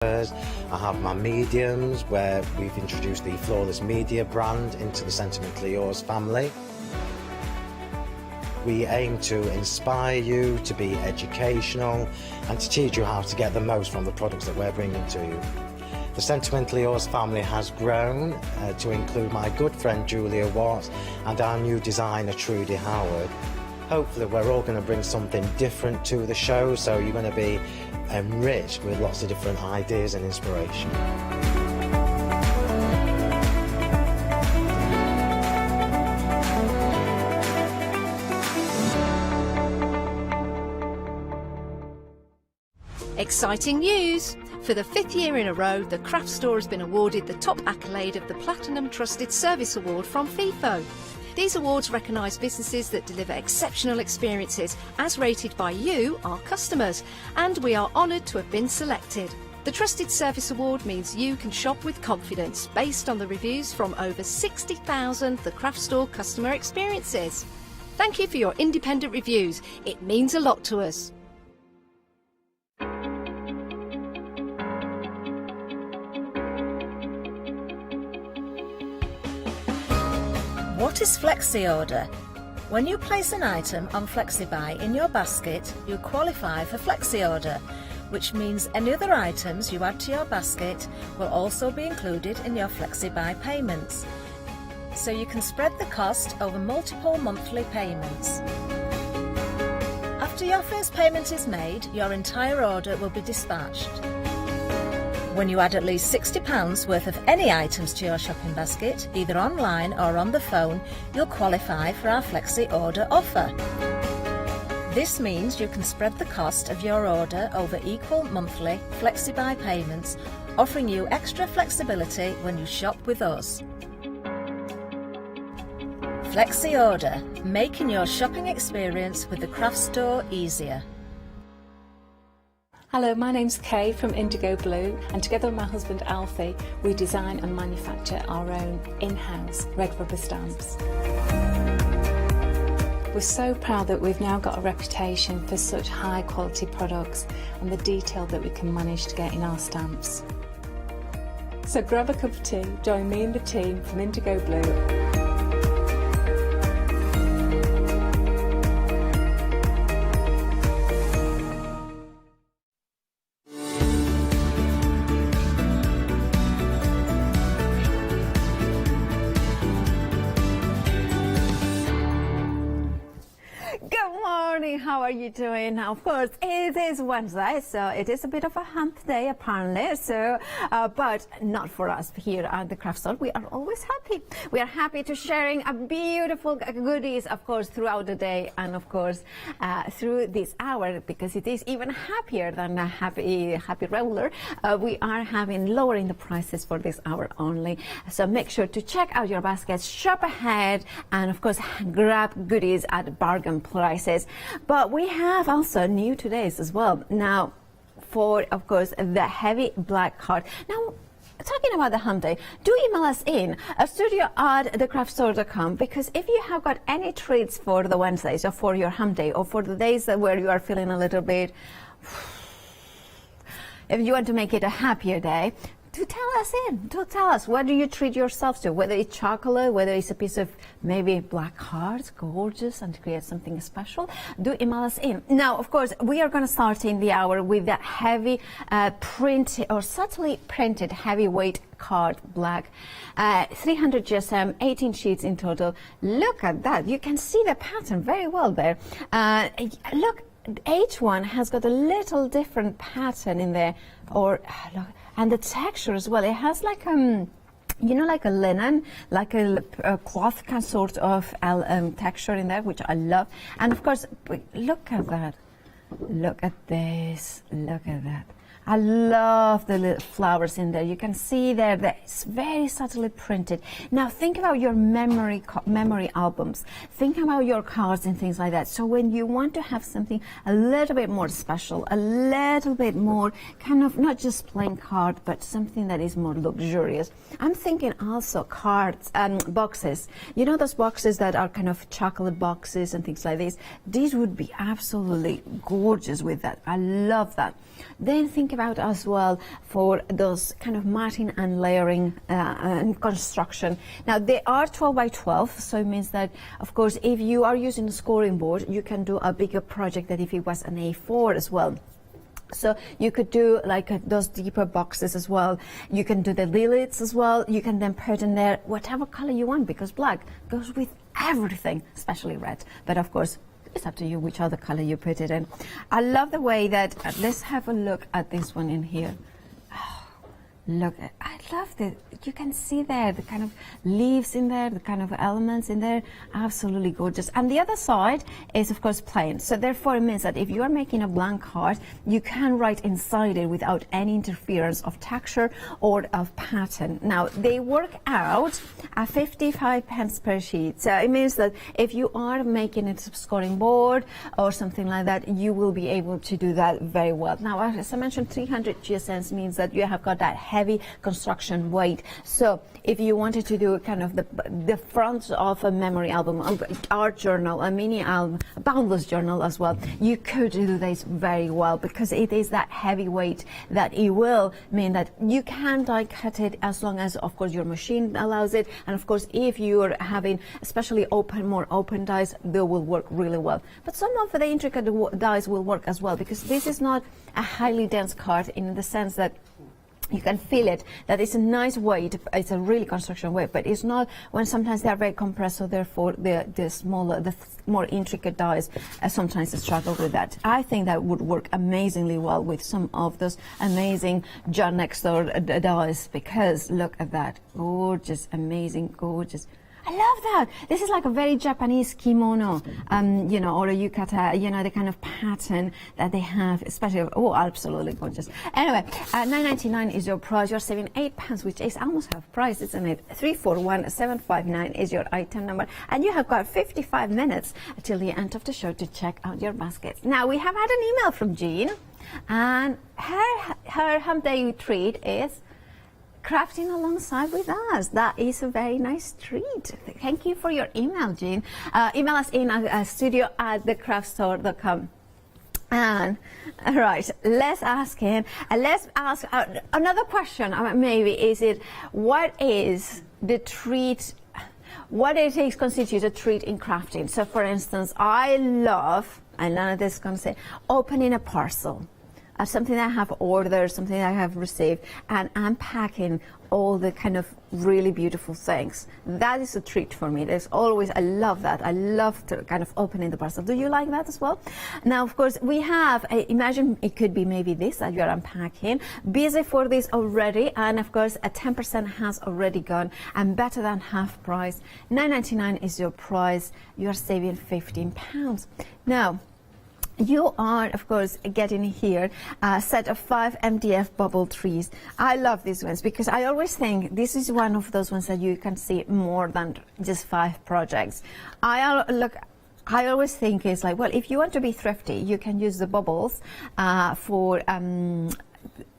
I have my mediums, where we've introduced the Flawless Media brand into the Sentimentally Yours family. We aim to inspire you, to be educational, and to teach you how to get the most from the products that we're bringing to you. The Sentimentally Yours family has grown to include my good friend Julia Watt and our new designer Trudy Howard. Hopefully we're all going to bring something different to the show, so you're going to be enriched with lots of different ideas and inspiration. Exciting news! For the 5th year in a row, the craft store has been awarded the top accolade of the Platinum Trusted Service Award from Feefo. These awards recognise businesses that deliver exceptional experiences as rated by you, our customers, and we are honoured to have been selected. The Trusted Service Award means you can shop with confidence based on the reviews from over 60,000 The Craft Store customer experiences. Thank you for your independent reviews. It means a lot to us. What is Flexi order? When you place an item on Flexi Buy in your basket, you qualify for Flexi order, which means any other items you add to your basket will also be included in your Flexi Buy payments. So you can spread the cost over multiple monthly payments. After your first payment is made, your entire order will be dispatched. When you add at least £60 worth of any items to your shopping basket, either online or on the phone, you'll qualify for our Flexi order offer. This means you can spread the cost of your order over equal monthly Flexi Buy payments, offering you extra flexibility when you shop with us. Flexi order, making your shopping experience with the craft store easier. Hello, my name's Kay from Indigo Blue, and together with my husband Alfie, we design and manufacture our own in-house red rubber stamps. We're so proud that we've now got a reputation for such high quality products and the detail that we can manage to get in our stamps. So grab a cup of tea, join me and the team from Indigo Blue. How are you doing? Now, of course, it is Wednesday, so it is a bit of a hump day, apparently. So, but not for us here at the craft store. We are always happy. We are happy to sharing a beautiful goodies, of course, throughout the day, and of course, through this hour, because it is even happier than a happy regular. We are lowering the prices for this hour only. So make sure to check out your baskets, shop ahead, and of course, grab goodies at bargain prices. But we have also new today's as well. Now, for, of course, the heavy black card. Now, talking about the hump day, do email us in studio@thecraftstore.com, because if you have got any treats for the Wednesdays or for your hump day or for the days where you are feeling a little bit, if you want to make it a happier day, to tell us what do you treat yourself to, whether it's chocolate, whether it's a piece of maybe black cards, gorgeous, and to create something special. Do email us in. Now, of course, we are going to start in the hour with that heavy print or subtly printed heavyweight card, black, 300 GSM, 18 sheets in total. Look at that. You can see the pattern very well there. Look, each one has got a little different pattern in there, or look, and the texture as well. It has like you know, like a linen, like a cloth kind of sort of texture in there, which I love. And of course, look at that. Look at this. Look at that. I love the little flowers in there. You can see there that it's very subtly printed. Now think about your memory albums. Think about your cards and things like that. So when you want to have something a little bit more special, a little bit more kind of not just plain card, but something that is more luxurious. I'm thinking also cards and boxes. You know those boxes that are kind of chocolate boxes and things like this? These would be absolutely gorgeous with that. I love that. Then think about about as well for those kind of matting and layering and construction. Now they are 12 by 12, so it means that, of course, if you are using a scoring board, you can do a bigger project than if it was an A4 as well. So you could do like those deeper boxes as well. You can do the lilies as well. You can then put in there whatever color you want, because black goes with everything, especially red. But of course, it's up to you which other color you put it in. I love the way that, let's have a look at this one in here. Look, I love it. You can see there the kind of leaves in there, the kind of elements in there. Absolutely gorgeous. And the other side is, of course, plain. So therefore, it means that if you are making a blank card, you can write inside it without any interference of texture or of pattern. Now, they work out at 55 pence per sheet. So it means that if you are making a scoring board or something like that, you will be able to do that very well. Now, as I mentioned, 300 GSMs means that you have got that heavy construction weight. So if you wanted to do kind of the front of a memory album, art journal, a mini album, a boundless journal as well, you could do this very well, because it is that heavy weight that it will mean that you can die cut it as long as, of course, your machine allows it. And of course, if you're having especially more open dies, they will work really well. But some of the intricate dies will work as well, because this is not a highly dense card in the sense that you can feel it, that it's a nice weight, it's a really construction weight, but it's not when sometimes they are very compressed, so therefore the smaller, the more intricate dies, sometimes they struggle with that. I think that would work amazingly well with some of those amazing John Next Door dies, because look at that, gorgeous, amazing, gorgeous. I love that. This is like a very Japanese kimono, you know, or a yukata, you know, the kind of pattern that they have, especially, oh, absolutely gorgeous. Anyway, £9.99 is your price. You're saving £8, which is almost half price, isn't it? 341759 is your item number. And you have got 55 minutes till the end of the show to check out your baskets. Now, we have had an email from Jean, and her hump day treat is crafting alongside with us. That is a very nice treat. Thank you for your email, Jean. Email us in studio@thecraftstore.com. And right, let's ask him. Let's ask another question. Maybe is it, what is the treat? What it constitutes a treat in crafting? So, for instance, I love, and none of this is going to say, opening a parcel. Something that I have ordered, something that I have received, and unpacking all the kind of really beautiful things. That is a treat for me. There's always, I love that. I love to kind of opening the parcel. Do you like that as well? Now, of course, we have, imagine it could be maybe this that you're unpacking. Busy for this already, and of course, a 10% has already gone, and better than half price. £9.99 is your price. You're saving £15. Now, you are, of course, getting here a set of 5 MDF bubble trees. I love these ones because I always think this is one of those ones that you can see more than just 5 projects. I always think it's like, well, if you want to be thrifty, you can use the bubbles for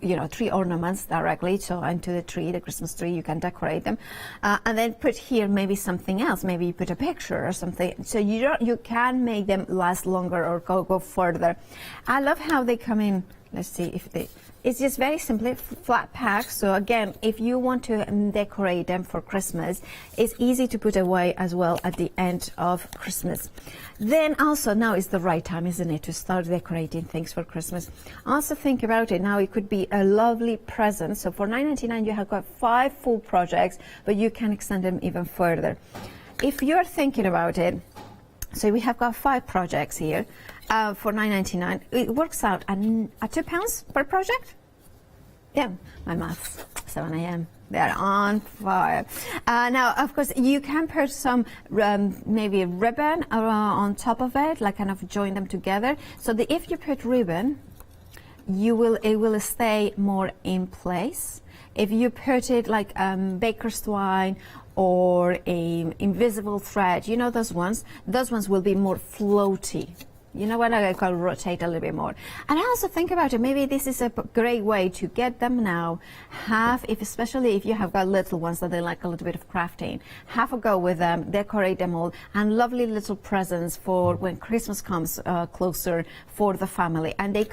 you know, tree ornaments directly, so into the tree, the Christmas tree, you can decorate them, and then put here maybe something else. Maybe you put a picture or something, so you can make them last longer or go further. I love how they come in. Let's see if it's just very simply flat pack. So again, if you want to decorate them for Christmas, it's easy to put away as well at the end of Christmas. Then also, now is the right time, isn't it, to start decorating things for Christmas. Also think about it, now it could be a lovely present. So for £9.99 you have got 5 full projects, but you can extend them even further. If you're thinking about it, so we have got 5 projects here. For £9.99, it works out at £2 per project. Yeah, my maths, 7 a.m. They're on fire. Now, of course, you can put some maybe a ribbon on top of it, like kind of join them together. So that if you put ribbon, it will stay more in place. If you put it like baker's twine or a invisible thread, you know those ones will be more floaty. You know what, I can rotate a little bit more. And I also think about it, maybe this is a great way to get them now, especially if you have got little ones that they like a little bit of crafting, have a go with them, decorate them all, and lovely little presents for when Christmas comes closer for the family. And you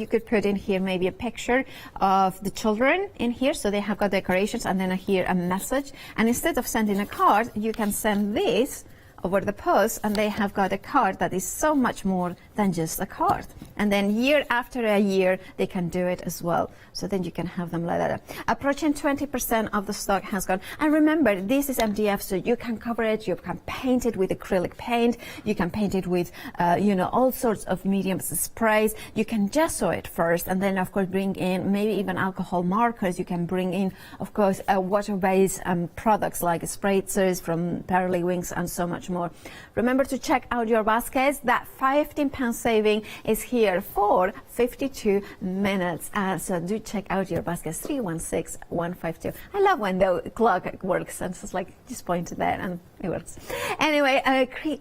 could put in here maybe a picture of the children in here, so they have got decorations, and then here a message. And instead of sending a card, you can send this over the post, and they have got a card that is so much more than just a card. And then year after a year, they can do it as well. So then you can have them like that. Approaching 20% of the stock has gone. And remember, this is MDF, so you can cover it, you can paint it with acrylic paint, you can paint it with, all sorts of medium sprays. You can gesso it first, and then, of course, bring in maybe even alcohol markers. You can bring in, of course, water-based products like spritzers from Pearly Wings and so much more. Remember to check out your baskets. That £15 saving is here for 52 minutes. So do check out your baskets. 316152. I love when the clock works, and it's just like just point it there and it works. Anyway,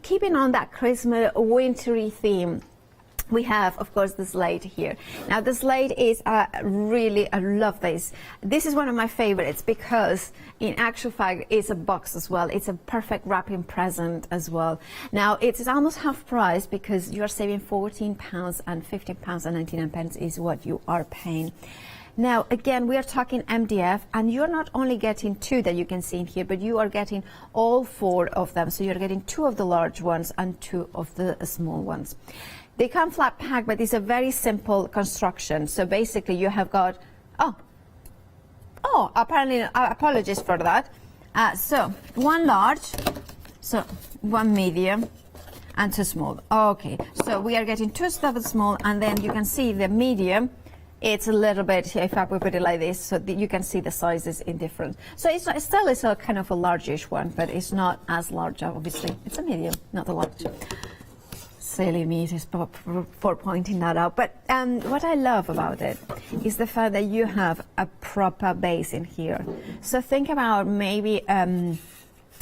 keeping on that Christmas wintry theme, we have, of course, the slate here. Now, the slate is I love this. This is one of my favorites because, in actual fact, it's a box as well. It's a perfect wrapping present as well. Now, it's almost half price because you are saving £14, and £15.99 is what you are paying. Now, again, we are talking MDF, and you're not only getting 2 that you can see in here, but you are getting all 4 of them. So you're getting 2 of the large ones and 2 of the small ones. They come flat pack, but it's a very simple construction. So basically you have got, apparently, apologies for that. So 1 large, so 1 medium, and 2 small. Okay, so we are getting 2 double small, and then you can see the medium, it's a little bit, if I put it like this, so that you can see the sizes in different. So it's still a kind of a largish one, but it's not as large, obviously. It's a medium, not a large. Silly me for pointing that out. But what I love about it is the fact that you have a proper base in here. So think about maybe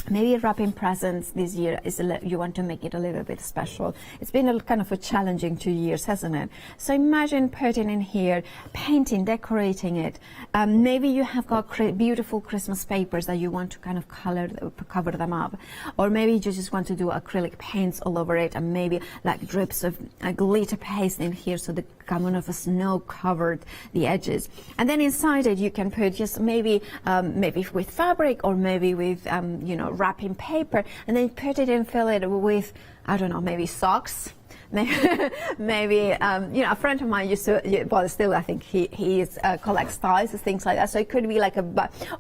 wrapping presents this year you want to make it a little bit special. It's been a kind of a challenging 2 years, hasn't it? So imagine putting in here, painting, decorating it. Maybe you have got beautiful Christmas papers that you want to kind of cover them up, or maybe you just want to do acrylic paints all over it, and maybe like drips of glitter paste in here, so the kind of a snow covered the edges. And then inside it you can put just maybe with fabric, or maybe with wrapping paper, and then put it and fill it with, I don't know, maybe socks. Maybe a friend of mine used to, well, still I think he collects ties and things like that. So it could be like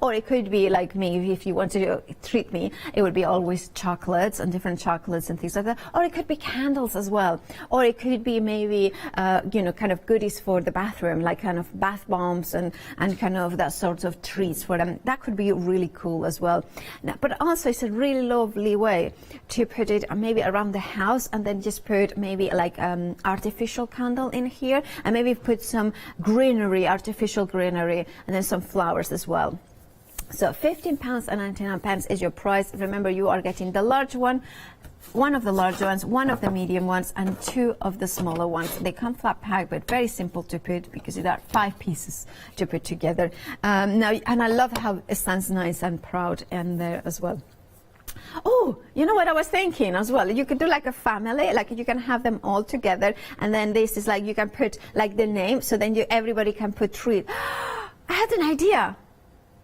or it could be like me, if you want to treat me, it would be always chocolates and different chocolates and things like that. Or it could be candles as well. Or it could be maybe kind of goodies for the bathroom, like kind of bath bombs and kind of that sort of treats for them. That could be really cool as well. Now, but also it's a really lovely way to put it maybe around the house, and then just put maybe like artificial candle in here, and maybe put some greenery, artificial greenery, and then some flowers as well. So £15.99 is your price. Remember, you are getting the large one of the large ones, 1 of the medium ones, and 2 of the smaller ones. They come flat packed, but very simple to put because there are 5 pieces to put together. Now, and I love how it stands nice and proud in there as well. Oh, you know what I was thinking as well? You could do like a family, like you can have them all together, and then this is like you can put like the name, so then everybody can put 3. I had an idea.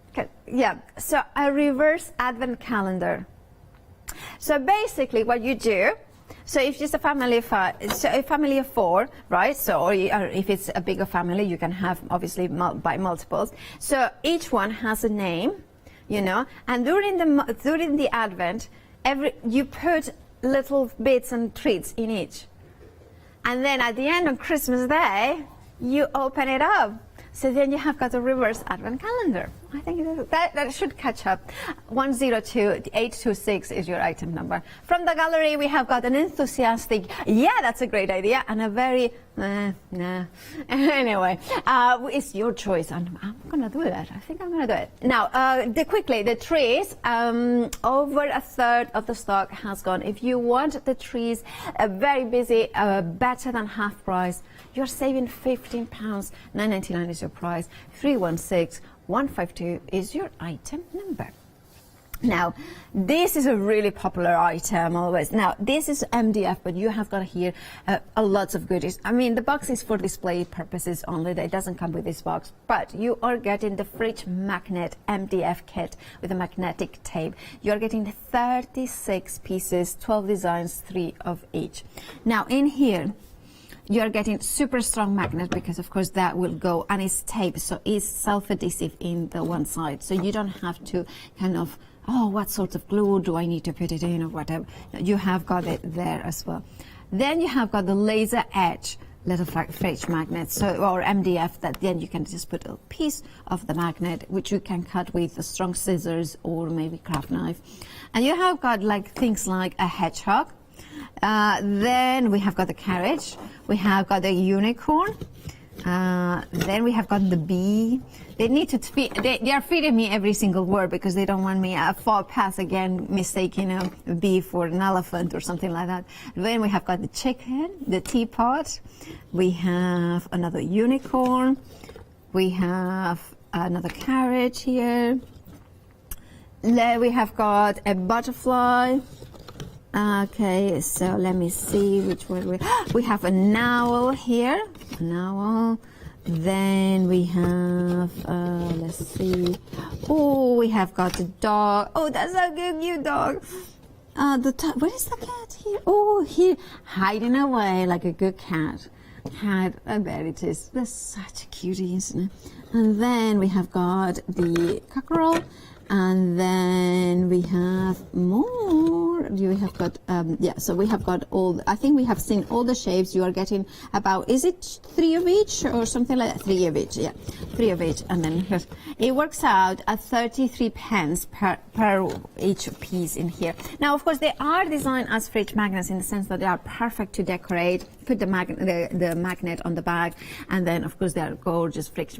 Okay, yeah, so a reverse advent calendar. So basically what you do, so if it's a family of 5, so a family of 4, right? So, or if it's a bigger family, you can have obviously by multiples. So each one has a name, and during the Advent, you put little bits and treats in each, and then at the end on Christmas Day, you open it up. So then you have got a reverse Advent calendar. I think that should catch up. 102826 is your item number. From the gallery, we have got an enthusiastic, yeah, that's a great idea, and a very Nah. Anyway, it's your choice, and I'm gonna do that. I think I'm gonna do it now. Quickly, the trees. Over a third of the stock has gone. If you want the trees very busy, better than half price, you're saving £15. £9.99 is your price. 316152 is your item number. Now, this is a really popular item always. Now, this is MDF, but you have got here a lots of goodies. I mean, the box is for display purposes only. It doesn't come with this box, but you are getting the fridge magnet MDF kit with a magnetic tape. You're getting 36 pieces, 12 designs, 3 of each. Now, in here, you're getting super strong magnet because of course that will go, and it's tape, so it's self-adhesive in the one side, so you don't have to kind of, oh, what sort of glue do I need to put it in or whatever. You have got it there as well. Then you have got the laser edge little fridge magnet, so, or MDF, that then you can just put a piece of the magnet which you can cut with a strong scissors or maybe craft knife. And you have got like things like a hedgehog. Then we have got the carriage, we have got the unicorn, then we have got the bee. They need to they are feeding me every single word because they don't want me far past again mistaking a bee for an elephant or something like that. Then we have got the chicken, the teapot, we have another unicorn, we have another carriage here, there we have got a butterfly. Okay, so let me see which one we have an owl here, an owl. Then we have, let's see. Oh, we have got a dog. Oh, that's a cute dog. Where is the cat here? Oh, here, hiding away like a good cat. There it is. That's such a cutie, isn't it? And then we have got the cockerel. And then we have more. We have got, so we have got all, I think we have seen all the shapes. You are getting about, is it 3 of each or something like that? 3 of each, yeah. 3 of each. And then it works out at 33 pence per each piece in here. Now, of course, they are designed as fridge magnets in the sense that they are perfect to decorate. Put the magnet on the bag, and then, of course, they are gorgeous fridge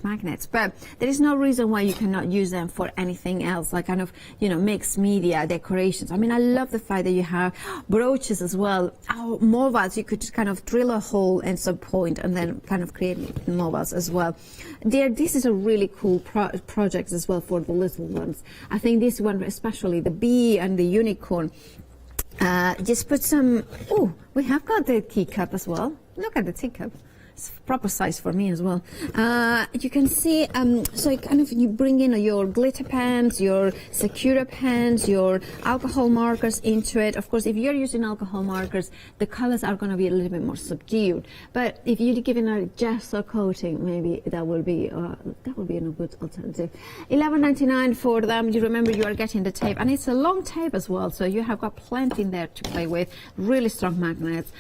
magnets. But there is no reason why you cannot use them for anything else, like kind of, mixed media decorations. I mean, I love the fact that you have brooches as well. Mobiles, you could kind of drill a hole at some point and then kind of create mobiles as well. This is a really cool project as well for the little ones. I think this one, especially the bee and the unicorn, just put some, we have got the teacup as well. Look at the teacup. It's proper size for me as well. You can see, so you bring in your glitter pens, your Secura pens, your alcohol markers into it. Of course, if you're using alcohol markers, the colors are going to be a little bit more subdued. But if you give it a gesso coating, maybe that will be a good alternative. £11.99 for them. You remember you are getting the tape, and it's a long tape as well, so you have got plenty in there to play with. Really strong magnets,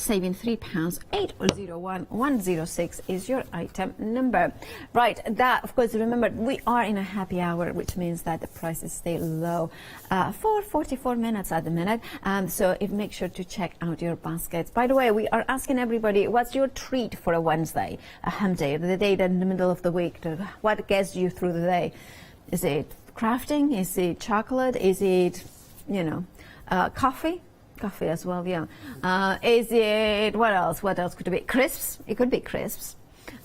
saving £3. 801106 is your item number. Right, that, of course, remember, we are in a happy hour, which means that the prices stay low for 44 minutes at the minute. So make sure to check out your baskets. By the way, we are asking everybody, what's your treat for a Wednesday, a hump day, the day that in the middle of the week? What gets you through the day? Is it crafting? Is it chocolate? Is it, coffee? Coffee as well, yeah. Is it, what else could it be? Crisps? It could be crisps.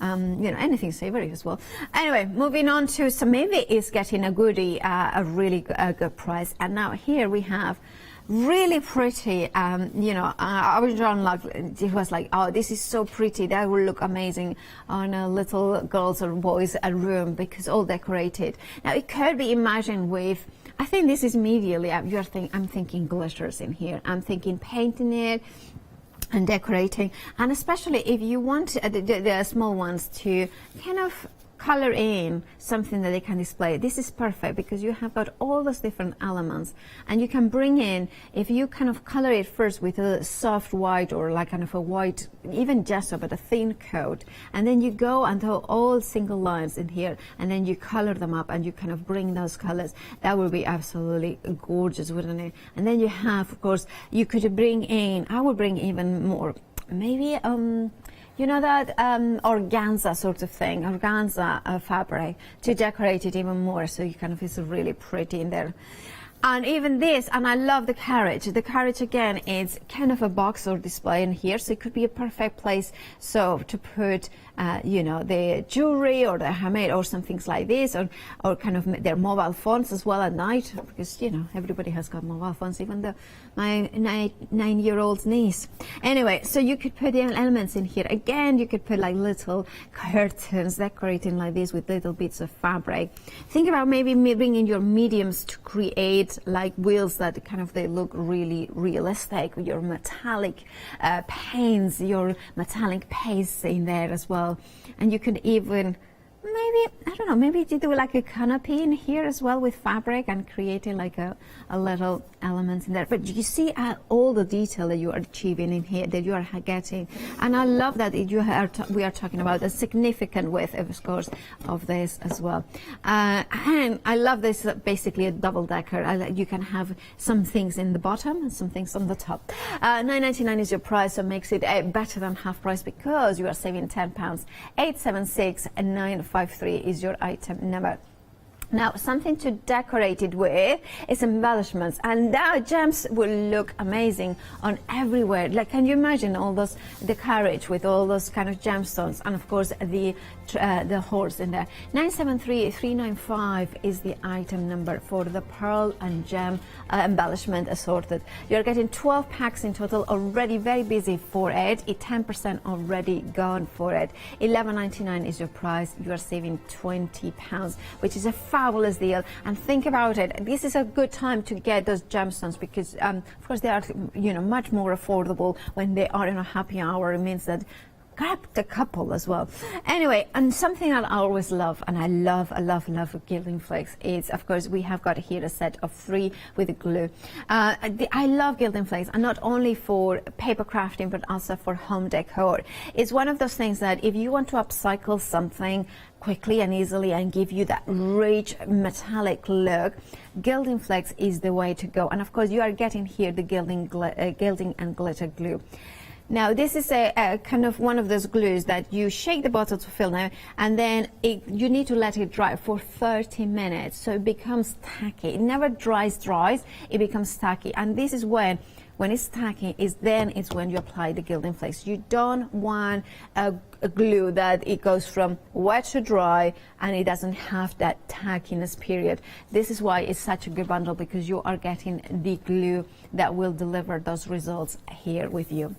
Anything savory as well. Anyway, moving on to, so maybe it's getting a goodie, a really good price. And now here we have really pretty, I was drawn like, it was like, oh, this is so pretty, that will look amazing on a little girls or boys room because all decorated. Now it could be imagined with, I think this is medially, I'm thinking glitters in here. I'm thinking painting it and decorating. And especially if you want the small ones to kind of color in something that they can display. This is perfect because you have got all those different elements, and you can bring in, if you kind of color it first with a soft white or like kind of a white, even gesso, but a thin coat, and then you go and do all single lines in here, and then you color them up and you kind of bring those colors. That would be absolutely gorgeous, wouldn't it? And then you have, of course, you could bring in, I would bring even more maybe you know that organza sort of thing, organza fabric, to decorate it even more, so you kind of it's really pretty in there. And even this, and I love the carriage. The carriage again is kind of a box or display in here, so it could be a perfect place so to put you know, the jewelry or the handmade or some things like this, or kind of their mobile phones as well at night, because you know everybody has got mobile phones, even my 9-year-old niece. Anyway, so you could put the elements in here. Again, you could put like little curtains decorating like this with little bits of fabric. Think about maybe bringing your mediums to create like wheels that kind of they look really realistic, with your metallic paints, your metallic paste in there as well. And you could even maybe, I don't know, maybe you do like a canopy in here as well with fabric and creating like a little element in there. But you see all the detail that you are achieving in here, that you are getting. And I love that we are talking about a significant width, of course, of this as well. And I love this, basically a double decker. You can have some things in the bottom and some things on the top. $9.99 is your price, so makes it better than half price because you are saving £10. 876-953 is your item number. Now, something to decorate it with is embellishments, and now gems will look amazing on everywhere. Like, can you imagine all those, the carriage with all those kind of gemstones, and of course the horse in there. 973-395 is the item number for the pearl and gem embellishment assorted. You're getting 12 packs in total, already very busy for it. 10% already gone for it. $11.99 is your price. You are saving £20, which is a fabulous deal. And think about it, this is a good time to get those gemstones because of course they are, you know, much more affordable when they are in a happy hour. It means that grab the couple as well. Anyway, and something that I always love, and I love Gilding Flakes, is of course we have got here a set of 3 with glue. I love Gilding Flakes, and not only for paper crafting but also for home decor. It's one of those things that if you want to upcycle something quickly and easily and give you that rich metallic look, Gilding Flakes is the way to go. And of course you are getting here the gilding and glitter glue. Now this is a kind of one of those glues that you shake the bottle to fill now, and then you need to let it dry for 30 minutes, so it becomes tacky. It never dries, it becomes tacky. And this is when it's tacky, it's when you apply the Gilding Flakes. You don't want a glue that it goes from wet to dry and it doesn't have that tackiness period. This is why it's such a good bundle, because you are getting the glue that will deliver those results here with you.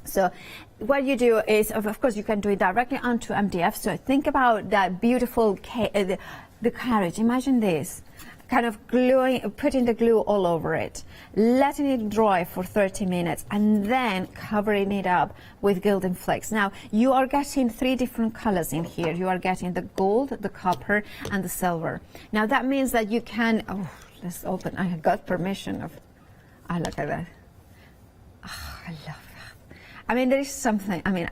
So what you do is, of course, you can do it directly onto MDF. So think about that beautiful the carriage. Imagine this, kind of putting the glue all over it, letting it dry for 30 minutes, and then covering it up with Gilding Flakes. Now, you are getting 3 different colors in here. You are getting the gold, the copper, and the silver. Now, that means that you can, let's open, I got permission of, look at that. I love that. I mean, there is something, I mean,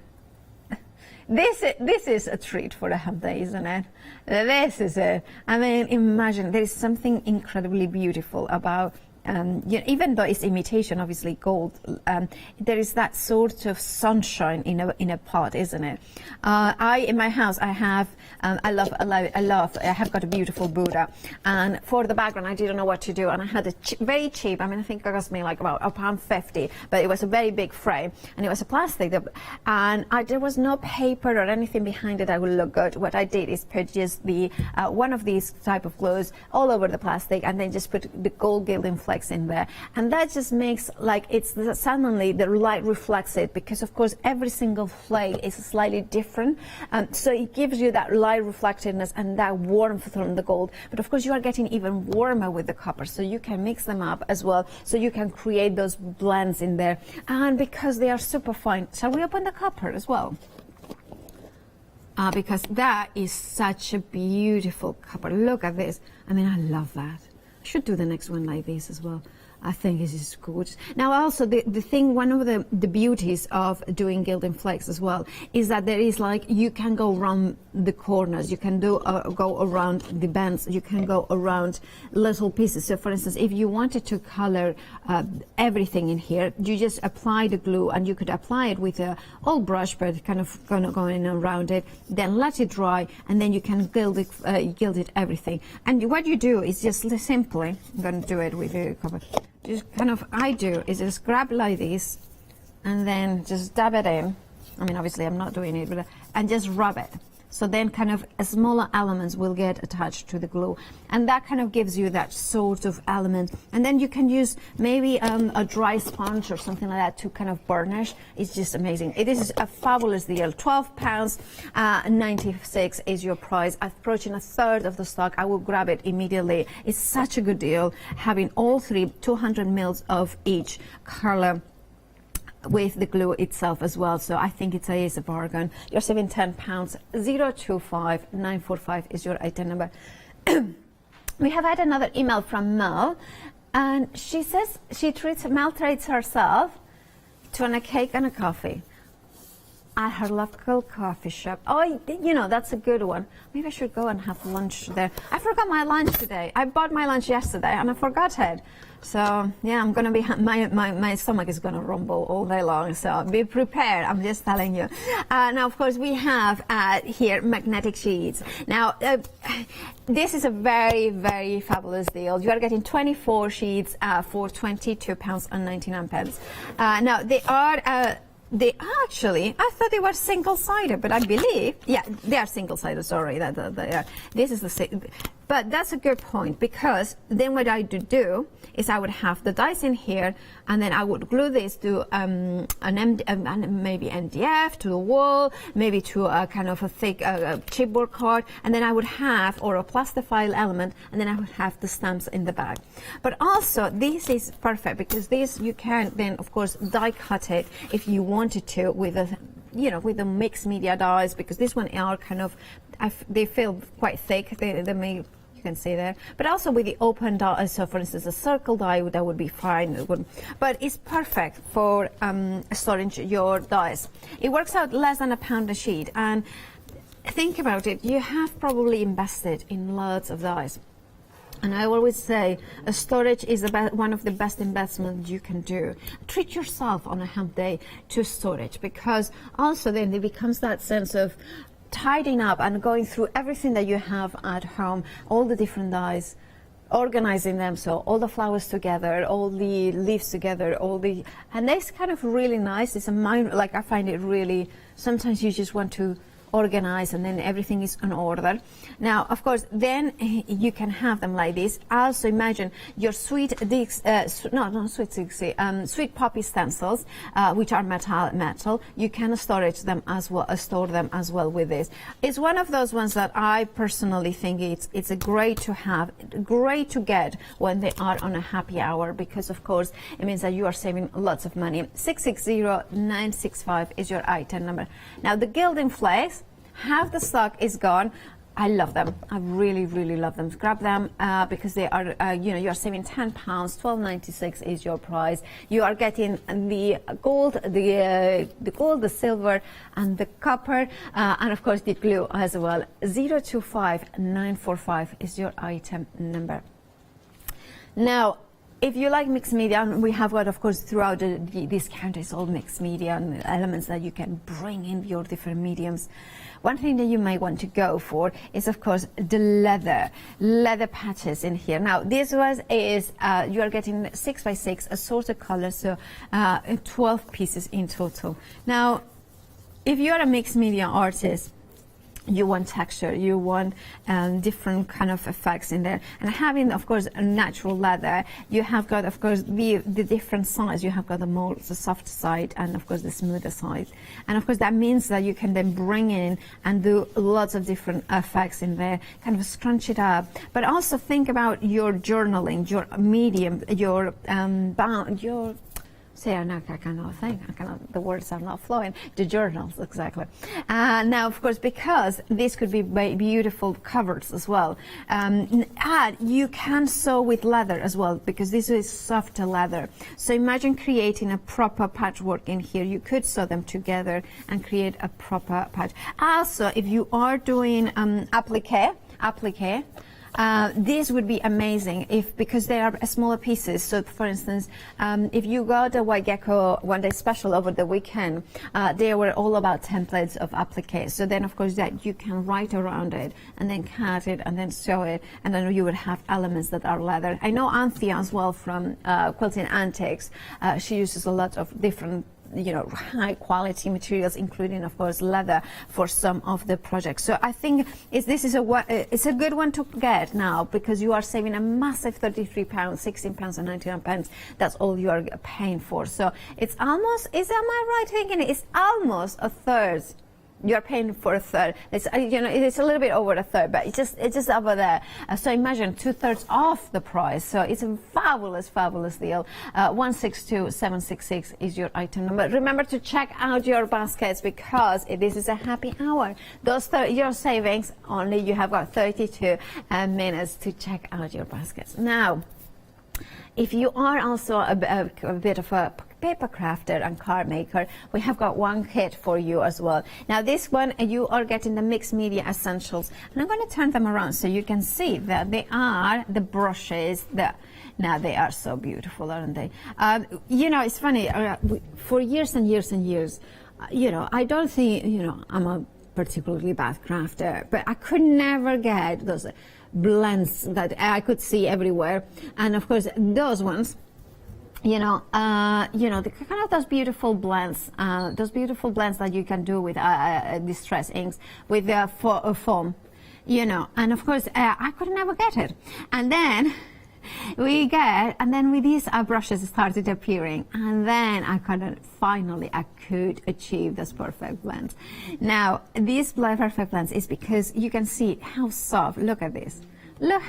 this is a treat for a hub day, isn't it? This is it. I mean, imagine, there is something incredibly beautiful about, you know, even though it's imitation, obviously gold, there is that sort of sunshine in a pot, isn't it? In my house, I have, I have got a beautiful Buddha, and for the background, I didn't know what to do, and I had a very cheap, I mean, I think it cost me like about £1.50, but it was a very big frame, and it was a plastic, and there was no paper or anything behind it that would look good. What I did is put just the one of these type of glues all over the plastic, and then just put the gold Gilding Flakes in there, and that just makes like suddenly the light reflects it, because of course every single flake is slightly different, so it gives you that light reflectiveness and that warmth from the gold. But of course you are getting even warmer with the copper, so you can mix them up as well, so you can create those blends in there. And because they are super fine, shall we open the copper as well? Because that is such a beautiful copper. Look at this. I mean, I love that. I should do the next one like this as well. I think this is good. Now also the thing, one of the beauties of doing Gilding Flakes as well is that there is like, you can go around the corners, you can go around the bends, you can go around little pieces. So for instance, if you wanted to color everything in here, you just apply the glue, and you could apply it with a old brush, but kind of going around it, then let it dry, and then you can gild it everything. And what you do is just simply, I'm going to do it with a cover. Just kind of, I do is just grab like this, and then just dab it in. I mean, obviously I'm not doing it, but and just rub it. So then kind of smaller elements will get attached to the glue, and that kind of gives you that sort of element. And then you can use maybe a dry sponge or something like that to kind of burnish. It's just amazing. This is a fabulous deal. £12, 96 is your price. Approaching a third of the stock. I will grab it immediately. It's such a good deal, having all three 200 mils of each color with the glue itself as well. So I think it's a bargain. You're saving £10. 025945 is your item number. We have had another email from Mel, and she says she treats herself to a cake and a coffee at her local coffee shop. Oh, you know, that's a good one. Maybe I should go and have lunch there. I forgot my lunch today. I bought my lunch yesterday and I forgot it. So yeah, I'm gonna be, my stomach is gonna rumble all day long, so be prepared, I'm just telling you. Now of course we have here magnetic sheets. Now this is a very, very fabulous deal. You are getting 24 sheets for £22.99. Now they are actually, I thought they were single-sided, but I believe, yeah, they are single-sided, sorry, they are. This is the, but that's a good point, because then what I do is I would have the dice in here, and then I would glue this to maybe MDF to the wall, maybe to a kind of a thick chipboard card, and then I would have, or a plastifile element, and then I would have the stamps in the back. But also, this is perfect, because this you can then, of course, die cut it if you wanted to with a, you know, with the mixed media dies, because this one are kind of, they feel quite thick. They may, you can see there, but also with the open die. So for instance, a circle die, that would be fine. But it's perfect for storing your dies. It works out less than £1 a sheet, and think about it. You have probably invested in lots of dies. And I always say storage is one of the best investments you can do. Treat yourself on a hump day to storage, because also then there becomes that sense of tidying up and going through everything that you have at home, all the different dies, organizing them, so all the flowers together, all the leaves together, and that's kind of really nice. It's a mind, like I find it really, sometimes you just want to organize and then everything is in order. Now of course then you can have them like this. Also imagine your sweet poppy stencils, which are metal. You can store them as well with this. It's one of those ones that I personally think it's a great to have, great to get when they are on a happy hour, because of course it means that you are saving lots of money. 660965 is your item number. Now the Gilding Flakes, half the stock is gone. I love them. I really, really love them. Grab them because they are, you know, you are saving £10. £12.96 is your price. You are getting the gold, the silver, and the copper, and of course the glue as well. 025945 is your item number. Now, if you like mixed media, we have got, of course, throughout this counter is all mixed media and elements that you can bring in your different mediums. One thing that you may want to go for is, of course, the leather patches in here. Now, this is you are getting 6x6 assorted colors, so 12 pieces in total. Now, if you are a mixed media artist, you want texture, you want different kind of effects in there, and having, of course, a natural leather, you have got, of course, the different sides. You have got the soft side and of course the smoother side, and of course that means that you can then bring in and do lots of different effects in there, kind of scrunch it up. But also think about your journaling, your medium, your See, I cannot think. The words are not flowing. The journals, exactly. Now, of course, because this could be beautiful covers as well. You can sew with leather as well, because this is softer leather. So imagine creating a proper patchwork in here. You could sew them together and create a proper patch. Also, if you are doing applique, this would be amazing because they are smaller pieces. So, for instance, if you got a White Gecko one day special over the weekend, they were all about templates of applique. So then, of course, that you can write around it and then cut it and then sew it, and then you would have elements that are leather. I know Anthea as well from Quilting Antiques. She uses a lot of different high quality materials, including of course leather, for some of the projects. So I think it's a good one to get now, because you are saving a massive £33, £16.99. That's all you are paying for. So it's almost, am I right thinking it's almost a third? You're paying for a third. It's it's a little bit over a third, but it's just over there. So imagine 2/3 off the price. So it's a fabulous deal. 162766 is your item number. Remember to check out your baskets, because this is a happy hour. Your savings, only you have got 32 minutes to check out your baskets. Now, if you are also a bit of a paper crafter and card maker, we have got one kit for you as well. Now this one, you are getting the mixed media essentials, and I'm going to turn them around so you can see that they are the brushes that now they are so beautiful, aren't they? It's funny, for years and years and years, I don't think I'm a particularly bad crafter, but I could never get those blends that I could see everywhere. And of course those ones, the kind of those beautiful blends that you can do with distress inks with foam, and of course I could never get it. And then with these brushes started appearing, and then I could achieve this perfect blend. Now this perfect blend is because you can see how soft. Look at this. Look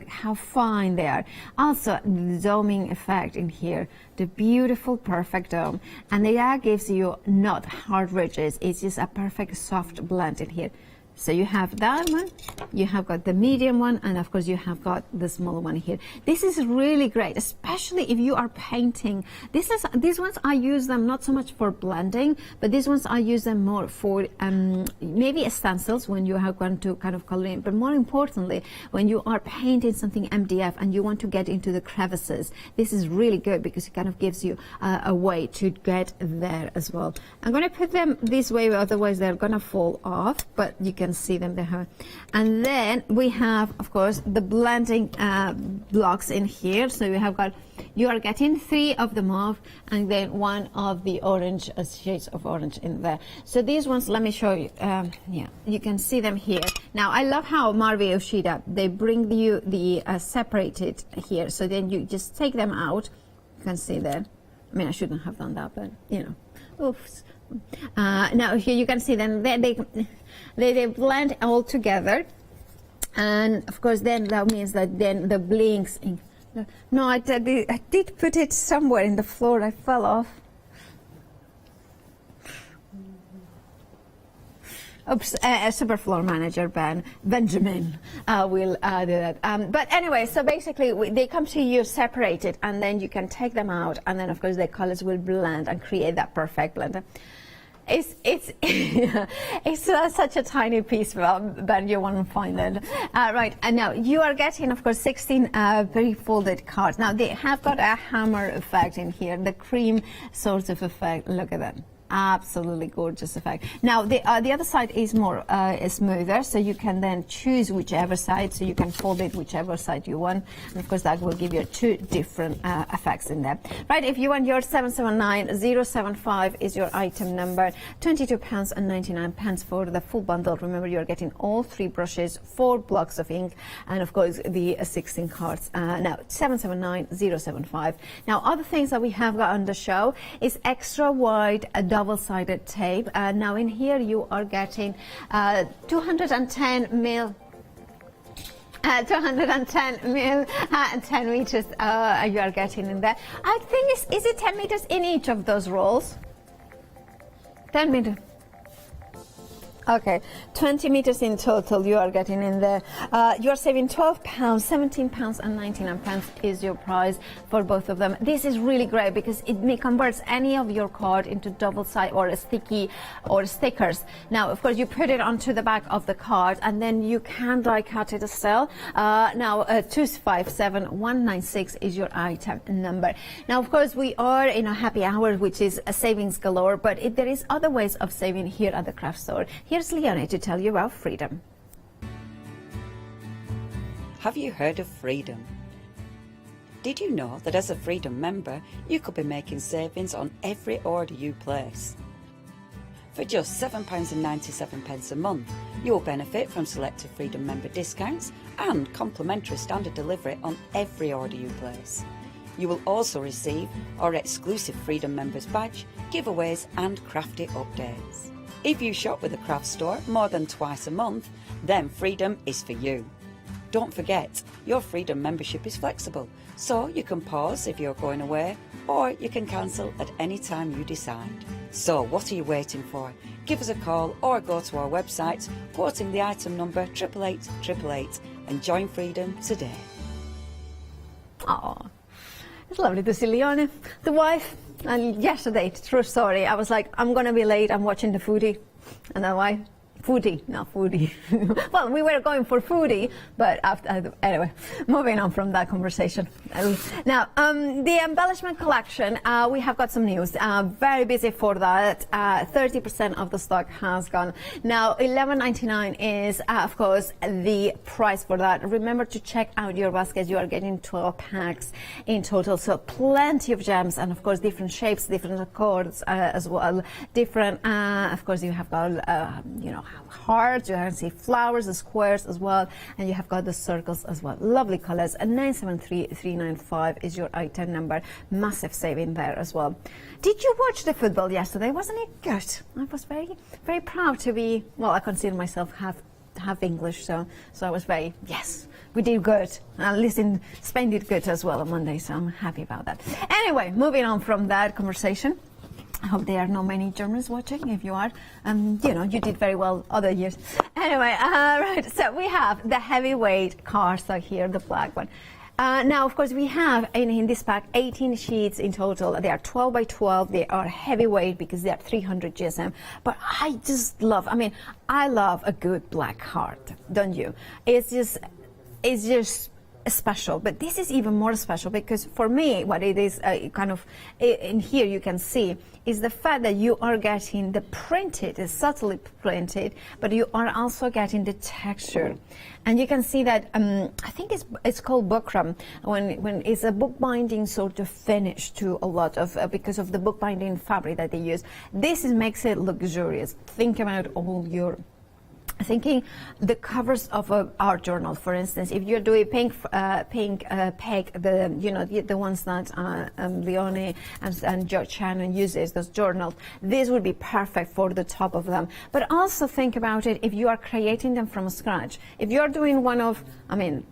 how fine they are. Also, the doming effect in here, the beautiful perfect dome, and that gives you not hard ridges. It's just a perfect soft blend in here. So you have that one, you have got the medium one, and of course you have got the small one here. This is really great, especially if you are painting. These ones I use them not so much for blending, but these ones I use them more for maybe stencils when you are going to kind of color in. But more importantly, when you are painting something MDF and you want to get into the crevices, this is really good because it kind of gives you a way to get there as well. I'm going to put them this way, otherwise they're going to fall off, but you can see them there. And then we have, of course, the blending blocks in here. So you are getting 3 of the mauve and then 1 of the orange, shades of orange in there. So these ones, let me show you. You can see them here. Now I love how Marvi Yoshida, they bring you the separated here. So then you just take them out. You can see there. I mean, I shouldn't have done that, but oops. Now here you can see them. They blend all together, and of course then that means that then the blinks. No, I did put it somewhere in the floor. I fell off. Oops, super floor manager Benjamin will do that. But anyway, so basically they come to you separated, and then you can take them out, and then of course the colors will blend and create that perfect blend. It's such a tiny piece, but you won't find it. Right, and now you are getting, of course, 16 pre-folded cards. Now they have got a hammer effect in here, the cream sort of effect. Look at that. Absolutely gorgeous effect. Now the other side is more smoother, so you can then choose whichever side, so you can fold it whichever side you want, and of course that will give you 2 different effects in there. Right, if you want your 779075 is your item number, £22.99 for the full bundle. Remember, you're getting all 3 brushes, 4 blocks of ink, and of course the 16 cards. Now 779075. Now other things that we have got on the show is extra wide double-sided tape. Now in here you are getting 210 mil 210 mil, 10 meters you are getting in there. I think is it 10 meters in each of those rolls? 10 meters. Okay, 20 meters in total you are getting in there. You are saving £12, £17 and 99 pence is your price for both of them. This is really great because it converts any of your card into double side or a sticky or stickers. Now, of course, you put it onto the back of the card and then you can die cut it still. Now, 257196 is your item number. Now, of course, we are in a happy hour, which is a savings galore, but there is other ways of saving here at the craft store. Here's Leonie to tell you about Freedom. Have you heard of Freedom? Did you know that as a Freedom member, you could be making savings on every order you place? For just £7.97 a month, you'll benefit from selected Freedom member discounts and complimentary standard delivery on every order you place. You will also receive our exclusive Freedom members badge, giveaways and crafty updates. If you shop with the craft store more than twice a month, then Freedom is for you. Don't forget, your Freedom membership is flexible, so you can pause if you're going away, or you can cancel at any time you decide. So what are you waiting for? Give us a call or go to our website, quoting the item number 88888 and join Freedom today. Oh, it's lovely to see Leonie, the wife. And yesterday, true story, I was like, I'm going to be late, I'm watching the foodie. And then why? Foodie, not foodie. Well, we were going for foodie, but after, anyway, moving on from that conversation. Now, the embellishment collection, we have got some news. Very busy for that. 30% of the stock has gone. Now, $11.99 is, of course, the price for that. Remember to check out your baskets. You are getting 12 packs in total, so plenty of gems, and of course, different shapes, different chords as well. Different, of course, you have got, you know, hearts, you can see flowers, the squares as well, and you have got the circles as well. Lovely colors. And 973395 is your item number. Massive saving there as well. Did you watch the football yesterday? Wasn't it good? I was very, very proud to be, well, I consider myself half English, so I was very, yes, we did good. At least in Spain did good as well on Monday, so I'm happy about that. Anyway, moving on from that conversation. I hope there are not many Germans watching. If you are, you know, you did very well other years. Anyway, right, so we have the heavyweight cardstock here, the black one. Now, of course, we have in this pack 18 sheets in total. They are 12 by 12. They are heavyweight because they are 300 GSM. But I just love, I mean, I love a good black card, don't you? It's just special, but this is even more special because for me what it is kind of in here you can see is the fact that you are getting the printed, it's subtly printed, but you are also getting the texture, and you can see that I think it's called buckram when it's a bookbinding sort of finish to a lot of because of the bookbinding fabric that they use. This makes it luxurious. Think about all your thinking the covers of a art journal, for instance. If you're doing pink peg, the ones that Leonie and George Shannon uses, those journals, this would be perfect for the top of them. But also think about it if you are creating them from scratch. If you're doing one of, I mean,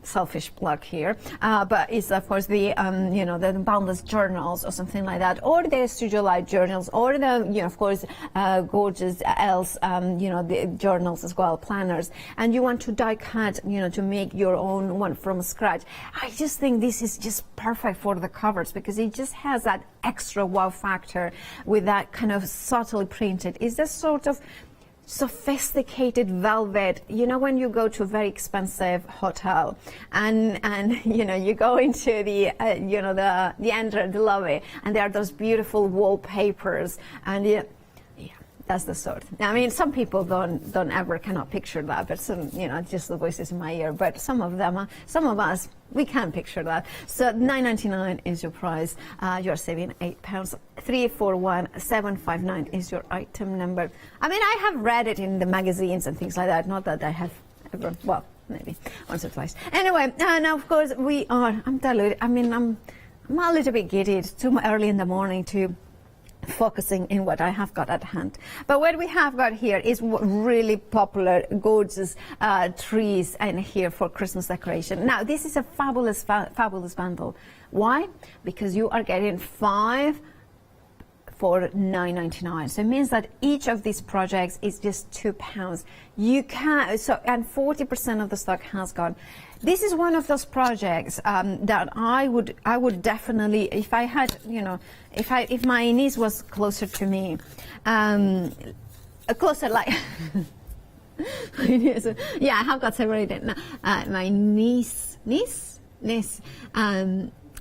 selfish plug here, but it's of course the the boundless journals or something like that, or the Studio Light journals, or the of course gorgeous else the journals as well, planners, and you want to die cut, to make your own one from scratch. I just think this is just perfect for the covers because it just has that extra wow factor with that kind of subtly printed. It's this sort of sophisticated velvet, when you go to a very expensive hotel and you go into the the lobby, and there are those beautiful wallpapers, and that's the sort. I mean, some people don't ever cannot picture that, but some, just the voices in my ear. But some of us, we can picture that. So $9.99 is your price. You're saving £8. 341759 is your item number. I mean, I have read it in the magazines and things like that. Not that I have ever, well, maybe once or twice. Anyway, now of course I'm diluted. I mean, I'm a little bit giddy. It's too early in the morning to focusing in what I have got at hand. But what we have got here is really popular, gorgeous trees in here for Christmas decoration. Now, this is a fabulous bundle. Why? Because you are getting 5 for $9.99. So it means that each of these projects is just £2. You can, so, and 40% of the stock has gone. This is one of those projects that I would definitely, if I had, you know, if my niece was closer to me, closer like, yeah, I have got separated now. My niece,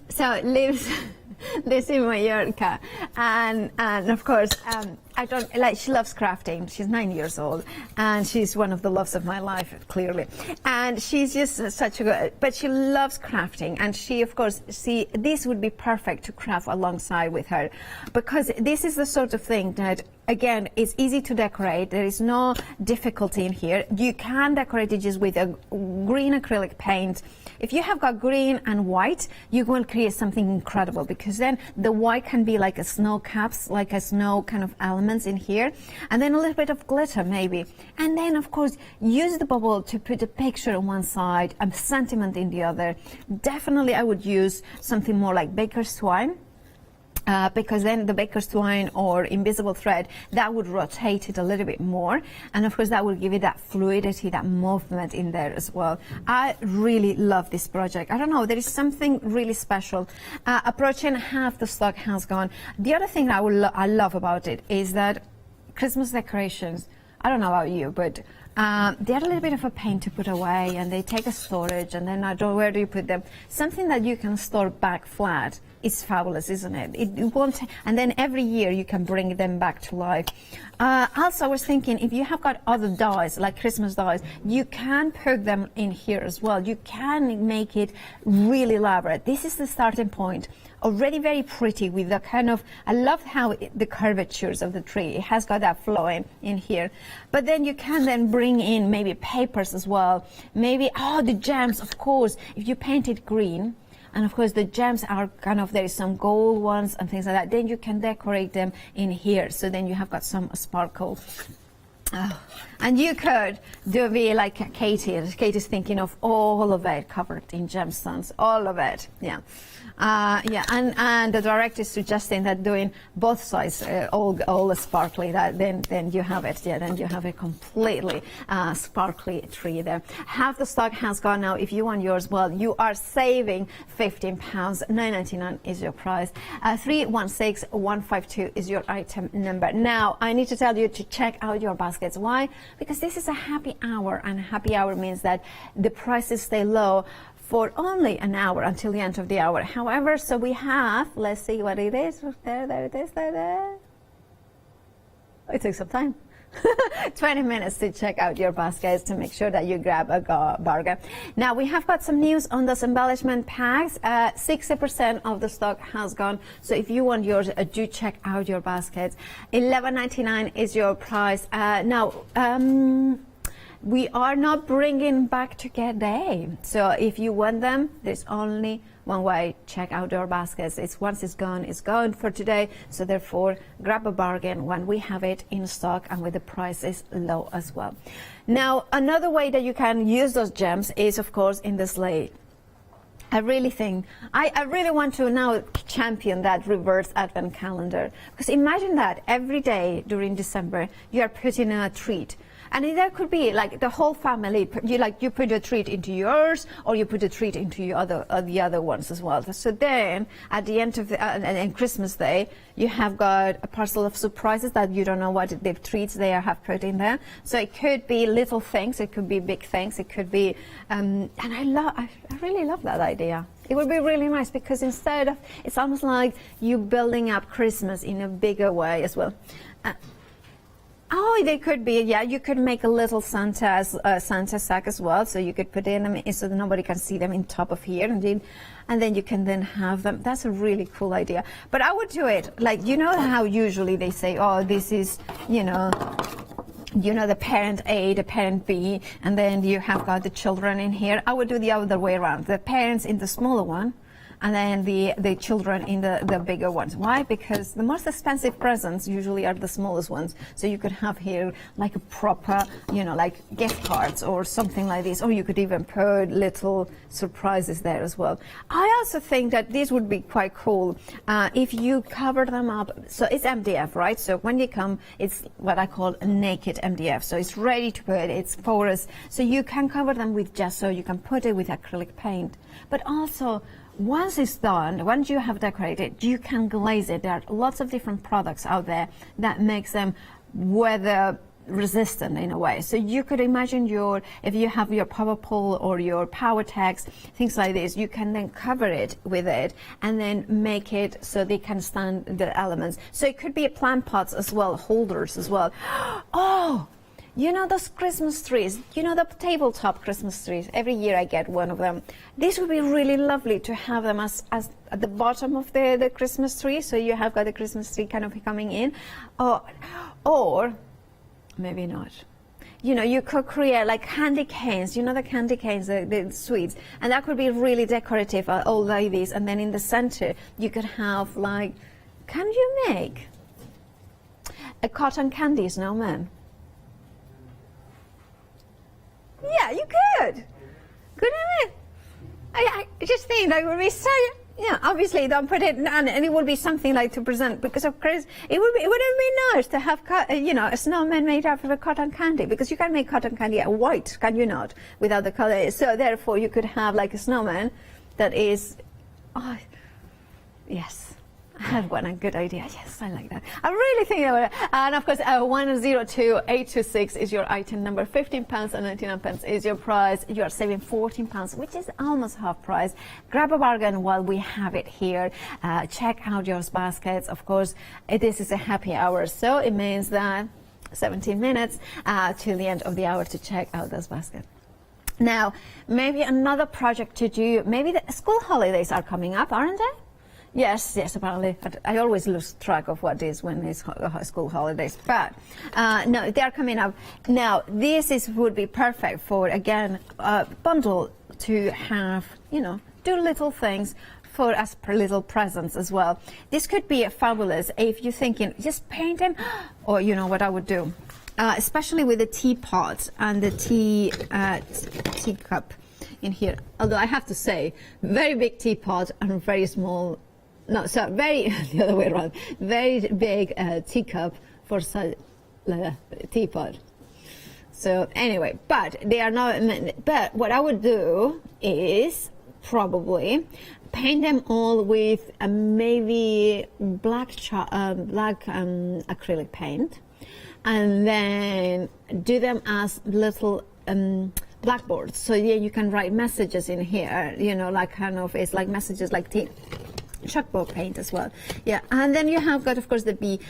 so lives in Mallorca, and of course I don't like, she loves crafting. She's 9 years old, and she's one of the loves of my life, clearly, and she's just such a good, but she loves crafting, and she, of course, this would be perfect to craft alongside with her, because this is the sort of thing that, again, it's easy to decorate. There is no difficulty in here. You can decorate it just with a green acrylic paint. If you have got green and white, you will create something incredible, because then the white can be like a snow caps, like a snow kind of elements in here, and then a little bit of glitter maybe. And then, of course, use the bubble to put a picture on one side, a sentiment in the other. Definitely I would use something more like baker's twine. Because then the baker's twine or invisible thread, that would rotate it a little bit more, and of course that will give it that fluidity, that movement in there as well. I really love this project. I don't know, there is something really special. Approaching half the stock has gone. The other thing I love about it is that Christmas decorations, I don't know about you, but they're a little bit of a pain to put away, and they take a storage, and then where do you put them? Something that you can store back flat is fabulous, isn't it? It won't, and then every year you can bring them back to life. Also, I was thinking, if you have got other dies, like Christmas dies, you can put them in here as well. You can make it really elaborate. This is the starting point. Already very pretty with the kind of, I love how the curvatures of the tree, it has got that flowing in here. But then you can then bring in maybe papers as well. Maybe, the gems, of course, if you paint it green, and of course the gems are kind of, there is some gold ones and things like that, then you can decorate them in here, so then you have got some sparkle. And you could be like Katie. Katie's thinking of all of it covered in gemstones, all of it, yeah. And the director is suggesting that doing both sides, all sparkly, that then you have it, then you have a completely sparkly tree there. Half the stock has gone now. If you want yours, well, you are saving £15. $9.99 is your price. 316152 is your item number. Now, I need to tell you to check out your baskets. Why? Because this is a happy hour, and happy hour means that the prices stay low for only an hour until the end of the hour. However, so we have, let's see what it is. There it is, there. It takes some time. 20 minutes to check out your baskets to make sure that you grab a bargain. Now, we have got some news on those embellishment packs. 60% of the stock has gone. So if you want yours, do check out your baskets. $11.99 is your price. We are not bringing back today. So if you want them, there's only one way. Check out your baskets. Once it's gone for today. So therefore, grab a bargain when we have it in stock and with the prices low as well. Now, another way that you can use those gems is, of course, in the slate. I really think, I really want to now champion that reverse advent calendar. Because imagine that every day during December, you are putting a treat. And there could be like the whole family. You put a treat into yours, or you put a treat into your the other ones as well. So then, at the end of and Christmas Day, you have got a parcel of surprises that you don't know what the treats they have put in there. So it could be little things, it could be big things, it could be. And I really love that idea. It would be really nice, because instead of, it's almost like you building up Christmas in a bigger way as well. They could be, you could make a little Santa sack as well, so you could put in them so that nobody can see them in top of here, and then you can then have them. That's a really cool idea. But I would do it, like, you know how usually they say, this is, the parent A, the parent B, and then you have got the children in here. I would do the other way around. The parents in the smaller one, and then the children in the bigger ones. Why? Because the most expensive presents usually are the smallest ones. So you could have here like a proper, you know, like gift cards or something like this, or you could even put little surprises there as well. I also think that this would be quite cool if you cover them up. So it's MDF, right? So when you come, it's what I call a naked MDF. So it's ready to put, it's porous. So you can cover them with gesso, you can put it with acrylic paint. But also, once it's done, once you have decorated, you can glaze it. There are lots of different products out there that makes them weather resistant in a way. So you could imagine if you have your power pole or your power tags, things like this, you can then cover it with it and then make it so they can stand the elements. So it could be plant pots as well, holders as well. Oh, you know those Christmas trees, you know the tabletop Christmas trees, every year I get one of them. This would be really lovely to have them as at the bottom of the Christmas tree, so you have got the Christmas tree kind of coming in. Or maybe not. You know, you could create like candy canes, you know the candy canes, the sweets, and that could be really decorative, all like this. And then in the center, you could have like, can you make a cotton candy snowman? Yeah, you could. Couldn't it? I just think that would be so. Yeah, obviously don't put it on, and it would be something like to present, because of course it would have been nice to have you know, a snowman made out of a cotton candy, because you can make cotton candy white, can you not, without the color. So therefore you could have like a snowman that is, oh yes. I had one, a good idea. Yes, I like that. I really think about it. And of course, 102826 is your item number. £15.99 is your price. You are saving £14, which is almost half price. Grab a bargain while we have it here. Check out your baskets. Of course, this is a happy hour, so it means that 17 minutes till the end of the hour to check out those baskets. Now, maybe another project to do. Maybe the school holidays are coming up, aren't they? Yes, apparently. But I always lose track of what is when it's school holidays. But no, they are coming up. Now, this would be perfect for, again, a bundle to have, you know, do little things for us per little presents as well. This could be fabulous if you're thinking, just paint them. Or, you know what I would do? Especially with the teapot and the teacup in here. Although I have to say, very big teapot and very small. No, so very, the other way around, very big teacup for such a teapot. So anyway, but they are not, but what I would do is probably paint them all with maybe black acrylic paint, and then do them as little blackboards. So yeah, you can write messages in here, you know, like kind of, it's like messages like chalkboard paint as well. Yeah, and then you have got, of course, the bee.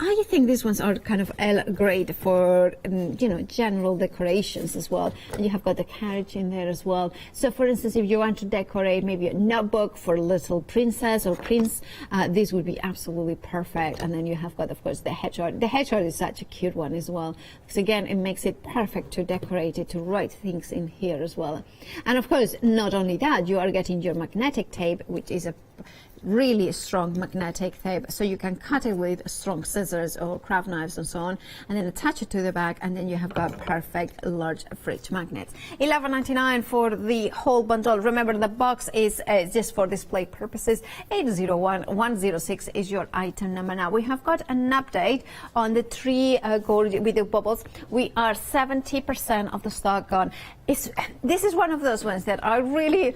I think these ones are kind of great for, you know, general decorations as well. And you have got the carriage in there as well. So, for instance, if you want to decorate maybe a notebook for a little princess or prince, this would be absolutely perfect. And then you have got, of course, the hedgehog. The hedgehog is such a cute one as well, because again, it makes it perfect to decorate it, to write things in here as well. And of course, not only that, you are getting your magnetic tape, which is a really strong magnetic tape, so you can cut it with strong scissors or craft knives and so on, and then attach it to the back, and then you have got perfect large fridge magnets. $11.99 for the whole bundle. Remember, the box is just for display purposes. 801106 is your item number. Now we have got an update on the three gold with the bubbles. We are 70% of the stock gone. This is one of those ones that are really,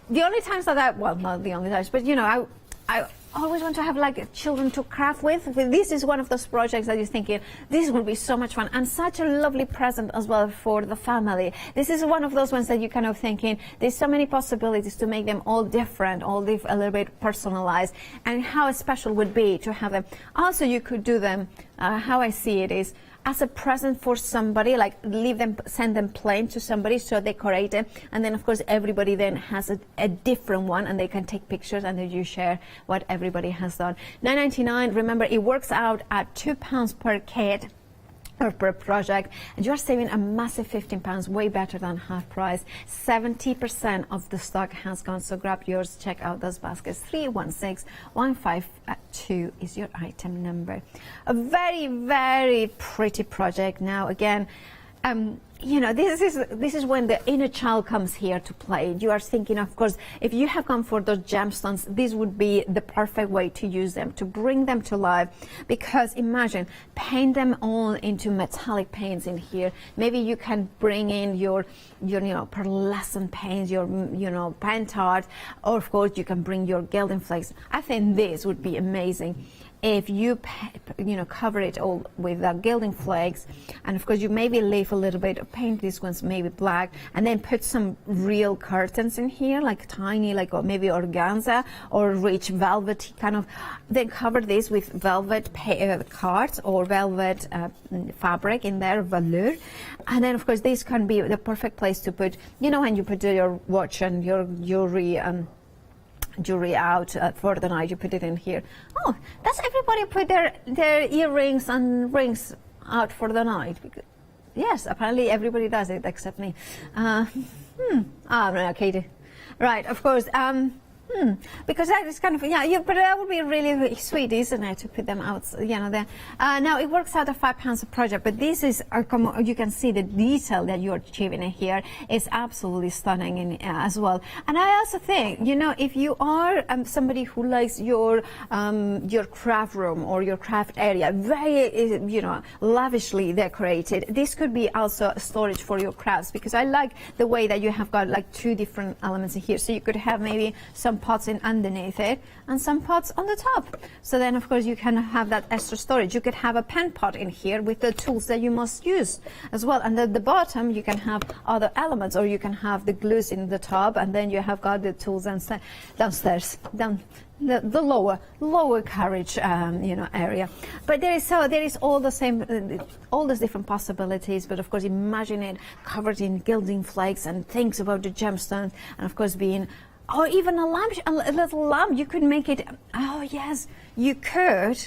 the only times that well, not the only times, but you know, I always want to have like children to craft with. This is one of those projects that you're thinking, this will be so much fun and such a lovely present as well for the family. This is one of those ones that you kind of thinking, there's so many possibilities to make them all different, a little bit personalized, and how special would be to have them. Also, you could do them, how I see it is, as a present for somebody, like send them plain to somebody, so decorate it, and then of course everybody then has a different one, and they can take pictures, and then you share what everybody has done. $9.99. Remember, it works out at £2 per kit. or per project, and you are saving a massive £15, way better than half price. 70% of the stock has gone, so grab yours. Check out those baskets. 316152 is your item number. A very, very pretty project. Now again, you know, this is when the inner child comes here to play. You are thinking, of course, if you have gone for those gemstones, this would be the perfect way to use them, to bring them to life. Because imagine, paint them all into metallic paints in here. Maybe you can bring in your you know, pearlescent paints, your, you know, paint art, or of course you can bring your gilding flakes. I think this would be amazing if you cover it all with gilding flakes, and of course you maybe leave a little bit, paint these ones maybe black, and then put some real curtains in here, like tiny, like maybe organza or rich velvety kind of, then cover this with velvet cards or velvet fabric in there, velour, and then of course this can be the perfect place to put, you know, when you put your watch and your jewelry out for the night, you put it in here. Oh, does everybody put their earrings and rings out for the night? Because, yes, apparently everybody does it except me. No, Katie. Right, of course. Because that is kind of, yeah, but that would be really, really sweet, isn't it, to put them out, you know, there. Now, it works out at £5 a project, but this is, you can see the detail that you're achieving in here is absolutely stunning as well. And I also think, you know, if you are somebody who likes your craft room or your craft area very, you know, lavishly decorated, this could be also storage for your crafts, because I like the way that you have got like two different elements in here. So you could have maybe some pots in underneath it and some pots on the top. So then of course you can have that extra storage. You could have a pen pot in here with the tools that you must use as well. And at the bottom you can have other elements, or you can have the glues in the top, and then you have got the tools downstairs, the lower carriage you know, area. But there is all the same, all those different possibilities. But of course imagine it covered in gilding flakes and things about the gemstones, and of course being, or even a lamp, a little lamp. You could make it. Oh yes, you could,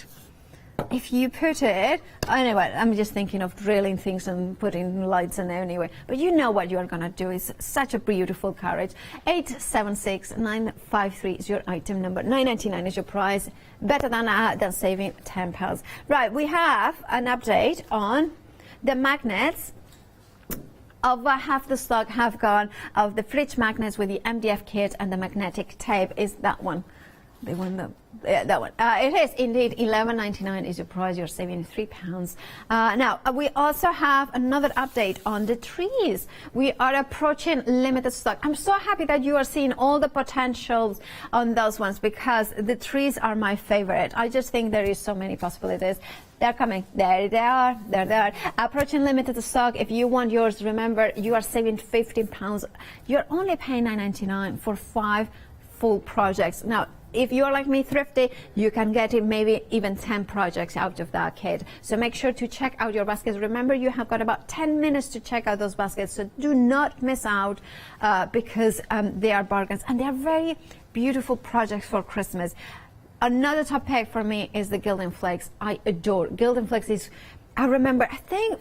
if you put it. Anyway, I'm just thinking of drilling things and putting lights in there anyway. But you know what you are gonna do. It's such a beautiful carriage. 876953 is your item number. £9.99 is your price. Better than saving £10. Right, we have an update on the magnets. Of half the stock have gone of the fridge magnets with the MDF kit and the magnetic tape is that one. The one that one. It is indeed £11.99 is your price. You're saving £3. Now we also have another update on the trees. We are approaching limited stock. I'm so happy that you are seeing all the potentials on those ones, because the trees are my favorite. I just think there is so many possibilities. They're coming. There they are. There they are. Approaching limited stock. If you want yours, remember you are saving £15. You're only paying £9.99 for 5 full projects. Now, if you're like me, thrifty, you can get it maybe even 10 projects out of that kit. So make sure to check out your baskets. Remember, you have got about 10 minutes to check out those baskets. So do not miss out because they are bargains, and they are very beautiful projects for Christmas. Another top pick for me is the Gilding Flakes. I adore Gilding Flakes. I remember, I think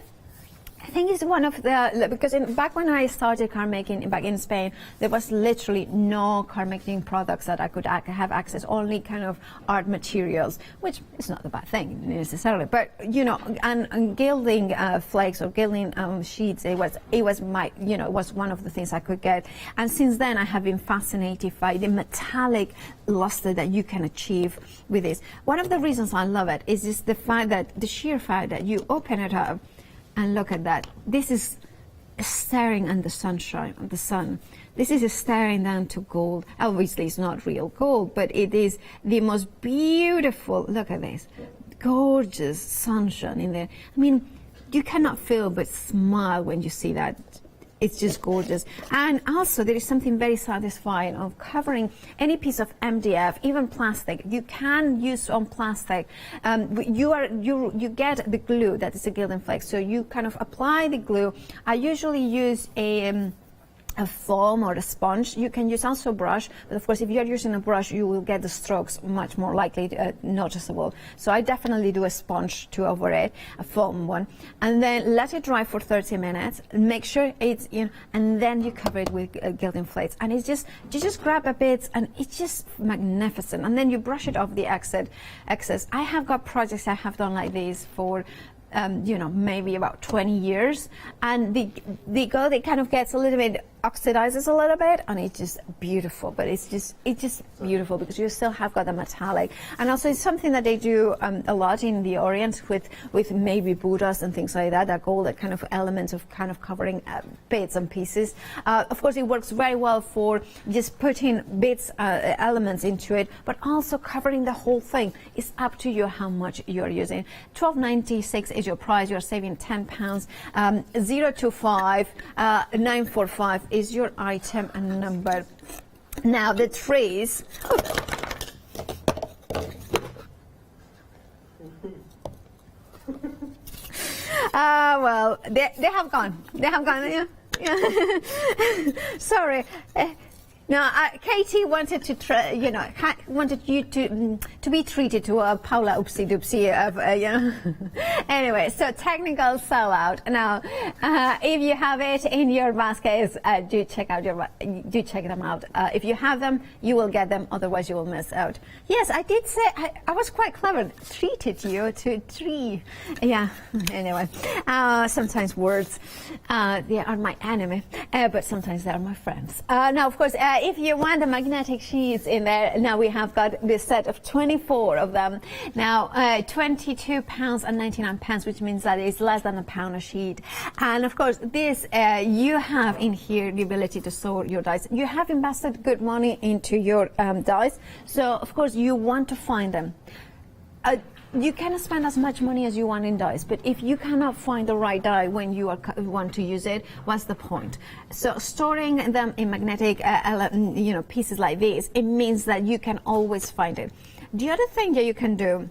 it's one of the, because back when I started card making back in Spain, there was literally no card making products that I could have access, only kind of art materials, which is not a bad thing necessarily. But you know, and gilding flakes or gilding sheets, it was my, you know, it was one of the things I could get. And since then, I have been fascinated by the metallic luster that you can achieve with this. One of the reasons I love it is just the fact that the sheer fact that you open it up. And look at that. This is staring at the sunshine, the sun. This is staring down to gold. Obviously, it's not real gold, but it is the most beautiful. Look at this. Gorgeous sunshine in there. I mean, you cannot feel but smile when you see that. It's just gorgeous. And also there is something very satisfying of covering any piece of MDF, even plastic. You can use on plastic. You get the glue that is a Gilding Flakes. So you kind of apply the glue. I usually use a a foam or a sponge. You can use also brush, but of course if you're using a brush you will get the strokes much more likely noticeable. So I definitely do a sponge to over it, a foam one, and then let it dry for 30 minutes. Make sure it's and then you cover it with gilding flakes, and it's just you just grab a bit and it's just magnificent, and then you brush it off the excess. I have got projects I have done like these for maybe about 20 years, and the gold, it kind of gets a little bit, oxidizes a little bit, and it's just beautiful. But it's just beautiful because you still have got the metallic, and also it's something that they do a lot in the Orient with maybe Buddhas and things like that gold, that kind of element of kind of covering bits and pieces. Of course it works very well for just putting bits, elements into it, but also covering the whole thing. It's up to you how much you're using. £12.96 is your price. You're saving £10. 025 945 is your item and number. Now the trees. Well, they have gone. They have gone. Yeah. Sorry. No, Katie wanted to wanted you to be treated to a Paula oopsie doopsie Anyway, so technical sellout. Now, if you have it in your baskets, do check them out. If you have them, you will get them. Otherwise, you will miss out. Yes, I did say I was quite clever. Treated you to tree. Yeah. Anyway, sometimes words they are my enemy, but sometimes they are my friends. Now, of course. If you want the magnetic sheets in there, now we have got this set of 24 of them. Now, £22.99, which means that it's less than £1 a sheet. And of course, this you have in here the ability to store your dies. You have invested good money into your dies, so of course you want to find them. You can spend as much money as you want in dies, but if you cannot find the right die when you want to use it, what's the point? So storing them in magnetic pieces like this, it means that you can always find it. The other thing that you can do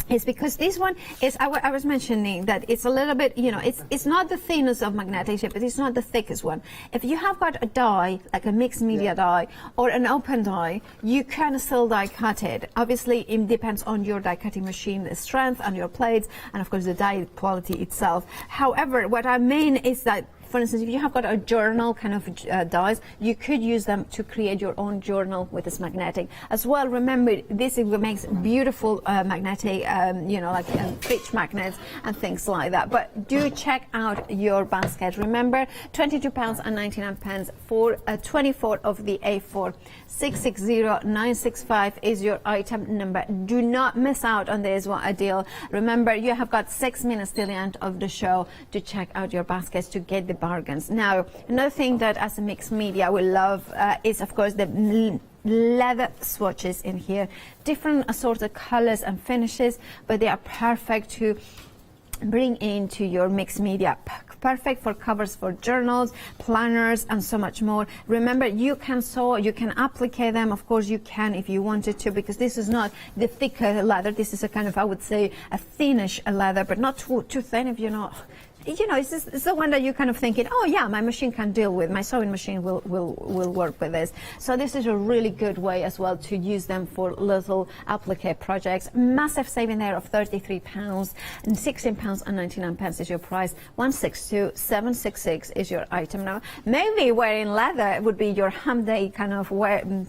is, because this one is, I was mentioning that it's a little bit, it's not the thinness of magnetic tape, but it's not the thickest one. If you have got a die, like a mixed media die or an open die, you can still die cut it. Obviously, it depends on your die cutting machine, the strength and your plates, and of course the die quality itself. However, what I mean is that, for instance, if you have got a journal kind of dies, you could use them to create your own journal with this magnetic. As well, remember, this makes beautiful magnetic, fridge magnets and things like that. But do check out your basket. Remember, £22.99 for 24 of the A4. 660-965 is your item number. Do not miss out on this one, a deal. Remember, you have got 6 minutes till the end of the show to check out your baskets to get the bargains. Now, another thing that as a mixed media we love is, of course, the leather swatches in here. Different assorted colors and finishes, but they are perfect to bring into your mixed media. Perfect for covers for journals, planners, and so much more. Remember, you can sew, you can apply them. Of course, you can if you wanted to, because this is not the thicker leather. This is a kind of, I would say, a thinnish leather, but not too thin if you're not. It's the one that you kind of thinking, oh yeah, my machine can deal with, my sewing machine will work with this. So this is a really good way as well to use them for little applique projects. Massive saving there of £33, and £16.99 is your price. 162,766 is your item now. Maybe wearing leather would be your ham day kind of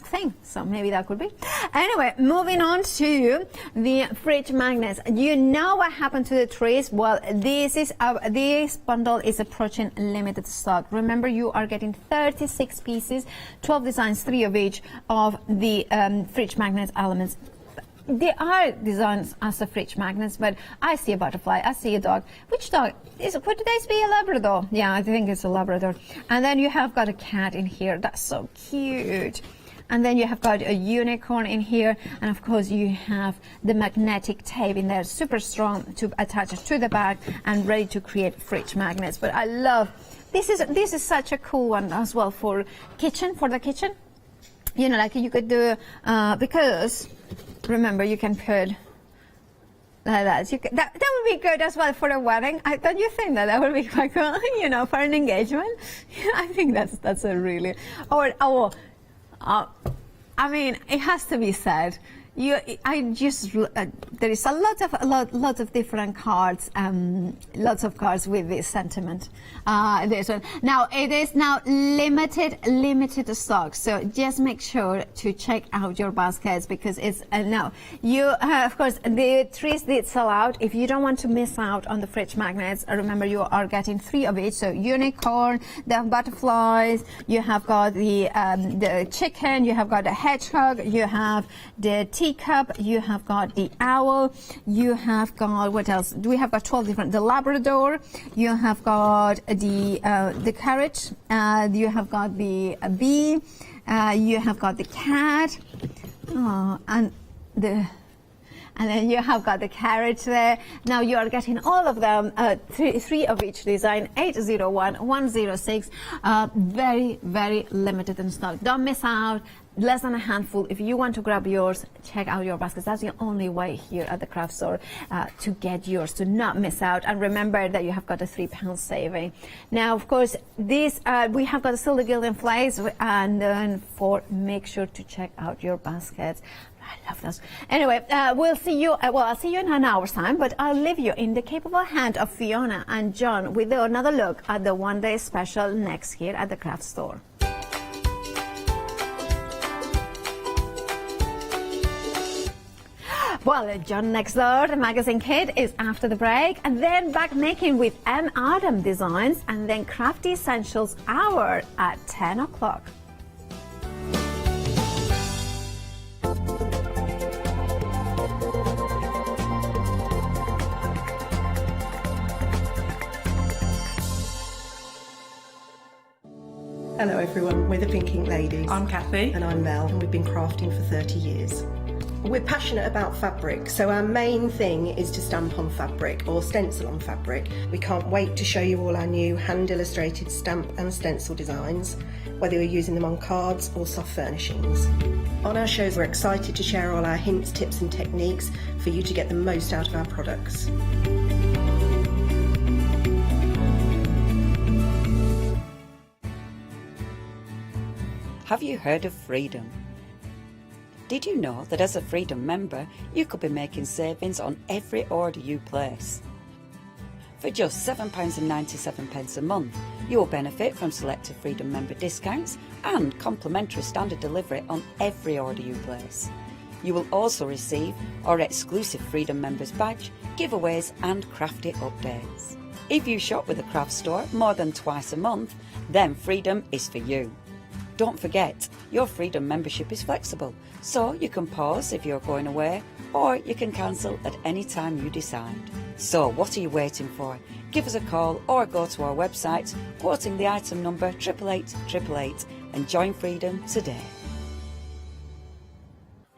thing, so maybe that could be. Anyway, moving on to the fridge magnets. You know what happened to the trees? Well, this bundle is approaching limited stock. Remember, you are getting 36 pieces, 12 designs, 3 of each of the fridge magnet elements. They are designed as a fridge magnets, but I see a butterfly, I see a dog. Which dog? Would this be a Labrador? Yeah, I think it's a Labrador. And then you have got a cat in here. That's so cute. And then you have got a unicorn in here, and of course you have the magnetic tape in there, super strong to attach it to the bag and ready to create fridge magnets. But I love this is such a cool one as well for the kitchen. Like you could do because remember, you can put like that. That would be good as well for a wedding. Don't you think that would be quite cool? You know, for an engagement. I think that's a really. I mean, it has to be said. There is a lot of different cards, lots of cards with this sentiment. This one. Now it is now limited stock, so just make sure to check out your baskets because it's now you of course the trees did sell out. If you don't want to miss out on the fridge magnets, remember you are getting 3 of each. So unicorn, the butterflies, you have got the chicken, you have got the hedgehog, you have the teacup, you have got the owl, you have got, what else? We have got 12 different, the Labrador, you have got the carrot, you have got the bee, you have got the cat, and then you have got the carrot there. Now you are getting all of them, three of each design, 801, 106, very, very limited in stock. Don't miss out, less than a handful. If you want to grab yours, check out your baskets. That's the only way here at the craft store to get yours, to not miss out. And remember that you have got a £3 saving. Now, of course, these, we have got still the Gilding flakes, and then make sure to check out your baskets. I love those. Anyway, we'll see you. I'll see you in an hour's time, but I'll leave you in the capable hand of Fiona and John with another look at the one-day special next here at the craft store. Well, John next door, the magazine kid, is after the break, and then back making with M. Adam Designs, and then Crafty Essentials Hour at 10 o'clock. Hello everyone, we're the Pink Ink Ladies. I'm Kathy. And I'm Mel, and we've been crafting for 30 years. We're passionate about fabric, so our main thing is to stamp on fabric or stencil on fabric. We can't wait to show you all our new hand-illustrated stamp and stencil designs, whether you're using them on cards or soft furnishings. On our shows, we're excited to share all our hints, tips and techniques for you to get the most out of our products. Have you heard of Freedom? Did you know that as a Freedom member, you could be making savings on every order you place? For just £7.97 a month, you will benefit from selected Freedom member discounts and complimentary standard delivery on every order you place. You will also receive our exclusive Freedom members badge, giveaways and crafty updates. If you shop with a craft store more than twice a month, then Freedom is for you. Don't forget, your Freedom membership is flexible, so you can pause if you're going away, or you can cancel at any time you decide. So what are you waiting for? Give us a call or go to our website, quoting the item number 88888, and join Freedom today.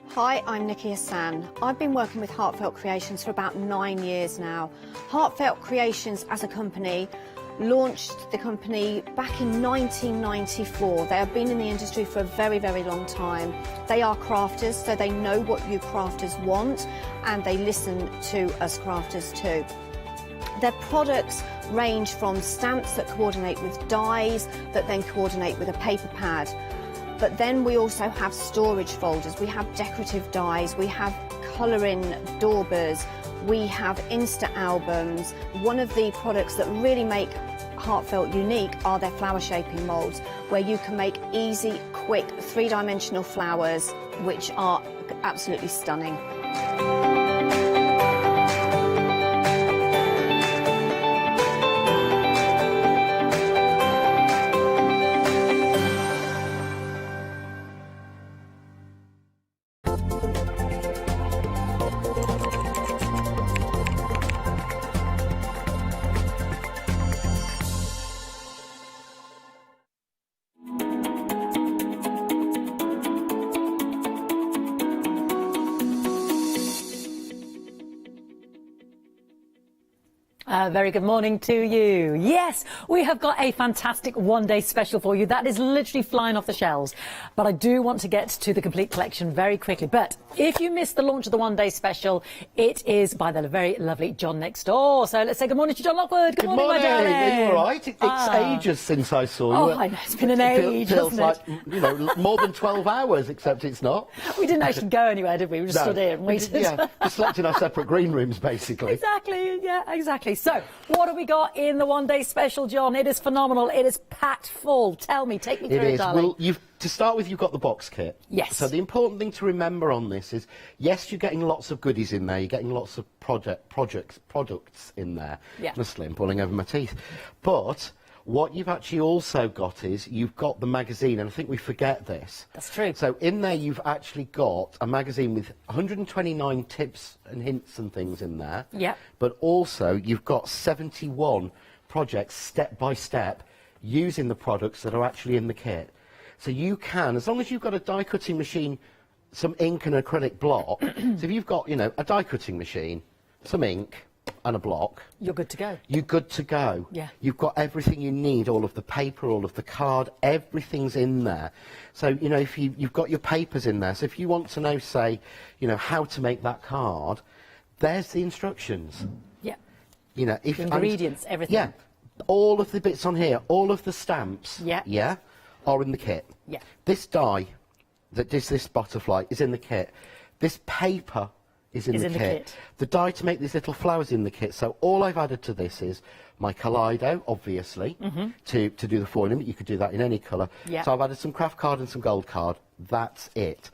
Hi, I'm Nikki Hassan. I've been working with Heartfelt Creations for about 9 years now. Heartfelt Creations as a company launched the company back in 1994. They have been in the industry for a very, very long time. They are crafters, so they know what you crafters want, and they listen to us crafters too. Their products range from stamps that coordinate with dies that then coordinate with a paper pad. But then we also have storage folders, we have decorative dies, we have colouring daubers, we have Insta albums. One of the products that really make Heartfelt unique are their flower shaping moulds, where you can make easy, quick, three-dimensional flowers, which are absolutely stunning. Very good morning to you. Yes, we have got a fantastic one-day special for you. That is literally flying off the shelves. But I do want to get to the complete collection very quickly. But if you missed the launch of the one-day special, it is by the very lovely John next door. So let's say good morning to John Lockwood. Good morning, my darling. Are you all right? It's ages since I saw you. Oh, I know. It's been an age, feels hasn't like, you know, more than 12 hours, except it's not. We didn't actually go anywhere, did we? We just stood here and waited. Yeah, we slept in our separate green rooms, basically. Exactly, yeah, exactly. So, what have we got in the one-day special, John? It is phenomenal. It is packed full. Tell me, take me through it, darling. Well, to start with, you've got the box kit. Yes. So the important thing to remember on this is, yes, you're getting lots of goodies in there. You're getting lots of products in there. Yeah. Honestly, I'm falling over my teeth. But what you've actually also got is you've got the magazine, and I think we forget this. That's true. So in there you've actually got a magazine with 129 tips and hints and things in there. Yeah. But also you've got 71 projects step by step using the products that are actually in the kit. So you can, as long as you've got a die cutting machine, some ink and acrylic block. So if you've got, you know, a die cutting machine, some ink and a block, you're good to go. You're good to go. Yeah. You've got everything you need, all of the paper, all of the card, everything's in there. So, you know, if you've got your papers in there, so if you want to know, say, you know, how to make that card, there's the instructions. Yeah. You know, if ingredients, everything. Yeah. All of the bits on here, all of the stamps, yeah, are in the kit. Yeah. This die that does this butterfly is in the kit. This paper is in the kit. The die to make these little flowers in the kit. So all I've added to this is my Kaleido, obviously, to do the foiling, but you could do that in any colour. Yeah. So I've added some craft card and some gold card. That's it.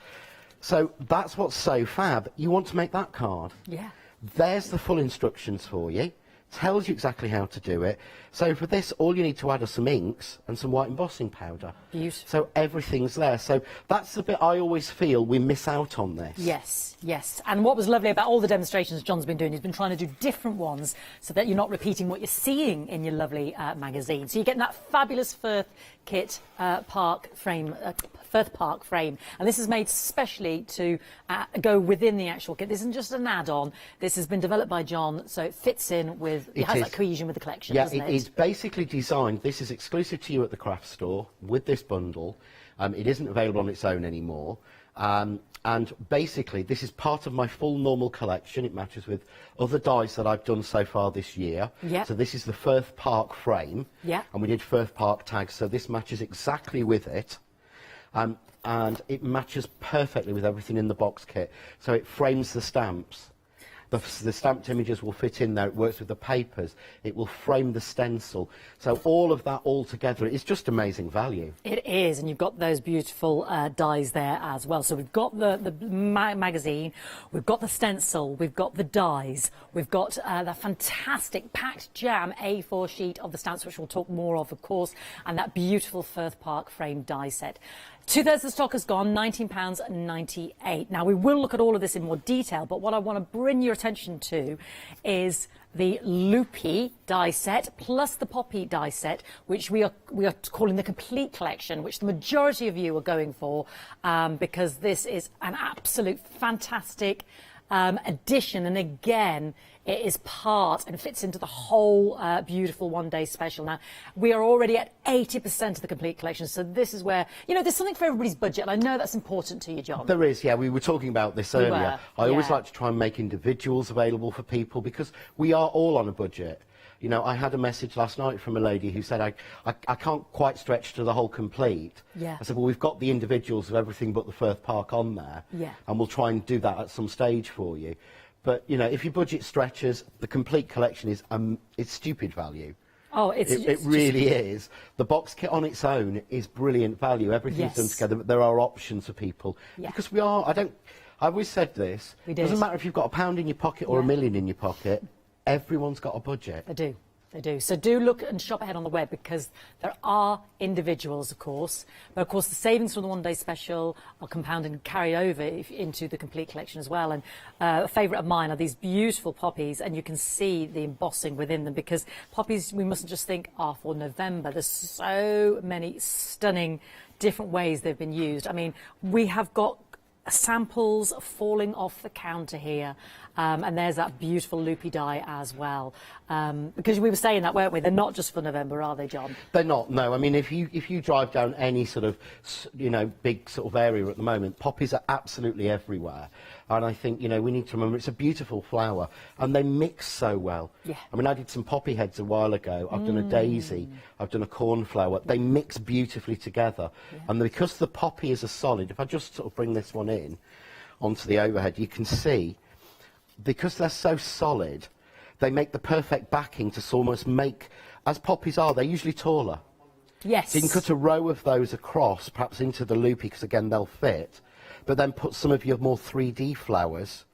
So that's what's so fab. You want to make that card. Yeah. There's the full instructions for you. Tells you exactly how to do it. So for this, all you need to add are some inks and some white embossing powder. Beautiful. So everything's there. So that's the bit I always feel we miss out on this. Yes, yes. And what was lovely about all the demonstrations John's been doing, he's been trying to do different ones so that you're not repeating what you're seeing in your lovely magazine. So you're getting that fabulous Firth kit Park frame, Firth Park frame. And this is made specially to go within the actual kit. This isn't just an add-on. This has been developed by John, so it fits in with, it has that cohesion with the collection, doesn't it? It's basically designed, this is exclusive to you at the craft store with this bundle. It isn't available on its own anymore. And basically, this is part of my full normal collection. It matches with other dies that I've done so far this year. Yeah. So this is the Firth Park frame. Yeah. And we did Firth Park tags, so this matches exactly with it. And it matches perfectly with everything in the box kit. So it frames the stamps. The stamped images will fit in there. It works with the papers. It will frame the stencil. So all of that all together is just amazing value. It is, and you've got those beautiful dies there as well. So we've got the magazine, we've got the stencil, we've got the dies, we've got the fantastic packed jam A4 sheet of the stamps, which we'll talk more of course, and that beautiful Firth Park frame die set. 2/3 of the stock has gone, £19.98. Now, we will look at all of this in more detail, but what I want to bring your attention to is the loopy die set plus the poppy die set, which we are calling the complete collection, which the majority of you are going for, because this is an absolute fantastic addition. And again, it is part and fits into the whole beautiful one-day special. Now, we are already at 80% of the complete collection, so this is where, you know, there's something for everybody's budget, and I know that's important to you, John. There is, yeah. We were talking about this earlier. I always like to try and make individuals available for people because we are all on a budget. You know, I had a message last night from a lady who said, I can't quite stretch to the whole complete. Yeah. I said, well, we've got the individuals of everything but the Firth Park on there. Yeah. And we'll try and do that at some stage for you. But, you know, if your budget stretches, the complete collection is it's stupid value. Oh, it really is. The box kit on its own is brilliant value. Everything's done together, but there are options for people. Yeah. Because I've always said this, it doesn't matter if you've got £1 in your pocket or £1 million in your pocket, everyone's got a budget. They do. They do. So do look and shop ahead on the web because there are individuals, of course. But, of course, the savings from the one-day special are compounded and carried over into the complete collection as well. And a favourite of mine are these beautiful poppies, and you can see the embossing within them because poppies, we mustn't just think, are for November. There's so many stunning different ways they've been used. I mean, we have got samples falling off the counter here And there's that beautiful loopy die as well. Because we were saying that, weren't we? They're not just for November, are they, John? They're not, no. I mean, if you drive down any sort of, big sort of area at the moment, poppies are absolutely everywhere. And I think, we need to remember it's a beautiful flower, and they mix so well. Yeah. I mean, I did some poppy heads a while ago. I've done a daisy. I've done a cornflower. They mix beautifully together. Yeah. And because the poppy is a solid, if I just sort of bring this one in onto the overhead, you can see, because they're so solid, they make the perfect backing to almost make, as poppies are, they're usually taller. Yes. So you can cut a row of those across, perhaps into the loopy, because again, they'll fit, but then put some of your more 3D flowers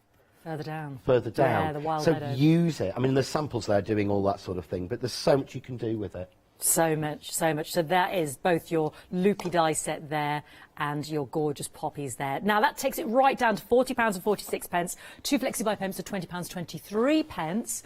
further down. Yeah, the wild so meadow. use it. I mean, there's samples there doing all that sort of thing, but there's so much you can do with it. So much, so much. So that is both your loopy die set there and your gorgeous poppies there. Now that takes it right down to £40.46. 2 Flexi buy payments of £20.23.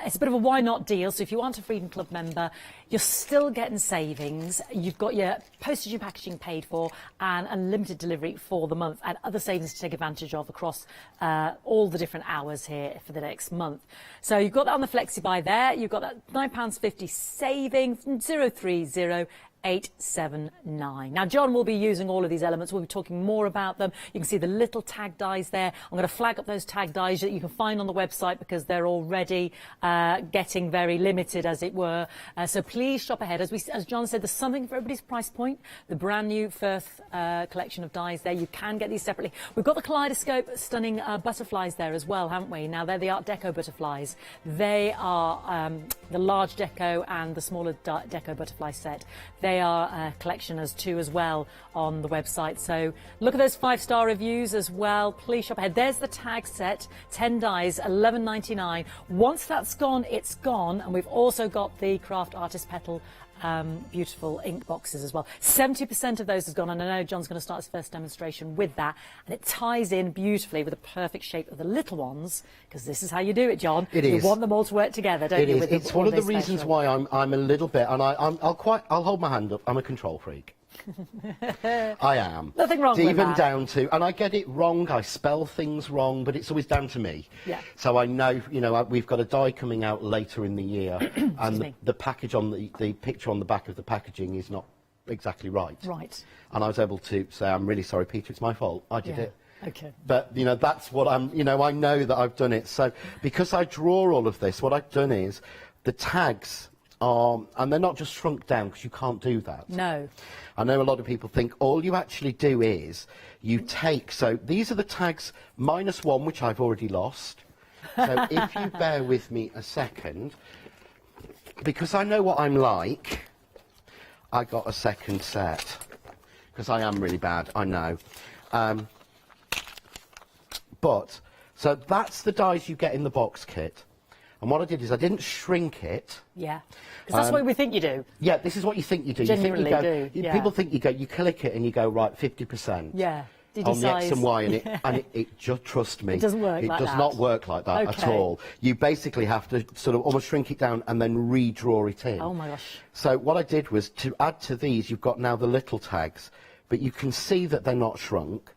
It's a bit of a why not deal. So if you aren't a Freedom Club member, you're still getting savings. You've got your postage and packaging paid for and unlimited delivery for the month, and other savings to take advantage of across all the different hours here for the next month. So you've got that on the Flexi buy there. You've got that £9.50 saving from 030 879. Now, John will be using all of these elements. We'll be talking more about them. You can see the little tag dies there. I'm going to flag up those tag dies that you can find on the website because they're already getting very limited, as it were. So please shop ahead. As John said, there's something for everybody's price point. The brand new Firth collection of dies there. You can get these separately. We've got the Kaleidoscope stunning butterflies there as well, haven't we? Now, they're the Art Deco butterflies. They are the large deco and the smaller deco butterfly set. They are a collection as two as well on the website. So look at those 5-star reviews as well. Please shop ahead. There's the tag set, 10 dies, £11.99. Once that's gone, it's gone. And we've also got the Craft Artist Petal beautiful ink boxes as well. 70% of those has gone, and I know John's going to start his first demonstration with that, and it ties in beautifully with the perfect shape of the little ones, because this is how you do it, John. It is. You want them all to work together, don't you? It's one of the reasons why I'm a little bit, and I'll hold my hand up. I'm a control freak. I am. Nothing wrong with Even that. down to, and I get it wrong, I spell things wrong, but it's always down to me. Yeah. So I know, we've got a die coming out later in the year, and the package on the picture on the back of the packaging is not exactly right. Right. And I was able to say, I'm really sorry, Peter, it's my fault. I did it. Okay. But, that's what I know that I've done it. So because I draw all of this, what I've done is the tags are, and they're not just shrunk down because you can't do that. No. I know a lot of people think all you actually do is you take, so these are the tags -1, which I've already lost. So if you bear with me a second, because I know what I'm like, I got a second set, because I am really bad, I know. So that's the dies you get in the box kit. And what I did is I didn't shrink it. Yeah, because that's what we think you do. Yeah, this is what you think you do. Genuinely you think do, yeah. People think you click it and you go, right, 50%. Yeah. Did on you the size? X and Y, and it just, trust me, It doesn't work like that. It does not work like that at Okay. all. You basically have to sort of almost shrink it down and then redraw it in. Oh my gosh. So what I did was to add to these, you've got now the little tags, but you can see that they're not shrunk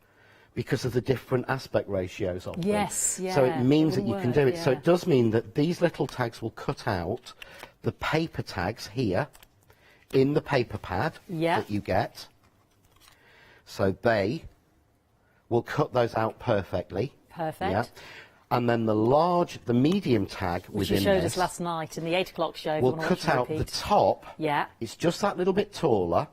because of the different aspect ratios of them. Yes, yeah. So it means that It you will can do work, it. So yeah. it does mean that these little tags will cut out the paper tags here in the paper pad that you get. So they will cut those out perfectly. Perfect. Yeah. And then the medium tag Which within you showed this us last night in the 8 o'clock show. if you will wanna watch cut out repeat. the top. Yeah. It's just that little bit taller,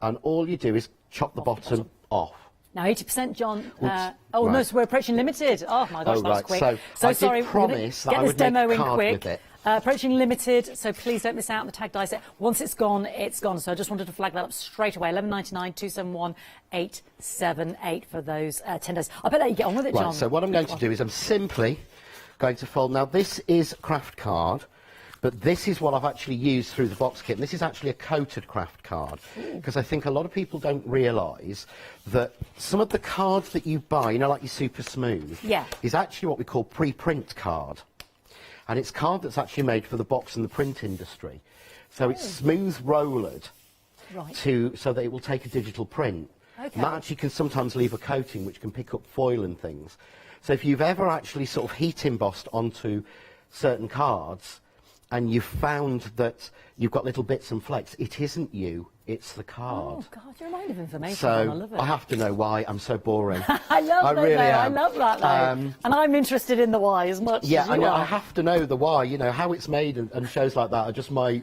and all you do is chop the bottom off. Now 80%, John. Oops. Oh no, Right. so we're approaching limited. Oh my gosh, Oh, that was right. quick. So I did sorry. we're gonna promise that get I this would make demo a in card quick. with it. Approaching limited, so please don't miss out on the tag die set. Once it's gone, it's gone. So I just wanted to flag that up straight away. 11.99, 271 878 for those 10 days. I bet that you get on with it, John. Right. So what I'm going to do is I'm simply going to fold. Now this is craft card. But this is what I've actually used through the box kit. And this is actually a coated craft card. Because I think a lot of people don't realise that some of the cards that you buy, like your Super Smooth, is actually what we call pre-print card. And it's card that's actually made for the box and the print industry. So it's smooth rollered so that it will take a digital print. Okay. And that actually can sometimes leave a coating which can pick up foil and things. So if you've ever actually sort of heat embossed onto certain cards and you've found that you've got little bits and flecks, it isn't you, it's the card. Oh, God, you're a mind of information. So I love it. I have to know why. I'm so boring. I love I that, really though. I am. love that, though. And I'm interested in the why as much Yeah, as you I know. are. I have to know the why. You know, how it's made and shows like that are just my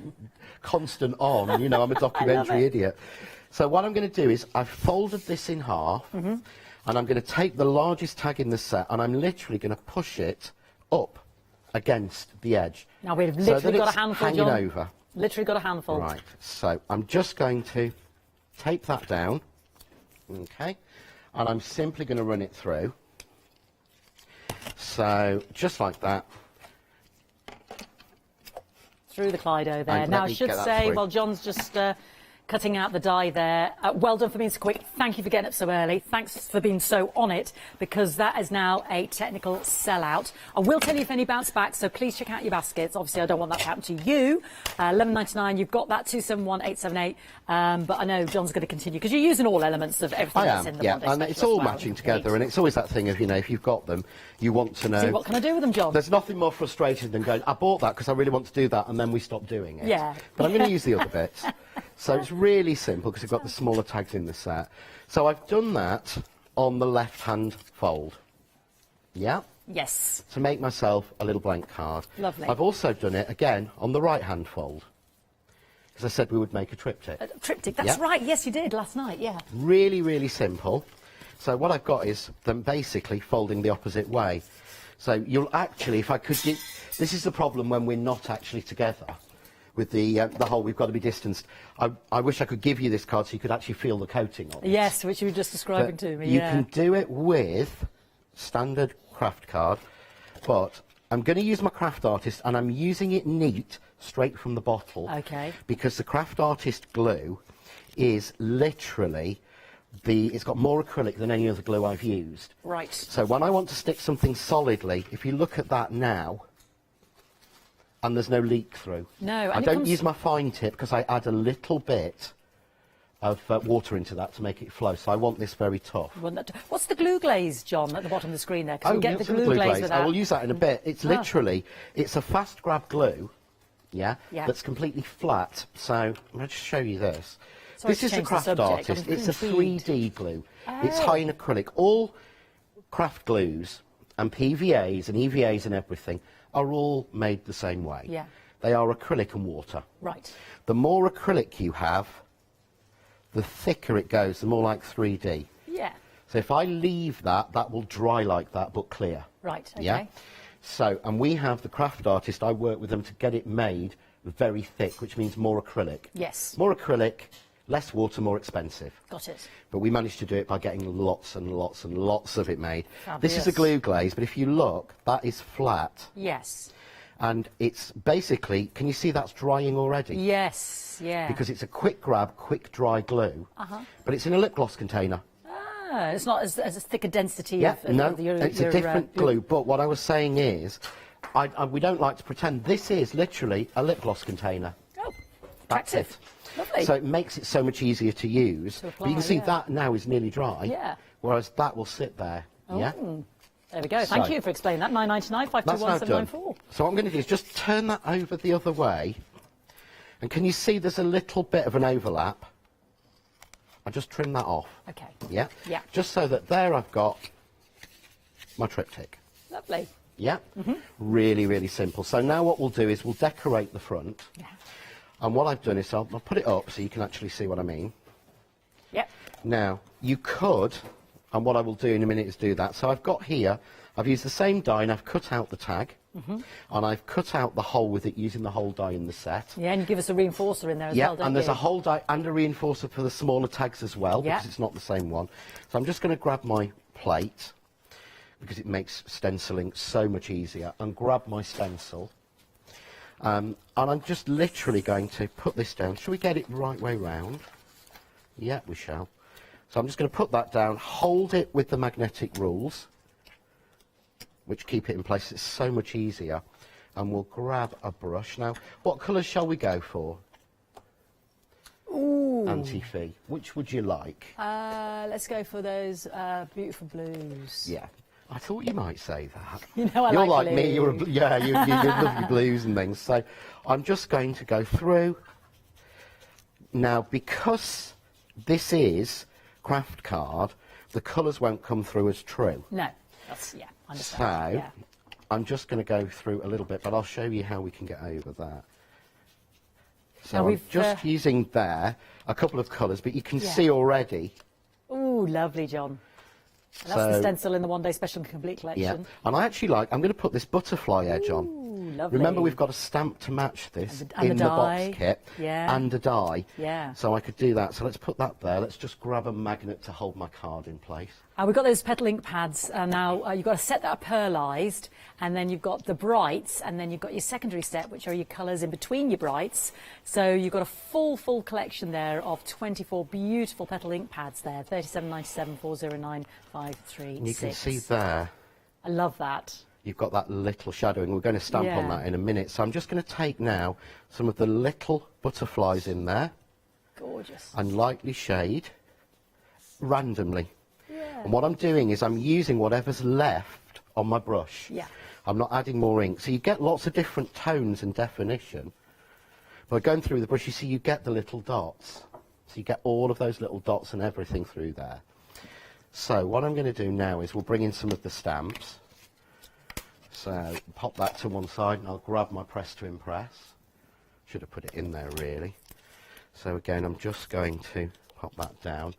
constant on. You know, I'm a documentary idiot. So what I'm going to do is I've folded this in half, and I'm going to take the largest tag in the set, and I'm literally going to push it up against the edge. Now, we've so literally that got a it's handful, hanging John. over. Literally got a handful. Right. So I'm just going to tape that down. Okay. And I'm simply going to run it through. So just like that. Through the Clydo there. And Now, let I me should get that say, through. while John's just cutting out the die there, well done for being so quick. Thank you for getting up so early. Thanks for being so on it, because that is now a technical sellout. I will tell you if any bounce back, so please check out your baskets. Obviously, I don't want that to happen to you. $11.99, you've got that 271878. But I know John's going to continue, because you're using all elements of everything I that's am, in the yeah, Monday and special it's as all well. matching together, and it's always that thing of, you know, if you've got them, you want to know. See, what can I do with them, John? There's nothing more frustrating than going, I bought that because I really want to do that, and then we stop doing it. Yeah. But I'm going to use the other bits. So it's really simple because I've got the smaller tags in the set. So I've done that on the left-hand fold. Yeah? Yes. To make myself a little blank card. Lovely. I've also done it, again, on the right-hand fold. Because I said we would make a triptych. Triptych, that's Yeah. right. Yes, you did last night, yeah. Really, really simple. So what I've got is them basically folding the opposite way. So you'll actually, if I could get... This is the problem when we're not actually together. With the whole, we've got to be distanced. I wish I could give you this card so you could actually feel the coating on it. Yes, which you were just describing But to me, you yeah. can do it with standard craft card, but I'm going to use my craft artist, and I'm using it neat, straight from the bottle. Okay. Because the craft artist glue is literally it's got more acrylic than any other glue I've used. Right. So when I want to stick something solidly, if you look at that now, and there's no leak through. No, and I it don't comes- use my fine tip because I add a little bit of water into that to make it flow. So I want this very tough. What's the glue glaze, John, at the bottom of the screen there? 'Cause we Oh, get yeah, the some glue glaze with I that. will use that in a bit. It's literally, it's a fast grab glue, Yeah. that's completely flat. So I'm going to just show you this. Sorry This to is the change the craft subject, artist. I'm It's a intrigued. 3D glue. It's Oh. high in acrylic. All craft glues and PVAs and EVAs and everything are all made the same way. Yeah. They are acrylic and water. Right. The more acrylic you have, the thicker it goes, the more like 3D. Yeah. So if I leave that, that will dry like that, but clear. Right, okay. Yeah? So, and we have the craft artist, I work with them to get it made very thick, which means more acrylic. Yes. More acrylic, less water, more expensive. Got it. But we managed to do it by getting lots and lots and lots of it made. This is a Fabulous. glue glaze, but if you look, that is flat. Yes. And it's basically, can you see that's drying already? Yes, yeah. Because it's a quick grab, quick dry glue, but it's in a lip gloss container. Ah, it's not as thick a density Yeah, of no, of your, it's your, a different glue. But what I was saying is, we don't like to pretend this is literally a lip gloss container. Oh, That's attractive. it. Lovely. So it makes it so much easier to use. To But you can apply, see yeah. that now is nearly dry. Yeah. Whereas that will sit there. Yeah. There we go. Thank So- you for explaining that. $9.99, That's now done. 521794. So what I'm going to do is just turn that over the other way. And can you see there's a little bit of an overlap? I just trim that off. Okay. Yeah? Yeah. Just so that there I've got my triptych. Lovely. Yeah? Really, really simple. So now what we'll do is we'll decorate the front. Yeah. And what I've done is I'll put it up so you can actually see what I mean. Yep. Now, you could, and what I will do in a minute is do that. So I've got here, I've used the same die and I've cut out the tag. And I've cut out the hole with it using the whole die in the set. Yeah, and you give us a reinforcer in there as Yeah, well, don't and there's you? a whole die and a reinforcer for the smaller tags as well, Yeah. because it's not the same one. So I'm just going to grab my plate, because it makes stenciling so much easier, and grab my stencil. And I'm just literally going to put this down. Shall we get it the right way round? Yeah, we shall. So I'm just going to put that down, hold it with the magnetic rules, which keep it in place. It's so much easier. And we'll grab a brush. Now, what colours shall we go for? Ooh. Anti-fee. Which would you like? Let's go for those beautiful blues. Yeah. I thought you might say that. You know, You're like like me. blue. You love your blues and things. So I'm just going to go through. Now, because this is craft card, the colours won't come through as true. No, that's, yeah, I So understand. Yeah. I'm just going to go through a little bit, but I'll show you how we can get over that. So Now I'm we've, just using there a couple of colours, but you can Yeah. see already. Ooh, lovely, John. And that's So- the stencil in the One Day Special and Complete Yeah, collection. and I actually I'm going to put this butterfly edge on. Ooh, lovely. Remember, we've got a stamp to match this And in the the die. box kit, Yeah. and a die. Yeah. So I could do that. So let's put that there. Let's just grab a magnet to hold my card in place. We've got those petal ink pads now. You've got a set that are pearlised, and then you've got the brights, and then you've got your secondary set, which are your colours in between your brights. So you've got a full collection there of 24 beautiful petal ink pads there. 37.97, 409, 536. And you can see there, I love that. you've got that little shadowing. We're going to stamp on Yeah. that in a minute. So I'm just going to take now some of the little butterflies in there Gorgeous. and lightly shade randomly. And what I'm doing is I'm using whatever's left on my brush. Yeah. I'm not adding more ink. So you get lots of different tones and definition. By going through the brush, you see you get the little dots. So you get all of those little dots and everything through there. So what I'm going to do now is we'll bring in some of the stamps. So pop that to one side and I'll grab my press to impress. Should have put it in there really. So again, I'm just going to pop that down.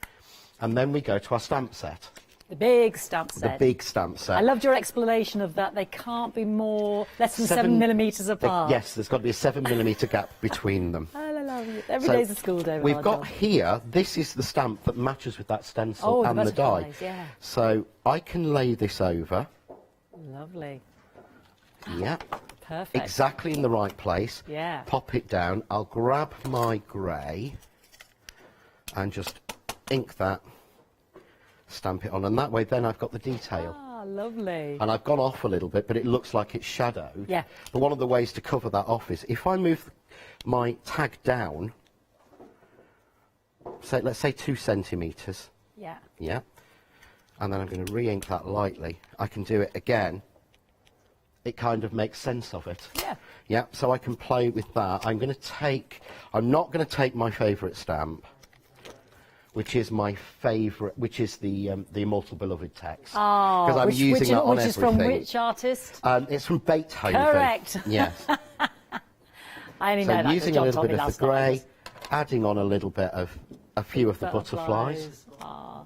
And then we go to our stamp set. The big stamp set. The big stamp set. I loved your explanation of that. They can't be less than 7 millimetres apart. Yes, there's got to be a 7mm gap between them. I love it. Every So day's a school day. with We've our got dog. here, this is the stamp that matches with that stencil Oh, and the die. butterflies, yeah. So I can lay this over, Lovely. yeah, Perfect. exactly in the right place. Yeah. Pop it down. I'll grab my grey and just ink that, stamp it on, and that way then I've got the detail. Ah, lovely. And I've gone off a little bit, but it looks like it's shadowed. Yeah. But one of the ways to cover that off is if I move my tag down, say, let's say 2 centimetres, Yeah. yeah, and then I'm going to re-ink that lightly. I can do it again. It kind of makes sense of it. Yeah. Yeah, so I can play with that. I'm not going to take my favourite stamp, which is my favourite, which is the Immortal Beloved text. Oh, because I'm using that on which is everything. from which artist? It's from Beethoven. Correct. Yes. I only So know that 'cause using a John little told bit me of last the grey, night. adding on a little bit of a few of the butterflies. Ah.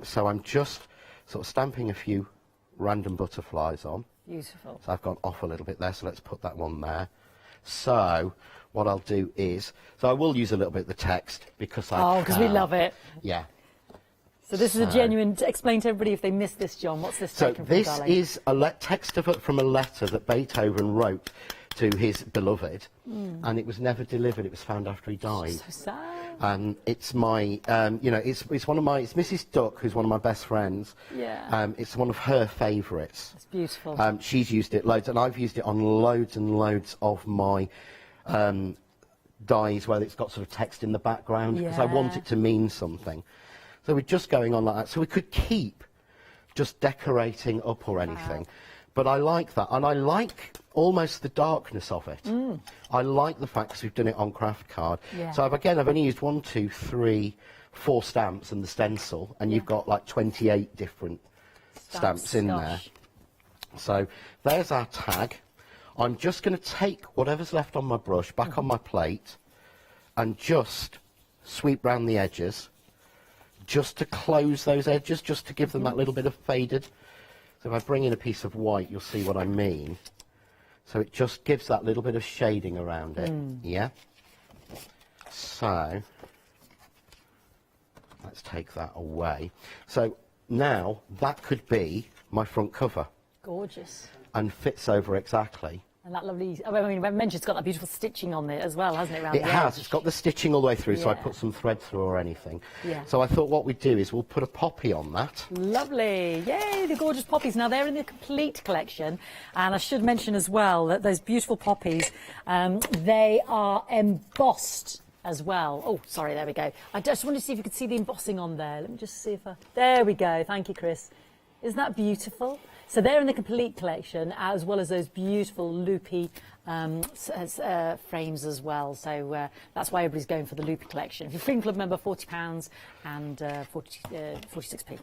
So I'm just sort of stamping a few random butterflies on. Beautiful. So I've gone off a little bit there, so let's put that one there. So what I'll do is, so I will use a little bit of the text because I Oh, because we love it. Yeah. So this is a So- genuine, explain to everybody if they missed this, John, what's this So taken from, this darling? is a text from a letter that Beethoven wrote to his beloved, and it was never delivered. It was found after he died. So sad. And it's my, it's one of my, it's Mrs. Duck, who's one of my best friends. Yeah. It's one of her favourites. It's beautiful. She's used it loads, and I've used it on loads and loads of my dies where it's got sort of text in the background, because I want Yeah. it to mean something. So we're just going on like that. So we could keep just decorating up or anything. But I like that, and I like almost the darkness of it. I like the fact because we've done it on craft card. Yeah. So I've only used 1, 2, 3, 4 stamps and the stencil, and you've got like 28 different stamps in there. Gosh. So there's our tag. I'm just going to take whatever's left on my brush back on my plate and just sweep round the edges, just to close those edges, just to give them that little bit of faded. So if I bring in a piece of white, you'll see what I mean. So it just gives that little bit of shading around it, yeah? So let's take that away. So now that could be my front cover Gorgeous. and fits over exactly. And that lovely, I mean, I mentioned it's got that beautiful stitching on it as well, hasn't it? Around It the has. edge? It's got the stitching all the way through, so I Yeah. put some thread through or anything. Yeah. So I thought what we'd do is we'll put a poppy on that. Lovely. Yay, the gorgeous poppies. Now, they're in the complete collection. And I should mention as well that those beautiful poppies, they are embossed as well. Oh, sorry, there we go. I just wanted to see if you could see the embossing on there. Let me just see if I... There we go. Thank you, Chris. Isn't that beautiful? So they're in the complete collection, as well as those beautiful loopy frames as well. So that's why everybody's going for the loopy collection. If you're a Freedom Club member, £40 and 46p.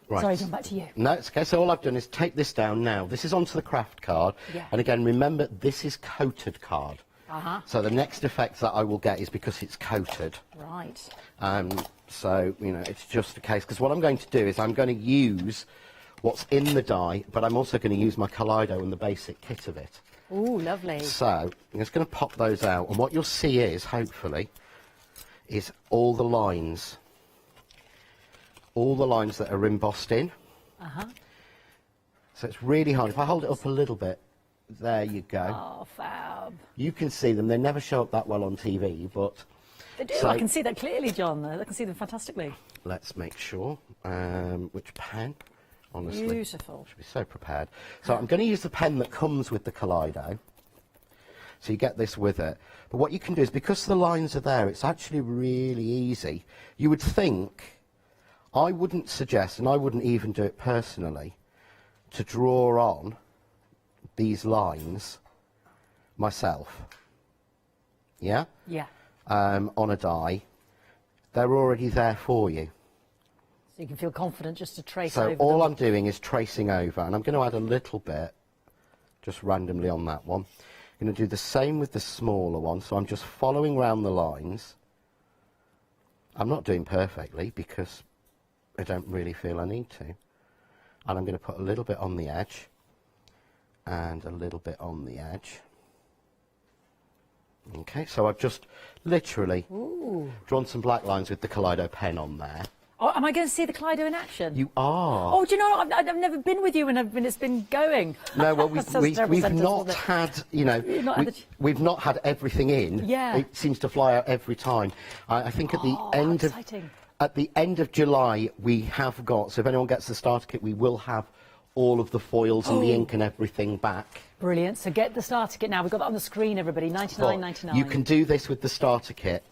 Right. Sorry, going back to you. No, it's okay. So all I've done is take this down now. This is onto the craft card. Yeah. And again, remember, this is coated card. So the next effect that I will get is because it's coated. Right. So, you know, it's just a case, because what I'm going to do is I'm going to use what's in the die, but I'm also going to use my Kaleido and the basic kit of it. Ooh, lovely. So I'm just going to pop those out, and what you'll see is, hopefully, is all the lines that are embossed in. So it's really hard. If I hold it up a little bit, there you go. Oh, fab. You can see them. They never show up that well on TV, but... They do. So, I can see that clearly, John. I can see them fantastically. let's make sure. Which pen? Honestly. Beautiful. Should be so prepared. So I'm going to use the pen that comes with the Kaleido. So you get this with it. But what you can do is, because the lines are there, it's actually really easy. You would think, I wouldn't suggest, and I wouldn't even do it personally, to draw on these lines myself. Yeah? Yeah. On a die. They're already there for you. So you can feel confident just to trace So over all them. I'm doing is tracing over, and I'm going to add a little bit, just randomly on that one. I'm going to do the same with the smaller one, so I'm just following round the lines. I'm not doing perfectly because I don't really feel I need to. And I'm going to put a little bit on the edge, and a little bit on the edge. Okay, so I've just literally drawn some black lines with the Kaleido pen on there. Oh, am I going to see the Kaleido in action? You are. Oh, do you know what? I've never been with you when it's been going. No, well, That sounds terrible we've sentence, not wasn't it? had, you know, we've not had everything in. Yeah. It seems to fly out every time. I think at the end of exciting. at the end of July we have got. So if anyone gets the starter kit, we will have all of the foils and the ink and everything back. Brilliant. So get the starter kit now. We've got that on the screen, everybody. $99.99. You can do this with the starter kit.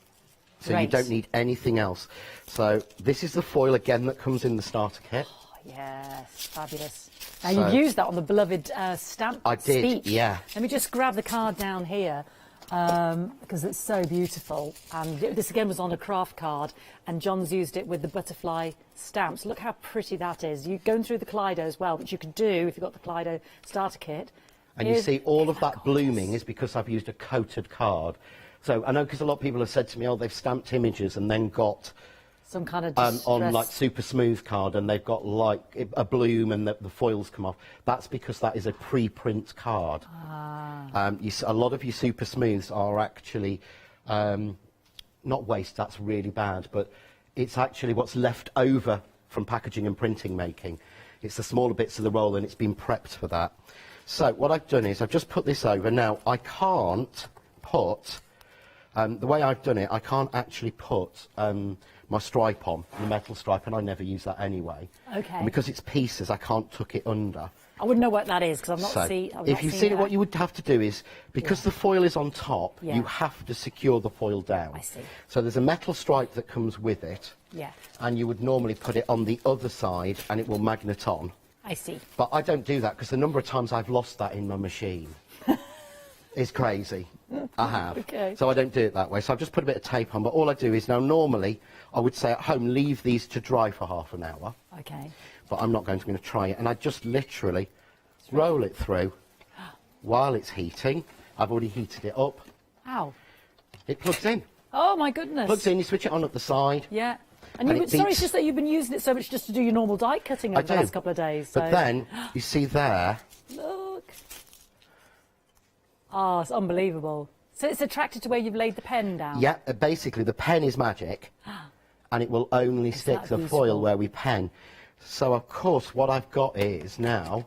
So you Great. don't need anything else. So this is the foil again that comes in the starter kit. Oh, yes, fabulous. Now So- you've used that on the beloved stamp I did, speech. yeah. Let me just grab the card down here because it's so beautiful. And this again was on a craft card, and John's used it with the butterfly stamps. Look how pretty that is. You're going through the Kaleido as well, which you could do if you've got the Kaleido starter kit. And you see all of that blooming is because I've used a coated card. So I know, because a lot of people have said to me, oh, they've stamped images and then got Some kind of on like super smooth card, and they've got like a bloom and the foils come off. That's because that is a pre-print card. A lot of your super smooths are actually not waste, that's really bad, but it's actually what's left over from packaging and printing making. It's the smaller bits of the roll, and it's been prepped for that. So what I've done is I've just put this over. Now I can't put the way I've done it, I can't actually put my stripe on, the metal stripe, and I never use that anyway. Okay. And because it's pieces, I can't tuck it under. I wouldn't know what that is because I've not So seen. if you've seen it, what you would have to do is, because the foil is on top, Yeah. you have to secure the foil down. I see. So there's a metal stripe that comes with it, Yeah, and you would normally put it on the other side, and it will magnet on. I see. But I don't do that because the number of times I've lost that in my machine is crazy. I have. Okay. So I don't do it that way. So I've just put a bit of tape on. But all I do is, now normally I would say at home, leave these to dry for half an hour. Okay. But I'm not going to try it. And I just literally roll it through while it's heating. I've already heated it up. Ow. It plugs in. Oh my goodness. Plugs in, you switch it on at the side. Yeah. And And it sorry, it's beats- just that you've been using it so much just to do your normal die cutting I over the do. last couple of days. So. But then, you see there, Look. Oh, it's unbelievable. So it's attracted to where you've laid the pen down? yeah, basically the pen is magic, and it will only stick that the useful? foil where we pen. So of course what I've got is now,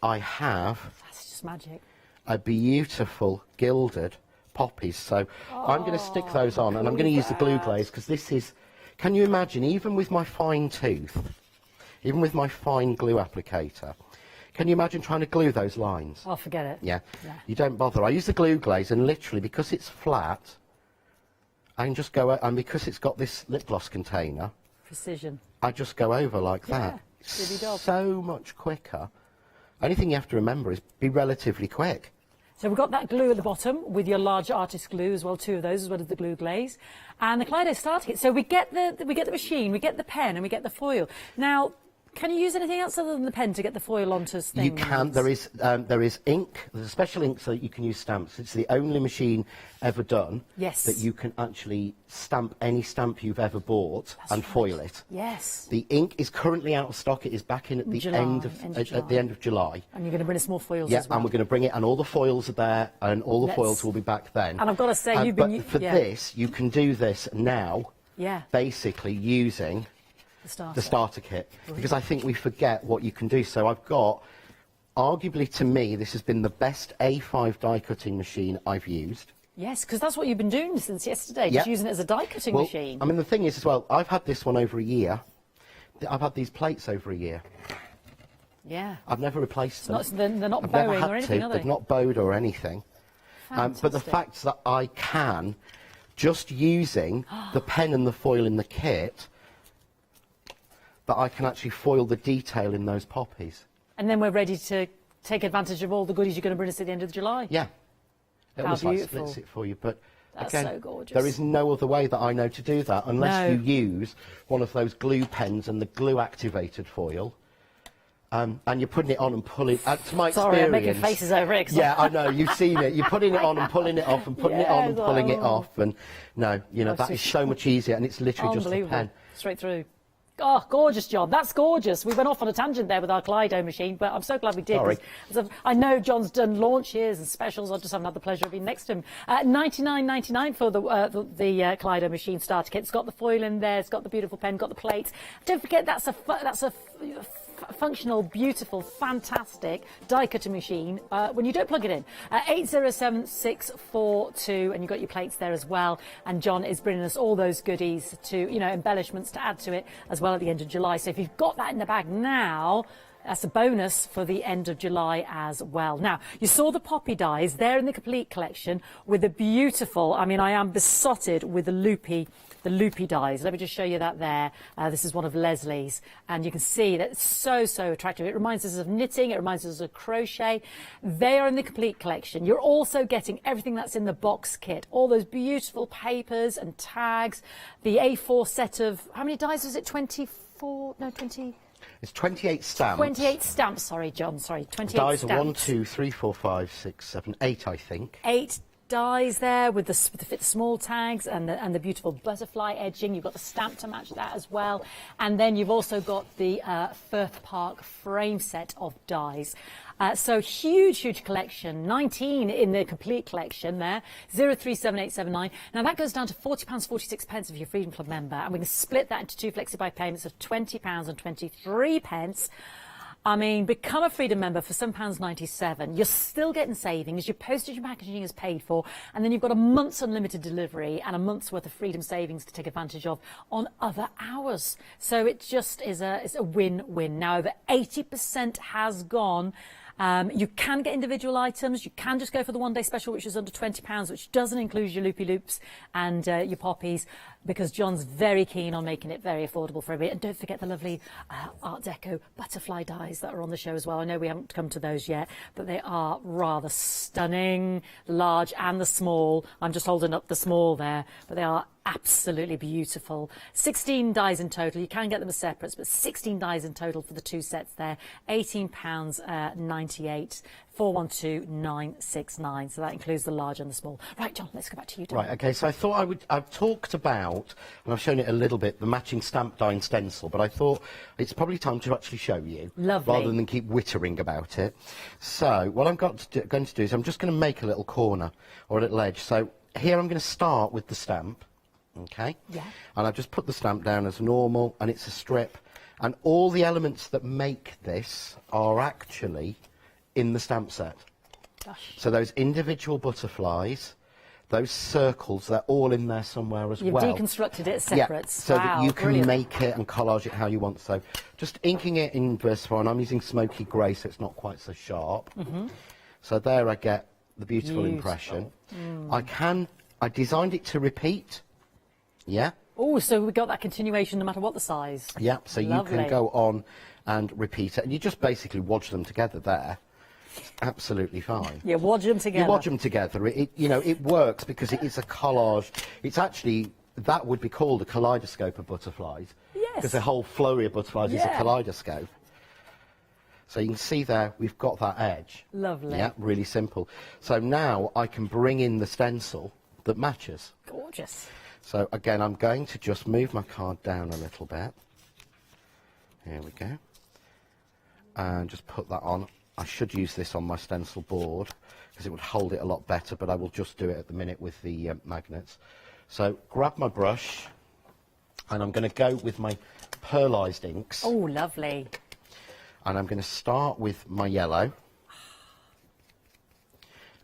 I have That's just magic. a beautiful gilded poppies. So I'm going to stick those on, and I'm going to use the glue glaze, because this is, can you imagine, even with my fine tooth, even with my fine glue applicator, can you imagine trying to glue those lines? Oh, forget it. Yeah. Yeah. You don't bother. I use the glue glaze, and literally, because it's flat, I can just go, and because it's got this lip gloss container, Precision. I just go over like that. Dibby-dob. So much quicker. Only thing you have to remember is be relatively quick. So we've got that glue at the bottom with your large artist glue as well, 2 of those, as well as the glue glaze, and the Kaleido starter kit. So we get the machine, we get the pen, and we get the foil. Now, can you use anything else other than the pen to get the foil onto things? You can. There is ink. There's a special ink so that you can use stamps. It's the only machine ever done that you can actually stamp any stamp you've ever bought and foil it. Yes. The ink is currently out of stock. It is back in at the end of July. And you're going to bring us more foils Yeah, as well. and we're going to bring it, and all the foils are there, and all the foils will be back then. And I've got to say, you've been... But for this, you can do this now, basically using the starter kit, because I think we forget what you can do. So I've got, arguably to me, this has been the best A5 die cutting machine I've used. Yes, because that's what you've been doing since yesterday, just using it as a die cutting machine. I mean, the thing is as well, I've had this one over a year. I've had these plates over a year. Yeah. I've never replaced them. They're not I've bowing never had or anything, are they? They've not bowed or anything. But the fact that I can, just using the pen and the foil in the kit, that I can actually foil the detail in those poppies. And then we're ready to take advantage of all the goodies you're going to bring us at the end of July. Yeah. It How almost like beautiful. splits it for you, but That's again, so gorgeous. there is no other way that I know to do that unless you use one of those glue pens and the glue activated foil. And you're putting it on and pulling. To my Sorry, experience, I'm making faces over it. Yeah, I know. You've seen it. You're putting it on and pulling it off, and putting it on and pulling it off, and no, you know that is so much easier, and it's literally just a pen. Straight through. Oh, gorgeous, John. That's gorgeous. We went off on a tangent there with our Kaleido machine, but I'm so glad we did. Sorry. 'Cause I know John's done launches and specials. I just haven't had the pleasure of being next to him. $99.99 for the Kaleido machine starter kit. It's got the foil in there. It's got the beautiful pen. Got the plates. Don't forget that's a functional, beautiful, fantastic die cutter machine when you don't plug it in. 807642, and you've got your plates there as well. And John is bringing us all those goodies to, you know, embellishments to add to it as well at the end of July. So if you've got that in the bag now, that's a bonus for the end of July as well. Now, you saw the poppy dies. They're in the complete collection with the beautiful, I mean, I am besotted with the loopy dies. Let me just show you that there. This is one of Leslie's, and you can see that it's so attractive. It reminds us of knitting. It reminds us of crochet. They are in the complete collection. You're also getting everything that's in the box kit. All those beautiful papers and tags. The A4 set of, how many dies was it? 24? No, 20. It's 28 stamps. 28 stamps. Sorry, John. Sorry, 28 dies stamps. are 1, 2, 3, 4, 5, 6, 7, 8, I think. 8 dies there with the small tags and the beautiful butterfly edging. You've got the stamp to match that as well, and then you've also got the Firth Park frame set of dies. So huge collection. 19 in the complete collection there. 037879. Now that goes down to £40.46 if you're a Freedom Club member, and we can split that into 2 Flexi Buy payments of £20 and 23p. I mean, become a Freedom member for £7.97. You're still getting savings. Your postage and packaging is paid for. And then you've got a month's unlimited delivery and a month's worth of Freedom savings to take advantage of on other hours. So it just is it's a win-win. Now, over 80% has gone. You can get individual items. You can just go for the one-day special, which is under £20, which doesn't include your loopy loops and your poppies, because John's very keen on making it very affordable for everybody. And don't forget the lovely Art Deco butterfly dies that are on the show as well. I know we haven't come to those yet, but they are rather stunning, large and the small. I'm just holding up the small there, but they are absolutely beautiful. 16 dies in total. You can get them as separates, but 16 dies in total for the 2 sets there. £18.98. 412969. So that includes the large and the small. Right, John, let's go back to you. Right, okay, so I thought I've talked about, and I've shown it a little bit, the matching stamp die and stencil, but I thought it's probably time to actually show you. Lovely. Rather than keep wittering about it. So what I'm going to do is I'm just going to make a little corner or a little edge. So here I'm going to start with the stamp, okay? Yeah. And I've just put the stamp down as normal, and it's a strip. And all the elements that make this are actually in the stamp set. Gosh. So those individual butterflies, those circles, they're all in there somewhere as well. You've deconstructed it as separates. Yeah, so wow, that you can brilliant. make it and collage it how you want. So just inking it in Versafire, and I'm using smoky grey so it's not quite so sharp. So there I get the beautiful impression. I designed it to repeat, Yeah. Oh, so we got that continuation no matter what the size. Yeah, so you Lovely. can go on and repeat it, and you just basically wodge them together there. It's absolutely fine. Yeah, wodge them together. You wodge them together. You know, it works because it is a collage. It's actually, that would be called a kaleidoscope of butterflies. Yes. Because the whole flurry of butterflies is a Yeah. kaleidoscope. So you can see there, we've got that edge. Lovely. Yeah, really simple. So now I can bring in the stencil that matches. Gorgeous. So again, I'm going to just move my card down a little bit. Here we go. And just put that on. I should use this on my stencil board because it would hold it a lot better, but I will just do it at the minute with the magnets. So grab my brush, and I'm going to go with my pearlized inks. Oh, lovely. And I'm going to start with my yellow.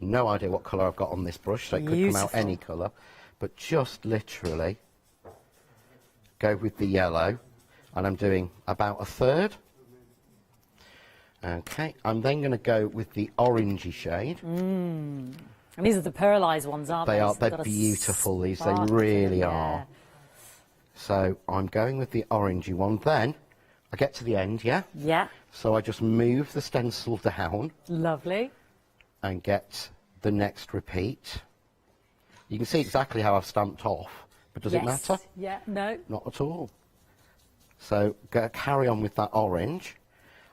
No idea what colour I've got on this brush, so it could come out Beautiful. any colour. But just literally go with the yellow, and I'm doing about a third. Okay, I'm then going to go with the orangey shade. And these are the pearlized ones, aren't they? They are, So they've they're got a beautiful, these, they sparkle to really them, are. yeah. So I'm going with the orangey one. Then I get to the end, yeah? Yeah, So I just move the stencil down lovely. and get the next repeat. You can see exactly how I've stamped off, but does it Yes. matter? Yeah, no. Not at all. So carry on with that orange,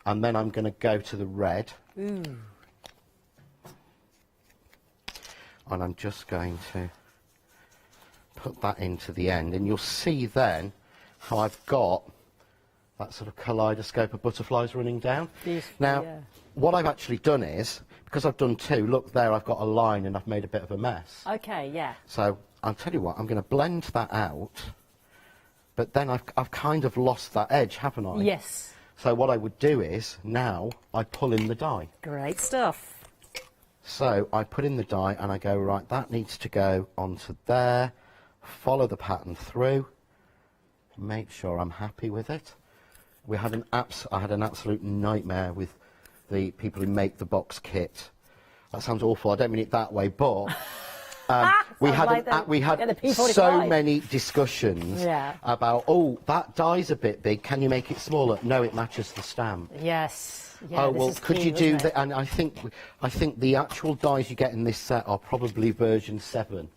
and then I'm going to go to the red. Ooh. And I'm just going to put that into the end, and you'll see then how I've got that sort of kaleidoscope of butterflies running down. Beautiful, Now, yeah. what I've actually done is, because I've done two, look there, I've got a line and I've made a bit of a mess. Okay, yeah. So I'll tell you what, I'm going to blend that out, but then I've kind of lost that edge, haven't I? Yes. So what I would do is, now I pull in the die. Great stuff. So I put in the die and I go, right, that needs to go onto there, follow the pattern through, make sure I'm happy with it. I had an absolute nightmare with the people who make the box kit. That sounds awful, I don't mean it that way, but we had the P45. so many discussions Yeah. about, oh, that die's a bit big, can you make it smaller? No, it matches the stamp. Yes. Yeah, Oh this well, is could key, you do wasn't it? that? And I think the actual dies you get in this set are probably version 7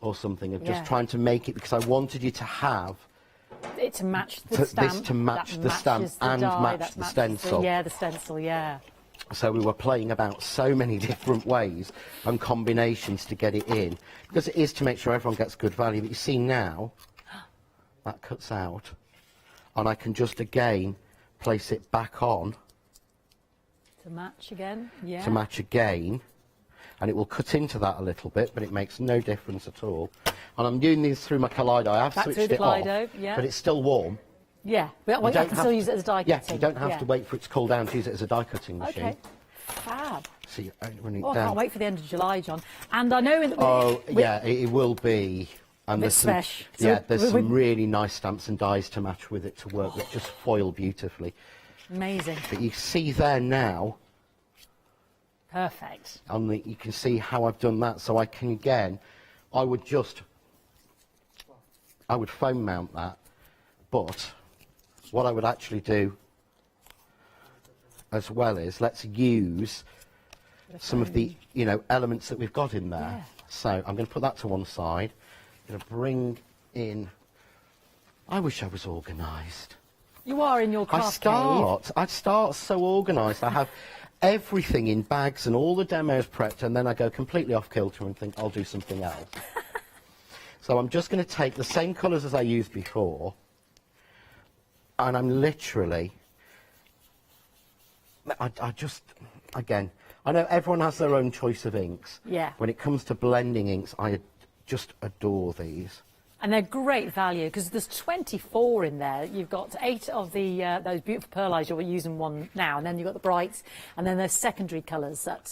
or something of just Yeah. trying to make it, because I wanted you to have It to match the this stamp. to match that the stamp matches the and die, match that the matches stencil. Yeah, the stencil, yeah. So we were playing about so many different ways and combinations to get it in, because it is to make sure everyone gets good value. But you see now, that cuts out, and I can just again place it back on To match again, yeah. to match again, and it will cut into that a little bit, but it makes no difference at all. And I'm doing these through my Kaleido. I have Back switched through the it off, Kaleido, yeah. but it's still warm. Yeah, but You I don't can have still to- use it as a die Yeah, cutting. you don't have yeah. to wait for it to cool down to use it as a die cutting machine. Okay, fab. So you only run it Oh, I down. can't wait for the end of July, John. And I know in the... Oh, yeah, it will be. And Bit there's some, special. So yeah, there's we- some really nice stamps and dies to match with it to work that just foil beautifully. Amazing. But you see there now, Perfect. you can see how I've done that. So I can again, I would foam mount that, but what I would actually do as well is, let's use some of the elements that we've got in there. Yeah. So I'm going to put that to one side. I'm going to bring in, I wish I was organised. You are in your craft cave. I start so organised. I have everything in bags and all the demos prepped, and then I go completely off kilter and think I'll do something else. So I'm just going to take the same colours as I used before, and I'm literally, again, I know everyone has their own choice of inks. Yeah. When it comes to blending inks, I just adore these. And they're great value because there's 24 in there. You've got 8 of the those beautiful pearlized you're using one now, and then you've got the brights, and then there's secondary colours that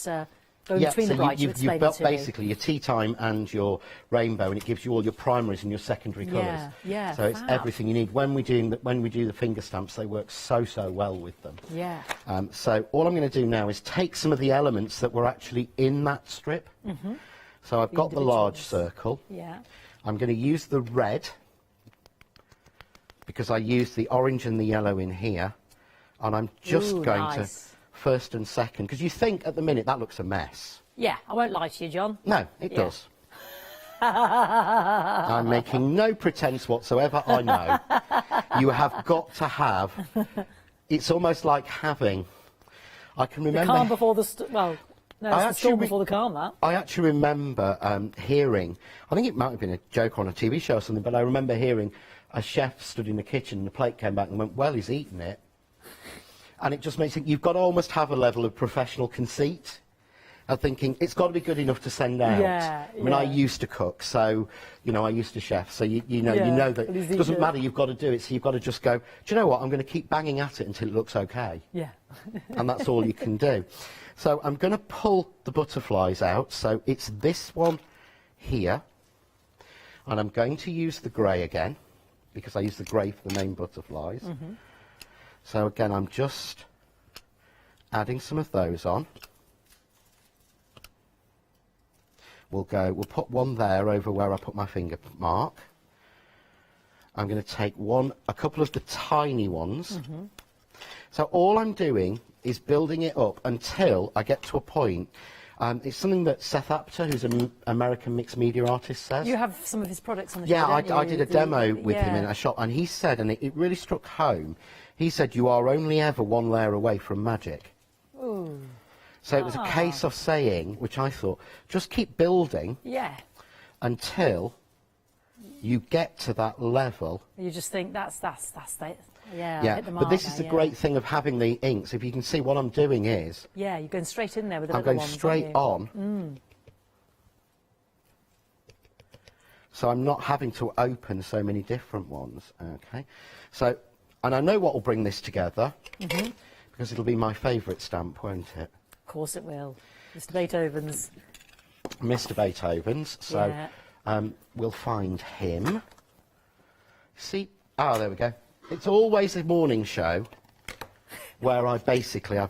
go between the brights. You've got basically your tea time and your rainbow, and it gives you all your primaries and your secondary colours. Yeah, So it's fab. everything you need. When we do the finger stamps, they work so well with them. Yeah. So all I'm going to do now is take some of the elements that were actually in that strip. So I've got the large Individuals. circle. Yeah. I'm going to use the red because I used the orange and the yellow in here, and I'm just going to first and second, because you think at the minute that looks a mess. Yeah, I won't lie to you, John. No, it does. I'm making no pretense whatsoever, I know. You have got to have, it's almost like having, I can remember... The calm before the, well, no, it's the storm before the calm, that. I actually remember hearing, I think it might have been a joke on a TV show or something, but I remember hearing a chef stood in the kitchen and the plate came back and went, well, he's eaten it. And it just makes it, you've got to almost have a level of professional conceit. Of thinking it's got to be good enough to send out. Yeah, I mean, I used to cook, so you know, I used to chef, so you know that it doesn't matter. You've got to do it, so you've got to just go. Do you know what? I'm going to keep banging at it until it looks okay. Yeah. And that's all you can do. So I'm going to pull the butterflies out. So it's this one here, and I'm going to use the grey again because I use the grey for the main butterflies. Mm-hmm. So again, I'm just adding some of those on. We'll put one there over where I put my finger mark. I'm going to take a couple of the tiny ones. Mm-hmm. So all I'm doing is building it up until I get to a point. It's something that Seth Apter, who's an American mixed media artist, says. You have some of his products on the show, Yeah, don't you? I did a demo with him in a shop, and he said, and it really struck home, he said, you are only ever one layer away from magic. Ooh. So it was a case of saying, which I thought, just keep building until you get to that level. You just think that's it. Yeah, yeah. hit the mark. But this is the great thing of having the inks. If you can see, what I'm doing is... Yeah, you're going straight in there with the I'm little going ones, straight on. Mm. So I'm not having to open so many different ones. Okay. So, and I know what will bring this together, because it'll be my favourite stamp, won't it? Of course it will. Mr. Beethoven's. Mr. Beethoven's. So we'll find him. See? Ah, there we go. It's always a morning show where I've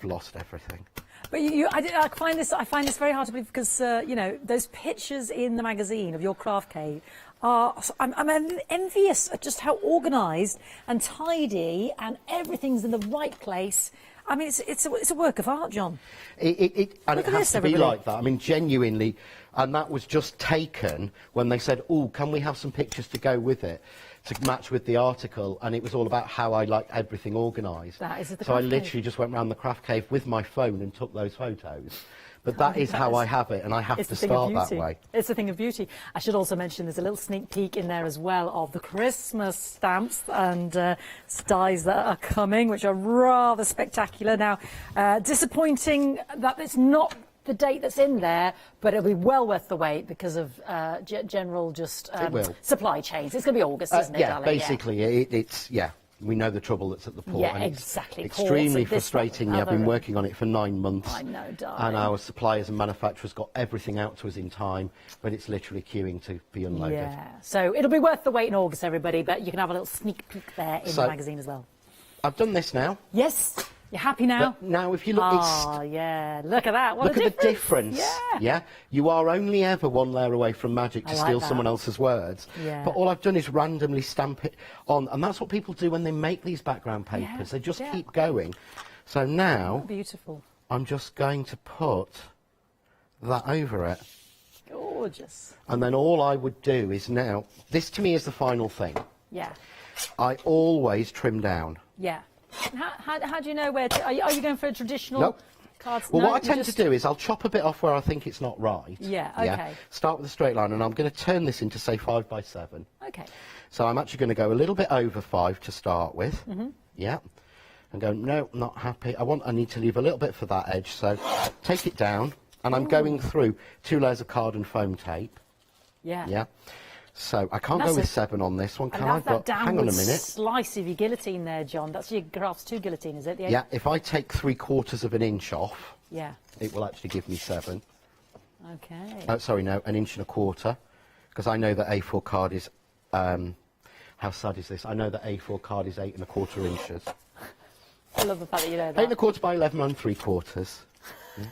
lost everything. But I find this very hard to believe because you know, those pictures in the magazine of your craft cave are. I'm envious at just how organised and tidy and everything's in the right place. I mean, it's a work of art, John. And it has to be like that. I mean, genuinely, and that was just taken when they said, "Oh, can we have some pictures to go with it, to match with the article?" And it was all about how I like everything organised. That is the so I craft literally cave. just went round the craft cave with my phone and took those photos. But that is how I have it, and I have to start that way. It's a thing of beauty. I should also mention there's a little sneak peek in there as well of the Christmas stamps and dies that are coming, which are rather spectacular. Now, disappointing that it's not the date that's in there, but it'll be well worth the wait because of general just supply chains. It's going to be August, isn't it, darling? Basically, it's we know the trouble that's at the port. Yeah, and exactly. It's extremely frustrating. I've been working on it for 9 months. I know, darling. And our suppliers and manufacturers got everything out to us in time, but it's literally queuing to be unloaded. Yeah, so it'll be worth the wait in August, everybody, but you can have a little sneak peek there in the magazine as well. I've done this now. Yes. You're happy now? But now, if you look, yeah, look at that. Look at the difference. Yeah. You are only ever one layer away from magic to steal someone else's words. Yeah. But all I've done is randomly stamp it on, and that's what people do when they make these background papers. Yeah. They just keep going. So now, beautiful. I'm just going to put that over it. Gorgeous. And then all I would do is now, this to me is the final thing. Yeah. I always trim down. Yeah. How do you know where to... Are you going for a traditional cards? Well, what I tend to do is I'll chop a bit off where I think it's not right. Yeah, okay. Start with a straight line, and I'm going to turn this into, say, 5 by 7. Okay. So I'm actually going to go a little bit over 5 to start with. Yeah. And go, no, not happy. I need to leave a little bit for that edge, so take it down, and I'm going through 2 layers of card and foam tape. Yeah. Yeah. So I can't go with 7 on this one, can I? But hang on a minute. Slice of your guillotine there, John. That's your Crafts 2 guillotine, is it? Yeah, if I take 3/4 of an inch off, it will actually give me 7. Okay. Oh, sorry, no, 1 1/4 inch, because I know that A4 card is, how sad is this? I know that A4 card is 8 1/4 inches. I love the fact that you know that. 8 1/4 by 11 3/4. Yeah.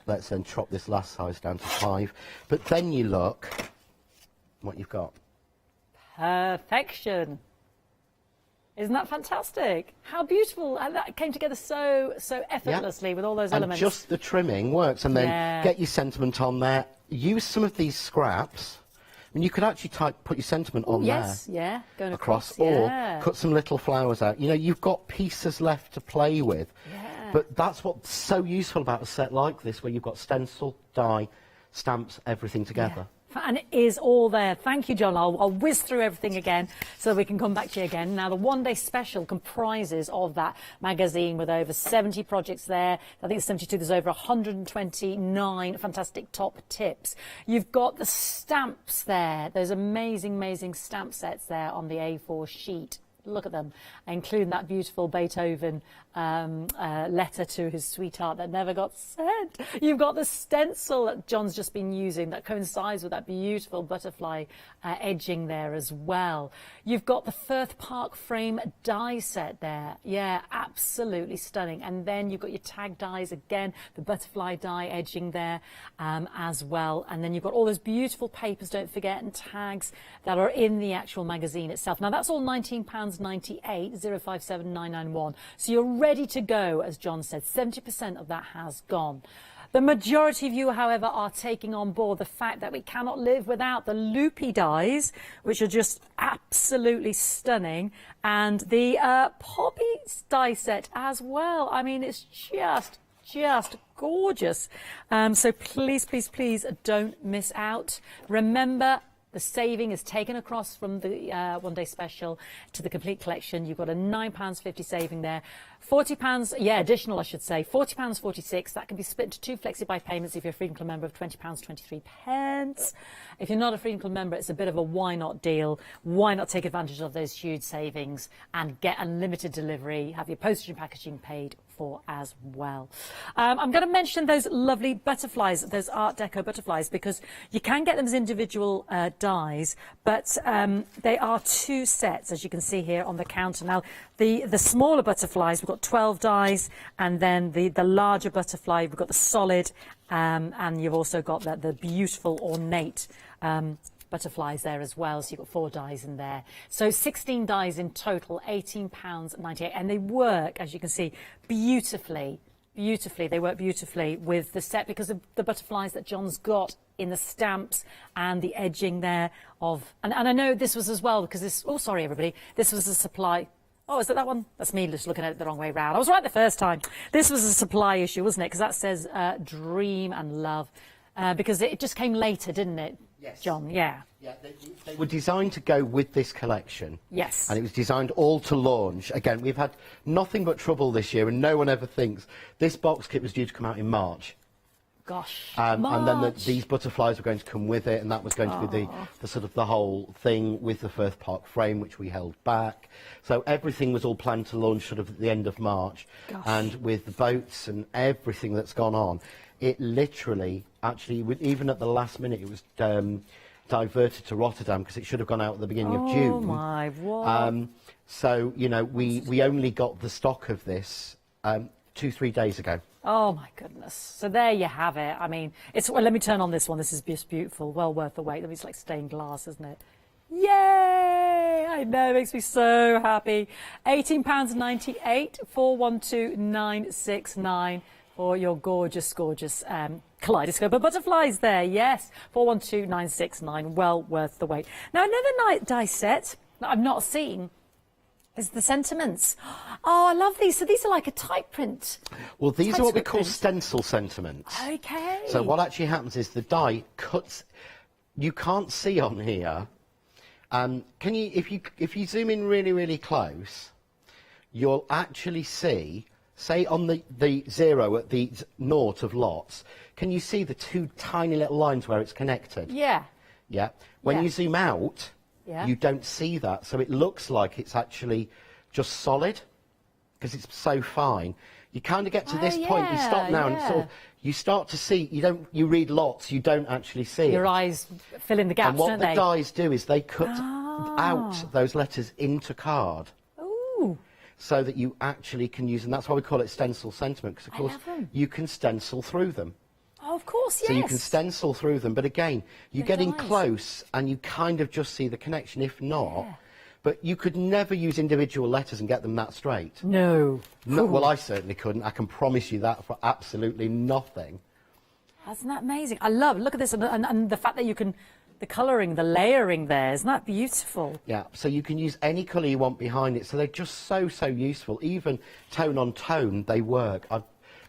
Let's then chop this last size down to 5. But then you look, what you've got. Perfection. Isn't that fantastic? How beautiful. And that came together so effortlessly with all those elements. And just the trimming works. And then get your sentiment on there. Use some of these scraps. I mean, you could actually put your sentiment on there. Going across. Or cut some little flowers out. You know, you've got pieces left to play with. But that's what's so useful about a set like this, where you've got stencil, die, stamps, everything together. And it is all there. Thank you, John. I'll whiz through everything again so we can come back to you again. Now, the one-day special comprises of that magazine with over 70 projects there. I think it's 72. There's over 129 fantastic top tips. You've got the stamps there. Those amazing, amazing stamp sets there on the A4 sheet. Look at them, including that beautiful Beethoven letter to his sweetheart that never got sent. You've got the stencil that John's just been using that coincides with that beautiful butterfly edging there as well. You've got the Firth Park frame die set there. Yeah, absolutely stunning. And then you've got your tag dies again, the butterfly die edging there as well. And then you've got all those beautiful papers, don't forget, and tags that are in the actual magazine itself. Now, that's all £19.98, 057991. So you're ready to go, as John said. 70% of that has gone. The majority of you, however, are taking on board the fact that we cannot live without the loopy dies, which are just absolutely stunning, and the poppy die set as well. I mean, it's just gorgeous. So please, please, please don't miss out. Remember, the saving is taken across from the one-day special to the complete collection. You've got a £9.50 saving there. £40, additional, I should say. £40.46. That can be split into 2 Flexi buy payments if you're a Freedom Club member of £20.23. If you're not a Freedom Club member, it's a bit of a why not deal. Why not take advantage of those huge savings and get unlimited delivery, have your postage and packaging paid for as well. I'm going to mention those lovely butterflies, those Art Deco butterflies, because you can get them as individual dies, but they are 2 sets, as you can see here on the counter. Now, the smaller butterflies, we've got 12 dies, and then the larger butterfly, we've got the solid, and you've also got the beautiful ornate butterflies there as well, so you've got 4 dies in there. So 16 dies in total, £18.98, and they work, as you can see, beautifully. They work beautifully with the set because of the butterflies that John's got in the stamps and the edging there of, and I know this was as well because this, oh sorry everybody, this was a supply. Oh, is that one? That's me just looking at it the wrong way round. I was right the first time. This was a supply issue, wasn't it? Because that says Dream and Love, because it just came later, didn't it? Yes. John, yeah. Yeah, they were designed to go with this collection. Yes. And it was designed all to launch. Again, we've had nothing but trouble this year, and no one ever thinks this box kit was due to come out in March. Gosh, and then these butterflies were going to come with it, and that was going to be the sort of the whole thing with the Firth Park frame, which we held back. So everything was all planned to launch sort of at the end of March. Gosh. And with the boats and everything that's gone on, it literally, actually, even at the last minute, it was diverted to Rotterdam because it should have gone out at the beginning of June. Oh my, what? So, you know, we only got the stock of this 2-3 days ago. Oh my goodness. So there you have it. I mean, it's, well, let me turn on this one. This is just beautiful. Well worth the wait. It's like stained glass, isn't it? Yay! I know, it makes me so happy. £18.98, 412969 for your gorgeous, gorgeous kaleidoscope of butterflies there. Yes, 412969. Well worth the wait. Now, another die set that I've not seen is the sentiments. Oh, I love these. So these are like a type print. Well, these are what we call stencil sentiments. Okay. So what actually happens is the die cuts. You can't see on here. Can you, if you zoom in really, really close, you'll actually see, say on the 0 at the naught of lots, can you see the 2 tiny little lines where it's connected? Yeah. Yeah. When you zoom out, yeah, you don't see that, so it looks like it's actually just solid because it's so fine. You kind of get to this point, you stop now, and sort of, you start to see. You read lots, you don't actually see your it. eyes fill in the gaps, and what don't the they? dies do is they cut out those letters into card. Ooh. So that you actually can use, and that's why we call it stencil sentiment, because of course you can stencil through them. Oh, of course, yes. So you can stencil through them, but again, you get in close and you kind of just see the connection. If not, but you could never use individual letters and get them that straight. No. Well, I certainly couldn't. I can promise you that for absolutely nothing. Isn't that amazing? I love, look at this, and the fact that you can, the colouring, the layering there, isn't that beautiful? Yeah, so you can use any colour you want behind it, so they're just so useful. Even tone on tone, they work.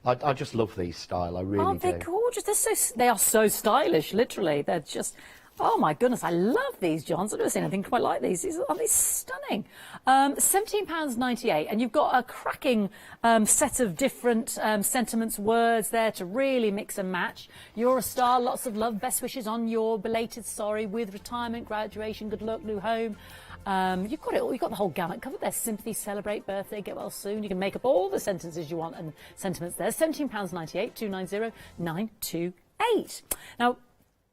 I just love these style, I really do. Aren't they gorgeous? They are so stylish, literally. They're just, oh my goodness, I love these, John. I've never seen anything quite like these. Aren't they stunning? £17.98, and you've got a cracking set of different sentiments, words there to really mix and match. You're a star, lots of love, best wishes on your belated sorry, with retirement, graduation, good luck, new home. You've got it all. You've got the whole gamut covered there. Sympathy, celebrate, birthday, get well soon. You can make up all the sentences you want and sentiments there. £17.98, 290 928. Now,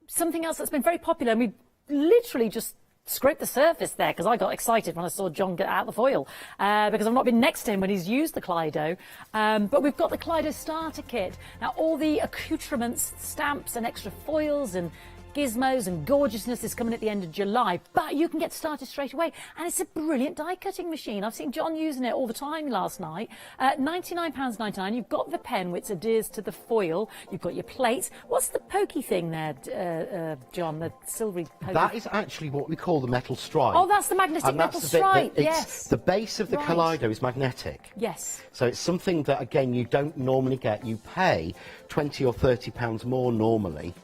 something else that's been very popular, and we literally just scraped the surface there because I got excited when I saw John get out the foil because I've not been next to him when he's used the Kaleido. But we've got the Kaleido starter kit. Now, all the accoutrements, stamps and extra foils and gizmos and gorgeousness is coming at the end of July, but you can get started straight away, and it's a brilliant die cutting machine. I've seen John using it all the time last night. £99.99. You've got the pen which adheres to the foil, you've got your plates. What's the pokey thing there, John, the silvery pokey? That is actually what we call the metal stripe. Oh, that's the magnetic metal stripe. Yes, the base of the Kaleido is magnetic. Yes, so it's something that again you don't normally get. You pay £20 or £30 more normally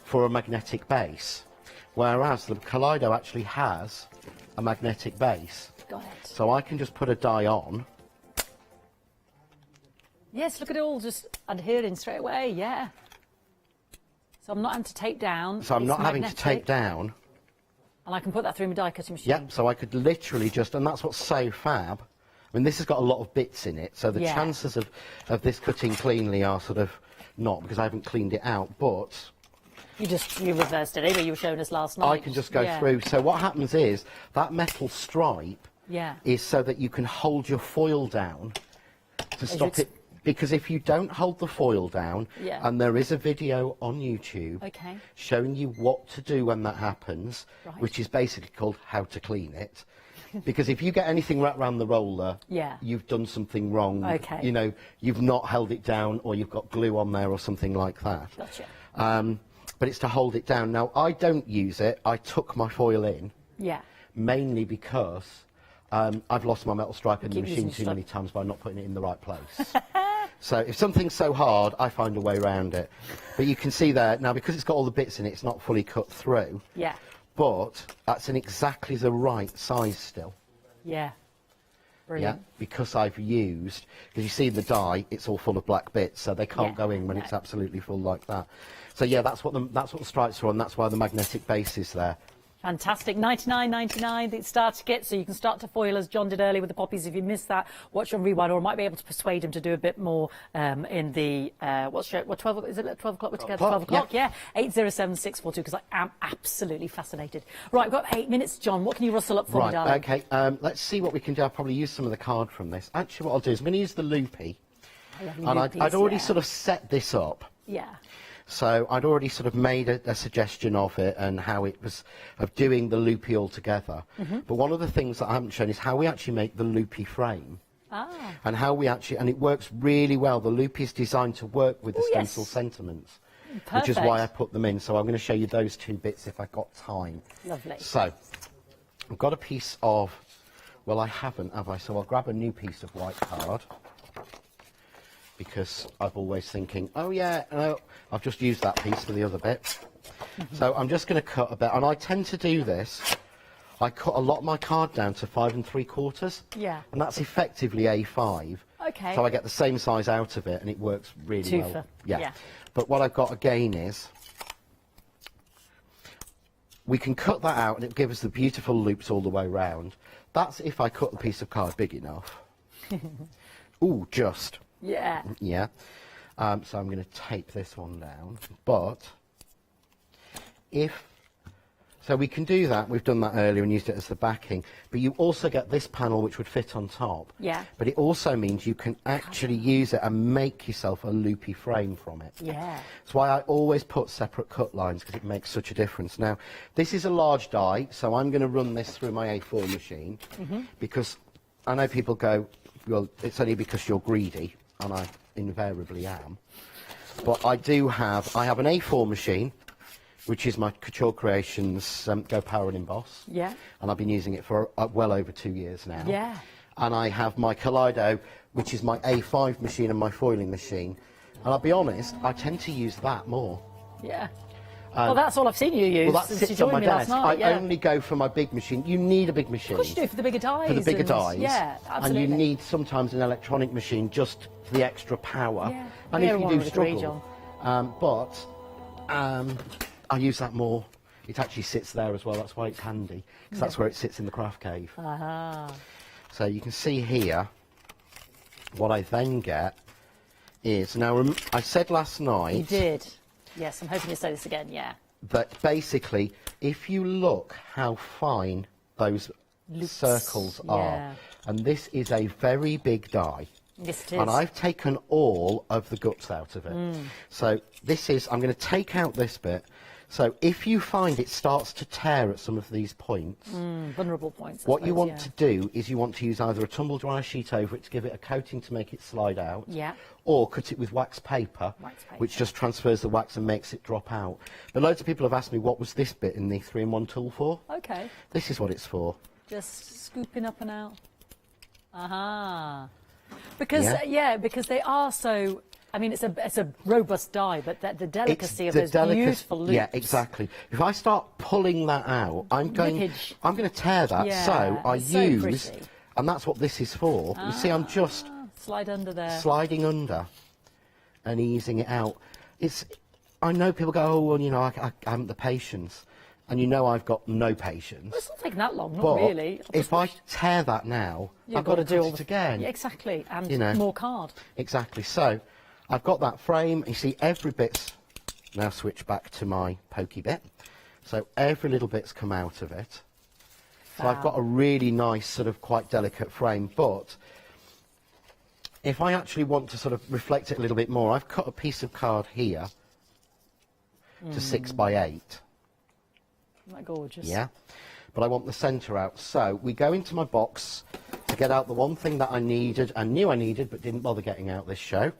for a magnetic base, whereas the Kaleido actually has a magnetic base. Got it. So I can just put a die on. Yes, look at it all just adhering straight away, yeah. So I'm not having to tape down. So I'm not having to tape down. And I can put that through my die cutting machine. Yep, so I could literally just, and that's what's so fab. I mean, this has got a lot of bits in it, so the chances of this cutting cleanly are sort of not, because I haven't cleaned it out, but You reversed it, but you were showing us last night. I can just go through. So what happens is that metal stripe is so that you can hold your foil down to stop it. Because if you don't hold the foil down, and there is a video on YouTube showing you what to do when that happens, which is basically called How to Clean It. Because if you get anything wrapped around the roller, you've done something wrong. You know, you've not held it down, or you've got glue on there or something like that. Gotcha. But it's to hold it down. Now, I don't use it. I tuck my foil in. Mainly because I've lost my metal stripe in the machine too many times by not putting it in the right place. So if something's so hard, I find a way around it. But you can see there, now because it's got all the bits in it, it's not fully cut through. But that's in exactly the right size still. Brilliant. Because I've used, because you see the die, it's all full of black bits, so they can't go in when it's absolutely full like that. So yeah, that's what the stripes are on. That's why the magnetic base is there. Fantastic. £99.99, the starter kit, so you can start to foil as John did earlier with the poppies. If you missed that, watch on rewind, or might be able to persuade him to do a bit more in the, what 12, is it at 12 o'clock? We're together 12 o'clock, 807-642, because I am absolutely fascinated. Right, we've got 8 minutes, John. What can you rustle up for me, darling? Okay, let's see what we can do. I'll probably use some of the card from this. Actually, what I'll do is I'm going to use the loopy. And I'd already sort of set this up. So I'd already sort of made a suggestion of it and how it was of doing the loopy all together. But one of the things that I haven't shown is how we actually make the loopy frame. And how we actually, and it works really well. The loopy is designed to work with the stencil sentiments, which is why I put them in. So I'm going to show you those two bits if I've got time. Lovely. So I've got a piece of, well, I haven't, have I? So I'll grab a new piece of white card, because I'm always thinking, oh yeah, no, I've just used that piece for the other bit. So I'm just going to cut a bit, and I tend to do this. I cut a lot of my card down to 5 3/4. And that's effectively A5. So I get the same size out of it, and it works really well. But what I've got again is, we can cut that out, and it gives us the beautiful loops all the way round. That's if I cut the piece of card big enough. Ooh, just. So I'm going to tape this one down, but So we can do that. We've done that earlier and used it as the backing. But you also get this panel which would fit on top. Yeah. But it also means you can actually use it and make yourself a loopy frame from it. Yeah. That's why I always put separate cut lines, because it makes such a difference. Now, this is a large die, so I'm going to run this through my A4 machine, because I know people go, well, it's only because you're greedy, and I invariably am. But I have an A4 machine, which is my Couture Creations Go Power and Emboss. Yeah. And I've been using it for well over 2 years now. Yeah. And I have my Kaleido, which is my A5 machine and my foiling machine. And I'll be honest, I tend to use that more. Yeah. Well, that's all I've seen you use. Well, that since you sits on joined my me last desk. night, I only go for my big machine. You need a big machine. Of course you do, for the bigger dies. For the bigger and- dies. Yeah, absolutely. And you need sometimes an electronic machine just for the extra power. Yeah. And Yeah, if you everyone do would agree, struggle. I use that more. It actually sits there as well. That's why it's handy, because that's where it sits in the craft cave. So you can see here, what I then get is, now I said last night... You did. Yes, I'm hoping you say this again, yeah. That basically, if you look how fine those Loops, circles yeah. are, and this is a very big die. Yes, it is. And I've taken all of the guts out of it. So this is, I'm going to take out this bit. So if you find it starts to tear at some of these points, Vulnerable points. what you want to do is you want to use either a tumble dryer sheet over it to give it a coating to make it slide out, Yeah. or cut it with wax paper, which just transfers the wax and makes it drop out. But loads of people have asked me, what was this bit in the 3-in-1 tool for? Okay. This is what it's for. Just scooping up and out. Because because they are so. I mean, it's a robust die, but the delicacy of those beautiful loops. Yeah, exactly. If I start pulling that out, I'm going to tear that. Yeah, so I it's so use, pretty. and that's what this is for. You see, I'm just Slide under there. sliding under and easing it out. I know people go, oh, well, you know, I haven't the patience. And you know I've got no patience. Well, it's not taking that long, not But really. if I tear that now, I've got to do it again. Yeah, exactly, and You know. more card. Exactly. So I've got that frame. You see every bit's now switch back to my pokey bit. So every little bit's come out of it. So I've got a really nice sort of quite delicate frame. But if I actually want to sort of reflect it a little bit more, I've cut a piece of card here to 6 by 8. Isn't that gorgeous? Yeah. But I want the centre out. So we go into my box to get out the one thing that I needed and knew I needed but didn't bother getting out this show,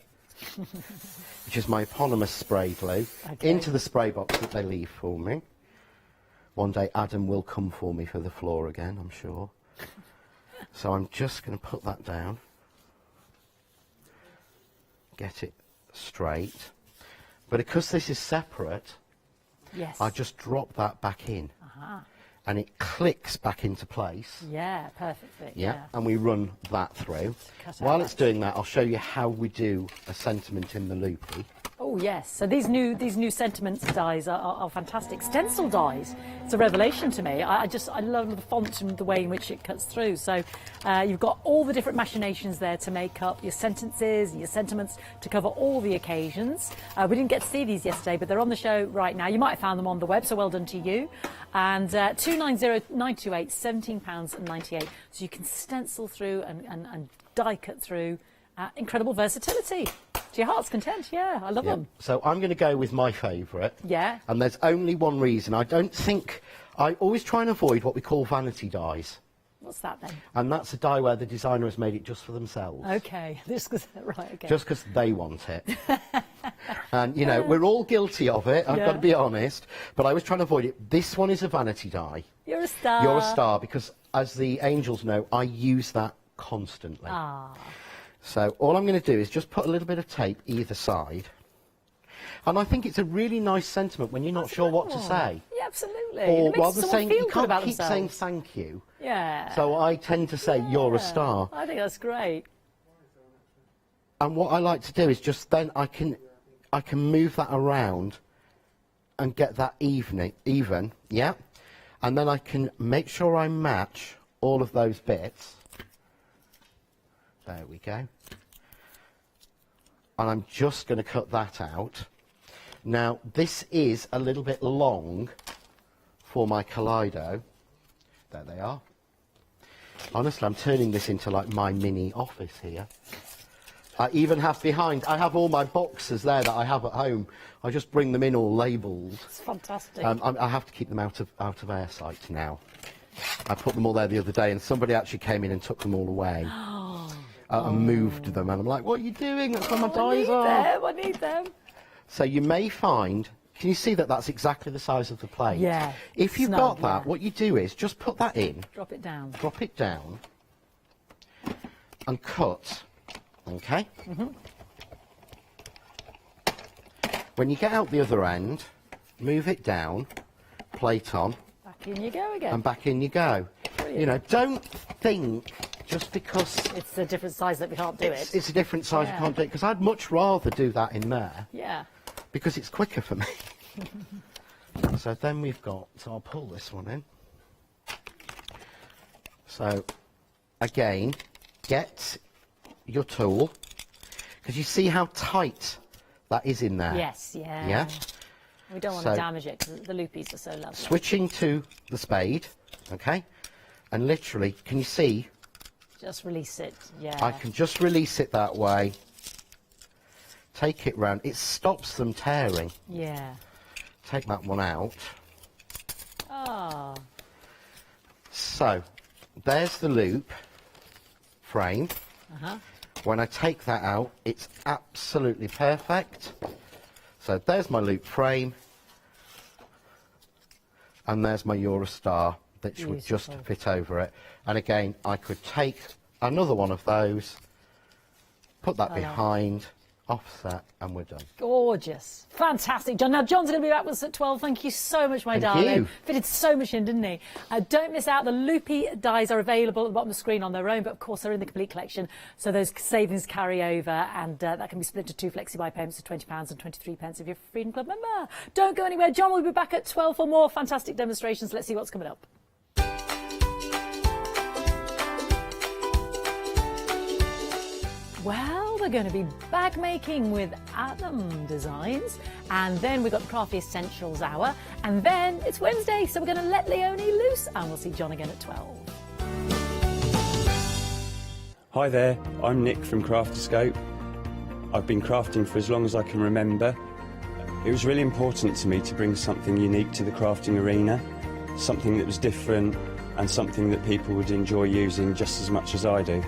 which is my eponymous spray glue, into the spray box that they leave for me. One day Adam will come for me for the floor again, I'm sure. So I'm just going to put that down, get it straight. But because this is separate, Yes. I just drop that back in, and it clicks back into place. Yeah, perfectly. Yeah, and we run that through. Cut out While that. it's doing that, I'll show you how we do a sentiment in the loopy. Oh yes, so these new sentiments dies are fantastic. Stencil dies, it's a revelation to me. I love the font and the way in which it cuts through. So you've got all the different machinations there to make up your sentences and your sentiments to cover all the occasions. We didn't get to see these yesterday, but they're on the show right now. You might have found them on the web, so well done to you. And 290928, £17.98. So you can stencil through and die cut through. Incredible versatility. To your heart's content, yeah, I love them. So I'm going to go with my favourite. Yeah. And there's only one reason. I always try and avoid what we call vanity dies. What's that then? And that's a die where the designer has made it just for themselves. Okay, right, okay. Just because they want it. And, you know, we're all guilty of it, I've got to be honest. But I was trying to avoid it. This one is a vanity die. You're a star. You're a star, because as the angels know, I use that constantly. So all I'm going to do is just put a little bit of tape either side. And I think it's a really nice sentiment when you're not sure what to say. Yeah, absolutely. Or It makes rather someone saying, feel you good can't about keep saying themselves. thank you. Yeah. So I tend to say, you're a star. I think that's great. And what I like to do is just then I can move that around and get that even, yeah? And then I can make sure I match all of those bits. There we go. And I'm just going to cut that out. Now, this is a little bit long for my Kaleido. There they are. Honestly, I'm turning this into like my mini office here. I even have I have all my boxes there that I have at home. I just bring them in all labelled. It's fantastic. I have to keep them out of air sight now. I put them all there the other day, and somebody actually came in and took them all away and moved them. And I'm like, "What are you doing? That's where my dies are." I need them. So you may find. Can you see that that's exactly the size of the plate? Yeah. If you've got that, what you do is just put that in. Drop it down. Drop it down. And cut. Okay? When you get out the other end, move it down, plate on. Back in you go again. And back in you go. Brilliant. You know, don't think just because... It's a different size that we can't do it. It's a different size you can't do it, because I'd much rather do that in there. Yeah. Because it's quicker for me. So then we've got, so I'll pull this one in. So, again, get your tool, because you see how tight that is in there? Yes, yeah. Yeah? We don't want to damage it, because the loopies are so lovely. Switching to the spade, okay? And literally, can you see? Just release it, yeah. I can just release it that way. Take it round. It stops them tearing. Yeah. Take that one out. Oh. So, there's the loop frame. When I take that out, it's absolutely perfect. So there's my loop frame. And there's my Eurostar, which would just fit over it. And again, I could take another one of those, put that behind, offset, and we're done. Gorgeous. Fantastic, John. Now, John's going to be back with us at 12. Thank you so much, my darling. Thank you. Fitted so much in, didn't he? Don't miss out. The loopy dies are available at the bottom of the screen on their own, but of course they're in the complete collection. So those savings carry over, and that can be split to 2 Flexi buy payments of £20 and 23p if you're a Freedom Club member. Don't go anywhere. John will be back at 12 for more fantastic demonstrations. Let's see what's coming up. Well, we're going to be bag making with Adam Designs, and then we've got the Crafty Essentials Hour, and then it's Wednesday, so we're going to let Leonie loose, and we'll see John again at 12. Hi there, I'm Nick from Crafterscope. I've been crafting for as long as I can remember. It was really important to me to bring something unique to the crafting arena, something that was different and something that people would enjoy using just as much as I do.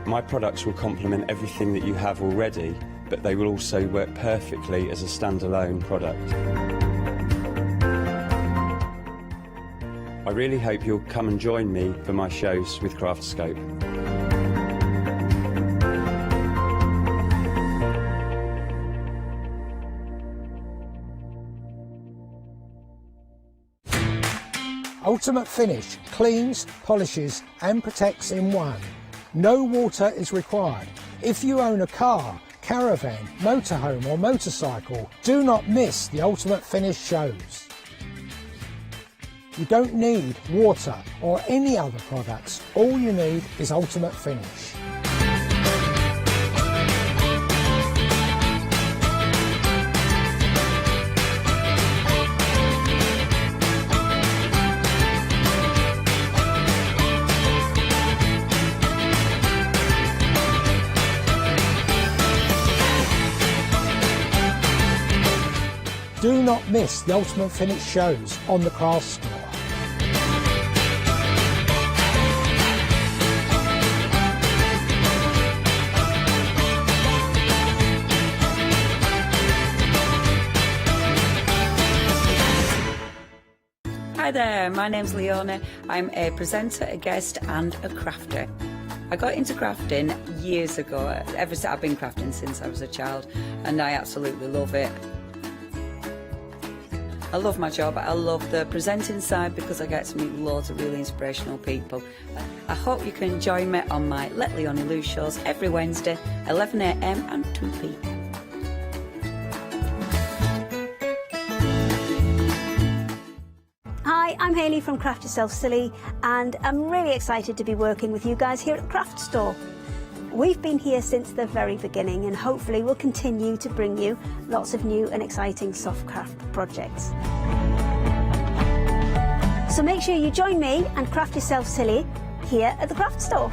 My products will complement everything that you have already, but they will also work perfectly as a standalone product. I really hope you'll come and join me for my shows with Crafterscope. Ultimate Finish cleans, polishes and protects in one. No water is required. If you own a car, caravan, motorhome or motorcycle, do not miss the Ultimate Finish shows. You don't need water or any other products. All you need is Ultimate Finish. Do not miss the Ultimate Finish shows on the Craft Store. Hi there, my name's Leona. I'm a presenter, a guest and a crafter. I got into crafting years ago. I've been crafting since I was a child and I absolutely love it. I love my job. I love the presenting side because I get to meet loads of really inspirational people. I hope you can join me on my Let Leonie Loose shows every Wednesday, 11 AM and 2 PM. Hi, I'm Hayley from Craft Yourself Silly, and I'm really excited to be working with you guys here at the Craft Store. We've been here since the very beginning, and hopefully we'll continue to bring you lots of new and exciting soft craft projects. So make sure you join me and craft yourself silly here at the craft store.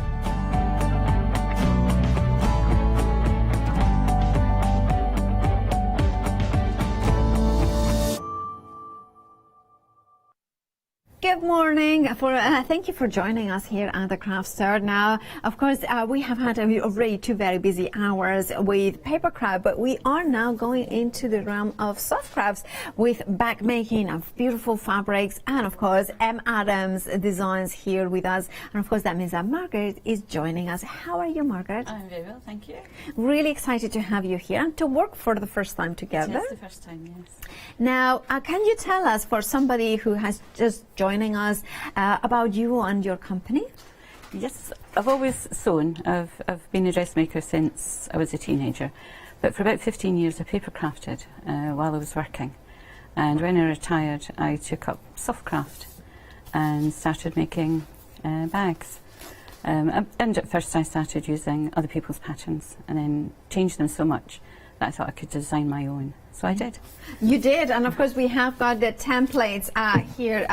Good morning. Thank you for joining us here at the craft store. Now, of course, we have had already 2 very busy hours with paper craft, but we are now going into the realm of soft crafts with bag making of beautiful fabrics, and of course, M. Adams Designs here with us. And of course, that means that Margaret is joining us. How are you, Margaret? I'm very well, thank you. Really excited to have you here and to work for the first time together. It's the first time, yes. Now, can you tell us, for somebody who has just joining us, about you and your company? Yes, I've always sewn. I've been a dressmaker since I was a teenager, but for about 15 years I paper crafted while I was working, and when I retired I took up soft craft and started making bags. And at first I started using other people's patterns and then changed them so much that I thought I could design my own. So I did. You did, and of course we have got the templates here.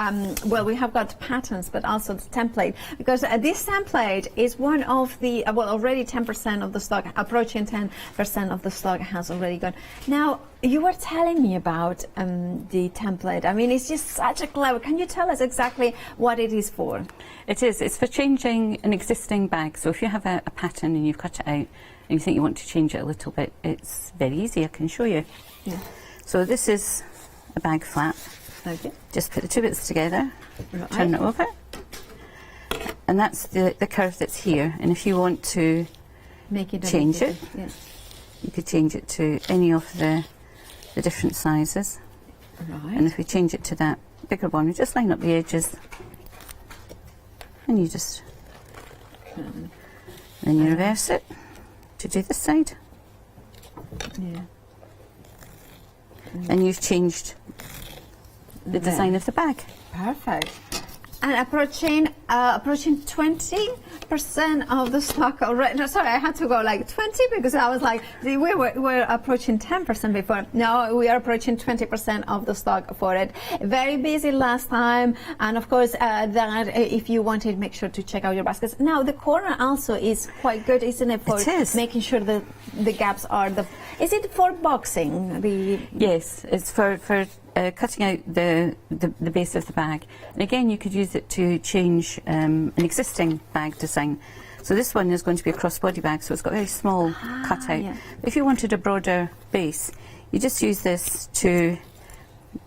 Well, we have got patterns, but also the template, because this template is one of the, well, already 10% of the stock, approaching 10% of the stock has already gone. Now, you were telling me about the template. I mean, it's just such a clever. Can you tell us exactly what it is for? It is. It's for changing an existing bag. So if you have a pattern and you've cut it out, and you think you want to change it a little bit, it's very easy. I can show you. Yeah. So this is a bag flap. Okay. Just put the 2 bits together, Right. turn it over, and that's the curve that's here. And if you want to Make it change it, yeah. you could change it to any of the different sizes. Right. And if we change it to that bigger one, we just line up the edges, and you just then you reverse it to do this side. Yeah. And you've changed the design of the bag. Perfect. And approaching 20% of the stock already. No, sorry, I had to go like 20 because I was like, we were approaching 10% before. Now we are approaching 20% of the stock for it. Very busy last time, and of course that if you wanted, make sure to check out your baskets. Now the corner also is quite good, isn't it? For making sure that the gaps are the. Is it for boxing? Yes, it's for cutting out the base of the bag. And again, you could use it to change an existing bag design. So this one is going to be a crossbody bag, so it's got a very small cutout. Yeah. If you wanted a broader base, you just use this to,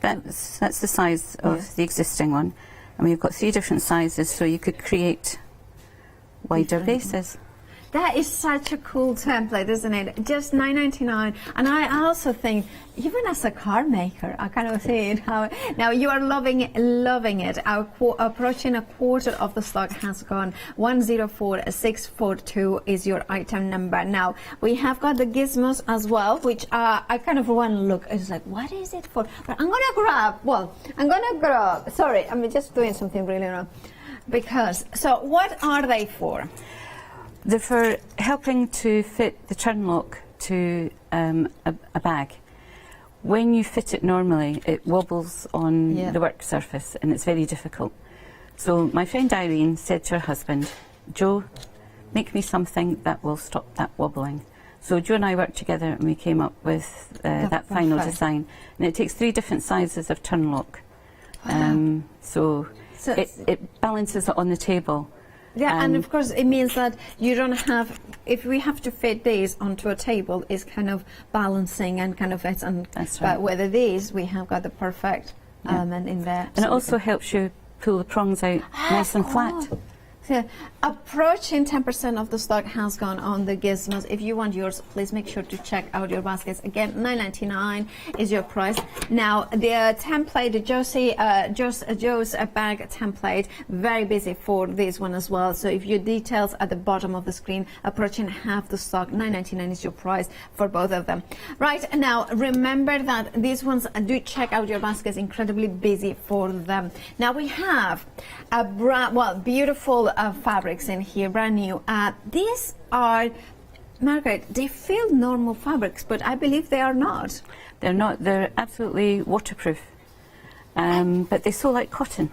that's the size of the existing one. And we've got 3 different sizes, so you could create wider bases. That is such a cool template, isn't it? Just $9.99. And I also think, even as a card maker, I kind of see it how. Now you are loving it. Approaching a quarter of the stock has gone. 104642 is your item number. Now we have got the gizmos as well, which I kind of want to look. It's like, what is it for? But I'm gonna grab. Sorry, I'm just doing something really wrong. Because so, what are they for? They're for helping to fit the turn lock to a bag. When you fit it normally, it wobbles on the work surface and it's very difficult. So my friend Irene said to her husband, Joe, make me something that will stop that wobbling. So Joe and I worked together and we came up with that final design. And it takes 3 different sizes of turn lock. So it balances it on the table. Yeah, and of course it means that you don't have, if we have to fit these onto a table, it's kind of balancing and kind of it's on. That's right. But whether these, we have got the perfect element in there. And it also helps you pull the prongs out nice and flat. So approaching 10% of the stock has gone on the gizmos. If you want yours, please make sure to check out your baskets. Again, $9.99 is your price. Now the template, the Joe's bag template, very busy for this one as well. So if your details at the bottom of the screen, approaching half the stock, $9.99 is your price for both of them. Right, now remember that these ones, do check out your baskets, incredibly busy for them. Now we have a beautiful fabrics in here, brand new. These are, Margaret, they feel normal fabrics, but I believe they are not. They're not. They're absolutely waterproof, but they sew like cotton.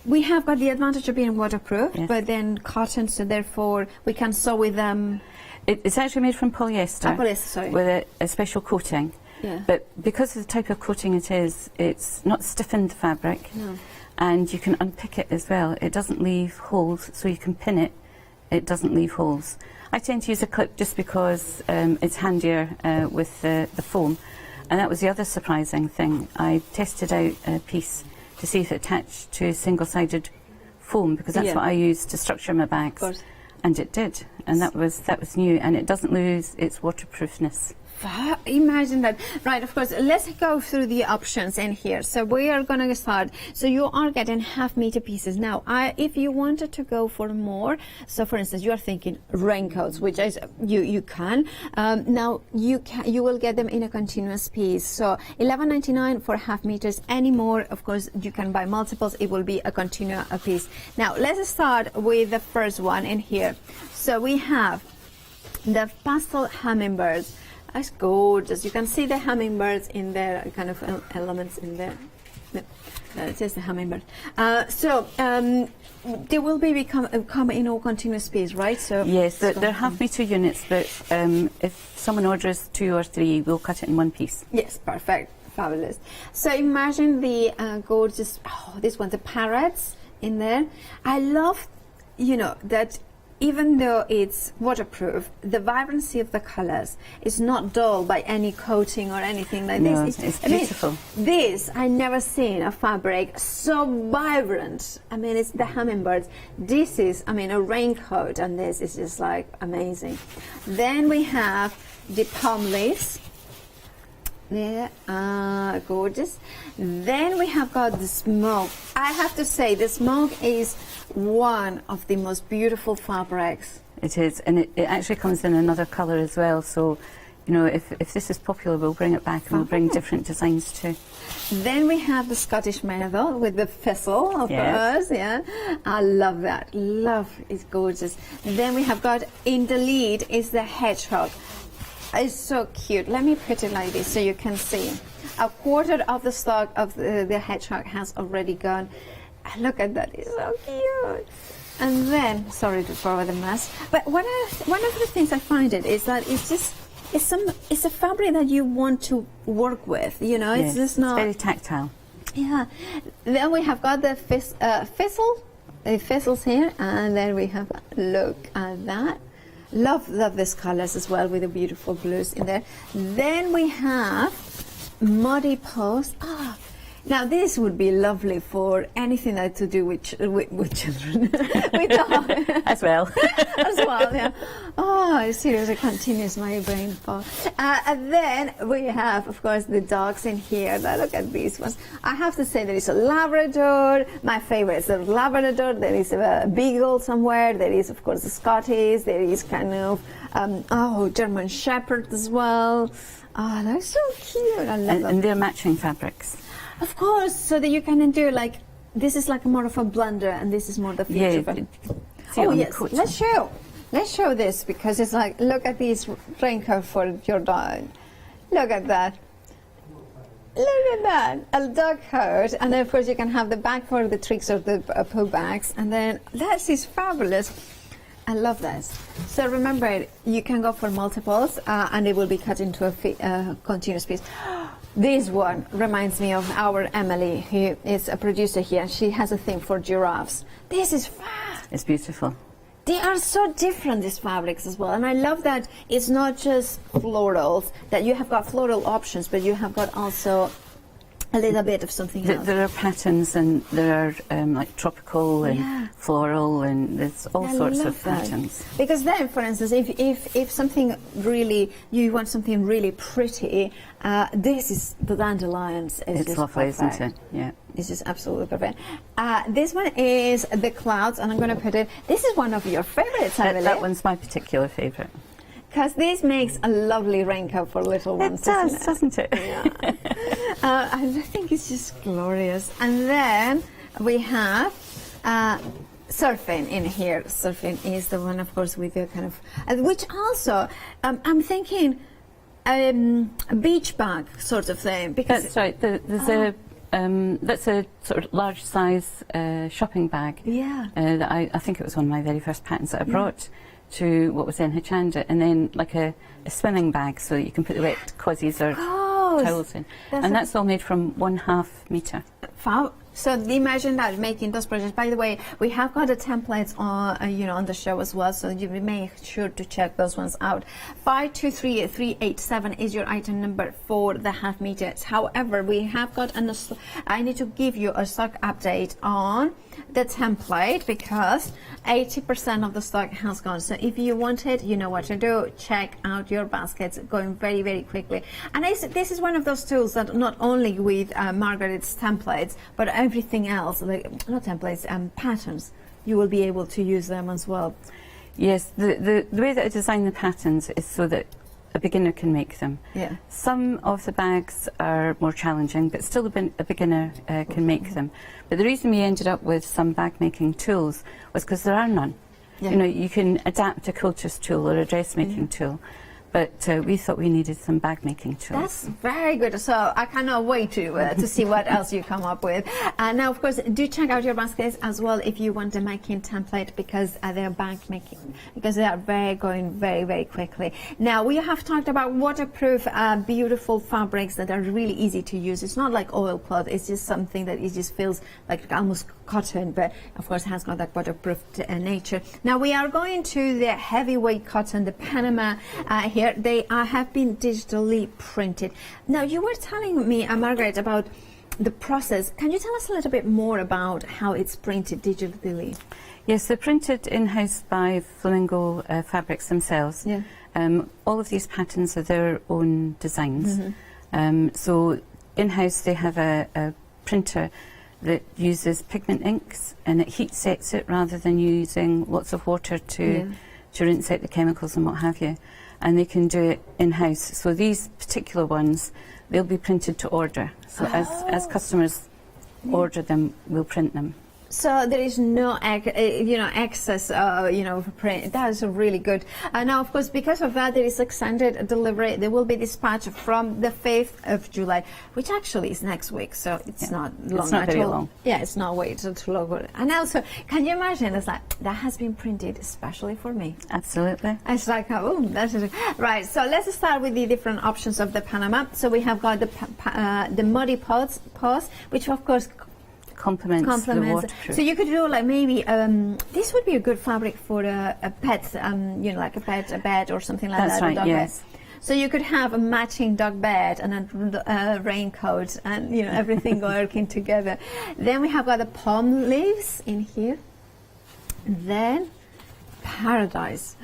We have got the advantage of being waterproof, Yes. but then cotton, so therefore we can sew with them. It's actually made from polyester, Polyester, sorry. with a special coating. Yeah. But because of the type of coating it is, it's not stiffened fabric, No. and you can unpick it as well. It doesn't leave holes, so you can pin it. It doesn't leave holes. I tend to use a clip just because it's handier with the foam. And that was the other surprising thing. I tested out a piece to see if it attached to single-sided foam, because that's Yeah. what I used to structure my bags. Of course. And it did, and that was new, and it doesn't lose its waterproofness. Imagine that. Right, of course, let's go through the options in here. So we are going to start. So you are getting half-meter pieces. Now, if you wanted to go for more, so for instance, you are thinking raincoats, which is, you can. Now, you will get them in a continuous piece. So $11.99 for half meters. Any more, of course, you can buy multiples. It will be a continuous piece. Now, let's start with the first one in here. So we have the pastel hummingbirds. That's gorgeous. You can see the hummingbirds in there, kind of elements in there. No, it says the hummingbird. They will come in all continuous piece, right? So Yes, they're half-meter units, but if someone orders 2 or 3, we'll cut it in one piece. Yes, perfect. Fabulous. So imagine the gorgeous, this one, the parrots in there. I love, that even though it's waterproof, the vibrancy of the colors is not dull by any coating or anything like No, this. it's beautiful. I never seen a fabric so vibrant. I mean, it's the hummingbirds. This is, a raincoat, and this is just like amazing. Then we have the palm leaves. Yeah, gorgeous. Then we have got the smoke. I have to say, the smoke is one of the most beautiful fabrics. It is, and it actually comes in another colour as well. So, if this is popular, we'll bring it back and we'll bring different designs too. Then we have the Scottish maple with the thistle, of Yes. course. Yeah, I love that. It's gorgeous. Then we have got in the lead is the hedgehog. It's so cute. Let me put it like this so you can see. A quarter of the stock of the hedgehog has already gone. Look at that, it's so cute. And then, sorry for the mess, but one of the things I find is that it's a fabric that you want to work with. It's just not. It's very tactile. Yeah. Then we have got the thistles here, and then we have, look at that. Love these colors as well with the beautiful blues in there. Then we have muddy post. Now this would be lovely for anything that to do with children, with dogs As well. as well. Yeah. Seriously, continues my brain fog. And then we have, of course, the dogs in here. Now look at these ones. I have to say there is a Labrador. My favorite is a Labrador. There is a Beagle somewhere. There is, of course, the Scottish. There is kind of German Shepherd as well. They're so cute. I love them. And they're matching fabrics. Of course, so that you can do this is like more of a blender, and this is more the feature. Yes, let's show this, because it's like, look at this raincoat for your dog. Look at that. A dog coat, and then of course you can have the bag for the tricks of the poo bags, and then that is fabulous. I love this. So remember, you can go for multiples, and it will be cut into a continuous piece. This one reminds me of our Emily, who is a producer here. She has a thing for giraffes. This is fab. It's beautiful. They are so different, these fabrics as well. And I love that it's not just florals, that you have got floral options, but you have got also a little bit of something else. There are patterns, and there are like tropical and floral, and there's all sorts of patterns. Because then, for instance, if something really, you want something really pretty, this is the dandelions. It's lovely, isn't it? Yeah. This is absolutely perfect. This one is the clouds, and I'm going to put it. This is one of your favorites, I believe. That one's my particular favourite. Because this makes a lovely raincoat for little ones. It does, doesn't it? Yeah. I think it's just glorious. And then we have surfing in here. Surfing is the one, of course, with the kind of, which also, I'm thinking a beach bag sort of thing. Because that's right. There's That's a sort of large size shopping bag. Yeah. That I think it was one of my very first patterns that I brought to what was then Hochanda, and then like a swimming bag so that you can put the wet quizzies or towels in. And that's all made from 1/2 metre. So imagine that, making those projects. By the way, we have got the templates on, on the show as well, so you make sure to check those ones out. 523387 is your item number for the 1/2 meters. However, we have got I need to give you a stock update on the template because 80% of the stock has gone. So if you want it, you know what to do. Check out your baskets, going very, very quickly. And this is one of those tools that not only with Margaret's templates, but everything else, like not templates, patterns, you will be able to use them as well. Yes, the way that I design the patterns is so that a beginner can make them. Yeah. Some of the bags are more challenging, but still a beginner can make them. But the reason we ended up with some bag making tools was because there are none. Yeah. You know, you can adapt a quilter's tool or a dressmaking tool, but we thought we needed some bag making tools. That's very good. So I cannot wait to see what else you come up with. Now, of course, do check out your baskets as well if you want the making template, because they're bag making, because they are going very, very quickly. Now, we have talked about waterproof, beautiful fabrics that are really easy to use. It's not like oilcloth. It's just something that it just feels like almost cotton, but of course has got that waterproof nature. Now we are going to the heavyweight cotton, the Panama here. They have been digitally printed. Now you were telling me, Margaret, about the process. Can you tell us a little bit more about how it's printed digitally? Yes, they're printed in-house by Flamingo Fabrics themselves. Yeah. All of these patterns are their own designs. So in-house they have a printer that uses pigment inks, and it heat sets it rather than using lots of water to rinse out the chemicals and what have you. And they can do it in-house. So these particular ones, they'll be printed to order. So as customers order them, we'll print them. So there is no, excess, print. That is really good. Now, of course, because of that, there is extended delivery. They will be dispatched from the 5th of July, which actually is next week. So it's not long. It's not very long. Yeah, it's not way too long. And also, can you imagine? It's like that has been printed especially for me. Absolutely. It's like, oh, that's right. So let's start with the different options of the Panama. So we have got the muddy paws, which of course complements the waterproof. So you could do like maybe this would be a good fabric for a pet, like a bed or something like that. That's right. Yes. Bed. So you could have a matching dog bed and a raincoat and everything working together. Then we have got the palm leaves in here. Then paradise.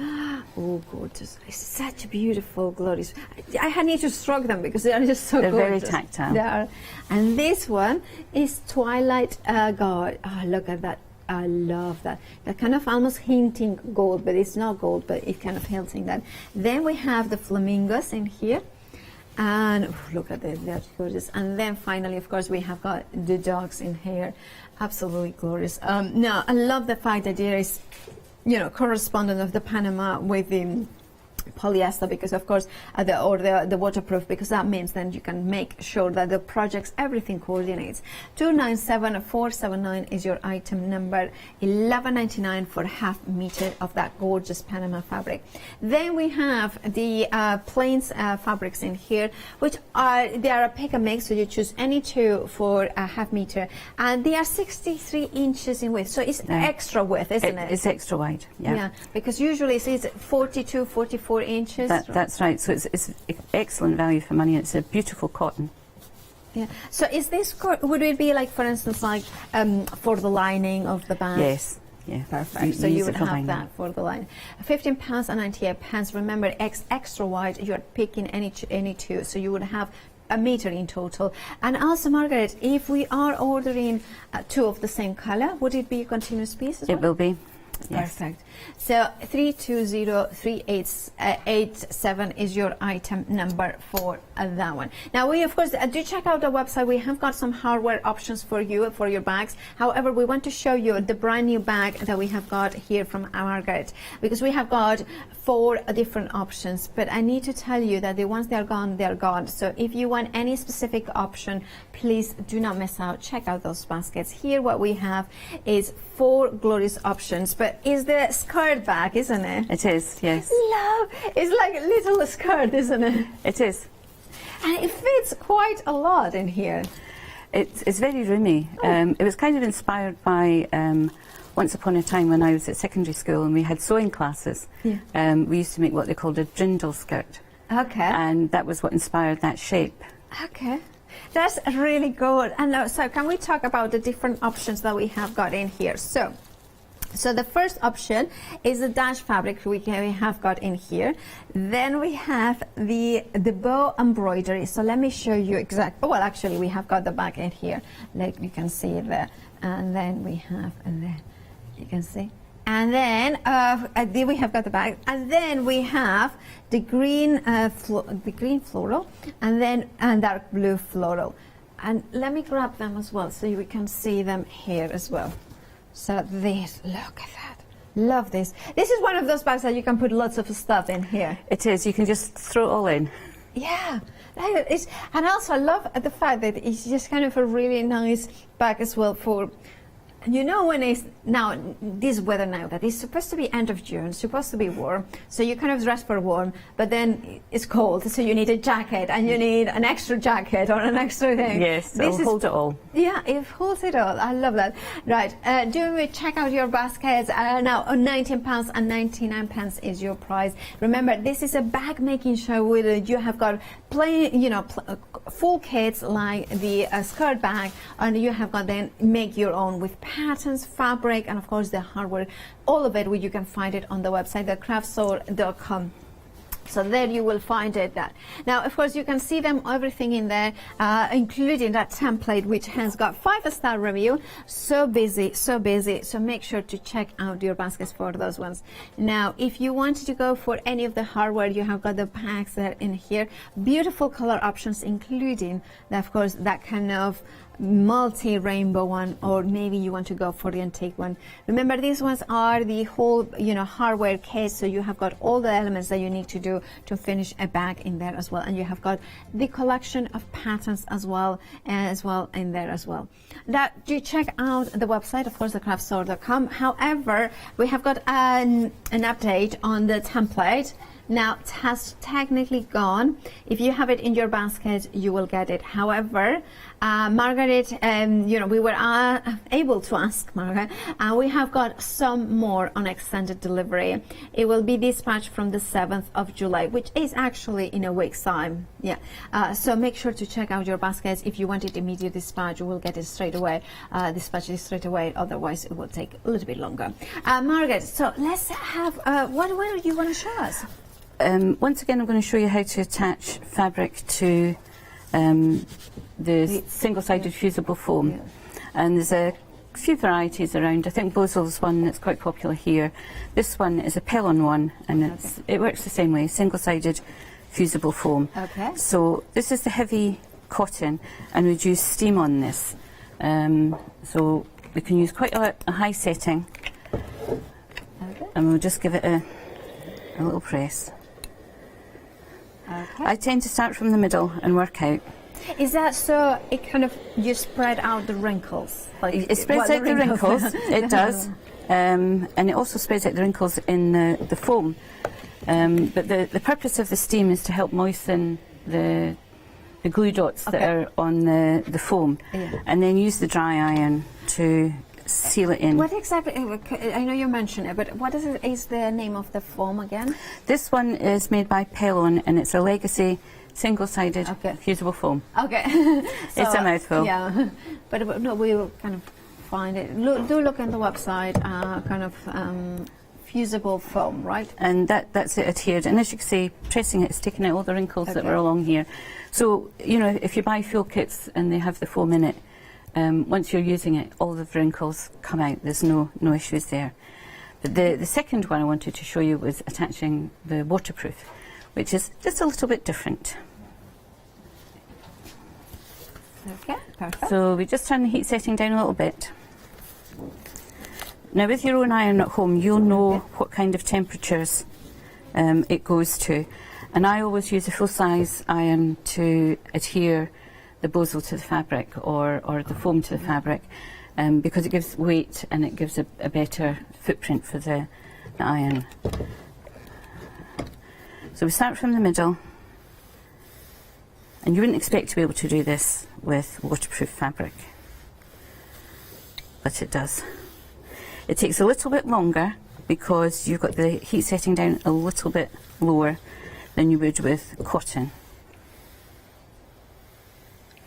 Oh, gorgeous. It's such beautiful, glorious. I need to stroke them because they are just so They're gorgeous. very tactile. They are. And this one is Twilight Gold. Oh, look at that. I love that. They're kind of almost hinting gold, but it's not gold, but it's kind of hinting that. Then we have the flamingos in here. And look at this, they're gorgeous. And then finally, of course, we have got the dogs in here. Absolutely glorious. Now, I love the fact that there is correspondence of the Panama with the polyester, because of course the waterproof, because that means then you can make sure that the projects, everything coordinates. 297479 is your item number. 11.99 for 1/2 meter of that gorgeous Panama fabric. Then we have the plains fabrics in here, which they are a pick and mix, so you choose any two for a 1/2 meter, and they are 63 inches in width, so it's extra width, isn't it? It's extra wide. Yeah, because usually it's 42, 44 inches. That's right. So it's excellent value for money. It's a beautiful cotton. Yeah. So is this, would it be like, for instance, like for the lining of the bag? Yes. Yeah. Perfect. So you would have that for the line. £15.98. Remember, extra wide. You are picking any two, so you would have a meter in total. And also, Margaret, if we are ordering two of the same color, would it be a continuous piece as well? It will be. Yes. Perfect. So 3203887 is your item number for that one. Now we of course do check out the website. We have got some hardware options for you for your bags. However, we want to show you the brand new bag that we have got here from Margaret, because we have got 4 different options, but I need to tell you that once they're gone, they're gone. So if you want any specific option, please do not miss out. Check out those baskets. Here what we have is 4 glorious options, but is the skirt bag, isn't it? It is, yes. Love! It's like a little skirt, isn't it? It is. And it fits quite a lot in here. It's very roomy. It was kind of inspired by once upon a time when I was at secondary school and we had sewing classes. Yeah. We used to make what they called a brindle skirt. Okay. And that was what inspired that shape. Okay. That's really good. And so can we talk about the different options that we have got in here? So the first option is the dash fabric we have got in here. Then we have the bow embroidery. So let me show you exactly. Well, actually, we have got the back in here, like you can see there. And then we have, and then you can see. And then we have got the bag, and then we have the green, floral, and then dark blue floral. And let me grab them as well, so we can see them here as well. So this, look at that, love this. This is one of those bags that you can put lots of stuff in here. It is. You can just throw it all in. Yeah, and also I love the fact that it's just kind of a really nice bag as well for. You know, when it's now this weather now that it's supposed to be end of June, supposed to be warm, so you kind of dress for warm, but then it's cold, so you need a jacket and you need an extra jacket or an extra thing. Yes, it'll hold it all. Yeah, it holds it all. I love that. Right, do we check out your baskets? Now, £19.99 is your price. Remember, this is a bag making show with you have got plain, full kits like the skirt bag, and you have got then make your own with patterns, fabric, and of course the hardware. All of it, you can find it on the website, thecraftstore.com. So there you will find it. That now, of course, you can see them everything in there, including that template which has got 5-star review. So busy, so busy. So make sure to check out your baskets for those ones. Now, if you wanted to go for any of the hardware, you have got the packs that are in here. Beautiful color options, including, of course, that kind of multi-rainbow one, or maybe you want to go for the antique one. Remember, these ones are the whole hardware case, so you have got all the elements that you need to do to finish a bag in there as well, and you have got the collection of patterns as well in there as well. Now, do check out the website, of course, thecraftstore.com. However, we have got an update on the template. Now, it has technically gone. If you have it in your basket, you will get it. However, Margaret, we were able to ask Margaret, and we have got some more on extended delivery. It will be dispatched from the 7th of July, which is actually in a week's time. Yeah. So make sure to check out your baskets. If you want it immediate dispatch, you will get it straight away. Dispatch it straight away. Otherwise, it will take a little bit longer. Margaret, so let's have, what do you want to show us? Once again, I'm going to show you how to attach fabric to the single-sided fusible foam. Yeah. And there's a few varieties around. I think Bosel's one that's quite popular here. This one is a Pellon one, and it works the same way, single-sided fusible foam. Okay. So this is the heavy cotton, and we'd use steam on this. So we can use quite a high setting. Okay. And we'll just give it a little press. Okay. I tend to start from the middle and work out. Is that so it kind of, you spread out the wrinkles? Like it spreads out the wrinkles, it does. And it also spreads out the wrinkles in the foam. But the purpose of the steam is to help moisten the glue dots that are on the foam. Yeah. And then use the dry iron to seal it in. What exactly, I know you mentioned it, but what is the name of the foam again? This one is made by Pellon, and it's a legacy single-sided fusible foam. Okay. So, it's a mouthful. Yeah, but no, we will kind of find it. Do look on the website, kind of fusible foam, right? And that's it adhered. And as you can see, pressing it is taking out all the wrinkles that were along here. So, if you buy full kits and they have the foam in it, once you're using it, all the wrinkles come out. There's no issues there. But the second one I wanted to show you was attaching the waterproof, which is just a little bit different. Okay, perfect. So we just turn the heat setting down a little bit. Now with your own iron at home, you'll know what kind of temperatures it goes to. And I always use a full-size iron to adhere the bosal to the fabric or the foam to the fabric, because it gives weight and it gives a better footprint for the iron. So we start from the middle, and you wouldn't expect to be able to do this with waterproof fabric, but it does. It takes a little bit longer because you've got the heat setting down a little bit lower than you would with cotton.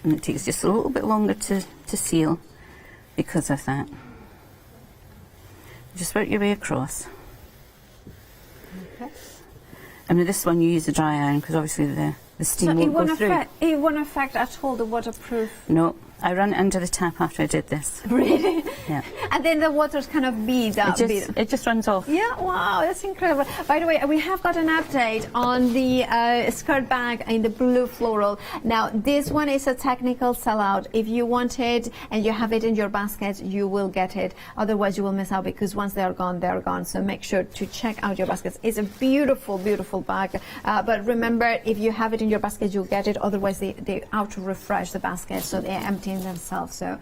And it takes just a little bit longer to seal because of that. Just work your way across. Okay. And with this one you use a dry iron because obviously the steam won't go through. It won't affect at all the waterproof. No, I run it under the tap after I did this. Really? Yeah. And then the water's kind of bead up. It just runs off. Yeah, wow, that's incredible. By the way, we have got an update on the skirt bag in the blue floral. Now, this one is a technical sellout. If you want it and you have it in your basket, you will get it. Otherwise, you will miss out because once they're gone, they're gone. So make sure to check out your baskets. It's a beautiful, beautiful bag. But remember, if you have it in your basket, you'll get it. Otherwise, they auto-refresh the basket, so they're emptying themselves. So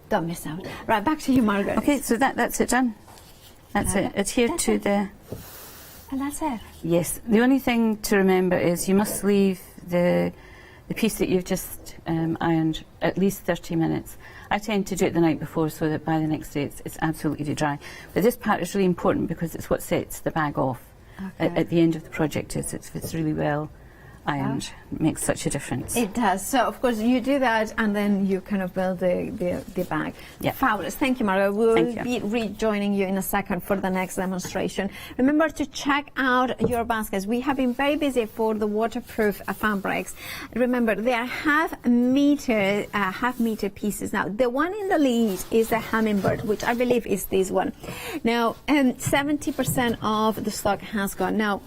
don't miss out. Right, back to you, Margaret. Okay, so that's it done. That's it. Adhere to the... And that's it. Yes. The only thing to remember is you must leave the piece that you've just ironed at least 30 minutes. I tend to do it the night before so that by the next day it's absolutely dry. But this part is really important because it's what sets the bag off at the end of the project. It's really well ironed. It makes such a difference. It does. So, of course, you do that and then you kind of build the bag. Yeah. Fabulous. Thank you, Margaret. We'll be rejoining you in a second for the next demonstration. Remember to check out your baskets. We have been very busy for the waterproof fabrics. Remember, they are half meter pieces. Now, the one in the lead is the hummingbird, which I believe is this one. Now, 70% of the stock has gone. Now,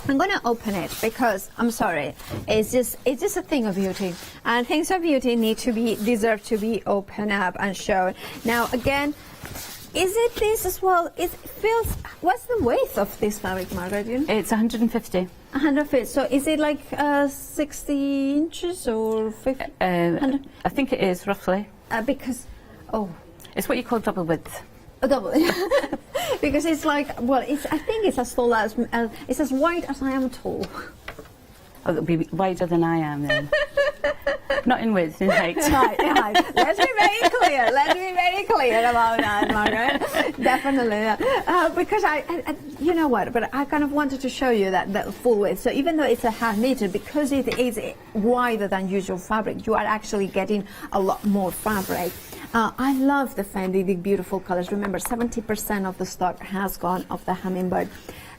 I'm going to open it because I'm sorry, it's just a thing of beauty, and things of beauty deserve to be opened up and shown. Now again, is it this as well? It feels. What's the weight of this fabric, Margaret? It's 150. 150. So is it like 60 inches or 50? I think it is roughly. Because it's what you call double width. A double. Because it's like, well, I think it's as tall as, it's as wide as I am tall. Oh, it'll be wider than I am then. Not in width, in height. Right, in height. Let's be very clear. Let's be very clear about that, Margaret. Definitely. Because you know what, but I kind of wanted to show you that full width. So even though it's a half meter, because it is wider than usual fabric, you are actually getting a lot more fabric. I love the beautiful colors. Remember, 70% of the stock has gone of the hummingbird.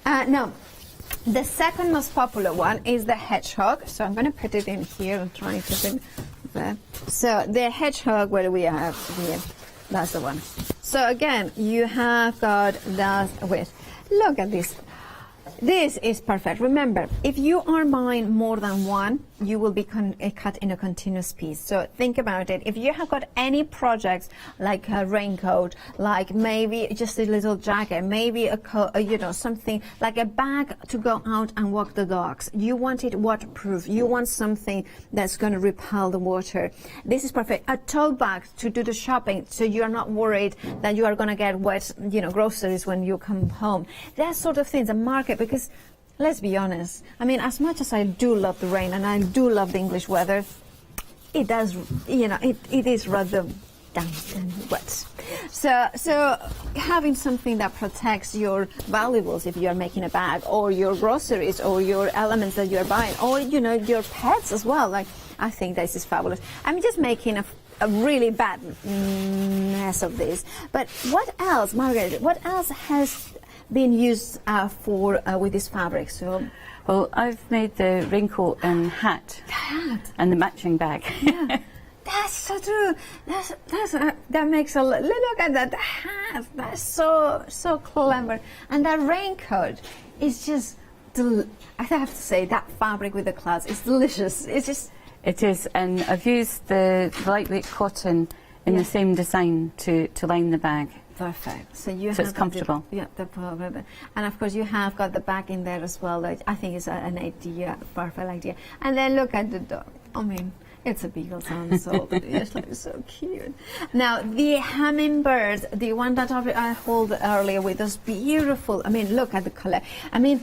Now, the second most popular one is the hedgehog. So I'm going to put it in here and try to put it there. So the hedgehog, what do we have here? That's the one. So again, you have got that width. Look at this. This is perfect. Remember, if you are buying more than one, you will be cut in a continuous piece. So think about it. If you have got any projects like a raincoat, like maybe just a little jacket, maybe something like a bag to go out and walk the dogs. You want it waterproof. You want something that's going to repel the water. This is perfect. A tote bag to do the shopping, so you are not worried that you are going to get wet, groceries when you come home. That sort of things. A market, because let's be honest, I mean, as much as I do love the rain and I do love the English weather, it does, it is rather damp and wet. So having something that protects your valuables if you are making a bag, or your groceries, or your elements that you're buying, or, your pets as well, like, I think this is fabulous. I'm just making a really bad mess of this. But what else, Margaret, what else has been used with this fabric? So, well, I've made the raincoat and hat and the matching bag. Yeah. That's so true. That makes a look at that hat. That's so clever. And that raincoat is just. I have to say that fabric with the clouds is delicious. It's just. It is, and I've used the lightweight cotton in the same design to line the bag. Perfect. So you have it's comfortable. And of course you have got the bag in there as well. I think it's an idea, perfect idea. And then look at the dog. I mean, it's a beagle sound, so it's like so cute. Now the hummingbirds, the one that I hold earlier with those beautiful. I mean, look at the color. I mean.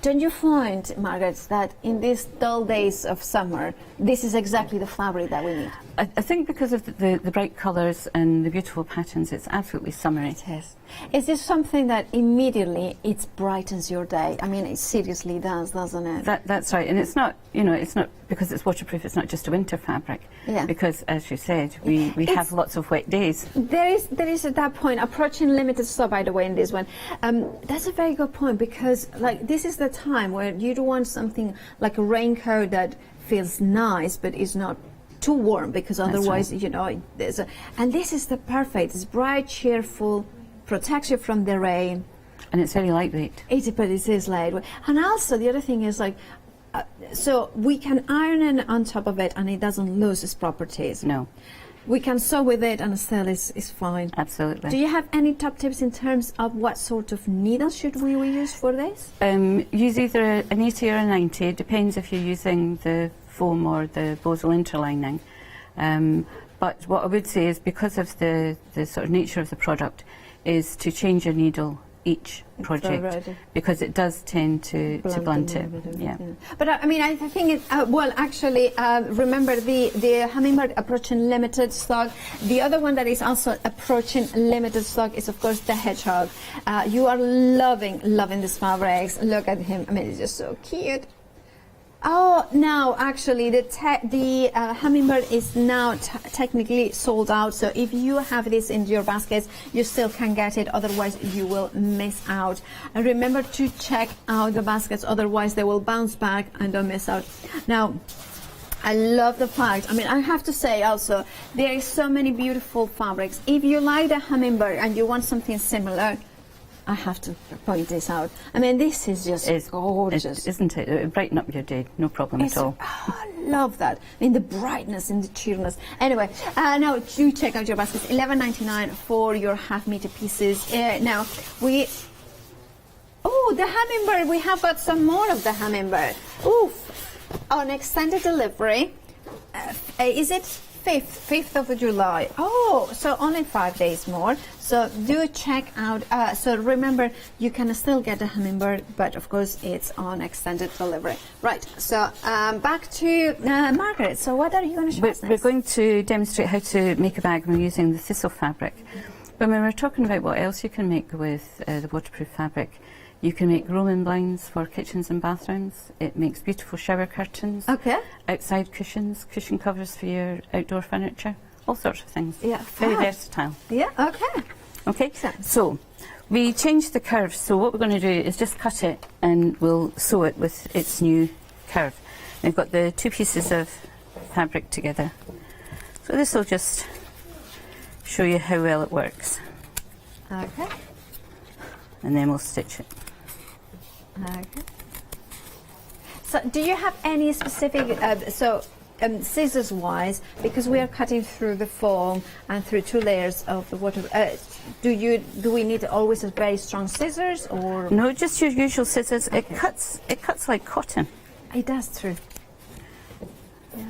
Don't you find, Margaret, that in these dull days of summer, this is exactly the fabric that we need? I think because of the bright colours and the beautiful patterns, it's absolutely summery. Yes. Is this something that immediately it brightens your day? I mean, it seriously does, doesn't it? That's right, and it's not, it's not because it's waterproof. It's not just a winter fabric. Yeah. Because, as you said, we have lots of wet days. There is at that point approaching limited stock, by the way, in this one. That's a very good point because, like, this is the time where you do want something like a raincoat that feels nice, but is not too warm because otherwise, there's and this is the perfect. It's bright, cheerful, protects you from the rain, and it's very lightweight. But it is lightweight. And also the other thing is like, so we can iron it on top of it, and it doesn't lose its properties. No. We can sew with it, and still is fine. Absolutely. Do you have any top tips in terms of what sort of needle should we use for this? Use either an 80 or a 90. It depends if you're using the foam or the bosal interlining. But what I would say is because of the sort of nature of the product is to change your needle each project because it does tend to blunt it. Yeah. But I mean, I think remember the hummingbird approaching limited stock. The other one that is also approaching limited stock is of course the hedgehog. You are loving these fabrics. Look at him. I mean, it's just so cute. Oh, now actually the hummingbird is now technically sold out. So if you have this in your baskets, you still can get it. Otherwise, you will miss out. And remember to check out the baskets. Otherwise, they will bounce back and don't miss out. Now, I love the fact. I mean, I have to say also, there is so many beautiful fabrics. If you like the hummingbird and you want something similar, I have to point this out. I mean, this is just gorgeous. Isn't it? It'll brighten up your day, no problem at all. I love that. I mean, the brightness and the cheeriness. Anyway, now do check out your baskets. $11.99 for your half-meter pieces. Now, the hummingbird. We have got some more of the hummingbird. Oof. On extended delivery. Is it 5th of July? Oh, so only 5 days more. So do check out. So remember, you can still get the hummingbird, but of course it's on extended delivery. Right. So back to Margaret. So what are you going to show us next? We're going to demonstrate how to make a bag when using the thistle fabric. But when we're talking about what else you can make with the waterproof fabric, you can make Roman blinds for kitchens and bathrooms. It makes beautiful shower curtains. Okay. Outside cushions, cushion covers for your outdoor furniture, all sorts of things. Yeah. Very versatile. Yeah. Okay. Okay. So we changed the curve. So what we're going to do is just cut it and we'll sew it with its new curve. We've got the two pieces of fabric together. So this will just show you how well it works. Okay. And then we'll stitch it. Okay. So do you have any specific, scissors wise, because we are cutting through the foam and through 2 layers of the water, do we need always a very strong scissors or? No, just your usual scissors. It cuts like cotton. It does too.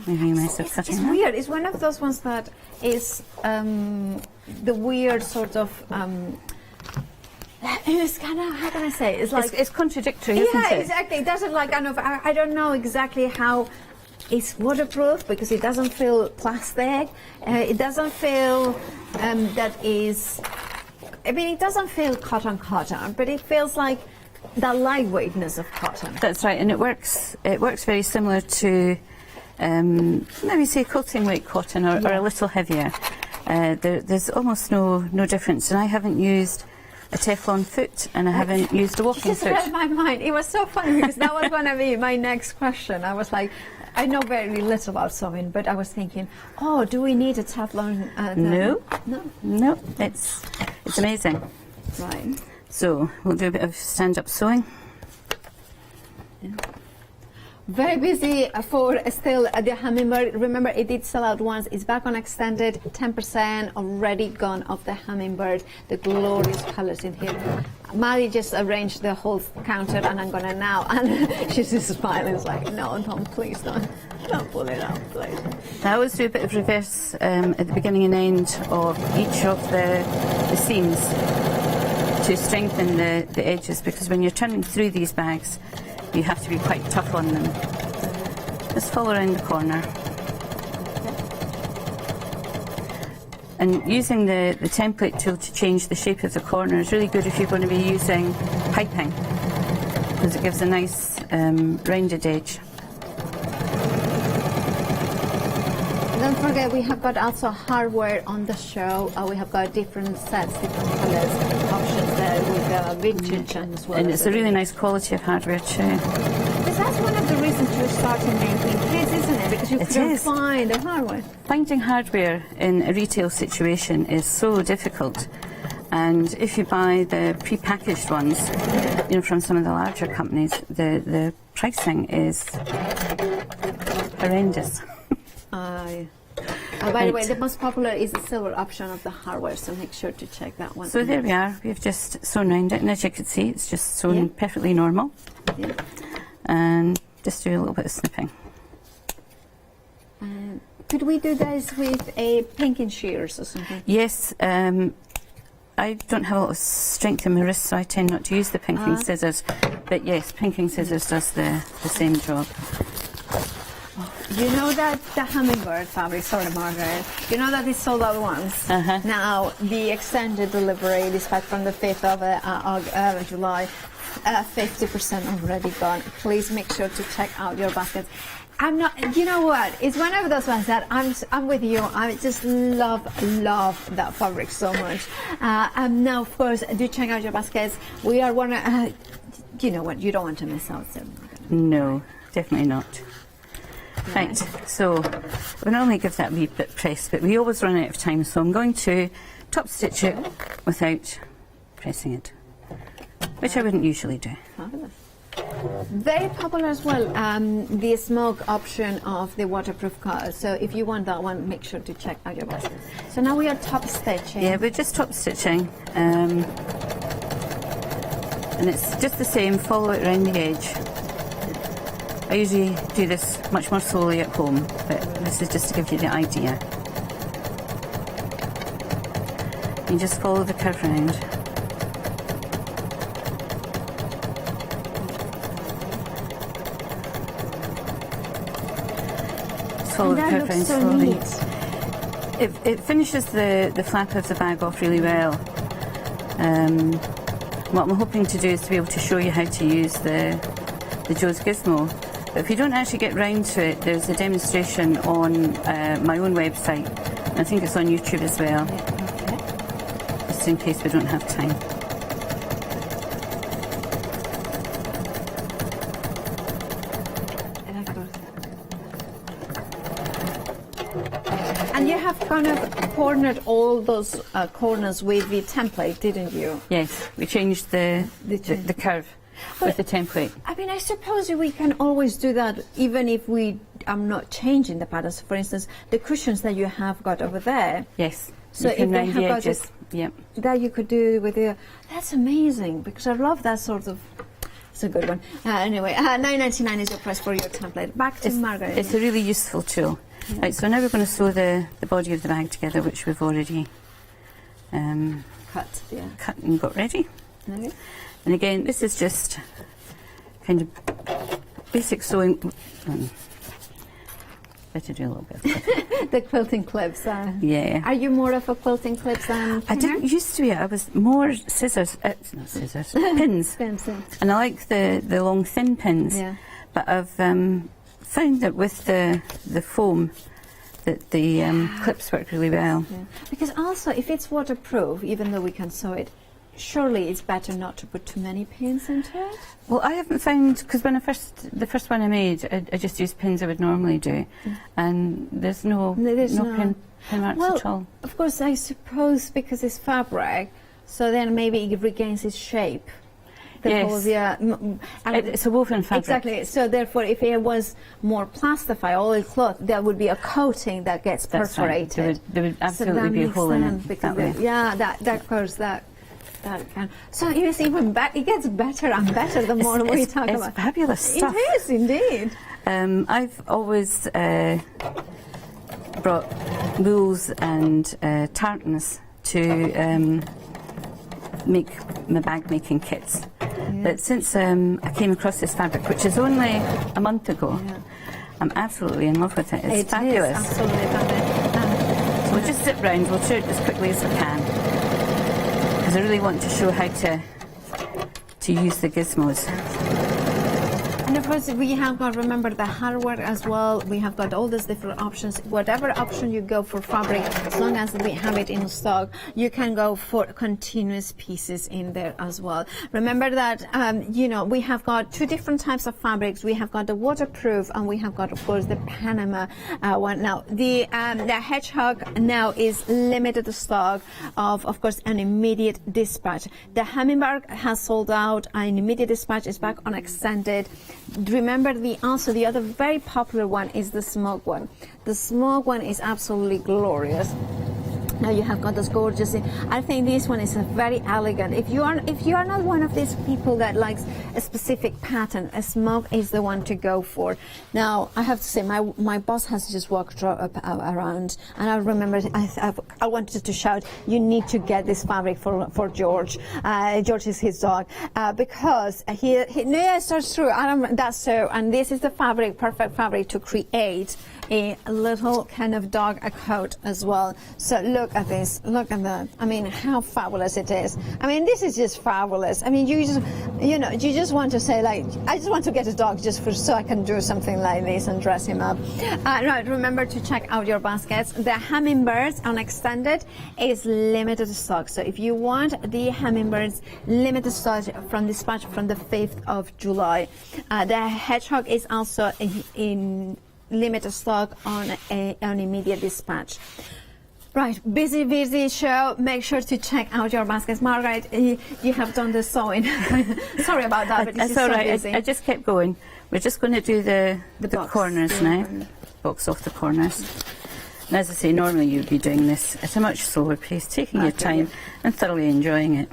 Maybe you might have cut It's weird. It's one of those ones that is the weird sort of, it's kind of, how can I say? It's like it's contradictory, isn't it? Yeah, exactly. It doesn't like kind of. I don't know exactly how it's waterproof because it doesn't feel plastic. It doesn't feel that is. I mean, it doesn't feel cotton, but it feels like the lightweightness of cotton. That's right, and it works. It works very similar to maybe say quilting weight cotton or a little heavier. There's almost no difference, and I haven't used a Teflon foot and I haven't used a walking foot. It just read my mind. It was so funny because that was going to be my next question. I was like, I know very little about sewing, but I was thinking, oh, do we need a Teflon? No, it's amazing. Right. So we'll do a bit of stand-up sewing. Yeah. Very busy for still the hummingbird. Remember, it did sell out once. It's back on extended, 10% already gone of the hummingbird. The glorious colors in here. Maddie just arranged the whole counter, and I'm gonna now. And she's just smiling. It's like, no, please don't pull it out, please. I always do a bit of reverse at the beginning and end of each of the seams to strengthen the edges, because when you're turning through these bags, you have to be quite tough on them. Just follow around the corner. And using the template tool to change the shape of the corner is really good if you're going to be using piping, because it gives a nice rounded edge. Don't forget, we have got also hardware on the show. We have got different sets, different colors, options there with vintage as well. And it's a really nice quality of hardware too. Because that's one of the reasons you're starting making kits, isn't it? Because you couldn't find the hardware. Finding hardware in a retail situation is so difficult. And if you buy the pre-packaged ones, you know, from some of the larger companies, the pricing is horrendous. By the way, the most popular is the silver option of the hardware, so make sure to check that one. So there we are. We've just sewn around it, and as you can see, it's just sewn perfectly normal. Yeah. And just do a little bit of snipping. Could we do this with a pinking shears or something? Yes. I don't have a lot of strength in my wrist, so I tend not to use the pinking scissors. But yes, pinking scissors does the same job. You know that the hummingbird fabric, sorry Margaret, you know that it's sold out once. Now the extended delivery, despite from the 5th of July, 50% already gone. Please make sure to check out your baskets. I'm not, you know what, it's one of those ones that I'm with you. I just love that fabric so much. And now of course, do check out your baskets. We are one you know what, you don't want to miss out. So no, definitely not. Right, so we normally give that a wee bit press, but we always run out of time, so I'm going to top stitch it without pressing it, which I wouldn't usually do. Fabulous. Very popular as well, the smoke option of the waterproof color. So if you want that one, make sure to check out your basket. So now we are top stitching. Yeah, we're just top stitching, and it's just the same, follow it around the edge. I usually do this much more slowly at home, but this is just to give you the idea. You just follow the curve round. Just follow the curve round slowly. It finishes the flap of the bag off really well. What I'm hoping to do is to be able to show you how to use the Joe's Gizmo. But if you don't actually get round to it, there's a demonstration on my own website. I think it's on YouTube as well, just in case we don't have time. And you have kind of cornered all those corners with the template, didn't you? Yes, we changed the curve. With the template. I mean, I suppose we can always do that even if I'm not changing the patterns. For instance, the cushions that you have got over there. Yes. So if they have got this, that you could do with the. That's amazing, because I love that sort of. It's a good one. Anyway, $9.99 is your price for your template. Back to Margaret. It's a really useful tool. Yeah. Right, so now we're going to sew the body of the bag together, which we've already cut and got ready. Okay. And again, this is just kind of basic sewing. Better do a little bit. The quilting clips. Yeah. Are you more of a quilting clips than I didn't used to be. I was more scissors. Not scissors. Pins. And I like the long thin pins. Yeah. But I've found that with the foam, that the clips work really well. Yeah. Because also, if it's waterproof, even though we can sew it, surely it's better not to put too many pins into it? Well, I haven't found, because when the first one I made, I just used pins I would normally do, and there's no pin marks at all. Of course, I suppose because it's fabric, so then maybe it regains its shape. Yes, it's a woven fabric. Exactly. So therefore, if it was more plastified, all the cloth, there would be a coating that gets perforated. Right. There would absolutely be a hole in it. That course that can. So it's even it gets better and better the more we talk about. It's fabulous stuff. It is indeed. I've always brought wools and tartans to make my bag making kits. But since I came across this fabric, which is only a month ago, I'm absolutely in love with it. It's fabulous. Is absolutely fabulous. So we'll just zip round. We'll show it as quickly as we can, because I really want to show how to use the gizmos. And of course, we have got, remember, the hardware as well. We have got all these different options. Whatever option you go for fabric, as long as we have it in stock, you can go for continuous pieces in there as well. Remember that, you know, we have got two different types of fabrics. We have got the waterproof, and we have got, of course, the Panama one. Now, the hedgehog now is limited stock of course, an immediate dispatch. The hummingbird has sold out. An immediate dispatch is back on extended. Remember, the other very popular one is the smoke one. The smoke one is absolutely glorious. Now you have got this gorgeous. I think this one is very elegant. If you are not one of these people that likes a specific pattern, a smoke is the one to go for. Now I have to say, my boss has just walked around, and I remember I wanted to shout, "You need to get this fabric for George." George is his dog, because yes, that's true. That's so, and this is the fabric, perfect fabric to create a little kind of dog coat as well. So look at this, look at that. I mean, how fabulous it is. I mean, this is just fabulous. I mean, you just want to say, like, I just want to get a dog just so I can do something like this and dress him up. Right, remember to check out your baskets. The hummingbirds on extended is limited stock. So if you want the hummingbirds limited stock from dispatch from the 5th of July. The hedgehog is also in limited stock on an immediate dispatch. Right, busy show. Make sure to check out your baskets. Margaret, you have done the sewing. Sorry about that, but it's all right. I just kept going. We're just going to do the corners now. Box off the corners. And as I say, normally you'd be doing this at a much slower pace, taking your time and thoroughly enjoying it.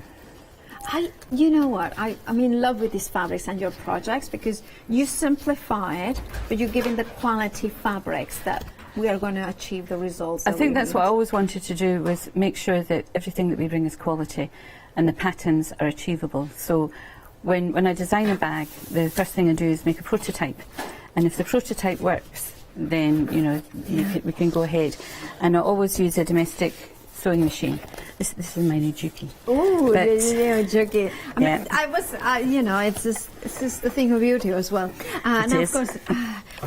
You know what, I'm in love with these fabrics and your projects, because you simplify it, but you're giving the quality fabrics that we are going to achieve the results. I think that's what I always wanted to do, was make sure that everything that we bring is quality and the patterns are achievable. So when I design a bag, the first thing I do is make a prototype, and if the prototype works, then we can go ahead. And I always use a domestic sewing machine. This is my new Juki. Oh, Juki. I mean, I was, it's just the thing of beauty as well. Now, of course,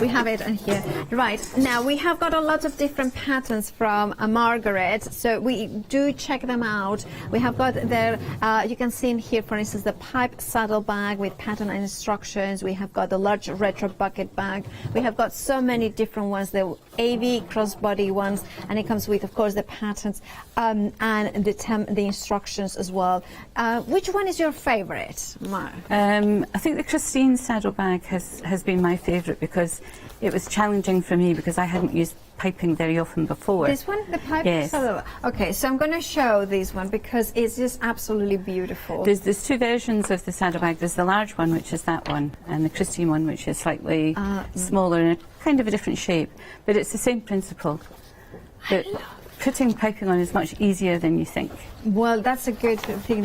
we have it on here. Right, now we have got a lot of different patterns from Margaret, so we do check them out. We have got there, you can see in here, for instance, the pipe saddle bag with pattern and instructions. We have got the large retro bucket bag. We have got so many different ones, the AV crossbody ones, and it comes with, of course, the patterns and the instructions as well. Which one is your favourite, Mark? I think the Christine saddle bag has been my favourite, because it was challenging for me, because I hadn't used piping very often before. This one, the pipe yes. saddle. Okay, so I'm going to show this one because it's just absolutely beautiful. There's two versions of the saddle bag. There's the large one, which is that one, and the Christine one, which is slightly smaller and kind of a different shape, but it's the same principle. But putting piping on is much easier than you think. Well, that's a good thing.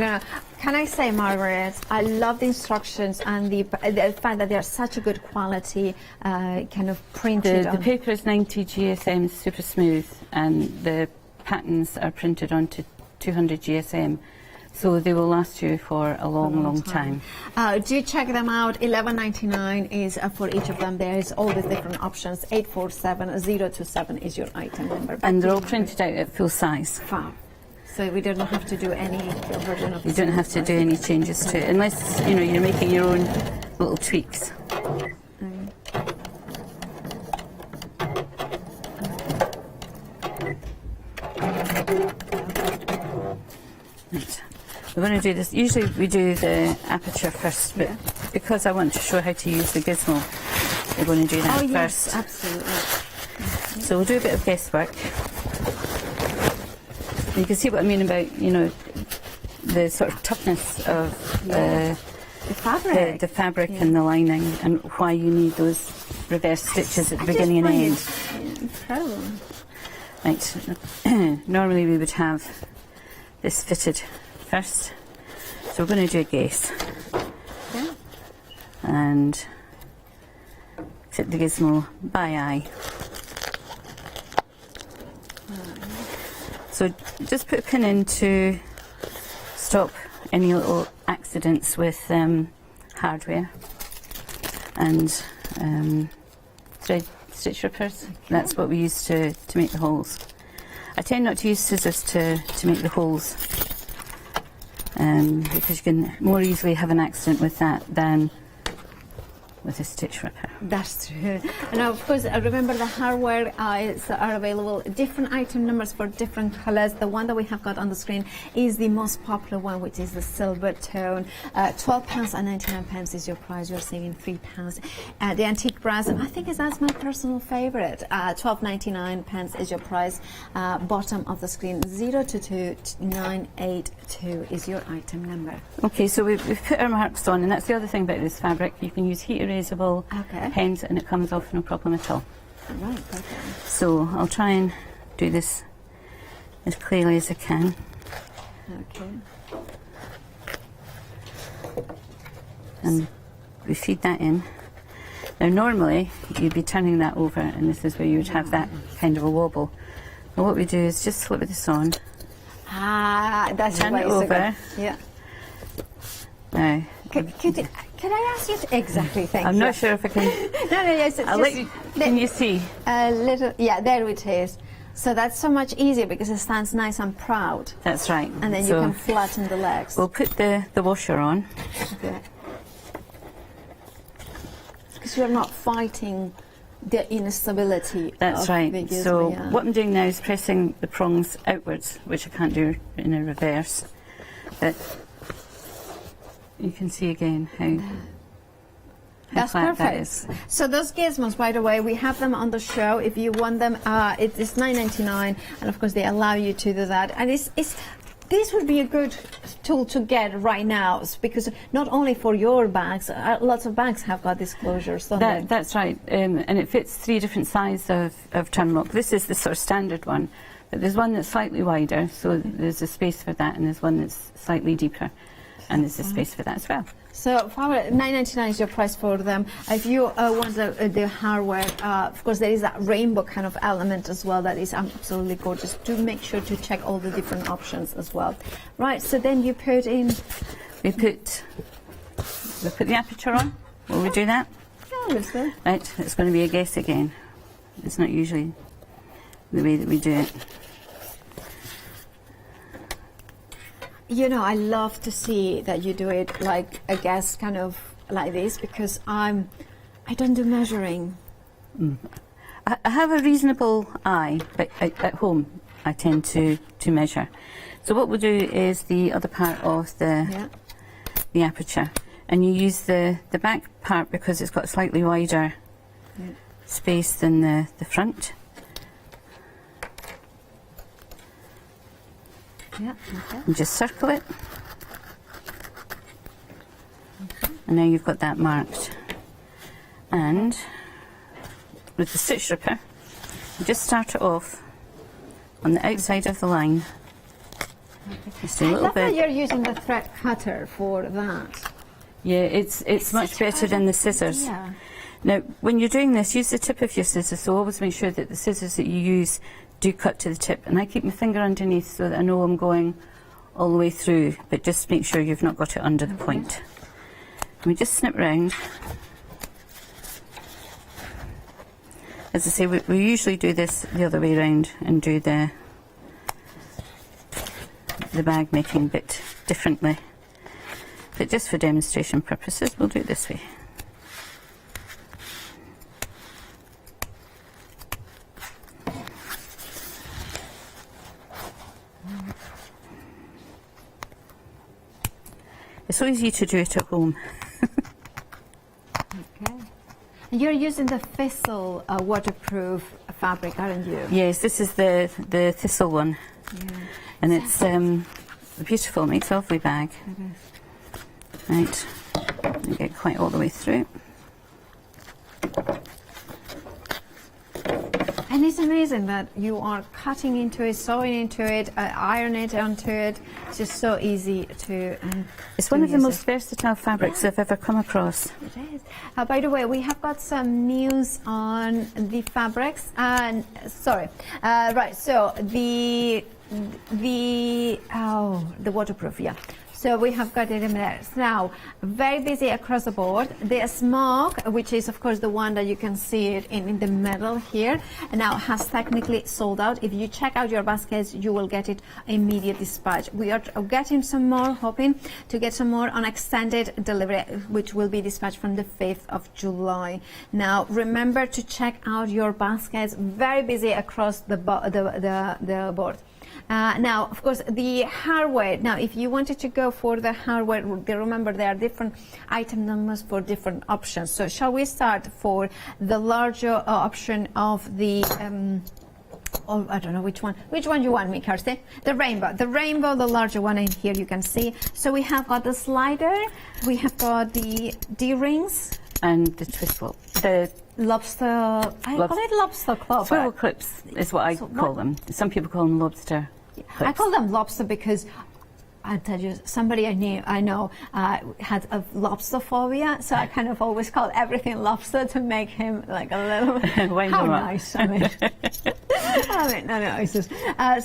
Can I say, Margaret, I love the instructions and the fact that they are such a good quality, kind of printed. The paper is 90 GSM, super smooth, and the patterns are printed onto 200 GSM. So they will last you for a long time. Do check them out. $11.99 is for each of them. There is all the different options. 847-027 is your item number. And they're all printed out at full size. Fab. So we don't have to do any version of You don't have to do any changes to it, unless, you know, you're making your own little tweaks. Right. We're going to do this. Usually we do the aperture first, but because I want to show how to use the gizmo, we're going to do that first. Absolutely. So we'll do a bit of guesswork. You can see what I mean about, you know, the sort of toughness of the fabric and the lining, and why you need those reverse stitches at the beginning and end. Incredible. Right. Normally we would have this fitted first, so we're going to do a guess. Okay. And fit the gizmo by eye. So just put a pin in to stop any little accidents with hardware, and thread stitch rippers. That's what we use to make the holes. I tend not to use scissors to make the holes, because you can more easily have an accident with that than with a stitch ripper. That's true. And of course, remember the hardware are available, different item numbers for different colors. The one that we have got on the screen is the most popular one, which is the silver tone. £12.99 is your price. You're saving £3. The antique brass, I think that's my personal favorite. £12.99 is your price. Bottom of the screen, 022982 is your item number. Okay, so we've put our marks on, and that's the other thing about this fabric. You can use heat erasable pens and it comes off no problem at all. Right, okay. So I'll try and do this as clearly as I can. Okay. And we feed that in. Now normally you'd be turning that over, and this is where you would have that kind of a wobble. But what we do is just slip this on. That's turn it over. Yeah. Now, can I ask you to exactly? Thank you. I'm not sure if I can. No, yes. I'll let you. Can you see? A little. Yeah, there it is. So that's so much easier because it stands nice and proud. That's right. And then so you can flatten the legs. We'll put the washer on. Okay. Because you're not fighting the instability. That's right. So what I'm doing now is pressing the prongs outwards, which I can't do in a reverse. But you can see again how that's flat perfect. that is. So those gizmos, by the way, we have them on the show. If you want them, it is $9.99, and of course they allow you to do that. And this would be a good tool to get right now, because not only for your bags, lots of bags have got these closures. That's right, and it fits 3 different sizes of turn-lock. This is the sort of standard one, but there's one that's slightly wider, so there's a space for that, and there's one that's slightly deeper, and there's a space for that as well. So $9.99 is your price for them. If you want the hardware, of course there is that rainbow kind of element as well that is absolutely gorgeous. Do make sure to check all the different options as well. Right, so then you put in... We put the aperture on. Will we do that? Yeah, obviously. Right, it's going to be a guess again. It's not usually the way that we do it. You know, I love to see that you do it like a guess, kind of like this, because I don't do measuring. I have a reasonable eye, but at home I tend to measure. So what we'll do is the other part of the aperture, and you use the back part because it's got a slightly wider space than the front. Yeah, okay. And just circle it. And now you've got that marked. And with the stitch ripper, you just start it off on the outside of the line. Just a little I love bit. that you're using the thread cutter for that. Yeah, it's much better than the scissors. Yeah. Now, when you're doing this, use the tip of your scissors, so always make sure that the scissors that you use do cut to the tip. And I keep my finger underneath so that I know I'm going all the way through, but just make sure you've not got it under the point. And we just snip round. As I say, we usually do this the other way round and do the the bag making a bit differently. But just for demonstration purposes, we'll do it this way. It's so easy to do it at home. Okay. And you're using the thistle waterproof fabric, aren't you? Yes, this is the thistle one. Yeah. And it's beautiful, it makes a lovely bag. It is. Right, I get quite all the way through. And it's amazing that you are cutting into it, sewing into it, iron it onto it. It's just so easy to It's one of the most versatile fabrics I've ever come across. It is. By the way, we have got some news on the fabrics. And right. So the waterproof, yeah. So we have got it in there. Now, very busy across the board. The smoke, which is of course the one that you can see it in the middle here, now has technically sold out. If you check out your baskets, you will get it immediate dispatch. We are getting some more, hoping to get some more on extended delivery, which will be dispatched from the 5th of July. Now, remember to check out your baskets. Very busy across the board. Now, of course, the hardware. Now, if you wanted to go for the hardware, remember there are different item numbers for different options. So, shall we start for the larger option of the? I don't know which one. Which one you want me, Kirsty? The rainbow. The rainbow, the larger one in here. You can see. So we have got the slider. We have got the D-rings and the twistle. The lobster. I call it lobster club. Swivel clips is what I call them. Some people call them lobster clips. I call them lobster because I tell you, somebody I know had a lobster phobia, so I kind of always call everything lobster to make him like a little. How nice! I mean, no. It's just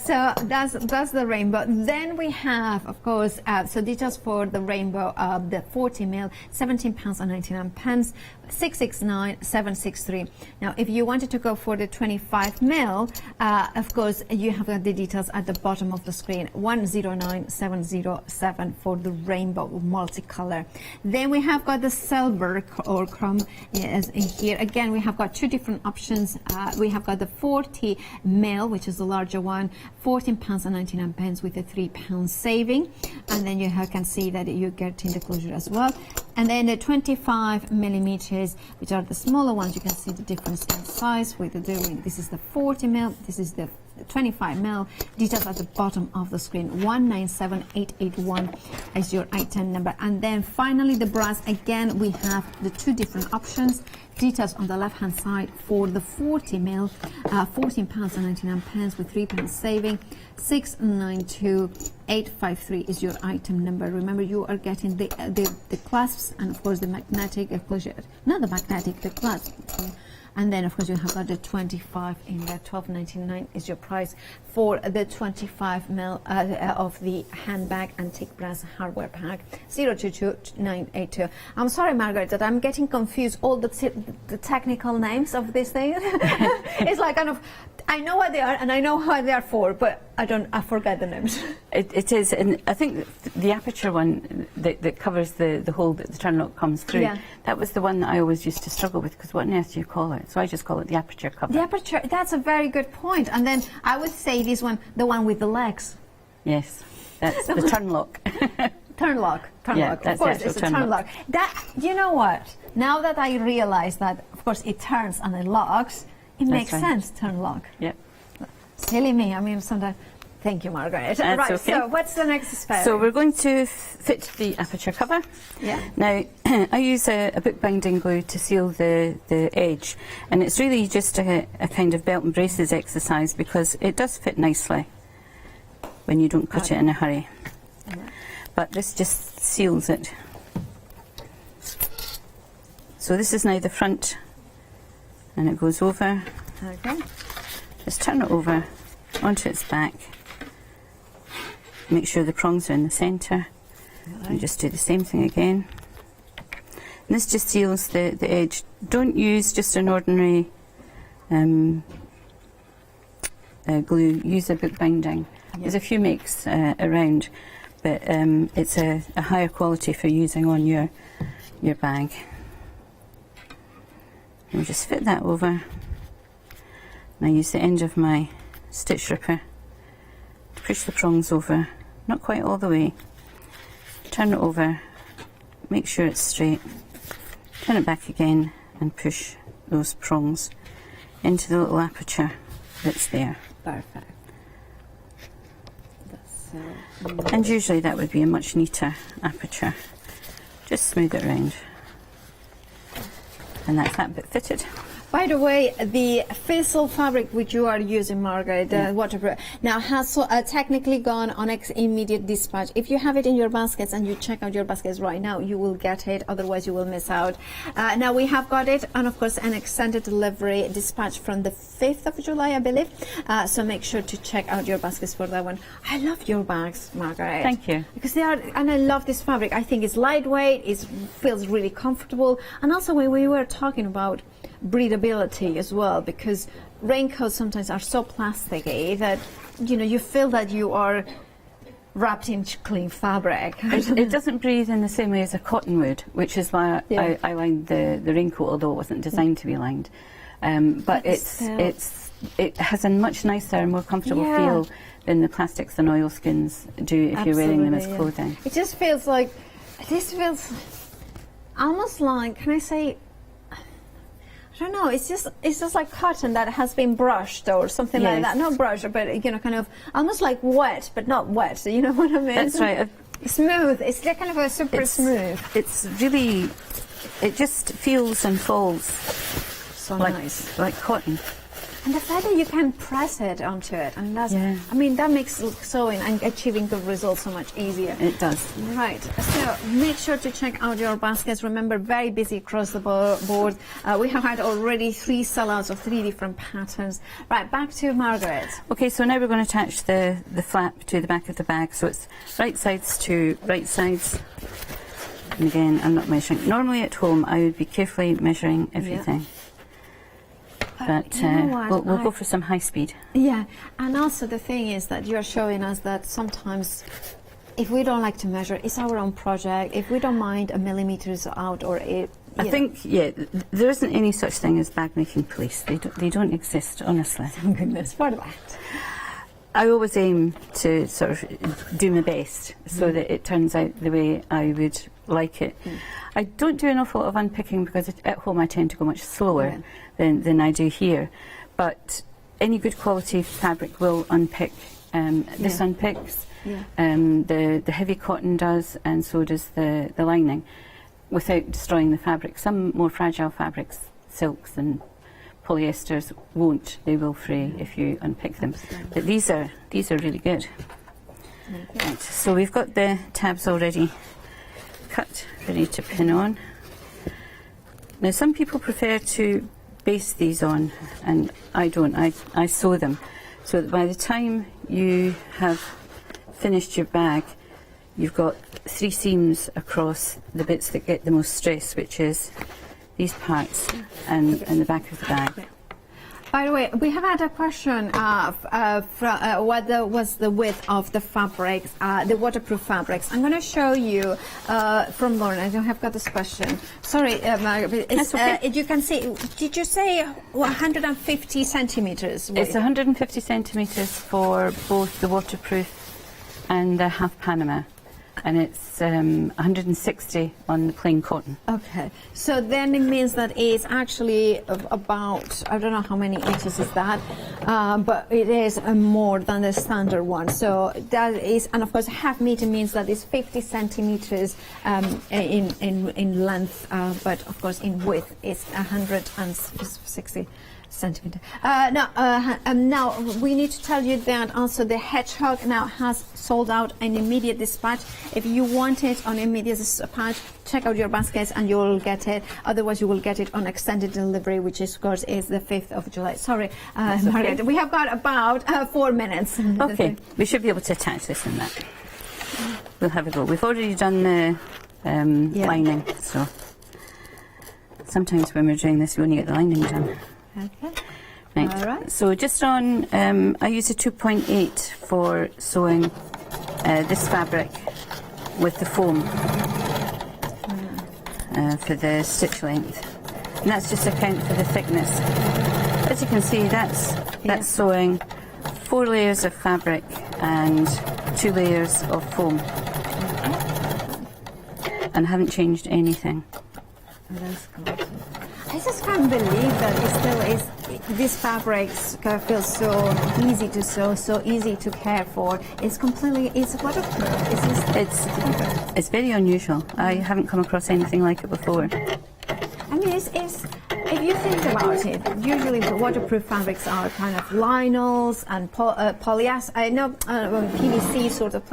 so that's the rainbow. Then we have, of course, so details for the rainbow. The 40 mil, £17.99, 669,763. Now, if you wanted to go for the 25 mil, of course, you have got the details at the bottom of the screen. 109707 for the rainbow multicolor. Then we have got the silver or chrome in here. Again, we have got two different options. We have got the 40 mil, which is the larger one, £14.99 with a £3 saving, and then you can see that you get in the closure as well. And then the 25 millimeters, which are the smaller ones, you can see the difference in size with the doing. This is the 40 mil. This is the 25 mil. Details at the bottom of the screen. 197881 is your item number. And then finally the brass. Again, we have the two different options. Details on the left hand side for the 40 mil, £14.99 with £3 saving. 692853 is your item number. Remember, you are getting the clasps and of course the magnetic closure. Not the magnetic, the clasp. And then, of course, you have got the 25 in there. £12.99 is your price for the 25 mil of the handbag antique brass hardware pack. 022982. I'm sorry, Margaret, that I'm getting confused. All the technical names of these things. It's like kind of, I know what they are and I know what they are for, but I forget the names. It is, and I think the aperture one that covers the hole that the turn lock comes through, that was the one that I always used to struggle with, because what on earth do you call it? So I just call it the aperture cover. The aperture, that's a very good point. And then I would say this one, the one with the legs. Yes, that's the turn lock. Turn lock. Of course, it's a turn lock. That, you know what? Now that I realize that, of course, it turns and it locks, it makes sense, turn lock. Yep. Silly me. I mean, sometimes. Thank you, Margaret. That's right. Okay. So, what's the next spell? So we're going to fit the aperture cover. Yeah. Now, I use a bookbinding glue to seal the edge, and it's really just a kind of belt and braces exercise, because it does fit nicely when you don't cut it in a hurry. But this just seals it. So this is now the front, and it goes over. Okay. Just turn it over onto its back. Make sure the prongs are in the centre. And just do the same thing again. And this just seals the edge. Don't use just an ordinary glue. Use a bookbinding, There's a few makes around, but it's a higher quality for using on your bag. And just fit that over. And I use the end of my stitch ripper to push the prongs over, not quite all the way. Turn it over, make sure it's straight, turn it back again and push those prongs into the little aperture that's there. Perfect. And usually that would be a much neater aperture. Just smooth it round. And that's that bit fitted. By the way, the Feefo fabric which you are using, Margaret, the waterproof, now has technically gone on immediate dispatch. If you have it in your baskets and you check out your baskets right now, you will get it, otherwise you will miss out. Now we have got it, and of course an extended delivery dispatch from the 5th of July, I believe. So make sure to check out your baskets for that one. I love your bags, Margaret. Thank you. Because they are, and I love this fabric. I think it's lightweight, it feels really comfortable, and also when we were talking about breathability as well, because raincoats sometimes are so plasticky that you feel that you are wrapped in clean fabric. It doesn't breathe in the same way as a cotton would, which is why I lined the raincoat, although it wasn't designed to be lined. But it has a much nicer, more comfortable feel than the plastics and oilskins do if you're wearing them as clothing. It just feels like, this feels almost like, can I say, I don't know, it's just like cotton that has been brushed or something like that. Not brushed, but kind of almost like wet, but not wet. You know what I mean? That's right. Smooth. It's like kind of a super smooth. It's really, it just feels and falls so like, nice, like cotton. And the fact that you can press it onto it, and that's, I mean, that makes sewing and achieving good results so much easier. It does. Right. So make sure to check out your baskets. Remember, very busy across the board. We have had already 3 sellouts of 3 different patterns. Right, back to Margaret. Okay, so now we're going to attach the flap to the back of the bag. So it's right sides to right sides. And again, I'm not measuring. Normally at home, I would be carefully measuring everything. But we'll go for some high speed. Yeah, and also the thing is that you're showing us that sometimes if we don't like to measure, it's our own project. If we don't mind a millimeters out or it, I think, there isn't any such thing as bag making police. They don't exist, honestly. Thank goodness for that. I always aim to sort of do my best so that it turns out the way I would like it. I don't do an awful lot of unpicking because at home I tend to go much slower than I do here. But any good quality fabric will unpick. This unpicks, the heavy cotton does, and so does the lining, without destroying the fabric. Some more fragile fabrics, silks and polyesters won't. They will fray if you unpick them. But these are really good. Right, so we've got the tabs already cut, ready to pin on. Now some people prefer to baste these on, and I don't. I sew them so that by the time you have finished your bag, you've got 3 seams across the bits that get the most stress, which is these parts and the back of the bag. By the way, we have had a question what was the width of the fabrics, the waterproof fabrics. I'm going to show you from Lauren. I don't have got this question. Sorry, Margaret. It's, okay. You can see, did you say 150 centimetres? It's 150 centimetres for both the waterproof and the half Panama. And it's 160 on the plain cotton. Okay, so then it means that it's actually about, I don't know how many inches is that, but it is more than the standard one. So that is, and of course half meter means that it's 50 centimeters in length, but of course in width it's 160 centimeter. Now we need to tell you that also the hedgehog now has sold out in immediate dispatch. If you want it on immediate dispatch, check out your baskets and you will get it. Otherwise you will get it on extended delivery, which is, of course is the 5th of July. Sorry, Margaret, we have got about 4 minutes. Okay, we should be able to attach this in that. We'll have a go. We've already done the lining, so sometimes when we're doing this we only get the lining done. Okay. Right. All right. So just on, I use a 2.8 for sewing this fabric with the foam for the stitch length. And that's just to account for the thickness. As you can see, that's sewing 4 layers of fabric and 2 layers of foam. And I haven't changed anything. That's good. I just can't believe that it still is. These fabrics feel so easy to sew, so easy to care for. It's waterproof. It's very unusual. I haven't come across anything like it before. I mean, if you think about it, usually the waterproof fabrics are kind of linols and polyester. I know PVC sort of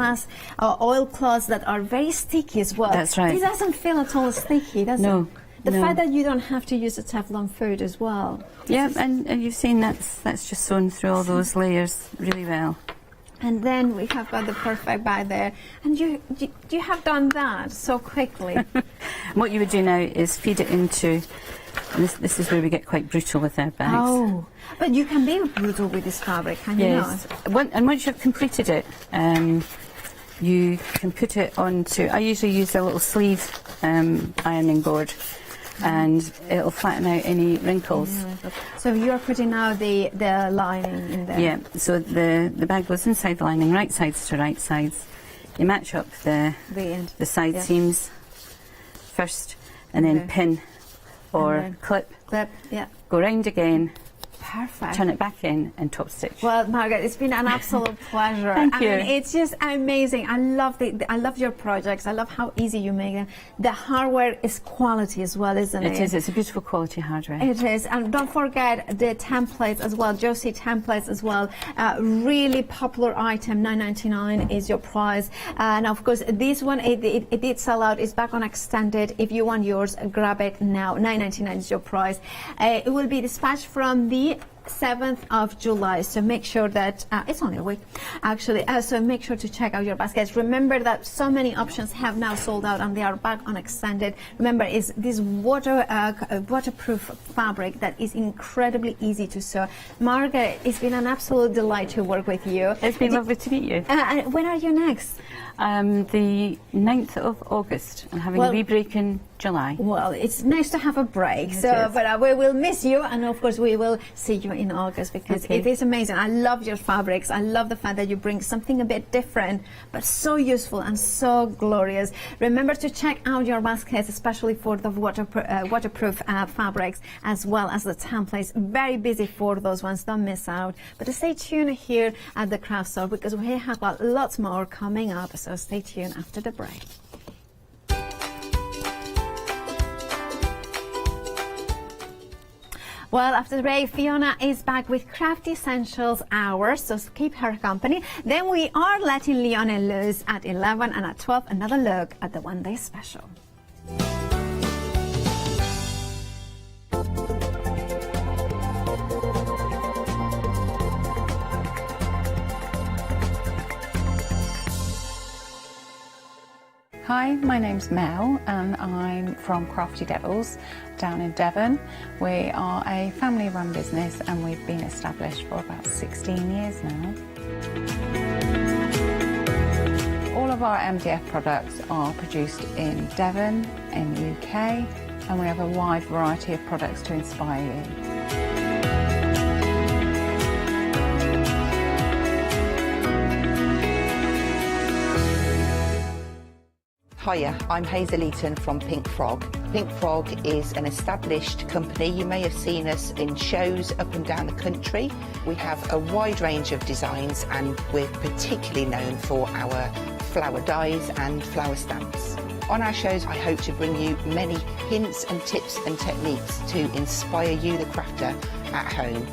oilcloths that are very sticky as well. That's right. It doesn't feel at all sticky, does it? The fact that you don't have to use a Teflon food as well. Yeah, and you've seen that's just sewn through all those layers really well. And then we have got the perfect bag there. And you have done that so quickly. What you would do now is feed it into, and this is where we get quite brutal with our bags. Oh, but you can be brutal with this fabric, can you not? And once you've completed it, you can put it onto, I usually use a little sleeve ironing board, and it'll flatten out any wrinkles. So you're putting now the lining in there? Yeah, so the bag goes inside the lining, right sides to right sides. You match up the side seams first, and then pin or clip. Go round again. Perfect. Turn it back in and top stitch. Well, Margaret, it's been an absolute pleasure. Thank you. I mean, it's just amazing. I love your projects. I love how easy you make them. The hardware is quality as well, isn't it? It is. It's a beautiful quality hardware. It is. And don't forget the templates as well. Josie templates as well. Really popular item. $9.99 is your price. And of course, this one it did sell out. It's back on extended. If you want yours, grab it now. $9.99 is your price. It will be dispatched from the 7th of July, so make sure that it's only a week actually, so make sure to check out your baskets. Remember that so many options have now sold out and they are back on extended. Remember, it's this waterproof fabric that is incredibly easy to sew. Margaret, it's been an absolute delight to work with you. It's been lovely to meet you. When are you next? The 9th of August. I'm having a wee break in July. Well, it's nice to have a break. But we will miss you, and of course we will see you in August, because it is amazing. I love your fabrics. I love the fact that you bring something a bit different, but so useful and so glorious. Remember to check out your baskets, especially for the waterproof fabrics, as well as the templates. Very busy for those ones. Don't miss out. But stay tuned here at the craft store, because we have got lots more coming up. So stay tuned after the break. Well, after the break, Fiona is back with Craft Essentials Hours, so keep her company. Then we are letting Leona loose at 11, and at 12, another look at the one-day special. Hi, my name's Mel and I'm from Crafty Devils down in Devon. We are a family-run business and we've been established for about 16 years now. All of our MDF products are produced in Devon, in the UK, and we have a wide variety of products to inspire you. Hiya, I'm Hazel Eaton from Pink Frog. Pink Frog is an established company. You may have seen us in shows up and down the country. We have a wide range of designs and we're particularly known for our flower dies and flower stamps. On our shows, I hope to bring you many hints and tips and techniques to inspire you, the crafter, at home.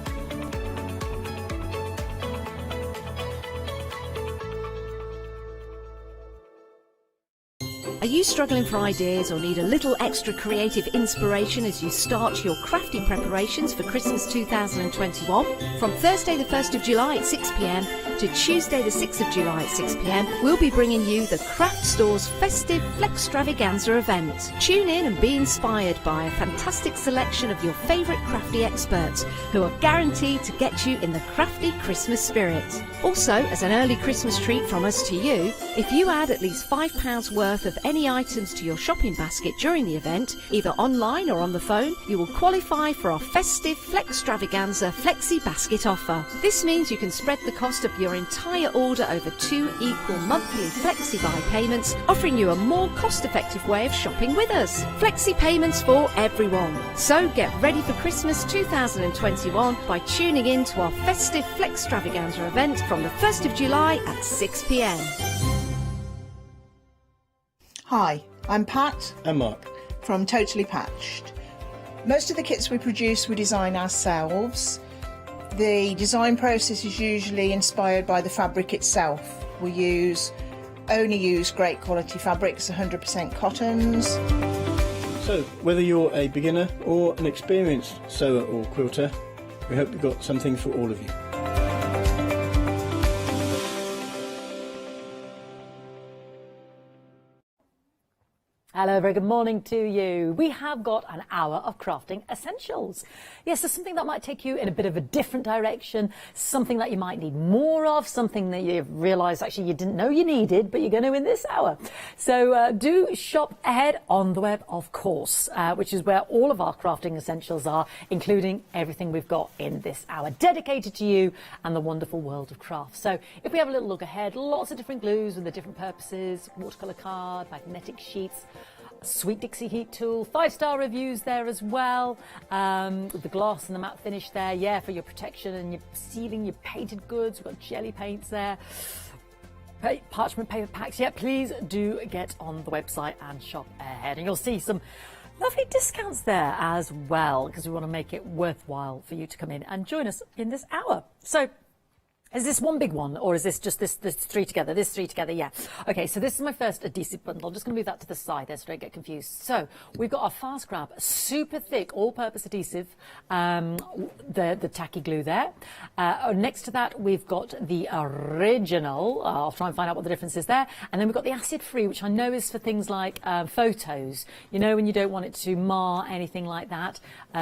Are you struggling for ideas or need a little extra creative inspiration as you start your crafty preparations for Christmas 2021? From Thursday the 1st of July at 6 p.m, to Tuesday the 6th of July at 6 p.m, we'll be bringing you the Craft Store's festive Flextravaganza event. Tune in and be inspired by a fantastic selection of your favourite crafty experts who are guaranteed to get you in the crafty Christmas spirit. Also, as an early Christmas treat from us to you, if you add at least £5 worth of any items to your shopping basket during the event, either online or on the phone, you will qualify for our festive Flextravaganza Flexi basket offer. This means you can spread the cost of your entire order over 2 equal monthly Flexi buy payments, offering you a more cost-effective way of shopping with us. Flexi payments for everyone. So get ready for Christmas 2021 by tuning in to our festive Flextravaganza event from the 1st of July at 6 p.m. Hi, I'm Pat. And Mark. From Totally Patched. Most of the kits we produce we design ourselves. The design process is usually inspired by the fabric itself. We only use great quality fabrics, 100% cottons. So, whether you're a beginner or an experienced sewer or quilter, we hope we've got something for all of you. Hello, very good morning to you. We have got an hour of crafting essentials. Yes, there's something that might take you in a bit of a different direction, something that you might need more of, something that you've realised actually you didn't know you needed, but you're going to in this hour. So do shop ahead on the web, of course, which is where all of our crafting essentials are, including everything we've got in this hour, dedicated to you and the wonderful world of craft. So if we have a little look ahead, lots of different glues with the different purposes, watercolour card, magnetic sheets, Sweet Dixie heat tool, 5-star reviews there as well, with the gloss and the matte finish there, yeah, for your protection and your sealing your painted goods. We've got jelly paints there, parchment paper packs. Yeah, please do get on the website and shop ahead, and you'll see some lovely discounts there as well, because we want to make it worthwhile for you to come in and join us in this hour. So is this one big one, or is this just this three together? This three together, yeah. Okay, so this is my first adhesive bundle. I'm just going to move that to the side there so I don't get confused. So we've got our Fast Grab, super thick, all-purpose adhesive, the tacky glue there. Next to that, we've got the original. I'll try and find out what the difference is there. And then we've got the acid-free, which I know is for things like photos. You know, when you don't want it to mar anything like that,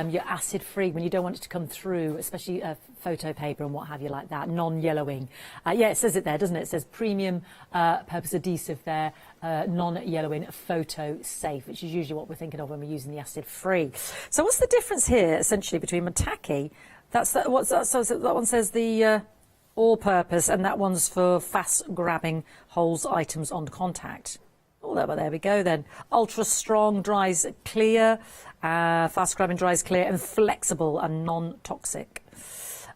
you're acid-free, when you don't want it to come through, especially photo paper and what have you like that, non-yellowing. Yeah, it says it there, doesn't it? It says premium purpose adhesive there, non-yellowing, photo safe, which is usually what we're thinking of when we're using the acid free. So what's the difference here essentially between my tacky? That's that. What's that? So that one says the all-purpose, and that one's for fast grabbing holds items on contact. Oh, there we go then. Ultra strong, dries clear, fast grabbing, dries clear, and flexible and non-toxic.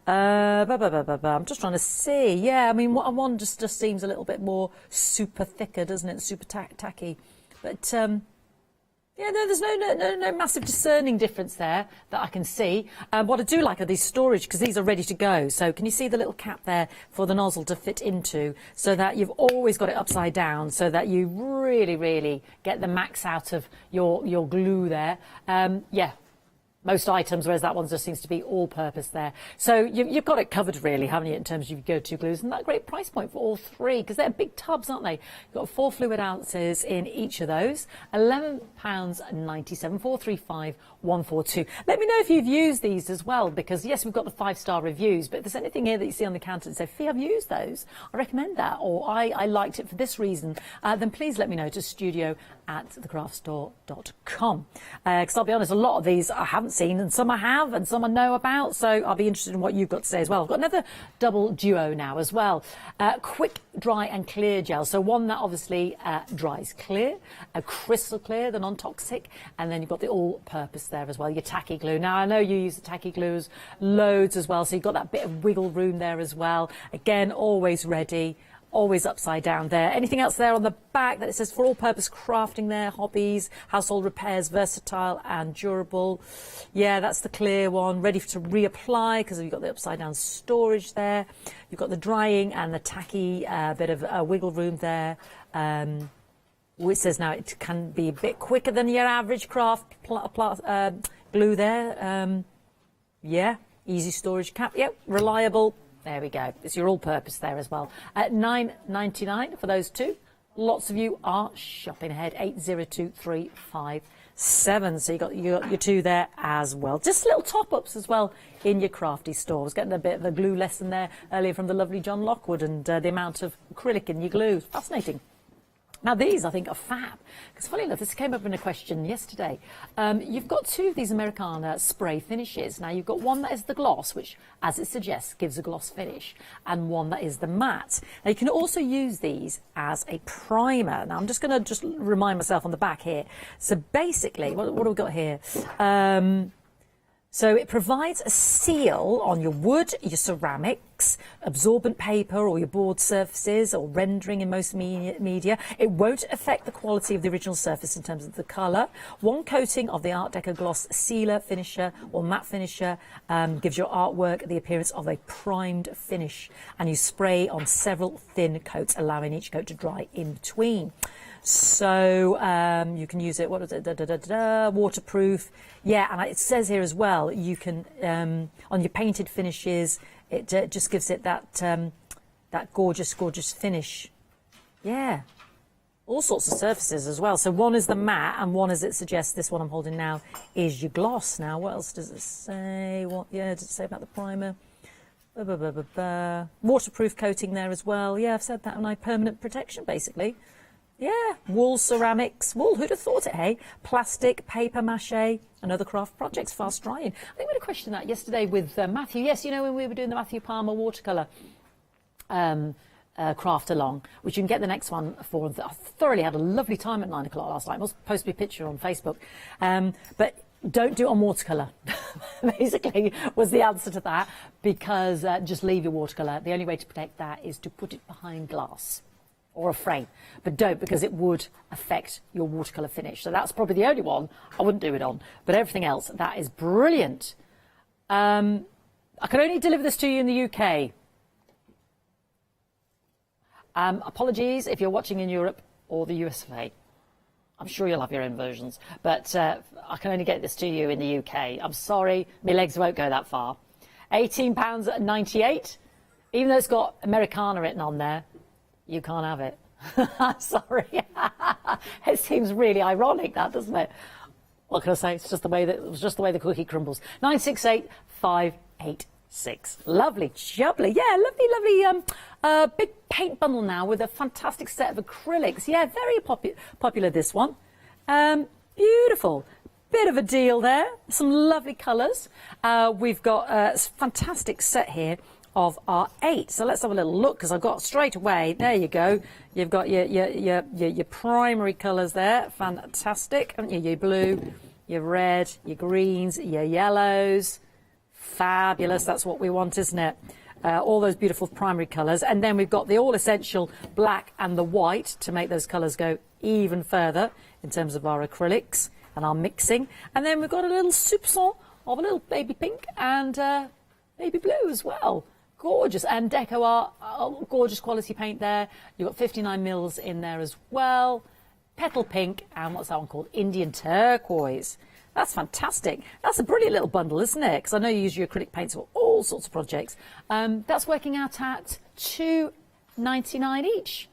I'm just trying to see. Yeah, I mean, one just seems a little bit more super thicker, doesn't it? Super tacky. But yeah, no, there's no massive discerning difference there that I can see. What I do like are these storage, because these are ready to go. So can you see the little cap there for the nozzle to fit into, so that you've always got it upside down, so that you really, really get the max out of your glue there. Yeah. Most items, whereas that one just seems to be all-purpose there. So you've got it covered, really, haven't you, in terms of your go-to glues? And that great price point for all three, because they're big tubs, aren't they? You've got 4 fluid ounces in each of those. £11.97, 435 142. Let me know if you've used these as well, because yes, we've got the 5-star reviews, but if there's anything here that you see on the counter and say, Fee, I've used those, I recommend that, or I liked it for this reason, then please let me know to studio@thecraftstore.com. Because I'll be honest, a lot of these I haven't seen, and some I have, and some I know about, so I'll be interested in what you've got to say as well. I've got another double duo now as well. Quick dry and clear gel, so one that obviously dries clear, crystal clear, the non-toxic, and then you've got the all-purpose there as well, your tacky glue. Now I know you use the tacky glues loads as well, so you've got that bit of wiggle room there as well. Again, always ready, always upside down there. Anything else there on the back that it says for all-purpose crafting there, hobbies, household repairs, versatile and durable. Yeah, that's the clear one, ready to reapply, because you've got the upside down storage there. You've got the drying and the tacky bit of wiggle room there. Which says now it can be a bit quicker than your average craft glue there. Yeah, easy storage cap. Yep, reliable. There we go. It's your all-purpose there as well. At £9.99 for those two. Lots of you are shopping ahead. 802357. So you got your two there as well. Just little top-ups as well in your crafty store. I was getting a bit of a glue lesson there earlier from the lovely John Lockwood, and the amount of acrylic in your glue. Fascinating. Now these, I think, are fab. Because funny enough, this came up in a question yesterday. You've got two of these Americana spray finishes. Now you've got one that is the gloss, which, as it suggests, gives a gloss finish, and one that is the matte. Now you can also use these as a primer. Now I'm just going to remind myself on the back here. So basically, what have we got here? So it provides a seal on your wood, your ceramics, absorbent paper or your board surfaces or rendering in most media. It won't affect the quality of the original surface in terms of the colour. One coating of the Art Deco Gloss Sealer Finisher or Matte Finisher gives your artwork the appearance of a primed finish, and you spray on several thin coats, allowing each coat to dry in between. So you can use it, what is it, waterproof. Yeah, and it says here as well, you can, on your painted finishes, it just gives it that that gorgeous, gorgeous finish. Yeah, all sorts of surfaces as well. So one is the matte, and one, as it suggests, this one I'm holding now, is your gloss. Now, what else does it say? What, does it say about the primer? Waterproof coating there as well. Yeah, I've said that, and permanent protection, basically. Yeah, wool ceramics. Wool, who'd have thought it, hey? Plastic, paper mache, and other craft projects, fast drying. I think we had a question that yesterday with Matthew. Yes, you know, when we were doing the Matthew Palmer watercolour craft along, which you can get the next one for. I thoroughly had a lovely time at 9 o'clock last night. I must post me a picture on Facebook. But don't do it on watercolour, basically, was the answer to that, because just leave your watercolour. The only way to protect that is to put it behind glass or a frame, but don't, because it would affect your watercolour finish. So that's probably the only one I wouldn't do it on, but everything else, that is brilliant. I can only deliver this to you in the UK. Apologies if you're watching in Europe or the USA. I'm sure you'll have your own versions, but I can only get this to you in the UK. I'm sorry, my legs won't go that far. £18.98, even though it's got Americana written on there. You can't have it. I'm sorry. It seems really ironic, that, doesn't it? What can I say? It's just the way the cookie crumbles. 968586. Lovely, jubbly. Yeah, lovely, big paint bundle now with a fantastic set of acrylics. Yeah, very popular, this one. Beautiful. Bit of a deal there. Some lovely colours. We've got a fantastic set here of our 8. So let's have a little look, because I've got straight away, there you go, you've got your primary colours there, fantastic, haven't you? Your blue, your red, your greens, your yellows, fabulous, that's what we want, isn't it? All those beautiful primary colours, and then we've got the all essential black and the white to make those colours go even further in terms of our acrylics and our mixing, and then we've got a little soupçon of a little baby pink and baby blue as well. Gorgeous, and Deco Art, gorgeous quality paint there. You've got 59 mils in there as well. Petal pink, and what's that one called? Indian turquoise. That's fantastic. That's a brilliant little bundle, isn't it? Because I know you use your acrylic paints for all sorts of projects. That's working out at £2.99 each.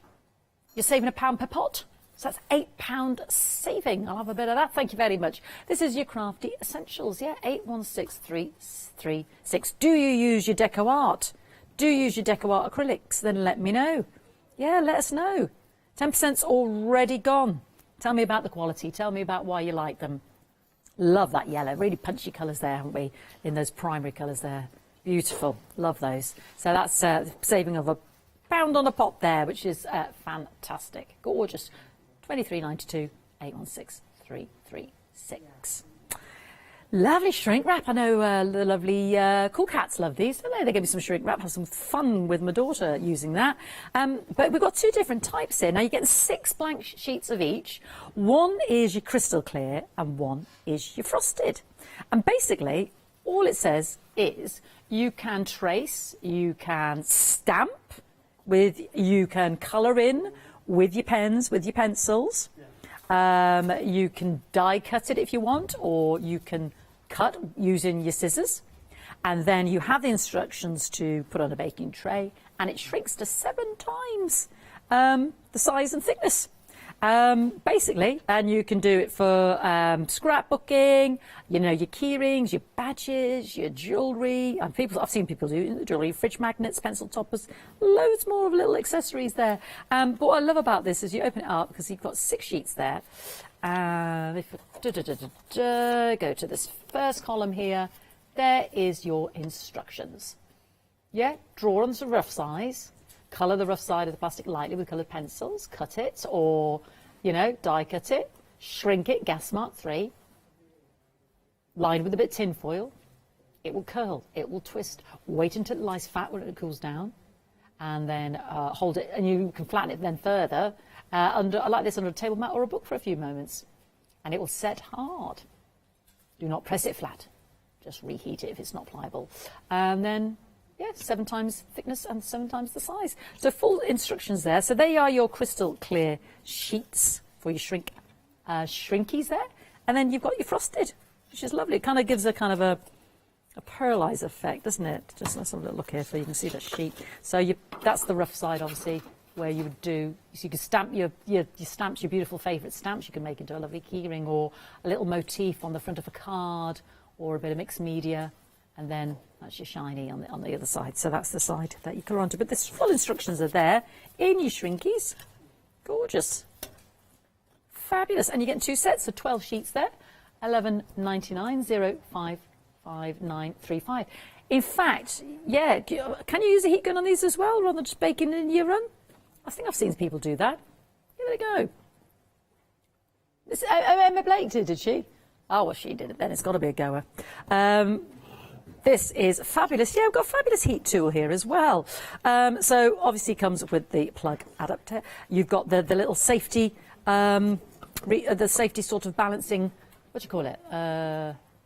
You're saving £1 per pot. So that's £8 saving. I'll have a bit of that. Thank you very much. This is your crafty essentials. Yeah, 816336. Do you use your Deco Art? Do you use your Deco Art acrylics? Then let me know. Yeah, let us know. 10%'s already gone. Tell me about the quality. Tell me about why you like them. Love that yellow. Really punchy colours there, haven't we? In those primary colours there. Beautiful. Love those. So that's saving of £1 on a pot there, which is fantastic. Gorgeous. 23.92, 816336. Lovely shrink wrap. I know the lovely cool cats love these, don't they? They gave me some shrink wrap. Have some fun with my daughter using that. But we've got two different types here. Now you get 6 blank sheets of each. One is your crystal clear and one is your frosted. And basically, all it says is you can trace, you can stamp, you can colour in with your pens, with your pencils. You can die cut it if you want, or you can cut using your scissors. And then you have the instructions to put on a baking tray, and it shrinks to 7 times the size and thickness. Basically, and you can do it for scrapbooking, you know, your key rings, your badges, your jewellery. And I've seen people do jewellery, fridge magnets, pencil toppers, loads more of little accessories there. But what I love about this is you open it up because you've got 6 sheets there. If go to this first column here, there is your instructions. Yeah, draw on the rough size. Colour the rough side of the plastic lightly with coloured pencils, cut it, or, you know, die cut it, shrink it, gas mark 3, line with a bit of tin foil. It will curl, it will twist. Wait until it lies flat when it cools down, and then hold it, and you can flatten it then further, like this, under a table mat or a book for a few moments, and it will set hard. Do not press it flat, just reheat it if it's not pliable. And then, yeah, 7 times thickness and 7 times the size. So full instructions there. So they are your crystal clear sheets for your shrinkies there. And then you've got your frosted, which is lovely. It kind of gives a kind of a pearlise effect, doesn't it? Just let's have a little look here so you can see that sheet. So that's the rough side, obviously, where you would do, so you could stamp your stamps, your beautiful favourite stamps. You can make into a lovely keyring or a little motif on the front of a card or a bit of mixed media. And then that's your shiny on the other side. So that's the side that you colour onto. But the full instructions are there in your shrinkies. Gorgeous. Fabulous. And you get 2 sets of 12 sheets there. $11.99, 055935. In fact, yeah, can you use a heat gun on these as well, rather than just baking in your oven? I think I've seen people do that. Give it a go. Emma Blake did she? Oh, well, she did it then. It's got to be a goer. This is fabulous. Yeah, we've got a fabulous heat tool here as well. So obviously comes with the plug adapter. You've got the little safety, the safety sort of balancing, what do you call it?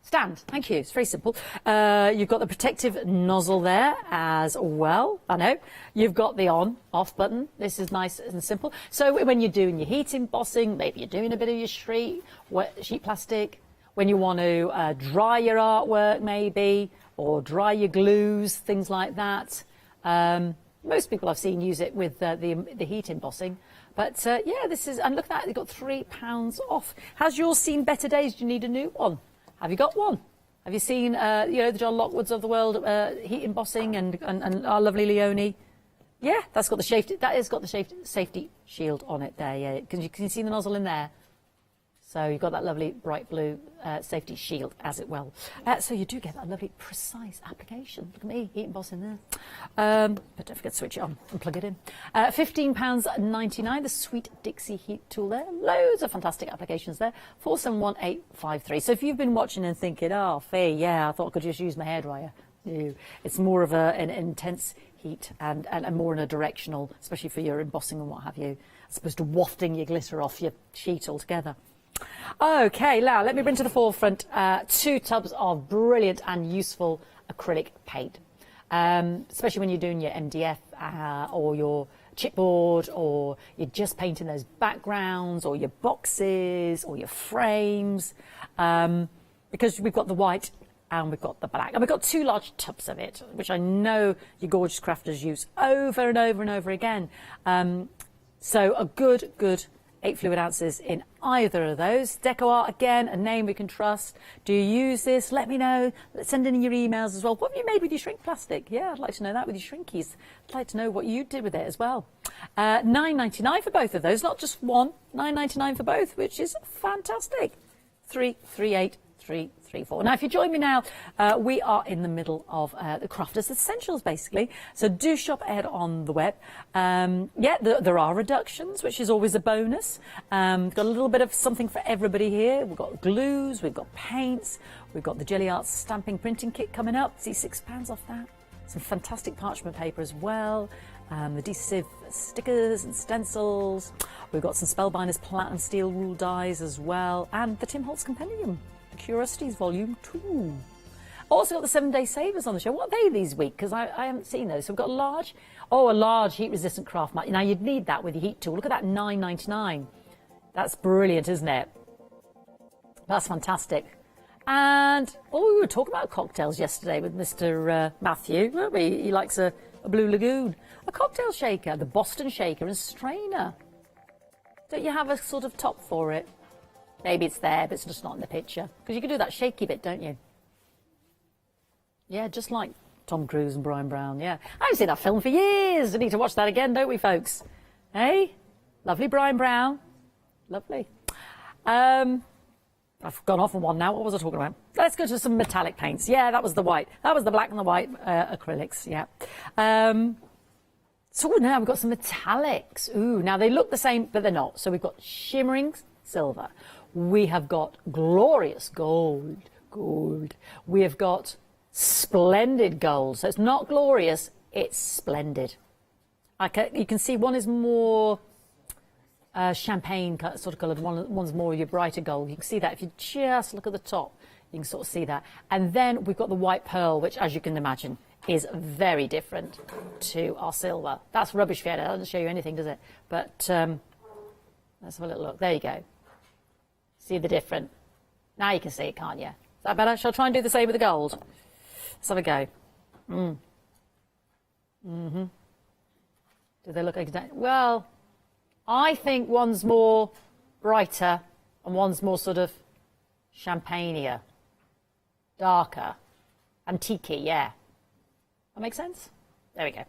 Stand. Thank you. It's very simple. You've got the protective nozzle there as well. I know. You've got the on-off button. This is nice and simple. So when you're doing your heat embossing, maybe you're doing a bit of your sheet plastic, when you want to dry your artwork maybe, or dry your glues, things like that. Most people I've seen use it with the heat embossing. But yeah, this is, and look at that, you've got £3 off. Has yours seen better days? Do you need a new one? Have you got one? Have you seen, you know, the John Lockwoods of the world, heat embossing and our lovely Leonie? Yeah, that's got the safety, that has got the safety shield on it there, yeah. Can you see the nozzle in there? So you've got that lovely bright blue safety shield as it will. So you do get that lovely precise application. Look at me, heat embossing there. But don't forget to switch it on and plug it in. £15.99, the Sweet Dixie heat tool there. Loads of fantastic applications there. 471853. So if you've been watching and thinking, oh, Fee, yeah, I thought I could just use my hairdryer. No, it's more of an intense heat and more in a directional, especially for your embossing and what have you, as opposed to wafting your glitter off your sheet altogether. Okay, now let me bring to the forefront 2 tubs of brilliant and useful acrylic paint, especially when you're doing your MDF or your chipboard, or you're just painting those backgrounds or your boxes or your frames, because we've got the white and we've got the black, and we've got 2 large tubs of it, which I know you gorgeous crafters use over and over and over again. So a good 8 fluid ounces in either of those. Deco Art, again, a name we can trust. Do you use this? Let me know. Send in your emails as well. What have you made with your shrink plastic? Yeah, I'd like to know that with your shrinkies. I'd like to know what you did with it as well. $9.99 for both of those, not just one. $9.99 for both, which is fantastic. 338-334. Now, if you join me now, we are in the middle of the Crafters Essentials, basically. So do shop ahead on the web. Yeah, there are reductions, which is always a bonus. We've got a little bit of something for everybody here. We've got glues, we've got paints, we've got the Jelly Arts stamping printing kit coming up. See, £6 off that. Some fantastic parchment paper as well. Adhesive stickers and stencils. We've got some Spellbinders platinum steel rule dies as well. And the Tim Holtz Compendium. Curiosities Volume 2. Also got the 7-day savers on the show. What are they these week? Because I haven't seen those. So we've got a large heat-resistant craft mat. Now, you'd need that with your heat tool. Look at that, $9.99. That's brilliant, isn't it? That's fantastic. And, oh, we were talking about cocktails yesterday with Mr. Matthew, weren't we? He likes a Blue Lagoon. A cocktail shaker, the Boston shaker and strainer. Don't you have a sort of top for it? Maybe it's there, but it's just not in the picture. Because you can do that shaky bit, don't you? Yeah, just like Tom Cruise and Brian Brown, yeah. I haven't seen that film for years. We need to watch that again, don't we, folks? Hey? Lovely Brian Brown. Lovely. I've gone off on one now. What was I talking about? Let's go to some metallic paints. Yeah, that was the white. That was the black and the white acrylics, yeah. So now we've got some metallics. Ooh, now they look the same, but they're not. So we've got shimmering silver. We have got glorious gold. We have got splendid gold. So it's not glorious, it's splendid. You can see one is more champagne sort of coloured, one's more your brighter gold. You can see that if you just look at the top, you can sort of see that. And then we've got the white pearl, which, as you can imagine, is very different to our silver. That's rubbish, Fiona. That doesn't show you anything, does it? But let's have a little look. There you go. See the difference? Now you can see it, can't you? Is that better? Shall I try and do the same with the gold? Let's have a go. Do they look exactly? Well, I think one's more brighter and one's more sort of champagne-ier, darker, antique-y, yeah. That makes sense? There we go.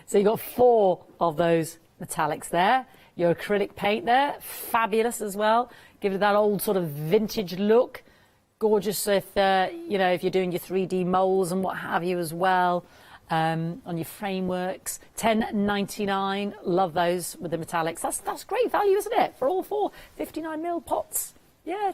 So you've got 4 of those metallics there. Your acrylic paint there, fabulous as well. Give it that old sort of vintage look. Gorgeous if, you know, if you're doing your 3D molds and what have you as well. On your frameworks, $10.99. Love those with the metallics. That's great value, isn't it? For all 4 59mm pots. Yeah,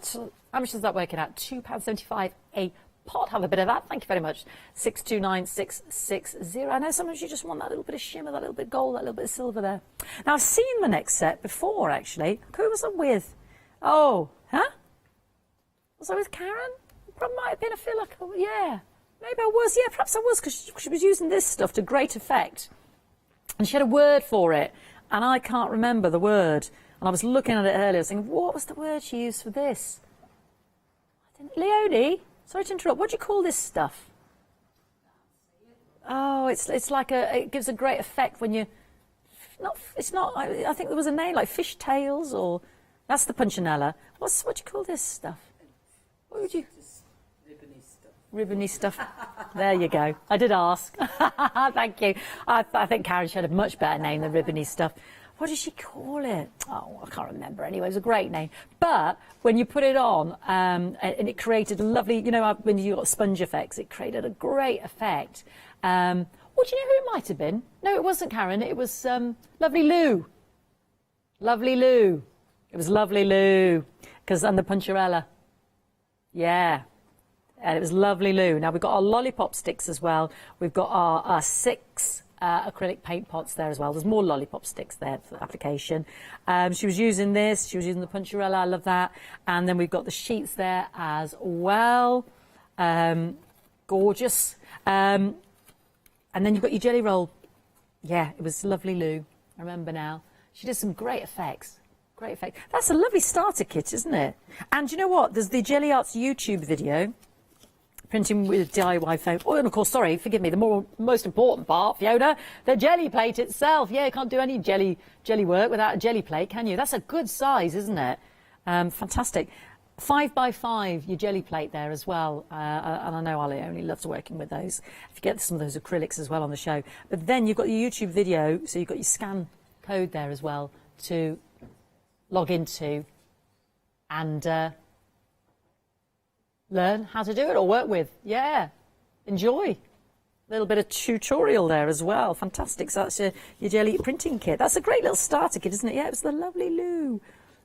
how much does that work out? £2.75 a pot. Have a bit of that. Thank you very much. 629660. I know sometimes you just want that little bit of shimmer, that little bit of gold, that little bit of silver there. Now I've seen the next set before, actually. Who was I with? Oh, huh? Was I with Karen? Probably might have been. I feel like, yeah. Maybe I was, yeah, perhaps I was, because she was using this stuff to great effect. And she had a word for it, and I can't remember the word. And I was looking at it earlier, thinking, what was the word she used for this? Leonie, sorry to interrupt, what do you call this stuff? Oh, it's like it gives a great effect when you, I think there was a name, like fish tails, or, that's the punchinella. What do you call this stuff? What would you? Ribbony stuff. There you go. I did ask. Thank you. I think Karen should have a much better name than ribbony stuff. What did she call it? Oh, I can't remember. Anyway, it was a great name. But when you put it on, and it created a lovely, you know, when you got sponge effects, it created a great effect. Well, do you know who it might have been? No, it wasn't Karen. It was Lovely Lou. Lovely Lou. It was Lovely Lou. And the Puncharella. Yeah. And it was Lovely Lou. Now, we've got our lollipop sticks as well. We've got our 6 acrylic paint pots there as well. There's more lollipop sticks there for the application. She was using this. She was using the Puncharella. I love that. And then we've got the sheets there as well. Gorgeous. And then you've got your jelly roll. Yeah, it was Lovely Lou. I remember now. She did some great effects. Great effect. That's a lovely starter kit, isn't it? And you know what? There's the Jelly Arts YouTube video. Printing with DIY foam. Oh, and of course, sorry, forgive me, the most important part, Fiona, the jelly plate itself. Yeah, you can't do any jelly work without a jelly plate, can you? That's a good size, isn't it? Fantastic. 5x5, your jelly plate there as well. And I know Ali only loves working with those. If you get some of those acrylics as well on the show. But then you've got your YouTube video, so you've got your scan code there as well to log into and learn how to do it or work with. Yeah, enjoy. A little bit of tutorial there as well. Fantastic. So that's your jelly printing kit. That's a great little starter kit, isn't it? Yeah, it was the Lovely Lou.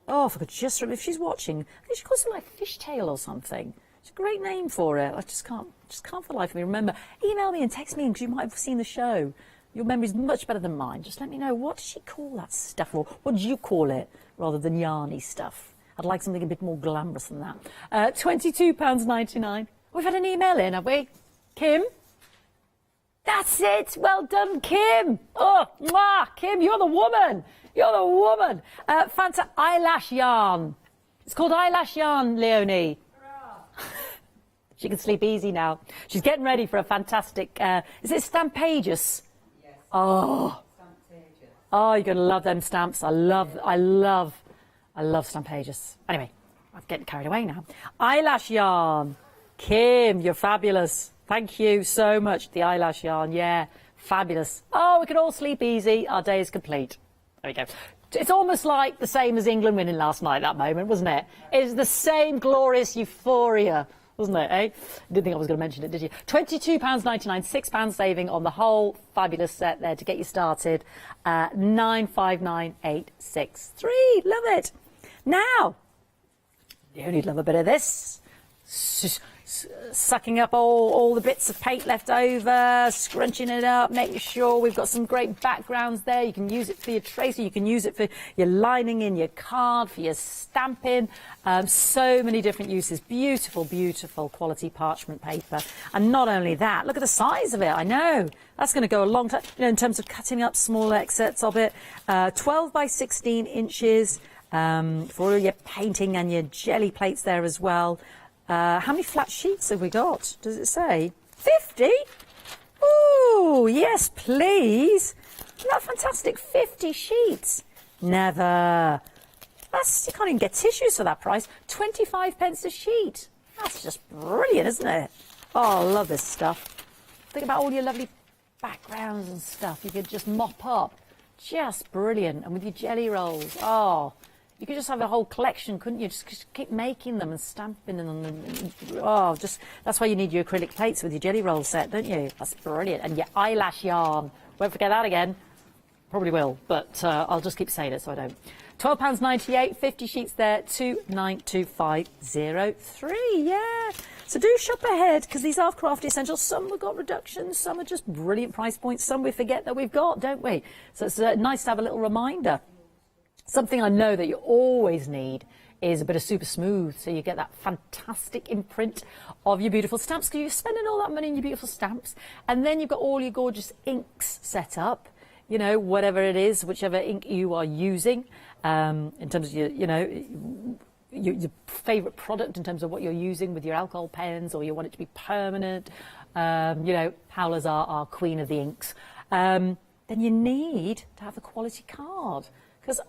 Oh, if I could just remember, if she's watching, I think she calls it like fishtail or something. It's a great name for it. I just can't for the life of me remember. Email me and text me because you might have seen the show. Your memory's much better than mine. Just let me know, what does she call that stuff, or what do you call it rather than yarny stuff? I'd like something a bit more glamorous than that. £22.99. We've had an email in, have we? Kim? That's it. Well done, Kim. Oh, mwah, Kim, you're the woman. You're the woman. Fanta eyelash yarn. It's called eyelash yarn, Leonie. She can sleep easy now. She's getting ready for a fantastic, is it Stampageous? Yes. Oh. Oh, you're going to love them stamps. I love Stampageous. Anyway, I'm getting carried away now. Eyelash yarn. Kim, you're fabulous. Thank you so much. The eyelash yarn, yeah, fabulous. Oh, we can all sleep easy. Our day is complete. There we go. It's almost like the same as England winning last night, that moment, wasn't it? It's the same glorious euphoria, wasn't it, eh? Didn't think I was going to mention it, did you? £22.99, £6 saving on the whole fabulous set there to get you started. 959863. Love it. Now, you only love a bit of this. Sucking up all the bits of paint left over, scrunching it up, making sure we've got some great backgrounds there. You can use it for your tracer, you can use it for your lining in your card, for your stamping. So many different uses. Beautiful, beautiful quality parchment paper. And not only that, look at the size of it. I know that's going to go a long time, in terms of cutting up small excerpts of it. 12 by 16 inches for all your painting and your jelly plates there as well. How many flat sheets have we got? Does it say? 50? Ooh, yes, please. Isn't that fantastic? 50 sheets. Never. You can't even get tissues for that price. 25 pence a sheet. That's just brilliant, isn't it? Oh, I love this stuff. Think about all your lovely backgrounds and stuff you could just mop up. Just brilliant. And with your jelly rolls, oh, you could just have a whole collection, couldn't you? Just keep making them and stamping them. And, oh, that's why you need your acrylic plates with your jelly roll set, don't you? That's brilliant. And your eyelash yarn. Won't forget that again. Probably will, but I'll just keep saying it so I don't. £12.98, 50 sheets there, 292503. Yeah. So do shop ahead, because these are crafty essentials. Some have got reductions, some are just brilliant price points, some we forget that we've got, don't we? So it's nice to have a little reminder. Something I know that you always need is a bit of super smooth, so you get that fantastic imprint of your beautiful stamps, because you're spending all that money on your beautiful stamps, and then you've got all your gorgeous inks set up, you know, whatever it is, whichever ink you are using, in terms of your, you know, your favourite product in terms of what you're using with your alcohol pens, or you want it to be permanent. You know, Howler's our queen of the inks. Then you need to have a quality card, because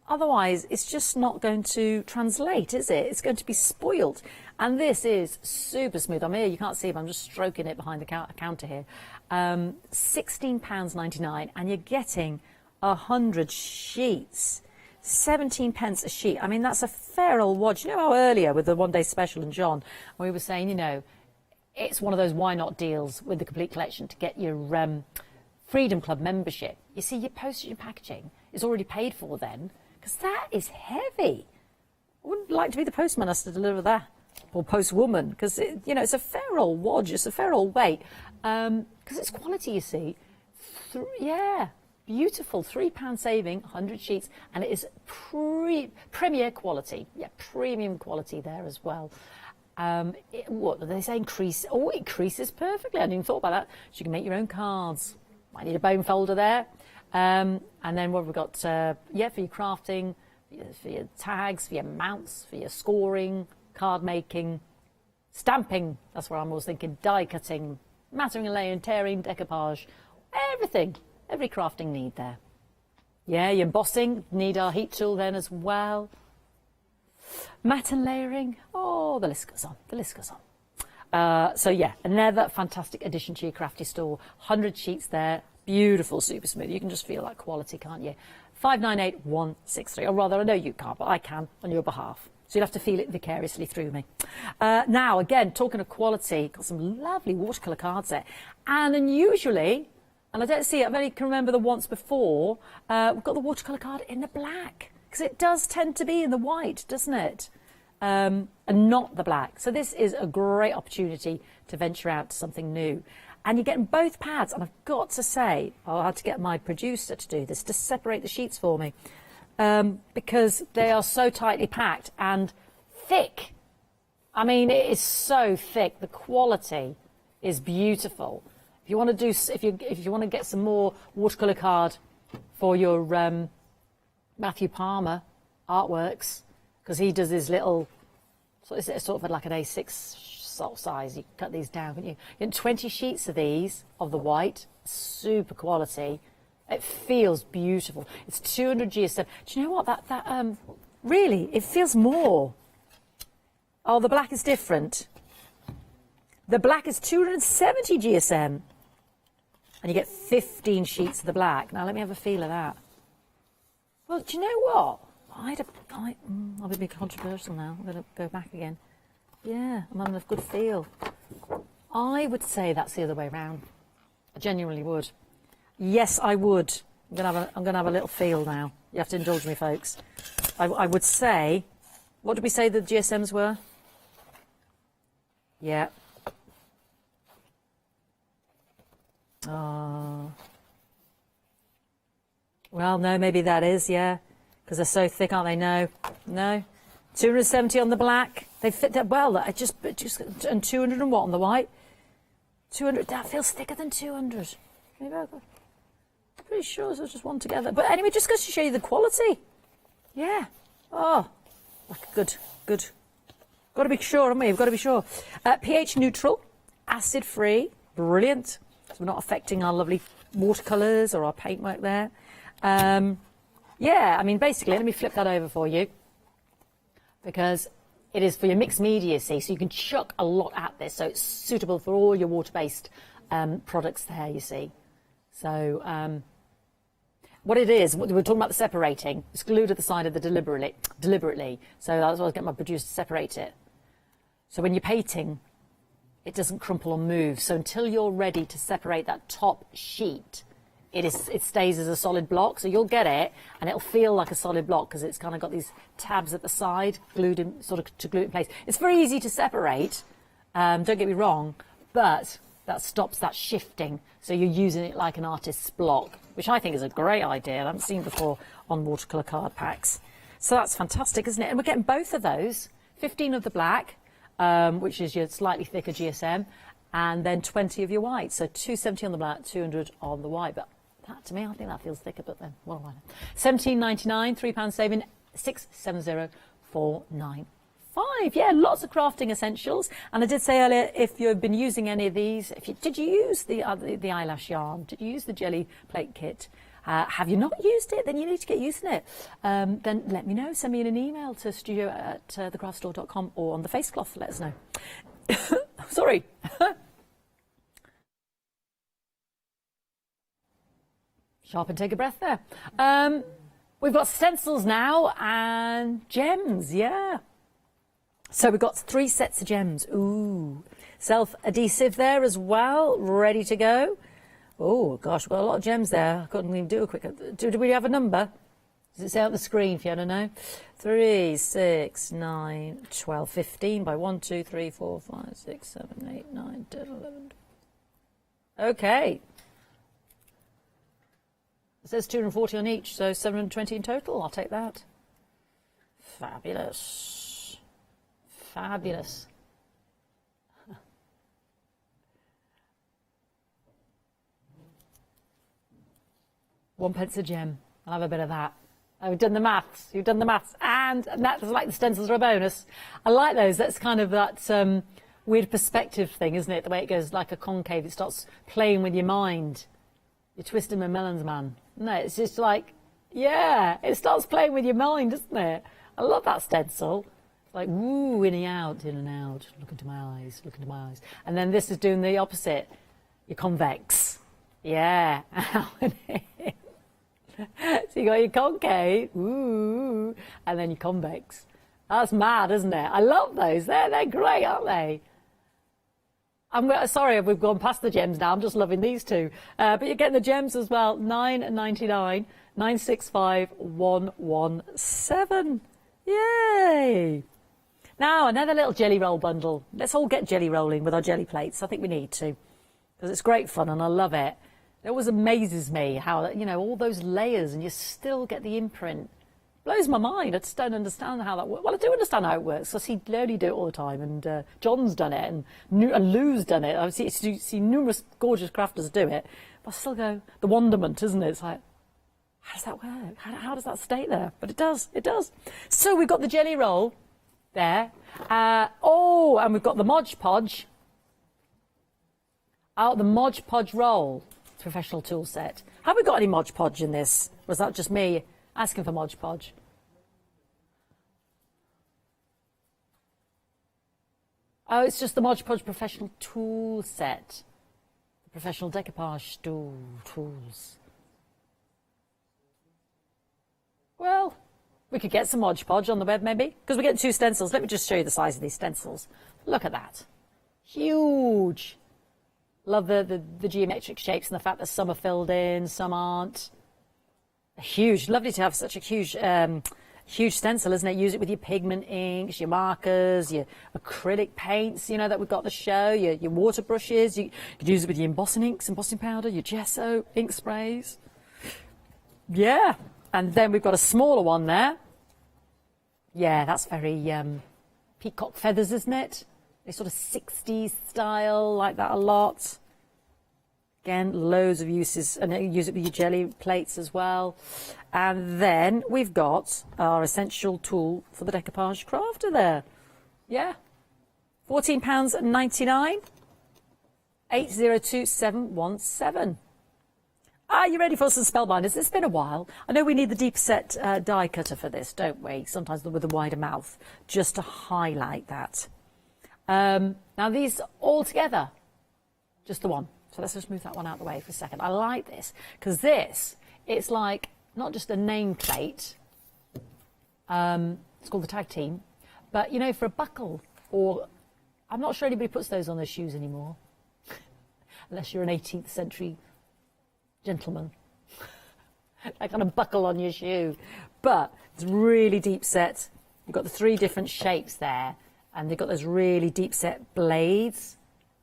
otherwise, it's just not going to translate, is it? It's going to be spoilt. And this is super smooth. I'm here, you can't see, but I'm just stroking it behind the counter here. £16.99, and you're getting 100 sheets. 17 pence a sheet. I mean, that's a fair old wad. You know how earlier with the one-day special and John, we were saying, you know, it's one of those why not deals with the complete collection to get your Freedom Club membership. You see, your postage and packaging is already paid for then, because that is heavy. I wouldn't like to be the postman has to deliver that, or postwoman, because, you know, it's a fair old wad, it's a fair old weight, because it's quality, you see. Yeah, beautiful, £3 saving, 100 sheets, and it is premier quality. Yeah, premium quality there as well. What do they say? Increase? Oh, it creases perfectly. I hadn't even thought about that. So you can make your own cards. Might need a bone folder there. And then what have we got? Yeah, for your crafting, for your tags, for your mounts, for your scoring, card making, stamping. That's where I'm always thinking. Die cutting, mattering and layering, tearing, decoupage, everything. Every crafting need there. Yeah, your embossing, need our heat tool then as well. Matte and layering. Oh, the list goes on. The list goes on. So yeah, another fantastic addition to your crafty store. 100 sheets there. Beautiful, super smooth. You can just feel that quality, can't you? 598163. Or rather, I know you can't, but I can on your behalf. So you'll have to feel it vicariously through me. Now, again, talking of quality, got some lovely watercolour cards there. And unusually, and I don't see it, I only can remember the once before, we've got the watercolour card in the black. Because it does tend to be in the white, doesn't it? And not the black. So this is a great opportunity to venture out to something new. And you're getting both pads, and I've got to say, I had to get my producer to do this, to separate the sheets for me, because they are so tightly packed and thick. I mean, it is so thick. The quality is beautiful. If you want to do, if you want to get some more watercolour card for your Matthew Palmer artworks, because he does his little, sort of like an A6 sort of size. You cut these down, can you? You get 20 sheets of these, of the white, super quality. It feels beautiful. It's 200 GSM. Do you know what? Really, it feels more. Oh, the black is different. The black is 270 GSM. And you get 15 sheets of the black. Now, let me have a feel of that. Well, do you know what? I'll be controversial now. I'm going to go back again. Yeah, I'm having a good feel. I would say that's the other way around. I genuinely would. Yes, I would. I'm going to have a little feel now. You have to indulge me, folks. I would say, what did we say the GSMs were? Yeah. Oh. Well, no, maybe that is, yeah. Because they're so thick, aren't they? No. 270 on the black. They fit that well. And 200 and what on the white? 200. That feels thicker than 200. Maybe I'm pretty sure it's just one together. But anyway, just goes to show you the quality. Yeah. Oh, like good. Got to be sure, haven't we? We've got to be sure. pH neutral, acid free, brilliant. So we're not affecting our lovely watercolours or our paintwork there. Yeah, I mean, basically, let me flip that over for you, because it is for your mixed media, see, so you can chuck a lot at this, so it's suitable for all your water-based products there, you see. So what it is, we were talking about the separating. It's glued at the side of the deliberately. So that's why I was getting my producer to separate it. So when you're painting, it doesn't crumple or move. So until you're ready to separate that top sheet, it stays as a solid block. So you'll get it, and it'll feel like a solid block because it's kind of got these tabs at the side, glued in, sort of to glue it in place. It's very easy to separate. Don't get me wrong, but that stops that shifting. So you're using it like an artist's block, which I think is a great idea. I haven't seen before on watercolour card packs. So that's fantastic, isn't it? And we're getting both of those, 15 of the black, which is your slightly thicker GSM, and then 20 of your white. So 270 on the black, 200 on the white. But that, to me, I think that feels thicker, but then, what do I know? £17.99, £3 saving, 670,495. Yeah, lots of crafting essentials. And I did say earlier, if you've been using any of these, did you use the eyelash yarn? Did you use the jelly plate kit? Have you not used it? Then you need to get using it. Then let me know. Send me an email to studio@thecraftstore.com or on the face cloth. Let us know. Sorry. Sharp and take a breath there. We've got stencils now and gems, yeah. So we've got 3 sets of gems. Ooh. Self-adhesive there as well, ready to go. Oh, gosh, we've got a lot of gems there. I couldn't even do a quick... Do we have a number? Does it say on the screen, Fiona? No? 3, 6, 9, 12, 15 by 1, 2, 3, 4, 5, 6, 7, 8, 9, 10, 11. OK. It says 240 on each, so 720 in total. I'll take that. Fabulous. Fabulous. £1 a gem. I'll have a bit of that. Oh, we've done the maths. You've done the maths. And that's like the stencils are a bonus. I like those. That's kind of that weird perspective thing, isn't it? The way it goes like a concave. It starts playing with your mind. You're twisting my melons, man. No, it's just like, yeah, it starts playing with your mind, doesn't it? I love that stencil. Like, woo, in and out, look into my eyes, look into my eyes. And then this is doing the opposite. You're convex. Yeah. So you got your concave, ooh, and then your convex. That's mad, isn't it? I love those. They're great, aren't they? I'm sorry we've gone past the gems now. I'm just loving these two. But you're getting the gems as well. £9.99, 965 117. Yay! Now, another little jelly roll bundle. Let's all get jelly rolling with our jelly plates. I think we need to, because it's great fun and I love it. It always amazes me how, you know, all those layers and you still get the imprint. Blows my mind. I just don't understand how that works. Well, I do understand how it works. I see Lily do it all the time, and John's done it, and Lou's done it. I see numerous gorgeous crafters do it. But I still go, the wonderment, isn't it? It's like, How does that work? How does that stay there? But it does, it does. So we've got the jelly roll there. And we've got the Mod Podge. Oh, the Mod Podge roll. Professional tool set. Have we got any Mod Podge in this? Or was that just me asking for Mod Podge? Oh, it's just the Mod Podge professional tool set. The professional decoupage tools. Well, we could get some Mod Podge on the web maybe, because we're getting 2 stencils. Let me just show you the size of these stencils. Look at that. Huge. Love the geometric shapes and the fact that some are filled in, some aren't. Huge. Lovely to have such a huge huge stencil, isn't it? Use it with your pigment inks, your markers, your acrylic paints, you know, that we've got to show, your water brushes. You could use it with your embossing inks, embossing powder, your gesso, ink sprays. Yeah. And then we've got a smaller one there. Yeah, that's very peacock feathers, isn't it? They sort of 60s style, like that a lot. Again, loads of uses, and you use it with your jelly plates as well. And then we've got our essential tool for the decoupage crafter there. Yeah, £14.99, 802717. Are you ready for some spellbinders? It's been a while. I know we need the deep set die cutter for this, don't we? Sometimes with a wider mouth, just to highlight that. Now these all together, just the one. So let's just move that one out of the way for a second. I like this because this, it's like not just a nameplate. It's called the tag team, but you know, for a buckle, or I'm not sure anybody puts those on their shoes anymore, unless you're an 18th century gentleman. That kind of buckle on your shoe. But it's really deep set. You've got the 3 different shapes there, and they've got those really deep set blades.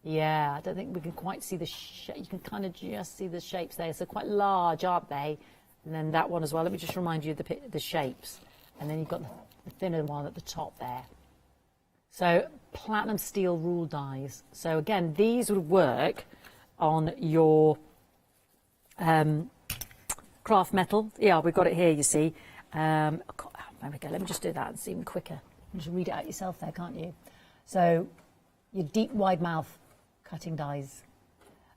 Yeah, I don't think we can quite see the shape. You can kind of just see the shapes there. So quite large, aren't they? And then that one as well. Let me just remind you of the shapes. And then you've got the thinner one at the top there. So platinum steel rule dies. So again, these would work on your craft metal. Yeah, we've got it here, you see. There we go. Let me just do that. It's even quicker. You just read it out yourself there, can't you? So your deep wide mouth cutting dies.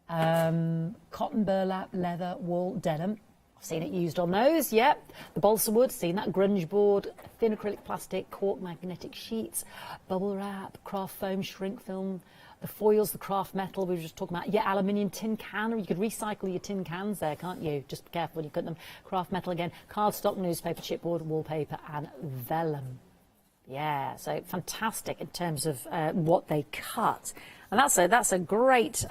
Cotton, burlap, leather, wool, denim. I've seen it used on those, yep. The balsa wood, seen that, grunge board, thin acrylic plastic, cork magnetic sheets, bubble wrap, craft foam, shrink film, the foils, the craft metal we were just talking about. Yeah, aluminium tin can, or you could recycle your tin cans there, can't you? Just be careful when you cut them. Craft metal again, cardstock, newspaper, chipboard, wallpaper, and vellum. Yeah, so fantastic in terms of what they cut. And that's a great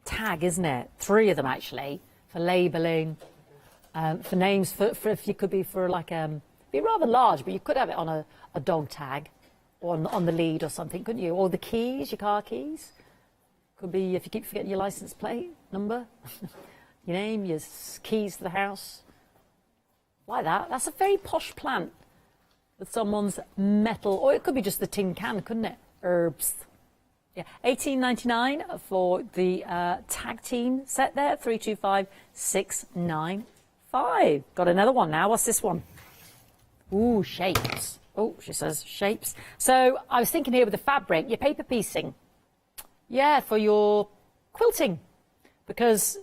tag, isn't it? 3 of them, actually, for labelling, for names, for if you could be for like, be rather large, but you could have it on a dog tag or on the lead or something, couldn't you? Or the keys, your car keys. Could be if you keep forgetting your license plate number, your name, your keys to the house. Like that. That's a very posh plant with someone's metal, or it could be just the tin can, couldn't it? Herbs. Yeah, $18.99 for the tag team set there. 325695. Got another one now. What's this one? Ooh, shapes. Oh, she says shapes. So I was thinking here with the fabric, your paper piecing. Yeah, for your quilting, because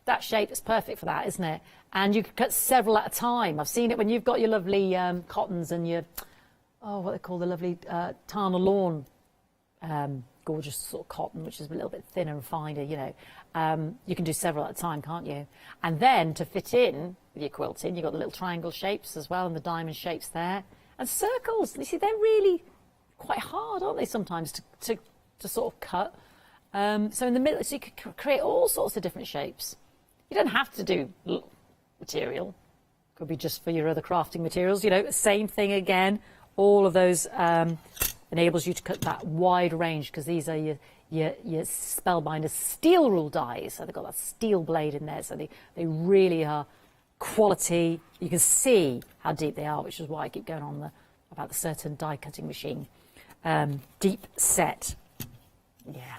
that shape is perfect for that, isn't it? And you can cut several at a time. I've seen it when you've got your lovely cottons and your, what they call the lovely Tana lawn, gorgeous sort of cotton, which is a little bit thinner and finer, you know. You can do several at a time, can't you? And then to fit in with your quilting, you've got the little triangle shapes as well and the diamond shapes there. And circles, you see, they're really quite hard, aren't they, sometimes to sort of cut. So in the middle, so you could create all sorts of different shapes. You don't have to do material. Could be just for your other crafting materials, you know, same thing again. All of those enables you to cut that wide range, because these are your Spellbinder steel rule dies. So they've got that steel blade in there, so they really are quality. You can see how deep they are, which is why I keep going on about the certain die cutting machine. Deep set. Yeah.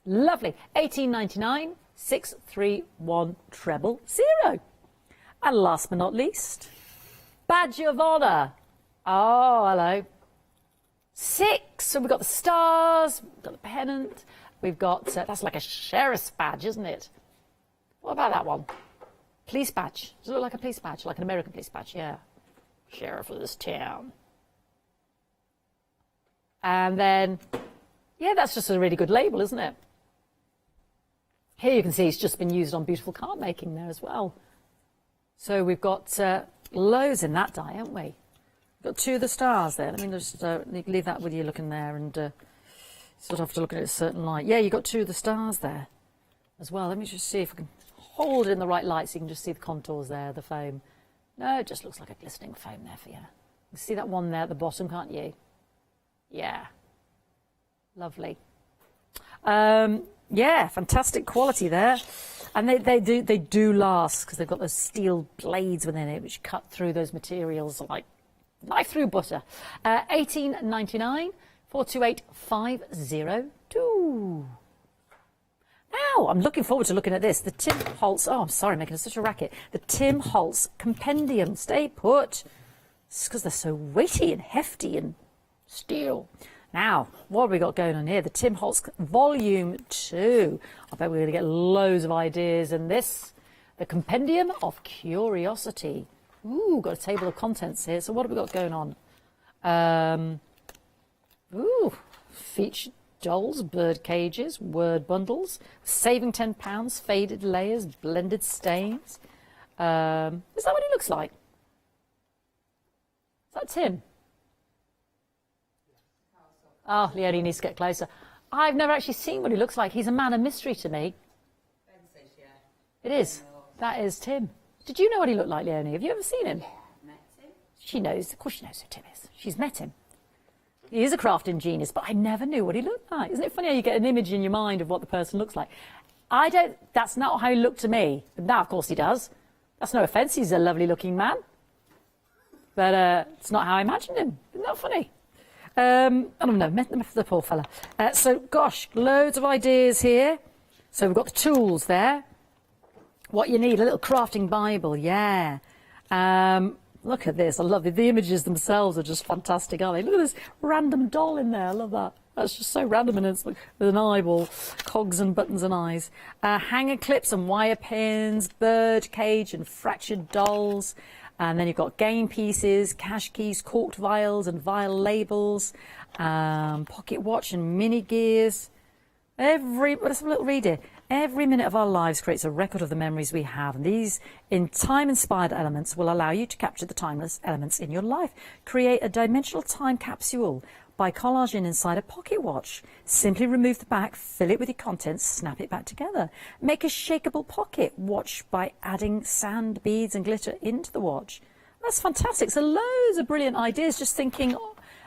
Lovely. $18.99, 631000. And last but not least, badge of honour. Oh, hello. 6. So we've got the stars, we've got the pennant, we've got, that's like a sheriff's badge, isn't it? What about that one? Police badge. Does it look like a police badge? Like an American police badge? Yeah. Sheriff of this town. And then, yeah, that's just a really good label, isn't it? Here you can see it's just been used on beautiful card making there as well. So we've got loads in that die, haven't we? We've got 2 of the stars there. Let me just leave that with you looking there and sort of have to look at it a certain light. Yeah, you've got 2 of the stars there as well. Let me just see if I can hold it in the right light so you can just see the contours there, the foam. No, it just looks like a glistening foam there for you. You see that one there at the bottom, can't you? Yeah. Lovely. Yeah, fantastic quality there. And they do last because they've got those steel blades within it which cut through those materials like knife through butter. 18.99, 428502. Now, I'm looking forward to looking at this. The Tim Holtz, oh, I'm sorry, I'm making such a racket. The Tim Holtz Compendium. Stay put. It's because they're so weighty and hefty and steel. Now, what have we got going on here? The Tim Holtz Volume 2. I bet we're going to get loads of ideas in this. The Compendium of Curiosity. Ooh, got a table of contents here. So what have we got going on? Ooh, featured dolls, bird cages, word bundles, saving £10, faded layers, blended stains. Is that what he looks like? Is that Tim? Oh, Leonie needs to get closer. I've never actually seen what he looks like. He's a man of mystery to me. It is. That is Tim. Did you know what he looked like, Leonie? Have you ever seen him? Yeah, met him. She knows. Of course she knows who Tim is. She's met him. He is a crafting genius, but I never knew what he looked like. Isn't it funny how you get an image in your mind of what the person looks like? That's not how he looked to me. But now, of course, he does. That's no offence. He's a lovely looking man. But it's not how I imagined him. Isn't that funny? I don't know, the poor fella. So, gosh, loads of ideas here. So we've got the tools there. What you need, a little crafting Bible, yeah. Look at this, I love it. The images themselves are just fantastic, aren't they? Look at this random doll in there, I love that. That's just so random, and it's like with an eyeball, cogs and buttons and eyes. Hanger clips and wire pins, bird cage and fractured dolls. And then you've got game pieces, cash keys, corked vials and vial labels, pocket watch and mini gears. Let's have a little read here. Every minute of our lives creates a record of the memories we have, and these in time-inspired elements will allow you to capture the timeless elements in your life. Create a dimensional time capsule by collaging inside a pocket watch. Simply remove the back, fill it with your contents, snap it back together. Make a shakeable pocket watch by adding sand, beads and glitter into the watch. That's fantastic. So loads of brilliant ideas, just thinking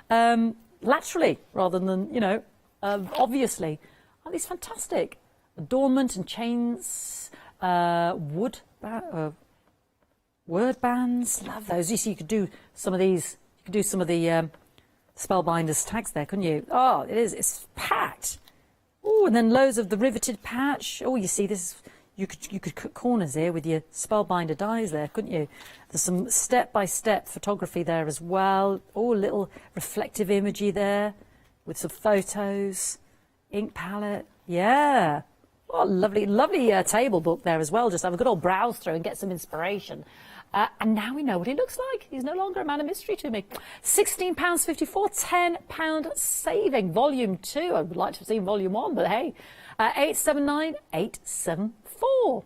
laterally rather than, obviously. Aren't these fantastic? Adornment and chains, word bands, love those. You see, you could do some of these, you could do some of the Spellbinders tags there, couldn't you? Oh, it's packed. Oh, and then loads of the riveted patch. Oh, you see this, you could cut corners here with your Spellbinder dies there, couldn't you? There's some step-by-step photography there as well. Oh, a little reflective imagery there with some photos, ink palette, yeah. Oh, lovely, lovely table book there as well. Just have a good old browse through and get some inspiration. And now we know what he looks like. He's no longer a man of mystery to me. £16.54, £10 saving. Volume 2. I would like to have seen Volume 1, but hey. 879,874.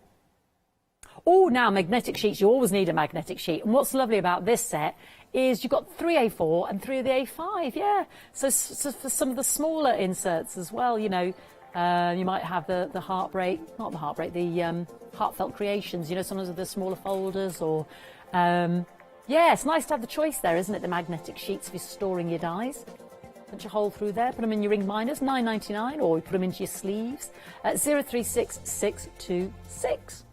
Oh, now magnetic sheets. You always need a magnetic sheet. And what's lovely about this set is you've got 3 A4 and 3 of the A5, yeah. So for some of the smaller inserts as well, you might have the heartfelt creations, sometimes with the smaller folders or, yeah, it's nice to have the choice there, isn't it? The magnetic sheets for storing your dies. Punch a hole through there, put them in your ring minders, £9.99, or you put them into your sleeves at 036626.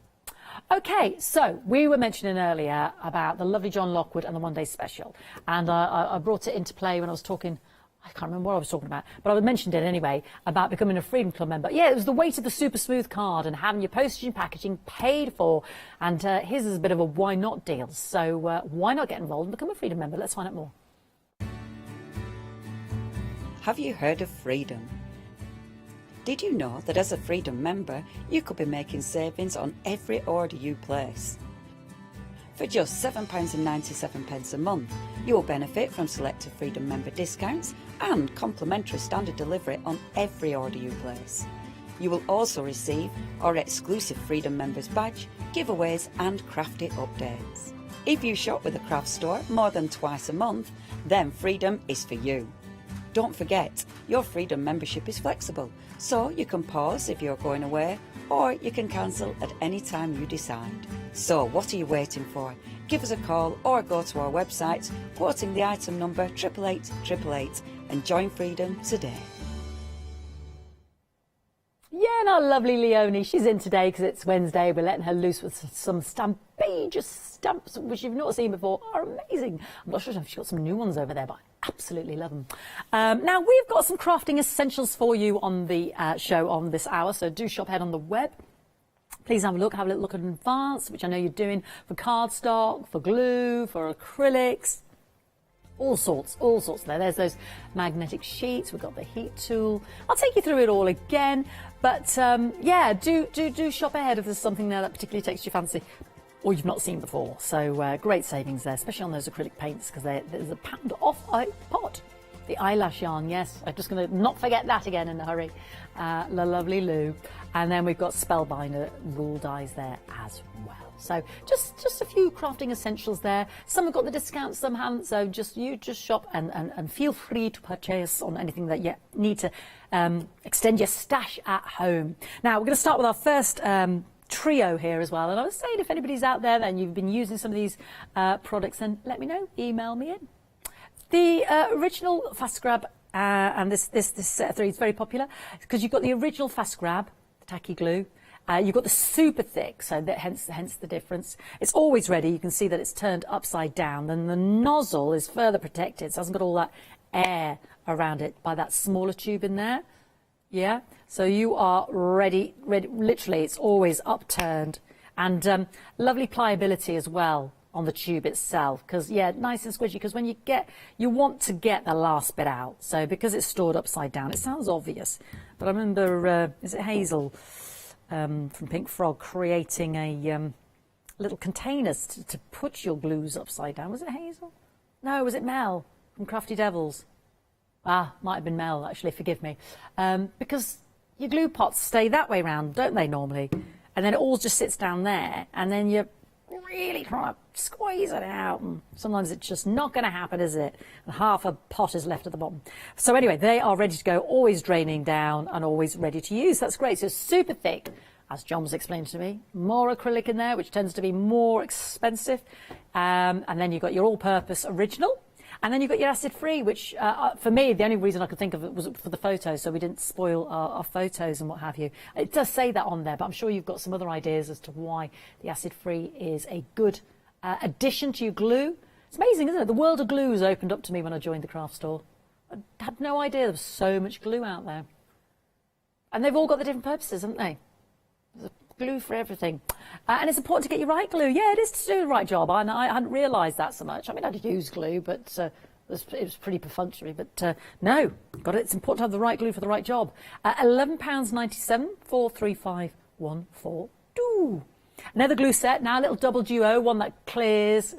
Okay, so we were mentioning earlier about the lovely John Lockwood and the One Day Special, and I brought it into play when I was talking I can't remember what I was talking about, but I mentioned it anyway, about becoming a Freedom Club member. Yeah, it was the weight of the super smooth card and having your postage and packaging paid for. And his is a bit of a why not deal. So why not get involved and become a Freedom member? Let's find out more. Have you heard of Freedom? Did you know that as a Freedom member, you could be making savings on every order you place? For just £7.97 a month, you will benefit from selected Freedom member discounts and complimentary standard delivery on every order you place. You will also receive our exclusive Freedom members badge, giveaways and crafty updates. If you shop with a craft store more than twice a month, then Freedom is for you. Don't forget, your Freedom membership is flexible, so you can pause if you're going away, or you can cancel at any time you decide. So what are you waiting for? Give us a call or go to our website, quoting the item number 88888 and join Freedom today. Yeah, and our lovely Leonie, she's in today because it's Wednesday. We're letting her loose with some Stampedia stamps, which you've not seen before, are amazing. I'm not sure if she's got some new ones over there, but I absolutely love them. Now, we've got some crafting essentials for you on the show on this hour, so do shop ahead on the web. Please have a little look in advance, which I know you're doing for cardstock, for glue, for acrylics. All sorts there. There's those magnetic sheets. We've got the heat tool. I'll take you through it all again. But yeah, do shop ahead if there's something there that particularly takes your fancy or you've not seen before. So great savings there, especially on those acrylic paints, because there's £1 off a pot. The eyelash yarn, yes. I'm just going to not forget that again in a hurry. La lovely Lou. And then we've got Spellbinder rule dies there as well. So just a few crafting essentials there. Some have got the discounts, some haven't. So just shop and feel free to purchase on anything that you need to extend your stash at home. Now we're going to start with our first trio here as well. And I was saying, if anybody's out there and you've been using some of these products, then let me know. Email me in. The original Fast Grab, and this set of three is very popular because you've got the original Fast Grab, the tacky glue. You've got the super thick, so that hence the difference. It's always ready. You can see that it's turned upside down. Then the nozzle is further protected, so it hasn't got all that air around it by that smaller tube in there. Yeah, so you are ready. Literally, it's always upturned, and lovely pliability as well on the tube itself, because yeah, nice and squishy, because when you want to get the last bit out. So because it's stored upside down, it sounds obvious, but I remember is it Hazel from Pink Frog creating a little containers to put your glues upside down. Was it Hazel? No, was it Mel from Crafty Devils? Might have been Mel, actually, forgive me, because your glue pots stay that way round, don't they, normally? And then it all just sits down there, and then you're really trying to squeeze it out, and sometimes it's just not going to happen, is it? And half a pot is left at the bottom. So anyway, they are ready to go, always draining down and always ready to use. That's great. So super thick, as John was explaining to me. More acrylic in there, which tends to be more expensive. And then you've got your all-purpose original. And then you've got your acid-free, which for me, the only reason I could think of it was for the photos, so we didn't spoil our photos and what have you. It does say that on there, but I'm sure you've got some other ideas as to why the acid-free is a good addition to your glue. It's amazing, isn't it? The world of glue has opened up to me when I joined the craft store. I had no idea there was so much glue out there. And they've all got the different purposes, haven't they? There's glue for everything. And it's important to get your right glue. Yeah, it is to do the right job. I hadn't realised that so much. I mean, I'd use glue, but it was pretty perfunctory. But no, it's important to have the right glue for the right job. £11.97, 43514. Another glue set, now a little double duo, one that clears,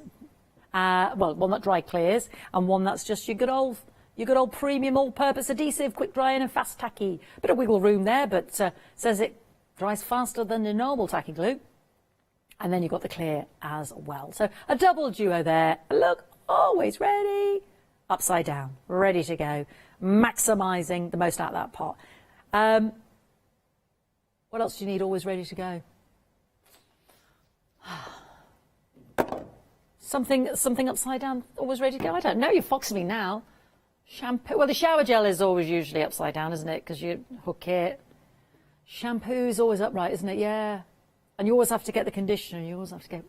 one that dry clears, and one that's just your good old premium all-purpose adhesive, quick drying and fast tacky. Bit of wiggle room there, but says it dries faster than the normal tacky glue. And then you've got the clear as well. So a double duo there. Look, always ready. Upside down, ready to go. Maximising the most out of that pot. What else do you need always ready to go? Something upside down, always ready to go? I don't know, you're foxing me now. Shampoo, well, the shower gel is always usually upside down, isn't it? Because you hook it. Shampoo is always upright, isn't it? Yeah. And you always have to get the conditioner. You always have to go.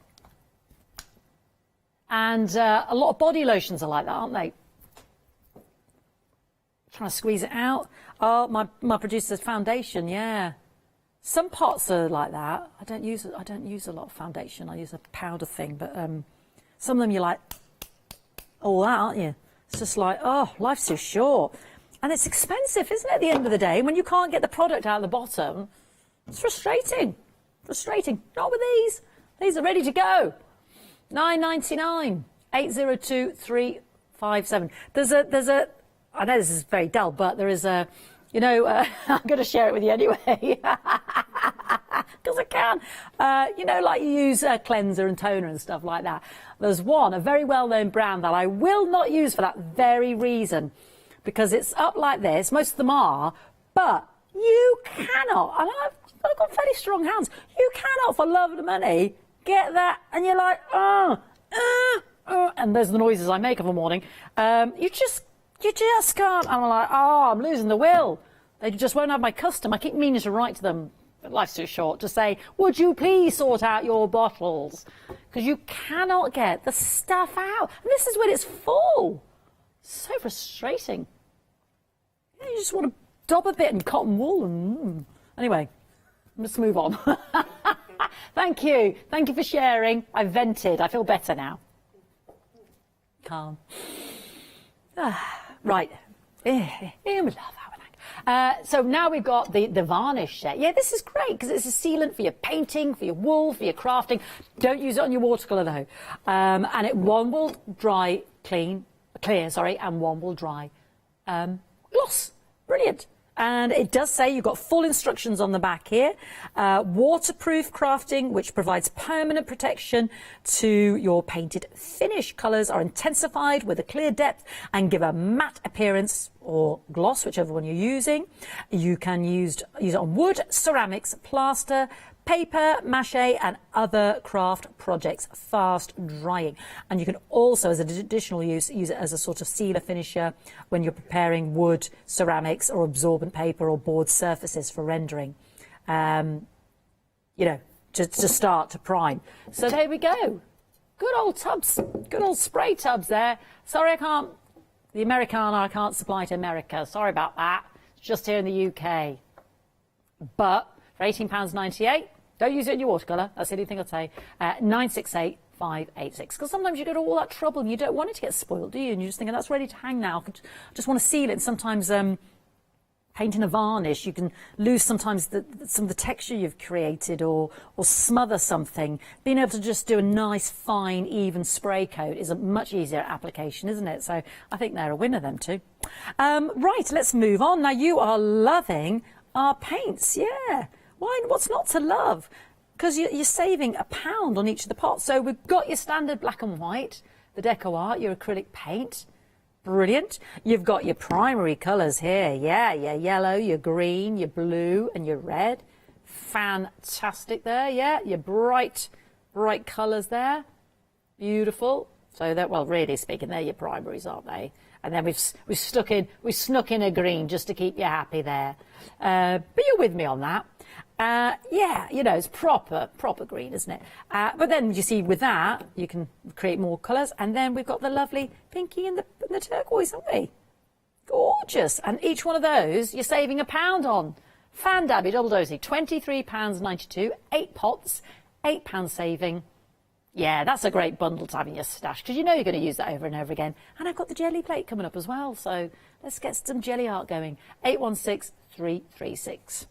And a lot of body lotions are like that, aren't they? Trying to squeeze it out. Oh, my producer's foundation, yeah. Some pots are like that. I don't use a lot of foundation. I use a powder thing, but some of them you're like, all that, aren't you? It's just like, oh, life's too short. And it's expensive, isn't it, at the end of the day? When you can't get the product out of the bottom, it's frustrating. Frustrating. Not with these. These are ready to go. £9.99. 802-357. There's a. I know this is very dull, but there is a. You know, I'm going to share it with you anyway, because I can. You know, like you use cleanser and toner and stuff like that. There's one, a very well-known brand that I will not use for that very reason, because it's up like this. Most of them are, but you cannot. And I've got fairly strong hands. You cannot, for love of money, get that, and you're like, and there's the noises I make of a morning. You just can't. And I'm like, oh, I'm losing the will. They just won't have my custom. I keep meaning to write to them, but life's too short, to say, would you please sort out your bottles? Because you cannot get the stuff out. And this is when it's full. So frustrating. You just want to dob a bit in cotton wool. And anyway, let's move on. Thank you. Thank you for sharing. I vented. I feel better now. Calm. Right. So now we've got the varnish set. Yeah, this is great because it's a sealant for your painting, for your wool, for your crafting. Don't use it on your watercolour though. And one will dry clear, and one will dry gloss. Brilliant. And it does say you've got full instructions on the back here. Waterproof crafting, which provides permanent protection to your painted finish. Colours are intensified with a clear depth and give a matte appearance, or gloss, whichever one you're using. You can use it on wood, ceramics, plaster, paper, mache and other craft projects, fast drying. And you can also, as an additional use it as a sort of sealer finisher when you're preparing wood, ceramics or absorbent paper or board surfaces for rendering. You know, to start to prime. So there we go. Good old tubs, good old spray tubs there. Sorry, the Americana I can't supply to America. Sorry about that. It's just here in the UK. But for £18.98, don't use it in your watercolour. That's the only thing I'd say. 968-586. Because sometimes you go to all that trouble and you don't want it to get spoiled, do you? And you're just thinking, that's ready to hang now. I just want to seal it. And sometimes painting a varnish, you can lose sometimes some of the texture you've created or smother something. Being able to just do a nice, fine, even spray coat is a much easier application, isn't it? So I think they're a winner, them two. Right, let's move on. Now, you are loving our paints, yeah. What's not to love? Because you're saving £1 on each of the pots. So we've got your standard black and white, the Deco Art, your acrylic paint. Brilliant. You've got your primary colours here. Yeah, your yellow, your green, your blue and your red. Fantastic there, yeah. Your bright colours there. Beautiful. So that, well, really speaking, they're your primaries, aren't they? And then we've snuck in a green just to keep you happy there. But you're with me on that. Yeah, you know, it's proper green, isn't it? But then you see with that, you can create more colours. And then we've got the lovely pinky and the turquoise, haven't we? Gorgeous. And each one of those, you're saving £1 on. Fan dabby, double dosey, £23.92, 8 pots, £8 saving. Yeah, that's a great bundle to have in your stash because you know you're going to use that over and over again. And I've got the jelly plate coming up as well, so let's get some jelly art going. 816336.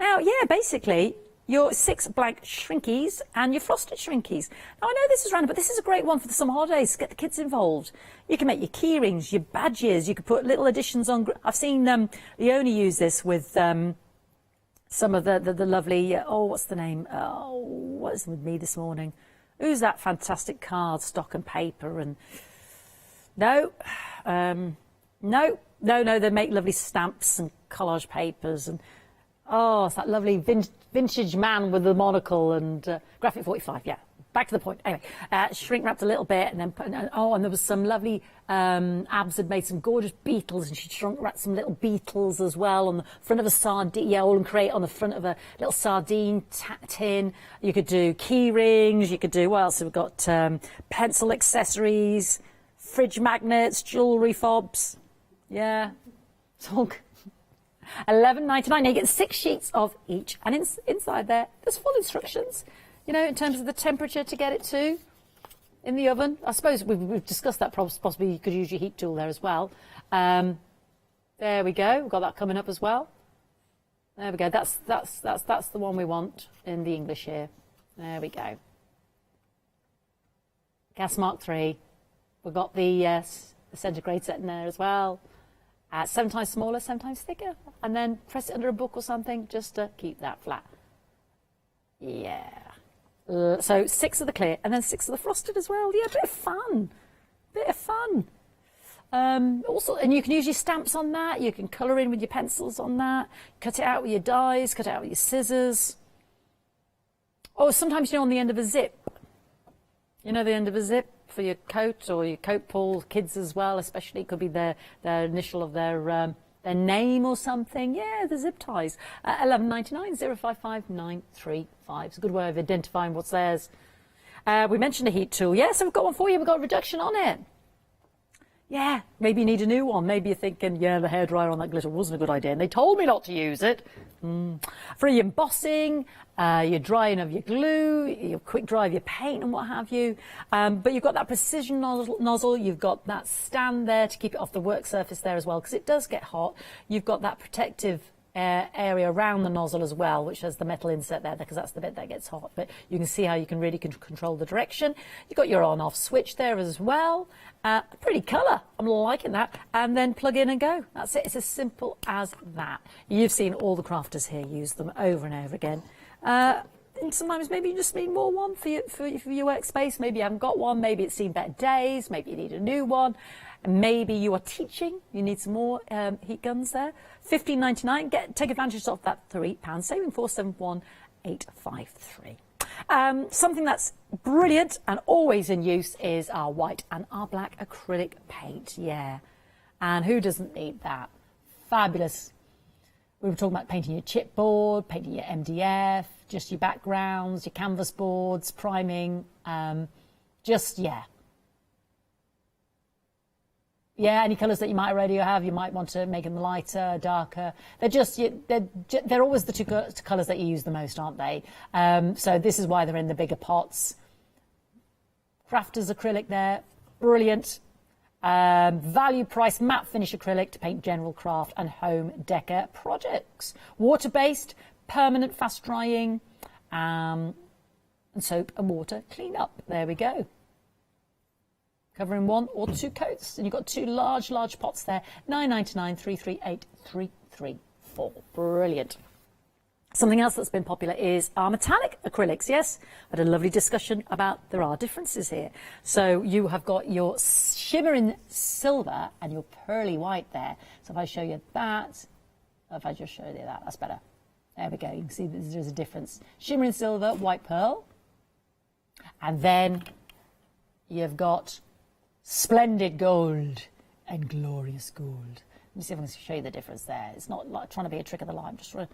Now, yeah, basically, your 6 blank shrinkies and your frosted shrinkies. Now, I know this is random, but this is a great one for the summer holidays to get the kids involved. You can make your key rings, your badges, you could put little additions on. I've seen Leonie use this with some of the lovely, what's the name? Oh, what is with me this morning? Who's that fantastic cardstock and paper? And no, they make lovely stamps and collage papers. And oh, it's that lovely vintage man with the monocle and graphic 45. Yeah, back to the point. Anyway, shrink wrapped a little bit and then put, and there was some lovely, Abs had made some gorgeous beetles and she shrink wrapped some little beetles as well on the front of a sardine, all and create on the front of a little sardine tin. You could do key rings, you could do, what else? So we've got pencil accessories, fridge magnets, jewellery fobs. Yeah. It's all £11.99. Now you get 6 sheets of each, and inside there, there's full instructions, you know, in terms of the temperature to get it to in the oven. I suppose we've discussed that. Possibly you could use your heat tool there as well. There we go. We've got that coming up as well. There we go. That's the one we want in the English here. There we go. Gas Mark III. We've got the centigrade set in there as well. 7 times smaller, 7 times thicker, and then press it under a book or something just to keep that flat. Yeah. So 6 of the clear, and then 6 of the frosted as well. Yeah, bit of fun. Bit of fun. Also, and you can use your stamps on that. You can colour in with your pencils on that. Cut it out with your dies. Cut it out with your scissors. Oh, sometimes, you know, on the end of a zip. You know, the end of a zip for your coat or your coat pull, kids as well, especially. It could be their initial of their name or something. Yeah, the zip ties. 11.99, 055935. It's a good way of identifying what's theirs. We mentioned a heat tool. Yeah, so we've got one for you. We've got a reduction on it. Yeah, maybe you need a new one. Maybe you're thinking, yeah, the hairdryer on that glitter wasn't a good idea, and they told me not to use it. For your embossing, your drying of your glue, your quick dry of your paint and what have you. But you've got that precision nozzle. You've got that stand there to keep it off the work surface there as well, because it does get hot. You've got that protective area around the nozzle as well, which has the metal insert there, because that's the bit that gets hot. But you can see how you can really control the direction. You've got your on-off switch there as well. Pretty colour. I'm liking that. And then plug in and go. That's it. It's as simple as that. You've seen all the crafters here use them over and over again. And sometimes maybe you just need more one for your workspace. Maybe you haven't got one. Maybe it's seen better days. Maybe you need a new one. Maybe you are teaching, you need some more heat guns there. $15.99, take advantage of that £3 saving, 471853. Something that's brilliant and always in use is our white and our black acrylic paint, yeah. And who doesn't need that? Fabulous. We were talking about painting your chipboard, painting your MDF, just your backgrounds, your canvas boards, priming, Yeah, any colours that you might already have, you might want to make them lighter, darker. They're always the two colours that you use the most, aren't they? So this is why they're in the bigger pots. Crafters acrylic there, brilliant. Value price matte finish acrylic to paint general craft and home decor projects. Water-based, permanent fast drying, and soap and water clean up. There we go. Covering 1 or 2 coats, and you've got 2 large pots there. $9.99, 338-334. Brilliant. Something else that's been popular is our metallic acrylics. Yes, had a lovely discussion about there are differences here. So you have got your shimmering silver and your pearly white there. So if I show you that, if I just show you that, that's better. There we go. You can see there's a difference. Shimmering silver, white pearl, and then you've got splendid gold and glorious gold. Let me see if I can show you the difference there. It's not like trying to be a trick of the light. I'm just trying to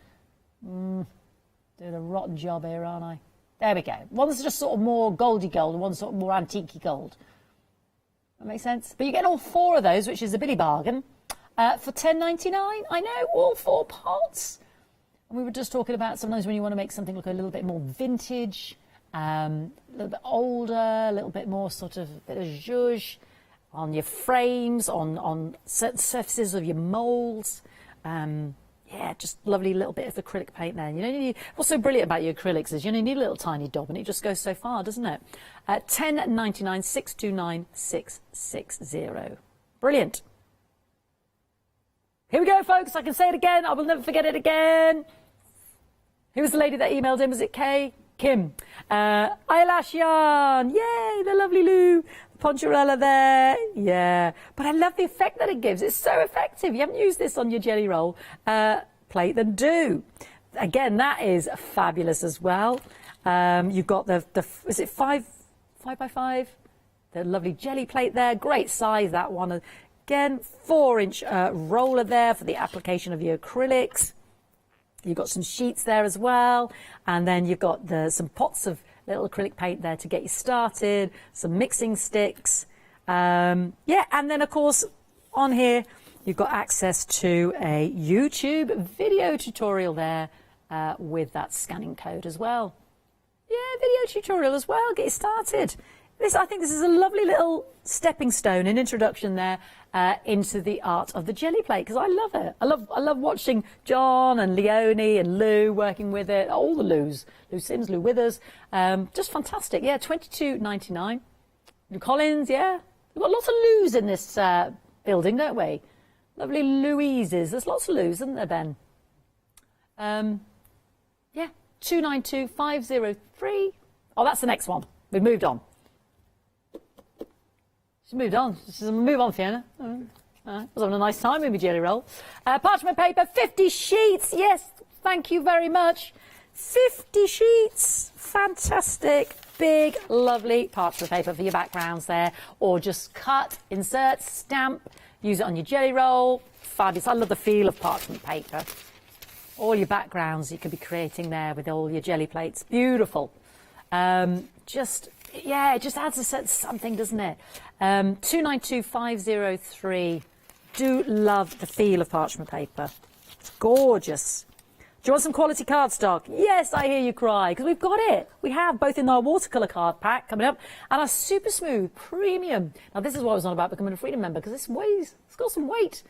doing a rotten job here, aren't I? There we go. One's just sort of more goldy gold and one's sort of more antique gold. That makes sense? But you get all 4 of those, which is a billy bargain, for $10.99. I know, all 4 pots. And we were just talking about sometimes when you want to make something look a little bit more vintage, a little bit older, a little bit more sort of bit of zhuzh on your frames, on certain surfaces of your moulds. Yeah, just lovely little bit of acrylic paint there. You know, what's so brilliant about your acrylics is you only need a little tiny daub and it just goes so far, doesn't it? $10.99, 629660. Brilliant. Here we go, folks. I can say it again. I will never forget it again. Who was the lady that emailed in? Was it Kay? Kim. Eyelash yarn. Yay, the lovely Lou. Poncherella there. Yeah. But I love the effect that it gives. It's so effective. You haven't used this on your jelly roll plate, then do. Again, that is fabulous as well. You've got the is it 5x5? The lovely jelly plate there. Great size, that one. Again, 4-inch roller there for the application of your acrylics. You've got some sheets there as well. And then you've got some pots of little acrylic paint there to get you started. Some mixing sticks. Yeah, and then, of course, on here, you've got access to a YouTube video tutorial there with that scanning code as well. Yeah, video tutorial as well. Get you started. I think this is a lovely little stepping stone, an introduction there into the art of the jelly plate, because I love it. I love watching John and Leonie and Lou working with it. All the Lou's, Lou Sims, Lou Withers, just fantastic. Yeah, $22.99. Lou Collins, yeah, we've got lots of Lou's in this building, don't we? Lovely Louises. There's lots of Lou's, isn't there, Ben? Yeah, 292,503. Oh, that's the next one. We've moved on. She's moved on. Move on, Fiona. I was having a nice time with my jelly roll. Parchment paper, 50 sheets. Yes, thank you very much. 50 sheets. Fantastic. Big, lovely parchment paper for your backgrounds there. Or just cut, insert, stamp, use it on your jelly roll. Fabulous. I love the feel of parchment paper. All your backgrounds you could be creating there with all your jelly plates. Beautiful. Yeah, it just adds something, doesn't it? 292,503. Do love the feel of parchment paper. It's gorgeous. Do you want some quality cardstock? Yes, I hear you cry, because we've got it. We have both in our watercolour card pack coming up and our super smooth premium. Now, this is what I was on about becoming a Freedom member, because this weighs, it's got some weight.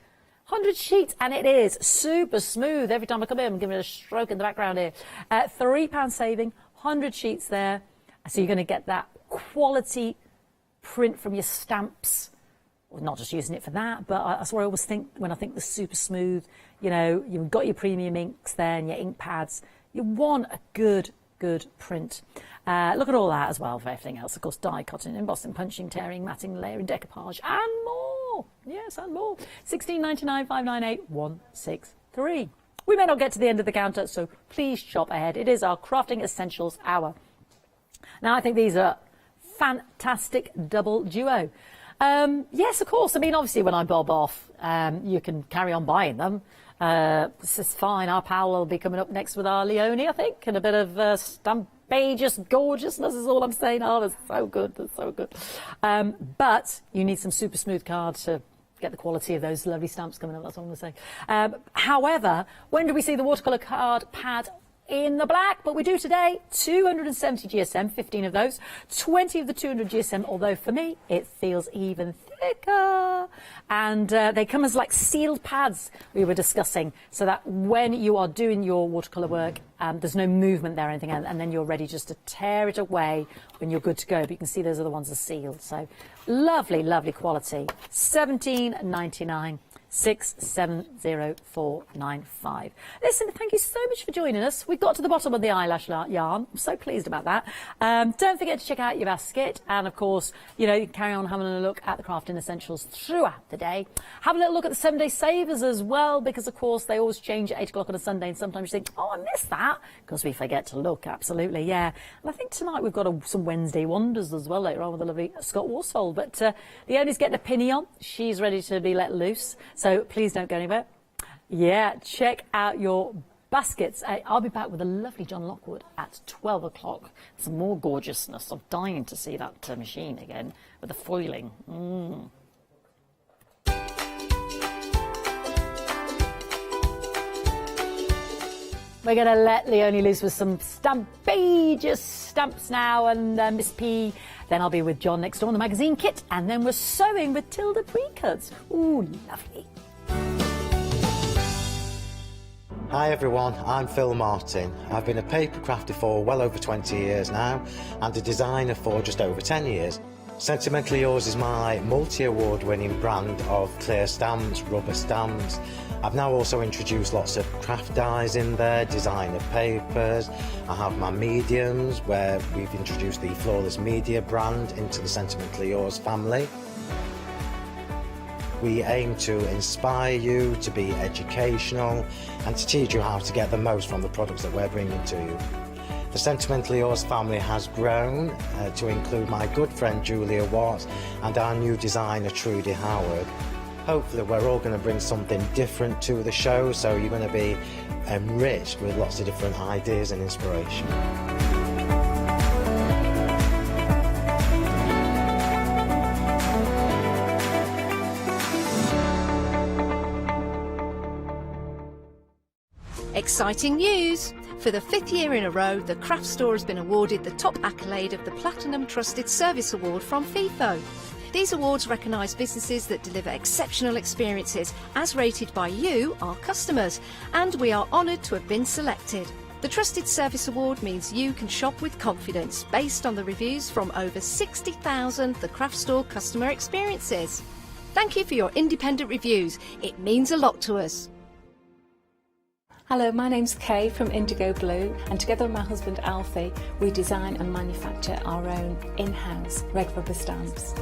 100 sheets, and it is super smooth. Every time I come in, I'm giving it a stroke in the background here. £3 saving, 100 sheets there. So you're going to get that quality print from your stamps. Well, not just using it for that, but that's what I always think when I think the super smooth. You know, you've got your premium inks there and your ink pads. You want a good print. Look at all that as well for everything else. Of course, die cutting, embossing, punching, tearing, matting, layering, decoupage, and more. Yes, and more. $16.99, $5.98, $163. We may not get to the end of the counter, so please shop ahead. It is our Crafting Essentials Hour. Now, I think these are fantastic double duo. Yes, of course. I mean, obviously, when I bob off, you can carry on buying them. This is fine. Our Powell will be coming up next with our Leonie, I think, and a bit of stampageous gorgeousness is all I'm saying. Oh, that's so good. That's so good. But you need some super smooth cards to get the quality of those lovely stamps coming up. That's all I'm going to say. However, when do we see the watercolour card pad in the black? But we do today. 270 GSM, 15 of those, 20 of the 200 GSM, although for me it feels even thicker. And they come as like sealed pads we were discussing, so that when you are doing your watercolour work, there's no movement there or anything, and then you're ready just to tear it away when you're good to go. But you can see those are the ones that are sealed. So lovely, lovely quality. $17.99. 670495. Listen, thank you so much for joining us. We've got to the bottom of the eyelash yarn. I'm so pleased about that. Don't forget to check out your basket, and of course, you know, you can carry on having a look at the Crafting Essentials throughout the day. Have a little look at the 7-day savers as well, because of course they always change at 8 o'clock on a Sunday, and sometimes you think, oh, I missed that, because we forget to look. Absolutely, yeah. And I think tonight we've got some Wednesday wonders as well later on with the lovely Scott Worsfold. But Leonie's getting a pinny on. She's ready to be let loose. So please don't go anywhere. Yeah, check out your baskets. I'll be back with a lovely John Lockwood at 12 o'clock. Some more gorgeousness. I'm dying to see that machine again with the foiling. We're going to let Leonie loose with some stampageous stamps now, and Miss P. Then I'll be with John next door on the magazine kit, and then we're sewing with Tilda Precuts. Ooh, lovely. Hi everyone, I'm Phil Martin. I've been a paper crafter for well over 20 years now, and a designer for just over 10 years. Sentimentally Yours is my multi-award winning brand of clear stamps, rubber stamps. I've now also introduced lots of craft dyes in there, designer papers. I have my mediums, where we've introduced the Flawless Media brand into the Sentimentally Yours family. We aim to inspire you, to be educational, and to teach you how to get the most from the products that we're bringing to you. The Sentimentally Yours family has grown to include my good friend Julia Watt and our new designer Trudy Howard. Hopefully we're all going to bring something different to the show, so you're going to be enriched with lots of different ideas and inspiration. Exciting news! For the 5th year in a row, the craft store has been awarded the top accolade of the Platinum Trusted Service Award from Feefo. These awards recognise businesses that deliver exceptional experiences as rated by you, our customers, and we are honoured to have been selected. The Trusted Service Award means you can shop with confidence based on the reviews from over 60,000 The Craft Store customer experiences. Thank you for your independent reviews. It means a lot to us. Hello, my name's Kay from Indigo Blue, and together with my husband Alfie, we design and manufacture our own in-house red rubber stamps.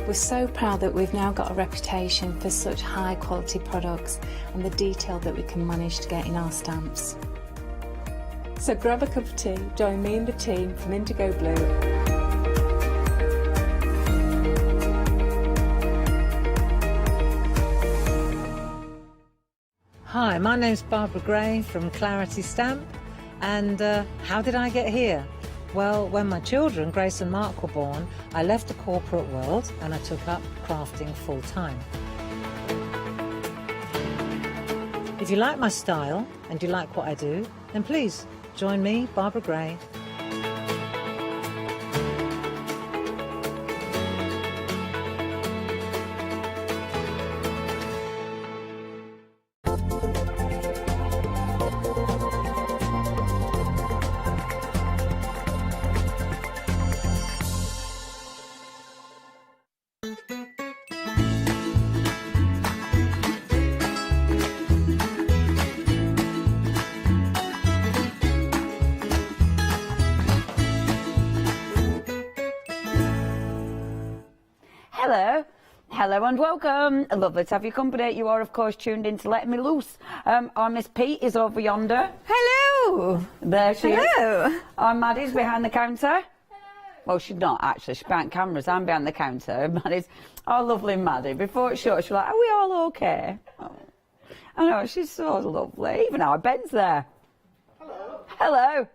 We're so proud that we've now got a reputation for such high quality products and the detail that we can manage to get in our stamps. So grab a cup of tea, join me and the team from Indigo Blue. Hi, my name's Barbara Gray from Clarity Stamp, and how did I get here? Well, when my children, Grace and Mark, were born, I left the corporate world and I took up crafting full-time. If you like my style and you like what I do, then please join me, Barbara Gray. Hello and welcome. Lovely to have your company. You are, of course, tuned in to Let Me Loose. Our Miss Pete is over yonder. Hello. There she Hello. is. Our Maddie's behind the counter. Hello. Well, she's not actually. She's behind cameras. I'm behind the counter. Maddie's our lovely Maddie. Before it shut, she's like, "Are we all okay?" Oh. I know, she's so lovely. Even our Ben's there. Hello. Hello.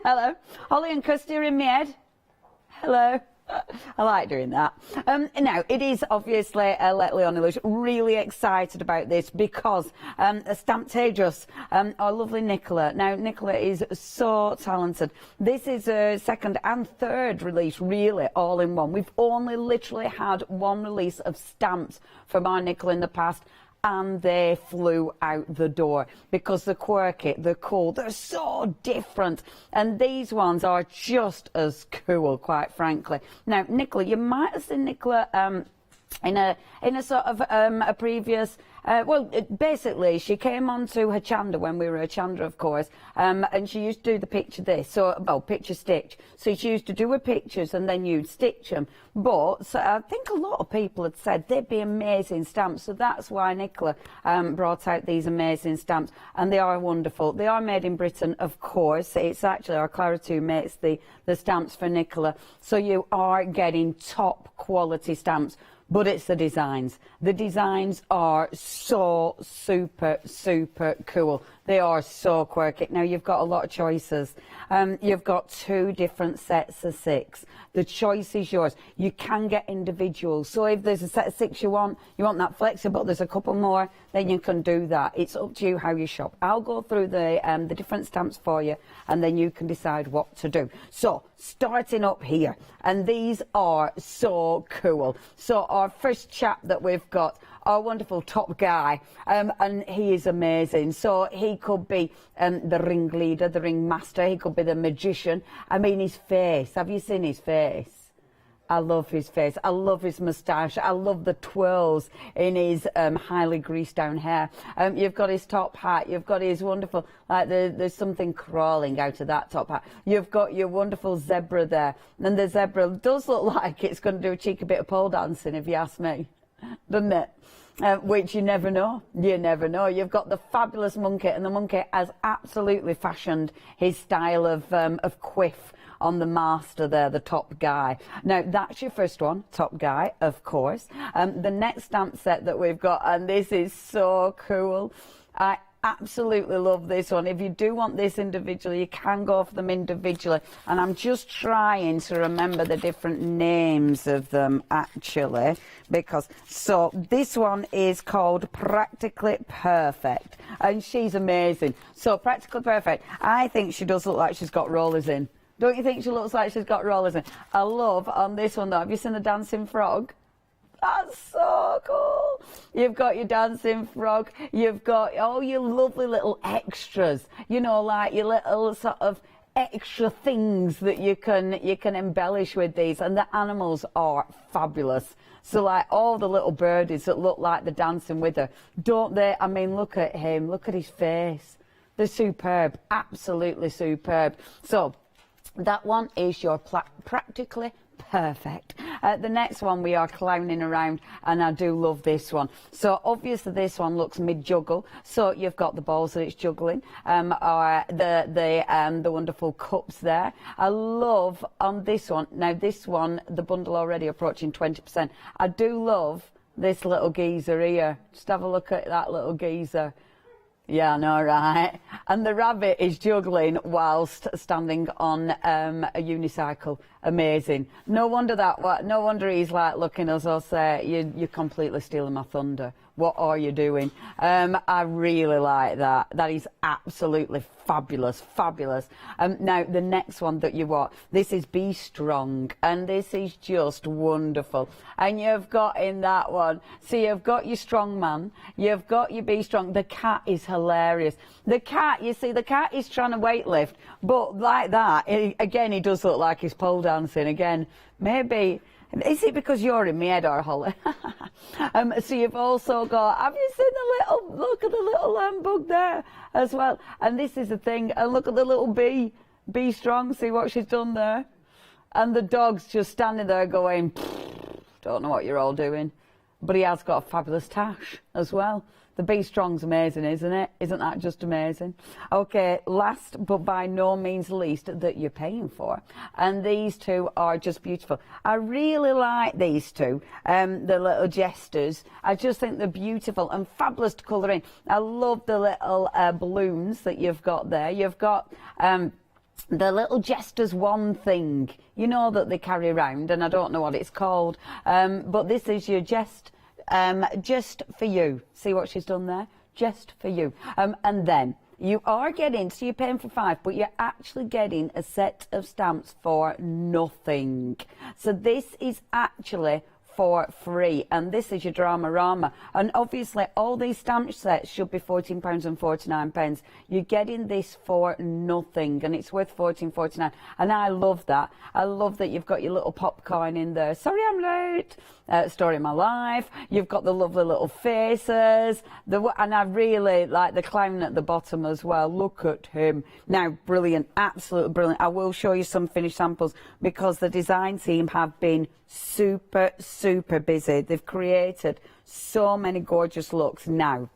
Hello. Holly and Kirsty are in my head. Hello. I like doing that. Now, it is obviously Let Leonie Loose. Really excited about this because Stamptageous, our lovely Nicola. Now, Nicola is so talented. This is her second and third release, really, all in one. We've only literally had one release of stamps from our Nicola in the past, and they flew out the door because they're quirky, they're cool, they're so different, and these ones are just as cool, quite frankly. Now, Nicola, you might have seen Nicola in a sort of a previous basically she came on to Hochanda when we were Hochanda, of course, and she used to do the picture picture stitch. So she used to do her pictures and then you'd stitch them. But so I think a lot of people had said they'd be amazing stamps, so that's why Nicola brought out these amazing stamps, and they are wonderful. They are made in Britain, of course. It's actually our Clarity who makes the stamps for Nicola, so you are getting top quality stamps. But it's the designs. The designs are so super, super cool. They are so quirky. Now, you've got a lot of choices. You've got 2 different sets of 6. The choice is yours. You can get individuals. So if there's a set of 6 you want that Flexi, but there's a couple more, then you can do that. It's up to you how you shop. I'll go through the different stamps for you, and then you can decide what to do. So, starting up here, and these are so cool. So our first chap that we've got, our wonderful top guy, and he is amazing. So he could be the ringleader, the ringmaster, he could be the magician. I mean, his face, have you seen his face? I love his face. I love his moustache. I love the twirls in his highly greased down hair. You've got his top hat. You've got his wonderful, like there's something crawling out of that top hat. You've got your wonderful zebra there. And the zebra does look like it's going to do a cheeky bit of pole dancing, if you ask me, doesn't it? Which you never know. You never know. You've got the fabulous monkey, and the monkey has absolutely fashioned his style of quiff on the master there, the top guy. Now, that's your first one, top guy, of course. The next stamp set that we've got, and this is so cool. I absolutely love this one. If you do want this individually, you can go for them individually. And I'm just trying to remember the different names of them, actually, because, so this one is called Practically Perfect, and she's amazing. So Practically Perfect, I think she does look like she's got rollers in. Don't you think she looks like she's got rollers in? I love on this one, though, have you seen the dancing frog? That's so cool. You've got your dancing frog. You've got all your lovely little extras. You know, like your little sort of extra things that you can embellish with these. And the animals are fabulous. So like all the little birdies that look like they're dancing with her, don't they? I mean, look at him. Look at his face. They're superb. Absolutely superb. So that one is your Practically Perfect. The next one we are clowning around, and I do love this one. So obviously this one looks mid-juggle, so you've got the balls that it's juggling, or the wonderful cups there. I love on this one, now this one, the bundle already approaching 20%. I do love this little geezer here. Just have a look at that little geezer. Yeah, I know, right? And the rabbit is juggling whilst standing on a unicycle. Amazing. No wonder no wonder he's like looking at us or say, you're completely stealing my thunder. What are you doing? I really like that. That is absolutely fabulous, fabulous. Now, the next one that you want, this is Be Strong, and this is just wonderful. And you've got in that one, so you've got your strong man, you've got your Be Strong. The cat is hilarious. The cat, you see, the cat is trying to weightlift, but like that, again, he does look like he's pole dancing again. Maybe... Is it because you're in my head, or Holly? So you've also got, have you seen the little, look at the little bug there as well? And this is the thing, and look at the little bee. Be Strong, see what she's done there? And the dog's just standing there going, don't know what you're all doing. But he has got a fabulous tash as well. The Be Strong's amazing, isn't it? Isn't that just amazing? Okay, last but by no means least that you're paying for. And these two are just beautiful. I really like these two, the little jesters. I just think they're beautiful and fabulous to colour in. I love the little balloons that you've got there. You've got... the little jester's one thing, you know, that they carry around, and I don't know what it's called, but this is your just for you. See what she's done there? Just for you. And then you are getting, so you're paying for 5, but you're actually getting a set of stamps for nothing. So this is actually for free, and this is your Dramarama. And obviously all these stamp sets should be £14.49. You're getting this for nothing, and it's worth £14.49, and I love that. I love that you've got your little popcorn in there. Sorry I'm late. Story of my life. You've got the lovely little faces, and I really like the clown at the bottom as well. Look at him. Now, brilliant, absolutely brilliant. I will show you some finished samples because the design team have been super, super busy. They've created so many gorgeous looks. Now,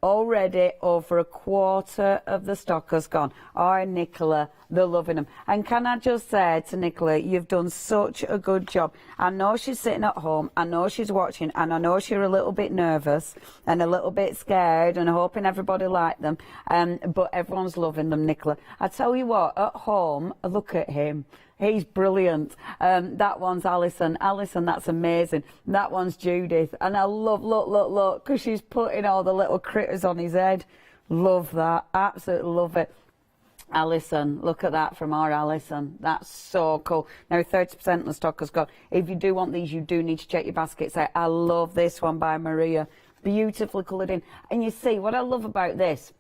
already over a quarter of the stock has gone. Oh, Nicola, they're loving them. And can I just say to Nicola, you've done such a good job. I know she's sitting at home, I know she's watching, and I know she's a little bit nervous and a little bit scared and hoping everybody liked them, but everyone's loving them, Nicola. I tell you what, at home, look at him. He's brilliant. That one's Alison. Alison, that's amazing. That one's Judith. And I love, look, because she's putting all the little critters on his head. Love that. Absolutely love it. Alison, look at that from our Alison. That's so cool. Now 30% of the stock has gone. If you do want these, you do need to check your baskets out. I love this one by Maria. Beautifully coloured in. And you see, what I love about this,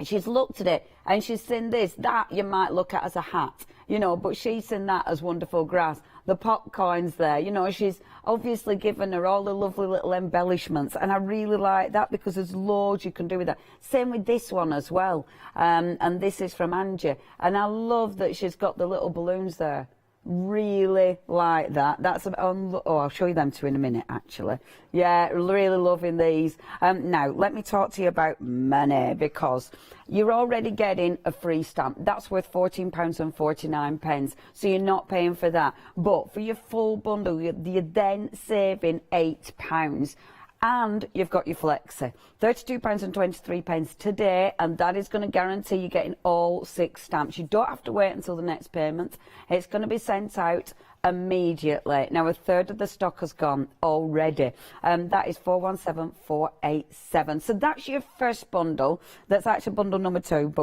she's looked at it and she's seen this. That you might look at as a hat, you know, but she's seen that as wonderful grass. The popcorn's there, you know, she's obviously given her all the lovely little embellishments, and I really like that because there's loads you can do with that. Same with this one as well, and this is from Angie, and I love that she's got the little balloons there. Really like that. That's I'll show you them two in a minute, actually. Yeah, really loving these. Now let me talk to you about money, because you're already getting a free stamp. That's worth £14.49, so you're not paying for that. But for your full bundle, you're then saving £8. And you've got your Flexi, £32.23 today, and that is going to guarantee you getting all 6 stamps. You don't have to wait until the next payment. It's going to be sent out immediately. Now, a third of the stock has gone already. That is 417487. So that's your first bundle. That's actually bundle number 2,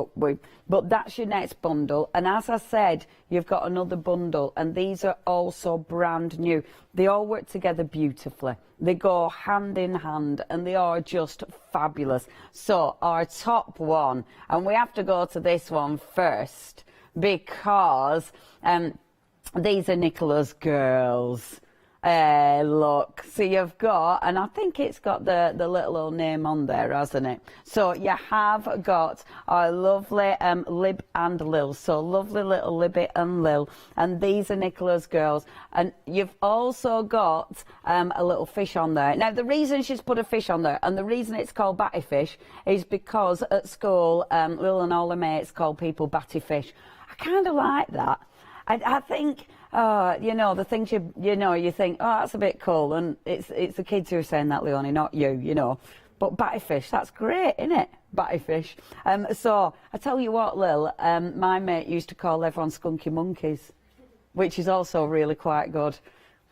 but that's your next bundle. And as I said, you've got another bundle, and these are also brand new. They all work together beautifully. They go hand in hand, and they are just fabulous. So our top one, and we have to go to this one first because these are Nicola's girls. Look, so you've got, and I think it's got the little old name on there, hasn't it? So you have got our lovely Lib and Lil. So lovely little Libby and Lil. And these are Nicola's girls. And you've also got a little fish on there. Now, the reason she's put a fish on there, and the reason it's called Batty Fish, is because at school, Lil and all her mates call people Batty Fish. I kind of like that. I think, you know, the things you think, oh, that's a bit cool, and it's the kids who are saying that, Leonie, not you, you know. But Batty Fish, that's great, isn't it? Batty Fish. So I tell you what, Lil, my mate used to call everyone Skunky Monkeys, which is also really quite good.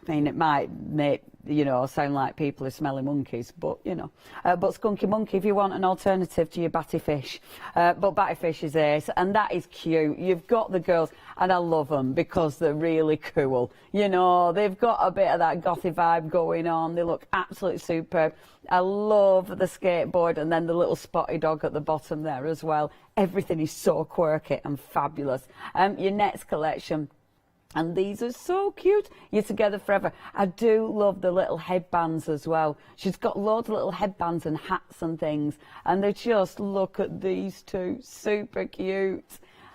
I mean, it might make, you know, sound like people are smelling monkeys, but, you know. But Skunky Monkey, if you want an alternative to your Batty Fish. But Batty Fish is ace, and that is cute. You've got the girls, and I love them because they're really cool. You know, they've got a bit of that gothy vibe going on. They look absolutely superb. I love the skateboard and then the little spotty dog at the bottom there as well. Everything is so quirky and fabulous. Your next collection, and these are so cute. You're together forever. I do love the little headbands as well. She's got loads of little headbands and hats and things. And they just, look at these two. Super cute.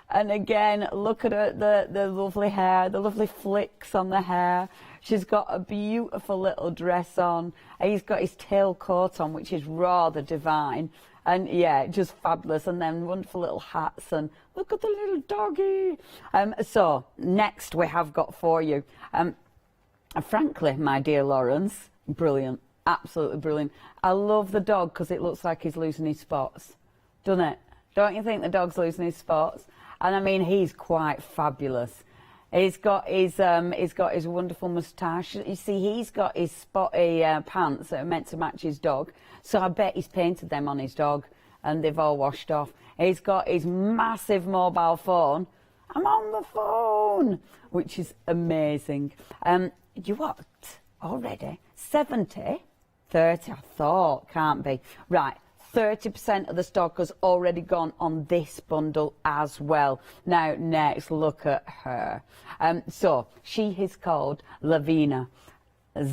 And again, look at her, the lovely hair, the lovely flicks on the hair. She's got a beautiful little dress on. He's got his tail coat on, which is rather divine. And yeah, just fabulous. And then wonderful little hats, and look at the little doggy. So next we have got for you, frankly, my dear Lawrence, brilliant, absolutely brilliant. I love the dog because it looks like he's losing his spots, doesn't it? Don't you think the dog's losing his spots? And I mean, he's quite fabulous. He's got his wonderful moustache. You see, he's got his spotty pants that are meant to match his dog. So I bet he's painted them on his dog, and they've all washed off. He's got his massive mobile phone. I'm on the phone, which is amazing. You what? Already 70, 30. I thought, can't be right. 30% of the stock has already gone on this bundle as well. Now, next, look at her. So, she is called Lavina.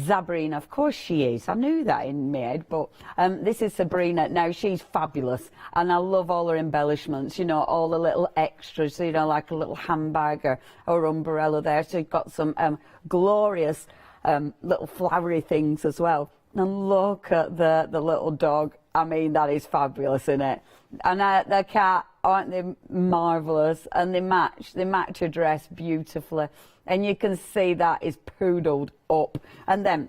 Sabrina, of course she is. I knew that in my head, but this is Sabrina. Now, she's fabulous, and I love all her embellishments, you know, all the little extras, you know, like a little handbag or umbrella there. So you've got some glorious little flowery things as well. And look at the little dog. I mean, that is fabulous, isn't it? And the cat, aren't they marvellous? And they match her dress beautifully. And you can see that is poodled up. And then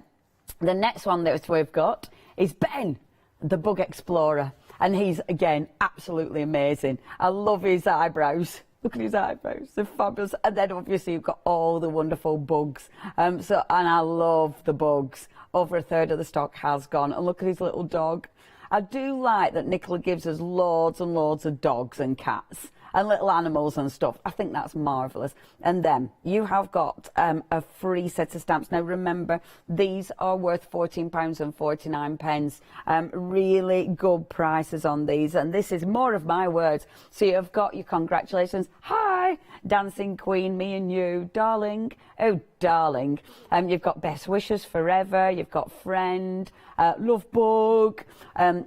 the next one that we've got is Ben, the Bug Explorer. And he's, again, absolutely amazing. I love his eyebrows. Look at his eyebrows, they're fabulous. And then obviously you've got all the wonderful bugs. And I love the bugs. Over a third of the stock has gone. And look at his little dog. I do like that Nicola gives us loads and loads of dogs and cats and little animals and stuff. I think that's marvellous. And then you have got a free set of stamps. Now remember, these are worth £14.49. Really good prices on these, and this is more of my words. So you've got your congratulations. Hi, Dancing Queen, me and you, darling. Oh, darling. You've got Best Wishes Forever. You've got Friend, Love Bug.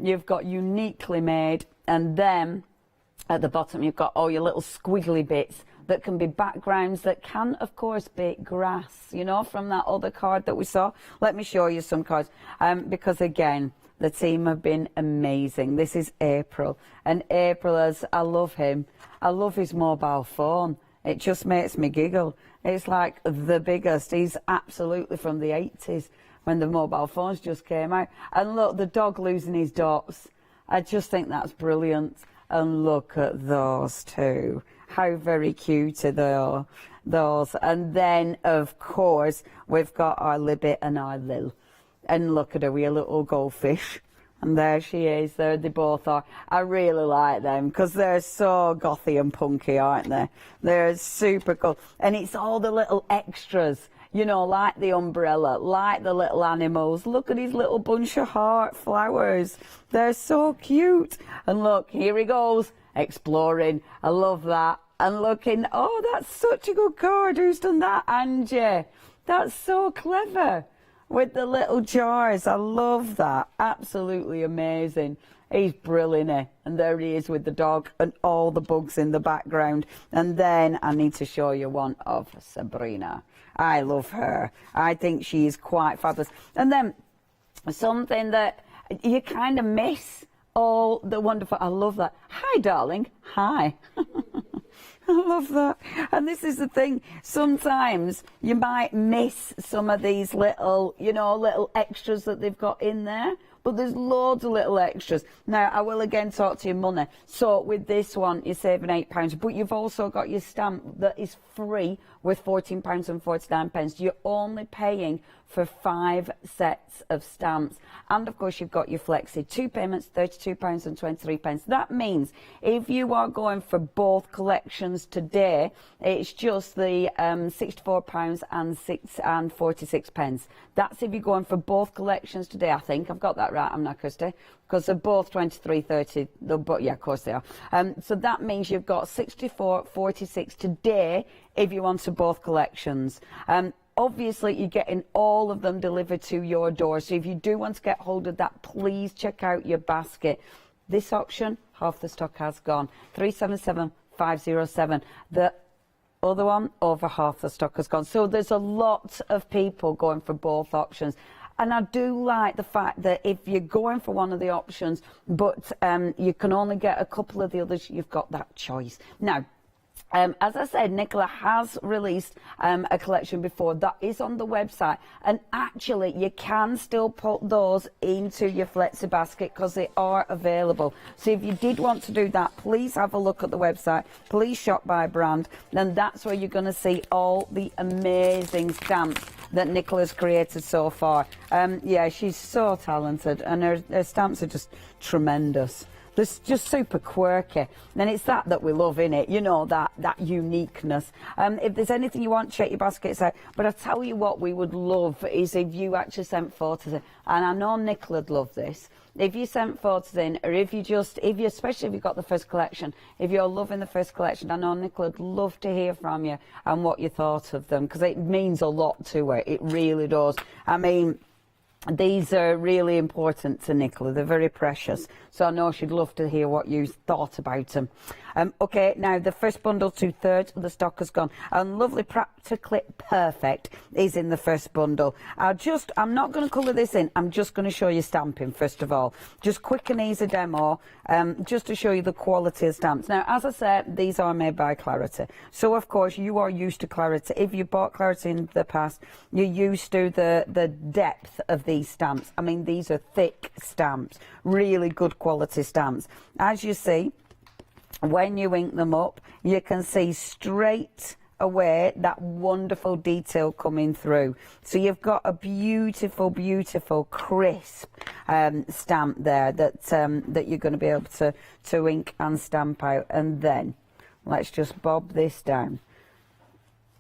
You've got Uniquely Made, and then at the bottom, you've got all your little squiggly bits that can be backgrounds, that can, of course, be grass, you know, from that other card that we saw. Let me show you some cards, because, again, the team have been amazing. This is April, and April, I love him. I love his mobile phone. It just makes me giggle. It's like the biggest. He's absolutely from the 80s. when the mobile phones just came out. And look, the dog losing his dots. I just think that's brilliant. And look at those two. How very cute are they are, those. And then, of course, we've got our Libby and our Lil. And look at her, we're a little goldfish. And there she is, there they both are. I really like them because they're so gothy and punky, aren't they? They're super cool. And it's all the little extras, you know, like the umbrella, like the little animals. Look at his little bunch of heart flowers. They're so cute. And look, here he goes, exploring. I love that. And looking, oh, that's such a good card. Who's done that? Angie. That's so clever. With the little jars, I love that. Absolutely amazing. He's brilliant, eh? And there he is with the dog and all the bugs in the background. And then I need to show you one of Sabrina. I love her. I think she's quite fabulous. And then something that you kind of miss, all the wonderful, I love that. Hi, darling. Hi. I love that. And this is the thing, sometimes you might miss some of these little, you know, little extras that they've got in there, but there's loads of little extras. Now, I will again talk to your money. So with this one, you're saving £8, but you've also got your stamp that is free with £14.49. You're only paying for 5 sets of stamps. And of course, you've got your Flexi, 2 payments, £32.23. That means if you are going for both collections today, it's just the £64.46. That's if you're going for both collections today. I think I've got that right. I'm not Kirsty, because they're both £23.30. But yeah, of course they are. So that means you've got £64.46 today if you want to both collections. Obviously, you're getting all of them delivered to your door. So if you do want to get hold of that, please check out your basket. This auction, half the stock has gone. 377,507. The other one, over half the stock has gone. So there's a lot of people going for both auctions. And I do like the fact that if you're going for one of the options, but you can only get a couple of the others, you've got that choice. Now, as I said, Nicola has released a collection before that is on the website, and actually you can still put those into your Flexi basket because they are available. So if you did want to do that, please have a look at the website, please shop by brand, and that's where you're going to see all the amazing stamps that Nicola's created so far. Yeah, she's so talented, and her stamps are just tremendous. They're just super quirky, and it's that we love in it, you know, that uniqueness. If there's anything you want, check your baskets out. But I tell you what we would love is if you actually sent photos in, and I know Nicola'd love this. If you sent photos in, or especially if you've got the first collection, if you're loving the first collection, I know Nicola'd love to hear from you and what you thought of them, because it means a lot to her. It really does. I mean, these are really important to Nicola. They're very precious. So I know she'd love to hear what you thought about them. Okay, now the first bundle, 2/3 of the stock has gone. And Lovely Practically Perfect is in the first bundle. I'm not going to colour this in. I'm just going to show you stamping, first of all. Just quick and easy demo, just to show you the quality of stamps. Now, as I said, these are made by Clarity. So, of course, you are used to Clarity. If you bought Clarity in the past, you're used to the depth of these stamps. I mean, these are thick stamps, really good quality stamps. As you see, when you ink them up, you can see straight away that wonderful detail coming through. So you've got a beautiful, beautiful, crisp stamp there that you're going to be able to ink and stamp out. And then let's just bob this down.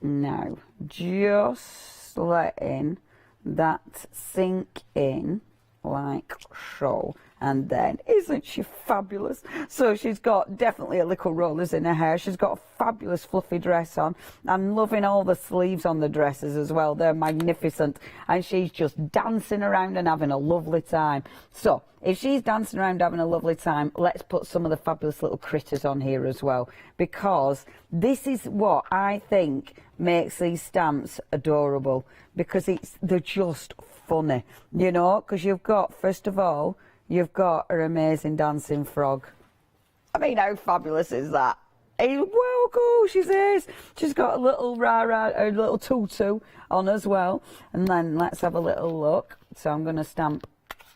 Now, just letting that sink in like so. And then, isn't she fabulous? So she's got definitely a little rollers in her hair. She's got a fabulous fluffy dress on. I'm loving all the sleeves on the dresses as well. They're magnificent. And she's just dancing around and having a lovely time. So, if she's dancing around having a lovely time, let's put some of the fabulous little critters on here as well. Because this is what I think makes these stamps adorable. Because they're just funny, you know? Because you've got, first of all, you've got her amazing dancing frog. I mean, how fabulous is that? He's well cool, she says. She's got a little a little tutu on as well. And then let's have a little look. So I'm going to stamp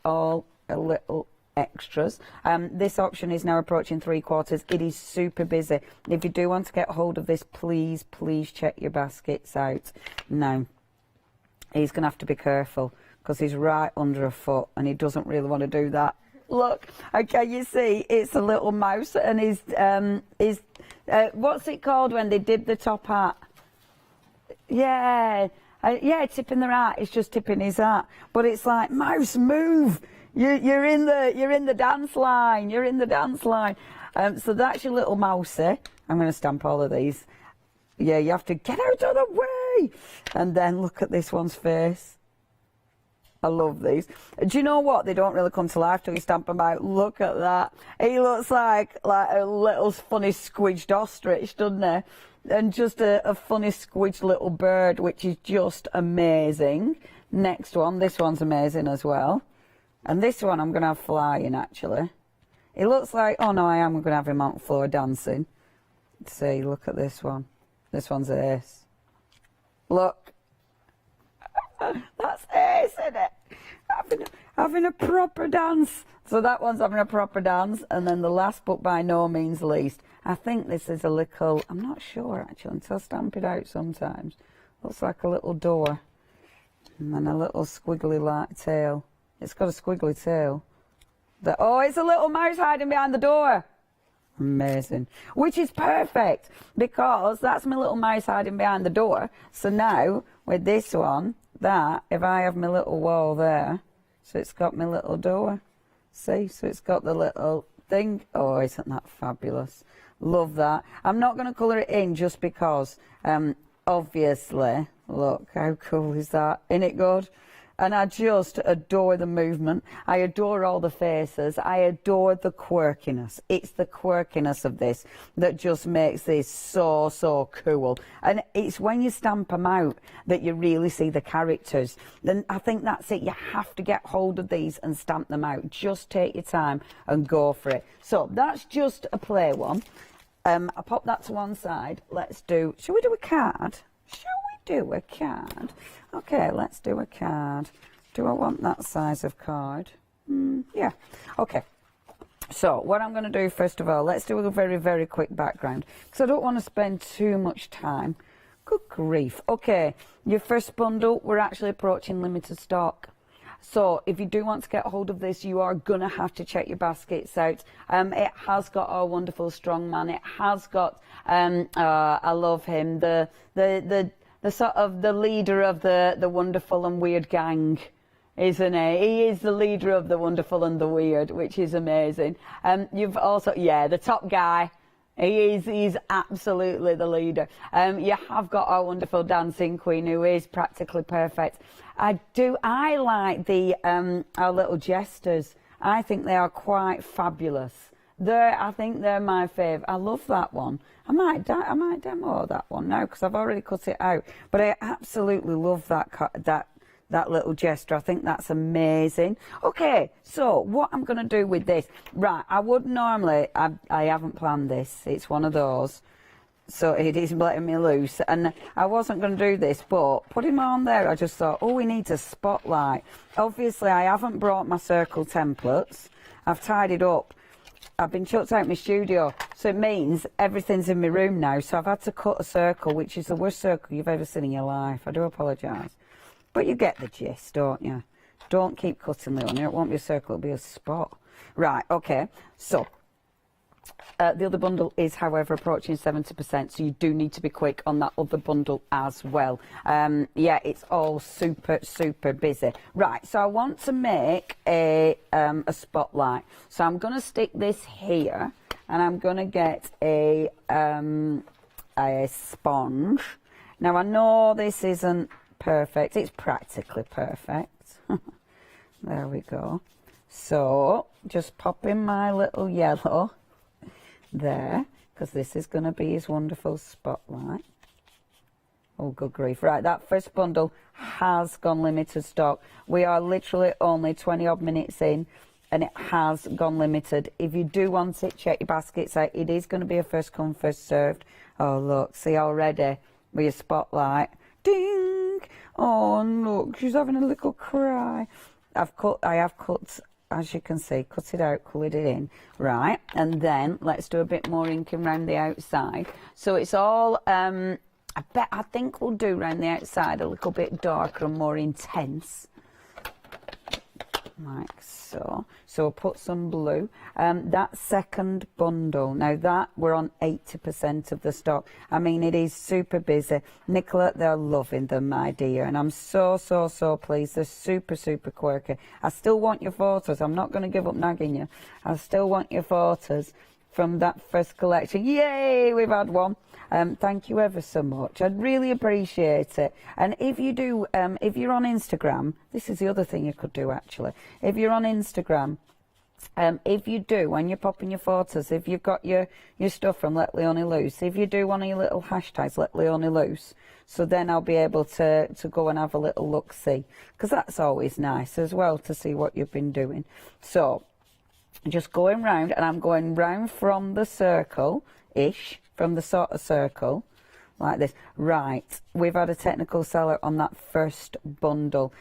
all a little extras. This option is now approaching 3/4. It is super busy. If you do want to get hold of this, please check your baskets out. Now, he's going to have to be careful because he's right under a foot and he doesn't really want to do that. Look, okay, you see, it's a little mouse and his what's it called when they dip the top hat? Yeah, tipping their hat. It's just tipping his hat. But it's like, mouse, move. You're in the dance line. You're in the dance line. So that's your little mousey. I'm going to stamp all of these. Yeah, you have to get out of the way. And then look at this one's face. I love these. Do you know what? They don't really come to life till you stamp them out. Look at that. He looks like a little funny squidged ostrich, doesn't he? And just a funny squidged little bird, which is just amazing. Next one. This one's amazing as well. And this one I'm going to have flying, actually. It looks like... Oh, no, I am going to have him on the floor dancing. Let's see, look at this one. This one's ace. Look. That's ace, isn't it? Having a proper dance. So that one's having a proper dance. And then the last, but by no means least, I think this is a little... I'm not sure, actually, until I stamp it out sometimes. Looks like a little door. And then a little squiggly like tail. It's got a squiggly tail. Oh, it's a little mouse hiding behind the door. Amazing. Which is perfect, because that's my little mouse hiding behind the door. So now, with this one, if I have my little wall there, so it's got my little door. See? So it's got the little thing. Oh, isn't that fabulous? Love that. I'm not going to colour it in just because, obviously, look, how cool is that? Isn't it good? And I just adore the movement. I adore all the faces. I adore the quirkiness. It's the quirkiness of this that just makes this so, so cool. And it's when you stamp them out that you really see the characters. Then I think that's it. You have to get hold of these and stamp them out. Just take your time and go for it. So that's just a play one. I pop that to one side. Shall we do a card? Do a card. Okay, let's do a card. Do I want that size of card? Yeah. Okay. So what I'm going to do first of all, let's do a very, very quick background because I don't want to spend too much time. Good grief. Okay, your first bundle, we're actually approaching limited stock. So if you do want to get hold of this, you are going to have to check your baskets out. It has got our wonderful strongman. It has got, I love him, the sort of the leader of the wonderful and weird gang, isn't he? He is the leader of the wonderful and the weird, which is amazing. You've also, the top guy. He's absolutely the leader. You have got our wonderful dancing queen, who is practically perfect. I like our little jesters. I think they are quite fabulous. I think they're my fave. I love that one. I might demo that one now because I've already cut it out. But I absolutely love that little jester. I think that's amazing. Okay, so what I'm going to do with this, right? I would normally, I haven't planned this. It's one of those. So it is letting me loose, and I wasn't going to do this, but putting on there, I just thought, oh, we need a spotlight. Obviously, I haven't brought my circle templates. I've tidied up. I've been chucked out my studio, so it means everything's in my room now. So I've had to cut a circle, which is the worst circle you've ever seen in your life. I do apologise. But you get the gist, don't you? Don't keep cutting, Leonie. It won't be a circle, it'll be a spot. Right, okay. So, the other bundle is, however, approaching 70%, so you do need to be quick on that other bundle as well. Yeah, it's all super, super busy. Right, so I want to make a spotlight. So I'm going to stick this here, and I'm going to get a sponge. Now, I know this isn't perfect. It's practically perfect. There we go. So, just pop in my little yellow there, because this is going to be his wonderful spotlight. Oh, good grief. Right, that first bundle has gone limited stock. We are literally only 20 odd minutes in, and it has gone limited. If you do want it, check your baskets out. It is going to be a first come, first served. Oh, look, see already with your spotlight. Ding! Oh, look, she's having a little cry. I have cut, as you can see, cut it out, coloured it in. Right, and then let's do a bit more inking around the outside. So it's all, I think we'll do around the outside a little bit darker and more intense. Like so. So we'll put some blue. That second bundle, now that we're on 80% of the stock. I mean, it is super busy. Nicola, they're loving them, my dear, and I'm so pleased. They're super quirky. I still want your photos. I'm not going to give up nagging you. I still want your photos from that first collection. Yay, we've had one. Thank you ever so much. I'd really appreciate it. And if you do, if you're on Instagram, this is the other thing you could do actually. If you're on Instagram, if you do, when you're popping your photos, if you've got your stuff from Let Leonie Loose, if you do one of your little hashtags, Let Leonie Loose, so then I'll be able to go and have a little look-see, because that's always nice as well to see what you've been doing. So, just going round, and I'm going round from the circle-ish, from the sort of circle, like this. Right, we've had a technical seller on that first bundle.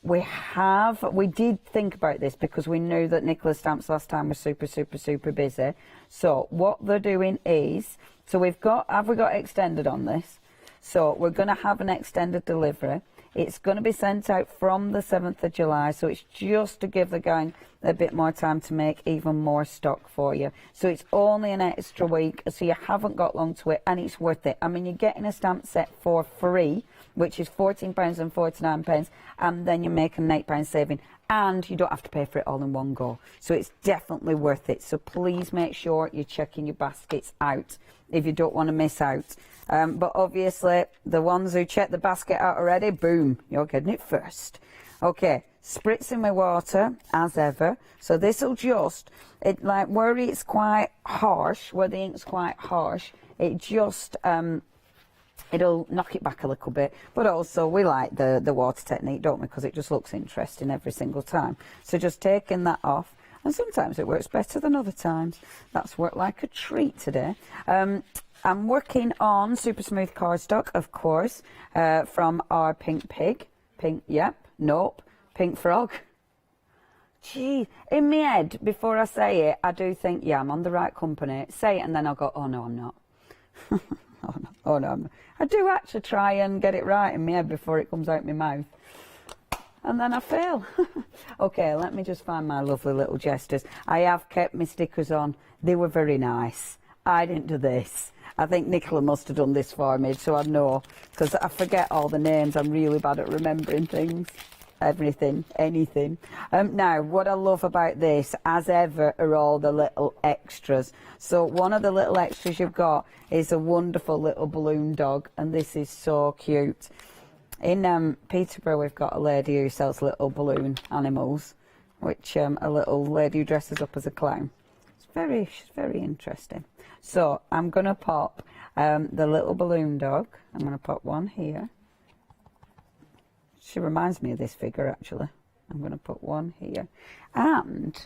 We did think about this because we knew that Nicola's stamps last time were super busy. So what they're doing is, so have we got extended on this? So we're going to have an extended delivery. It's going to be sent out from the 7th of July, so it's just to give the gang a bit more time to make even more stock for you. So it's only an extra week, so you haven't got long to wait, and it's worth it. I mean, you're getting a stamp set for free, which is £14.49, and then you're making an £8 saving, and you don't have to pay for it all in one go. So it's definitely worth it. So please make sure you're checking your baskets out if you don't want to miss out. But obviously, the ones who check the basket out already, boom, you're getting it first. Okay, spritzing with water, as ever. So this will just, where it's quite harsh, where the ink's quite harsh, it just, it'll knock it back a little bit. But also, we like the water technique, don't we? Because it just looks interesting every single time. So just taking that off. And sometimes it works better than other times. That's worked like a treat today. I'm working on super smooth cardstock, of course, from our pink pig. Pink frog. Gee, in my head, before I say it, I do think, yeah, I'm on the right company. Say it and then I'll go, oh no, I'm not. Oh no, I'm not. I do actually try and get it right in my head before it comes out my mouth. And then I fail. Okay, let me just find my lovely little jesters. I have kept my stickers on. They were very nice. I didn't do this. I think Nicola must have done this for me, so I know. Because I forget all the names. I'm really bad at remembering things. Everything, anything. Now, what I love about this, as ever, are all the little extras. So one of the little extras you've got is a wonderful little balloon dog. And this is so cute. In Peterborough, we've got a lady who sells little balloon animals, which a little lady who dresses up as a clown. She's very interesting. So I'm going to pop the little balloon dog. I'm going to pop one here. She reminds me of this figure, actually. I'm going to put one here. And,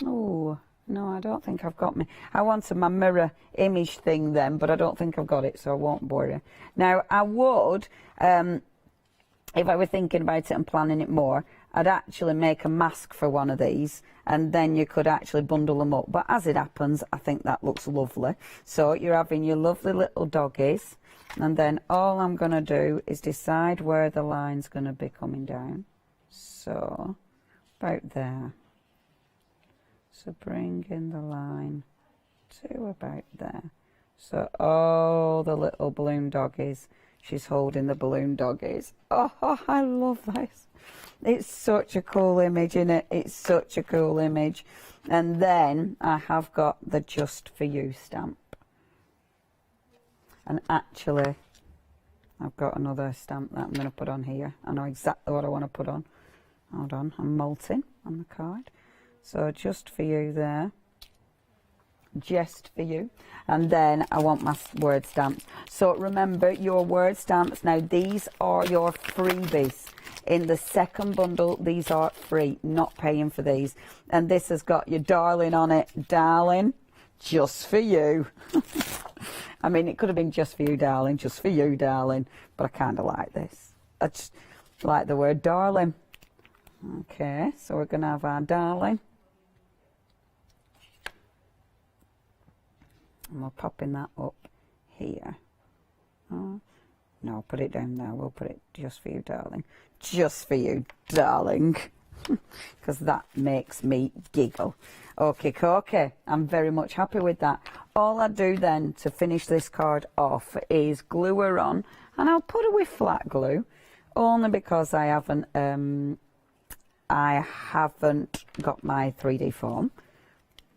oh, no, I don't think I've got me. I wanted my mirror image thing then, but I don't think I've got it, so I won't bore you. Now, I would... if I were thinking about it and planning it more, I'd actually make a mask for one of these, and then you could actually bundle them up. But as it happens, I think that looks lovely. So you're having your lovely little doggies, and then all I'm going to do is decide where the line's going to be coming down. So, about there. So bring in the line to about there. So all the little balloon doggies. She's holding the balloon doggies. Oh, I love this. It's such a cool image, isn't it? It's such a cool image. And then I have got the Just For You stamp. And actually, I've got another stamp that I'm going to put on here. I know exactly what I want to put on. Hold on, I'm molting on the card. So Just For You there. Just For You. And then I want my word stamps. So remember your word stamps. Now these are your freebies. In the second bundle, these are free, not paying for these. And this has got your darling on it. Darling, just for you. I mean, it could have been just for you, darling, just for you, darling. But I kind of like this. I just like the word darling. Okay, so we're going to have our darling. And we're popping that up here. Oh, no, put it down there. We'll put it just for you, darling. Just for you, darling. Because that makes me giggle. Okay, I'm very much happy with that. All I do then to finish this card off is glue her on. And I'll put her with flat glue. Only because I haven't got my 3D form.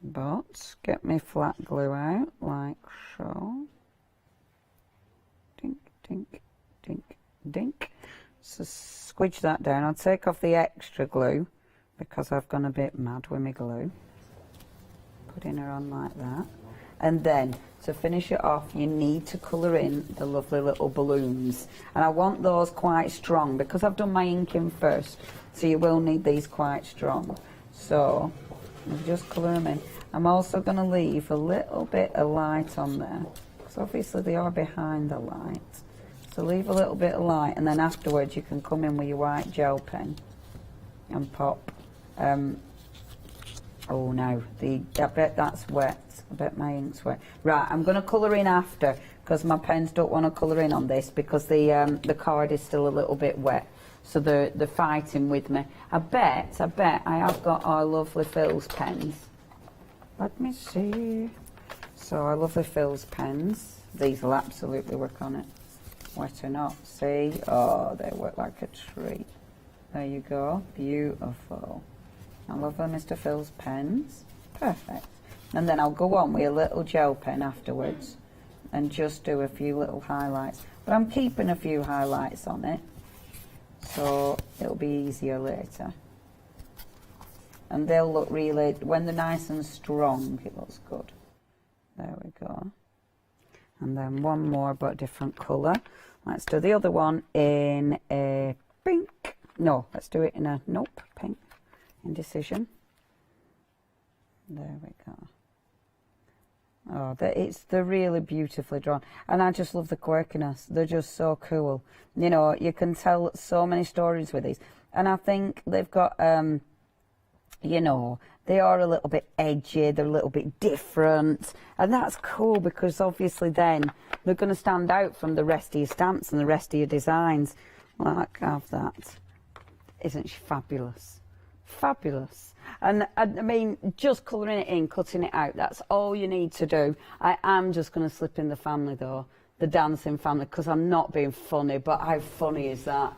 But get my flat glue out like so. Dink, dink, dink, dink. So squidge that down. I'll take off the extra glue because I've gone a bit mad with my glue. Putting her on like that. And then to finish it off, you need to colour in the lovely little balloons. And I want those quite strong because I've done my inking first. So you will need these quite strong. So I'll just colour them in. I'm also going to leave a little bit of light on there. Because obviously they are behind the light. So leave a little bit of light, and then afterwards you can come in with your white gel pen and pop. Oh no, I bet that's wet. I bet my ink's wet. Right, I'm going to colour in after because my pens don't want to colour in on this because the card is still a little bit wet. So they're fighting with me. I bet I have got our lovely Phil's pens. Let me see. So our lovely Phil's pens. These will absolutely work on it. Wet or not, see? Oh, they work like a treat. There you go. Beautiful. I love them, Mr. Phil's pens. Perfect. And then I'll go on with a little gel pen afterwards and just do a few little highlights. But I'm keeping a few highlights on it, so it'll be easier later. And they'll look really, when they're nice and strong, it looks good. There we go. And then one more, but a different colour. Let's do the other one in a pink. No, let's do it in a, nope, pink. Indecision. There we go. Oh, they're really beautifully drawn. And I just love the quirkiness. They're just so cool. You know, you can tell so many stories with these. And I think they've got, you know, they are a little bit edgy, they're a little bit different, and that's cool because obviously then they're going to stand out from the rest of your stamps and the rest of your designs. Like, have that. Isn't she fabulous? Fabulous. And I mean, just colouring it in, cutting it out, that's all you need to do. I am just going to slip in the family though, the dancing family, because I'm not being funny, but how funny is that?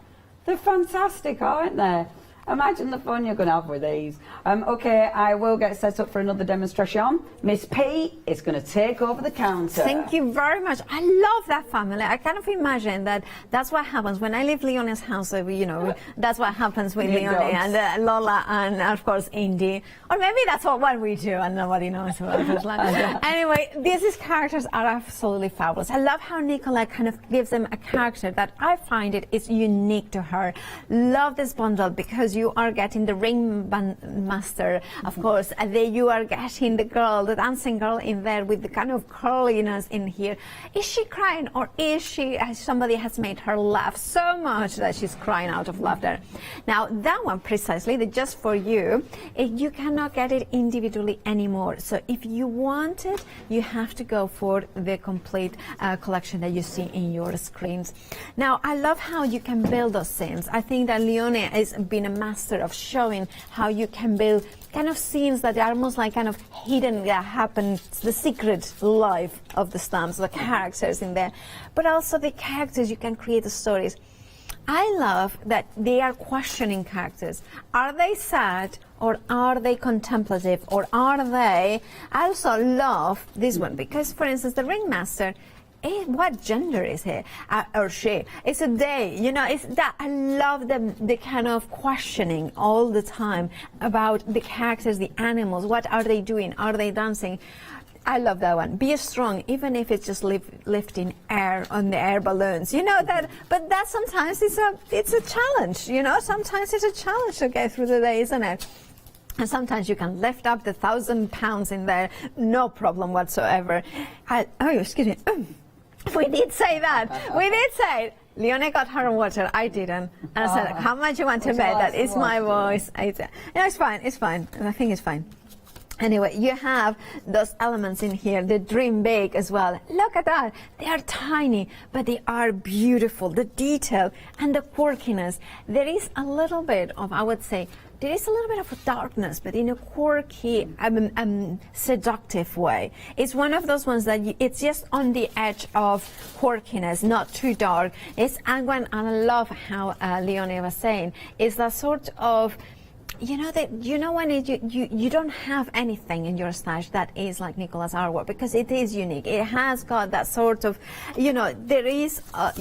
They're fantastic, aren't they? Imagine the fun you're going to have with these. Okay, I will get set up for another demonstration. Miss P is going to take over the counter. Thank you very much. I love that family. I kind of imagine that that's what happens when I leave Leonie's house. You know, that's what happens with Leonie and Lola and, of course, Indy. Or maybe that's what we do and nobody knows what it was like. Anyway, these characters are absolutely fabulous. I love how Nicola kind of gives them a character that I find it is unique to her. Love this bundle because you are getting the ring master, of course, and then you are getting the girl, the dancing girl in there with the kind of curliness in here. Is she crying or is she, somebody has made her laugh so much that she's crying out of laughter? Now that one precisely, just for you, you cannot get it individually anymore. So if you want it, you have to go for the complete collection that you see in your screens. Now I love how you can build those scenes. I think that Leonie has been a master of showing how you can build kind of scenes that are almost like kind of hidden, that happen, the secret life of the stamps, the characters in there, but also the characters, you can create the stories. I love that they are questioning characters. Are they sad or are they contemplative or are they? I also love this one because, for instance, the ringmaster, what gender is he or she? It's a they, you know, it's that I love the kind of questioning all the time about the characters, the animals, what are they doing, are they dancing? I love that one. Be strong, even if it's just lifting air on the air balloons. You know that, but that sometimes it's a challenge. You know, sometimes it's a challenge to get through the day, isn't it? And sometimes you can lift up the 1,000 pounds in there, no problem whatsoever. Excuse me. We did say that. We did say it. Leonie got her water, I didn't. And I said, how much you want to bet? That is my voice. It's fine, it's fine. I think it's fine. Anyway, you have those elements in here, the dream big as well. Look at that. They are tiny, but they are beautiful. The detail and the quirkiness. There is a little bit of, I would say, there is a little bit of a darkness, but in a quirky, seductive way. It's one of those ones that it's just on the edge of quirkiness, not too dark. And I love how Leonie was saying, it's that sort of, when you don't have anything in your stash that is like Nicola's artwork, because it is unique. It has got that sort of, there is a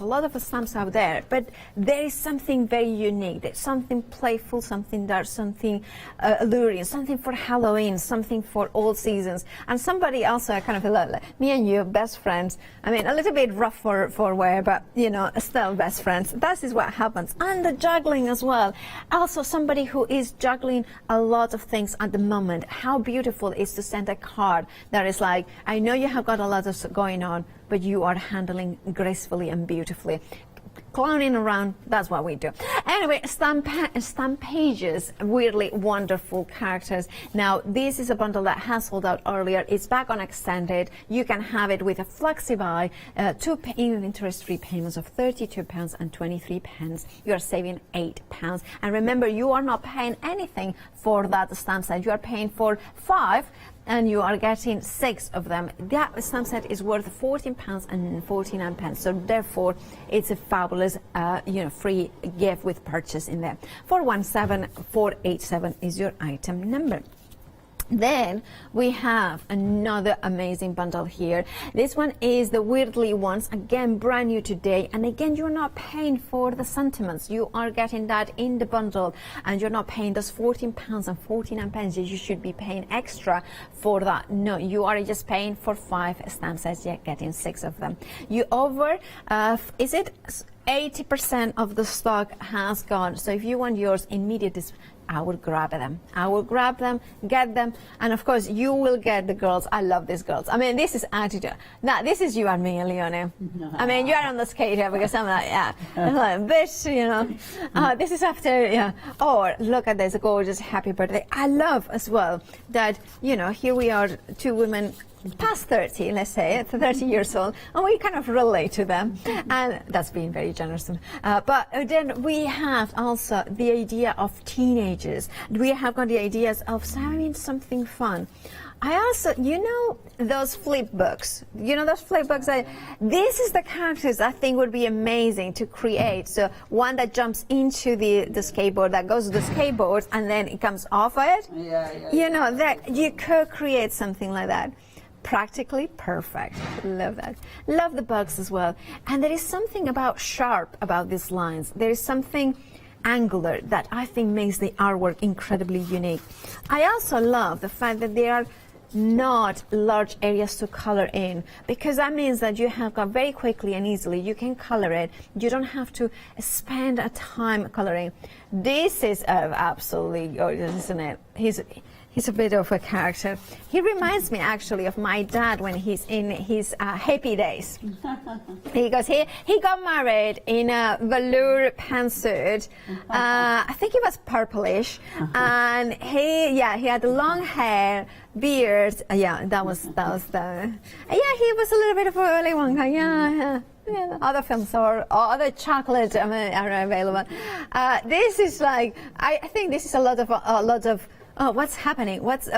lot of stamps out there, but there is something very unique. There's something playful, something dark, something alluring, something for Halloween, something for all seasons. And somebody also kind of like me and you, best friends. I mean, a little bit rough for wear, but still best friends. That is what happens. And the juggling as well. Also, somebody who is juggling a lot of things at the moment. How beautiful is to send a card that is like, I know you have got a lot of going on, but you are handling gracefully and beautifully. Clowning around, that's what we do. Anyway, stamp pages, weirdly wonderful characters. Now, this is a bundle that has sold out earlier. It's back on extended. You can have it with a Flexi buy, 2 interest-free payments of £32.23. You are saving £8. And remember, you are not paying anything for that stamp set. You are paying for 5. And you are getting 6 of them. That stamp set is worth £14.49. So therefore, it's a fabulous, free gift with purchase in there. 417487 is your item number. Then we have another amazing bundle here. This one is the Weirdly Ones, again brand new today, and again you're not paying for the sentiments. You are getting that in the bundle, and you're not paying those £14.49. You should be paying extra for that. No, you are just paying for 5 stamp sets. You're getting 6 of them. You over, is it 80% of the stock has gone? So if you want yours immediate, I will grab them. I will grab them, get them, and of course you will get the girls. I love these girls. I mean, this is attitude. Now, this is you and me, Leonie. I mean, you are on the skate here because I'm like, yeah, I'm like, this, this is after, yeah. Or look at this gorgeous happy birthday. I love as well that, here we are, 2 women past 30, let's say, 30 years old, and we kind of relate to them, and that's being very generous. But then we have also the idea of teenagers. We have got the ideas of having something fun. I also, those flip books. Those flip books. This is the characters I think would be amazing to create. So one that jumps into the skateboard, that goes to the skateboard, and then it comes off of it. That you could create something like that. Practically perfect. Love that. Love the bugs as well. And there is something sharp about these lines. There is something angular that I think makes the artwork incredibly unique. I also love the fact that there are not large areas to color in, because that means that you have got very quickly and easily, you can color it. You don't have to spend a time coloring. This is absolutely gorgeous, isn't it? He's a bit of a character. He reminds me actually of my dad when he's in his hippie days. Because he got married in a velour pantsuit. I think it was purplish, and he had long hair, beard. That was the. He was a little bit of a early one. Yeah. Other films or other chocolate are available. This is like I think this is a lot of. Oh, what's happening? What's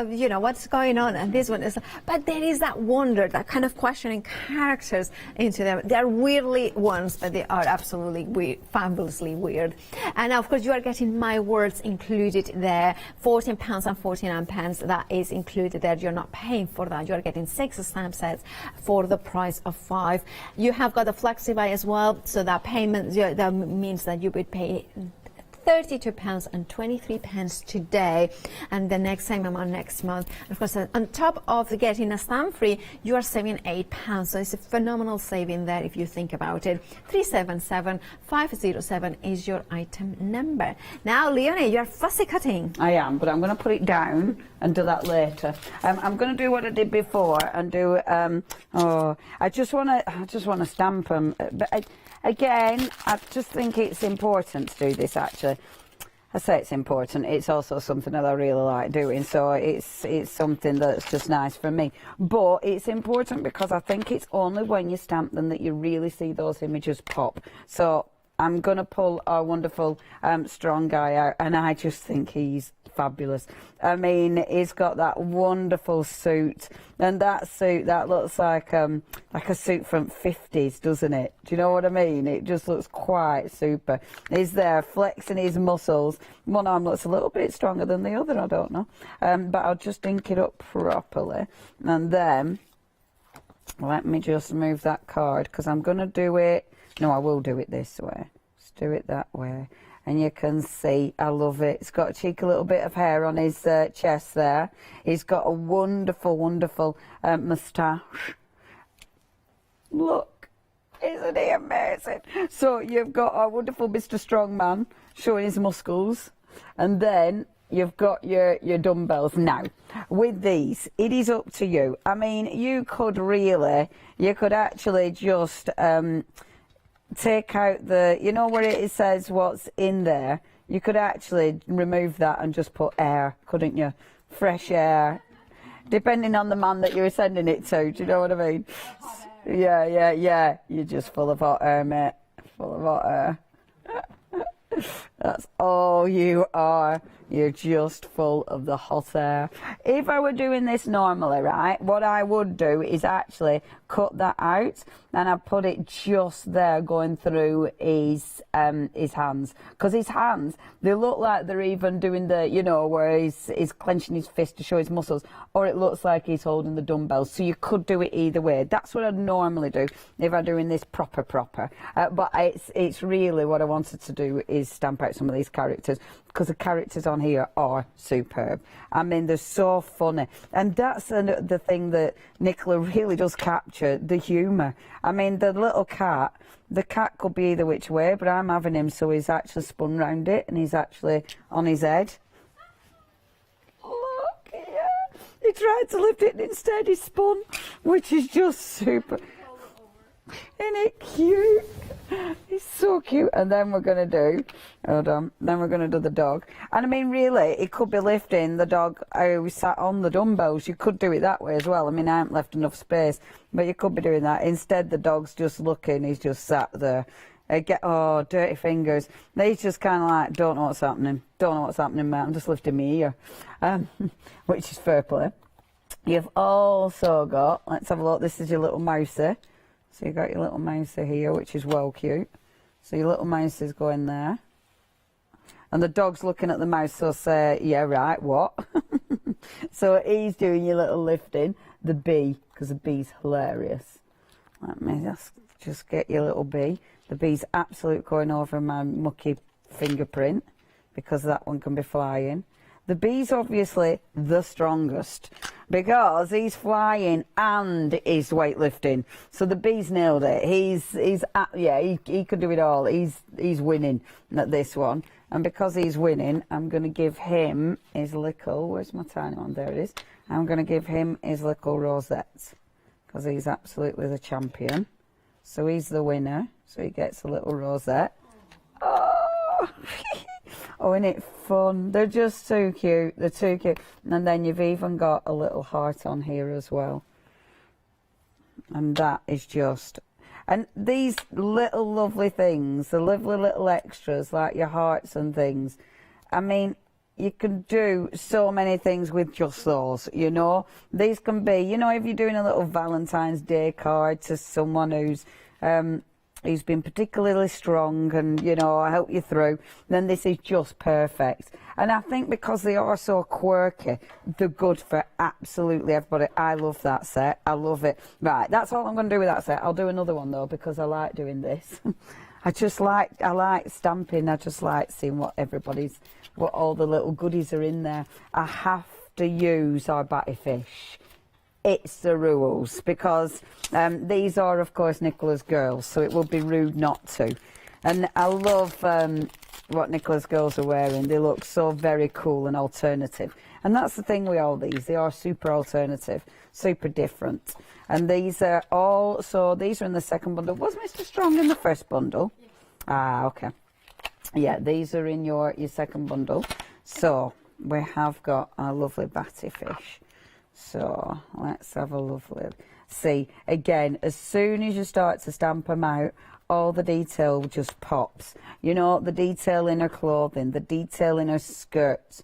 going on? And this one is, but there is that wonder, that kind of questioning characters into them. They're weirdly ones, but they are absolutely weird, fabulously weird. And now, of course, you are getting my words included there. £14.49. That is included there. You're not paying for that. You are getting 6 stamp sets for the price of 5. You have got a Flexi buy as well, so that payment that means that you would pay £32.23 today, and the next same amount next month. And of course, on top of getting a stamp free, you are saving £8. So it's a phenomenal saving there if you think about it. 377507 is your item number. Now, Leonie, you're fussy cutting. I am, but I'm going to put it down and do that later. I'm going to do what I did before and do. I just want to stamp them. But again, I just think it's important to do this. Actually, I say it's important. It's also something that I really like doing. So it's something that's just nice for me. But it's important because I think it's only when you stamp them that you really see those images pop. So I'm going to pull our wonderful strong guy out, and I just think he's fabulous. I mean, he's got that wonderful suit, and that suit, that looks like a suit from 50s, doesn't it? Do you know what I mean? It just looks quite super. He's there flexing his muscles. One arm looks a little bit stronger than the other, I don't know. But I'll just ink it up properly, and then let me just move that card, because I'm going to do it. No, I will do it this way. Just do it that way. And you can see, I love it. It's got a cheeky little bit of hair on his chest there. He's got a wonderful, wonderful moustache. Look, isn't he amazing? So you've got our wonderful Mr. Strongman showing his muscles. And then you've got your dumbbells. Now, with these, it is up to you. I mean, you could actually just take out the, you know where it says what's in there? You could actually remove that and just put air, couldn't you? Fresh air, depending on the man that you're sending it to, do you know what I mean? Yeah. You're just full of hot air, mate. Full of hot air. That's all you are. You're just full of the hot air. If I were doing this normally, right, what I would do is actually cut that out, and I put it just there going through his hands. Because his hands, they look like they're even doing the, you know, where he's clenching his fist to show his muscles, or it looks like he's holding the dumbbells. So you could do it either way. That's what I'd normally do if I'm doing this proper. But it's really what I wanted to do is stamp out some of these characters, because the characters on here are superb. I mean, they're so funny. And that's the thing that Nicola really does capture, the humour. I mean, the little cat, the cat could be either which way, but I'm having him so he's actually spun round it and he's actually on his head. Look, yeah. He tried to lift it and instead he spun, which is just super. Isn't it cute? He's so cute. And then we're going to do, then we're going to do the dog. And I mean, really, it could be lifting the dog who sat on the dumbbells. You could do it that way as well. I mean, I haven't left enough space, but you could be doing that. Instead, the dog's just looking. He's just sat there. Dirty fingers. He's just kind of like, don't know what's happening. Don't know what's happening, mate. I'm just lifting my ear. Which is fair play. You've also got, let's have a look, this is your little mousey. So you've got your little mousey here, which is well cute. So your little mouse is going there. And the dog's looking at the mouse, so say, yeah, right, what? So he's doing your little lifting. The bee, because the bee's hilarious. Let me just get your little bee. The bee's absolute going over my mucky fingerprint, because that one can be flying. The bee's obviously the strongest because he's flying and he's weightlifting. So the bee's nailed it. He could do it all. He's winning at this one. And because he's winning, I'm going to give him his little, where's my tiny one? There it is. I'm going to give him his little rosette because he's absolutely the champion. So he's the winner. So he gets a little rosette. Oh! Oh, isn't it fun? They're just so cute. They're too cute. And then you've even got a little heart on here as well. And that is just... And these little lovely things, the lovely little extras, like your hearts and things, I mean, you can do so many things with just those, you know. These can be, you know, if you're doing a little Valentine's Day card to someone who's been particularly strong and, you know, I help you through, then this is just perfect. And I think because they are so quirky, they're good for absolutely everybody. I love that set. I love it. Right, that's all I'm going to do with that set. I'll do another one, though, because I like doing this. I like stamping. I just like seeing what all the little goodies are in there. I have to use our batty fish. It's the rules, because these are, of course, Nicola's girls, so it would be rude not to. And I love what Nicola's girls are wearing. They look so very cool and alternative. And that's the thing with all these. They are super alternative, super different. And these are all, so these are in the second bundle. Was Mr. Strong in the first bundle? Yeah. Ah, okay. Yeah, these are in your second bundle. So we have got a lovely batty fish. So let's have a lovely, see, again, as soon as you start to stamp them out, all the detail just pops. You know, the detail in her clothing, the detail in her skirts.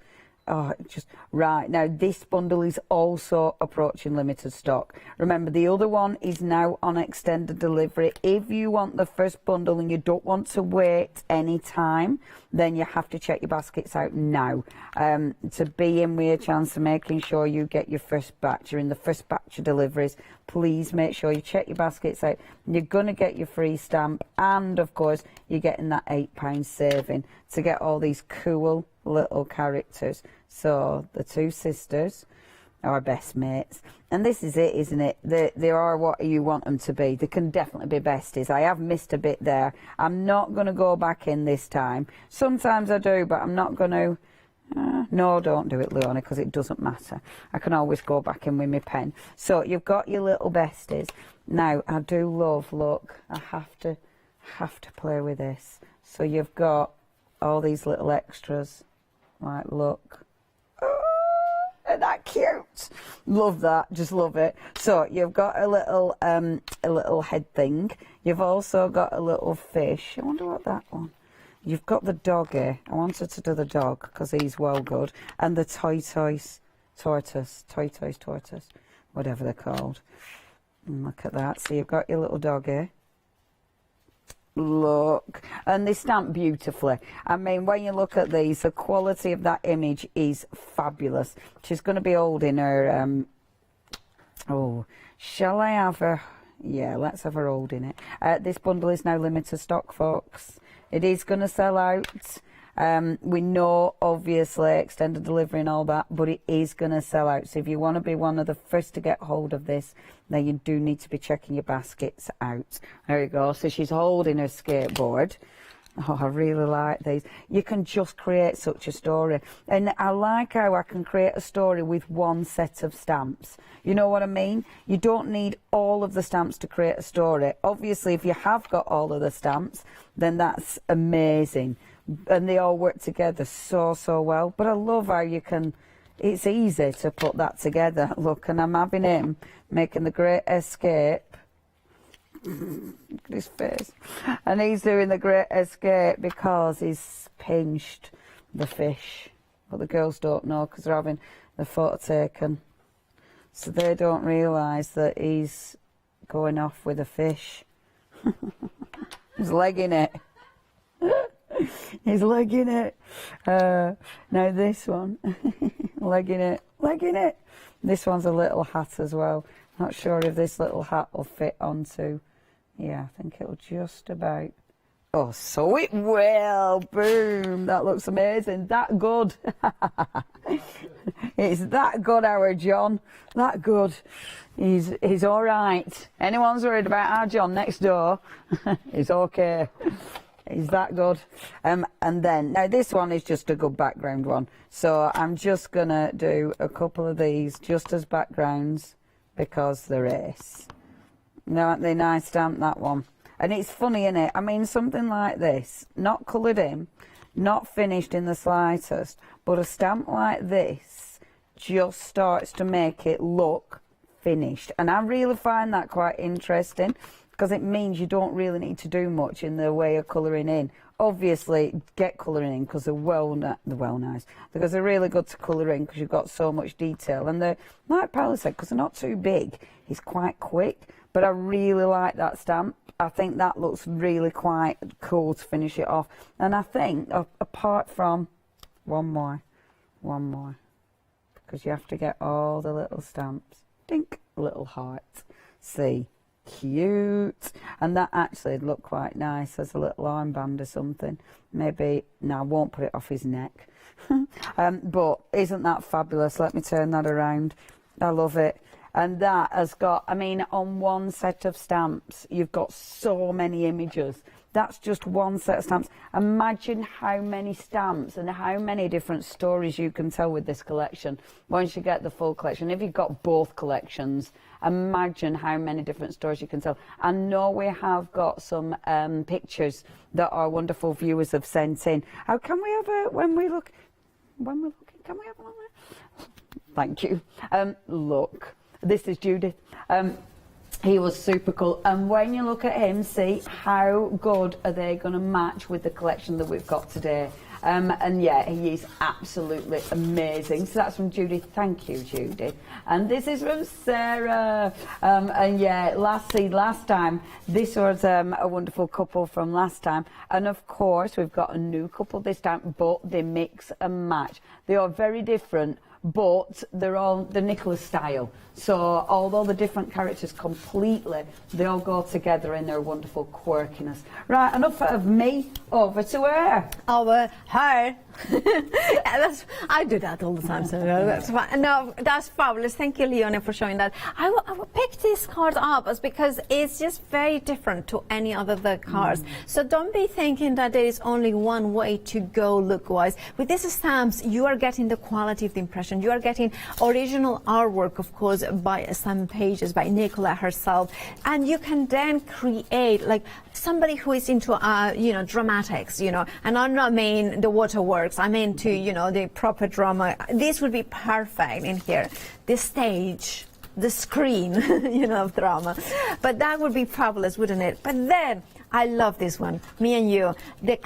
Oh, just right. Now, this bundle is also approaching limited stock. Remember, the other one is now on extended delivery. If you want the first bundle and you don't want to wait any time, then you have to check your baskets out now to be in with a chance of making sure you get your first batch. You're in the first batch of deliveries. Please make sure you check your baskets out. You're going to get your free stamp, and of course, you're getting that £8 saving to get all these cool little characters. So the two sisters are best mates, and this is it, isn't it? They are what you want them to be. They can definitely be besties. I have missed a bit there. I'm not going to go back in this time. Sometimes I do, but I'm not going to. No, don't do it, Leonie, because it doesn't matter. I can always go back in with my pen. So you've got your little besties. Now, I do love, look, I have to play with this. So you've got all these little extras. Like, look. Oh, isn't that cute? Love that, just love it. So you've got a little head thing. You've also got a little fish. I wonder what that one. You've got the doggy. I wanted to do the dog because he's well good. And the tortoise, whatever they're called. And look at that. So you've got your little doggy. Look. And they stamp beautifully. I mean, when you look at these, the quality of that image is fabulous. She's going to be holding her... oh, shall I have her... Yeah, let's have her holding it. This bundle is now limited stock, folks. It is going to sell out. We know, obviously, extended delivery and all that, but it is going to sell out. So if you want to be one of the first to get hold of this, then you do need to be checking your baskets out. There you go. So she's holding her skateboard. Oh, I really like these. You can just create such a story. And I like how I can create a story with one set of stamps. You know what I mean? You don't need all of the stamps to create a story. Obviously, if you have got all of the stamps, then that's amazing. And they all work together so well. But I love how you can... It's easy to put that together. Look, and I'm having him making the Great Escape. Look at his face. And he's doing the Great Escape because he's pinched the fish. But the girls don't know because they're having the photo taken. So they don't realise that he's going off with a fish. He's legging it. He's legging it. Now this one. legging it. This one's a little hat as well. Not sure if this little hat will fit onto... Yeah, I think it'll just about... Oh, so it will! Boom! That looks amazing. That good. It's that good, our John. That good. He's all right. Anyone's worried about our John next door, he's okay. He's that good. And then, now this one is just a good background one. So I'm just going to do a couple of these just as backgrounds because there is. No, they nice stamp, that one. And it's funny, innit? I mean, something like this, not coloured in, not finished in the slightest, but a stamp like this just starts to make it look finished. And I really find that quite interesting because it means you don't really need to do much in the way of colouring in. Obviously, get colouring in because they're nice. Because they're really good to colour in because you've got so much detail. And they're, like Paula said, because they're not too big, it's quite quick. But I really like that stamp. I think that looks really quite cool to finish it off. And I think, apart from one more, because you have to get all the little stamps. Dink, little heart. See, cute. And that actually would look quite nice as a little armband or something. Maybe, no, I won't put it off his neck. But isn't that fabulous? Let me turn that around. I love it. And that has got, I mean, on one set of stamps, you've got so many images. That's just one set of stamps. Imagine how many stamps and how many different stories you can tell with this collection once you get the full collection. If you've got both collections, imagine how many different stories you can tell. I know we have got some pictures that our wonderful viewers have sent in. How can we have a, when we're looking, can we have one there? Thank you. Look, this is Judith. He was super cool, and when you look at him, see how good are they going to match with the collection that we've got today. And yeah, he is absolutely amazing. So that's from Judith. Thank you, Judith. And this is from Sarah. And yeah, last time, this was a wonderful couple from last time. And of course, we've got a new couple this time, but they mix and match. They are very different, but they're all the Nicholas style. So although the different characters completely, they all go together in their wonderful quirkiness. Right, enough of me, over to her. Over her. I do that all the time, so that's fine. No, that's fabulous. Thank you, Leonie, for showing that. I will pick this card up because it's just very different to any other the cards. So don't be thinking that there is only one way to go look-wise. With these stamps, you are getting the quality of the impression. You are getting original artwork, of course, by Stamp Pages, by Nicola herself, and you can then create like somebody who is into dramatics, and I'm not mean the waterworks, I'm into the proper drama. This would be perfect in here, the stage, the screen of drama, but that would be fabulous, wouldn't it? But then I love this one, me and you, the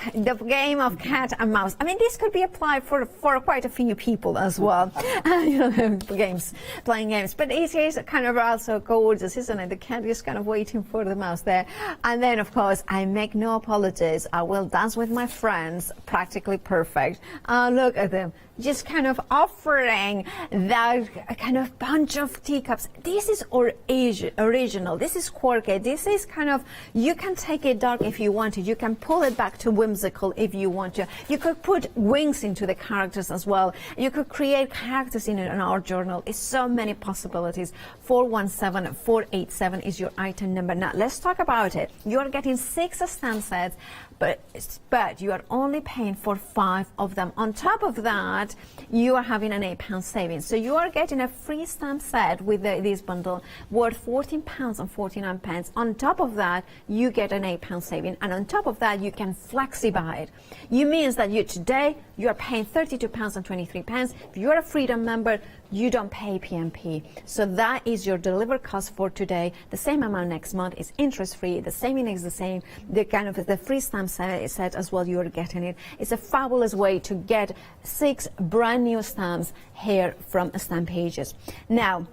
game of cat and mouse. I mean, this could be applied for quite a few people as well, playing games. But it is kind of also gorgeous, isn't it? The cat is kind of waiting for the mouse there. And then, of course, I make no apologies. I will dance with my friends, practically perfect. Look at them, just kind of offering that kind of bunch of teacups. This is original. This is quirky. This is kind of, you can take it dark if you want to. You can pull it back to whimsical if you want to. You could put wings into the characters as well. You could create characters in an art journal. It's so many possibilities. 417487 is your item number. Now let's talk about it. You are getting 6 stamp sets, but you are only paying for 5 of them. On top of that, you are having an £8 savings. So you are getting a free stamp set with this bundle worth £14.49. On top of that, you get an £8 saving, and on top of that, you can flexi buy it. You means that today you are paying £32.23. If you are a Freedom member, you don't pay PMP. So that is your delivered cost for today. The same amount next month is interest free. The saving is the same. The kind of the free stamp set as well, you're getting it. It's a fabulous way to get 6 brand new stamps here from Stamp Pages. Now,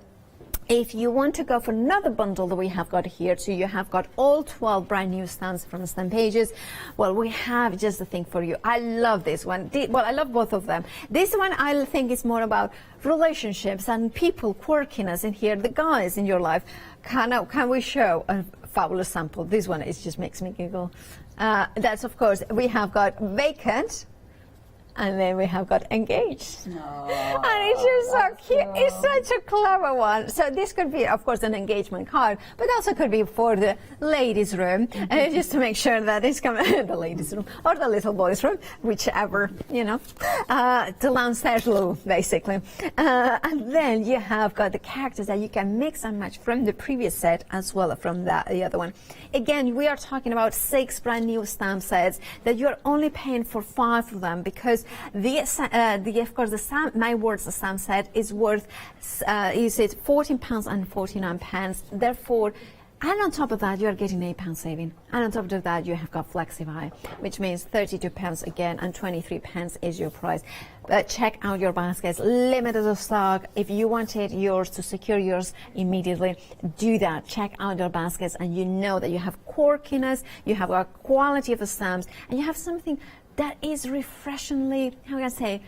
if you want to go for another bundle that we have got here, so you have got all 12 brand new stamps from Stamp Pages, well, we have just the thing for you. I love this one. Well, I love both of them. This one I think is more about relationships and people, quirkiness in here, the guys in your life. Can we show a fabulous sample? This one, it just makes me giggle. That's, of course, we have got vacant, and then we have got engaged. And it's just so cute. It's such a clever one. So this could be, of course, an engagement card, but also could be for the ladies' room, and just to make sure that it's coming, the ladies' room, or the little boys' room, whichever, the downstairs loo, basically. And then you have got the characters that you can mix and match from the previous set as well as from the other one. Again, we are talking about 6 brand new stamp sets that you're only paying for 5 of them, because of course, the stamp set is worth £14.49. Therefore, and on top of that, you are getting £8 saving. And on top of that, you have got Flexi, which means £32 again, and 23p is your price. But check out your baskets, limited of stock. If you wanted yours to secure yours immediately, do that. Check out your baskets, and you know that you have quirkiness, you have a quality of the stamps, and you have something that is refreshingly, how can I say,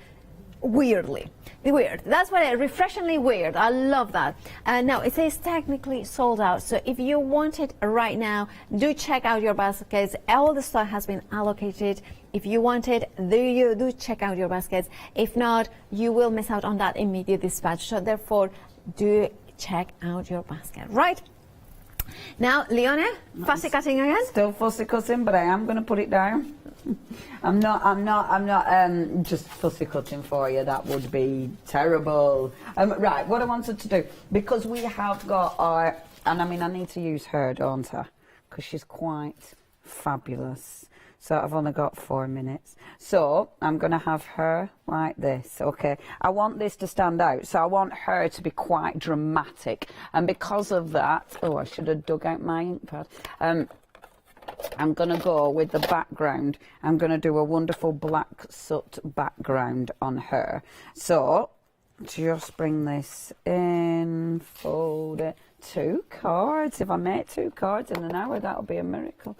weirdly. Weird. That's what refreshingly weird. I love that. Now it says technically sold out. So if you want it right now, do check out your baskets. All the stock has been allocated. If you want it, do check out your baskets. If not, you will miss out on that immediate dispatch. So therefore, do check out your basket. Right? Now, Leone, fussy cutting again? Still fussy cutting, but I am going to put it down. I'm not just fussy cutting for you. That would be terrible. Right, what I wanted to do, because we have got our, and I mean, I need to use her, don't I? Because she's quite fabulous. So I've only got 4 minutes. So I'm going to have her like this, okay? I want this to stand out, so I want her to be quite dramatic. And because of that, oh, I should have dug out my ink pad. I'm going to go with the background. I'm going to do a wonderful black soot background on her. So just bring this in, fold it. 2 cards. If I make 2 cards in an hour, that'll be a miracle.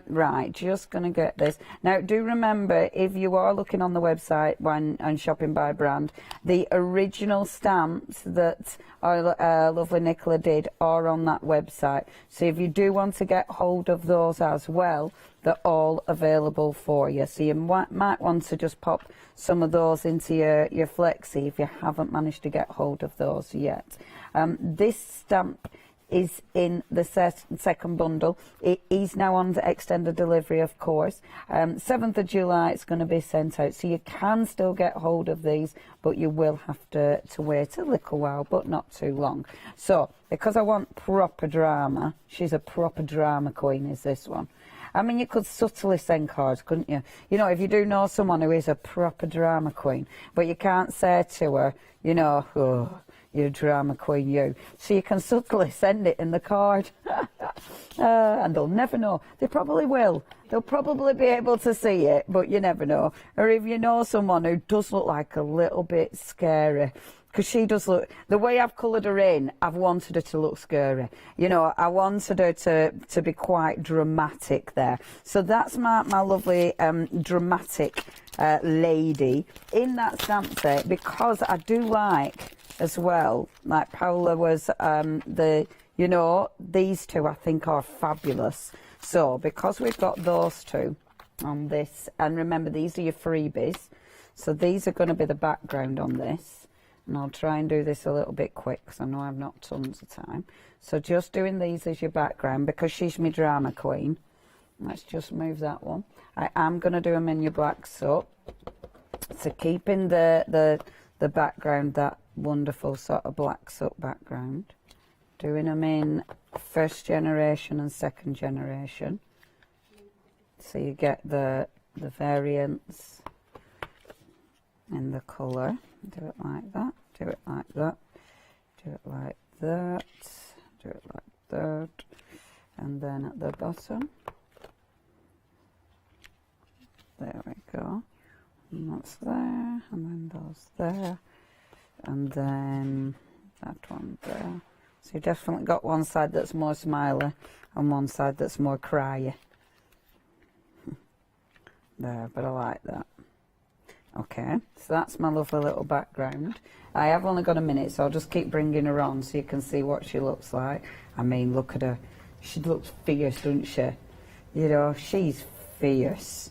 Right, just going to get this. Now, do remember, if you are looking on the website and shopping by brand, the original stamps that our lovely Nicola did are on that website. So if you do want to get hold of those as well, they're all available for you. So you might want to just pop some of those into your Flexi if you haven't managed to get hold of those yet. This stamp is in the second bundle. It is now on the extended delivery, of course. 7th of July it's going to be sent out, so you can still get hold of these, but you will have to wait a little while, but not too long. So because I want proper drama, she's a proper drama queen, is this one. I mean, you could subtly send cards, couldn't you? You know, if you do know someone who is a proper drama queen, but you can't say to her, you know, oh, you're a drama queen, you. So you can subtly send it in the card. And they'll never know. They probably will. They'll probably be able to see it, but you never know. Or if you know someone who does look like a little bit scary, because she does look, the way I've coloured her in, I've wanted her to look scary. You know, I wanted her to be quite dramatic there. So that's my lovely dramatic lady in that stamp set, because I do like as well, like Paola was you know, these two I think are fabulous. So because we've got those two on this, and remember these are your freebies, so these are going to be the background on this, and I'll try and do this a little bit quick because I know I've not tons of time. So just doing these as your background, because she's my drama queen. Let's just move that one. I am going to do them in your black soot, so keeping the background, that wonderful sort of black soot background, doing them in 1st generation and 2nd generation, so you get the variance in the colour. Do it like that, do it like that, do it like that, do it like that, and then at the bottom, there we go, and that's there, and then those there, and then that one there. So you've definitely got one side that's more smiley and one side that's more cryy. There, but I like that. Okay, so that's my lovely little background. I have only got a minute, so I'll just keep bringing her on so you can see what she looks like. I mean, look at her. She looks fierce, doesn't she? You know, she's fierce.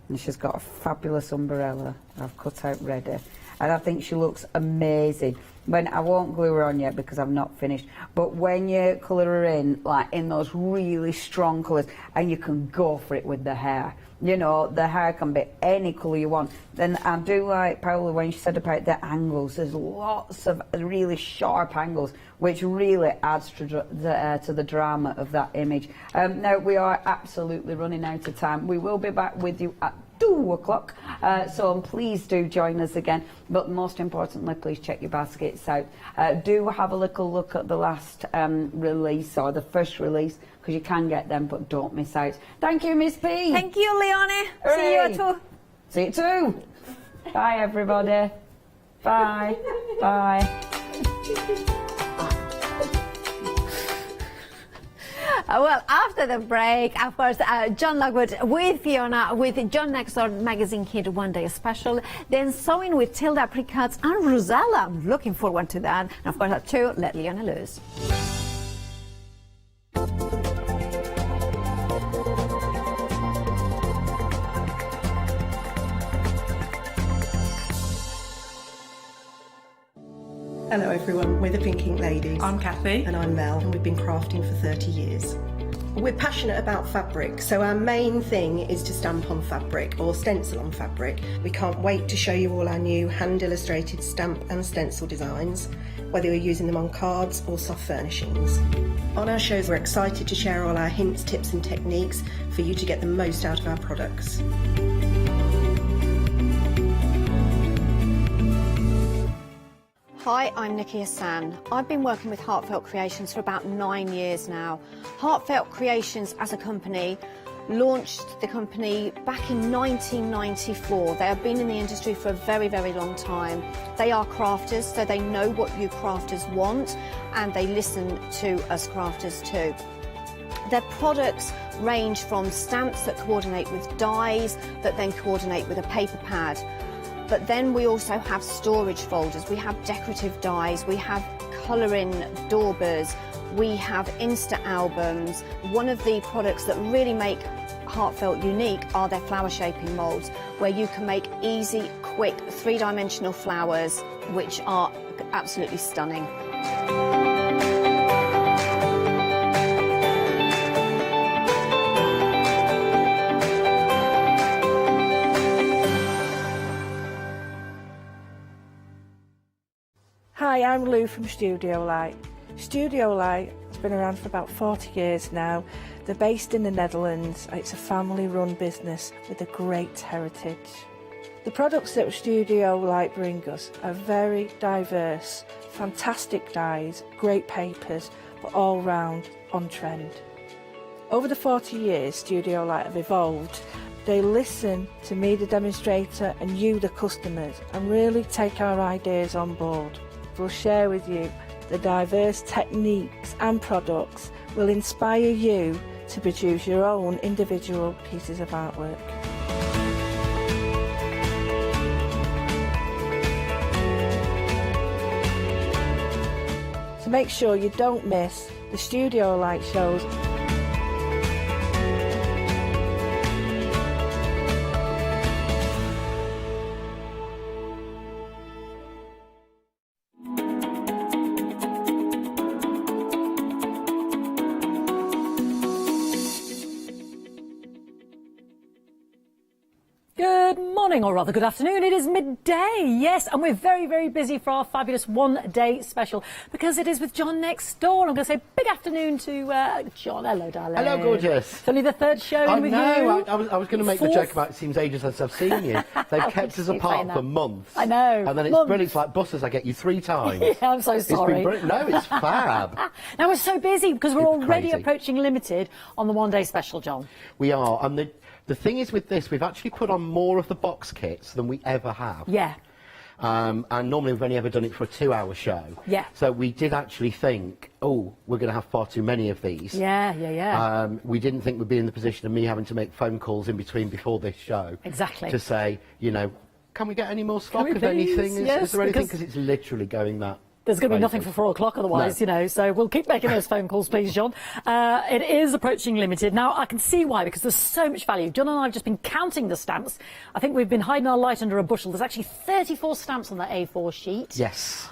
And she's got a fabulous umbrella I've cut out ready. And I think she looks amazing. When I won't glue her on yet because I've not finished, but when you colour her in, like in those really strong colours, and you can go for it with the hair. You know, the hair can be any colour you want. Then I do like Paola when she said about the angles. There's lots of really sharp angles, which really adds to the drama of that image. Now, we are absolutely running out of time. We will be back with you at 2 o'clock, so please do join us again, but most importantly, please check your baskets out. Do have a little look at the last release, or the first release, because you can get them, but don't miss out. Thank you, Miss P. Thank you, Leone. Hooray. See you at 2. See you at 2. Bye, everybody. Bye. Bye. Well, after the break, of course, John Lockwood with Fiona, with John Next Door Magazine Kid One Day Special, then sewing with Tilda Precuts and Rosella. I'm looking forward to that. And of course, at 2, let Leona loose. Hello everyone, we're the Pink Ink Ladies. I'm Kathy. And I'm Mel, and we've been crafting for 30 years. We're passionate about fabric, so our main thing is to stamp on fabric or stencil on fabric. We can't wait to show you all our new hand-illustrated stamp and stencil designs, whether you're using them on cards or soft furnishings. On our shows, we're excited to share all our hints, tips and techniques for you to get the most out of our products. Hi, I'm Nikki Hassan. I've been working with Heartfelt Creations for about 9 years now. Heartfelt Creations as a company launched the company back in 1994. They have been in the industry for a very, very long time. They are crafters, so they know what you crafters want, and they listen to us crafters too. Their products range from stamps that coordinate with dies that then coordinate with a paper pad. But then we also have storage folders, we have decorative dies, we have colouring daubers, we have Insta albums. One of the products that really make Heartfelt unique are their flower shaping moulds, where you can make easy, quick, 3-dimensional flowers, which are absolutely stunning. Hi, I'm Lou from Studio Light. Studio Light has been around for about 40 years now. They're based in the Netherlands. It's a family-run business with a great heritage. The products that Studio Light bring us are very diverse, fantastic dyes, great papers, but all round on trend. Over the 40 years Studio Light have evolved. They listen to me, the demonstrator, and you, the customers, and really take our ideas on board. We'll share with you the diverse techniques and products will inspire you to produce your own individual pieces of artwork. To make sure you don't miss the Studio Light shows, Or rather good afternoon, it is midday, yes, and we're very, very busy for our fabulous one-day special because it is with John Next Door. I'm going to say big afternoon to John. Hello, darling. Hello, gorgeous. It's only the third show I with know. you. I was going to make the joke about it seems ages since I've seen you. They've kept us apart for months. I know. And then it's brilliant. It's like buses, I get you 3 times. Yeah, I'm so sorry. It's been brilliant. No, it's fab. Now, we're so busy because we're already crazy. approaching limited on the one-day special, John. We are. And the thing is with this, we've actually put on more of the box kits than we ever have. Yeah. And normally we've only ever done it for a 2-hour show. Yeah. So we did actually think, oh, we're going to have far too many of these. Yeah. We didn't think we'd be in the position of me having to make phone calls in between before this show. Exactly. To say, you know, can we get any more stock of please? anything? Yes, is there anything? Because it's literally going that. There's going to be nothing for 4 o'clock otherwise, you know, so we'll keep making those phone calls, please, John. It is approaching limited. Now, I can see why, because there's so much value. John and I have just been counting the stamps. I think we've been hiding our light under a bushel. There's actually 34 stamps on that A4 sheet. Yes.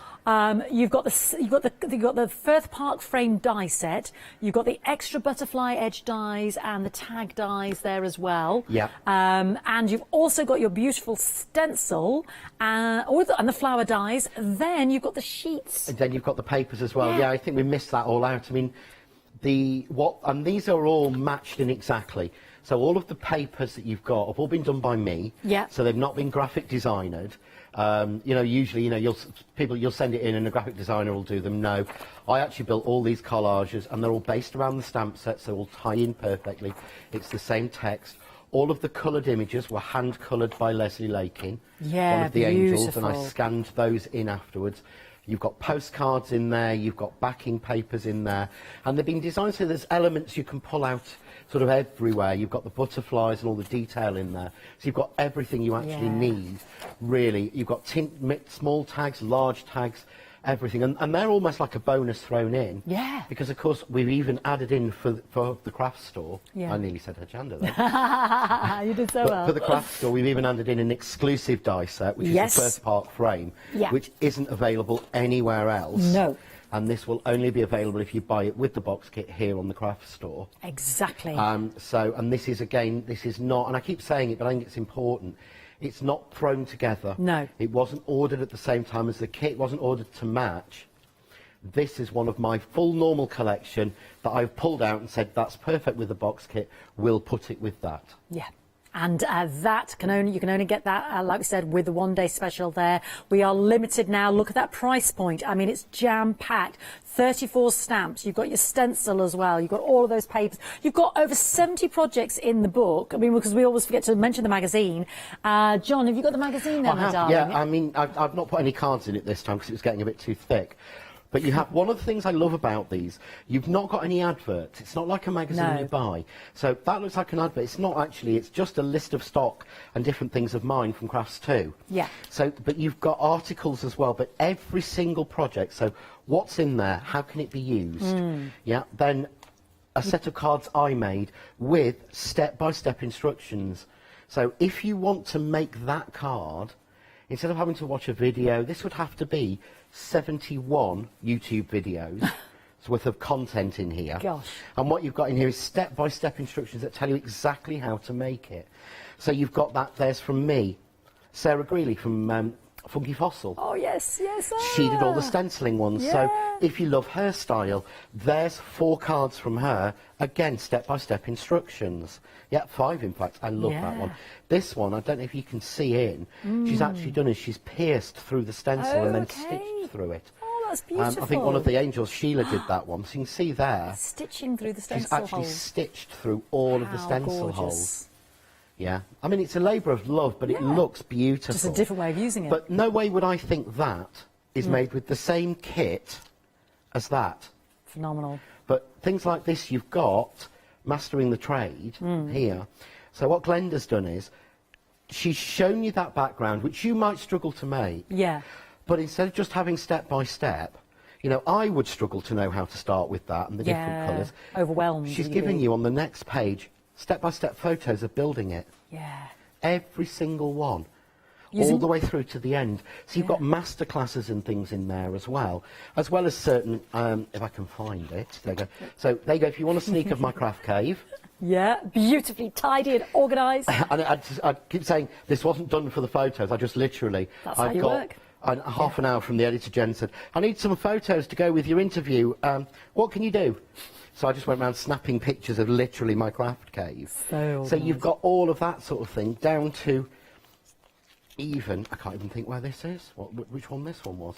You've got the Firth Park frame die set. You've got the extra butterfly edge dies and the tag dies there as well. Yeah. And you've also got your beautiful stencil and the flower dies. Then you've got the sheets. And then you've got the papers as well. Yeah, I think we missed that all out. I mean, and these are all matched in exactly. So all of the papers that you've got have all been done by me. Yeah. So they've not been graphic designered. You know, usually, you know, you'll send it in and a graphic designer will do them. No, I actually built all these collages and they're all based around the stamp set, so all tie in perfectly. It's the same text. All of the coloured images were hand coloured by Leslie Lakin, yeah, one of the beautiful. angels, and I scanned those in afterwards. You've got postcards in there, you've got backing papers in there, and they've been designed so there's elements you can pull out sort of everywhere. You've got the butterflies and all the detail in there. So you've got everything you actually need, really. You've got small tags, large tags, everything. And they're almost like a bonus thrown in. Yeah. Because, of course, we've even added in for the craft store. Yeah. I nearly said Hochanda then. You did so well. For the craft store, we've even added in an exclusive die set, which is the First Park frame, which isn't available anywhere else. No. And this will only be available if you buy it with the box kit here on the craft store. Exactly. And this is, again, this is not, and I keep saying it, but I think it's important, it's not thrown together. No. It wasn't ordered at the same time as the kit, it wasn't ordered to match. This is one of my full normal collection that I've pulled out and said, that's perfect with the box kit, we'll put it with that. Yeah. And you can only get that, like we said, with the one-day special there. We are limited now. Look at that price point. I mean, it's jam-packed. 34 stamps. You've got your stencil as well. You've got all of those papers. You've got over 70 projects in the book. I mean, because we always forget to mention the magazine. John, have you got the magazine there, my darling? Yeah, I mean, I've not put any cards in it this time because it was getting a bit too thick. But you have, one of the things I love about these, you've not got any adverts. It's not like a magazine you buy. So that looks like an advert. It's not actually, it's just a list of stock and different things of mine from Crafts 2. Yeah. So, but you've got articles as well, but every single project, so what's in there, how can it be used? Yeah, then a set of cards I made with step-by-step instructions. So if you want to make that card, instead of having to watch a video, this would have to be 71 YouTube videos worth of content in here. Gosh. And what you've got in here is step-by-step instructions that tell you exactly how to make it. So you've got that, there's from me, Sarah Greeley from Funky Fossil. Oh, yes, yes. She did all the stenciling ones. Yeah. So if you love her style, there's 4 cards from her. Again, step-by-step instructions. Yeah, 5 in fact. I love that one. This one, I don't know if you can see in. She's actually done is she's pierced through the stencil and then stitched through it. Oh, that's beautiful. I think one of the angels, Sheila, did that one. So you can see there. Stitching through the stencil She's actually holes. stitched through all of the stencil gorgeous. holes. Yeah. I mean, it's a labour of love, but it looks beautiful. Just a different way of using it. But no way would I think that is made with the same kit as that. Phenomenal. But things like this, you've got Mastering the Trade here. So what Glenda's done is, she's shown you that background, which you might struggle to make. Yeah. But instead of just having step by step, you know, I would struggle to know how to start with that and the different colours. Overwhelmed. She's given you on the next page step-by-step photos of building it. Yeah. Every single one. All the way through to the end. So you've got master classes and things in there as well as certain, if I can find it, there you go. So there you go, if you want a sneak of my craft cave. Yeah, beautifully tidy and organised. And I keep saying, this wasn't done for the photos, I just literally, That's how you work. Half an hour from the editor, Jen said, I need some photos to go with your interview, what can you do? So I just went around snapping pictures of literally my craft cave. So you've got all of that sort of thing, down to even, I can't even think where this is, which one this one was.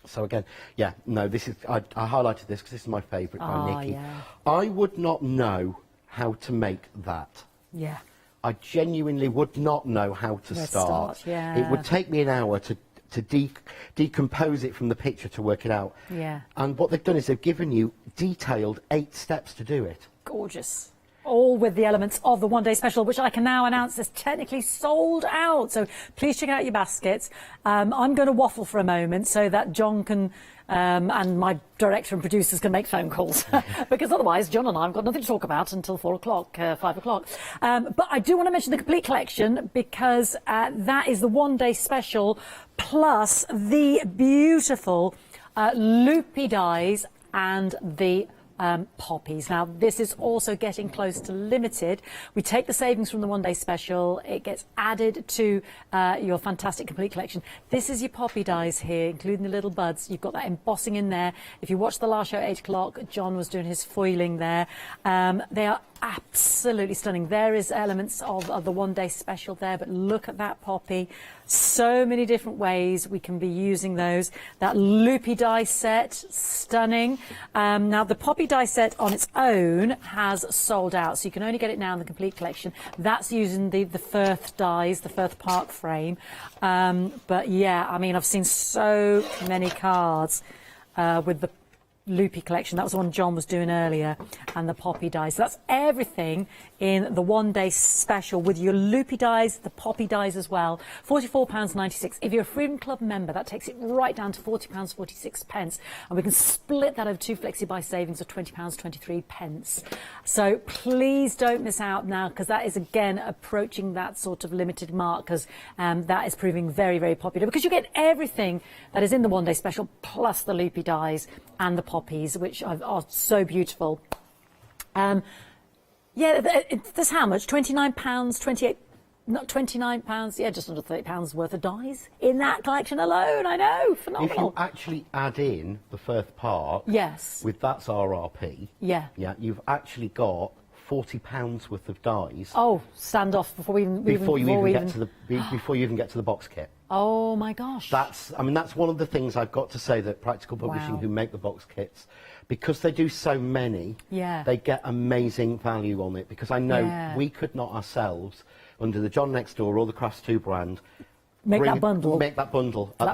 So again, yeah, no, this is, I highlighted this because this is my favourite by Nikki. Yeah. I would not know how to make that. Yeah. I genuinely would not know how to start. Yeah. It would take me an hour to decompose it from the picture to work it out. Yeah. And what they've done is they've given you detailed 8 steps to do it. Gorgeous. All with the elements of the one-day special, which I can now announce is technically sold out. So please check out your baskets. I'm going to waffle for a moment so that John can, and my director and producers can make phone calls. Because otherwise, John and I have got nothing to talk about until 4 o'clock, 5 o'clock. But I do want to mention the complete collection because that is the one-day special plus the beautiful loopy dies and the poppies. Now, this is also getting close to limited. We take the savings from the one-day special. It gets added to your fantastic complete collection. This is your poppy dies here, including the little buds. You've got that embossing in there. If you watched the last show at 8 o'clock, John was doing his foiling there. They are absolutely stunning. There is elements of the one-day special there, but look at that poppy. So many different ways we can be using those. That loopy die set, stunning. Now, the poppy die set on its own has sold out, so you can only get it now in the complete collection. That's using the Firth dies, the Firth Park frame. But yeah, I mean, I've seen so many cards with the loopy collection. That was the one John was doing earlier, and the poppy dies. So that's everything in the one-day special with your loopy dies, the poppy dies as well. £44.96. If you're a Freedom Club member, that takes it right down to £40.46, and we can split that over 2 Flexi Buy savings of £20.23. So please don't miss out now, because that is again approaching that sort of limited mark, because that is proving very, very popular, because you get everything that is in the one-day special plus the loopy dies and the poppies, which are so beautiful. Yeah, that's how much? £29, 28, not £29, yeah, just under £30 worth of dies in that collection alone. I know, phenomenal. If you actually add in the Firth Park, yes, with that's RRP, yeah, you've actually got £40 worth of dies. Oh, stand off before you even get to the box kit. Oh my gosh. That's one of the things I've got to say, that Practical Publishing, who make the box kits, because they do so many, they get amazing value on it, because I know we could not ourselves, under the John Next Door or the Crafts 2 brand, make that bundle at that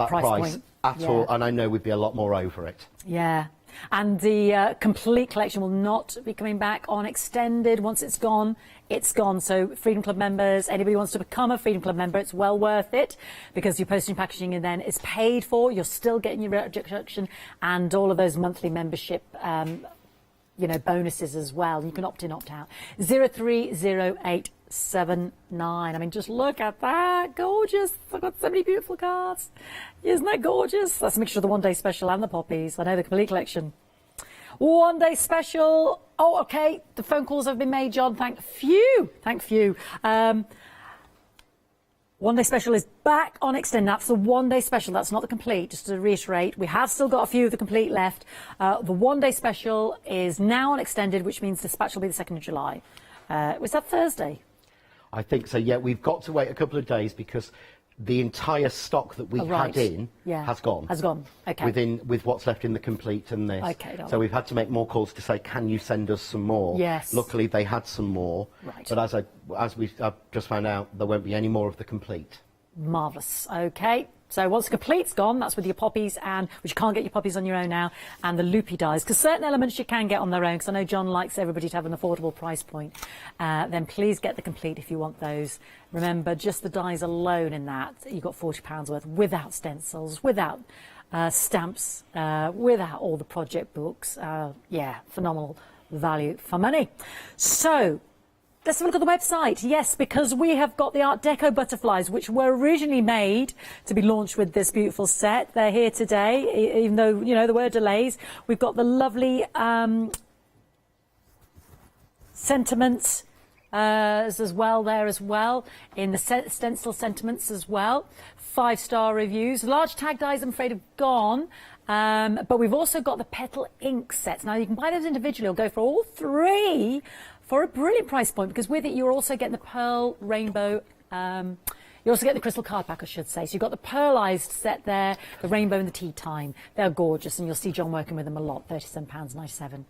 price at all, and I know we'd be a lot more over it. Yeah. And the complete collection will not be coming back on extended. Once it's gone, it's gone. So Freedom Club members, anybody who wants to become a Freedom Club member, it's well worth it, because your postage and packaging and then is paid for. You're still getting your reduction and all of those monthly membership bonuses as well. You can opt in, opt out. 030879. I mean, just look at that. Gorgeous. I've got so many beautiful cards. Isn't that gorgeous? That's a mixture of the one-day special and the poppies. I know, the complete collection. One-day special. Oh, okay. The phone calls have been made, John. Thank few. One-day special is back on extend. That's the one-day special. That's not the complete. Just to reiterate, we have still got a few of the complete left. The one-day special is now on extended, which means dispatch will be the 2nd of July. Was that Thursday? I think so, yeah. We've got to wait a couple of days, because the entire stock that we had in has gone. Okay. With what's left in the complete and this. Okay, so we've had to make more calls to say, can you send us some more? Yes. Luckily, they had some more. Right. But as we just found out, there won't be any more of the complete. Marvellous. Okay. So once the complete's gone, that's with your poppies, which you can't get your poppies on your own now, and the loopy dies, because certain elements you can get on their own, because I know John likes everybody to have an affordable price point. Then please get the complete if you want those. Remember, just the dies alone in that, you've got £40 worth, without stencils, without stamps, without all the project books. Yeah, phenomenal value for money. So let's have a look at the website. Yes, because we have got the Art Deco butterflies, which were originally made to be launched with this beautiful set. They're here today, even though, there were delays. We've got the lovely sentiments as well there as well, in the stencil sentiments as well. 5-star reviews. Large tag dies, I'm afraid, have gone. But we've also got the petal ink sets. Now, you can buy those individually or go for all 3 for a brilliant price point, because with it you're also getting the pearl rainbow, you also get the crystal card pack, I should say. So you've got the pearlised set there, the rainbow and the tea time. They're gorgeous, and you'll see John working with them a lot. £37.97.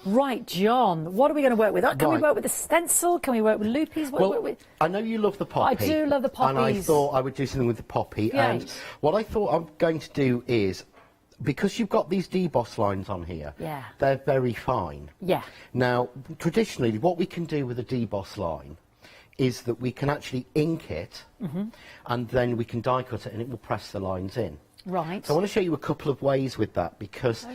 Right, John, what are we going to work with? Can we work with the stencil? Can we work with loopies? I know you love the poppy. I do love the poppies. And I thought I would do something with the poppy. Right. And what I thought I'm going to do is, because you've got these deboss lines on here, they're very fine. Yeah. Now, traditionally, what we can do with a deboss line is that we can actually ink it, and then we can die cut it, and it will press the lines in. Right. So I want to show you a couple of ways with that, because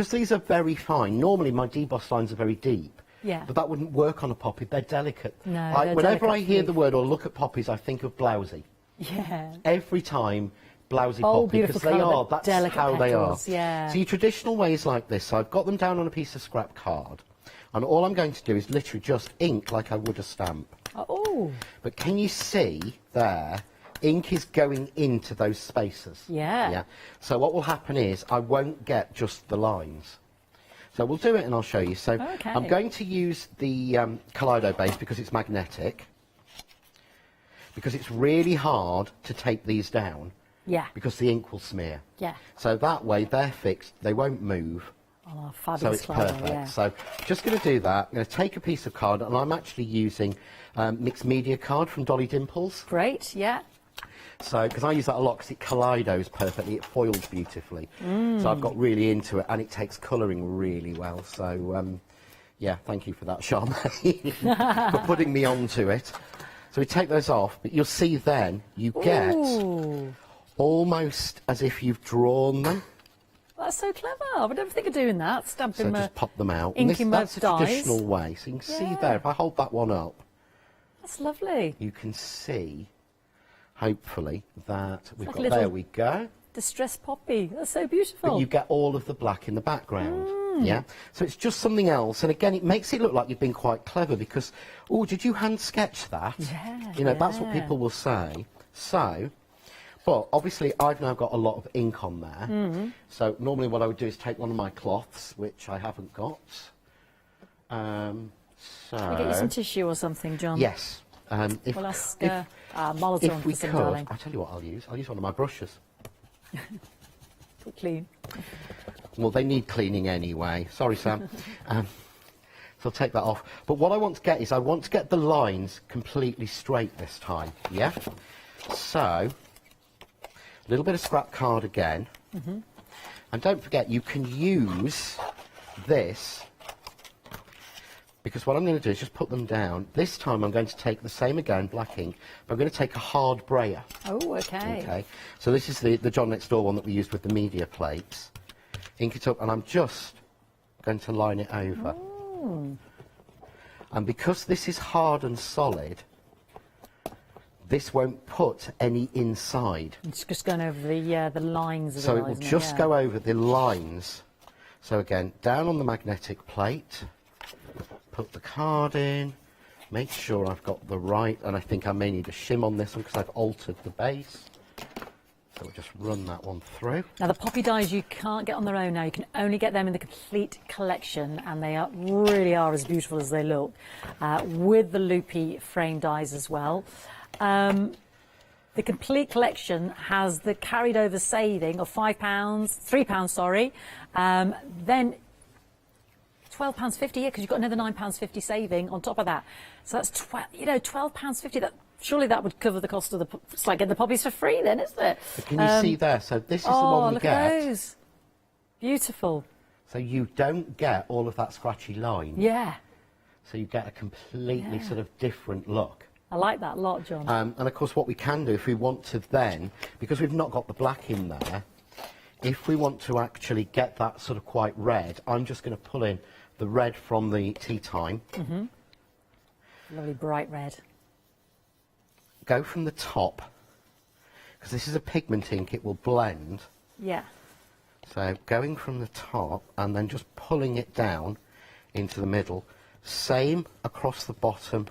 these are very fine. Normally, my deboss lines are very deep. Yeah. But that wouldn't work on a poppy. They're delicate. No, whenever I hear the word or look at poppies, I think of blousy. Yeah. Every time. Blousy bold, poppy, because they are, that's how petals, they are. Yeah. See, traditional ways like this, so I've got them down on a piece of scrap card, and all I'm going to do is literally just ink like I would a stamp. Oh. But can you see there, ink is going into those spaces? Yeah. So what will happen is, I won't get just the lines. So we'll do it and I'll show you. So Okay. I'm going to use the Kaleido base because it's magnetic, because it's really hard to tape these down. Yeah. Because the ink will smear. Yeah. So that way they're fixed, they won't move. Oh, So fabulous it's Kaleido, perfect. yeah. So just going to do that. I'm going to take a piece of card, and I'm actually using mixed media card from Dolly Dimples. Great, yeah. So, because I use that a lot because it kaleidos perfectly, it foils beautifully. So I've got really into it, and it takes colouring really well. So, yeah, thank you for that, Charmaine, for putting me onto it. So we take those off, but you'll see then you get almost as if you've drawn them. That's so clever. I would never think of doing that. So Stamping just pop them out. And inking that's both the dies. traditional way. So you can see there, if I hold that one up, That's lovely. you can see, hopefully, that we've like got, a little there we go. Distressed poppy. That's so beautiful. But you get all of the black in the background. Yeah, so it's just something else, and again, it makes it look like you've been quite clever because, oh, did you hand sketch that? Yeah, you know, that's what yeah. people will say. So, but obviously, I've now got a lot of ink on there. So normally, what I would do is take one of my cloths, which I haven't got. Can we get you some tissue or something, John? Yes. If, We'll ask if Molotov we for some, could, darling. I'll tell you what I'll use. I'll use one of my brushes. Clean. Well, they need cleaning anyway. Sorry, Sam. So I'll take that off. But what I want to get is I want to get the lines completely straight this time. Yeah? So, a little bit of scrap card again. And don't forget, you can use this, because what I'm going to do is just put them down. This time I'm going to take the same again, black ink, but I'm going to take a hard brayer. Oh, okay. Okay. So this is the John Next Door one that we used with the media plates. Ink it up, and I'm just going to line it over. And because this is hard and solid, this won't put any inside. It's just going over the lines of So the it will lines, just yeah. go over the lines. So again, down on the magnetic plate, put the card in, make sure I've got the right, and I think I may need a shim on this one because I've altered the base. So we'll just run that one through. Now, the poppy dies you can't get on their own now. You can only get them in the complete collection, and they really are as beautiful as they look, with the loopy frame dies as well. The complete collection has the carried over saving of £3, sorry. Then £12.50, yeah, because you've got another £9.50 saving on top of that. So that's £12.50. Surely that would cover the cost of it's like getting the poppies for free then, isn't it? But can you see there? So this is the one we look get. at those. Beautiful. So you don't get all of that scratchy line. Yeah. So you get a completely sort of different look. I like that a lot, John. And of course what we can do if we want to then, because we've not got the black in there, if we want to actually get that sort of quite red, I'm just going to pull in the red from the tea time. Lovely bright red. Go from the top, because this is a pigment ink, it will blend. Yeah. So going from the top and then just pulling it down into the middle. Same across the bottom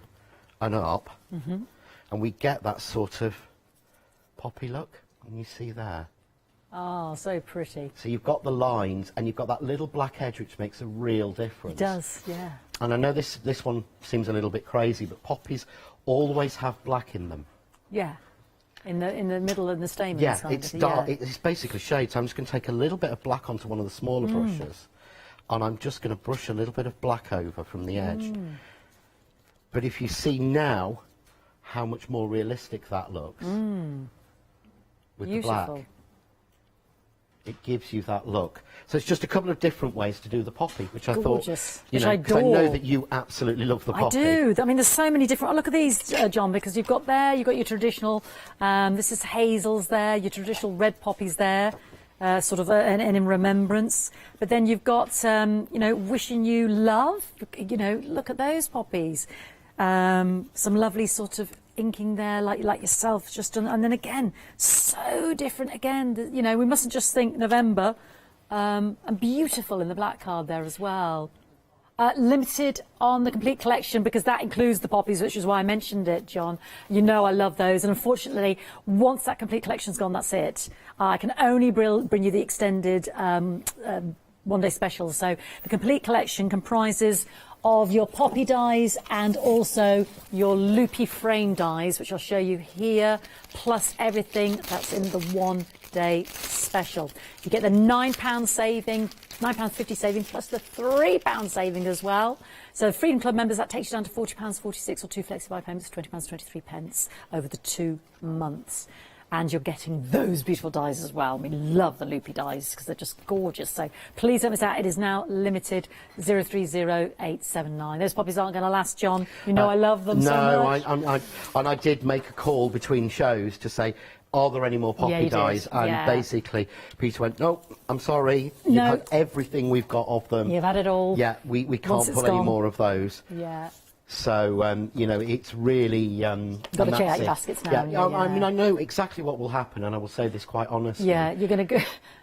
and up. And we get that sort of poppy look. And you see there. Oh, so pretty. So you've got the lines and you've got that little black edge which makes a real difference. It does, yeah. And I know this one seems a little bit crazy, but poppies always have black in them. Yeah. In the middle and the stamens. Yeah, kind it's of, dark. yeah. It's basically shades. So I'm just going to take a little bit of black onto one of the smaller brushes, and I'm just going to brush a little bit of black over from the edge. But if you see now how much more realistic that looks with the black, it gives you that look. So it's just a couple of different ways to do the poppy, which I Gorgeous. thought, you Which know, I because I know adore. that you absolutely love the I poppy. do. I mean, there's so many different. Oh, look at these, John, because you've got your traditional. This is hazels there. Your traditional red poppies there, sort of, and in remembrance. But then you've got, wishing you love. Look at those poppies. Some lovely sort of inking there, like yourself, just done. And then again, so different again. We mustn't just think November. And beautiful in the black card there as well. Limited on the complete collection because that includes the poppies, which is why I mentioned it, John. You know I love those, and unfortunately, once that complete collection's gone, that's it. I can only bring you the extended one-day specials. So the complete collection comprises of your poppy dies and also your loopy frame dies, which I'll show you here, plus everything that's in the one-day special. You get the £9 saving, £9.50 saving, plus the £3 saving as well. So Freedom Club members, that takes you down to £40.46 or 2 Flexi buy payments, £20.23 over the 2 months. And you're getting those beautiful dies as well. We love the loopy dies because they're just gorgeous. So please don't miss out. It is now limited 030879. Those poppies aren't going to last, John. You know I love them so much. No, and I did make a call between shows to say, are there any more poppy dies? And basically, Peter went, no, I'm sorry. You've had everything we've got of them. You've had it all. Yeah, we can't put any more of those. Yeah. So, you know, it's really... You've got to check out your baskets now. Yeah, I mean, I know exactly what will happen, and I will say this quite honestly. Yeah, you're going to go...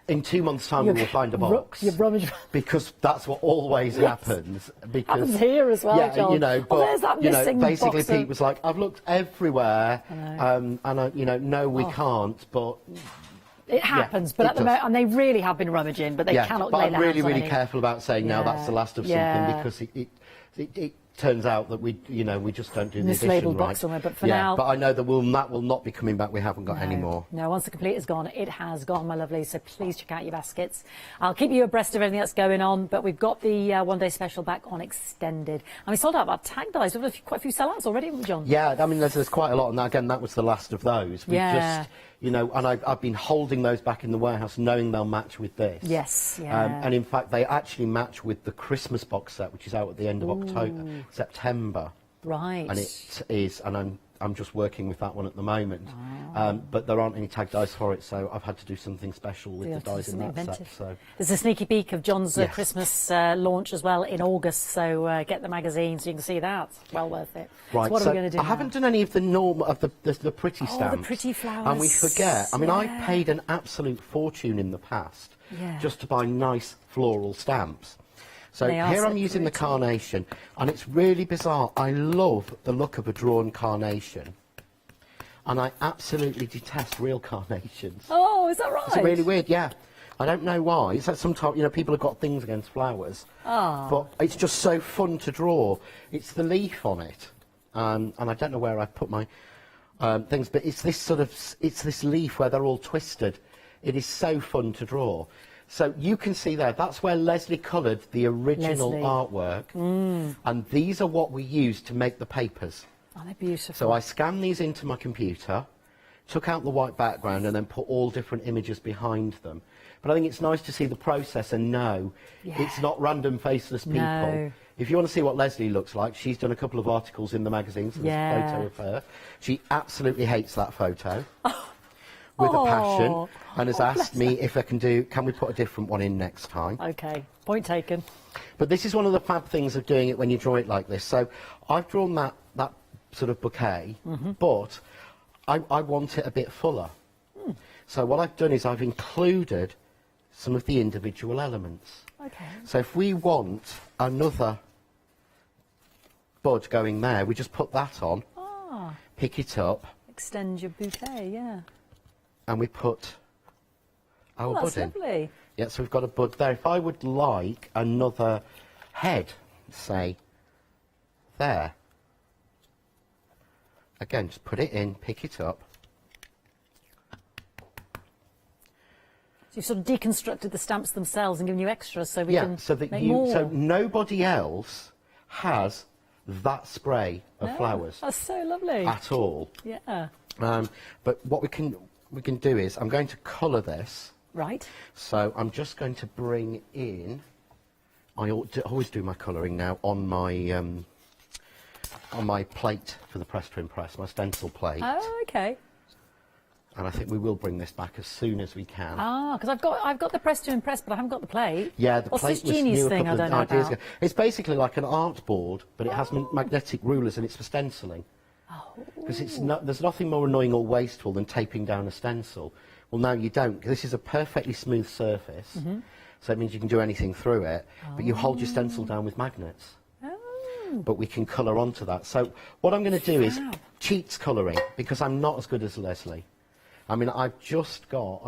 In 2 months' time, we will find a box. You're rummage... Because that's what always happens. Because, happens here as well, John. You know, but, there's that missing basically box Pete was like, I've looked everywhere, and, you know, no, we can't, but... It happens, but at the moment, and they really have been rummaging, but they cannot lay their hands on I'm really careful about saying now that's the last of something, because it turns out that we just don't do the edition right. Somewhere, but for now, but I know that will not be coming back. We haven't got any more. No, once the complete is gone, it has gone, my lovely. So please check out your baskets. I'll keep you abreast of everything that's going on. But we've got the one-day special back on extended, and we sold out our tag dies. We've had quite a few sellouts already, haven't we, John? Yeah, I mean, there's quite a lot, and again, that was the last of those. We just, you know, and I've been holding those back in the warehouse, knowing they'll match with this. Yes, and in fact, they actually match with the Christmas box set, which is out at the end of September. Right. And it is, and I'm just working with that one at the moment. But there aren't any tag dies for it, so I've had to do something special with the dies in that set. So there's a sneaky peek of John's Christmas launch as well in August, so get the magazine so you can see that. Well worth it. Right, so what are we going to do I haven't done any of the the pretty stamps. The pretty flowers. And we forget. I mean, I paid an absolute fortune in the past just to buy nice floral stamps. So here I'm using the carnation, and it's really bizarre. I love the look of a drawn carnation, and I absolutely detest real carnations. Oh, is that right? It's really weird, yeah. I don't know why. It's like sometimes, you know, people have got things against flowers, but it's just so fun to draw. It's the leaf on it, and I don't know where I've put my things, but it's this this leaf where they're all twisted. It is so fun to draw. So you can see there, that's where Leslie coloured the original artwork. And these are what we use to make the papers. Oh, they're beautiful. So I scanned these into my computer, took out the white background, and then put all different images behind them. But I think it's nice to see the process and know it's not random faceless people. No. If you want to see what Leslie looks like, she's done a couple of articles in the magazine, so there's a photo of her. She absolutely hates that photo. With a passion, and has asked me if I can we put a different one in next time. Okay, point taken. But this is one of the fab things of doing it when you draw it like this. So I've drawn that sort of bouquet, but I want it a bit fuller. So what I've done is I've included some of the individual elements. Okay. So if we want another bud going there, we just put that on, pick it up. Extend your bouquet, yeah. And we put our bud in. Lovely. Yeah, so we've got a bud there. If I would like another head, say, there. Again, just put it in, pick it up. So you've sort of deconstructed the stamps themselves and given you extras so we can so that make more. So nobody else has that spray of flowers. That's so lovely. At all. Yeah. But what we can do is, I'm going to colour this. Right. So I'm just going to bring in, I always do my colouring now on my plate for the press to impress, my stencil plate. Oh, okay. And I think we will bring this back as soon as we can. Ah, because I've got the press to impress, but I haven't got the plate. Yeah, the What's plate this was genius new a thing I couple don't of know ideas about? ago. It's basically like an art board, but it has magnetic rulers and it's for stenciling. Because there's nothing more annoying or wasteful than taping down a stencil. Well, now you don't. This is a perfectly smooth surface, so it means you can do anything through it, but you hold your stencil down with magnets. But we can colour onto that. So what I'm going to do is cheats colouring, because I'm not as good as Leslie. I mean, I've just got,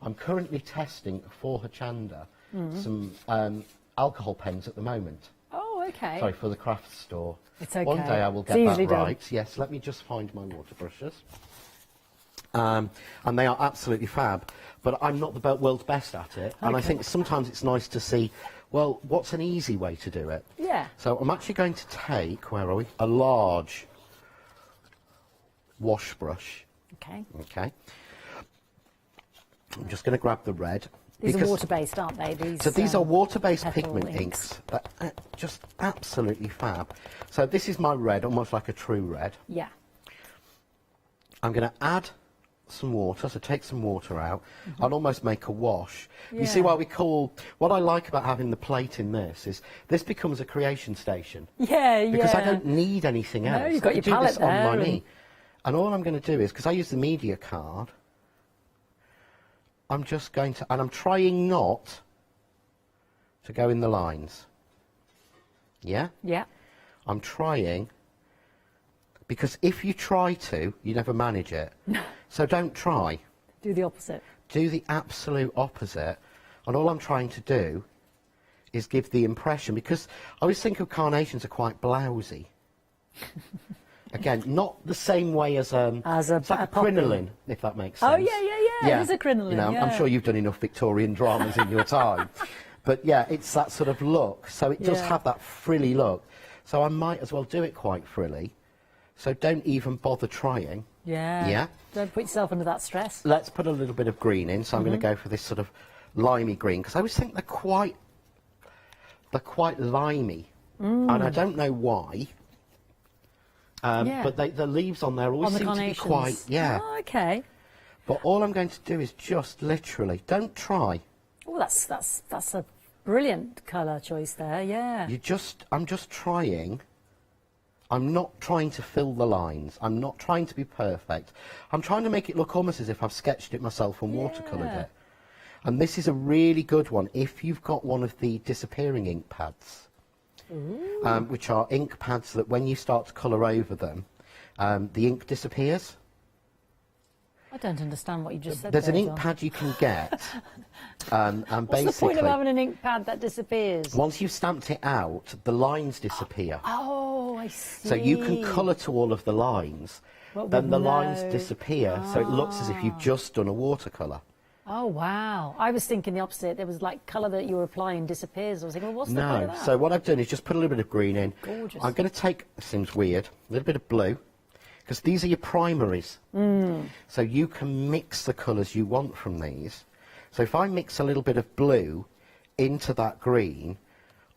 I'm currently testing for Hochanda some alcohol pens at the moment. Oh, okay. Sorry, for the craft store. It's okay. One day I will get that right. Yes, let me just find my water brushes. And they are absolutely fab, but I'm not the world's best at it, and I think sometimes it's nice to see, well, what's an easy way to do it? Yeah. So I'm actually going to take, where are we, a large wash brush. Okay. Okay. I'm just going to grab the red. These are water-based, aren't they? So these are water-based petal pigment inks. That just absolutely fab. So this is my red, almost like a true red. Yeah. I'm going to add some water, so take some water out. I'll almost make a wash. You see why what I like about having the plate in this becomes a creation station. Yeah, because I don't need anything else. No, you've got your palette there. On my knee. And all I'm going to do is, because I use the media card, I'm just going to, and I'm trying not to go in the lines. Yeah? Yeah. I'm trying, because if you try to, you never manage it. So don't try. Do the opposite. Do the absolute opposite. And all I'm trying to do is give the impression, because I always think of carnations are quite blousy. Again, not the same way as it's like a crinoline, if that makes sense. Oh, yeah. It is a crinoline, I'm sure you've done enough Victorian dramas in your time. But yeah, it's that sort of look. So it does have that frilly look. So I might as well do it quite frilly. So don't even bother trying. Yeah. Yeah? Don't put yourself under that stress. Let's put a little bit of green in. So I'm going to go for this sort of limey green, because I always think they're quite limey. And I don't know why. But the leaves on there always seem to be quite, Oh, okay. But all I'm going to do is just literally, don't try. Oh, that's a brilliant colour choice there, yeah. I'm just trying. I'm not trying to fill the lines. I'm not trying to be perfect. I'm trying to make it look almost as if I've sketched it myself and watercoloured it. And this is a really good one if you've got one of the disappearing ink pads. Which are ink pads that when you start to colour over them, the ink disappears. I don't understand what you just said. There's an ink John. pad you can get, and What's the point of having an ink pad that disappears? Once you've stamped it out, the lines disappear. Oh, I see. So you can colour to all of the lines, then the lines disappear, so it looks as if you've just done a watercolour. Oh, wow. I was thinking the opposite. There was like colour that you were applying disappears. I was thinking, well, what's the point of that? So what I've done is just put a little bit of green in. Gorgeous. I'm going to take, seems weird, a little bit of blue, because these are your primaries. So you can mix the colours you want from these. So if I mix a little bit of blue into that green,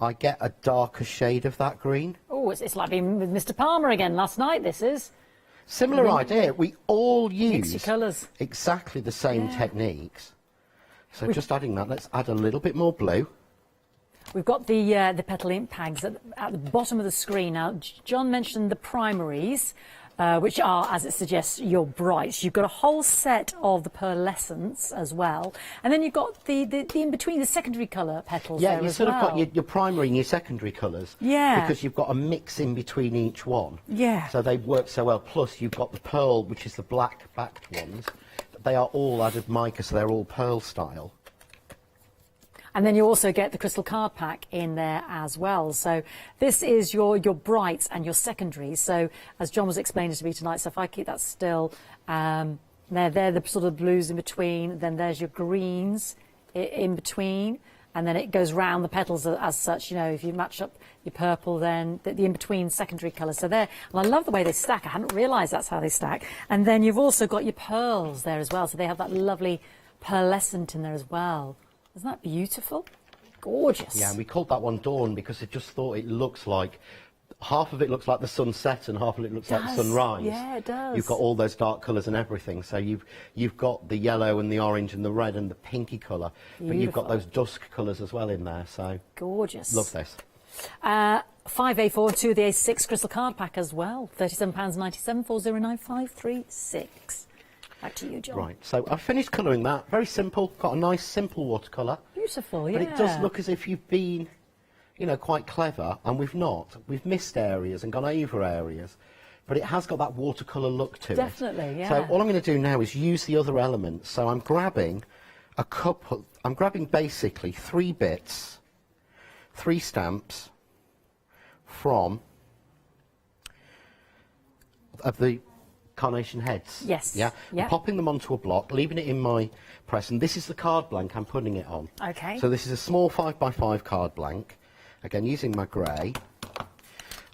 I get a darker shade of that green. Oh, it's like being with Mr. Palmer again last night, this is. Similar idea. We all use exactly the same techniques. So just adding that, let's add a little bit more blue. We've got the petal ink pads at the bottom of the screen. Now, John mentioned the primaries, which are, as it suggests, your brights. You've got a whole set of the pearlescents as well. And then you've got the in-between, the secondary colour petals there you as sort well. of got your primary and your secondary colours. Yeah. Because you've got a mix in between each one. Yeah. So they work so well. Plus, you've got the pearl, which is the black-backed ones. They are all added mica, so they're all pearl style. And then you also get the crystal card pack in there as well. So this is your brights and your secondaries. So as John was explaining to me tonight, so if I keep that still, they're the sort of blues in between, then there's your greens in between, and then it goes round the petals as such. You know, if you match up your purple, then the in-between secondary colours. So there, and I love the way they stack. I hadn't realised that's how they stack. And then you've also got your pearls there as well. So they have that lovely pearlescent in there as well. Isn't that beautiful? Gorgeous. Yeah, and we called that one Dawn because it just thought it looks like, half of it looks like the sunset and half of it looks like the sunrise. Yeah, it does. You've got all those dark colours and everything. So you've got the yellow and the orange and the red and the pinky colour. But you've got those dusk colours as well in there. So gorgeous. Love this. 5A4, 2 of the A6 crystal card pack as well. £37.97, 409536. Back to you, John. Right, so I've finished colouring that. Very simple. Got a nice, simple watercolour. Beautiful, yeah. But it does look as if you've been, you know, quite clever, and we've not. We've missed areas and gone over areas. But it has got that watercolour look to it. Definitely, yeah. So all I'm going to do now is use the other elements. So I'm grabbing a couple I'm grabbing basically 3 bits, 3 stamps from of the carnation heads. Yes. Yeah. Yep. I'm popping them onto a block, leaving it in my press, and this is the card blank I'm putting it on. Okay. So this is a small 5x5 card blank. Again, using my grey.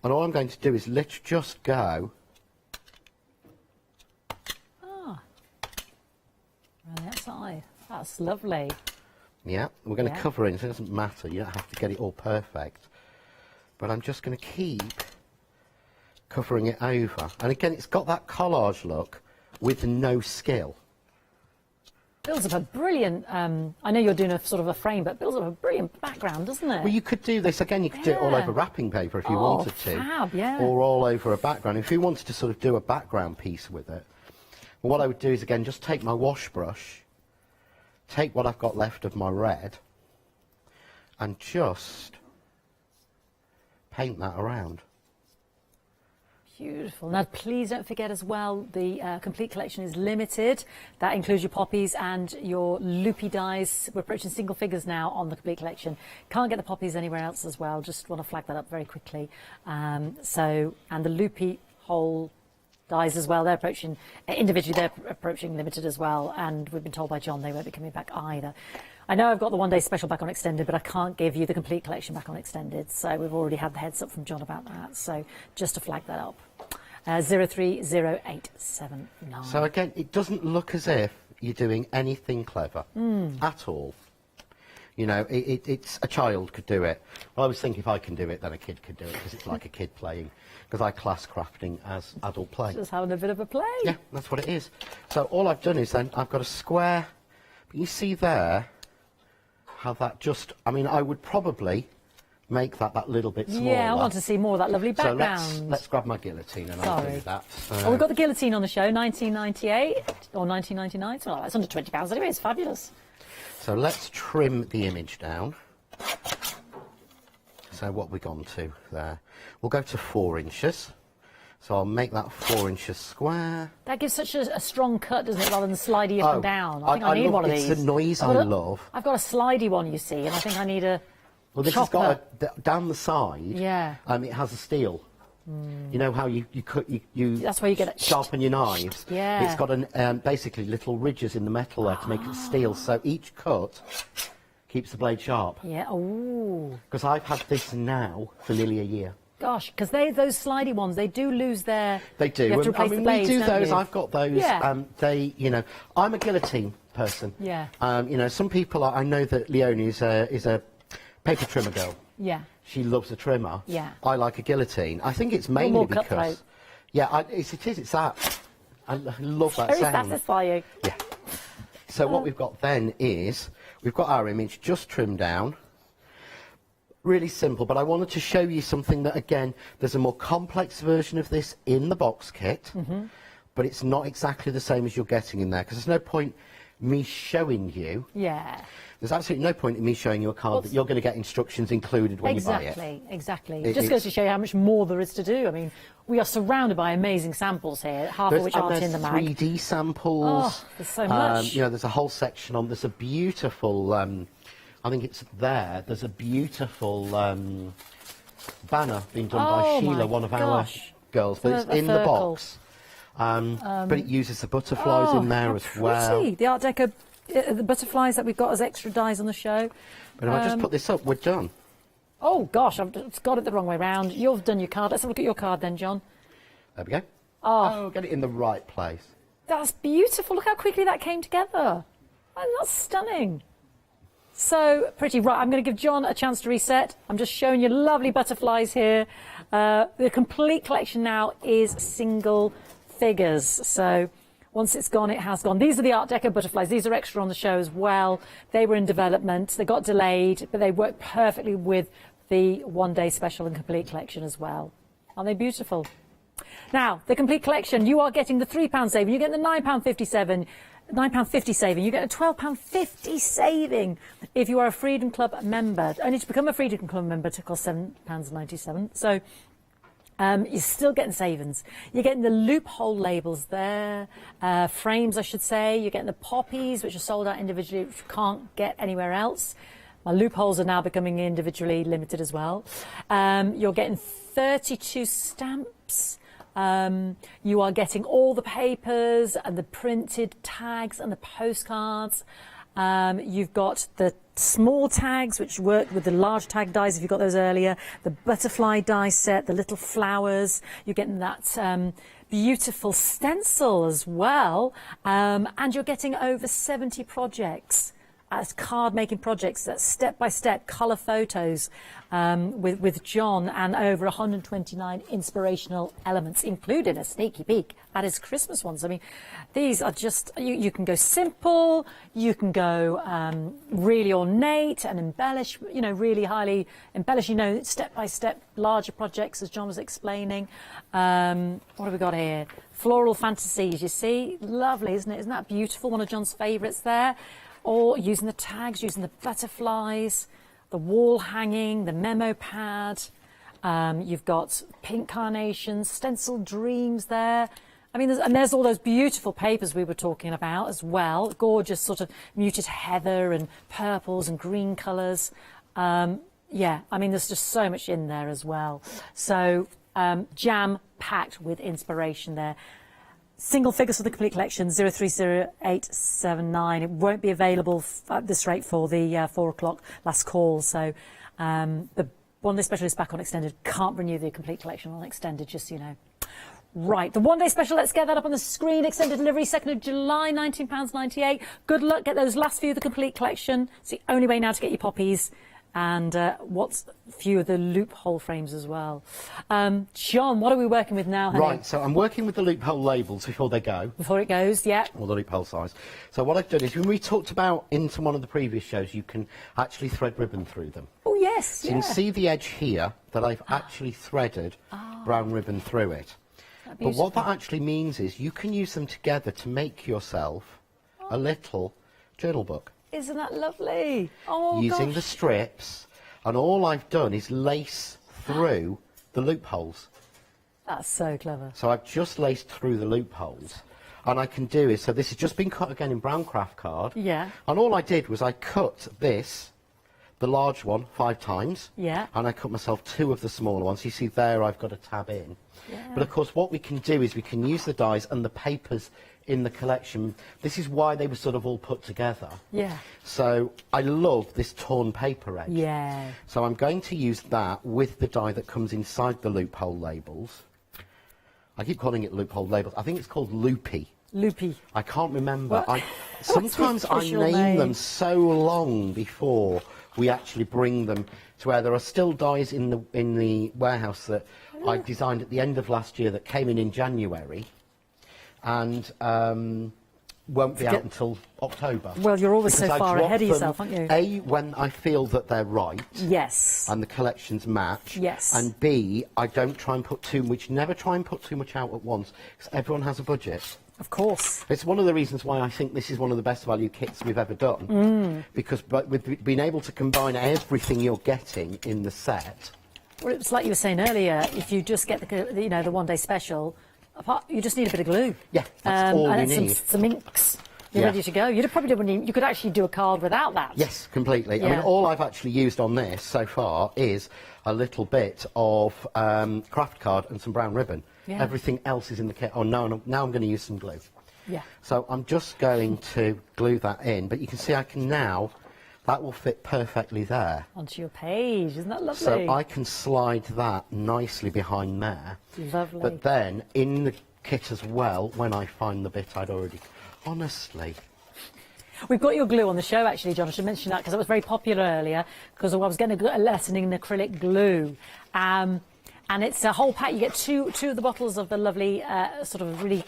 And all I'm going to do is just go. Ah. Around the outside. That's lovely. Yeah, we're going to Yeah. cover it, so it doesn't matter. You don't have to get it all perfect. But I'm just going to keep covering it over. And again, it's got that collage look with no skill. Builds up a brilliant, I know you're doing a sort of a frame, but builds up a brilliant background, doesn't it? Well, you could do this, again, you could do it all Yeah. over wrapping paper if you Oh, wanted to. fab, yeah. Or all over a background. If you wanted to sort of do a background piece with it, well, what I would do is, again, just take my wash brush, take what I've got left of my red, and just paint that around. Beautiful. Now, please don't forget as well, the complete collection is limited. That includes your poppies and your loopy dies. We're approaching single figures now on the complete collection. Can't get the poppies anywhere else as well. Just want to flag that up very quickly. And the loopy hole dies as well. They're approaching, individually, they're approaching limited as well. And we've been told by John they won't be coming back either. I know I've got the one-day special back on extended, but I can't give you the complete collection back on extended. So we've already had the heads up from John about that. So just to flag that up. 030879. So again, it doesn't look as if you're doing anything clever at all. You know, it's a child could do it. Well, I was thinking if I can do it, then a kid could do it, because it's like a kid playing. Because I class crafting as adult play. Just having a bit of a play. Yeah, that's what it is. So all I've done is then I've got a square. But you see there how that just, I mean, I would probably make that little bit smaller. Yeah, I want to see more of that lovely background. So let's grab my guillotine and I'll do that. So. Oh, we've got the guillotine on the show, 1998 or 1999, something like that. It's under £20 anyway, it's fabulous. So let's trim the image down. So what we've gone to there. We'll go to 4 inches. So I'll make that 4 inches square. That gives such a strong cut, doesn't it, rather than slidey up and down. I think I need love, one of it's these. the noise I love. I've got a slidey one, you see, and I think I need a Well, this chopper. has got down the side. Yeah. It has a steel. You know how you cut you That's where you get it. sharpen your knives. Yeah. It's got basically little ridges in the metal there to make it steel. So each cut keeps the blade sharp. Yeah. Ooh. Because I've had this now for nearly a year. Gosh, because those slidey ones, they do lose their. They do. You have to replace the blades, we do don't those. you? I've got those. Yeah. I'm a guillotine person. Yeah. Some people I know that Leonie is a paper trimmer girl. Yeah. She loves a trimmer. Yeah. I like a guillotine. I think it's You're mainly more because. cutthroat. Yeah, it's that. I love that Very sound. satisfying. Yeah. So what we've got then is we've got our image just trimmed down. Really simple, but I wanted to show you something that, again, there's a more complex version of this in the box kit, but it's not exactly the same as you're getting in there, because there's no point me showing you. Yeah. There's absolutely no point in me showing you a card that you're going to get instructions included when you buy it. Exactly. It just goes to show you how much more there is to do. I mean, we are surrounded by amazing samples here, half of which aren't in the mag. 3D samples. Oh, there's so much. There's a whole section on. There's a beautiful. I think it's there. There's a beautiful banner being done by Sheila, one of our girls, but it's in the box. But it uses the butterflies in there as well. Pretty. The Art Deco, the butterflies that we've got as extra dies on the show. But if I just put this up, we're done. Oh gosh, I've just got it the wrong way round. You've done your card. Let's have a look at your card then, John. There we go. Oh, get it in the right place. That's beautiful. Look how quickly that came together. Oh, that's stunning. So pretty. Right, I'm going to give John a chance to reset. I'm just showing you lovely butterflies here. The complete collection now is single figures. So once it's gone, it has gone. These are the Art Deco butterflies. These are extra on the show as well. They were in development. They got delayed, but they work perfectly with the one-day special and complete collection as well. Aren't they beautiful? Now, the complete collection, you are getting the £3 saving. You get the £9.50 saving. You get a £12.50 saving if you are a Freedom Club member. Only to become a Freedom Club member to cost £7.97. So You're still getting savings. You're getting the loophole labels there, frames I should say. You're getting the poppies, which are sold out individually, which you can't get anywhere else. My loopholes are now becoming individually limited as well. You're getting 32 stamps. You are getting all the papers and the printed tags and the postcards. You've got the small tags, which work with the large tag dies if you got those earlier, the butterfly die set, the little flowers. You're getting that beautiful stencil as well, and you're getting over 70 projects. As card making projects, that's step-by-step colour photos with John, and over 129 inspirational elements, including a sneaky peek at his Christmas ones. I mean, these are just, you can go simple, you can go really ornate and embellish, you know, really highly embellish, you know, step-by-step larger projects, as John was explaining. What have we got here? Floral fantasies, you see? Lovely, isn't it? Isn't that beautiful? One of John's favourites there. Or using the tags, using the butterflies, the wall hanging, the memo pad. You've got pink carnations, stenciled dreams there. I mean, there's all those beautiful papers we were talking about as well. Gorgeous sort of muted heather and purples and green colours. Yeah, I mean, there's just so much in there as well. So jam-packed with inspiration there. Single figures for the complete collection, 030879. It won't be available at this rate for the 4 o'clock last call. So the one-day special is back on extended. Can't renew the complete collection on extended, just so you know. Right, the one-day special, let's get that up on the screen. Extended delivery, 2nd of July, £19.98. Good luck, get those last few of the complete collection. It's the only way now to get your poppies. And what's a few of the loophole frames as well. John, what are we working with now, honey? Right, so I'm working with the loophole labels before they go. Before it goes, yeah. Or the loophole size. So what I've done is, when we talked about into one of the previous shows, you can actually thread ribbon through them. Oh, yes, so you can see the edge here that I've actually threaded brown ribbon through it. But what that actually means is you can use them together to make yourself a little journal book. Isn't that lovely? Oh, using the strips, and all I've done is lace through the loopholes. That's so clever. So I've just laced through the loopholes, and I can do is, so this has just been cut again in brown craft card. Yeah. And all I did was I cut this, the large one, 5 times. Yeah. And I cut myself 2 of the smaller ones. You see there I've got a tab in. Yeah. But of course what we can do is we can use the dies and the papers in the collection. This is why they were sort of all put together. Yeah. So I love this torn paper edge. Yeah. So I'm going to use that with the die that comes inside the loophole labels. I keep calling it loophole labels. I think it's called loopy. Loopy. I can't remember. Sometimes I official name name? them so long before we actually bring them to where there are still dies in the warehouse that I designed at the end of last year that came in January. And won't be out until October. Well, you're always so because I far drop ahead of them, yourself, aren't you? A, when I feel that they're right. Yes. And the collections match. Yes. And B, I don't try and put too much, never try and put too much out at once, because everyone has a budget. Of course. It's one of the reasons why I think this is one of the best value kits we've ever done. Because with being able to combine everything you're getting in the set. Well, it's like you were saying earlier, if you just get the one-day special, you just need a bit of glue. Yeah, that's all you and need. Some inks. You're ready to go. You could actually do a card without that. Yes, completely. Yeah. I mean, all I've actually used on this so far is a little bit of craft card and some brown ribbon. Yeah. Everything else is in the kit. Oh, now I'm going to use some glue. Yeah. So I'm just going to glue that in, but you can see I can now, that will fit perfectly there. Onto your page, isn't that lovely? So I can slide that nicely behind there. Lovely. But then, in the kit as well, when I find the bit I'd already... Honestly. We've got your glue on the show, actually, John. I should mention that because it was very popular earlier because I was getting a lesson in acrylic glue. And it's a whole pack. You get two of the bottles of the lovely, sort of really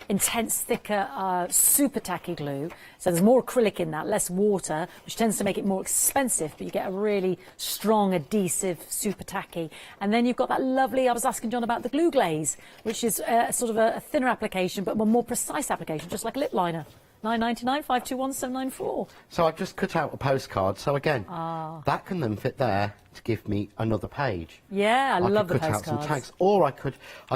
intense, thicker, super tacky glue. So there's more acrylic in that, less water, which tends to make it more expensive, but you get a really strong, adhesive, super tacky. And then you've got that lovely, I was asking John about the glue glaze, which is sort of a thinner application, but a more precise application, just like a lip liner. 999 521 794. So I've just cut out a postcard. So again, that can then fit there to give me another page. Yeah, I love the could cut out postcards. some tags, or I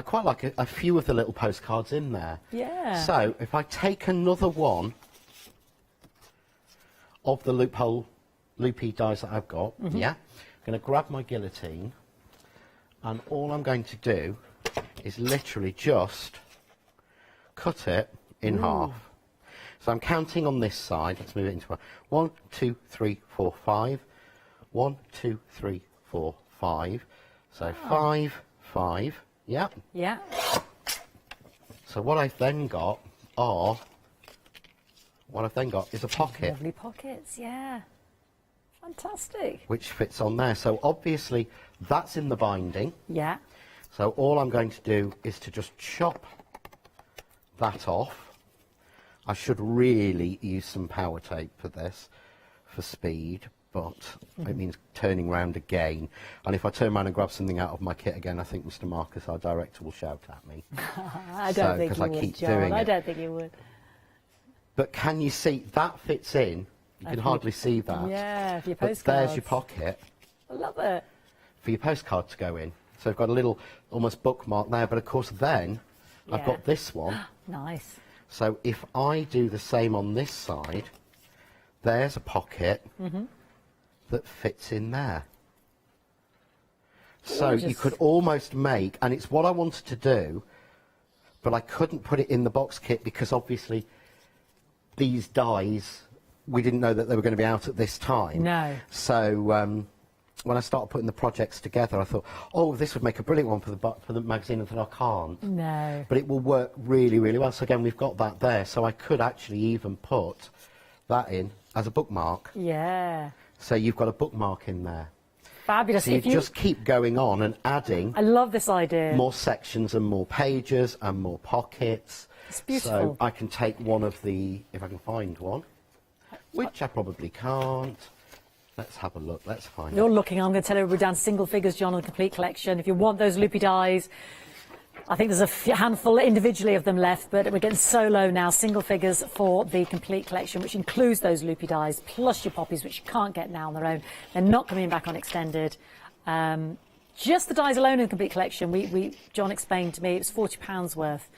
quite like a few of the little postcards in there. Yeah. So if I take another one of the loopy dies that I've got, yeah, I'm going to grab my guillotine, and all I'm going to do is literally just cut it in half. So I'm counting on this side. Let's move it into 1, 2, 3, 4, 5. 1, 2, 3, 4, 5. So 5, 5. Yeah. Yeah. So what I've then got is a pocket. Lovely pockets, yeah. Fantastic. Which fits on there. So obviously that's in the binding. Yeah. So all I'm going to do is to just chop that off. I should really use some power tape for this, for speed, but it means turning round again. And if I turn around and grab something out of my kit again, I think Mr. Marcus, our director, will shout at me. I don't think you would, John. I don't think you would. But can you see, that fits in. You can hardly see that. Yeah, for your but postcards. there's your pocket. I love it. For your postcard to go in. So I've got a little almost bookmark there, but of course then I've got this one. Nice. So if I do the same on this side, there's a pocket that fits in there. So you could almost make, and it's what I wanted to do, but I couldn't put it in the box kit because obviously these dies, we didn't know that they were going to be out at this time. No. So when I started putting the projects together, I thought, oh, this would make a brilliant one for the magazine, and I thought, I can't. No. But it will work really, really well. So again, we've got that there. So I could actually even put that in as a bookmark. Yeah. So you've got a bookmark in there. Fabulous. So you just keep going on and adding. I love this idea. More sections and more pages and more pockets. It's beautiful. So I can take one of the, if I can find one, which I probably can't. Let's have a look. Let's find You're it. looking. I'm going to tell you we're down single figures, John, on the complete collection. If you want those loopy dies, I think there's a handful individually of them left, but we're getting so low now. Single figures for the complete collection, which includes those loopy dies, plus your poppies, which you can't get now on their own. They're not coming back on extended. Just the dies alone in the complete collection, John explained to me, it was £40 worth,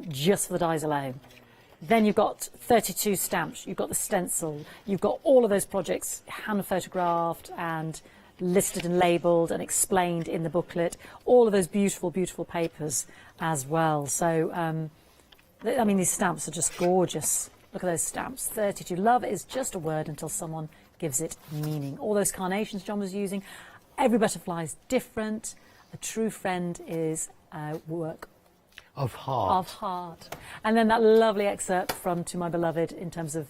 just for the dies alone. Then you've got 32 stamps, you've got the stencil, you've got all of those projects hand photographed and listed and labelled and explained in the booklet, all of those beautiful, beautiful papers as well. So, I mean, these stamps are just gorgeous. Look at those stamps, 32. Love is just a word until someone gives it meaning. All those carnations John was using, every butterfly is different. A true friend is a work of heart. Of heart. And then that lovely excerpt from To My Beloved in terms of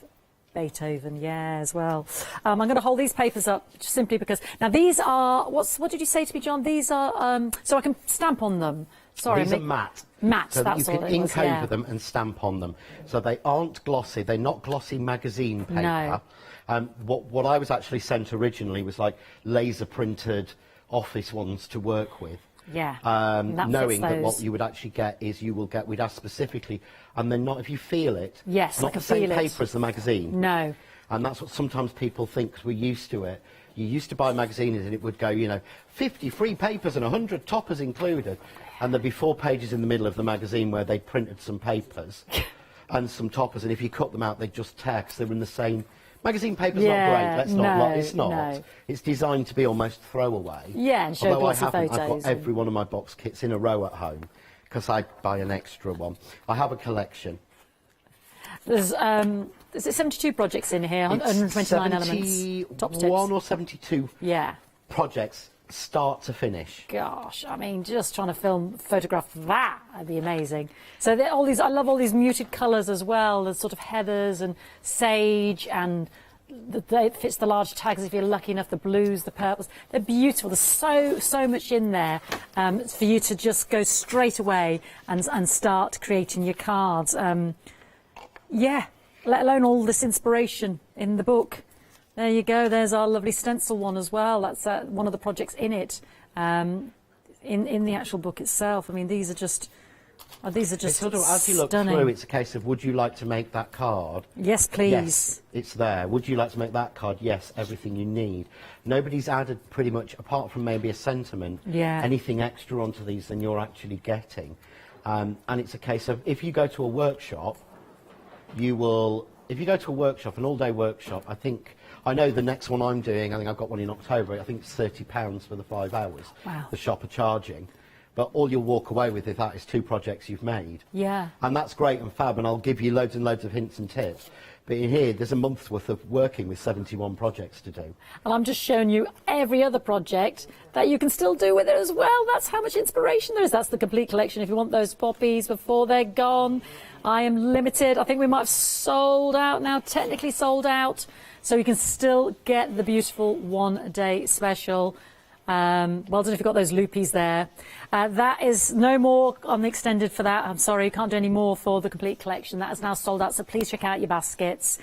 Beethoven, yeah, as well. I'm going to hold these papers up simply because now these are what did you say to me, John? These are so I can stamp on them. Sorry, these are matte. Matte, so that's that you all can it ink was, yeah. over them and stamp on them. So they aren't glossy. They're not glossy magazine paper. No. What I was actually sent originally was like laser printed office ones to work with. Yeah. Knowing that what you would actually get is we'd ask specifically, and then not if you feel it. Yes, not I can the same feel it. paper as the magazine. No. And that's what sometimes people think, because we're used to it. You used to buy magazines and it would go, 50 free papers and 100 toppers included. And there'd be 4 pages in the middle of the magazine where they'd printed some papers and some toppers. And if you cut them out, they'd just tear because they were in the same. Magazine paper's not great. Let's not lie. It's not. No. It's designed to be almost throwaway. Yeah, and show glossy photos. I've got every one of my box kits in a row at home because I buy an extra one. I have a collection. There's 72 projects in here, 129 elements. Top tips. 1 or 72 projects, start to finish. Gosh, I mean, just trying to photograph that would be amazing. So all these, I love all these muted colours as well. There's sort of heathers and sage, and it fits the large tags if you're lucky enough. The blues, the purples, they're beautiful. There's so much in there for you to just go straight away and start creating your cards. Yeah, let alone all this inspiration in the book. There you go. There's our lovely stencil one as well. That's one of the projects in it, in the actual book itself. I mean, these are just Oh, these are just It's sort of, as you look stunning. through, it's a case of, would you like to make that card? Yes, please. Yes, it's there. Would you like to make that card? Yes, everything you need. Nobody's added pretty much, apart from maybe a sentiment, anything extra onto these than you're actually getting. And it's a case of, if you go to a workshop, you will, if you go to a workshop, an all-day workshop, I know the next one I'm doing, I think I've got one in October, I think it's £30 for the 5 hours. Wow. The shop are charging. But all you'll walk away with that is 2 projects you've made. Yeah. And that's great and fab, and I'll give you loads and loads of hints and tips. But in here, there's a month's worth of working with 71 projects to do. And I'm just showing you every other project that you can still do with it as well. That's how much inspiration there is. That's the complete collection. If you want those poppies before they're gone, I am limited. I think we might have sold out now, technically sold out. So you can still get the beautiful one-day special. Well done if you've got those loopies there. That is no more on the extended for that. I'm sorry, you can't do any more for the complete collection. That is now sold out, so please check out your baskets.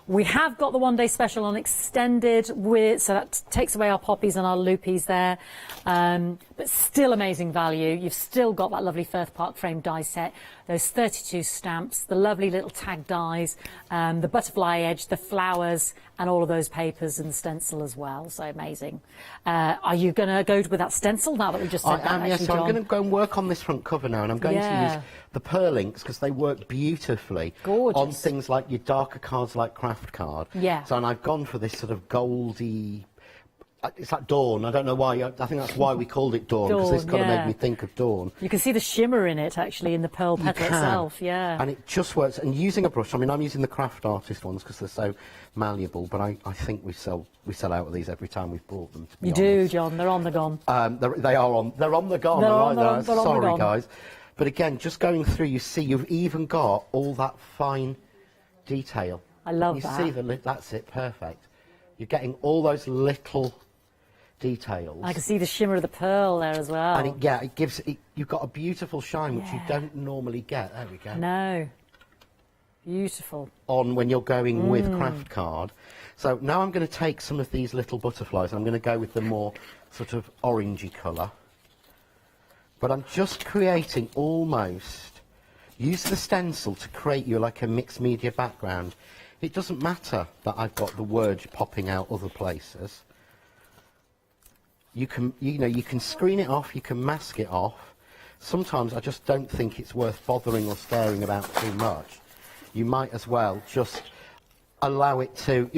We have got the one-day special on extended, so that takes away our poppies and our loopies there. But still amazing value. You've still got that lovely Firth Park frame die set, those 32 stamps, the lovely little tag dies, the butterfly edge, the flowers, and all of those papers and stencil as well. So amazing. Are you going to go with that stencil now that we just said that? Yes, so I'm going to go and work on this front cover now, and I'm going to use the pearl inks because they work beautifully on things like your darker cards like Craft Card. Yeah. So, and I've gone for this sort of goldy, it's like dawn. I don't know why. I think that's why we called it dawn, because this kind of made me think of dawn. You can see the shimmer in it, actually, in the pearl petal itself, And it just works. And using a brush, I mean, I'm using the Craft Artist ones because they're so malleable, but I think we sell out of these every time we've brought them, to be honest. do, John. They're on the gone. They're on the gone. Sorry, guys. But again, just going through, you see you've even got all that fine detail. I love that. You see that's it, perfect. You're getting all those little details. I can see the shimmer of the pearl there as well. And it gives you've got a beautiful shine which you don't normally get. There we go. No. Beautiful. On when you're going with Craft Card. So now I'm going to take some of these little butterflies. I'm going to go with the more sort of orangey colour. But I'm just creating almost, use the stencil to create you like a mixed media background. It doesn't matter that I've got the words popping out other places. You can screen it off, you can mask it off. Sometimes I just don't think it's worth bothering or staring about too much. You might as well just allow it to,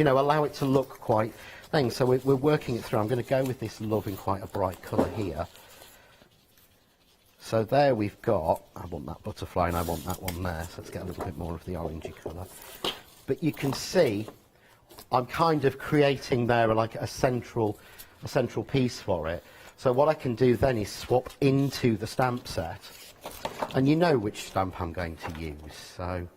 look quite thing. So we're working it through. I'm going to go with this love in quite a bright colour here. So there we've got, I want that butterfly and I want that one there. So let's get a little bit more of the orangey colour. But you can see I'm kind of creating there like a central piece for it. So what I can do then is swap into the stamp set, and you know which stamp I'm going to use. So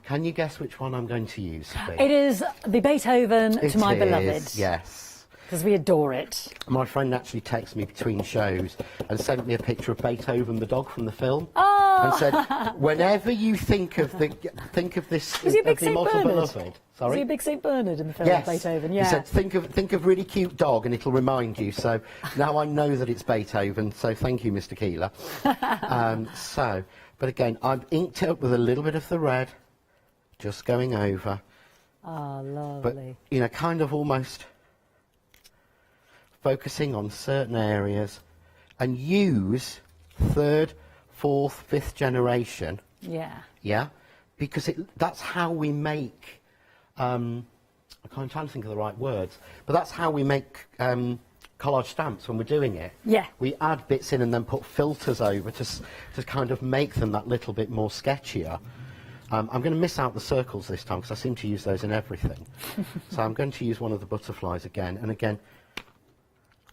can you guess which one I'm going to use, Fee? It is the Beethoven to my beloved. Yes. Because we adore it. My friend actually texted me between shows and sent me a picture of Beethoven the dog from the film. Oh! And said, whenever you think of this, Was he a big of the St. immortal Bernard? beloved. Sorry? Was he a big St. Bernard in the film Yes. Beethoven? Yeah. He said, think of really cute dog and it'll remind you. So now I know that it's Beethoven, so thank you, Mr. Keeler. But again, I've inked it up with a little bit of the red, just going over. Oh, lovely. But, kind of almost focusing on certain areas, and use 3rd, 4th, 5th generation. Yeah. Yeah? Because that's how we make, I'm trying to think of the right words, but that's how we make collage stamps when we're doing it. Yeah. We add bits in and then put filters over to kind of make them that little bit more sketchier. I'm going to miss out the circles this time because I seem to use those in everything. So I'm going to use one of the butterflies again, and again,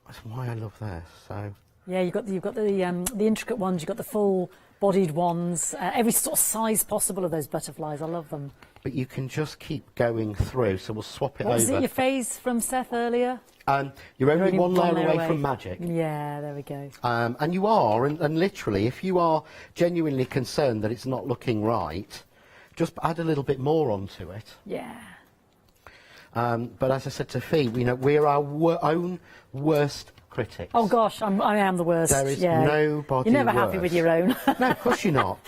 that's why I love this. So yeah, you've got the intricate ones, you've got the full-bodied ones, every sort of size possible of those butterflies. I love them. But you can just keep going through. So we'll swap it over. Was it your phase from Seth earlier? You're only one layer away from magic. Yeah, there we go. And you are, and literally, if you are genuinely concerned that it's not looking right, just add a little bit more onto it. Yeah. But as I said to Fee, we're our own worst critics. Oh gosh, I am the worst. There is yeah. nobody You're never worse. happy with your own No, of course you're not.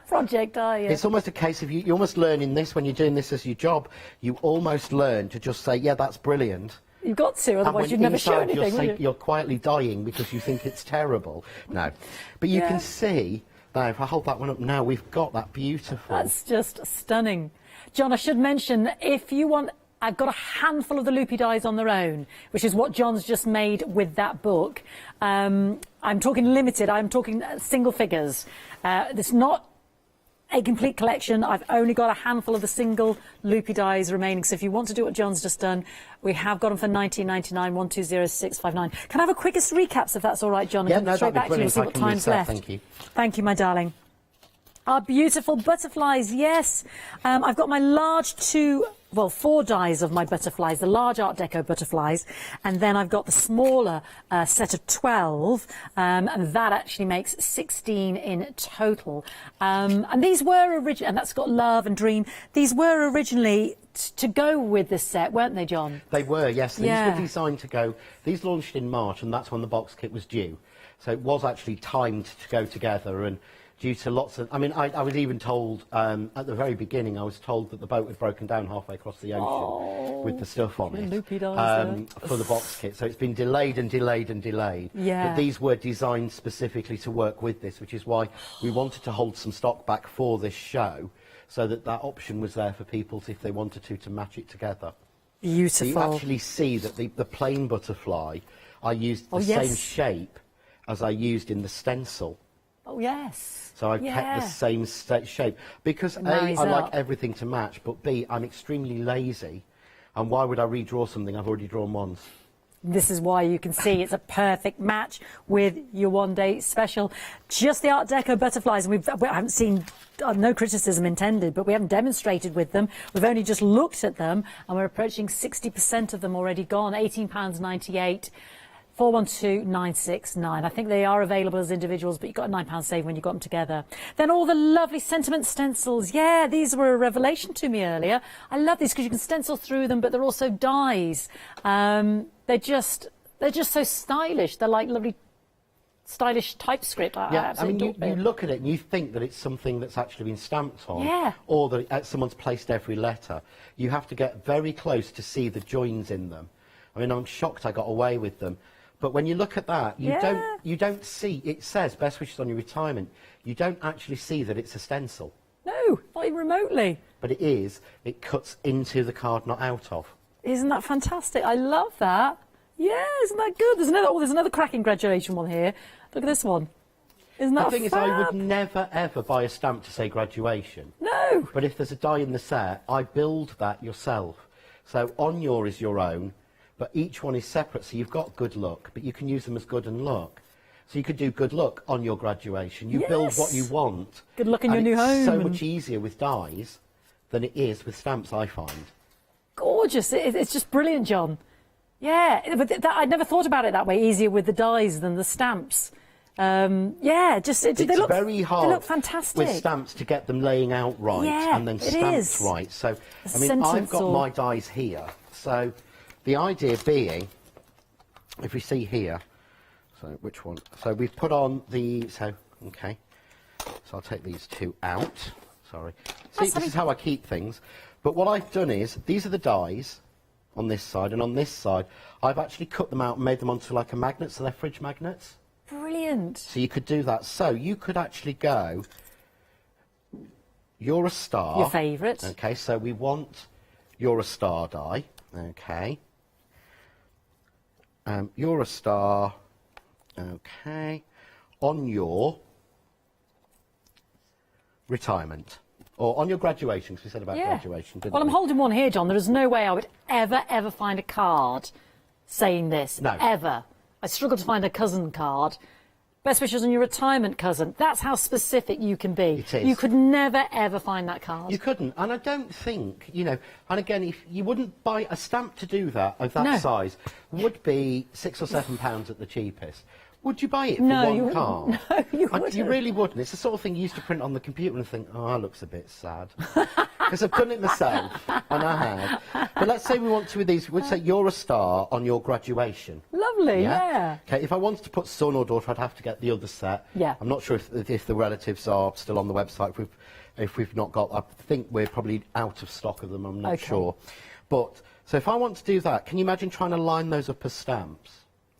project, are you? It's almost a case of you almost learning this when you're doing this as your job. You almost learn to just say, yeah, that's brilliant. You've got to, otherwise you'd And when never show inside anything, would you? you're quietly dying because you think it's terrible. No. But you can see, now if I hold that one up now, we've got that beautiful. That's just stunning. John, I should mention, if you want, I've got a handful of the loopy dies on their own, which is what John's just made with that book. I'm talking limited, I'm talking single figures. It's not a complete collection. I've only got a handful of the single loopy dies remaining. So if you want to do what John's just done, we have got them for £19.99, 120659. Can I have a quickest recaps if that's all right, John? And Yeah, come no, straight that'd be back to you and brilliant. see I what can time's reset, left. thank you. Thank you, my darling. Our beautiful butterflies, yes. I've got my large four dies of my butterflies, the large Art Deco butterflies, and then I've got the smaller set of 12, and that actually makes 16 in total. And these were originally, and that's got Love and Dream, these were originally to go with this set, weren't they, John? They were, yes. These Yeah. were designed to go. These launched in March, and that's when the box kit was due. So it was actually timed to go together, and due to lots of... I mean, I was even told, at the very beginning, I was told that the boat had broken down halfway across the ocean with the stuff on it for the box kit. So it's been delayed and delayed and delayed. Yeah. But these were designed specifically to work with this, which is why we wanted to hold some stock back for this show, so that that option was there for people if they wanted to match it together. Beautiful. So you actually see that the plain butterfly, I used the same shape as I used in the stencil. Oh, yes. So I kept the same shape. Because A, I like everything to match, but B, I'm extremely lazy. And why would I redraw something I've already drawn once? This is why you can see it's a perfect match with your one-day special. Just the Art Deco butterflies, and we haven't seen, no criticism intended, but we haven't demonstrated with them. We've only just looked at them, and we're approaching 60% of them already gone, £18.98. 412969. I think they are available as individuals, but you've got a £9 save when you got them together. Then all the lovely sentiment stencils. Yeah, these were a revelation to me earlier. I love these because you can stencil through them, but they're also dies. They're just so stylish. They're like lovely stylish typescript. Yeah, I mean, you look at it and you think that it's something that's actually been stamped on, or that someone's placed every letter. You have to get very close to see the joins in them. I mean, I'm shocked I got away with them. But when you look at that, you don't see, it says best wishes on your retirement. You don't actually see that it's a stencil. No, not even remotely. But it is. It cuts into the card, not out of. Isn't that fantastic? I love that. Yeah, isn't that good? There's another cracking graduation one here. Look at this one. Isn't that The thing is, I would never, ever buy a stamp to say graduation. No. But if there's a die in the set, I build that yourself. So on your is your own. But each one is separate, so you've got good luck, but you can use them as good and luck. So you could do good luck on your graduation. You build what you want. Good luck in your new home. It's so much easier with dies than it is with stamps, I find. Gorgeous. It's just brilliant, John. Yeah, but I'd never thought about it that way. Easier with the dies than the stamps. Yeah, It's they look very hard They look fantastic with stamps to get them laying out right and then stamped right. So, I mean, I've got my dies here. So the idea being, if we see here, so which one? So we've put on the, okay. So I'll take these two out. Sorry. See, this is how I keep things. But what I've done is, these are the dies on this side, and on this side, I've actually cut them out and made them onto like a magnet, so they're fridge magnets. Brilliant. So you could do that. So you could actually go, you're a star. Your favourite. Okay, so we want you're a star die. Okay. You're a star. Okay. On your retirement. Or on your graduation, because we said about graduation, didn't Well, I'm we? holding one here, John. There is no way I would ever find a card saying this. No. Ever. I struggle to find a cousin card. Best wishes on your retirement, cousin. That's how specific you can be. It is. You could never, ever find that card. You couldn't, and I don't think, you know, and again, if you wouldn't buy a stamp to do that, of that size, would be £6 or £7 at the cheapest. Would you buy it for one card? No, you wouldn't. You really wouldn't. It's the sort of thing you used to print on the computer and think, oh, that looks a bit sad. because I've done it myself, and I have. But let's say we want to with these, we'd say you're a star on your graduation. Lovely, yeah. Okay, if I wanted to put son or daughter, I'd have to get the other set. Yeah. I'm not sure if the relatives are still on the website. If we've not got, I think we're probably out of stock of them, I'm not sure. But, so if I want to do that, can you imagine trying to line those up as stamps?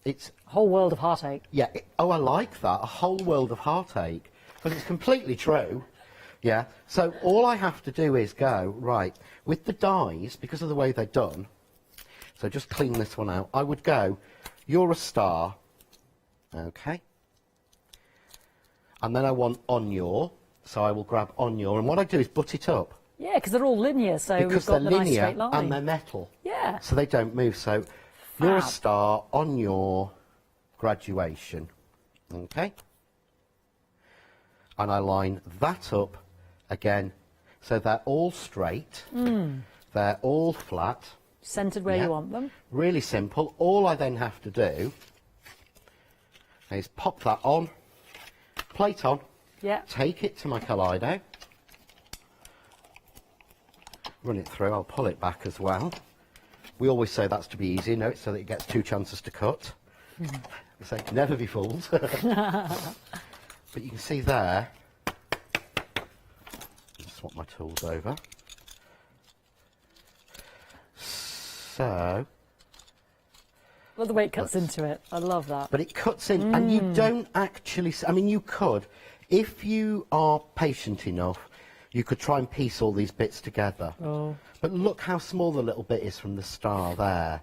It's whole world of heartache. Yeah, oh, I like that, a whole world of heartache. Because it's completely true. Yeah, so all I have to do is go, right, with the dies, because of the way they're done, so just clean this one out, I would go, you're a star, okay, and then I want on your, so I will grab on your, and what I do is butt it up. Yeah, because they're all linear, so because we've got they're the linear nice straight line. and they're metal. Yeah. So they don't move, so you're a star on your graduation, okay? And I line that up again, so they're all straight, they're all flat. Centred where you want them. Really simple. All I then have to do is pop that on, plate on, take it to my Kaleido, run it through, I'll pull it back as well. We always say that's to be easy, no, so that it gets 2 chances to cut. We say never be fooled. But you can see there, just swap my tools over. So, Well, the way it cuts into it, I love that. but it cuts in, and you don't actually, I mean, you could, if you are patient enough, you could try and piece all these bits together. Oh. But look how small the little bit is from the star there.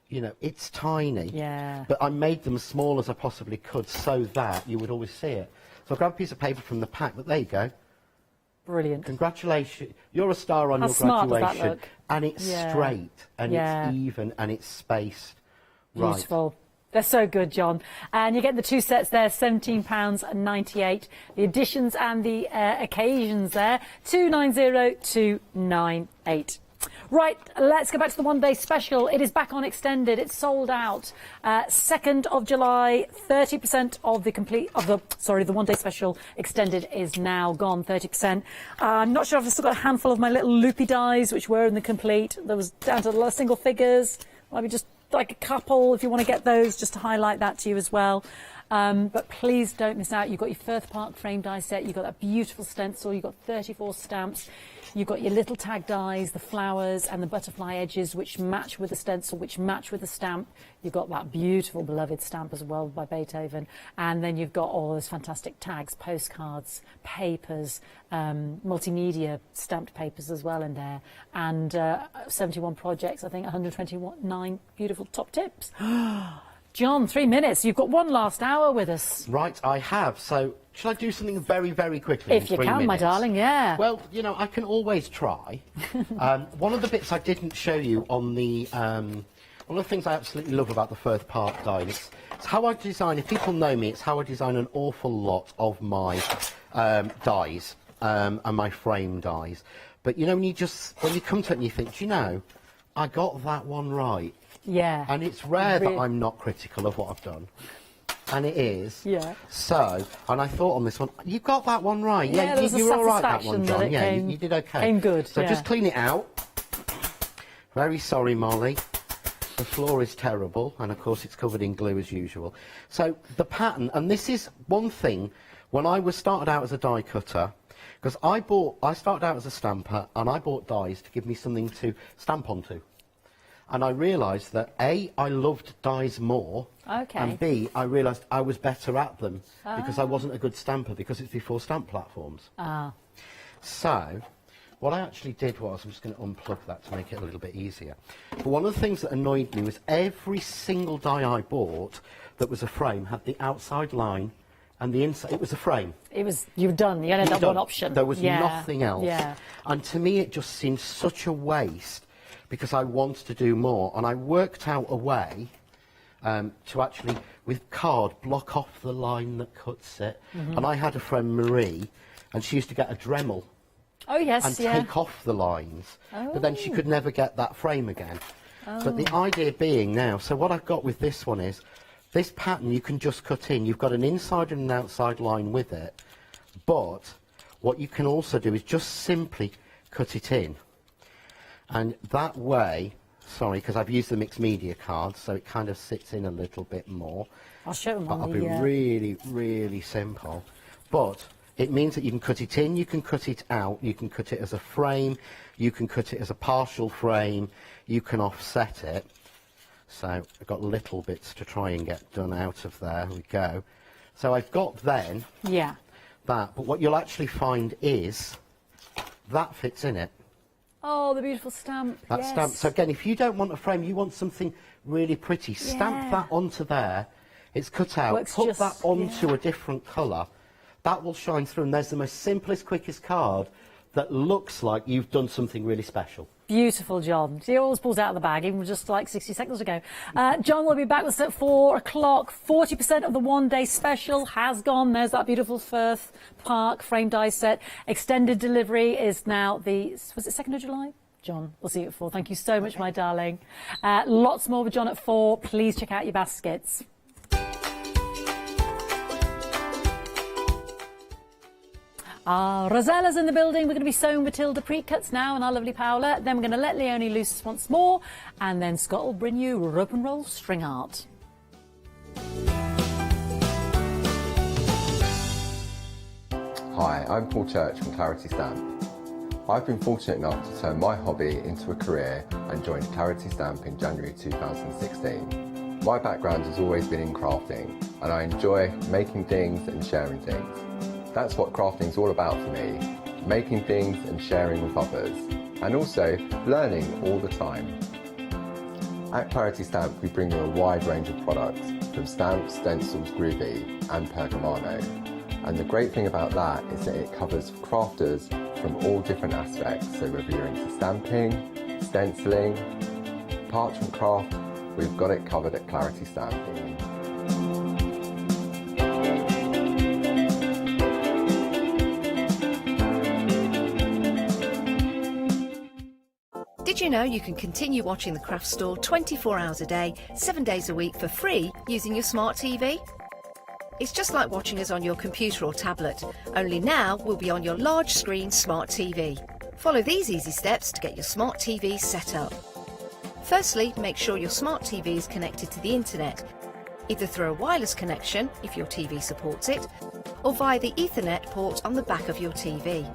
You know, it's tiny. Yeah. But I made them as small as I possibly could so that you would always see it. So I grabbed a piece of paper from the pack, but there you go. Brilliant. Congratulations. You're a star on How your smart does that graduation. look? And it's Yeah. straight, and Yeah. it's even, and it's spaced. Right. Beautiful. They're so good, John. And you get the 2 sets there, £17.98. The additions and the occasions there, £290,298. Right, let's go back to the one-day special. It is back on extended. It's sold out. 2nd of July, 30% of the the one-day special extended is now gone, 30%. I'm not sure if I've still got a handful of my little loopy dies, which were in the complete. There was down to the single figures. Maybe just like a couple, if you want to get those, just to highlight that to you as well. But please don't miss out. You've got your Firth Park frame die set. You've got that beautiful stencil. You've got 34 stamps. You've got your little tag dies, the flowers and the butterfly edges, which match with the stencil, which match with the stamp. You've got that beautiful beloved stamp as well by Beethoven. And then you've got all those fantastic tags, postcards, papers, multimedia stamped papers as well in there. And 71 projects, I think 129 beautiful top tips. John, 3 minutes. You've got one last hour with us. Right, I have. So, shall I do something very, very quickly? If you in 3 can, minutes? my darling, yeah. Well, you know, I can always try. One of the bits I didn't show you on the... one of the things I absolutely love about the Firth Park die, it's how I design, if people know me, it's how I design an awful lot of my dies and my frame dies. But, you know, when you come to it and you think, do you know, I got that one right. Yeah. And it's rare that I'm not critical of what I've done. And it is. Yeah. So, and I thought on this one, you got that one right. Yeah, there was you a were all right that satisfaction one, that John. it Yeah, came- you did okay. came good, So yeah. just clean it out. Very sorry, Molly. The floor is terrible, and of course it's covered in glue as usual. So the pattern, and this is one thing, when I was started out as a die cutter, because I started out as a stamper, and I bought dies to give me something to stamp onto. And I realised that A, I loved dies more, Okay. and B, I realised I was better at them because I Ah. wasn't a good stamper because it's before stamp platforms. Ah. So, what I actually did was, I'm just going to unplug that to make it a little bit easier. But one of the things that annoyed me was every single die I bought that was a frame had the outside line and the inside, it was a frame. It was, you were done. You only had that one option. There was Yeah. nothing else. Yeah. And to me it just seemed such a waste because I wanted to do more. And I worked out a way to actually, with card, block off the line that cuts it. Mhm. And I had a friend, Marie, and she used to get a Dremel Oh, yes, and yeah. take off the lines. But then she Oh. could never get that frame again. But the Oh. idea being now, so what I've got with this one is, this pattern you can just cut in. You've got an inside and an outside line with it. But what you can also do is just simply cut it in. And that way, sorry, because I've used the mixed media card, so it kind of sits in a little bit more. I'll show them But on I'll the... be really, really simple. But it means that you can cut it in, you can cut it out, you can cut it as a frame, you can cut it as a partial frame, you can offset it. So I've got little bits to try and get done out of there. Here we go. So I've got then Yeah. that, but what you'll actually find is that fits in it. Oh, the beautiful stamp. That yes. stamp. So again, if you don't want a frame, you want something really pretty, stamp that onto there. It's cut out. Works Put just- that onto yeah. a different colour. That will shine through, and there's the most simplest, quickest card that looks like you've done something really special. Beautiful, John. He always pulls out of the bag, even just like 60 seconds ago. John will be back with us at 4 o'clock. 40% of the one-day special has gone. There's that beautiful Firth Park frame die set. Extended delivery is now the... Was it 2nd of July? John, we'll see you at 4. Thank you so much, my darling. Lots more with John at 4. Please check out your baskets. Rosella's in the building. We're going to be sewing Matilda pre-cuts now and our lovely Paola. Then we're going to let Leonie loose once more. And then Scott will bring you rope and roll string art. Hi, I'm Paul Church from Clarity Stamp. I've been fortunate enough to turn my hobby into a career and joined Clarity Stamp in January 2016. My background has always been in crafting and I enjoy making things and sharing things. That's what crafting's all about for me, making things and sharing with others, and also learning all the time. At Clarity Stamp we bring you a wide range of products, from stamps, stencils, groovy and pergamano. And the great thing about that is that it covers crafters from all different aspects, so whether you're into stamping, stenciling, parchment craft, we've got it covered at Clarity Stamp. Did you know you can continue watching the craft store 24 hours a day, 7 days a week for free using your smart TV? It's just like watching us on your computer or tablet, only now we'll be on your large screen smart TV. Follow these easy steps to get your smart TV set up. Firstly, make sure your smart TV is connected to the internet, either through a wireless connection if your TV supports it, or via the Ethernet port on the back of your TV.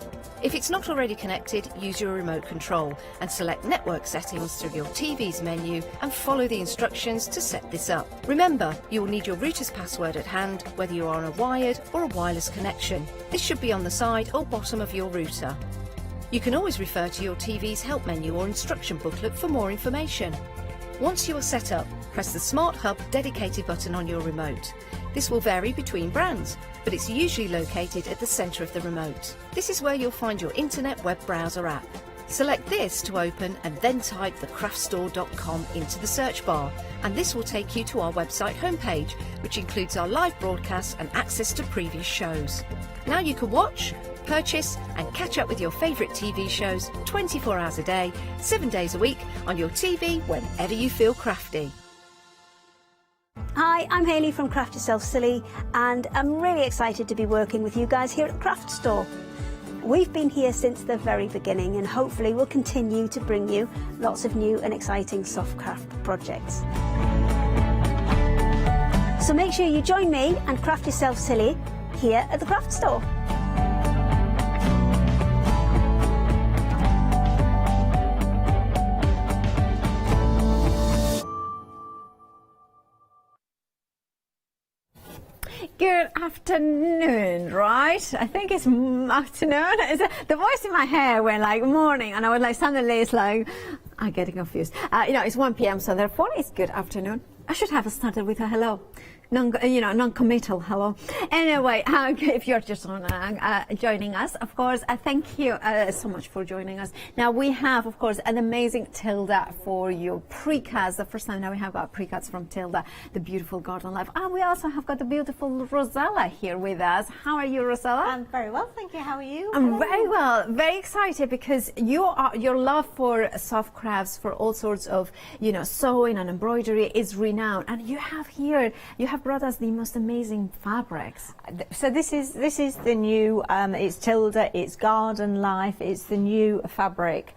If it's not already connected, use your remote control and select network settings through your TV's menu and follow the instructions to set this up. Remember, you will need your router's password at hand whether you are on a wired or a wireless connection. This should be on the side or bottom of your router. You can always refer to your TV's help menu or instruction booklet for more information. Once you are set up, press the Smart Hub dedicated button on your remote. This will vary between brands, but it's usually located at the centre of the remote. This is where you'll find your internet web browser app. Select this to open and then type thecraftstore.com into the search bar, and this will take you to our website homepage, which includes our live broadcasts and access to previous shows. Now you can watch, purchase and catch up with your favourite TV shows 24 hours a day, 7 days a week on your TV whenever you feel crafty. Hi, I'm Hayley from Craft Yourself Silly, and I'm really excited to be working with you guys here at the Craft Store. We've been here since the very beginning and hopefully we'll continue to bring you lots of new and exciting soft craft projects. So make sure you join me and Craft Yourself Silly here at the Craft Store. Good afternoon, right? I think it's afternoon. The voice in my head went like morning, and I was like, suddenly it's like, I'm getting confused. It's 1 p.m., so therefore it's good afternoon. I should have started with a hello. Non-committal hello. Anyway, if you're just joining us, of course, thank you so much for joining us. Now we have, of course, an amazing Tilda for you. Pre-cuts, the first time now we have got pre-cuts from Tilda, the beautiful Garden Life. And we also have got the beautiful Rosella here with us. How are you, Rosella? I'm very well, thank you. How are you? I'm very well, very excited because your love for soft crafts, for all sorts of, sewing and embroidery is renowned. And you have have brought us the most amazing fabrics. So this is the new. It's Tilda. It's Garden Life. It's the new fabric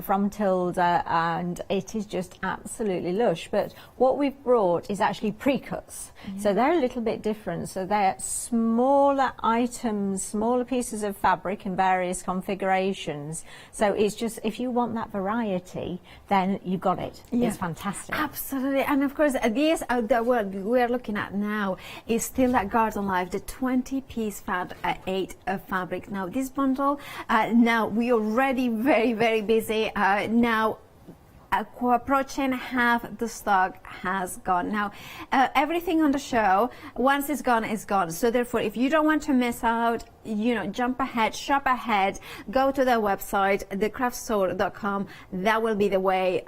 from Tilda, and it is just absolutely lush. But what we've brought is actually pre-cuts. So they're a little bit different. So they're smaller items, smaller pieces of fabric in various configurations. So it's just, if you want that variety, then you got it. It's fantastic. Absolutely. And of course, these that we're looking at now is still that Garden Life, the 20-piece fat 8 fabric. Now this bundle, now we are already very, very busy. Now approaching half the stock has gone. Now everything on the show, once it's gone, is gone. So therefore, if you don't want to miss out, you know, jump ahead, shop ahead, go to their website, thecraftstore.com. That will be the way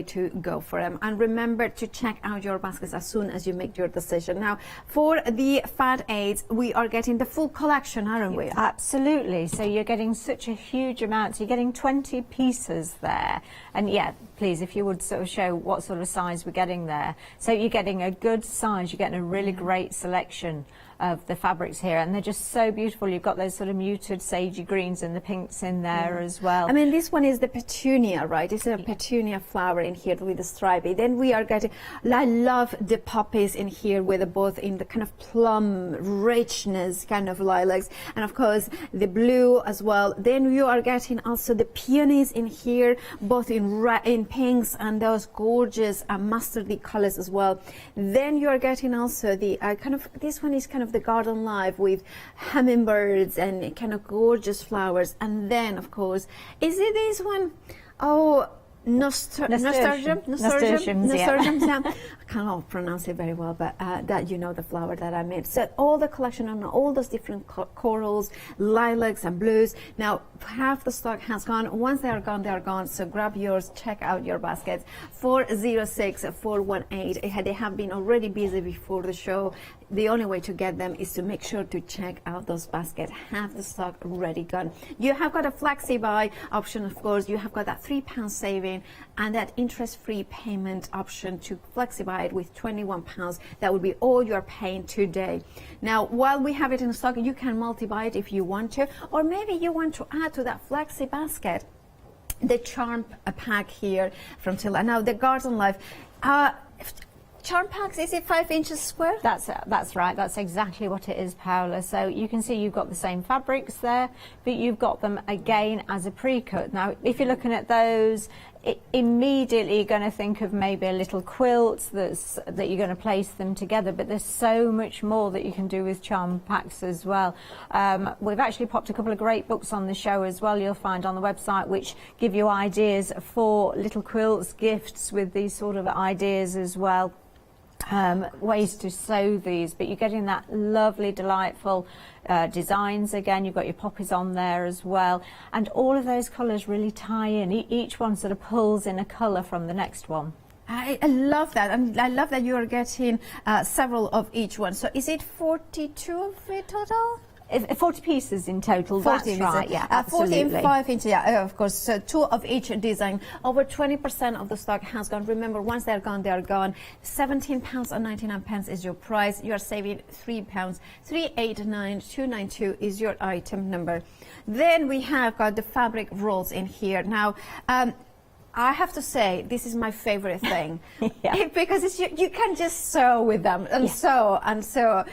to go for them. And remember to check out your baskets as soon as you make your decision. Now, for the Fat 8s, we are getting the full collection, aren't we? Absolutely. So you're getting such a huge amount. You're getting 20 pieces there. And yeah, please, if you would sort of show what sort of size we're getting there. So you're getting a good size. You're getting a really great selection of the fabrics here, and they're just so beautiful. You've got those sort of muted sagey greens and the pinks in there as well. I mean, this one is the petunia, right? It's a petunia flower in here with the stripy. Then we are getting, I love the poppies in here with both in the kind of plum richness kind of lilacs, and of course the blue as well. Then you are getting also the peonies in here, both in pinks and those gorgeous mustardy colors as well. Then you are getting also the this one is kind of the Garden Life with hummingbirds and kind of gorgeous flowers. And then, of course, is it this one? Oh, nasturtium. Yeah. I cannot pronounce it very well, but that you know the flower that I made. So all the collection on all those different corals, lilacs and blues. Now half the stock has gone. Once they are gone, they are gone. So grab yours, check out your baskets. 406-418. They have been already busy before the show. The only way to get them is to make sure to check out those baskets. Half the stock already gone. You have got a Flexi buy option, of course. You have got that £3 saving and that interest-free payment option to Flexi buy it with £21. That would be all you're paying today. Now, while we have it in stock, you can multi-buy it if you want to, or maybe you want to add to that Flexi basket the charm pack here from Tilda. Now, the Garden Life. Charm packs, is it 5 inches square? That's right. That's exactly what it is, Paola. So you can see you've got the same fabrics there, but you've got them again as a pre-cut. Now, if you're looking at those, immediately you're going to think of maybe a little quilt that you're going to place them together, but there's so much more that you can do with charm packs as well. We've actually popped a couple of great books on the show as well, you'll find on the website, which give you ideas for little quilts, gifts with these sort of ideas as well. Ways to sew these, but you're getting that lovely, delightful designs again. You've got your poppies on there as well, and all of those colours really tie in. Each one sort of pulls in a colour from the next one. I love that, and I love that you are getting several of each one. So is it 42 of it total? 40 pieces in total, 40, that's right, yeah, absolutely. 40 and 5 inches, yeah, of course. So 2 of each design. Over 20% of the stock has gone. Remember, once they're gone, they're gone. £17.99 is your price. You are saving £3. 389292 is your item number. Then we have got the fabric rolls in here. Now, I have to say, this is my favorite thing because you can just sew with them and sew and sew.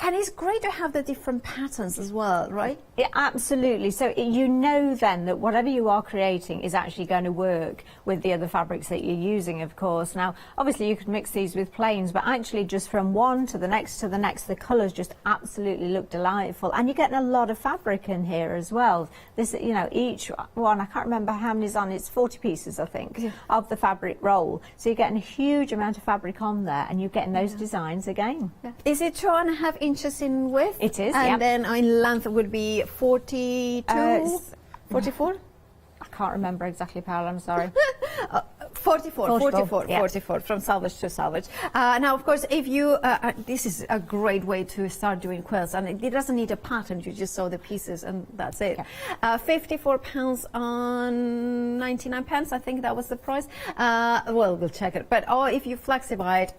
And it's great to have the different patterns as well, right? Yeah, absolutely. So you know then that whatever you are creating is actually going to work with the other fabrics that you're using, of course. Now, obviously you could mix these with plains, but actually just from one to the next, the colours just absolutely look delightful. And you're getting a lot of fabric in here as well. This, you know, each one, I can't remember how many's on, it's 40 pieces, I think, of the fabric roll. So you're getting a huge amount of fabric on there, and you're getting those designs again. Is it 2.5 inches in width? It is, and then in length would be 42, 44? I can't remember exactly, Paola, I'm sorry. 44 from salvage to salvage. Now, of course, if you, this is a great way to start doing quilts, and it doesn't need a pattern, you just sew the pieces and that's it. £54 on 99 pence, I think that was the price. Well, we'll check it. But if you Flexi buy it,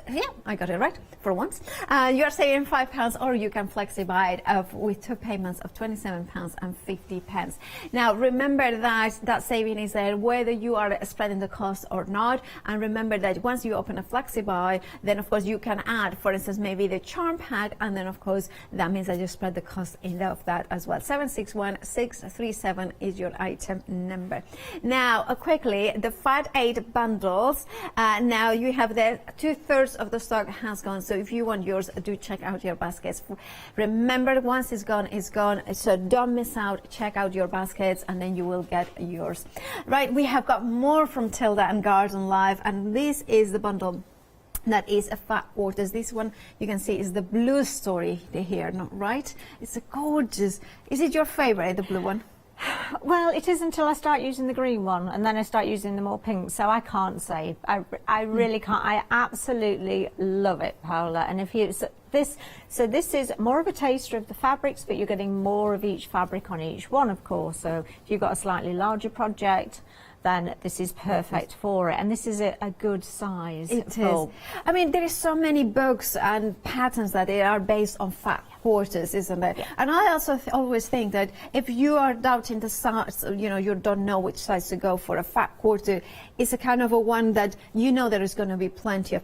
Yeah, I got it right for once. You're saving £5, or you can flexi buy it with 2 payments of £27.50. Now remember that saving is there whether you are spreading the cost or not. And remember that once you open a flexi buy, then of course you can add, for instance, maybe the charm pack, and then of course that means that you spread the cost in of that as well. 761637 is your item number. Now quickly, the Fat 8 bundles. Now you have the 2/3 of the stock has gone, so if you want yours, do check out your baskets. Remember, once it's gone, so don't miss out. Check out your baskets and then you will get yours. Right, we have got more from Tilda and Garden Life, and this is the bundle that is a fat quarters. This one you can see is the blue story here, not right? It's a gorgeous. Is it your favorite, the blue one? Well, it is until I start using the green one, and then I start using the more pink, so I can't say. I really can't. I absolutely love it, Paola. And if you this is more of a taster of the fabrics, but you're getting more of each fabric on each one, of course. So if you've got a slightly larger project, then this is perfect for it, and this is a good size. It is. I mean, there is so many books and patterns that they are based on fat quarters, isn't it? Yeah. And I also always think that if you are doubting the size, you don't know which size to go for, a fat quarter is a kind of a one that there is going to be plenty of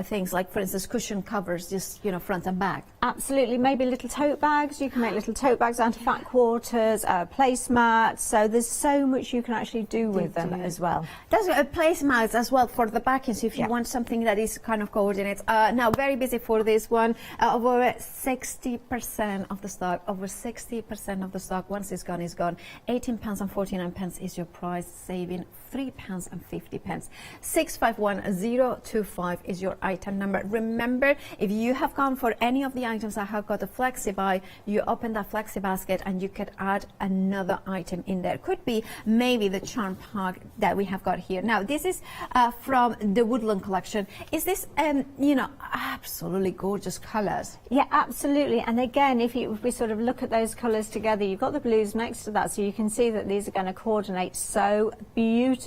things, like for instance cushion covers, just front and back. Absolutely. Maybe little tote bags. You can make little tote bags out of fat quarters, placemats. So there's so much you can actually do with them as well. There's placemats as well for the backings if you want something that is kind of coordinates. Now very busy for this one. Over 60% of the stock. Over 60% of the stock. Once it's gone, it's gone. £18.49 is your price, saving £3.50. 651025 is your item number. Remember, if you have gone for any of the items that have got a flexi buy, you open that flexi basket and you could add another item in there. Could be maybe the charm pack that we have got here. Now this is from the Woodland collection. Is this absolutely gorgeous colors? Yeah, absolutely. And again, if we sort of look at those colors together, you've got the blues next to that, so you can see that these are going to coordinate so beautifully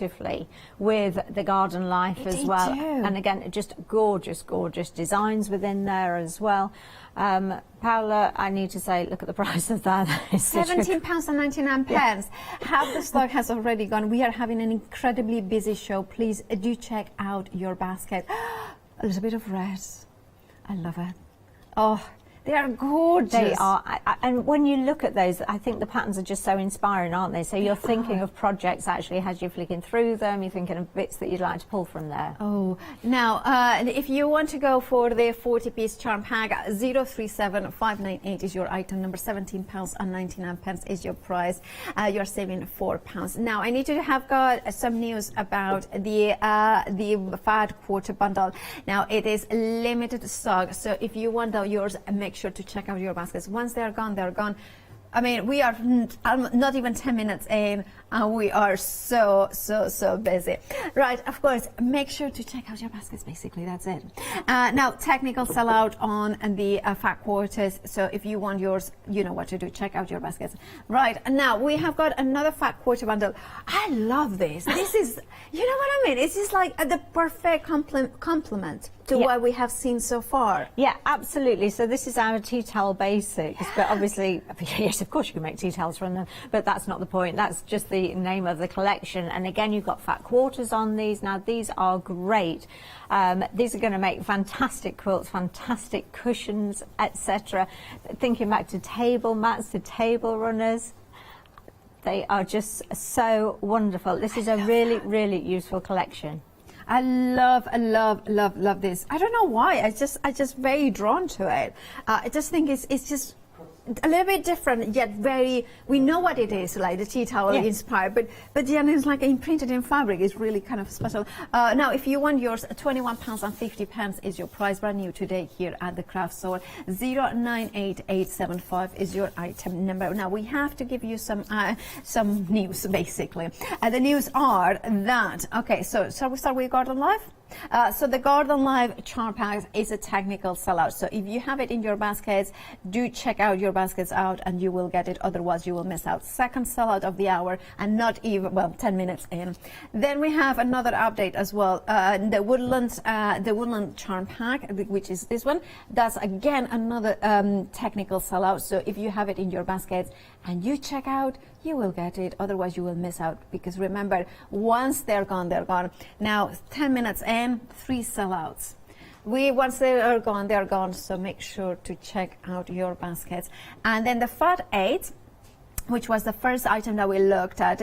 with the Garden Life as well. And again, just gorgeous designs within there as well. Paola, I need to say, look at the price of that. £17.99. Yeah. Half the stock has already gone. We are having an incredibly busy show. Please do check out your basket. A little bit of red. I love it. Oh, they are gorgeous. They are. And when you look at those, I think the patterns are just so inspiring, aren't they? So you're thinking of projects actually as you're flicking through them, you're thinking of bits that you'd like to pull from there. Oh, now, if you want to go for the 40-piece charm pack, 037598 is your item number, £17.99 is your price. You're saving £4. Now, I need to have got some news about the fat quarter bundle. Now, it is limited stock, so if you want yours, make sure to check out your baskets. Once they're gone, they're gone. I mean, we are not even 10 minutes in, and we are so busy. Right, of course, make sure to check out your baskets, basically, that's it. Now, technical sellout on the fat quarters, so if you want yours, you know what to do, check out your baskets. Right, now, we have got another fat quarter bundle. I love this. This is, you know what I mean? It's just like the perfect complement to what we have seen so far. Yeah, absolutely. So this is our tea towel basics, but obviously, yes, of course you can make tea towels from them, but that's not the point. That's just the name of the collection. And again, you've got fat quarters on these. Now, these are great. These are going to make fantastic quilts, fantastic cushions, etc. Thinking back to table mats, to table runners. They are just so wonderful. This is a really useful collection. I love this. I don't know why. I just very drawn to it. I just think it's just a little bit different, yet very. We know what it is, like the tea towel inspired, but then it's like imprinted in fabric. It's really kind of special. Now, if you want yours, £21.50 is your price, brand new today here at the craft store. 098875 is your item number. Now we have to give you some news, basically. The news are that so shall we start with Garden Life? So the Garden Live charm pack is a technical sellout. So if you have it in your baskets, do check out your baskets out and you will get it. Otherwise, you will miss out. Second sellout of the hour and not even, well, 10 minutes in. Then we have another update as well. The Woodland charm pack, which is this one. That's again another technical sellout. So if you have it in your baskets and you check out, you will get it. Otherwise, you will miss out. Because remember, once they're gone, they're gone. Now, 10 minutes in, 3 sellouts. Once they are gone, they're gone. So make sure to check out your baskets. And then the Fat 8, which was the first item that we looked at.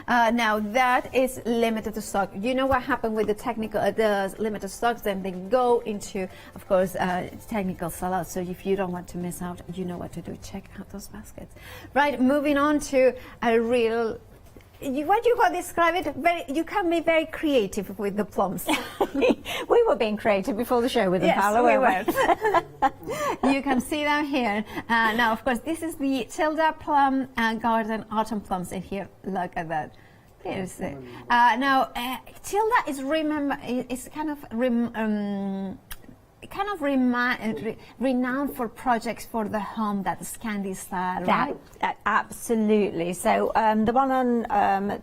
Now that is limited to stock. You know what happened with the limited stocks? Then they go into, of course, technical sellout. So if you don't want to miss out, you know what to do. Check out those baskets. Right, moving on to a real. What you want to describe it? You can be very creative with the plums. We were being creative before the show with them, yes, Paola, we were. You can see them here. Now, of course, this is the Tilda Plum Garden Autumn Plums in here. Look at that. Now, Tilda is renowned for projects for the home that's candy style, right? Absolutely. So the one on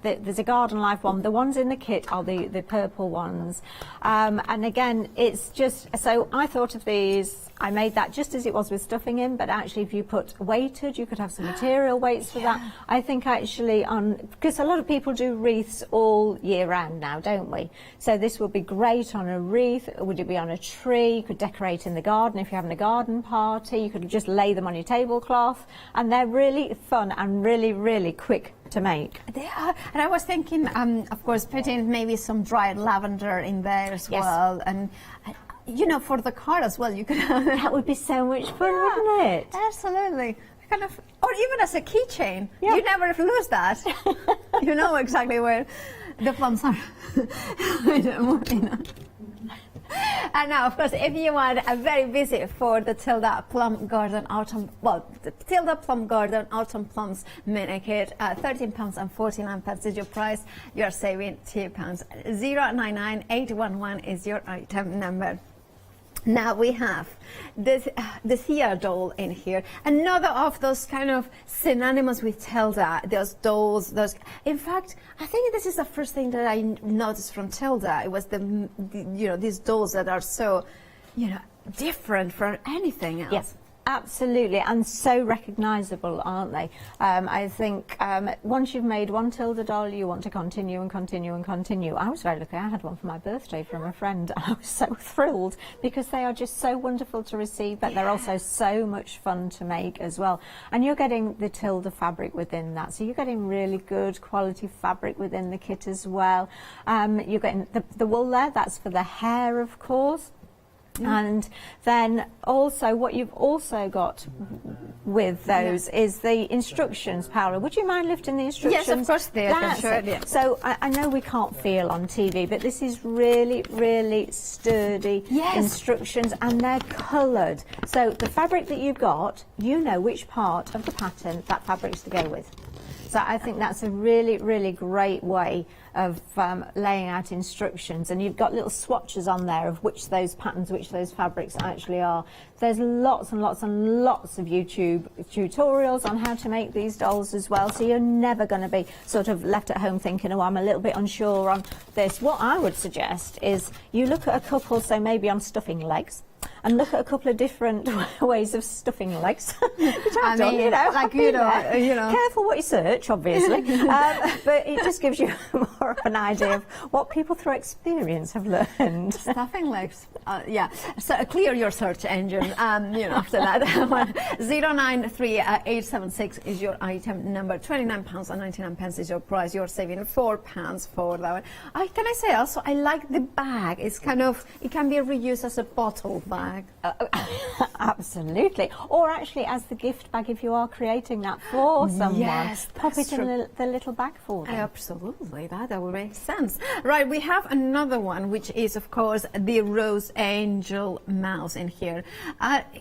there's a Garden Life one. The ones in the kit are the purple ones, and again, it's just so I thought of these. I made that just as it was with stuffing in, but actually if you put weighted, you could have some material weights for that. I think actually because a lot of people do wreaths all year round now, don't we? So this would be great on a wreath. Would it be on a tree? You could decorate in the garden if you're having a garden party. You could just lay them on your tablecloth, and they're really fun and really, really quick to make. They are, and I was thinking, of course, putting maybe some dried lavender in there as well, and you know, for the card as well, you could. That would be so much fun, wouldn't it? Absolutely. Kind of, or even as a keychain. You never lose that. You know exactly where the plums are. And now, of course, if you want a very busy for the Tilda Plum Garden Autumn, the Tilda Plum Garden Autumn Plums mini kit, £13.49 is your price. You're saving £2. 099811 is your item number. Now we have the Thea doll in here. Another of those kind of synonymous with Tilda, those dolls, in fact, I think this is the first thing that I noticed from Tilda. It was these dolls that are so, different from anything else. Yes. Absolutely, and so recognisable, aren't they? I think once you've made one Tilda doll, you want to continue and continue and continue. I was very lucky. I had one for my birthday from a friend, and I was so thrilled because they are just so wonderful to receive, but they're also so much fun to make as well. And you're getting the Tilda fabric within that, so you're getting really good quality fabric within the kit as well. You're getting the wool there. That's for the hair, of course. And then also what you've also got with those is the instructions. Paola, would you mind lifting the instructions? Yes, of course, dear. Sure. So I know we can't feel on TV, but this is really, really sturdy instructions, and they're coloured. So the fabric that you've got, you know which part of the pattern that fabric is to go with. So I think that's a really, really great way of laying out instructions, and you've got little swatches on there of which those patterns, which those fabrics actually are. There's lots and lots and lots of YouTube tutorials on how to make these dolls as well, so you're never going to be sort of left at home thinking, oh, I'm a little bit unsure on this. What I would suggest is you look at a couple, so maybe I'm stuffing legs, and look at a couple of different ways of stuffing legs, which I've done, Careful what you search, obviously, but it just gives you more of an idea of what people through experience have learned. Stuffing legs, so clear your search engine, after that. 093876 is your item number, £29.99 is your price. You're saving £4 for that one. Can I say also, I like the bag. It's kind of, it can be reused as a bottle bag. bag. Absolutely. Or actually as the gift bag if you are creating that for someone. Yes, pop that's it in true. the little bag for them. Absolutely, that would make sense. Right, we have another one, which is, of course, the Rose Angel mouse in here.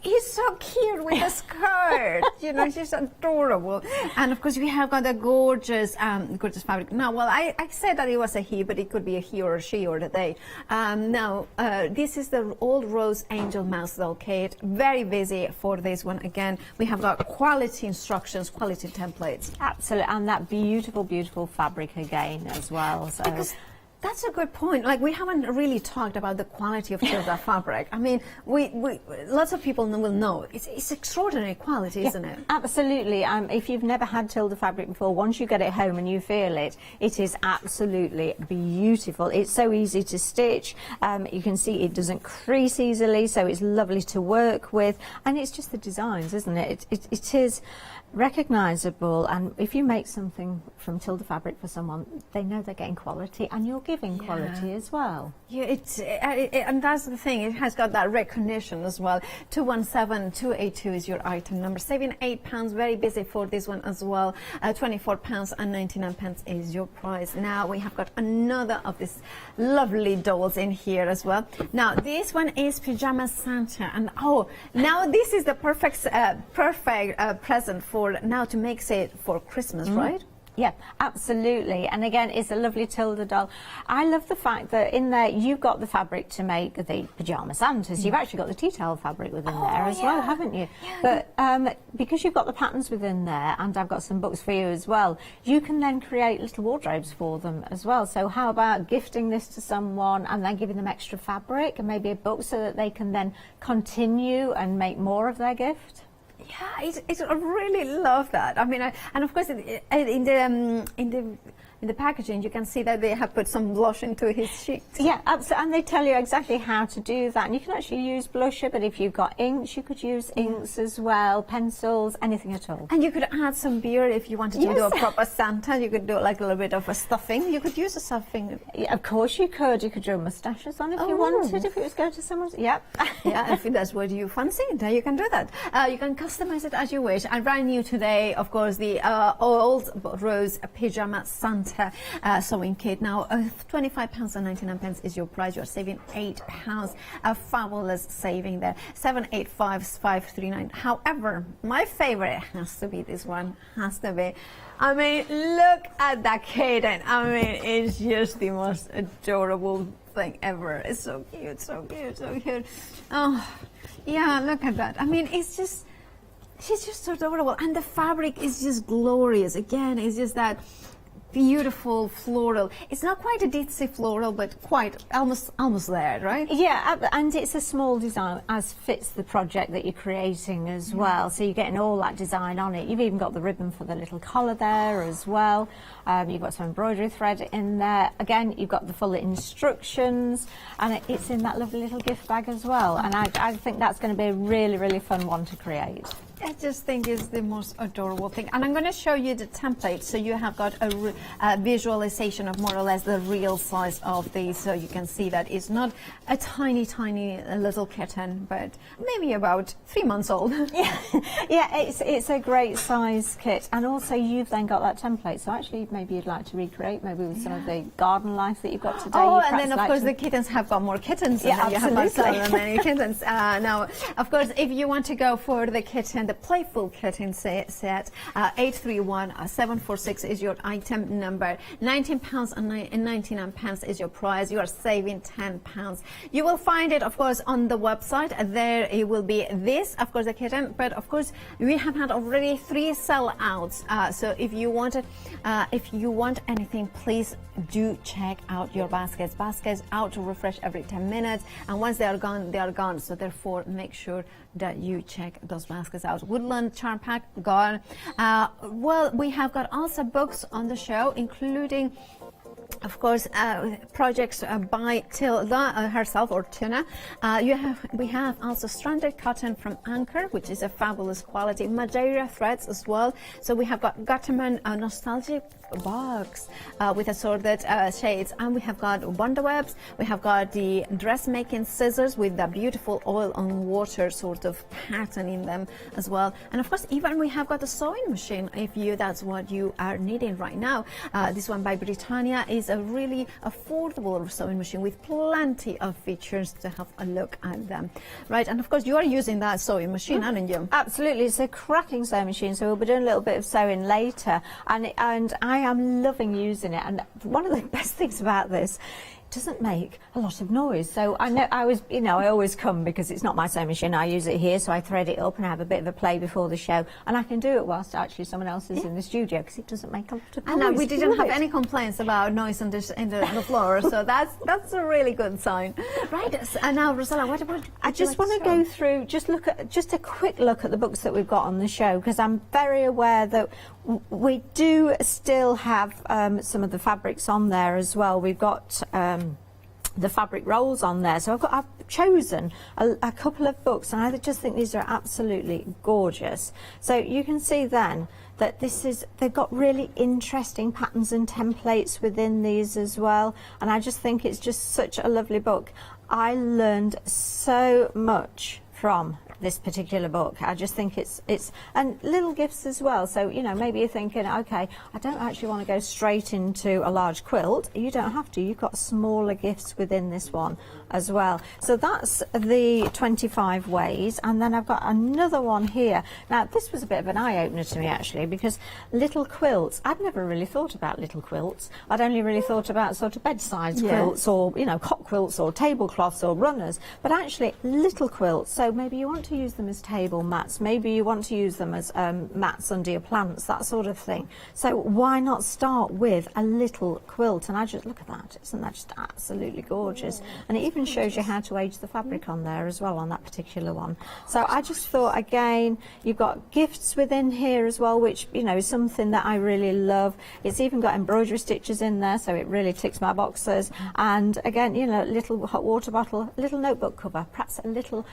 He's so cute with the skirt. You know, she's adorable. And, of course, we have got a gorgeous, gorgeous fabric. Now, well, I said that it was a he, but it could be a he or a she or a they. Now, this is the old Rose Angel mouse doll kit. Very busy for this one. Again, we have got quality instructions, quality templates. Absolutely, and that beautiful, beautiful fabric again as well. So. Because that's a good point. Like, we haven't really talked about the quality of Tilda fabric. I mean, we lots of people will know it's extraordinary quality, isn't it? Absolutely. If you've never had Tilda fabric before, once you get it home and you feel it, it is absolutely beautiful. It's so easy to stitch. You can see it doesn't crease easily, so it's lovely to work with. And it's just the designs, isn't it? It is recognisable, and if you make something from Tilda fabric for someone, they know they're getting quality, and you're giving quality as well. Yeah, and that's the thing. It has got that recognition as well. 217282 is your item number. Saving £8. Very busy for this one as well. £24.99 is your price. Now we have got another of these lovely dolls in here as well. Now this one is Pajama Santa, and now this is the perfect present for now to make it for Christmas, right? Yeah, absolutely. And again, it's a lovely Tilda doll. I love the fact that in there you've got the fabric to make the Pajama Santas. You've actually got the tea towel fabric within there as well, haven't you? Yeah. But because you've got the patterns within there, and I've got some books for you as well, you can then create little wardrobes for them as well. So how about gifting this to someone and then giving them extra fabric and maybe a book so that they can then continue and make more of their gift? Yeah, I really love that. I mean, and of course, in the packaging, you can see that they have put some blush into his cheeks. Yeah, absolutely, and they tell you exactly how to do that. And you can actually use blusher, but if you've got inks, you could use inks as well, pencils, anything at all. And you could add some beard if you wanted to do a proper Santa. You could do like a little bit of a stuffing. You could use a stuffing. Yeah, of course you could. You could draw moustaches on if you wanted, if it was going to someone's. Yep. Yeah, if that's what you fancy, then you can do that. You can customize it as you wish. I ran you today, of course, the old Rose Pajama Santa sewing kit. Now, £25.99 is your price. You're saving £8. A fabulous saving there. 785-539. However, my favorite has to be this one. Has to be. I mean, look at that kitten. I mean, it's just the most adorable thing ever. It's so cute, so cute, so cute. Oh, yeah, look at that. I mean, it's just, she's just so adorable. And the fabric is just glorious. Again, it's just that beautiful floral. It's not quite a ditzy floral, but quite almost there, right? Yeah, and it's a small design as fits the project that you're creating as well. So you're getting all that design on it. You've even got the ribbon for the little collar there as well. You've got some embroidery thread in there. Again, you've got the full instructions, and it's in that lovely little gift bag as well. And I think that's going to be a really, really fun one to create. I just think it's the most adorable thing. And I'm going to show you the template, so you have got a visualization of more or less the real size of these, so you can see that it's not a tiny, tiny little kitten, but maybe about 3 months old. Yeah, it's a great size kit. And also you've then got that template, so actually maybe you'd like to recreate maybe with some of the garden life that you've got today. Oh, and then of course the kittens have got more kittens. Yeah, and absolutely. You have so many kittens. Now, of course, if you want to go for the kitten, the playful kitten set, 831-746 is your item number. £19.99 is your price. You are saving £10. You will find it, of course, on the website. There it will be this, of course, the kitten. But of course, we have had already 3 sellouts. So if you want anything, please do check out your baskets. Baskets out to refresh every 10 minutes, and once they are gone, they are gone. So therefore, make sure that you check those baskets out. Woodland Charm Pack, gone. Well, we have got also books on the show, including of course, projects by Tilda herself, or Tina. We have also stranded cotton from Anchor, which is a fabulous quality. Madeira threads as well. So we have got Gutterman nostalgic box with assorted shades, and we have got wonderwebs. We have got the dressmaking scissors with the beautiful oil on water sort of pattern in them as well. And of course, even we have got a sewing machine if that's what you are needing right now. This one by Britannia is a really affordable sewing machine with plenty of features to have a look at them. Right, and of course you are using that sewing machine, aren't you? Absolutely, it's a cracking sewing machine, so we'll be doing a little bit of sewing later, and I am loving using it. And one of the best things about this, doesn't make a lot of noise. So I know I always come because it's not my sewing machine. I use it here, so I thread it up and have a bit of a play before the show, and I can do it whilst actually someone else is in the studio because it doesn't make a lot of noise. And we didn't have any complaints about noise on the floor, so that's a really good sign. Right, and now Rosella, what about? I just want to go through, just a quick look at the books that we've got on the show, because I'm very aware that we do still have some of the fabrics on there as well. We've got the fabric rolls on there, so I've chosen a couple of books, and I just think these are absolutely gorgeous. So you can see then that they've got really interesting patterns and templates within these as well, and I just think it's just such a lovely book. I learned so much from this particular book. I just think it's and little gifts as well. So maybe you're thinking, okay, I don't actually want to go straight into a large quilt. You don't have to. You've got smaller gifts within this one as well. So that's the 25 ways, and then I've got another one here. Now this was a bit of an eye-opener to me actually, because little quilts, I'd never really thought about little quilts. I'd only really thought about sort of bed-size quilts, or cot quilts or tablecloths or runners, but actually little quilts. So maybe you want to use them as table mats, maybe you want to use them as mats under your plants, that sort of thing. So why not start with a little quilt? And I just look at that, isn't that just absolutely gorgeous? And it even shows you how to age the fabric on there as well, on that particular one. So I just thought, again, you've got gifts within here as well, which is something that I really love. It's even got embroidery stitches in there, so it really ticks my boxes. And again, little hot water bottle, little notebook cover, perhaps a little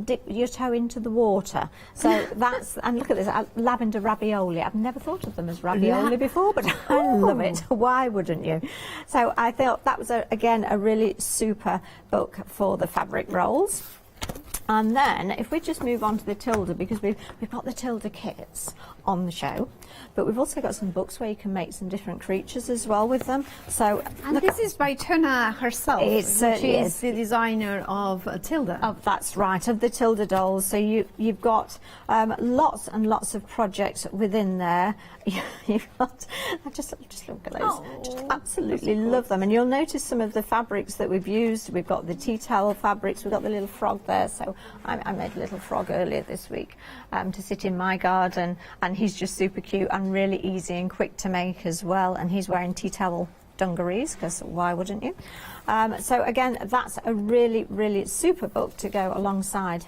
dip your toe into the water. So that's, and look at this, lavender ravioli. I've never thought of them as ravioli before, but I love it. Why wouldn't you? So I thought that was, again, a really super book for the fabric rolls. And then if we just move on to the Tilda, because we've got the Tilda kits on the show, but we've also got some books where you can make some different creatures as well with them. So, and this is by Tina herself. She is the designer of Tilda. That's right, of the Tilda dolls. So you've got lots and lots of projects within there. You've got, just look at those. Just absolutely love them. And you'll notice some of the fabrics that we've used. We've got the tea towel fabrics. We've got the little frog there. So I made a little frog earlier this week to sit in my garden, and he's just super cute and really easy and quick to make as well. And he's wearing tea towel dungarees, because why wouldn't you? So again, that's a really, really super book to go alongside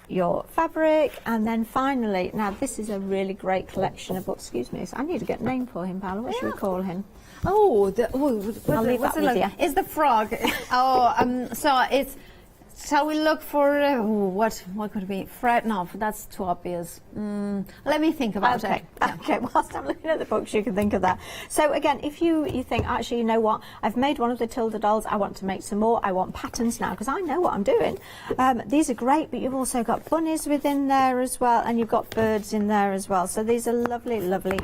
your fabric. And then finally, now this is a really great collection of books. Excuse me, so I need to get a name for him, Paula. What should we call him? I'll leave that with you. It's the frog. So it's. Shall we look for what could it be? Fred? No, that's too obvious. Let me think about it. Yeah. Okay, whilst I'm looking at the books, you can think of that. So again, if you think, actually, you know what, I've made one of the Tilda dolls, I want to make some more, I want patterns now, because I know what I'm doing. These are great, but you've also got bunnies within there as well, and you've got birds in there as well. So these are lovely, lovely,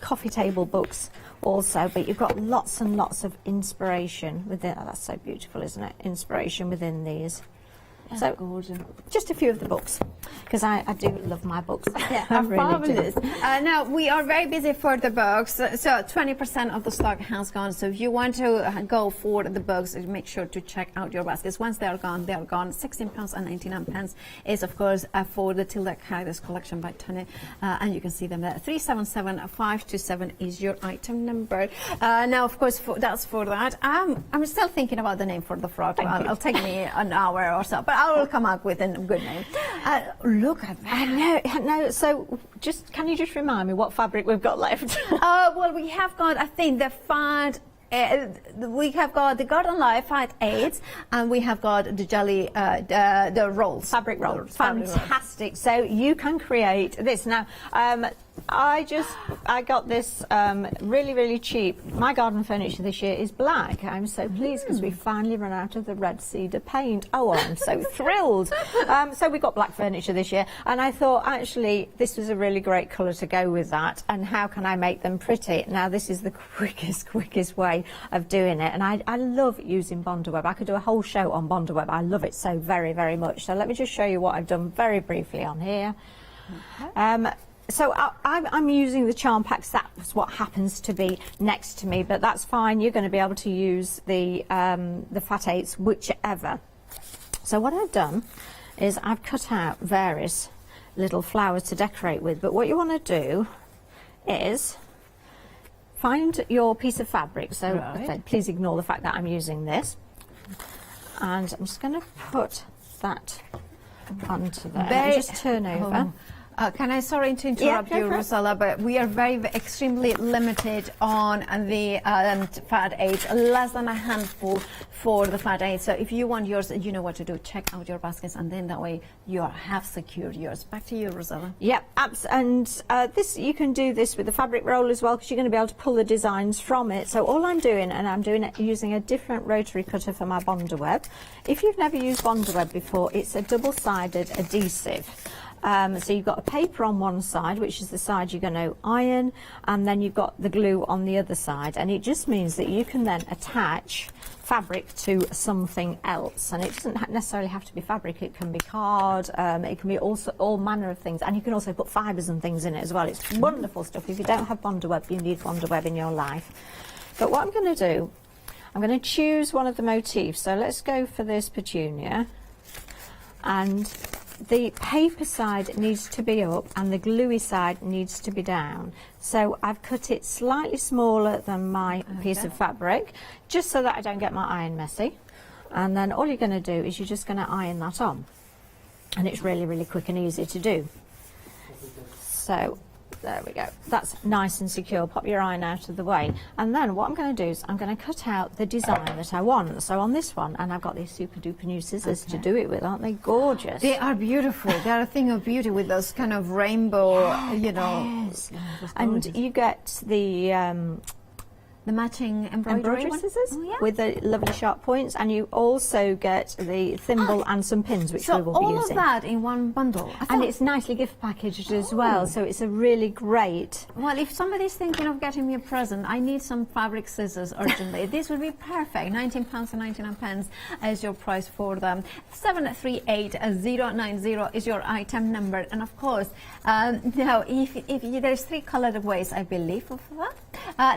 coffee table books also, but you've got lots and lots of inspiration within. Oh, that's so beautiful, isn't it? Inspiration within these. So gorgeous. Just a few of the books, because I do love my books. Yeah, I really do. Now we are very busy for the books, so 20% of the stock has gone. So if you want to go for the books, make sure to check out your baskets. Once they are gone, they are gone. £16.99 is, of course, for the Tilda Cactus collection by Tony, and you can see them there. 377527 is your item number. Now, of course, that's for that. I'm still thinking about the name for the frog. It'll take me an hour or so, but I will come up with a good name. Look at that. I know. So, can you just remind me what fabric we've got left? Well, we have got, I think, the fad we have got the Garden Life Fat 8s, and we have got the jelly, the rolls. Fabric rolls. Fantastic. So you can create this. Now, I got this really, really cheap. My garden furniture this year is black. I'm so pleased because we finally run out of the red cedar paint. Oh, I'm so thrilled. So we got black furniture this year, and I thought actually this was a really great colour to go with that. And how can I make them pretty? Now this is the quickest way of doing it, and I love using Bondaweb. I could do a whole show on Bondaweb. I love it so very, very much. So let me just show you what I've done very briefly on here. So I'm using the charm packs. That's what happens to be next to me, but that's fine. You're going to be able to use the Fat 8s, whichever. So what I've done is I've cut out various little flowers to decorate with, but what you want to do is find your piece of fabric. So please ignore the fact that I'm using this, and I'm just going to put that onto there. Just turn over. Can I, sorry to interrupt you, Rosella, but we are extremely limited on the Fat 8, less than a handful for the Fat 8. So if you want yours, you know what to do. Check out your baskets, and then that way you have secured yours. Back to you, Rosella. Yep, and this, you can do this with the fabric roll as well, because you're going to be able to pull the designs from it. So all I'm doing, and I'm doing it using a different rotary cutter for my Bondaweb. If you've never used Bondaweb before, it's a double-sided adhesive. So you've got a paper on one side, which is the side you're going to iron, and then you've got the glue on the other side, and it just means that you can then attach fabric to something else. And it doesn't necessarily have to be fabric, it can be card, it can be also all manner of things, and you can also put fibres and things in it as well. It's wonderful stuff. If you don't have Bondaweb, you need Bondaweb in your life. But what I'm going to do, I'm going to choose one of the motifs. So let's go for this petunia, and the paper side needs to be up and the gluey side needs to be down. So I've cut it slightly smaller than my piece of fabric, just so that I don't get my iron messy. And then all you're going to do is you're just going to iron that on. And it's really, really quick and easy to do. So there we go. That's nice and secure. Pop your iron out of the way. And then what I'm going to do is I'm going to cut out the design that I want. So on this one, and I've got these super duper new scissors to do it with. Aren't they gorgeous? They are beautiful. They are a thing of beauty with those kind of rainbow, you know. Yes. And you get the matching embroidery scissors with the lovely sharp points, and you also get the thimble and some pins, which we will be using. So all of that in one bundle. And it's nicely gift packaged as well, so it's a really great... Well, if somebody's thinking of getting me a present, I need some fabric scissors urgently. This would be perfect. £19.99 is your price for them. 738090 is your item number. And of course, now if there's 3 colored ways, I believe, of that.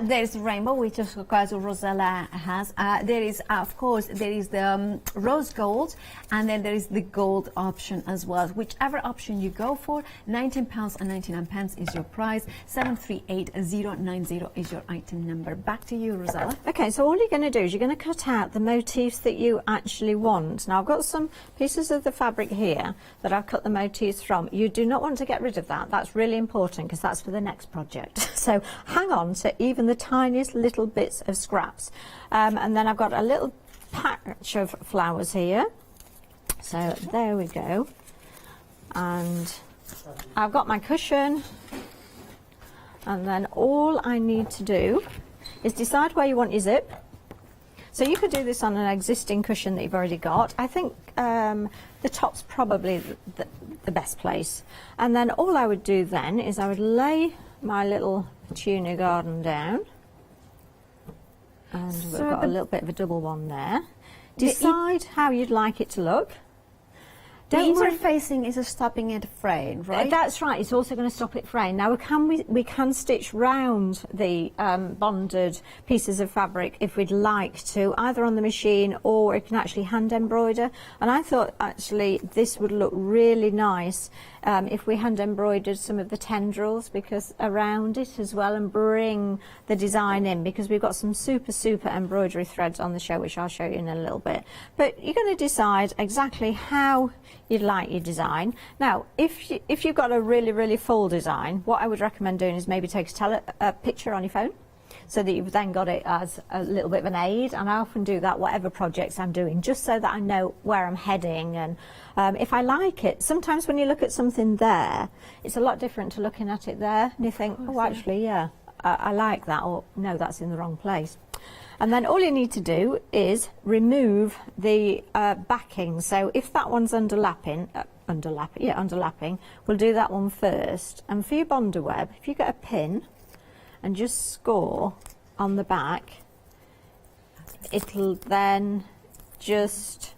There's rainbow, which of course Rosella has. There is, of course, there is the rose gold, and then there is the gold option as well. Whichever option you go for, £19.99 is your price. 738090 is your item number. Back to you, Rosella. Okay, so all you're going to do is you're going to cut out the motifs that you actually want. Now I've got some pieces of the fabric here that I've cut the motifs from. You do not want to get rid of that. That's really important because that's for the next project. So hang on to even the tiniest little bits of scraps. And then I've got a little patch of flowers here. So there we go. And I've got my cushion. And then all I need to do is decide where you want your zip. So you could do this on an existing cushion that you've already got. I think the top's probably the best place. And then all I would do then is I would lay my little petunia garden down. And we've got a little bit of a double one there. Decide how you'd like it to look. The interfacing is stopping it fraying, right? That's right. It's also going to stop it fraying. Now we can stitch round the bonded pieces of fabric if we'd like to, either on the machine or we can actually hand embroider. And I thought actually this would look really nice if we hand embroidered some of the tendrils because around it as well, and bring the design in, because we've got some super embroidery threads on the show, which I'll show you in a little bit. But you're going to decide exactly how you'd like your design. Now if you've got a really full design, what I would recommend doing is maybe take a picture on your phone, so that you've then got it as a little bit of an aid. And I often do that whatever projects I'm doing, just so that I know where I'm heading. And if I like it, sometimes when you look at something there, it's a lot different to looking at it there, and you think, oh, actually, yeah, I like that, or no, that's in the wrong place. And then all you need to do is remove the backing. So if that one's underlapping, we'll do that one first. And for your Bonder web, if you get a pin and just score on the back, it'll then just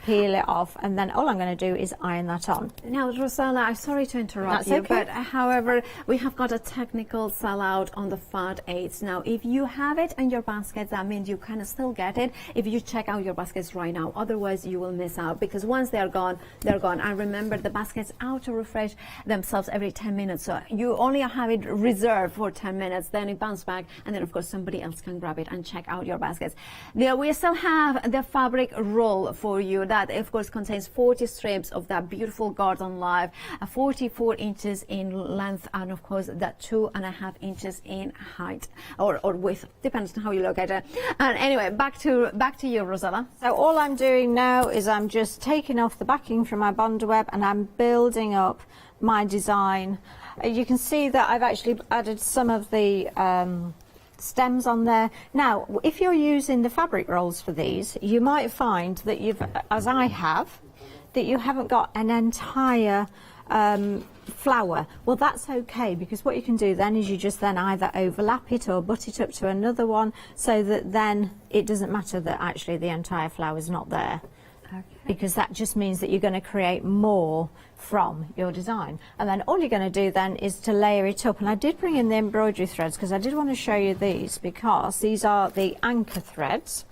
peel it off, and then all I'm going to do is iron that on. Now, Rosella, I'm sorry to interrupt That's you, okay. but however, we have got a technical sellout on the fad aids. Now, if you have it in your baskets, that means you can still get it if you check out your baskets right now. Otherwise, you will miss out, because once they're gone, they're gone. And remember, the baskets auto refresh themselves every 10 minutes, so you only have it reserved for 10 minutes, then it bounces back, and then of course somebody else can grab it and check out your baskets. There, we still have the fabric roll for you that of course contains 40 strips of that beautiful Garden Life, 44 inches in length, and of course that 2.5 inches in height or width, depends on how you look at it. And anyway, back to you, Rosella. So all I'm doing now is I'm just taking off the backing from my Bonder web, and I'm building up my design. You can see that I've actually added some of the stems on there. Now, if you're using the fabric rolls for these, you might find that you've, as I have, that you haven't got an entire flower. Well, that's okay, because what you can do then is you just then either overlap it or butt it up to another one, so that then it doesn't matter that actually the entire flower is not there. Okay. Because that just means that you're going to create more from your design. And then all you're going to do then is to layer it up. And I did bring in the embroidery threads because I did want to show you these, because these are the anchor threads.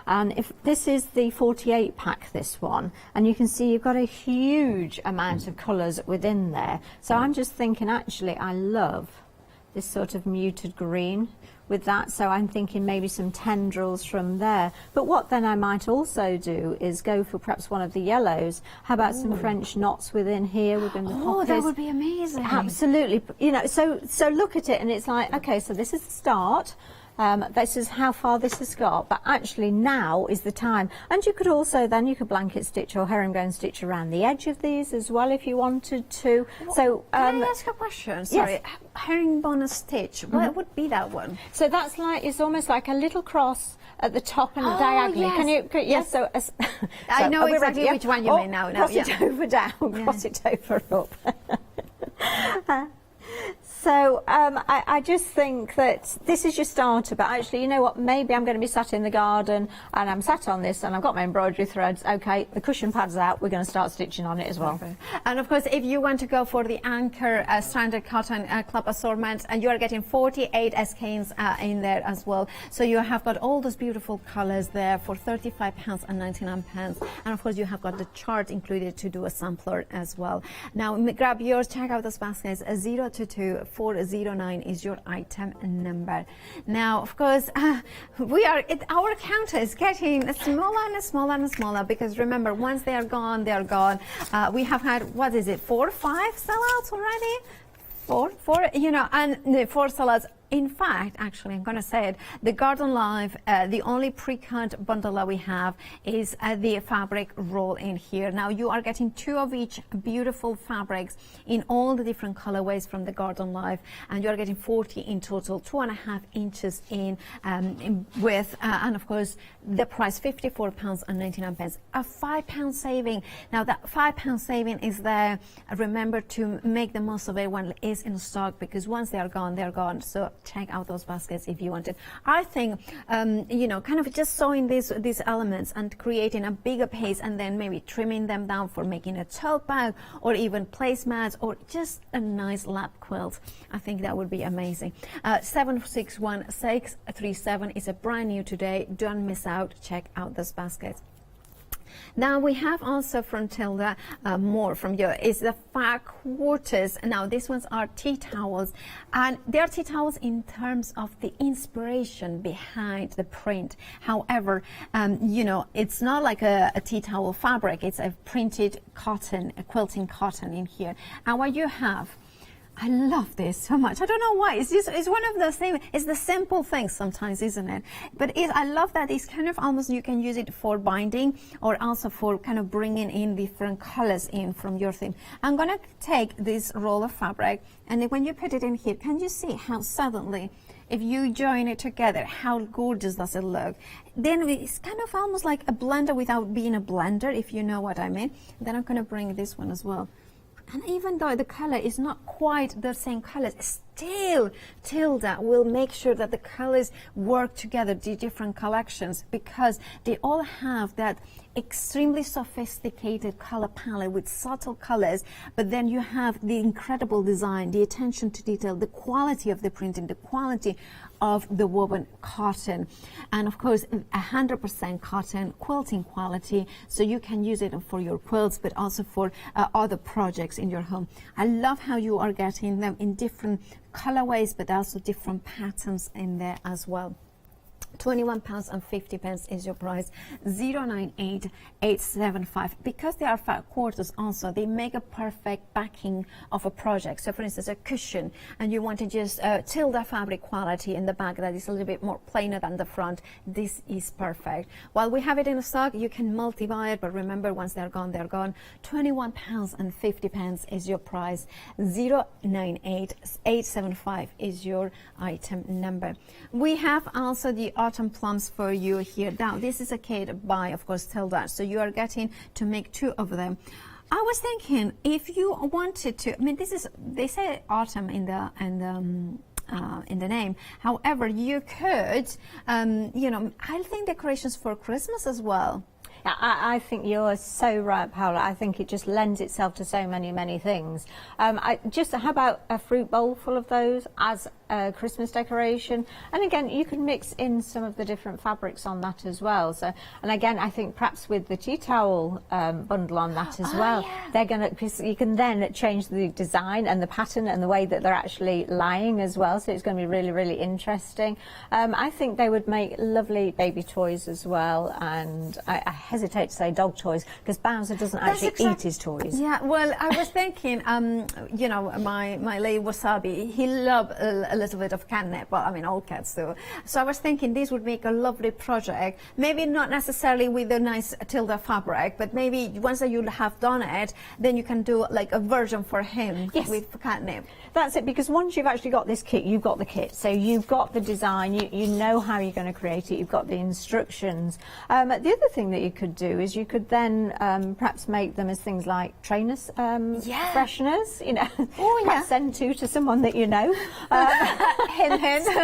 And if this is the 48 pack, this one, and you can see you've got a huge amount of colours within there. So I'm just thinking, actually, I love this sort of muted green with that, so I'm thinking maybe some tendrils from there. But what then I might also do is go for perhaps one of the yellows. How about some French knots within here within the poppies? Oh, that would be amazing. Absolutely. You know, so look at it and it's like, okay, so this is the start. This is how far this has got, but actually now is the time. And you could also then, you could blanket stitch or herringbone stitch around the edge of these as well if you wanted to. So can I ask a question? Sorry, yes. Herringbone stitch, what would be that one? So that's like, it's almost like a little cross at the top and diagonally. Yes. Can you, yes, so, I know exactly ready? which one you mean now. Cross it over down, cross it over up. So I just think that this is your starter, but actually, you know what, maybe I'm going to be sat in the garden and I'm sat on this and I've got my embroidery threads. Okay, the cushion pad's out, we're going to start stitching on it as well. Okay. And of course, if you want to go for the Anchor Stranded Cotton Club assortment, and you are getting 48 skeins in there as well. So you have got all those beautiful colours there for £35 and 99 pence. And of course, you have got the chart included to do a sampler as well. Now, grab yours, check out those baskets. 022409 is your item number. Now, of course, our counter is getting smaller and smaller and smaller, because remember, once they are gone, they are gone. We have had, what is it, 4 or 5 sellouts already? Four, you know, and the 4 sellouts. In fact, actually, I'm going to say it, the Garden Life, the only pre-cut bundle that we have is the fabric roll in here. Now, you are getting 2 of each beautiful fabrics in all the different colorways from the Garden Life, and you're getting 40 in total, 2.5 inches in width, and of course, the price £54 and 99 pence, a £5 saving. Now, that £5 saving is there. Remember to make the most of it when it is in stock, because once they are gone, they're gone. So check out those baskets if you want it. I think, you know, kind of just sewing these elements and creating a bigger piece, and then maybe trimming them down for making a tote bag or even placemats or just a nice lap quilt. I think that would be amazing. 761637 is a brand new today. Don't miss out. Check out those baskets. Now we have also from Tilda more from you is the 5 quarters. Now these ones are tea towels, and they are tea towels in terms of the inspiration behind the print. However, you know, it's not like a tea towel fabric. It's a printed cotton, a quilting cotton in here. And what you have, I love this so much. I don't know why. It's one of those things. It's the simple things sometimes, isn't it? But I love that it's kind of almost, you can use it for binding or also for kind of bringing in different colors in from your theme. I'm going to take this roll of fabric, and then when you put it in here, can you see how suddenly, if you join it together, how gorgeous does it look? Then it's kind of almost like a blender without being a blender, if you know what I mean. Then I'm going to bring this one as well. And even though the color is not quite the same colors, still Tilda will make sure that the colors work together, the different collections, because they all have that extremely sophisticated color palette with subtle colors, but then you have the incredible design, the attention to detail, the quality of the printing, the quality of the woven cotton, and of course 100% cotton quilting quality, so you can use it for your quilts but also for other projects in your home. I love how you are getting them in different colorways but also different patterns in there as well. £21.50 is your price. 098875. Because they are 5 quarters also, they make a perfect backing of a project. So for instance, a cushion, and you want to just Tilda fabric quality in the back that is a little bit more plainer than the front, this is perfect. While we have it in stock, you can multi-buy it, but remember, once they're gone, they're gone. £21.50 is your price. 098875 is your item number. We have also the autumn plums for you here. Now this is a kit by, of course, Tilda, so you are getting to make 2 of them. I was thinking, if you wanted to, I mean, this is, they say autumn in the name. However, you could, you know, I think decorations for Christmas as well. I think you're so right, Paula. I think it just lends itself to so many things. How about a fruit bowl full of those as a Christmas decoration? And again, you can mix in some of the different fabrics on that as well. So, and again, I think perhaps with the tea towel bundle on that as well, they're going to, you can then change the design and the pattern and the way that they're actually lying as well. So it's going to be really interesting. I think they would make lovely baby toys as well, and I hesitate to say dog toys because Bowser doesn't actually eat his toys. Yeah, well, I was thinking, you know, my lady Wasabi, he loved a little bit of catnip. Well, I mean, all cats do. So I was thinking this would make a lovely project. Maybe not necessarily with a nice Tilda fabric, but maybe once that you have done it, then you can do like a version for him with catnip. That's it, because once you've actually got this kit, you've got the kit. So you've got the design, you know how you're going to create it, you've got the instructions. The other thing that you could do is you could then perhaps make them as things like trainers, fresheners, you know. Oh, yeah. Send 2 to someone that you know. Hint.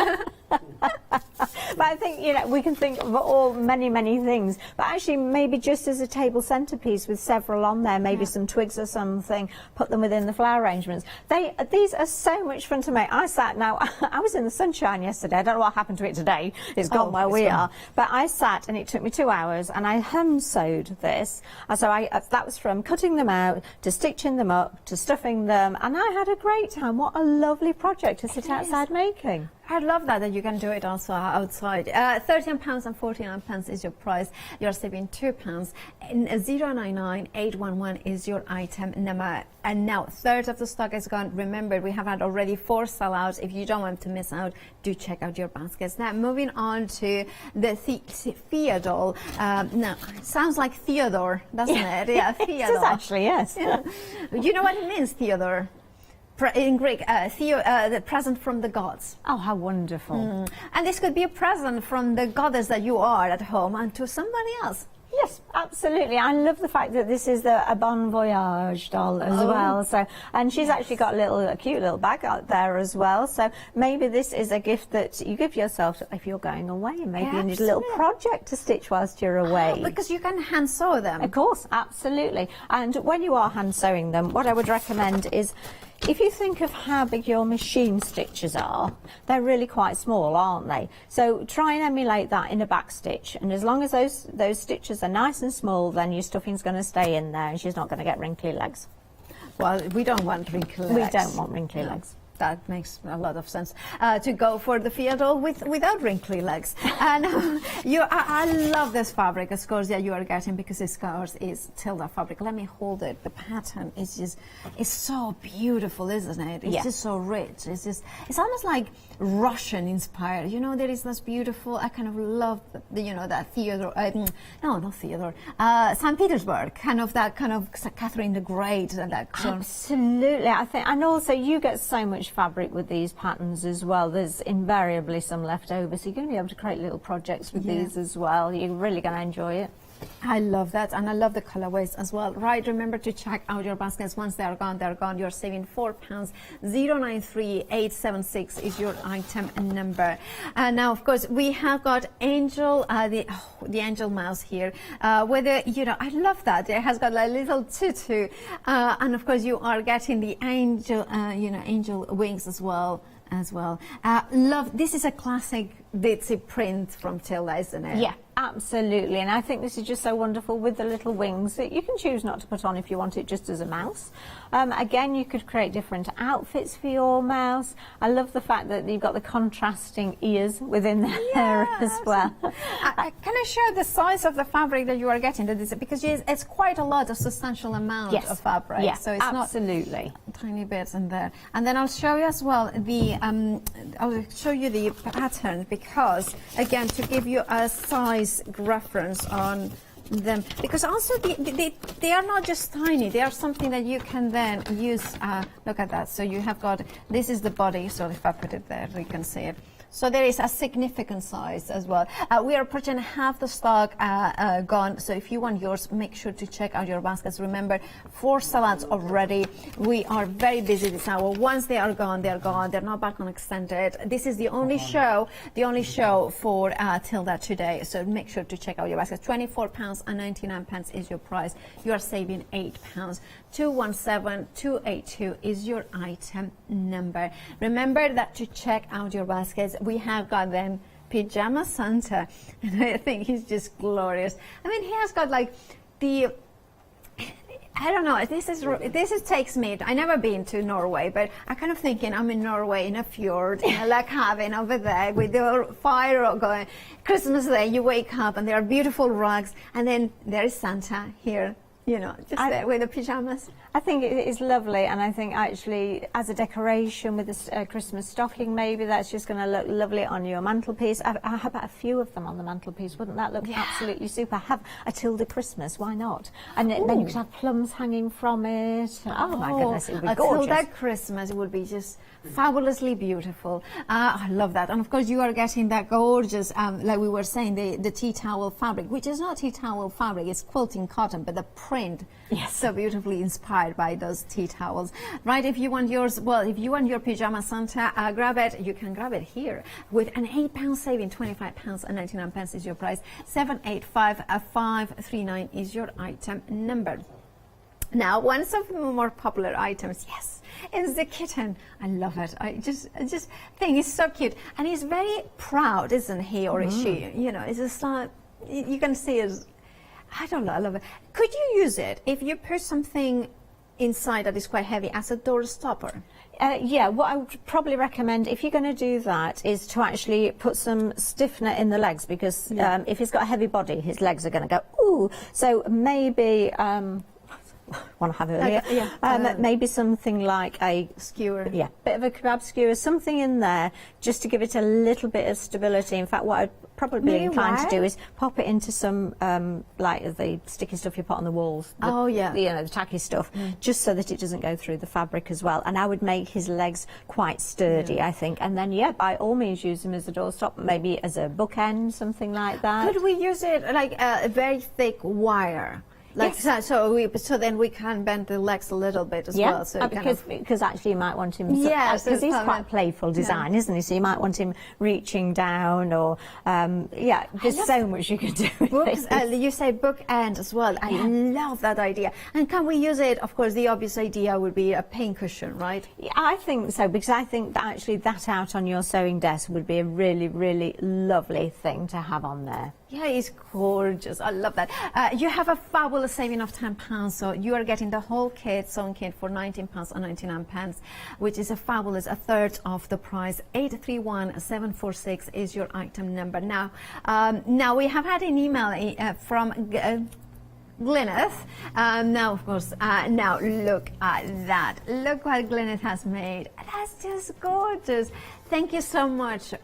But I think, you know, we can think of many things, but actually maybe just as a table centerpiece with several on there, maybe some twigs or something, put them within the flower arrangements. These are so much fun to make. I was in the sunshine yesterday. I don't know what happened to it today. It's gone where we are. But I sat, and it took me 2 hours, and I hand sewed this. And so that was from cutting them out to stitching them up to stuffing them, and I had a great time. What a lovely project to sit outside making. I love that you can do it also outside. £13.49 is your price. You're saving £2. And 099811 is your item number. And now 1/3 of the stock is gone. Remember, we have had already 4 sellouts. If you don't want to miss out, do check out your baskets. Now moving on to the Theodore. Now it sounds like Theodore, doesn't it? Yeah, Theodore. It does actually, yes. Yeah. You know what it means, Theodore? In Greek, the present from the gods. Oh, how wonderful. And this could be a present from the goddess that you are at home and to somebody else. Yes, absolutely. I love the fact that this is a Bon Voyage doll as well. So, and she's actually got a cute little bag out there as well. So maybe this is a gift that you give yourself if you're going away. Maybe you need a little project to stitch whilst you're away. Because you can hand sew them. Of course, absolutely. And when you are hand sewing them, what I would recommend is, if you think of how big your machine stitches are, they're really quite small, aren't they? So try and emulate that in a back stitch. And as long as those stitches are nice and small, then your stuffing's going to stay in there and she's not going to get wrinkly legs. Well, we don't want wrinkly legs. We don't want wrinkly legs. That makes a lot of sense to go for the field without wrinkly legs. And I love this fabric, of course, that you are getting, because this course is Tilda fabric. Let me hold it. The pattern is just, it's so beautiful, isn't it? It's just so rich. It's almost like Russian inspired. You know, there is this beautiful, I kind of love that Theodore, no, not Theodore, St. Petersburg, that kind of Catherine the Great. And that Absolutely, I think, and also you get so much fabric with these patterns as well. There's invariably some left over, so you're going to be able to create little projects with these as well. You're really going to enjoy it. I love that, and I love the colorways as well. Right, remember to check out your baskets. Once they're gone, they're gone. You're saving £4. 093876 is your item number. And now, of course, we have got Angel, the Angel mouse here. Whether I love that. It has got a little tutu, and of course, you are getting the angel, angel wings as well. Love. This is a classic ditzy print from Tilda, isn't it? Yeah, absolutely. And I think this is just so wonderful with the little wings that you can choose not to put on if you want it just as a mouse. Again, you could create different outfits for your mouse. I love the fact that you've got the contrasting ears within there as well. Can I show the size of the fabric that you are getting? Because it's quite a lot, a substantial amount of fabric. Yeah, so it's absolutely. Not tiny bits in there. And then I'll show you as well I'll show you the pattern, because again, to give you a size reference on them, because also they are not just tiny, they are something that you can then use. Look at that. So you have got, this is the body, so if I put it there you can see it. So there is a significant size as well. We are approaching half the stock gone. So if you want yours, make sure to check out your baskets. Remember, 4 salads already. We are very busy this hour. Once they are gone, they're gone. They're not back on extended. This is the only show for Tilda today. So make sure to check out your baskets. £24.99 is your price. You are saving £8. 217282 is your item number. Remember that to check out your baskets. We have got then Pajama Santa, and I think he's just glorious. I mean, he has got like I don't know, this takes me, I never been to Norway, but I kind of thinking I'm in Norway in a fjord, in a lake cabin over there with the fire going. Christmas Day, you wake up and there are beautiful rugs, and then there is Santa here, just there with the pajamas. I think it is lovely, and I think actually as a decoration with this Christmas stocking, maybe that's just going to look lovely on your mantelpiece. I have a few of them on the mantelpiece. Wouldn't that look absolutely super? Have a Tilda Christmas, why not? And then you could have plums hanging from it. Oh my goodness, it would be gorgeous. A Tilda Christmas would be just fabulously beautiful. I love that. And of course you are getting that gorgeous, like we were saying, the tea towel fabric, which is not tea towel fabric, it's quilting cotton, but the print is so beautifully inspired by those tea towels. Right, if you want yours, if you want your Pajama Santa, grab it. You can grab it here with an £8 saving. £25.99 is your price. 785539 is your item number. Now, one of the more popular items, is the kitten. I love it. I just think it's so cute, and he's very proud, isn't he, or is she? It's just like, you can see it. I don't know. I love it. Could you use it if you put something inside that is quite heavy as a door stopper? Yeah, what I would probably recommend if you're going to do that is to actually put some stiffener in the legs, because if he's got a heavy body, his legs are going to go, ooh. So maybe, want to have it earlier, maybe something like a skewer. Yeah, bit of a kebab skewer, something in there just to give it a little bit of stability. In fact, what I'd probably be inclined to do is pop it into some like the sticky stuff you put on the walls. The tacky stuff, just so that it doesn't go through the fabric as well. And I would make his legs quite sturdy, I think. And then by all means use him as a doorstop, maybe as a bookend, something like that. Could we use it like a very thick wire? Like so then we can bend the legs a little bit as well. So because actually you might want him. Because he's quite a playful design, isn't he? So you might want him reaching down, or there's so much you can do with this. You say bookend as well. I love that idea. And can we use it? Of course, the obvious idea would be a pincushion, right? Yeah, I think so, because I think that actually that out on your sewing desk would be a really, really lovely thing to have on there. Yeah, it's gorgeous. I love that. You have a fabulous fabulous saving of £10. So you are getting the whole kit, sewing kit, for £19.99, which is a fabulous, a third of the price. 831746 is your item number. Now, now we have had an email from Gwyneth. Now, of course, now look at that. Look what Gwyneth has made. That's just gorgeous. Thank you so much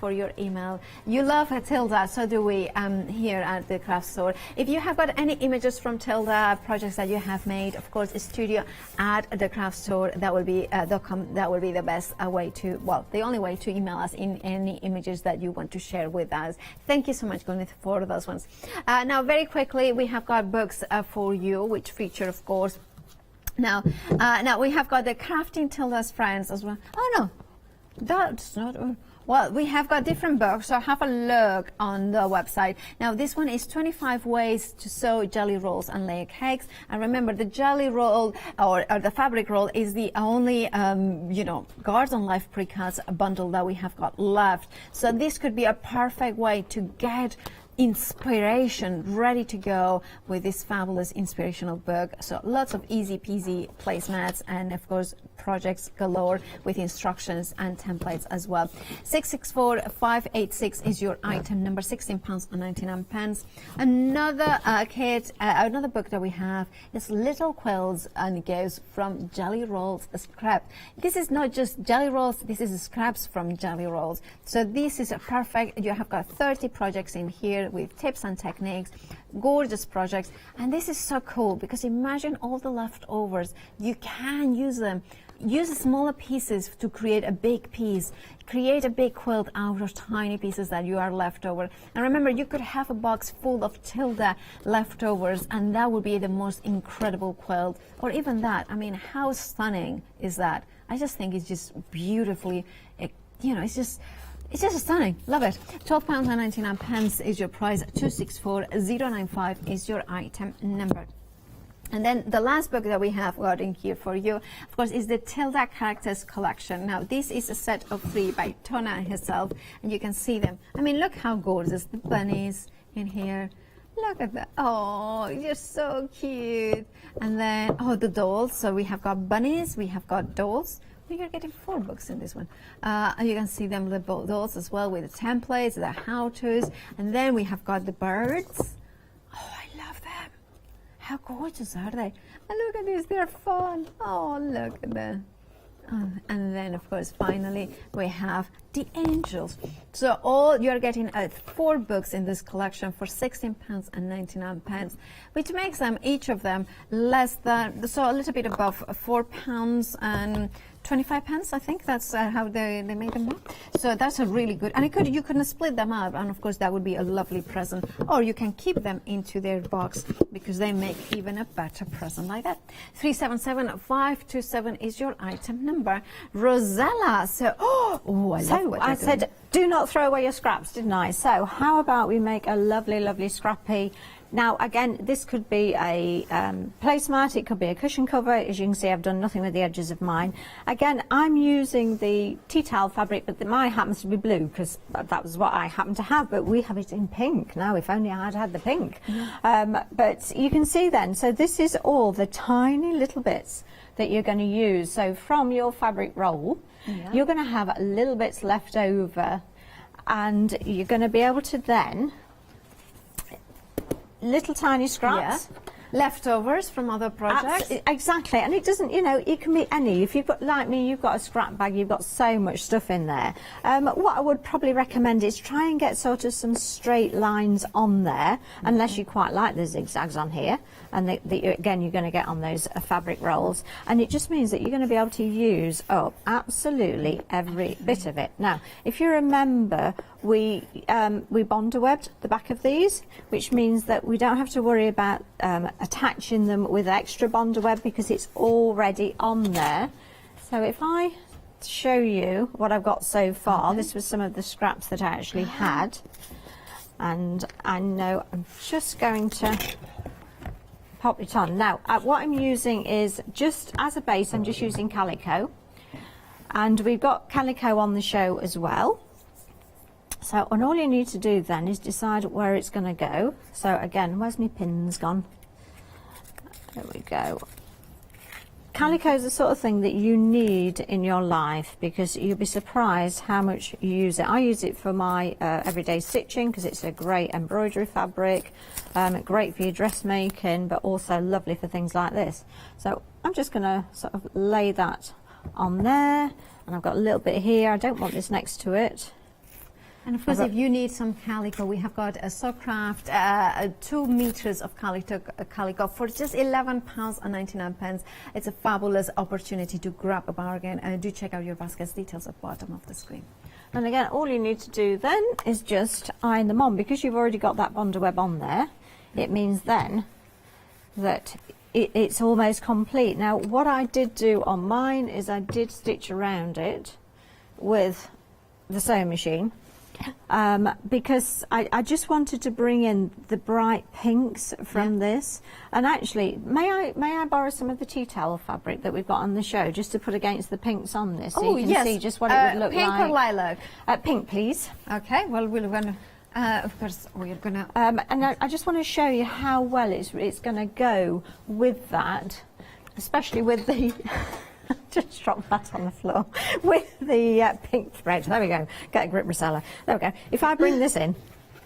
for your email. You love Tilda, so do we here at the craft store. If you have got any images from Tilda, projects that you have made, of course, studio at the craft store, that will be that will be the best way to, well, the only way to email us in any images that you want to share with us. Thank you so much, Gwyneth, for those ones. Now, very quickly, we have got books for you, which feature, of course. Now we have got the Crafting Tilda's Friends as well. Oh no. That's not. Well, we have got different books, so have a look on the website. Now, this one is 25 ways to sew jelly rolls and layer cakes. And remember, the jelly roll or the fabric roll is the only, you know, Garden Life precuts bundle that we have got left. So this could be a perfect way to get inspiration ready to go with this fabulous inspirational book. So lots of easy peasy placemats and of course projects galore with instructions and templates as well. 664586 is your item number, £16.99. Another kit, another book that we have is Little Quills, and it goes from jelly rolls scrap. This is not just jelly rolls, this is scraps from jelly rolls. So this is a perfect, you have got 30 projects in here with tips and techniques, gorgeous projects. And this is so cool because imagine all the leftovers. You can use them. Use smaller pieces to create a big piece. Create a big quilt out of tiny pieces that you are left over. And remember, you could have a box full of Tilda leftovers and that would be the most incredible quilt. Or even that. I mean, how stunning is that? I just think it's just beautifully, you know, it's just stunning. Love it. £12.99 is your price. 264095 is your item number. And then the last book that we have got in here for you, of course, is the Tilda Characters Collection. Now, this is a set of 3 by Tona herself, and you can see them. I mean, look how gorgeous. The bunnies in here. Look at that. Oh, you're so cute. And then, oh, the dolls. So we have got bunnies, we have got dolls. We are getting 4 books in this one. And you can see them, the dolls as well, with the templates, the how-tos. And then we have got the birds. Oh, I love them. How gorgeous are they? And look at this, they're fun. Oh, look at them. And then, of course, finally, we have the angels. So all you're getting 4 books in this collection for £16.99, which makes them, each of them, less than, so a little bit above £4.25, I think that's how they made them up. So that's a really good, and you could split them up, and of course that would be a lovely present, or you can keep them into their box because they make even a better present like that. 377527 is your item number. Rosella, so I love what I said, do not throw away your scraps, didn't I? So how about we make a lovely, lovely scrappy. Now, again, this could be a placemat, it could be a cushion cover. As you can see, I've done nothing with the edges of mine. Again, I'm using the tea towel fabric, but mine happens to be blue because that was what I happen to have, but we have it in pink. Now, if only I had had the pink. But you can see then, so this is all the tiny little bits that you're going to use. So from your fabric roll, you're going to have little bits left over, and you're going to be able to then little tiny scraps, leftovers from other projects. Exactly, and it doesn't, you know, it can be any. If you've got, like me, you've got a scrap bag, you've got so much stuff in there. What I would probably recommend is try and get sort of some straight lines on there, unless you quite like the zigzags on here, and again, you're going to get on those fabric rolls, and it just means that you're going to be able to use up absolutely every bit of it. Now, if you remember, we bonder webbed the back of these, which means that we don't have to worry about attaching them with extra bonder web because it's already on there. So if I show you what I've got so far, this was some of the scraps that I actually had, and I know I'm just going to pop it on. Now, what I'm using is, just as a base, I'm just using calico, and we've got calico on the show as well. So, and all you need to do then is decide where it's going to go. So again, where's my pins gone? There we go. Calico is the sort of thing that you need in your life because you'll be surprised how much you use it. I use it for my everyday stitching because it's a great embroidery fabric, great for your dressmaking, but also lovely for things like this. So I'm just going to sort of lay that on there, and I've got a little bit here. I don't want this next to it. And of course, if you need some calico, we have got a Socraft 2 meters of calico for just £11.99. It's a fabulous opportunity to grab a bargain. Do check out your baskets, details at the bottom of the screen. And again, all you need to do then is just iron them on. Because you've already got that bonder web on there, it means then that it's almost complete. Now, what I did do on mine is I did stitch around it with the sewing machine. Because I just wanted to bring in the bright pinks from this. And actually, may I borrow some of the tea towel fabric that we've got on the show just to put against the pinks on this, so you can see just what it would look pink like. Pink or lilac? Pink, please. Okay, well, we're going to, of course, we're going to... and I just want to show you how well it's going to go with that, especially with the... Just drop that on the floor with the pink thread. There we go. Get a grip, Rosella. There we go. If I bring this in,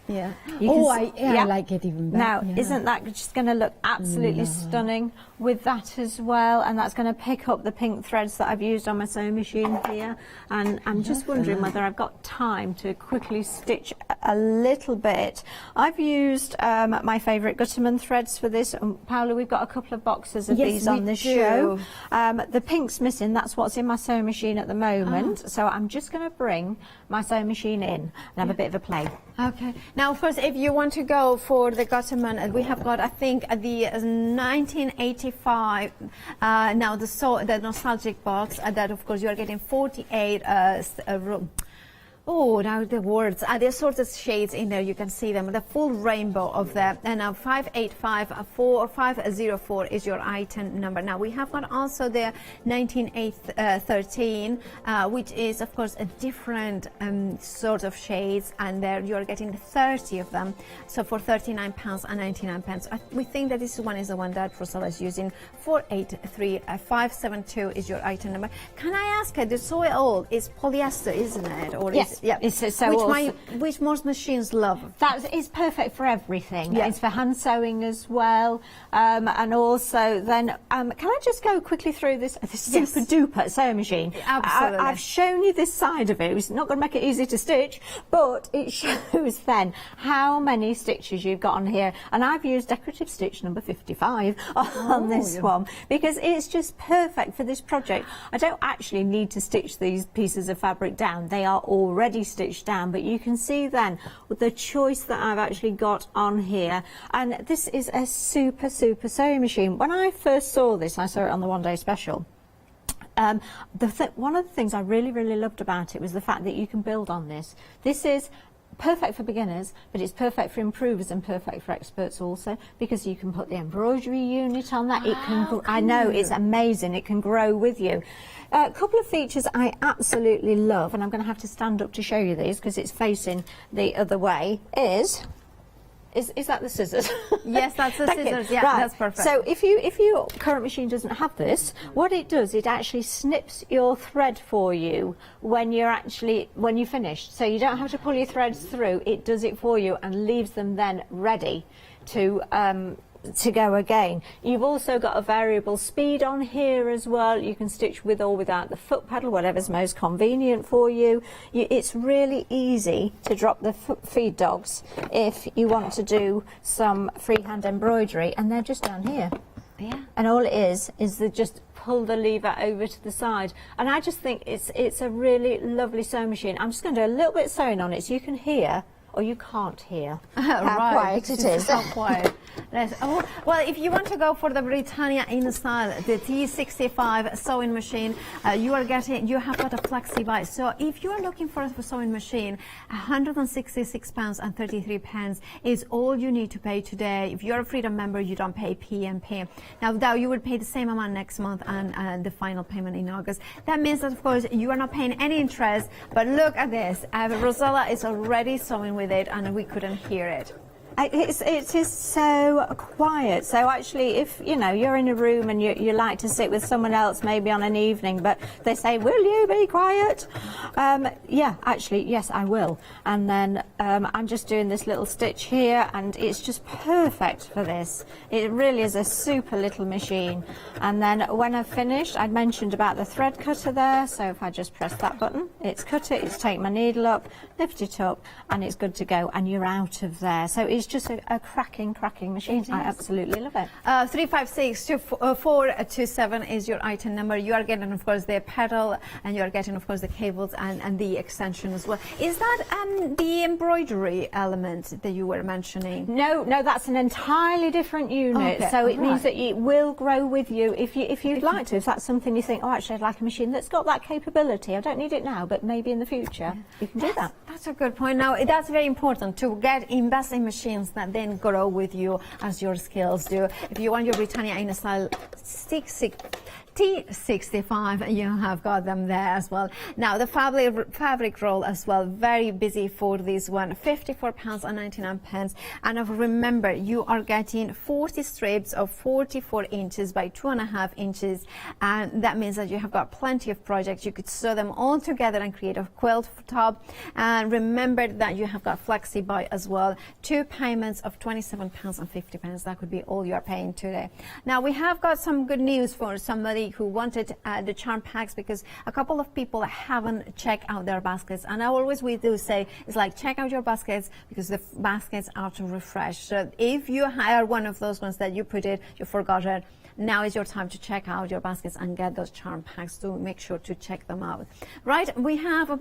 yeah. I like it even better. Now, isn't that just going to look absolutely stunning with that as well? And that's going to pick up the pink threads that I've used on my sewing machine here. And I'm just wondering whether I've got time to quickly stitch a little bit. I've used my favourite Gutterman threads for this. Paula, we've got a couple of boxes of these on the show. The pink's missing. That's what's in my sewing machine at the moment. So I'm just going to bring my sewing machine in and have a bit of a play. Okay. Now, of course, if you want to go for the Gutterman, we have got, I think, the 1985, now the nostalgic box, that, of course, you are getting 48 oh, now the words. There's sorts of shades in there. You can see them. The full rainbow of them. And now 5854 is your item number. Now we have got also the 19813, which is of course a different sort of shades, and there you're getting 30 of them. So for £39.99. We think that this one is the one that Rosella is using. 483572 is your item number. Can I ask her? The soil is polyester, isn't it? Or yes. Yeah. Which most machines love. That is perfect for everything. Yeah. It's for hand sewing as well. And also then, can I just go quickly through this super duper sewing machine? Absolutely. I've shown you this side of it. It's not going to make it easy to stitch, but it shows then how many stitches you've got on here. And I've used decorative stitch number 55 on this one because it's just perfect for this project. I don't actually need to stitch these pieces of fabric down. They are already stitched down, but you can see then with the choice that I've actually got on here. And this is a super sewing machine. When I first saw this, I saw it on the one day special. One of the things I really loved about it was the fact that you can build on this. This is perfect for beginners, but it's perfect for improvers and perfect for experts also, because you can put the embroidery unit on that. It can, I know, it's amazing. It can grow with you. A couple of features I absolutely love, and I'm going to have to stand up to show you these because it's facing the other way, is that the scissors? Yes, that's the scissors. Yeah, right. That's perfect. So if your current machine doesn't have this, what it does, it actually snips your thread for you when you finish. So you don't have to pull your threads through. It does it for you and leaves them then ready to go again. You've also got a variable speed on here as well. You can stitch with or without the foot pedal, whatever's most convenient for you. It's really easy to drop the feed dogs if you want to do some freehand embroidery, and they're just down here. Yeah. And all it is they just pull the lever over to the side. And I just think it's a really lovely sewing machine. I'm just going to do a little bit of sewing on it so you can hear or you can't hear Right, how quiet it is. So quiet. Oh, well, if you want to go for the Britannia in style, the T65 sewing machine, you have got a Flexi buy. So if you are looking for a sewing machine, £166.33 is all you need to pay today. If you're a Freedom member, you don't pay PMP. Now, though, you will pay the same amount next month and the final payment in August. That means that, of course, you are not paying any interest. But look at this. Rosella is already sewing with it, and we couldn't hear it. It is so quiet. So actually, if you're in a room and you like to sit with someone else, maybe on an evening, but they say, "Will you be quiet?" Yeah, actually, yes, I will. And then I'm just doing this little stitch here, and it's just perfect for this. It really is a super little machine. And then when I've finished, I mentioned about the thread cutter there. So if I just press that button, it's cut it. It's take my needle up, lift it up, and it's good to go. And you're out of there. So it's just a cracking machine. I absolutely love it. 356-427 is your item number. You are getting, of course, the pedal, and you are getting, of course, the cables and the extension as well. Is that the embroidery element that you were mentioning? No, that's an entirely different unit. Okay, so it means that it will grow with you if you'd like to. If that's something you think, oh, actually, I'd like a machine that's got that capability. I don't need it now, but maybe in the future you can do that. That's a good point. Now, that's very important to invest in machines that then grow with you as your skills do. If you want your Britannia in a style T65, you have got them there as well. Now the fabric roll as well, very busy for this one, £54.99. And remember, you are getting 40 strips of 44 inches by 2.5 inches, and that means that you have got plenty of projects. You could sew them all together and create a quilt top. And remember that you have got Flexi buy as well, 2 payments of £27.50. That could be all you are paying today. Now we have got some good news for somebody who wanted the charm packs, because a couple of people haven't checked out their baskets, and we do say it's like, check out your baskets, because the baskets are to refresh. So if you are one of those ones that you forgot it, now is your time to check out your baskets and get those charm packs. To make sure to check them out. Right, we have a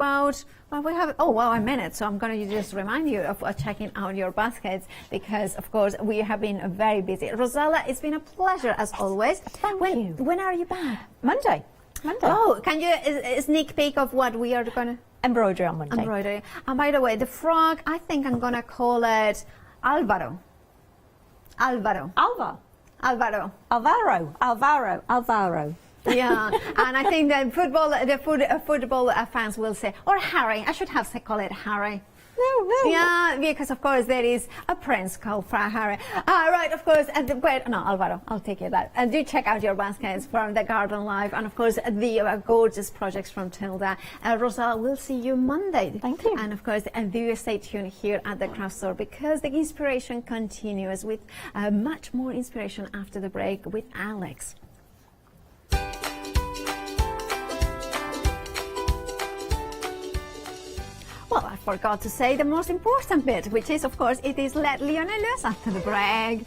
minute, so I'm going to just remind you of checking out your baskets, because of course we have been very busy. Rosella, it's been a pleasure as always. Thank you. When are you back? Monday. Oh, can you a sneak peek of what we are going to embroidery on Monday? Embroidery. And by the way, the frog, I think I'm going to call it Alvaro. Yeah, and I think that football fans will say, or Harry. I should call it Harry. No. Yeah, because of course there is a prince called Harry. Right, of course. Alvaro, I'll take you that. And do check out your baskets from the Garden Life, and of course the gorgeous projects from Tilda. Rosella, we'll see you Monday. Thank you. And of course, do stay tuned here at the craft store, because the inspiration continues with much more inspiration after the break with Alex. Well, I forgot to say the most important bit, which is, of course, it is Let Lionel Loose after the break,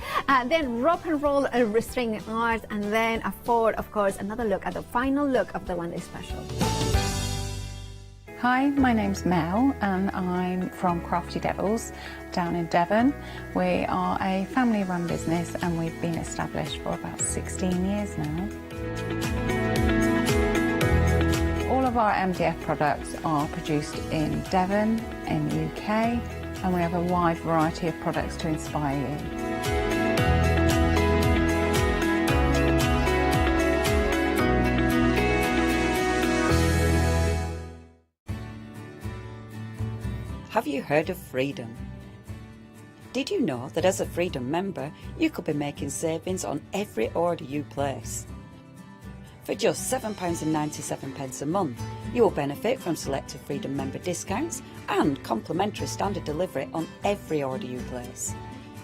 then rock and roll string art, and then of course, another look at the final look of the one day special. Hi, my name's Mel, and I'm from Crafty Devils down in Devon. We are a family-run business, and we've been established for about 16 years now. All of our MDF products are produced in Devon, in the UK, and we have a wide variety of products to inspire you. Have you heard of Freedom? Did you know that as a Freedom member, you could be making savings on every order you place? For just £7.97 a month, you will benefit from selected Freedom member discounts and complimentary standard delivery on every order you place.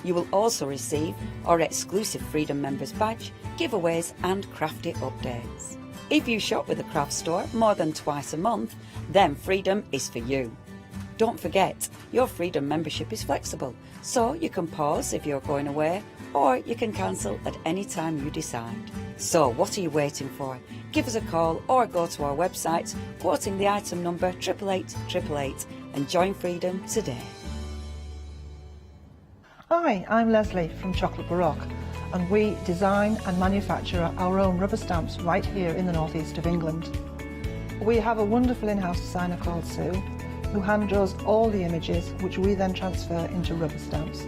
You will also receive our exclusive Freedom members badge, giveaways and crafty updates. If you shop with the craft store more than twice a month, then Freedom is for you. Don't forget, your Freedom membership is flexible, so you can pause if you're going away, or you can cancel at any time you decide. So what are you waiting for? Give us a call or go to our website, quoting the item number 88888, and join Freedom today. Hi, I'm Leslie from Chocolate Baroque, and we design and manufacture our own rubber stamps right here in the northeast of England. We have a wonderful in-house designer called Sue, who hand draws all the images, which we then transfer into rubber stamps.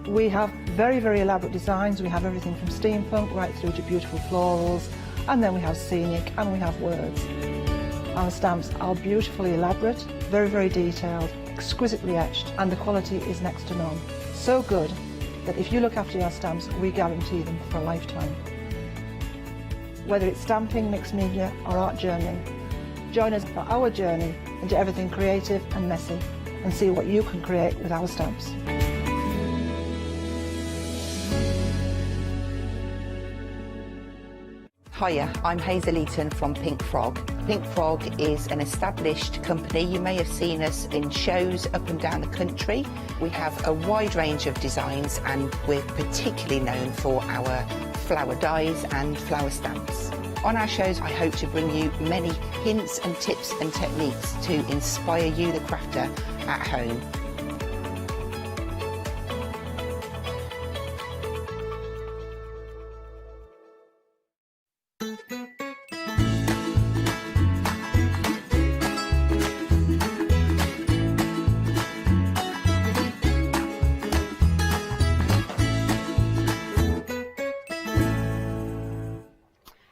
We have very, very elaborate designs. We have everything from steampunk right through to beautiful florals, and then we have scenic and we have words. Our stamps are beautifully elaborate, very, very detailed, exquisitely etched, and the quality is next to none. So good that if you look after your stamps, we guarantee them for a lifetime. Whether it's stamping, mixed media or art journaling, join us for our journey into everything creative and messy and see what you can create with our stamps. Hiya, I'm Hazel Eaton from Pink Frog. Pink Frog is an established company. You may have seen us in shows up and down the country. We have a wide range of designs and we're particularly known for our flower dies and flower stamps. On our shows, I hope to bring you many hints and tips and techniques to inspire you, the crafter, at home.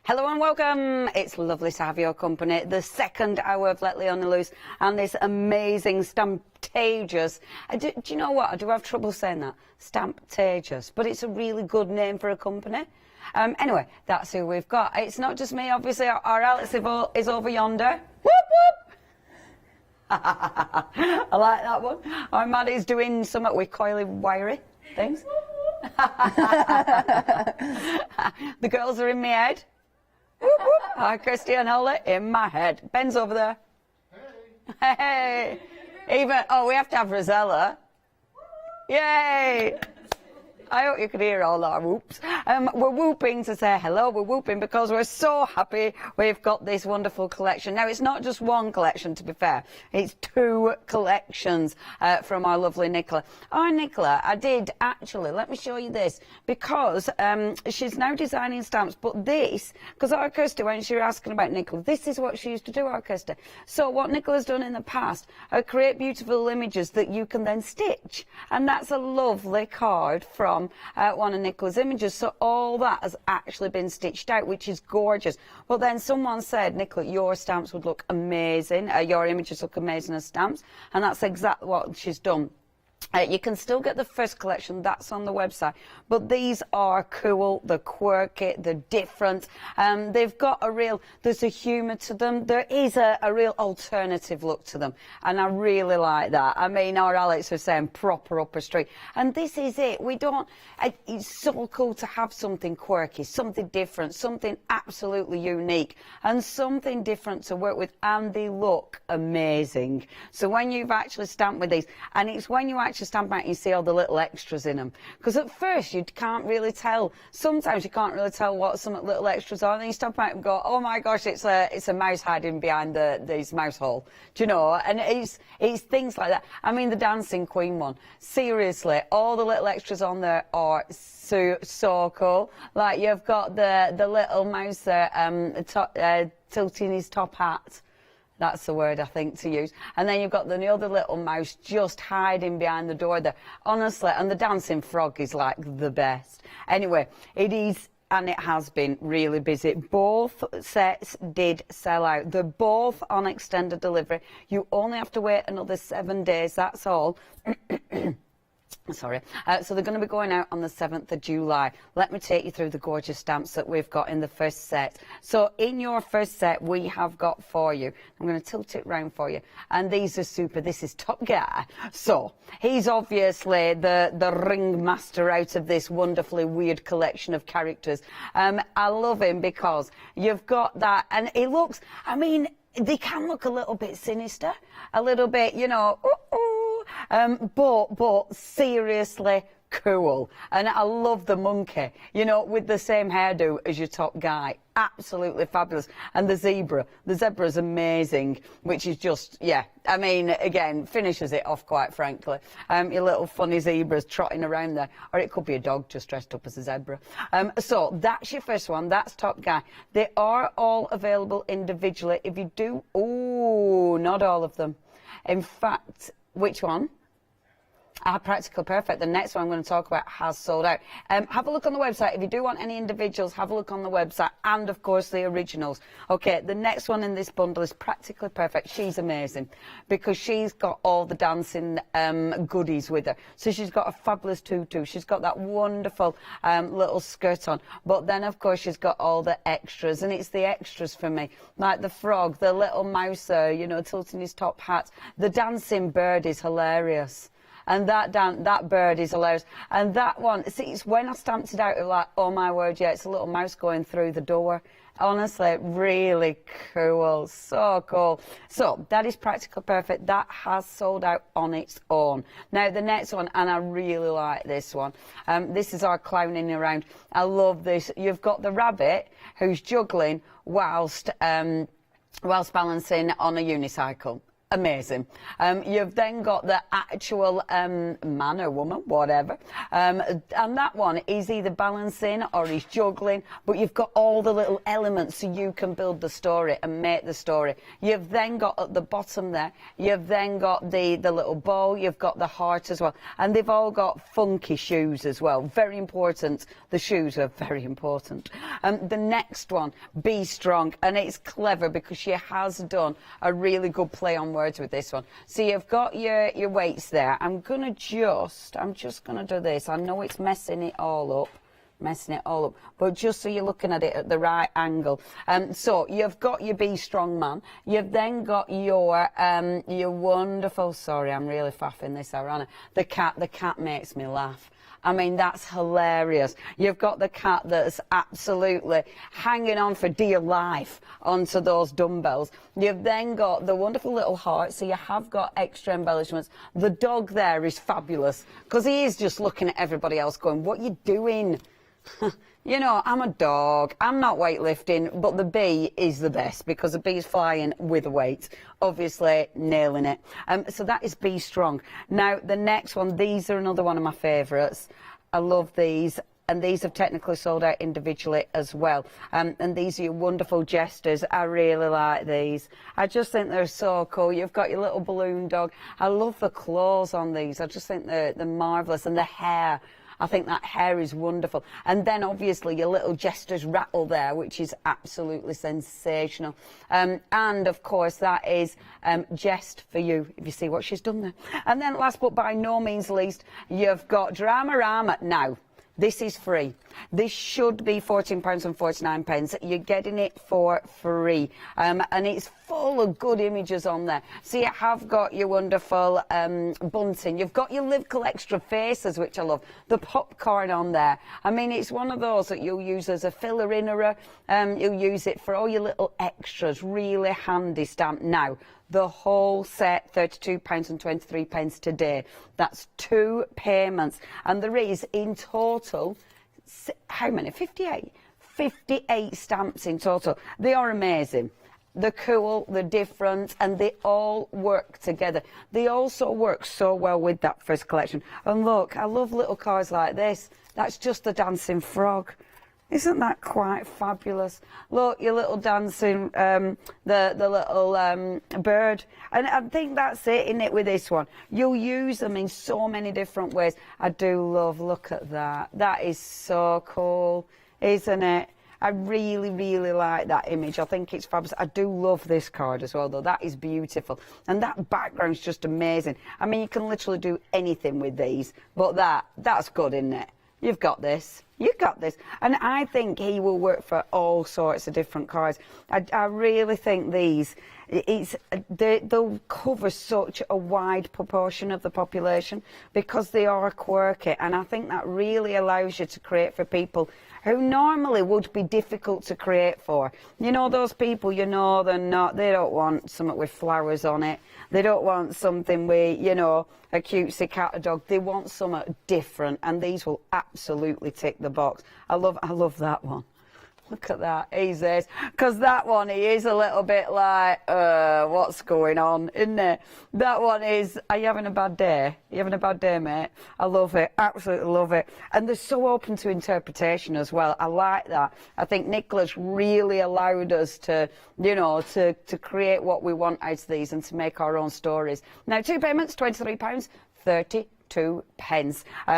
Hello and welcome. It's lovely to have your company. The second hour of Let Leona Loose and this amazing Stamptageous. Do you know what? I do have trouble saying that. Stamptageous. But it's a really good name for a company. Anyway, that's who we've got. It's not just me, obviously. Our Alex is over yonder. Whoop, whoop. I like that one. Our Maddie's doing something with coily, wiry things. The girls are in my head. Whoop, whoop. Hi, Christy and Holly in my head. Ben's over there. Hey. Even, we have to have Rosella. Yay. I hope you could hear all our whoops. We're whooping to say hello. We're whooping because we're so happy we've got this wonderful collection. Now, it's not just one collection, to be fair. It's two collections from our lovely Nicola. Our Nicola, I did actually, let me show you this, because she's now designing stamps, but this, because our Kirsty, when she was asking about Nicola, this is what she used to do, our Kirsty. So what Nicola's done in the past, create beautiful images that you can then stitch. And that's a lovely card from one of Nicola's images, so all that has actually been stitched out, which is gorgeous. But then someone said, Nicola, your stamps would look amazing, your images look amazing as stamps, and that's exactly what she's done. You can still get the first collection, that's on the website, but these are cool, they're quirky, they're different, they've got a real, there's a humour to them, there is a real alternative look to them, and I really like that. I mean, our Alex was saying proper upper street, and this is it. We don't, it's so cool to have something quirky, something different, something absolutely unique, and something different to work with, and they look amazing. So when you've actually stamped with these, and it's when you actually stamp out, you see all the little extras in them, because at first you can't really tell. Sometimes you can't really tell what some little extras are, and then you stamp out and go, oh my gosh, it's a mouse hiding behind this mouse hole, do you know? And it's things like that. I mean, the Dancing Queen one, seriously, all the little extras on there are so cool. Like, you've got the little mouse there tilting his top hat. That's the word, I think, to use. And then you've got the other little mouse just hiding behind the door there. Honestly, and the dancing frog is like the best. Anyway, it is, and it has been really busy. Both sets did sell out. They're both on extended delivery. You only have to wait another 7 days, that's all. Sorry. So they're going to be going out on the 7th of July. Let me take you through the gorgeous stamps that we've got in the first set. So in your first set, we have got for you, I'm going to tilt it round for you, and these are super. This is Top Guy. So he's obviously the ringmaster out of this wonderfully weird collection of characters. I love him because you've got that, and it looks, I mean, they can look a little bit sinister, a little bit, you know, but seriously cool. And I love the monkey, you know, with the same hairdo as your top guy. Absolutely fabulous. And the zebra is amazing, which is just, yeah, I mean, again, finishes it off, quite frankly. Your little funny zebras trotting around there, or it could be a dog just dressed up as a zebra. So that's your first one, that's top guy. They are all available individually. If you do, oh, not all of them. In fact, which one? Practical Perfect. The next one I'm going to talk about has sold out. Have a look on the website. If you do want any individuals, have a look on the website, and of course the originals. Okay, the next one in this bundle is Practically Perfect. She's amazing because she's got all the dancing goodies with her. So she's got a fabulous tutu. She's got that wonderful little skirt on. But then, of course, she's got all the extras, and it's the extras for me, like the frog, the little mouser, you know, tilting his top hat. The dancing bird is hilarious. And that bird is hilarious. And that one, see, it's when I stamped it out, it was like, oh my word, yeah, it's a little mouse going through the door. Honestly, really cool. So cool. So that is Practical Perfect. That has sold out on its own. Now, the next one, and I really like this one. This is our clowning around. I love this. You've got the rabbit who's juggling whilst balancing on a unicycle. Amazing. You've then got the actual man or woman, whatever, and that one is either balancing or he's juggling, but you've got all the little elements so you can build the story and make the story. You've then got at the bottom there, you've then got the little bow, you've got the heart as well, and they've all got funky shoes as well. Very important. The shoes are very important. The next one, Be Strong, and it's clever because she has done a really good play on words with this one. So you've got your weights there. I'm just gonna do this. I know it's messing it all up, but just so you're looking at it at the right angle. So you've got your Be Strong man. You've then got your wonderful, sorry, I'm really faffing this, Arana. The cat makes me laugh. I mean, that's hilarious. You've got the cat that's absolutely hanging on for dear life onto those dumbbells. You've then got the wonderful little heart, so you have got extra embellishments. The dog there is fabulous because he is just looking at everybody else going, what are you doing? You know, I'm a dog, I'm not weightlifting, but the bee is the best because the bee is flying with a weight, obviously nailing it. So that is Be Strong. Now, the next one, these are another one of my favourites. I love these, and these have technically sold out individually as well. And these are your wonderful jesters. I really like these. I just think they're so cool. You've got your little balloon dog. I love the claws on these. I just think they're marvellous, and the hair. I think that hair is wonderful. And then obviously your little jester's rattle there, which is absolutely sensational. And of course that is Jest for You, if you see what she's done there. And then last but by no means least, you've got Dramarama. Now, this is free. This should be £14.49. You're getting it for free. And it's full of good images on there. So you have got your wonderful bunting. You've got your Liverpool Extra faces, which I love. The popcorn on there. I mean, it's one of those that you'll use as a filler innerer. You'll use it for all your little extras. Really handy stamp. Now, the whole set, £32.23 today. That's 2 payments. And there is, in total, how many? 58? 58 stamps in total. They are amazing. They're cool, they're different, and they all work together. They also work so well with that first collection. And look, I love little cards like this. That's just the dancing frog. Isn't that quite fabulous? Look, your little dancing, the little bird. And I think that's it, isn't it, with this one? You'll use them in so many different ways. I do love, look at that. That is so cool, isn't it? I really, really like that image. I think it's fabulous. I do love this card as well, though. That is beautiful. And that background's just amazing. I mean, you can literally do anything with these. But that's good, isn't it? You've got this. You got this. And I think he will work for all sorts of different cars. I really think they'll cover such a wide proportion of the population because they are quirky, and I think that really allows you to create for people who normally would be difficult to create for. You know, those people, you know, they don't want something with flowers on it. They don't want something with, you know, a cutesy cat or dog. They want something different, and these will absolutely tick the box. I love that one. Look at that, he's this. Because that one, he is a little bit like, what's going on, isn't it? That one is, are you having a bad day? You having a bad day, mate? I love it, absolutely love it. And they're so open to interpretation as well. I like that. I think Nicholas really allowed us to, you know, to create what we want out of these and to make our own stories. Now, 2 payments, £23.32,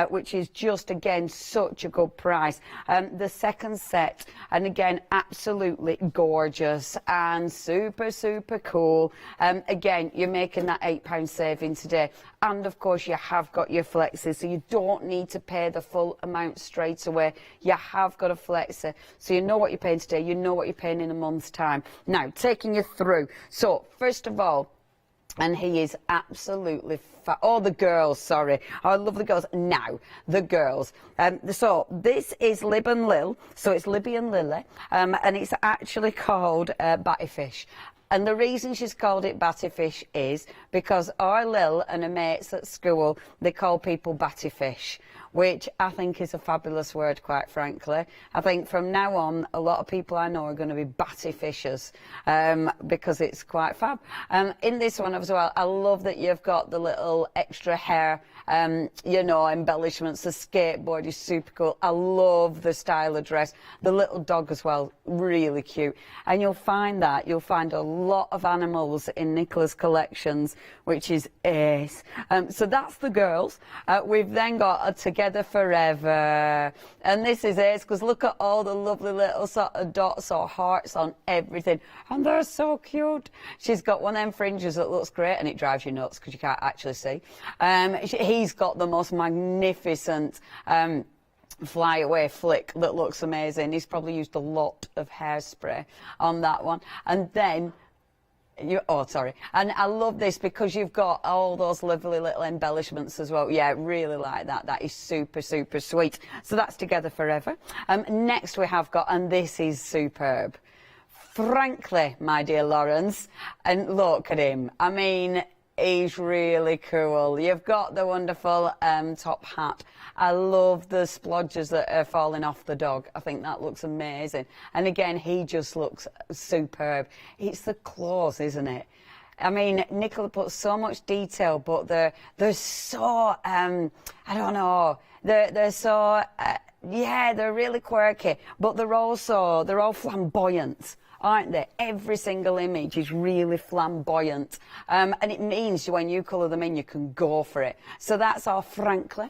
which is just, again, such a good price. The second set, and again, absolutely gorgeous and super, super cool. Again, you're making that £8 saving today. And, of course, you have got your Flexi, so you don't need to pay the full amount straight away. You have got a Flexi, so you know what you're paying today, you know what you're paying in a month's time. Now, taking you through. So, first of all, and he is absolutely the girls, sorry. I love the girls. Now, the girls. So, this is Lib and Lil. So, it's Libby and Lily. And it's actually called Battyfish. And the reason she's called it Battyfish is because our Lil and her mates at school, they call people Battyfish, which I think is a fabulous word, quite frankly. I think from now on, a lot of people I know are going to be Battyfishers because it's quite fab. In this one as well, I love that you've got the little extra hair, you know, embellishments. The skateboard is super cool. I love the style of dress. The little dog as well, really cute. And you'll find a lot of animals in Nicola's collections, which is ace. So that's the girls. We've then got a Together Forever, and this is ace because look at all the lovely little sort of dots or hearts on everything, and they're so cute. She's got one of them fringes that looks great, and it drives you nuts because you can't actually see. He's got the most magnificent fly away flick that looks amazing. He's probably used a lot of hairspray on that one. And then and I love this because you've got all those lovely little embellishments as well. Yeah, really like that. That is super, super sweet. So that's Together Forever. Next we have got, and this is superb. Frankly, my dear Lawrence, and look at him. I mean, he's really cool. You've got the wonderful top hat. I love the splodges that are falling off the dog. I think that looks amazing. And again, he just looks superb. It's the claws, isn't it? I mean, Nicola puts so much detail, but they're so, I don't know, they're so, yeah, they're really quirky, but they're all flamboyant, aren't they? Every single image is really flamboyant. And it means when you colour them in, you can go for it. So that's our Frankly.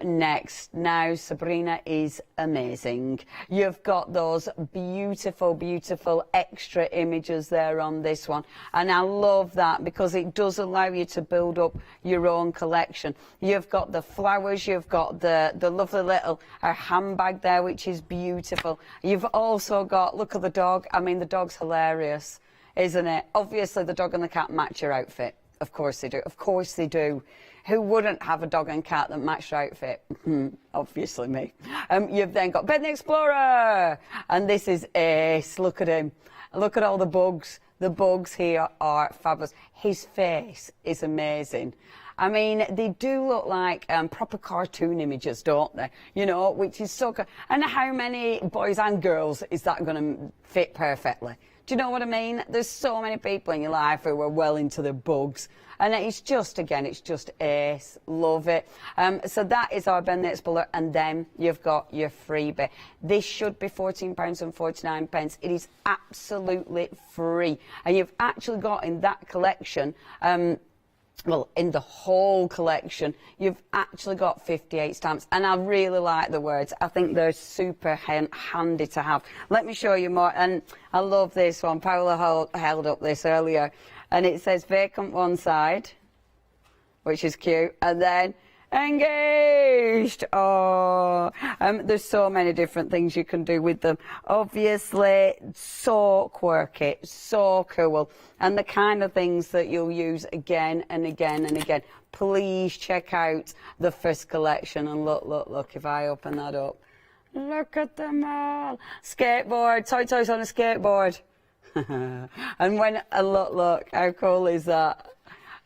Next, now Sabrina is amazing. You've got those beautiful, beautiful extra images there on this one. And I love that because it does allow you to build up your own collection. You've got the flowers, you've got the lovely little handbag there, which is beautiful. You've also got, look at the dog. I mean, the dog's hilarious, isn't it? Obviously, the dog and the cat match your outfit. Of course they do. Of course they do. Who wouldn't have a dog and cat that match their outfit? Obviously me. You've then got Ben the Explorer. And this is ace. Look at him. Look at all the bugs. The bugs here are fabulous. His face is amazing. I mean, they do look like proper cartoon images, don't they? You know, which is so good. And how many boys and girls is that going to fit perfectly? Do you know what I mean? There's so many people in your life who are well into the bugs. And it's just, again, it's just ace. Love it. So that is our Ben the Explorer. And then you've got your freebie. This should be £14.49. It is absolutely free. And you've actually got in that collection... well, in the whole collection, you've actually got 58 stamps. And I really like the words. I think they're super handy to have. Let me show you more. And I love this one. Paula held up this earlier. And it says vacant one side, which is cute. And then Engaged! Oh, there's so many different things you can do with them. Obviously, so quirky, so cool, and the kind of things that you'll use again and again and again. Please check out the first collection and look, if I open that up. Look at them all. Skateboard, toys on a skateboard. And when, look, how cool is that?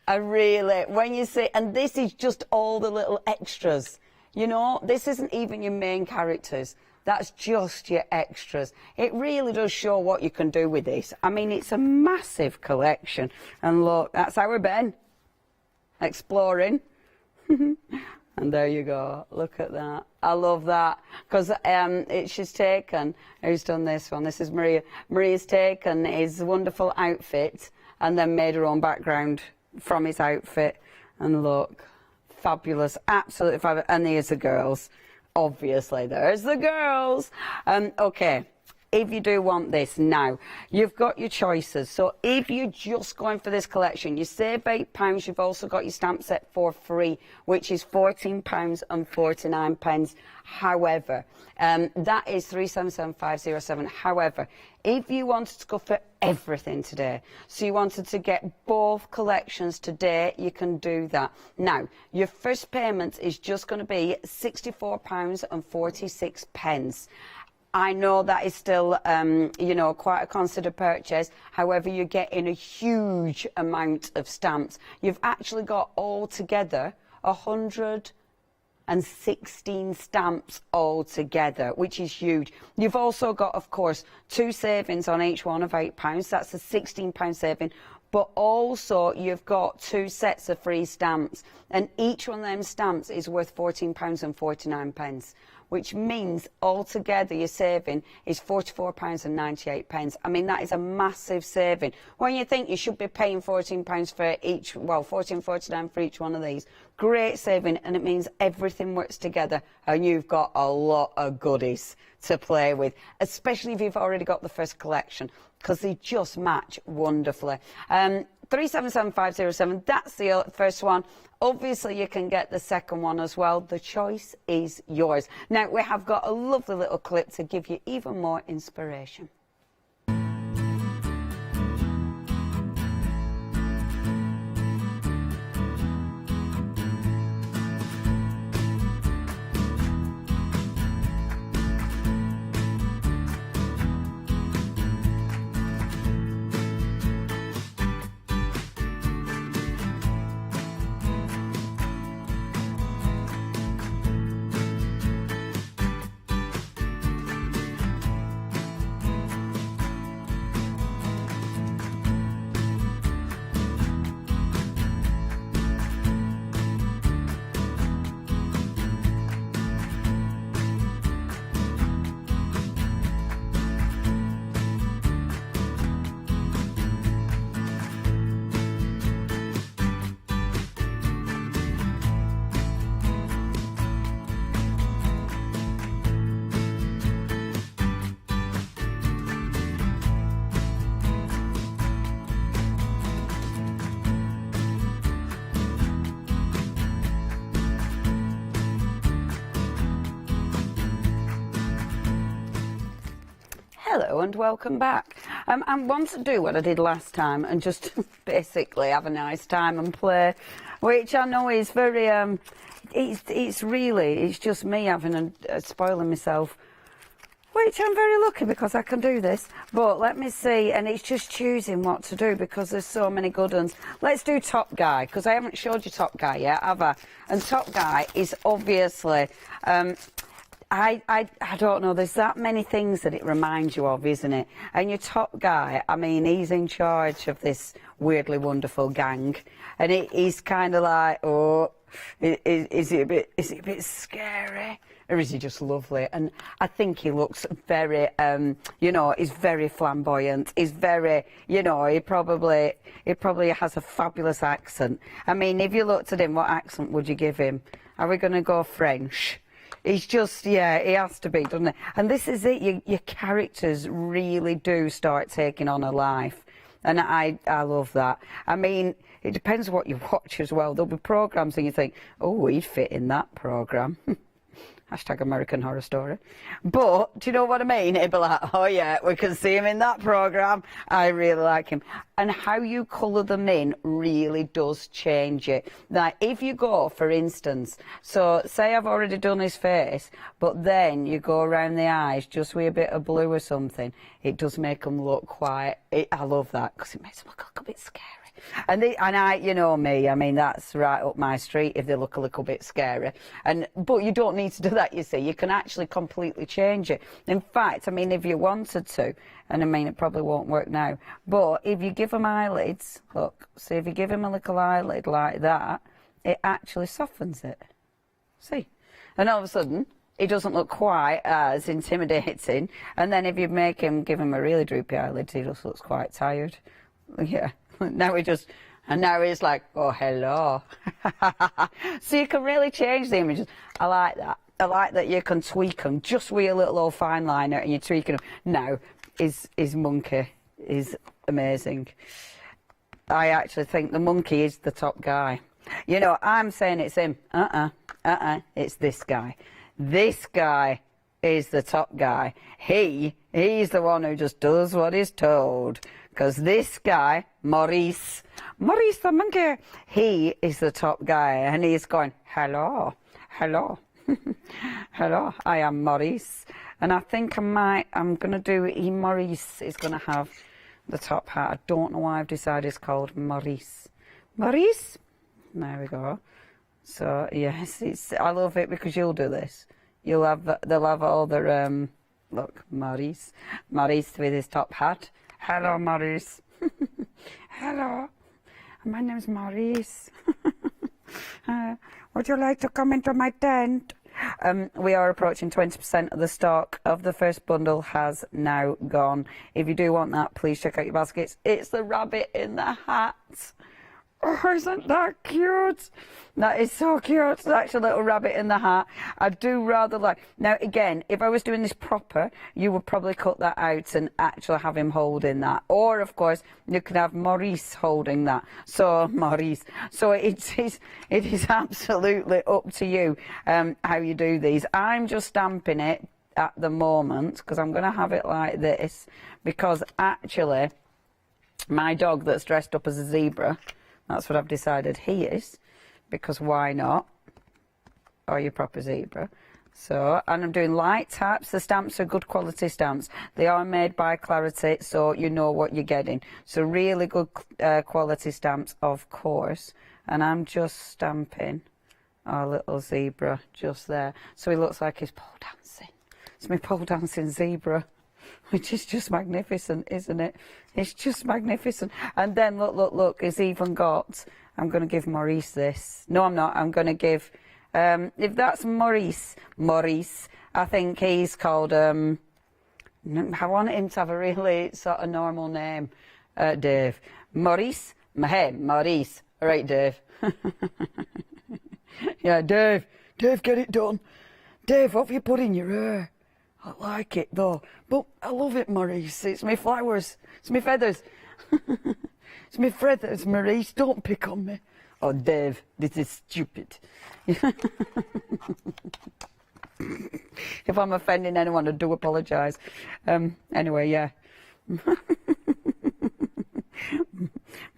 I really, when you see, and this is just all the little extras, you know, this isn't even your main characters, that's just your extras. It really does show what you can do with this. I mean, it's a massive collection, and look, that's our Ben, exploring. And there you go, look at that. I love that, because she's taken, who's done this one? This is Maria. Maria's taken his wonderful outfit and then made her own background from his outfit, and look, fabulous, absolutely fabulous. And there's the girls, obviously, there's the girls. Okay, if you do want this now, you've got your choices. So if you're just going for this collection, you save £8, you've also got your stamp set for free, which is £14.49. However, that is 377507. However, if you wanted to go for everything today, so you wanted to get both collections today, you can do that. Now, your first payment is just going to be £64.46. I know that is still, you know, quite a considered purchase. However, you're getting a huge amount of stamps. You've actually got altogether 116 stamps altogether, which is huge. You've also got, of course, 2 savings on each one of £8. That's a £16 saving. But also you've got 2 sets of free stamps, and each one of them stamps is worth £14.49, which means altogether your saving is £44.98. I mean, that is a massive saving. When you think you should be paying £14 for each, well, £14.49 for each one of these, great saving, and it means everything works together and you've got a lot of goodies to play with, especially if you've already got the first collection, because they just match wonderfully. 377507, that's the first one. Obviously, you can get the second one as well. The choice is yours. Now, we have got a lovely little clip to give you even more inspiration. Hello and welcome back. I want to do what I did last time and just basically have a nice time and play, which I know is very, it's just me having spoiling myself, which I'm very lucky because I can do this. But let me see, and it's just choosing what to do because there's so many good ones. Let's do Top Guy, because I haven't showed you Top Guy yet, have I? And Top Guy is obviously, I don't know, there's that many things that it reminds you of, isn't it? And your top guy, I mean, he's in charge of this weirdly wonderful gang, and he's kind of like, oh, is he a bit scary, or is he just lovely? And I think he looks very, you know, he's very flamboyant. He's very, you know, he probably has a fabulous accent. I mean, if you looked at him, what accent would you give him? Are we going to go French? He's just, yeah, he has to be, doesn't it? And this is it, your characters really do start taking on a life. And I love that. I mean, it depends what you watch as well. There'll be programmes and you think, oh, he'd fit in that programme. Hashtag American Horror Story. But, do you know what I mean? It'd be like, oh yeah, we can see him in that programme. I really like him. And how you colour them in really does change it. Like, if you go, for instance, so say I've already done his face, but then you go around the eyes just with a bit of blue or something, it does make them look quite, I love that, because it makes them look a little bit scary. And I, you know me, I mean, that's right up my street if they look a little bit scary. But you don't need to do that, you see. You can actually completely change it. In fact, I mean, if you wanted to, and I mean, it probably won't work now, but if you give them eyelids, look, see, if you give him a little eyelid like that, it actually softens it. See? And all of a sudden, it doesn't look quite as intimidating. And then if you give him a really droopy eyelid, he just looks quite tired. Yeah. Now now he's like, oh, hello. So you can really change the images. I like that. I like that you can tweak them just with a little old fine liner and you're tweaking them. Now, his monkey is amazing. I actually think the monkey is the top guy. You know, I'm saying it's him. It's this guy. This guy is the top guy. He's the one who just does what he's told. Because this guy, Maurice the monkey, he is the top guy, and he's going, hello, hello, hello, I am Maurice. And I think I'm going to do, Maurice is going to have the top hat. I don't know why I've decided it's called Maurice. Maurice? There we go. So, yes, I love it because you'll do this. They'll have all their, look, Maurice with his top hat. Hello, Maurice. Hello. My name's Maurice. Would you like to come into my tent? We are approaching 20% of the stock of the first bundle has now gone. If you do want that, please check out your baskets. It's the rabbit in the hat. Oh, isn't that cute? That is so cute. That's a little rabbit in the hat. I do rather like... Now, again, if I was doing this proper, you would probably cut that out and actually have him holding that. Or, of course, you could have Maurice holding that. So, Maurice. So, it is absolutely up to you how you do these. I'm just stamping it at the moment because I'm going to have it like this because, actually, my dog that's dressed up as a zebra... That's what I've decided he is, because why not? Or your proper zebra. So, and I'm doing light taps. The stamps are good quality stamps. They are made by Clarity, so you know what you're getting. So really good quality stamps, of course. And I'm just stamping our little zebra just there. So he looks like he's pole dancing. It's my pole dancing zebra. Which is just magnificent, isn't it? It's just magnificent. And then, look, it's even got... I'm going to give Maurice this. No, I'm not. I'm going to give... if that's Maurice, I think he's called... I want him to have a really sort of normal name. Dave. Maurice? Hey, Maurice. All right, Dave. Yeah, Dave. Dave, get it done. Dave, what have you put in your hair? I like it, though. But I love it, Maurice. It's my flowers. It's my feathers. It's my feathers, Maurice. Don't pick on me. Oh, Dave, this is stupid. If I'm offending anyone, I do apologise. Anyway, yeah.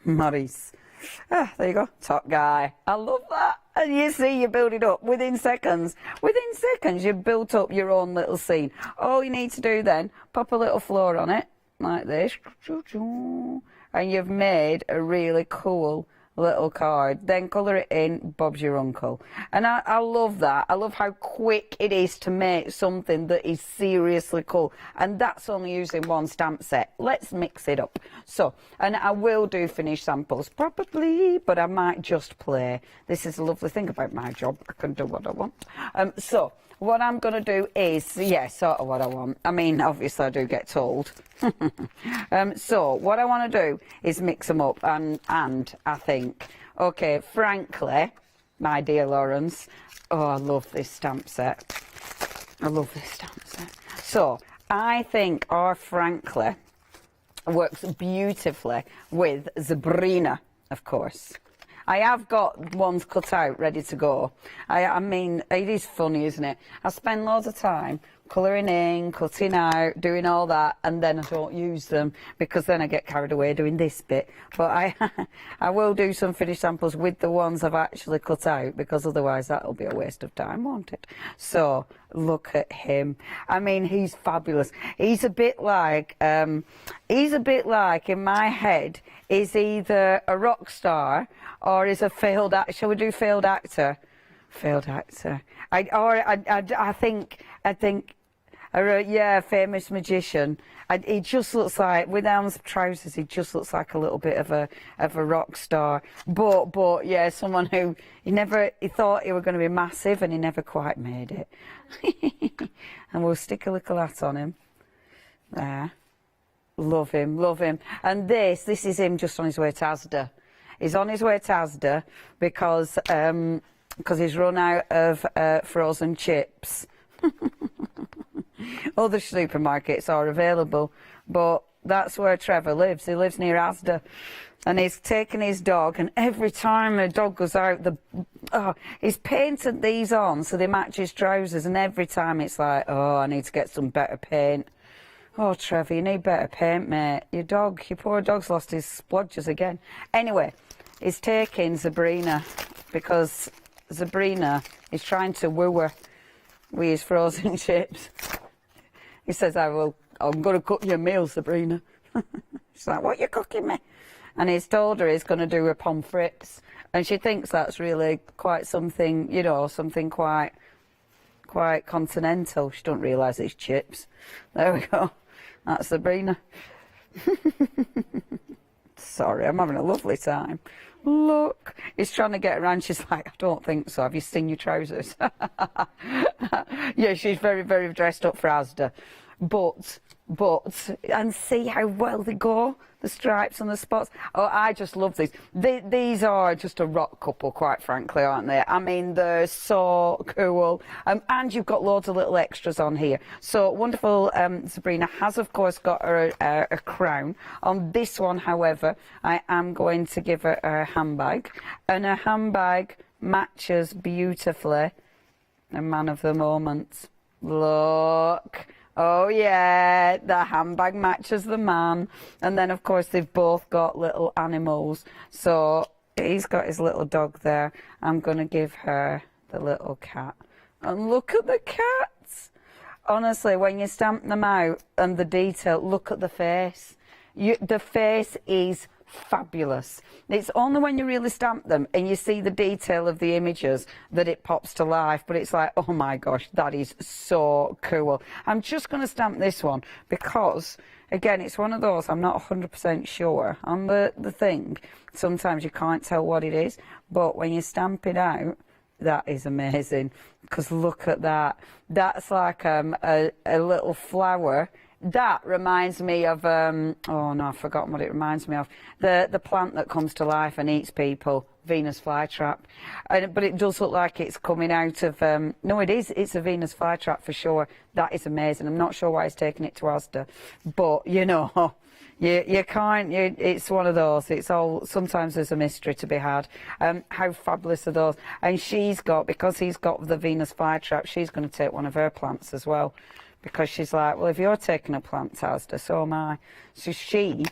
Maurice. There you go. Top guy. I love that. And you see, you build it up within seconds. Within seconds, you've built up your own little scene. All you need to do then, pop a little floor on it, like this. And you've made a really cool little card. Then colour it in, Bob's your uncle. And I love that. I love how quick it is to make something that is seriously cool. And that's only using one stamp set. Let's mix it up. So, and I will do finished samples probably, but I might just play. This is a lovely thing about my job. I can do what I want. So, what I'm going to do is, yeah, sort of what I want. I mean, obviously I do get told. So, what I want to do is mix them up and I think, okay, frankly, my dear Lawrence, oh, I love this stamp set. I love this stamp set. So, I think, or frankly, works beautifully with Sabrina, of course. I have got ones cut out, ready to go. I mean, it is funny, isn't it? I spend loads of time colouring in, cutting out, doing all that, and then I don't use them because then I get carried away doing this bit. But I will do some finished samples with the ones I've actually cut out, because otherwise that'll be a waste of time, won't it? So look at him. I mean, he's fabulous. He's a bit like in my head, is either a rock star or is a failed actor. Shall we do failed actor? Failed actor. I think, yeah, famous magician. He just looks like, with arms trousers, he just looks like a little bit of a rock star. But yeah, someone who he thought he was going to be massive, and he never quite made it. And we'll stick a little hat on him. There. Love him, love him. And this is him just on his way to Asda. He's on his way to Asda because he's run out of frozen chips. Other supermarkets are available, but that's where Trevor lives. He lives near Asda, and he's taken his dog, and every time a dog goes out, he's painted these on so they match his trousers, and every time it's like, oh, I need to get some better paint. Oh, Trevor, you need better paint, mate. Your poor dog's lost his splodges again. Anyway, he's taking Sabrina because Sabrina is trying to woo her with his frozen chips. He says, I'm going to cook you a meal, Sabrina. She's like, what are you cooking me? And he's told her he's going to do her pommes frites. And she thinks that's really quite something, you know, something quite continental. She don't realise it's chips. There we go. That's Sabrina. Sorry, I'm having a lovely time. Look, he's trying to get around. She's like, I don't think so. Have you seen your trousers? Yeah, she's very, very dressed up for Asda. But, and see how well they go, the stripes and the spots. Oh, I just love these. These are just a rock couple, quite frankly, aren't they? I mean, they're so cool. And you've got loads of little extras on here. So wonderful. Sabrina has, of course, got her a crown. On this one, however, I am going to give her a handbag. And her handbag matches beautifully a man of the moment. Look. Oh yeah, the handbag matches the man. And then of course they've both got little animals. So he's got his little dog there. I'm going to give her the little cat. And look at the cats. Honestly, when you stamp them out and the detail, look at the face. The face is fabulous. It's only when you really stamp them and you see the detail of the images that it pops to life, but it's like, oh my gosh, that is so cool. I'm just going to stamp this one because, again, it's one of those I'm not 100% sure on the thing. Sometimes you can't tell what it is, but when you stamp it out, that is amazing, because look at that. That's like a little flower. That reminds me of, oh no, I've forgotten what it reminds me of. The plant that comes to life and eats people, Venus flytrap. But it does look like it's coming out of, no it is, it's a Venus flytrap for sure. That is amazing. I'm not sure why he's taking it to Asda. But, you know, you can't, it's one of those. It's all, sometimes there's a mystery to be had. How fabulous are those? And she's got, because he's got the Venus flytrap, she's going to take one of her plants as well. Because she's like, well, if you're taking a plant to Asda, so am I. So she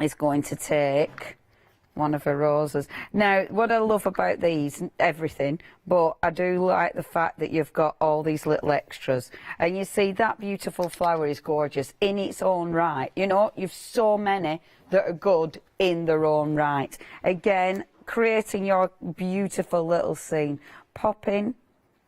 is going to take one of her roses. Now, what I love about these, everything, but I do like the fact that you've got all these little extras. And you see, that beautiful flower is gorgeous in its own right. You know, you've so many that are good in their own right. Again, creating your beautiful little scene. Popping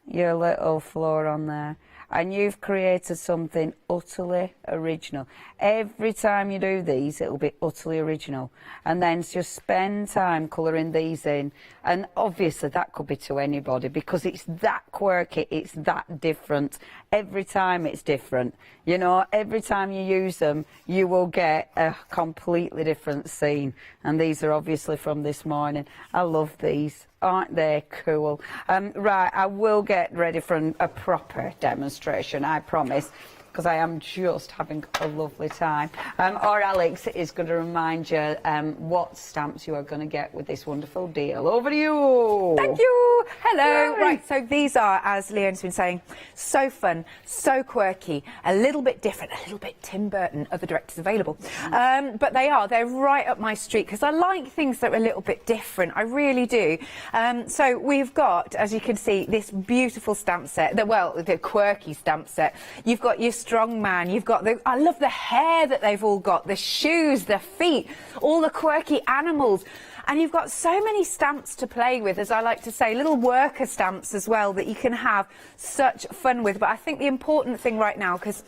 your little flower on there. And you've created something utterly original. Every time you do these, it'll be utterly original. And then just spend time colouring these in. And obviously that could be to anybody because it's that quirky, it's that different. Every time it's different. You know, every time you use them, you will get a completely different scene. And these are obviously from this morning. I love these. Aren't they cool? Right, I will get ready for a proper demonstration, I promise, because I am just having a lovely time. Or Alex is going to remind you what stamps you are going to get with this wonderful deal. Over to you. Thank you. Hello. Right, so these are, as Leone's been saying, so fun, so quirky, a little bit different, a little bit Tim Burton, other directors available. But they're right up my street because I like things that are a little bit different. I really do. So we've got, as you can see, this beautiful stamp set, the quirky stamp set. You've got your strong man, you've got I love the hair that they've all got, the shoes, the feet, all the quirky animals. And you've got so many stamps to play with, as I like to say, little worker stamps as well that you can have such fun with. But I think the important thing right now, because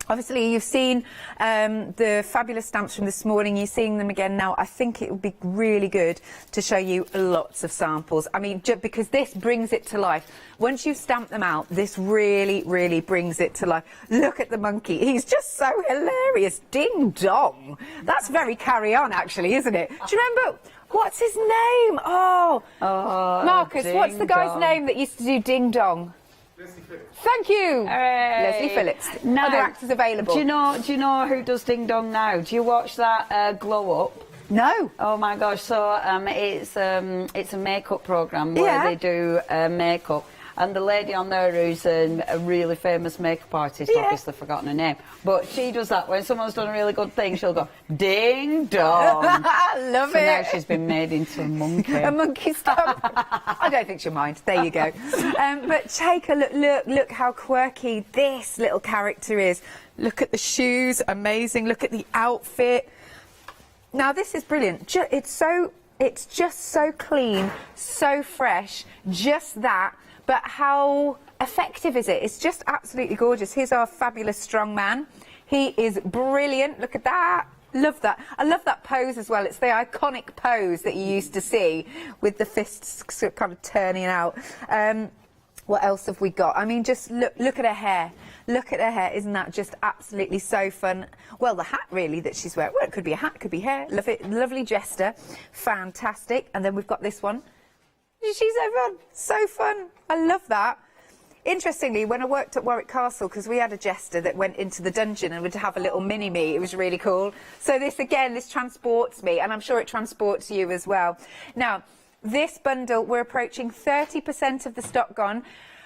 obviously you've seen the fabulous stamps from this morning, you're seeing them again now. I think it would be really good to show you lots of samples. I mean, because this brings it to life. Once you've stamped them out, this really, really brings it to life. Look at the monkey. He's just so hilarious. Ding dong. That's very Carry On, actually, isn't it? Do you remember... What's his name? Oh, Marcus, what's the guy's name that used to do Ding Dong? Leslie Phillips. Thank you. Hooray. Leslie Phillips. Now, other actors available. Do you know who does Ding Dong now? Do you watch that Glow Up? No. Oh my gosh! So it's a makeup program where they do makeup. And the lady on there who's a really famous makeup artist, obviously forgotten her name, but she does that when someone's done a really good thing, she'll go, ding dong. I love so it. Now she's been made into a monkey. A monkey stamp. I don't think she'll mind. There you go. But take a look how quirky this little character is. Look at the shoes, amazing. Look at the outfit. Now this is brilliant. It's just so clean, so fresh, just that. But how effective is it? It's just absolutely gorgeous. Here's our fabulous strong man. He is brilliant. Look at that. Love that. I love that pose as well. It's the iconic pose that you used to see with the fists kind of turning out. What else have we got? I mean, just look at her hair. Look at her hair. Isn't that just absolutely so fun? Well, the hat, really, that she's wearing. Well, it could be a hat, could be hair. Love it. Lovely jester. Fantastic. And then we've got this one. She's so fun. So fun. I love that. Interestingly, when I worked at Warwick Castle, because we had a jester that went into the dungeon and would have a little mini-me, it was really cool. So this, again, this transports me, and I'm sure it transports you as well. Now, this bundle, we're approaching 30% of the stock gone.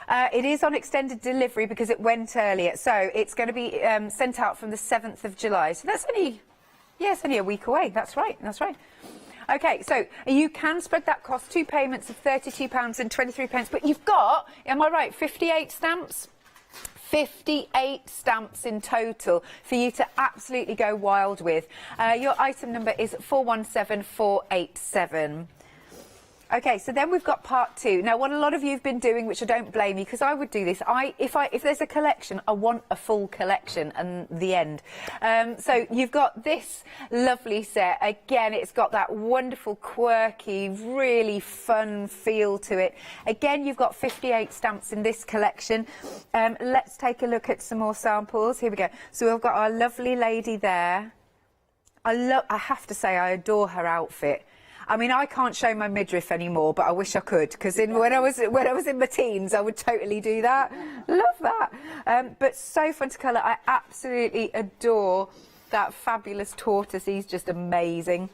It is on extended delivery because it went earlier. So it's going to be sent out from the 7th of July. So that's only, it's only a week away. That's right, that's right. OK, so you can spread that cost, 2 payments of £32 and 23p, but you've got, am I right, 58 stamps? 58 stamps in total for you to absolutely go wild with. Your item number is 417487. OK, so then we've got part 2. Now, what a lot of you have been doing, which I don't blame you, because I would do this. If there's a collection, I want a full collection and the end. So you've got this lovely set. Again, it's got that wonderful, quirky, really fun feel to it. Again, you've got 58 stamps in this collection. Let's take a look at some more samples. Here we go. So we've got our lovely lady there. I have to say, I adore her outfit. I mean, I can't show my midriff anymore, but I wish I could, because when I was in my teens, I would totally do that. Love that. But so fun to colour. I absolutely adore that fabulous tortoise. He's just amazing.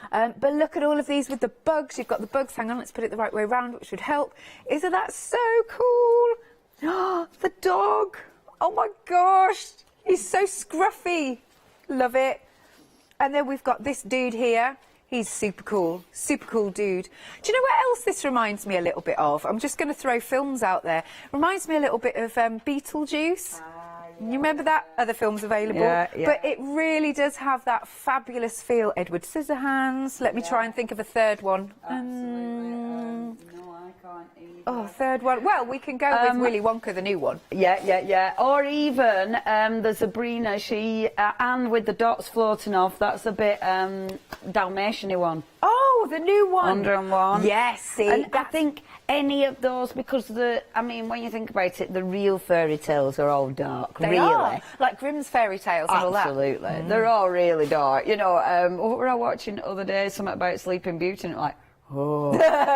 But look at all of these with the bugs. You've got the bugs. Hang on, let's put it the right way around, which would help. Isn't that so cool? Oh, the dog. Oh, my gosh. He's so scruffy. Love it. And then we've got this dude here. He's super cool dude. Do you know what else this reminds me a little bit of? I'm just going to throw films out there. Reminds me a little bit of Beetlejuice. You remember that? Other films available. Yeah. But it really does have that fabulous feel. Edward Scissorhands. Let me try and think of a third one. No, I can't either. Oh, third one. Well, we can go with Willy Wonka, the new one. Yeah. Or even the Sabrina, Anne with the dots floating off. That's a bit Dalmatian-y one. Oh, the new one. 101. Yes, see. And I think any of those, because when you think about it, the real fairy tales are all dark. They really are. Like Grimm's fairy tales and all that. Absolutely. They're all really dark. You know, what were I watching the other day? Something about Sleeping Beauty, and like, Oh,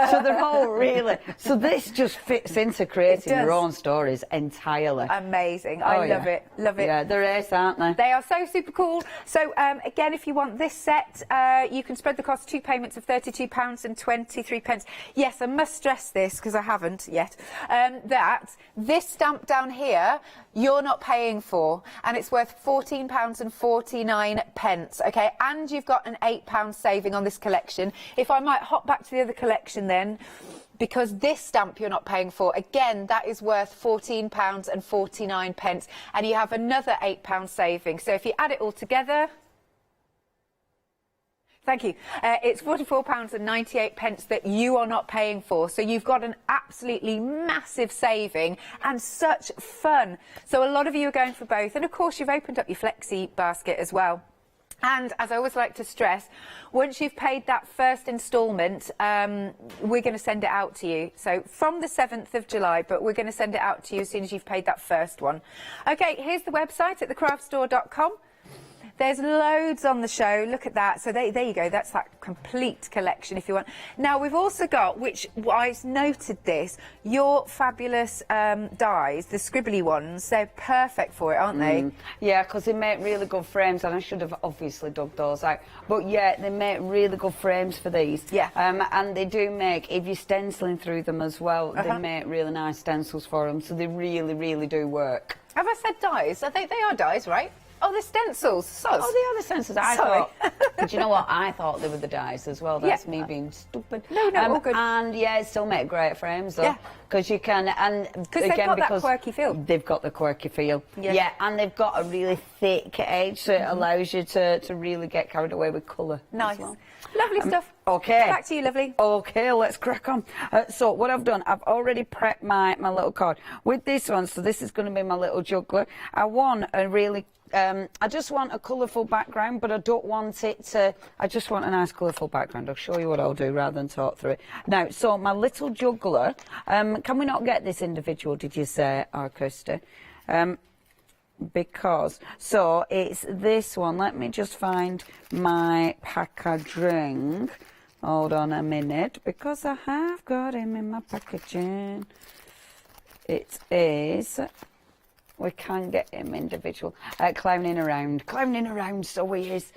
so they're all really. So this just fits into creating your own stories entirely. Amazing. I love it. Love it. Yeah, they're ace, aren't they? They are so super cool. So again, if you want this set, you can spread the cost 2 payments of £32 and 23 pence. Yes, I must stress this because I haven't yet. That this stamp down here, you're not paying for, and it's worth £14 and 49 pence. Okay, and you've got an £8 saving on this collection. If I might hop back to the other collection then, because this stamp you're not paying for, again, that is worth £14 and 49 pence, and you have another £8 saving. So if you add it all together, thank you, it's £44 and 98 pence that you are not paying for. So you've got an absolutely massive saving and such fun. So a lot of you are going for both, and of course you've opened up your Flexi basket as well. And as I always like to stress, once you've paid that first instalment, we're going to send it out to you. So from the 7th of July, but we're going to send it out to you as soon as you've paid that first one. OK, here's the website at thecraftstore.com. There's loads on the show. Look at that. So there you go. That's that complete collection if you want. Now, we've also got, which I noted this, your fabulous dies, the scribbly ones. They're perfect for it, aren't they? Yeah, because they make really good frames, and I should have obviously dug those out. But yeah, they make really good frames for these. Yeah. And they do make, if you're stenciling through them as well, they make really nice stencils for them. So they really, really do work. Have I said dies? I think they are dies, right? Oh, they're stencils. Oh, they are the stencils. I thought. But you know what? I thought they were the dies as well. That's me being stupid. No, all good. And yeah, it still make great frames though. Yeah. Because you can, and because they've got that quirky feel. They've got the quirky feel. Yeah, and they've got a really thick edge, so it allows you to really get carried away with colour. Nice. Well. Lovely stuff. Okay. Back to you, lovely. Okay, let's crack on. So what I've done, I've already prepped my little card. With this one, so this is going to be my little juggler. I want a really I just want a colourful background, but I don't want it to... I just want a nice colourful background. I'll show you what I'll do rather than talk through it. Now, so my little juggler, can we not get this individual, did you say, Kirsty? Because, so it's this one. Let me just find my packaging. Hold on a minute, because I have got him in my packaging. It is... We can get him individual. Clowning around, so he is,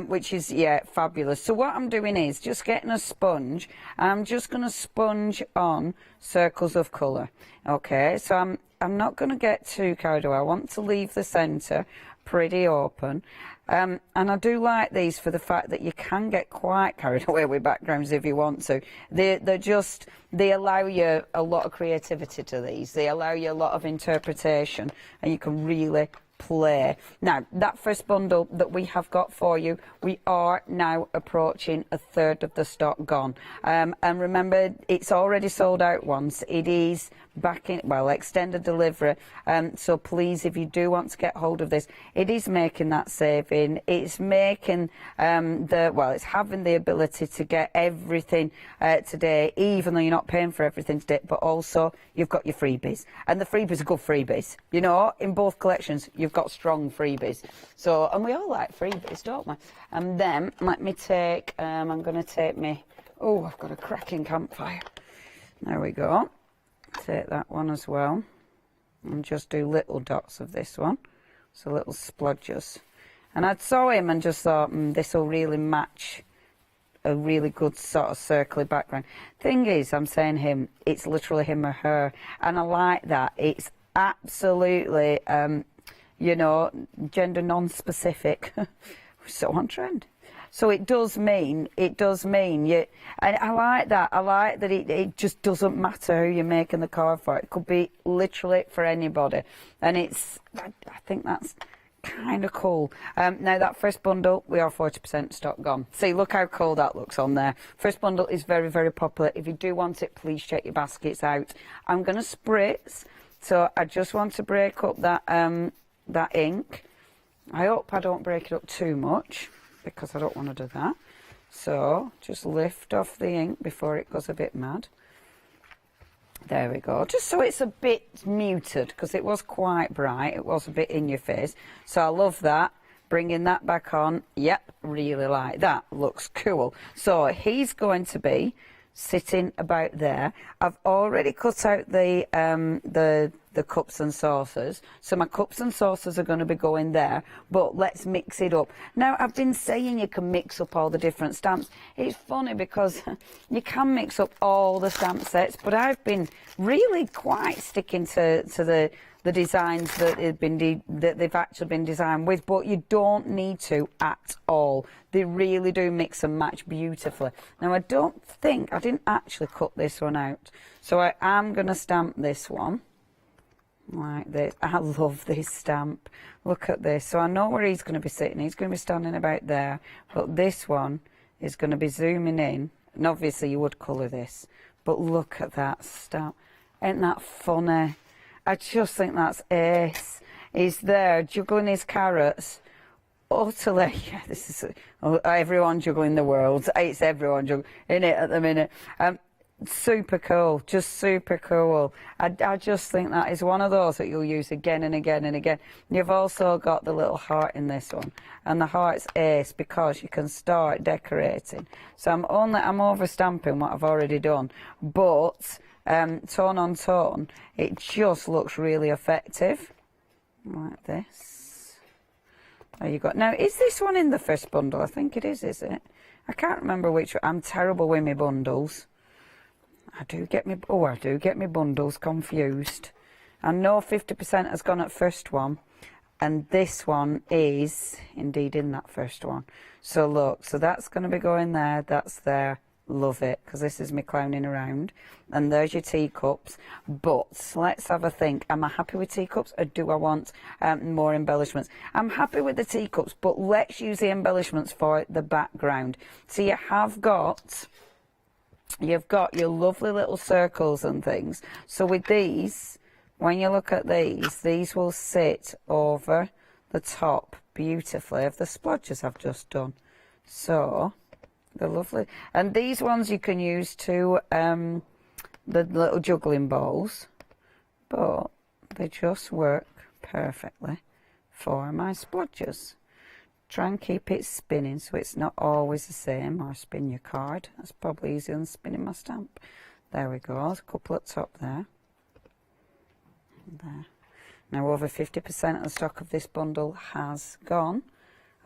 which is, yeah, fabulous. So what I'm doing is just getting a sponge. I'm just going to sponge on circles of colour. Okay, so I'm not going to get too carried away. I want to leave the centre pretty open. And I do like these for the fact that you can get quite carried away with backgrounds if you want to. They allow you a lot of creativity to these. They allow you a lot of interpretation, and you can really play. Now, that first bundle that we have got for you, we are now approaching a third of the stock gone. And remember, it's already sold out once. It is back in, well, extended delivery. So please, if you do want to get hold of this, it is making that saving. It's making it's having the ability to get everything today, even though you're not paying for everything today, but also you've got your freebies. And the freebies are good freebies. You know, in both collections, you've got strong freebies. So, and we all like freebies, don't we? And then, let me take, I'm going to take me, oh, I've got a cracking campfire. There we go. Take that one as well. And just do little dots of this one. So little splodges. And I saw him and just thought, this will really match a really good sort of circly background. Thing is, I'm saying him, it's literally him or her. And I like that. It's absolutely, you know, gender non-specific. So on trend. So it does mean you, and I like that. I like that it just doesn't matter who you're making the card for. It could be literally for anybody. And I think that's kind of cool. Now that first bundle, we are 40% stock gone. See, look how cool that looks on there. First bundle is very, very popular. If you do want it, please check your baskets out. I'm going to spritz, so I just want to break up that, that ink. I hope I don't break it up too much, because I don't want to do that. So just lift off the ink before it goes a bit mad. There we go. Just so it's a bit muted, because it was quite bright. It was a bit in your face. So I love that. Bringing that back on. Yep, really like that. Looks cool. So he's going to be sitting about there. I've already cut out the cups and saucers, so my cups and saucers are going to be going there, but let's mix it up. Now, I've been saying you can mix up all the different stamps. It's funny because you can mix up all the stamp sets, but I've been really quite sticking to the designs that they've actually been designed with, but you don't need to at all. They really do mix and match beautifully. Now, I didn't actually cut this one out, so I am going to stamp this one like this. I love this stamp. Look at this. So I know where he's going to be sitting. He's going to be standing about there, but this one is going to be zooming in, and obviously you would colour this, but look at that stamp. Ain't that funny? I just think that's ace. He's there juggling his carrots. Utterly, yeah, this is everyone juggling the world. It's everyone juggling in it at the minute. Super cool, just super cool. I just think that is one of those that you'll use again and again and again. You've also got the little heart in this one, and the heart's ace because you can start decorating. So I'm over stamping what I've already done, but tone on tone, it just looks really effective like this. There you go. Now, is this one in the first bundle? I think it is it? I can't remember which one. I'm terrible with my bundles. I do get my bundles confused. I know 50% has gone at first one, and this one is indeed in that first one. So look, so that's going to be going there, that's there. Love it, because this is me clowning around. And there's your teacups. But let's have a think. Am I happy with teacups, or do I want more embellishments? I'm happy with the teacups, but let's use the embellishments for the background. So you've got your lovely little circles and things. So with these, when you look at these will sit over the top beautifully of the splodges I've just done. So they're lovely. And these ones you can use to the little juggling balls, but they just work perfectly for my splodges. Try and keep it spinning so it's not always the same, or spin your card. That's probably easier than spinning my stamp. There we go, there's a couple at top there. There. Now over 50% of the stock of this bundle has gone.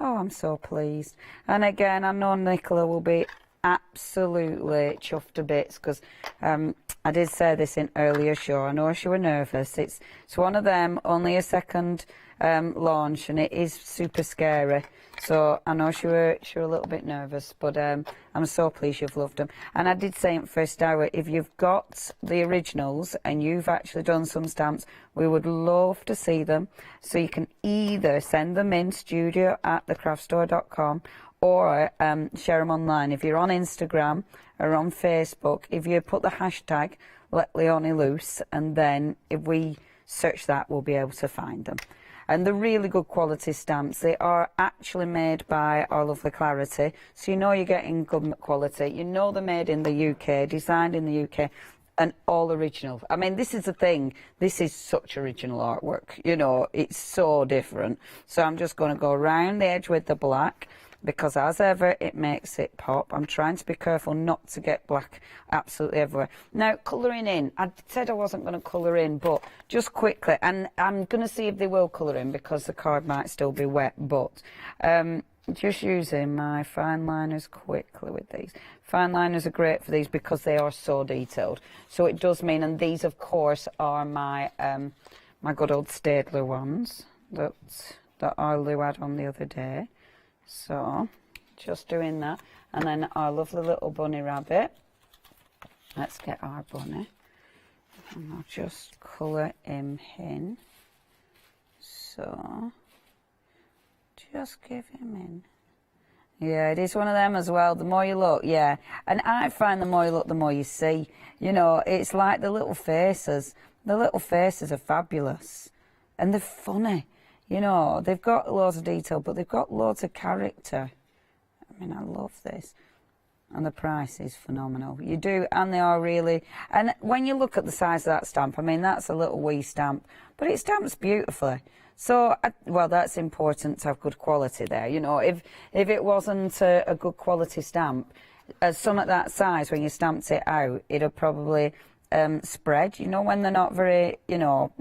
Oh, I'm so pleased. And again, I know Nicola will be absolutely chuffed to bits, because I did say this in earlier show. I know she was nervous. It's one of them, only a second launch, and it is super scary. So I know she were a little bit nervous, but I'm so pleased you've loved them. And I did say in first hour, if you've got the originals and you've actually done some stamps, we would love to see them. So you can either send them in studio@thecraftstore.com, or share them online. If you're on Instagram or on Facebook, if you put the hashtag Let Leonie Loose, and then if we search that, we'll be able to find them. And the really good quality stamps, they are actually made by our lovely Clarity, so you know you're getting good quality. You know they're made in the UK, designed in the UK, and all original. I mean, this is the thing, this is such original artwork, you know, it's so different. So I'm just going to go around the edge with the black, because as ever it makes it pop. I'm trying to be careful not to get black absolutely everywhere. Now, colouring in, I said I wasn't going to colour in, but just quickly, and I'm going to see if they will colour in because the card might still be wet, but just using my fine liners quickly with these. Fine liners are great for these because they are so detailed. So it does mean, and these of course are my my good old Staedtler ones that Lou had on the other day. So, just doing that. And then our lovely little bunny rabbit. Let's get our bunny. And I'll just colour him in. So, just give him in. Yeah, it is one of them as well. The more you look, yeah. And I find the more you look, the more you see. You know, it's like the little faces. The little faces are fabulous. And they're funny. You know, they've got loads of detail, but they've got loads of character. I mean, I love this. And the price is phenomenal. You do, and they are really... And when you look at the size of that stamp, I mean, that's a little wee stamp, but it stamps beautifully. So, well, that's important to have good quality there. You know, if it wasn't a good quality stamp, some at that size, when you stamped it out, it'll probably spread, you know, when they're not very, you know,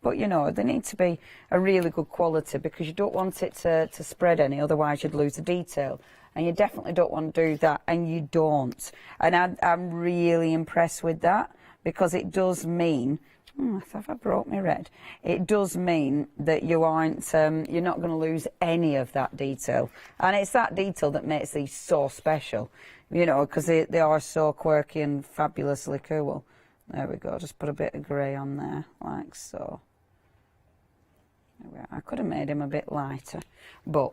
but you know, they need to be a really good quality, because you don't want it to spread any, otherwise you'd lose the detail. And you definitely don't want to do that, and you don't. And I'm really impressed with that, because it does mean, have I brought my red? It does mean that you aren't, you're not going to lose any of that detail. And it's that detail that makes these so special, you know, because they are so quirky and fabulously cool. There we go, just put a bit of grey on there, like so. There we are. I could have made him a bit lighter, but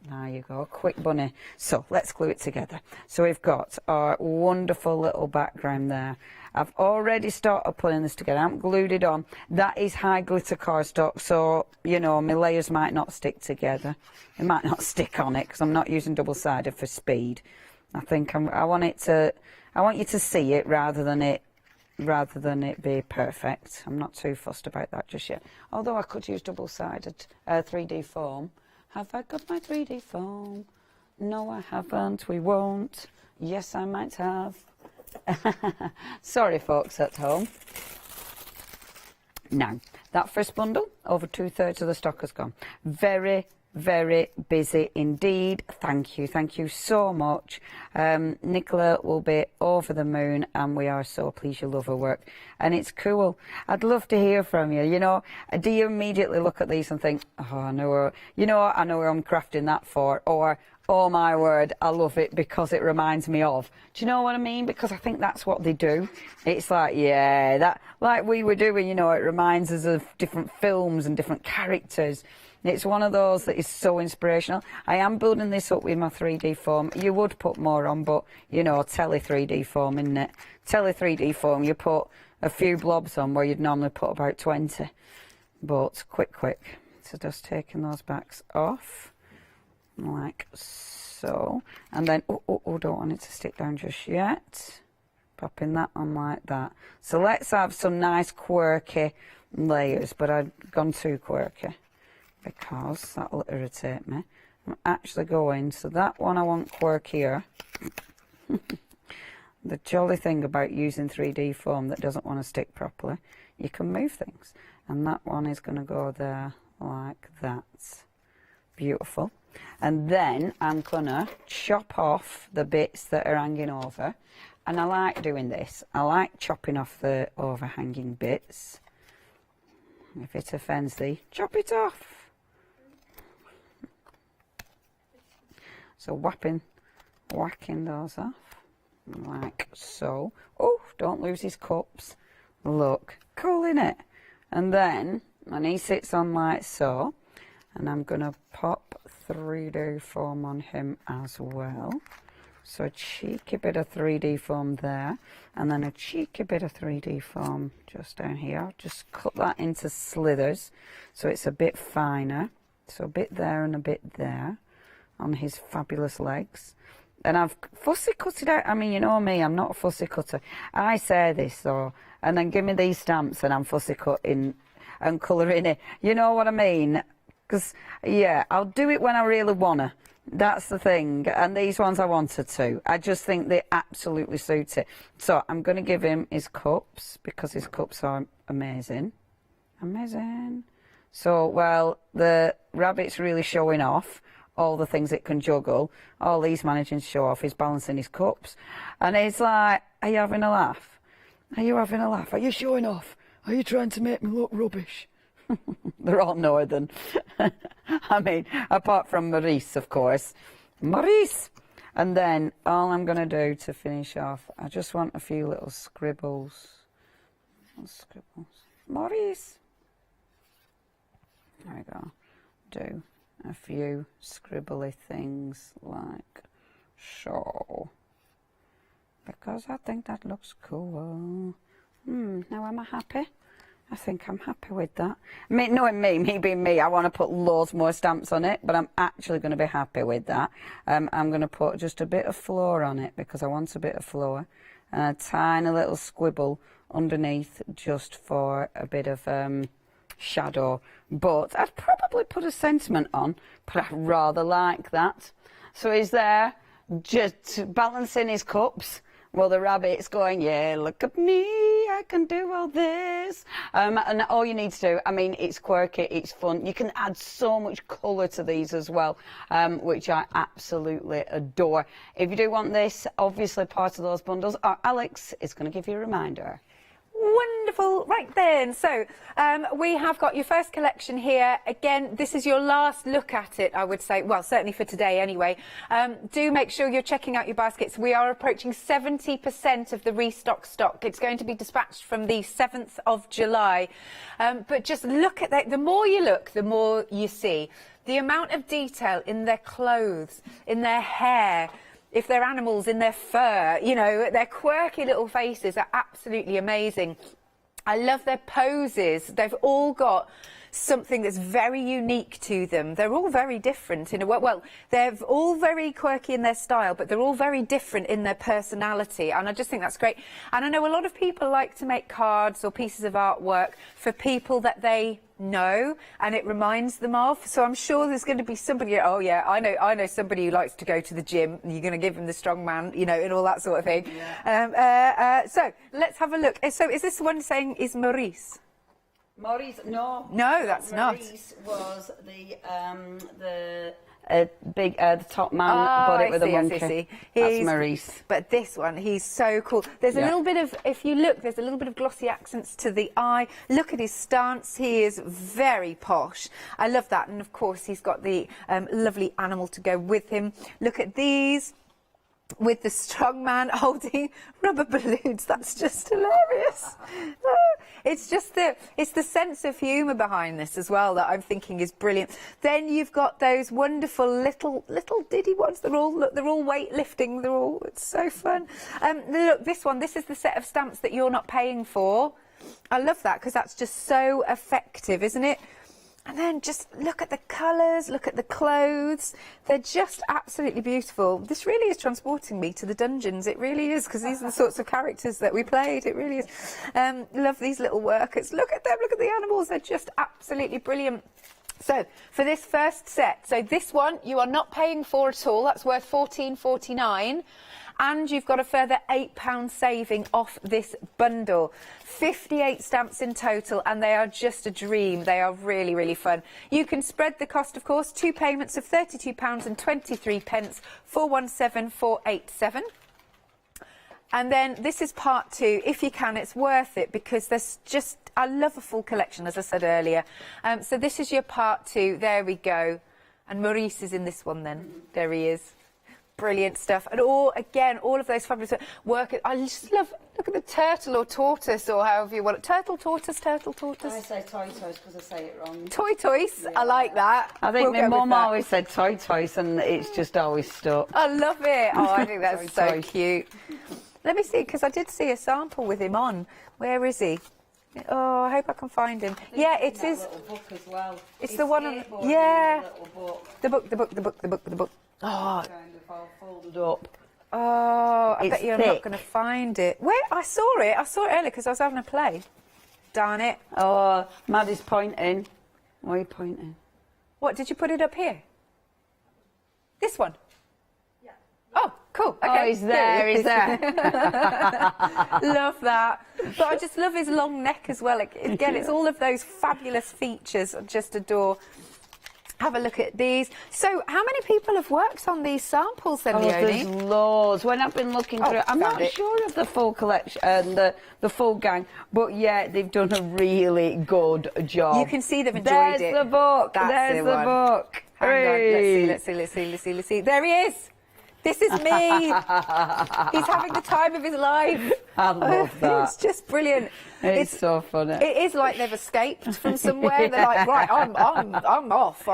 there you go, quick bunny. So let's glue it together. So we've got our wonderful little background there. I've already started putting this together. I haven't glued it on. That is high glitter cardstock, so, you know, my layers might not stick together. It might not stick on it, because I'm not using double-sided for speed. I think I want you to see it rather than it be perfect. I'm not too fussed about that just yet. Although I could use double-sided 3D foam. Have I got my 3D foam? No, I haven't. We won't. Yes, I might have. Sorry, folks at home. Now, that first bundle, over 2/3 of the stock has gone. Very, very busy indeed. Thank you so much. Nicola will be over the moon, and we are so pleased you love her work, and it's cool. I'd love to hear from you. You know, do you immediately look at these and think, oh, I know where I'm crafting that for, or oh my word, I love it because it reminds me of. Do you know what I mean? Because I think that's what they do. It's like, yeah, that, like we were doing, you know, it reminds us of different films and different characters. It's one of those that is so inspirational. I am building this up with my 3D foam. You would put more on, but, you know, tele 3D foam, isn't it? Tele 3D foam, you put a few blobs on where you'd normally put about 20. But quick. So just taking those backs off, like so. And then, don't want it to stick down just yet. Popping that on like that. So let's have some nice quirky layers, but I've gone too quirky, because that'll irritate me. I'm actually going, so that one I want quirkier. The jolly thing about using 3D foam that doesn't want to stick properly, you can move things. And that one is going to go there like that. Beautiful. And then I'm going to chop off the bits that are hanging over. And I like doing this. I like chopping off the overhanging bits. If it offends thee, chop it off. So whacking those off, like so. Oh, don't lose his cups. Look, cool, innit? And then, when he sits on like so, and I'm going to pop 3D foam on him as well. So a cheeky bit of 3D foam there, and then a cheeky bit of 3D foam just down here. Just cut that into slithers, so it's a bit finer. So a bit there and a bit there on his fabulous legs. And I've fussy cut it out. I mean, you know me, I'm not a fussy cutter. I say this though, and then give me these stamps and I'm fussy cutting and colouring it. You know what I mean? Because, yeah, I'll do it when I really wanna. That's the thing. And these ones I wanted to. I just think they absolutely suit it. So I'm going to give him his cups, because his cups are amazing. Amazing. So, well, the rabbit's really showing off all the things it can juggle. All he's managing to show off is balancing his cups. And it's like, are you having a laugh? Are you having a laugh? Are you showing off? Are you trying to make me look rubbish? They're all northern. I mean, apart from Maurice, of course. Maurice! And then all I'm going to do to finish off, I just want a few little scribbles. Maurice! There we go. Do a few scribbly things like so. Because I think that looks cool. Now am I happy? I think I'm happy with that. Knowing me being me, I want to put loads more stamps on it, but I'm actually going to be happy with that. I'm going to put just a bit of floor on it, because I want a bit of floor, and a tiny little squibble underneath just for a bit of shadow. But I'd probably put a sentiment on, but I rather like that. So is there just balancing his cups. Well, the rabbit's going, yeah, look at me, I can do all this. And all you need to do, I mean, it's quirky, it's fun. You can add so much colour to these as well, which I absolutely adore. If you do want this, obviously part of those bundles, Alex is going to give you a reminder. Wonderful. Right then, so we have got your first collection here. Again, this is your last look at it, I would say. Well, certainly for today anyway. Do make sure you're checking out your baskets. We are approaching 70% of the restock stock. It's going to be dispatched from the 7th of July. But just look at that. The more you look, the more you see. The amount of detail in their clothes, in their hair, if they're animals, in their fur, you know, their quirky little faces are absolutely amazing. I love their poses. They've all got something that's very unique to them. They're all very different in a way. Well, they're all very quirky in their style, but they're all very different in their personality. And I just think that's great. And I know a lot of people like to make cards or pieces of artwork for people that they know and it reminds them of. So I'm sure there's going to be somebody, oh yeah, I know somebody who likes to go to the gym, and you're going to give him the strong man, you know, and all that sort of thing. Yeah. So let's have a look. So is this one saying is Maurice? Maurice, no. No, that's not. Maurice was the top man, but it with a monkey. That's Maurice. But this one, he's so cool. There's a little bit of, if you look, there's a little bit of glossy accents to the eye. Look at his stance. He is very posh. I love that. And of course, he's got the lovely animal to go with him. Look at these. With the strong man holding rubber balloons. That's just hilarious. It's just it's the sense of humour behind this as well that I'm thinking is brilliant. Then you've got those wonderful little diddy ones. They're all weightlifting. It's so fun. Look, this is the set of stamps that you're not paying for. I love that because that's just so effective, isn't it? And then just look at the colours, look at the clothes. They're just absolutely beautiful. This really is transporting me to the dungeons. It really is, because these are the sorts of characters that we played. It really is. Love these little workers. Look at them, look at the animals. They're just absolutely brilliant. So for this first set, so this one you are not paying for at all. That's worth $14.49. And you've got a further £8 saving off this bundle. 58 stamps in total, and they are just a dream. They are really, really fun. You can spread the cost, of course, 2 payments of £32.23, 417,487. And then this is part 2. If you can, it's worth it, because there's just, I love a full collection, as I said earlier. So this is your part 2. There we go. And Maurice is in this one then. There he is. Brilliant stuff. And all of those fabulous work. I just love, look at the turtle or tortoise, or however you want it. Turtle, tortoise, turtle, tortoise. I say tortoise because I say it wrong. Tortoise, yeah. I like that. I think my mum always said tortoise, and it's just always stuck. I love it. Oh, I think that's so cute. Let me see, because I did see a sample with him on. Where is he? Oh, I hope I can find him. Yeah, it is. Little book as well. It's the one on. Yeah. The book. Oh. Kind of all folded up. Oh, I bet you're not going to find it. Wait, I saw it earlier because I was having a play. Darn it. Oh, Maddie's pointing. Why are you pointing? What, did you put it up here? This one? Yeah. Oh, cool. Okay. Oh, he's there, he's there. Love that. But I just love his long neck as well. Again, it's all of those fabulous features I just adore. Have a look at these. So, how many people have worked on these samples then, Leonie? There's loads. When I've been looking through, I'm not sure of the full collection, the full gang, but yeah, they've done a really good job. You can see they've enjoyed it. There's the book. There's the book. Hang on. Let's see. There he is. This is me. He's having the time of his life. I love that. It's just brilliant. It's so funny. It is like they've escaped from somewhere. They're like, right, I'm off.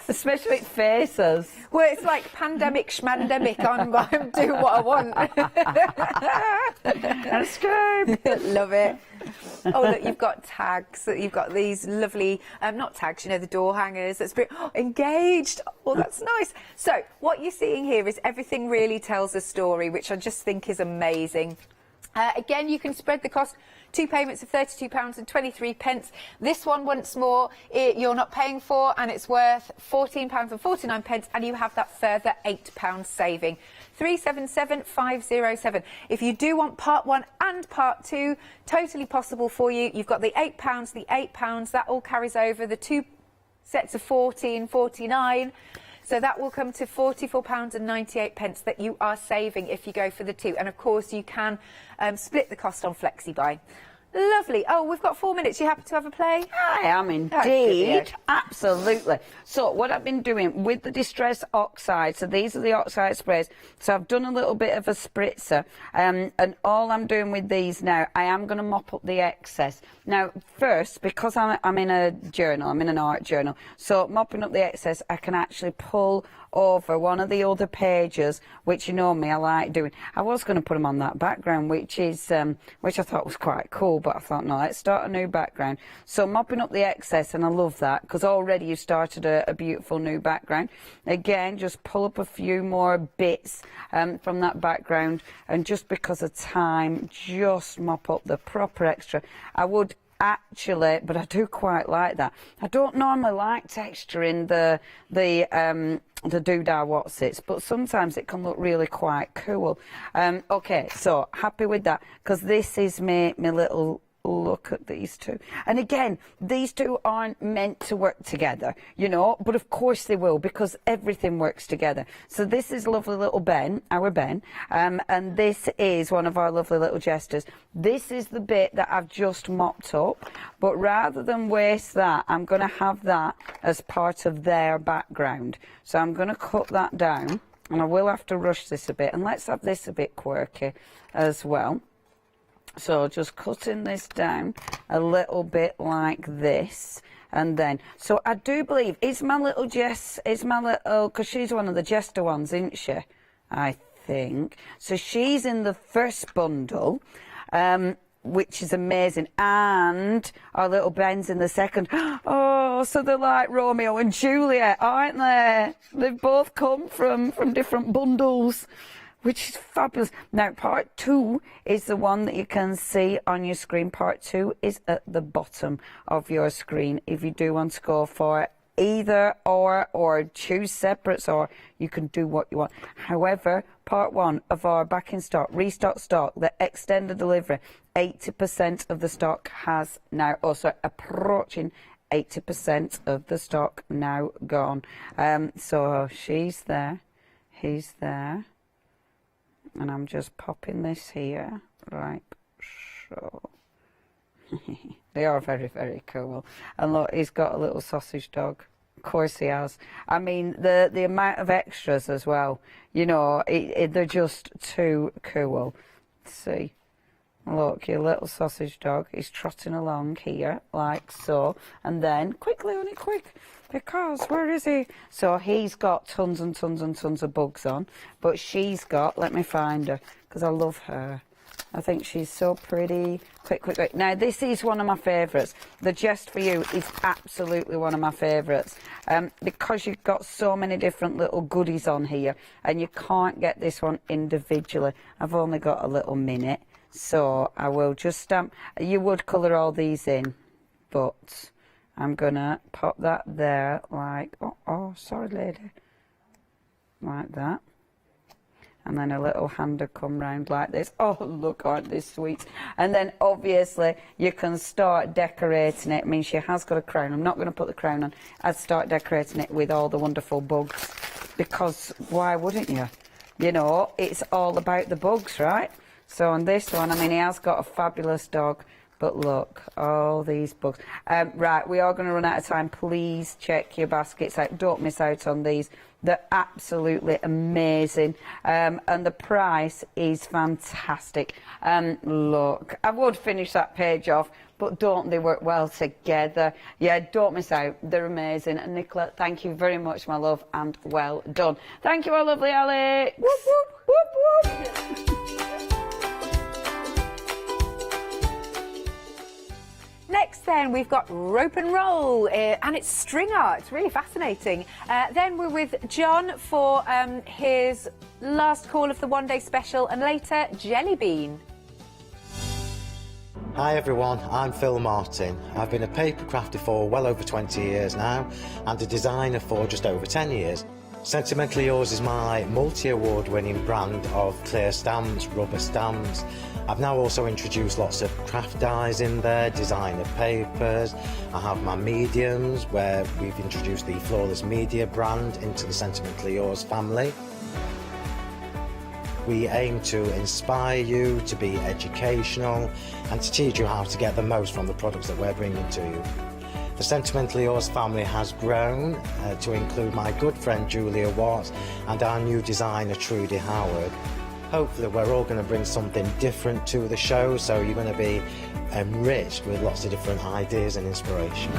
Especially with faces. Well, it's like pandemic, schmandemic. I'm do what I want. That's good. Love it. Oh, look, you've got tags. You've got these lovely, not tags, you know, the door hangers. That's engaged. Oh, that's nice. So what you're seeing here is everything really tells a story, which I just think is amazing. Again, you can spread the cost. 2 payments of £32.23. This one, once more, you're not paying for, and it's worth £14.49, and you have that further £8 saving. 377-507. If you do want part 1 and part 2, totally possible for you. You've got the £8, that all carries over. The 2 sets of 14.49. So that will come to £44.98 that you are saving if you go for the 2. And of course you can split the cost on Flexi buy. Lovely. Oh, we've got 4 minutes. You happy to have a play? I am indeed. Absolutely. So what I've been doing with the Distress Oxide, so these are the oxide sprays. So I've done a little bit of a spritzer, and all I'm doing with these now, I am going to mop up the excess. Now, first, because I'm in a journal, I'm in an art journal, so mopping up the excess, I can actually pull over one of the other pages, which you know me, I like doing. I was going to put them on that background, which I thought was quite cool, but I thought, no, let's start a new background. So mopping up the excess, and I love that, because already you started a beautiful new background. Again, just pull up a few more bits from that background, and just because of time, just mop up the proper extra. I would actually, but I do quite like that. I don't normally like texturing the doodah whatsits, but sometimes it can look really quite cool. Okay, so happy with that, because this is my little look at these two. And again, these two aren't meant to work together, you know, but of course they will, because everything works together. So this is lovely little Ben, our Ben, and this is one of our lovely little jesters. This is the bit that I've just mopped up, but rather than waste that, I'm going to have that as part of their background. So I'm going to cut that down, and I will have to rush this a bit, and let's have this a bit quirky as well. So just cutting this down a little bit like this, and then, so I do believe, is my little Jess, because she's one of the jester ones, isn't she? I think. So she's in the first bundle, which is amazing, and our little Ben's in the second. Oh, so they're like Romeo and Juliet, aren't they? They've both come from different bundles, which is fabulous. Now, part 2 is the one that you can see on your screen. Part 2 is at the bottom of your screen. If you do want to go for either or choose separates, or you can do what you want. However, part 1 of our back in stock, restock stock, the extended delivery, 80% of the stock has now, also approaching 80% of the stock now gone. So she's there, he's there. And I'm just popping this here, right, so. They are very, very cool. And look, he's got a little sausage dog. Of course he has. I mean, the amount of extras as well, you know, they're just too cool. Let's see. Look, your little sausage dog is trotting along here, like so. And then, quickly, honey, quick, because where is he? So he's got tons and tons and tons of bugs on, but she's got, let me find her, because I love her. I think she's so pretty. Quick, quick, quick. Now, this is one of my favourites. The Just For You is absolutely one of my favourites, because you've got so many different little goodies on here, and you can't get this one individually. I've only got a little minute. So I will just stamp. You would colour all these in, but I'm going to pop that there like, oh, sorry lady, like that. And then a little hand will come round like this. Oh, look, aren't they sweet? And then obviously you can start decorating it. I mean, she has got a crown. I'm not going to put the crown on. I'd start decorating it with all the wonderful bugs, because why wouldn't you? You know, it's all about the bugs, right? So on this one, I mean, he has got a fabulous dog, but look, all these bugs. Right, we are going to run out of time. Please check your baskets out. Don't miss out on these. They're absolutely amazing. And the price is fantastic. Look, I would finish that page off, but don't they work well together? Yeah, don't miss out. They're amazing. And Nicola, thank you very much, my love, and well done. Thank you, our lovely Alex. Whoop, whoop, whoop, whoop. Next then, we've got Rope and Roll, and it's string art. It's really fascinating. Then we're with John for his last call of the one-day special, and later, Jelly Bean. Hi everyone, I'm Phil Martin. I've been a paper crafter for well over 20 years now, and a designer for just over 10 years. Sentimentally Yours is my multi-award winning brand of clear stamps, rubber stamps. I've now also introduced lots of craft dies in there, designer papers. I have my mediums where we've introduced the Flawless Media brand into the Sentimentally Yours family. We aim to inspire you, to be educational and to teach you how to get the most from the products that we're bringing to you. The Sentimentally Yours family has grown to include my good friend Julia Watts and our new designer Trudy Howard. Hopefully we're all going to bring something different to the show, so you're going to be enriched with lots of different ideas and inspiration.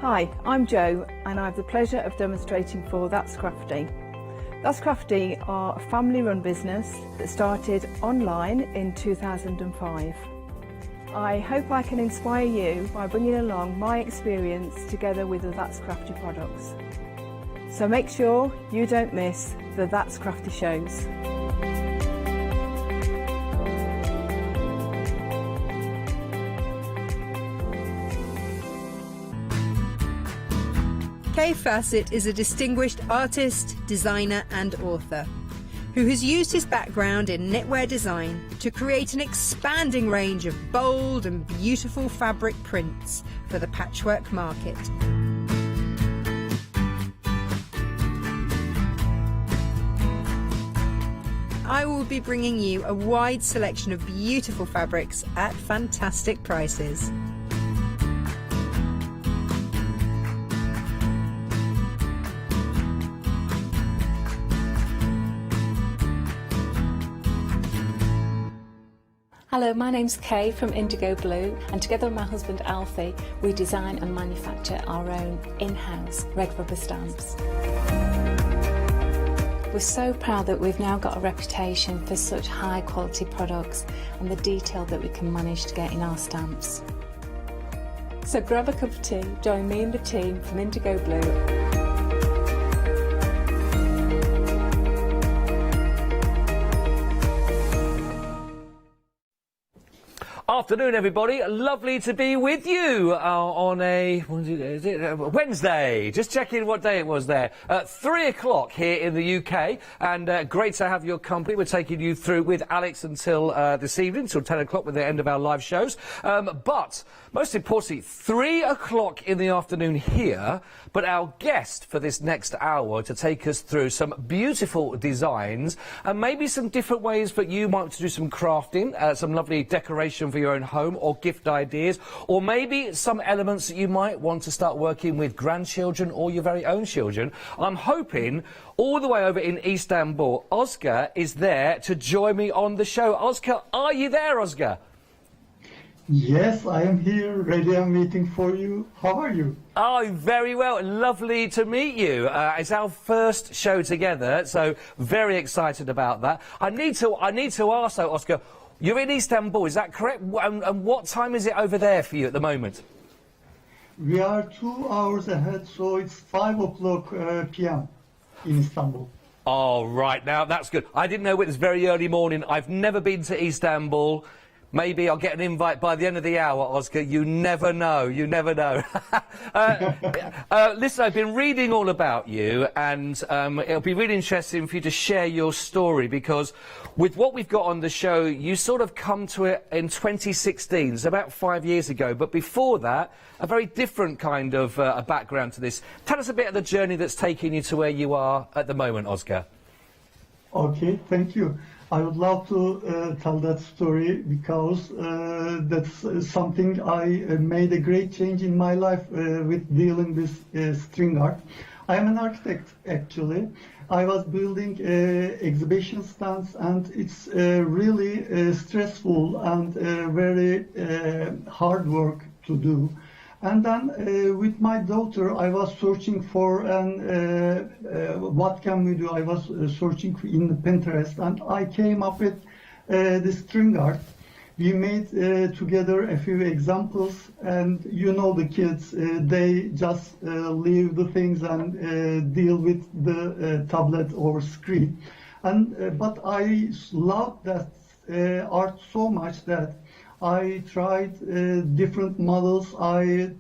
Hi, I'm Jo and I have the pleasure of demonstrating for That's Crafty. That's Crafty are a family-run business that started online in 2005. I hope I can inspire you by bringing along my experience together with the That's Crafty products. So make sure you don't miss the That's Crafty shows. Kay Fassett is a distinguished artist, designer and author who has used his background in knitwear design to create an expanding range of bold and beautiful fabric prints for the patchwork market. I will be bringing you a wide selection of beautiful fabrics at fantastic prices. Hello, my name's Kay from Indigo Blue, and together with my husband Alfie, we design and manufacture our own in-house red rubber stamps. We're so proud that we've now got a reputation for such high quality products and the detail that we can manage to get in our stamps. So grab a cup of tea, join me and the team from Indigo Blue. Afternoon, everybody. Lovely to be with you on a Wednesday. Just checking what day it was there. 3 o'clock here in the UK, and great to have your company. We're taking you through with Alex until this evening, till 10 o'clock with the end of our live shows. But most importantly, 3 o'clock in the afternoon here. But our guest for this next hour to take us through some beautiful designs and maybe some different ways that you might want to do some crafting, some lovely decoration for your own home or gift ideas, or maybe some elements that you might want to start working with grandchildren or your very own children. I'm hoping all the way over in Istanbul, Oscar is there to join me on the show. Oscar, are you there, Oscar? Yes, I am here, ready and waiting for you. How are you? Oh, very well. Lovely to meet you. It's our first show together, so very excited about that. I need to ask though, Oscar, you're in Istanbul, is that correct? And what time is it over there for you at the moment? We are 2 hours ahead, so it's 5 o'clock p.m. in Istanbul. Oh, right. Now, that's good. I didn't know it was very early morning. I've never been to Istanbul. Maybe I'll get an invite by the end of the hour, Oscar. You never know. You never know. Listen, I've been reading all about you, and it'll be really interesting for you to share your story, because with what we've got on the show, you sort of come to it in 2016, so about 5 years ago. But before that, a very different kind of a background to this. Tell us a bit of the journey that's taking you to where you are at the moment, Oscar. Okay, thank you. I would love to tell that story, because that's something I made a great change in my life with dealing with string art. I am an architect, actually. I was building exhibition stands, and it's really stressful and very hard work to do. And then with my daughter, I was searching for what can we do. I was searching in Pinterest, and I came up with the string art. We made together a few examples, and you know the kids, they just leave the things and deal with the tablet or screen. And but I loved that art so much that I tried different models. I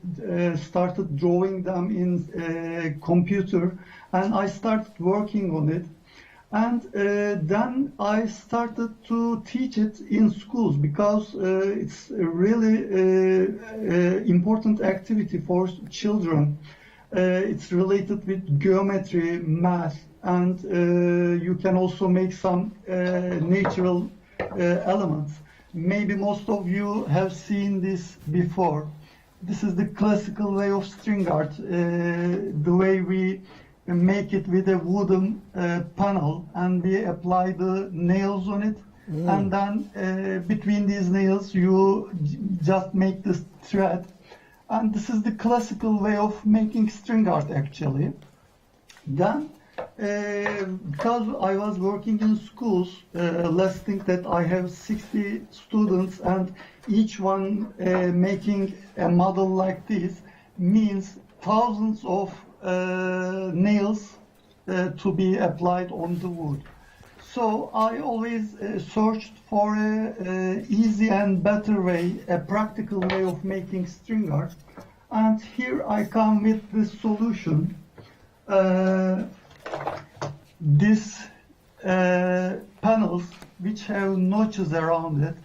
started drawing them in computer, and I started working on it. And then I started to teach it in schools because it's a really important activity for children. It's related with geometry, math, and you can also make some natural elements. Maybe most of you have seen this before. This is the classical way of string art, the way we make it with a wooden panel, and we apply the nails on it, and then between these nails you just make this thread. And this is the classical way of making string art, actually. Then because I was working in schools, let's think that I have 60 students, and each one making a model like this means thousands of nails to be applied on the wood. So I always searched for a easy and better way, a practical way of making string art. And here I come with this solution. These panels which have notches around it.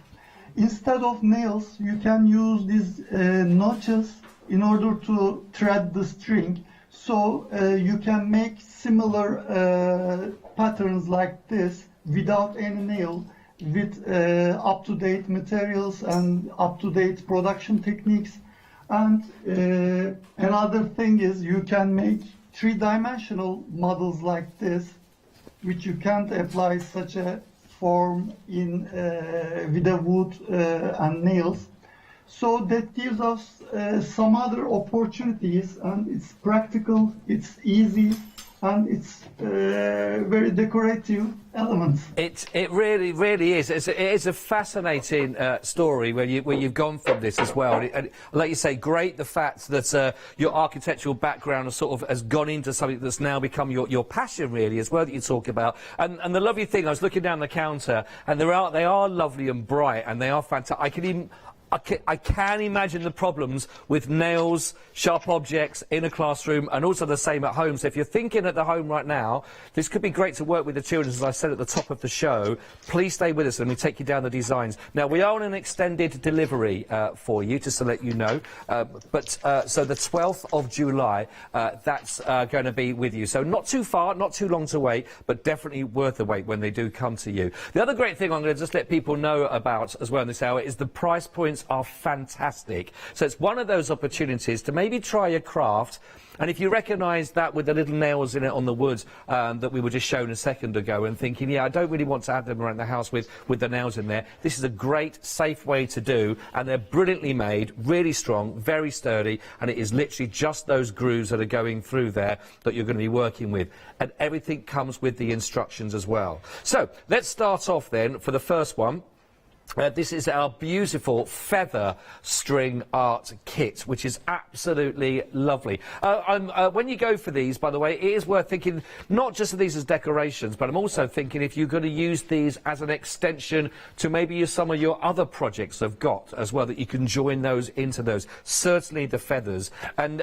Instead of nails, you can use these notches in order to thread the string. So you can make similar patterns like this without any nail, with up-to-date materials and up-to-date production techniques. And another thing is you can make three-dimensional models like this, which you can't apply such a form in with a wood and nails. So that gives us some other opportunities, and it's practical, it's easy, and it's very decorative elements. It really is. It is a fascinating story where you've gone from this as well. And like you say, great the fact that your architectural background has gone into something that's now become your passion really as well, that you talk about. And the lovely thing, I was looking down the counter, and they are lovely and bright, and they are fantastic. I can imagine the problems with nails, sharp objects in a classroom, and also the same at home. So if you're thinking at the home right now, this could be great to work with the children, as I said at the top of the show. Please stay with us and we take you down the designs. Now, we are on an extended delivery for you, just to let you know. So the 12th of July, that's going to be with you. So not too far, not too long to wait, but definitely worth the wait when they do come to you. The other great thing I'm going to just let people know about as well in this hour is the price points are fantastic. So it's one of those opportunities to maybe try a craft, and if you recognise that with the little nails in it on the wood that we were just shown a second ago, and thinking, yeah, I don't really want to have them around the house with the nails in there, this is a great, safe way to do, and they're brilliantly made, really strong, very sturdy, and it is literally just those grooves that are going through there that you're going to be working with, and everything comes with the instructions as well. So let's start off then for the first one. This is our beautiful feather string art kit, which is absolutely lovely. When you go for these, by the way, it is worth thinking not just of these as decorations, but I'm also thinking if you're going to use these as an extension to maybe some of your other projects have got as well, that you can join those into those. Certainly the feathers. And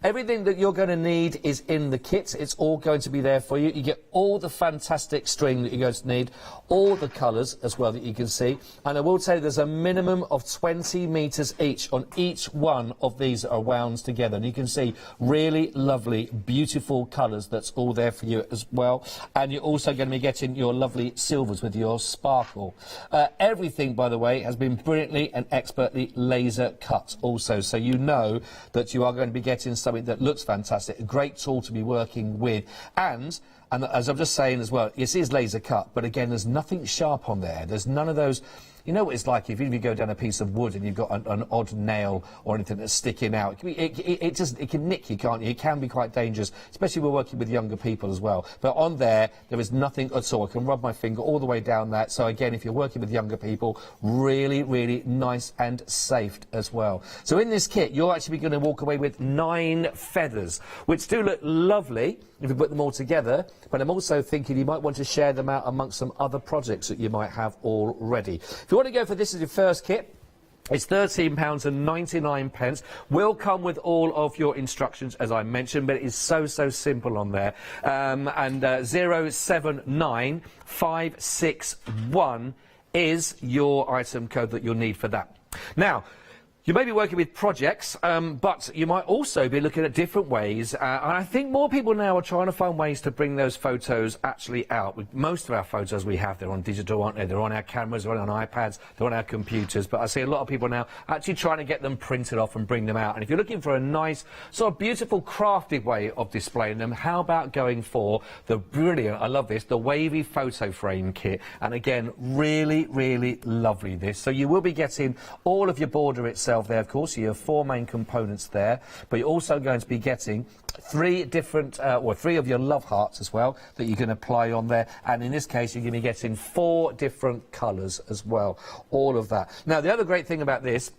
everything that you're going to need is in the kit. It's all going to be there for you. You get all the fantastic string that you're going to need, all the colours as well that you can see. And I will tell you, there's a minimum of 20 metres each on each one of these that are wound together. And you can see really lovely, beautiful colours that's all there for you as well. And you're also going to be getting your lovely silvers with your sparkle. Everything, by the way, has been brilliantly and expertly laser cut also. So you know that you are going to be getting something that looks fantastic, a great tool to be working with. And as I'm just saying as well, it is laser cut, but again, there's nothing sharp on there. There's none of those, You know what it's like if you go down a piece of wood and you've got an odd nail or anything that's sticking out. It can nick you, can't you? It can be quite dangerous, especially we're working with younger people as well. But on there is nothing at all. I can rub my finger all the way down that. So again, if you're working with younger people, really, really nice and safe as well. So in this kit, you're actually going to walk away with 9 feathers, which do look lovely if you put them all together, but I'm also thinking you might want to share them out amongst some other projects that you might have already. If you want to go for this as your first kit, it's £13.99. Will come with all of your instructions, as I mentioned, but it is so simple on there. 079561 is your item code that you'll need for that. Now, you may be working with projects, but you might also be looking at different ways, and I think more people now are trying to find ways to bring those photos actually out. With most of our photos we have, they're on digital, aren't they? They're on our cameras, they're on iPads, they're on our computers, but I see a lot of people now actually trying to get them printed off and bring them out. And if you're looking for a nice, sort of beautiful, crafted way of displaying them, how about going for the brilliant, I love this, the wavy photo frame kit. And again, really, really lovely this. So you will be getting all of your border itself there, of course. You have 4 main components there, but you're also going to be getting 3 different, or 3 of your love hearts as well that you can apply on there. And in this case, you're going to be getting 4 different colours as well. All of that. Now, the other great thing about this,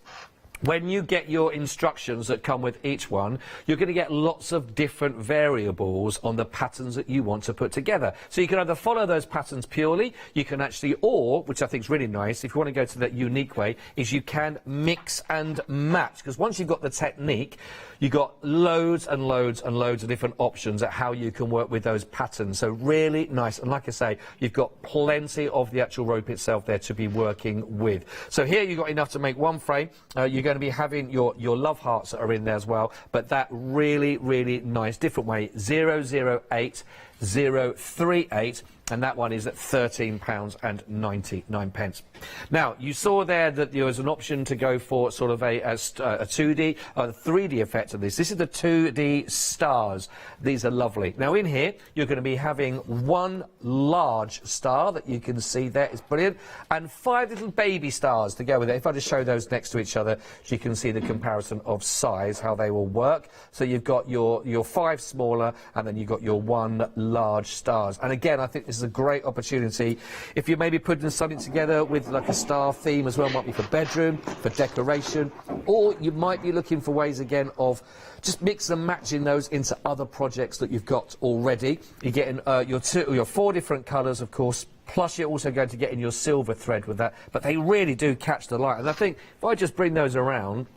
when you get your instructions that come with each one, you're going to get lots of different variables on the patterns that you want to put together. So you can either follow those patterns purely, you can actually, or, which I think is really nice, if you want to go to that unique way, is you can mix and match. Because once you've got the technique, you've got loads and loads and loads of different options at how you can work with those patterns. So really nice. And like I say, you've got plenty of the actual rope itself there to be working with. So here you've got enough to make 1 frame. You're going to be having your love hearts that are in there as well, but that really, really nice different way, 008038, and that one is at £13.99. Now, you saw there that there was an option to go for sort of a 2D, 3D effect of this. This is the 2D stars. These are lovely. Now, in here, you're going to be having 1 large star that you can see there. It's brilliant. And 5 little baby stars to go with it. If I just show those next to each other, so you can see the comparison of size, how they will work. So you've got your 5 smaller, and then you've got your 1 large stars. And again, I think this is a great opportunity if you're maybe putting something together with like a star theme as well. Might be for bedroom, for decoration, or you might be looking for ways again of just mix and matching those into other projects that you've got already. You're getting your 4 different colours, of course, plus you're also going to get in your silver thread with that, but they really do catch the light. And I think if I just bring those around,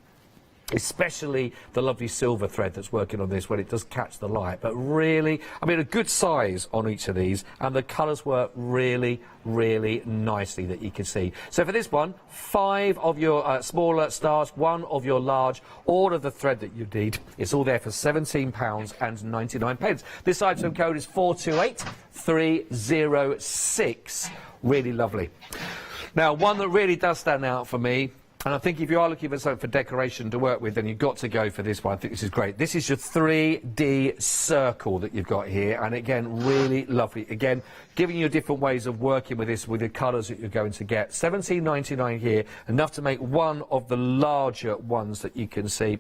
especially the lovely silver thread that's working on this when it does catch the light, but really, I mean, a good size on each of these, and the colours work really, really nicely that you can see. So for this one, 5 of your smaller stars, 1 of your large, all of the thread that you need. It's all there for £17.99. This item code is 428306. Really lovely. Now, one that really does stand out for me, and I think if you are looking for something for decoration to work with, then you've got to go for this one. I think this is great. This is your 3D circle that you've got here, and again, really lovely. Again, giving you different ways of working with this, with the colours that you're going to get. £17.99 here, enough to make 1 of the larger ones that you can see.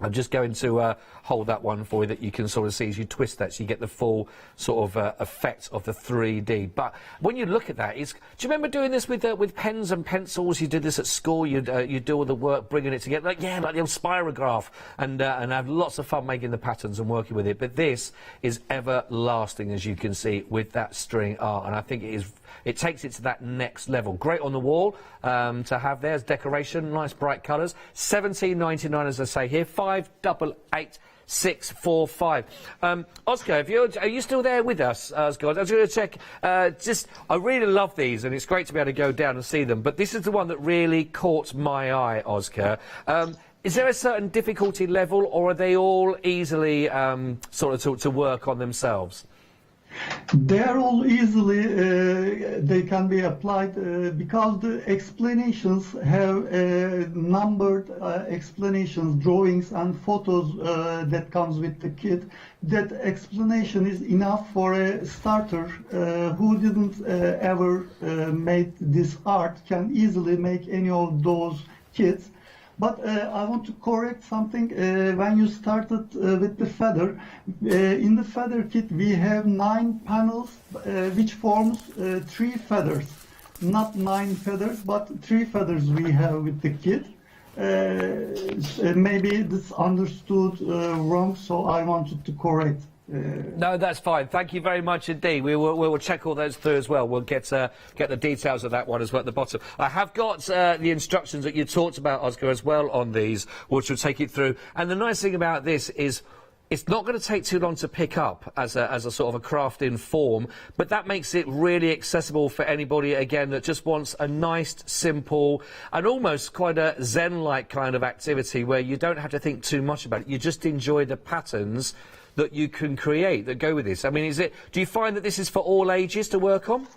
I'm just going to hold that one for you that you can sort of see as you twist that, so you get the full sort of effect of the 3D. But when you look at that, do you remember doing this with pens and pencils? You did this at school. You'd do all the work bringing it together, like the old spirograph, and have lots of fun making the patterns and working with it. But this is everlasting, as you can see, with that string art, and I think it takes it to that next level. Great on the wall to have there as decoration, nice bright colours. £17.99, as I say here, 588645. Oscar, are you still there with us, Oscar? I was going to check. I really love these, and it's great to be able to go down and see them. But this is the one that really caught my eye, Oscar. Is there a certain difficulty level, or are they all easily sort of to work on themselves? They are all easily, they can be applied because the explanations have numbered explanations, drawings and photos that comes with the kit. That explanation is enough for a starter who didn't ever made this art can easily make any of those kits. But I want to correct something. When you started with the feather, in the feather kit we have 9 panels, which forms 3 feathers. Not 9 feathers, but 3 feathers we have with the kit. Maybe this understood wrong, so I wanted to correct. No, that's fine. Thank you very much indeed. We will check all those through as well. We'll get the details of that one as well at the bottom. I have got the instructions that you talked about, Oscar, as well on these, which will take it through. And the nice thing about this is it's not going to take too long to pick up as a sort of a craft in form, but that makes it really accessible for anybody, again, that just wants a nice, simple, and almost quite a Zen-like kind of activity where you don't have to think too much about it. You just enjoy the patterns that you can create that go with this. I mean, do you find that this is for all ages to work on?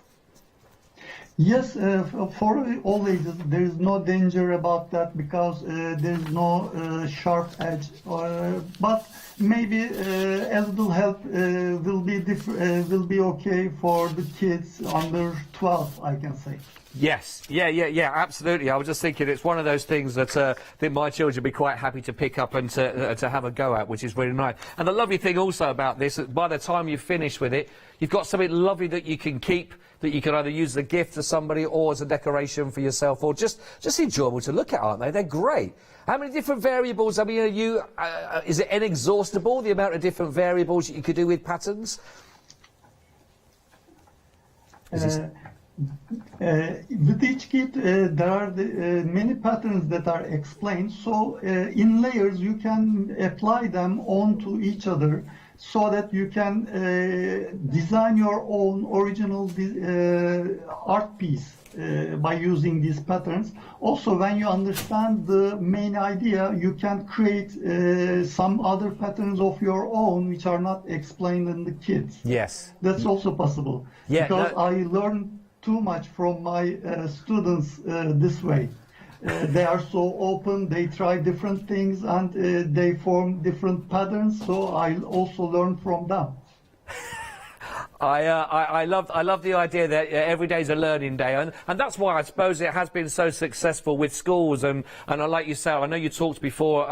Yes, for all ages, there is no danger about that because there is no sharp edge. But maybe a little help will be okay for the kids under 12, I can say. Yes, yeah, absolutely. I was just thinking it's one of those things that my children would be quite happy to pick up and to have a go at, which is really nice. And the lovely thing also about this, that by the time you finish with it, you've got something lovely that you can keep, that you can either use as a gift to somebody or as a decoration for yourself, or just enjoyable to look at, aren't they? They're great. How many different variables? I mean, is it inexhaustible, the amount of different variables that you could do with patterns? With each kit, there are many patterns that are explained. So in layers, you can apply them onto each other so that you can design your own original art piece by using these patterns. Also, when you understand the main idea, you can create some other patterns of your own which are not explained in the kit. Yes. That's also possible. Yeah, because I learned too much from my students this way. They are so open, they try different things and they form different patterns, so I also learn from them. I love the idea that every day is a learning day, and that's why I suppose it has been so successful with schools. And like you say, I know you talked before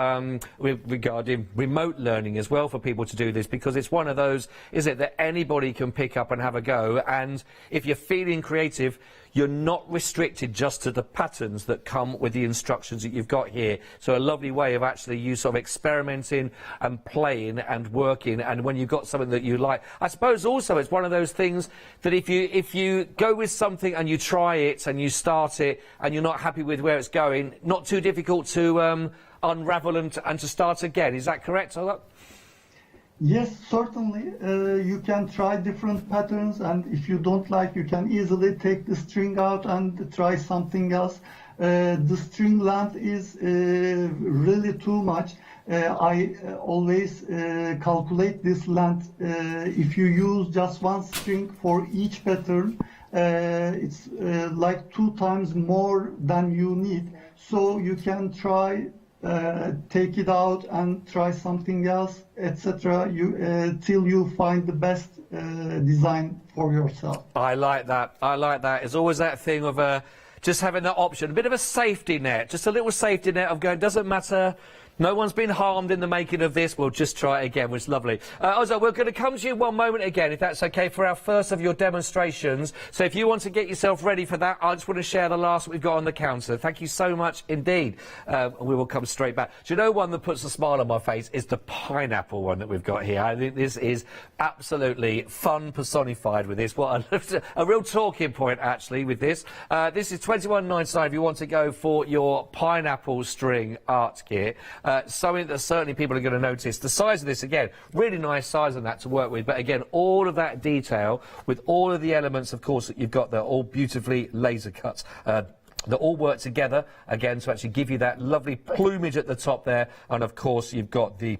regarding remote learning as well for people to do this, because it's one of those, is it, that anybody can pick up and have a go. And if you're feeling creative, you're not restricted just to the patterns that come with the instructions that you've got here. So a lovely way of actually you sort of experimenting and playing and working, and when you've got something that you like. I suppose also it's one of those things that if you go with something and you try it and you start it and you're not happy with where it's going, not too difficult to unravel and to start again. Is that correct? Yes, certainly. You can try different patterns, and if you don't like, you can easily take the string out and try something else. The string length is really too much. I always calculate this length. If you use just one string for each pattern, it's like 2 times more than you need. So you can try take it out and try something else, etc. Till you find the best design for yourself. I like that. I like that. It's always that thing of just having that option, a bit of a safety net, just a little safety net of going, doesn't matter. No one's been harmed in the making of this. We'll just try it again, which is lovely. Also, we're going to come to you one moment again, if that's okay, for our first of your demonstrations. So if you want to get yourself ready for that, I just want to share the last we've got on the counter. Thank you so much indeed. We will come straight back. Do you know one that puts a smile on my face is the pineapple one that we've got here. I think this is absolutely fun personified with this. What a real talking point, actually, with this. This is £21.99 if you want to go for your pineapple string art kit. Something that certainly people are going to notice. The size of this, again, really nice size on that to work with, but again, all of that detail with all of the elements, of course, that you've got there, all beautifully laser cut. They all work together, again, to actually give you that lovely plumage at the top there, and of course, you've got the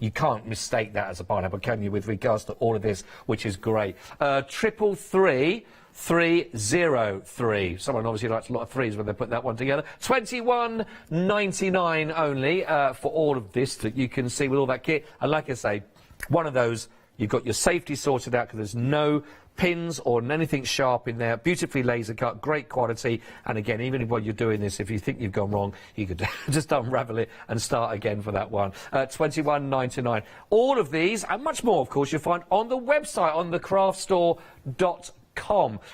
you can't mistake that as a pineapple, can you, with regards to all of this, which is great. 33303. Someone obviously likes a lot of threes when they put that one together. £21.99 only for all of this that you can see with all that kit. And like I say, one of those, you've got your safety sorted out because there's no pins or anything sharp in there. Beautifully laser cut, great quality. And again, even while you're doing this, if you think you've gone wrong, you could just unravel it and start again for that one. £21.99. All of these and much more, of course, you'll find on the website on thecraftstore.com.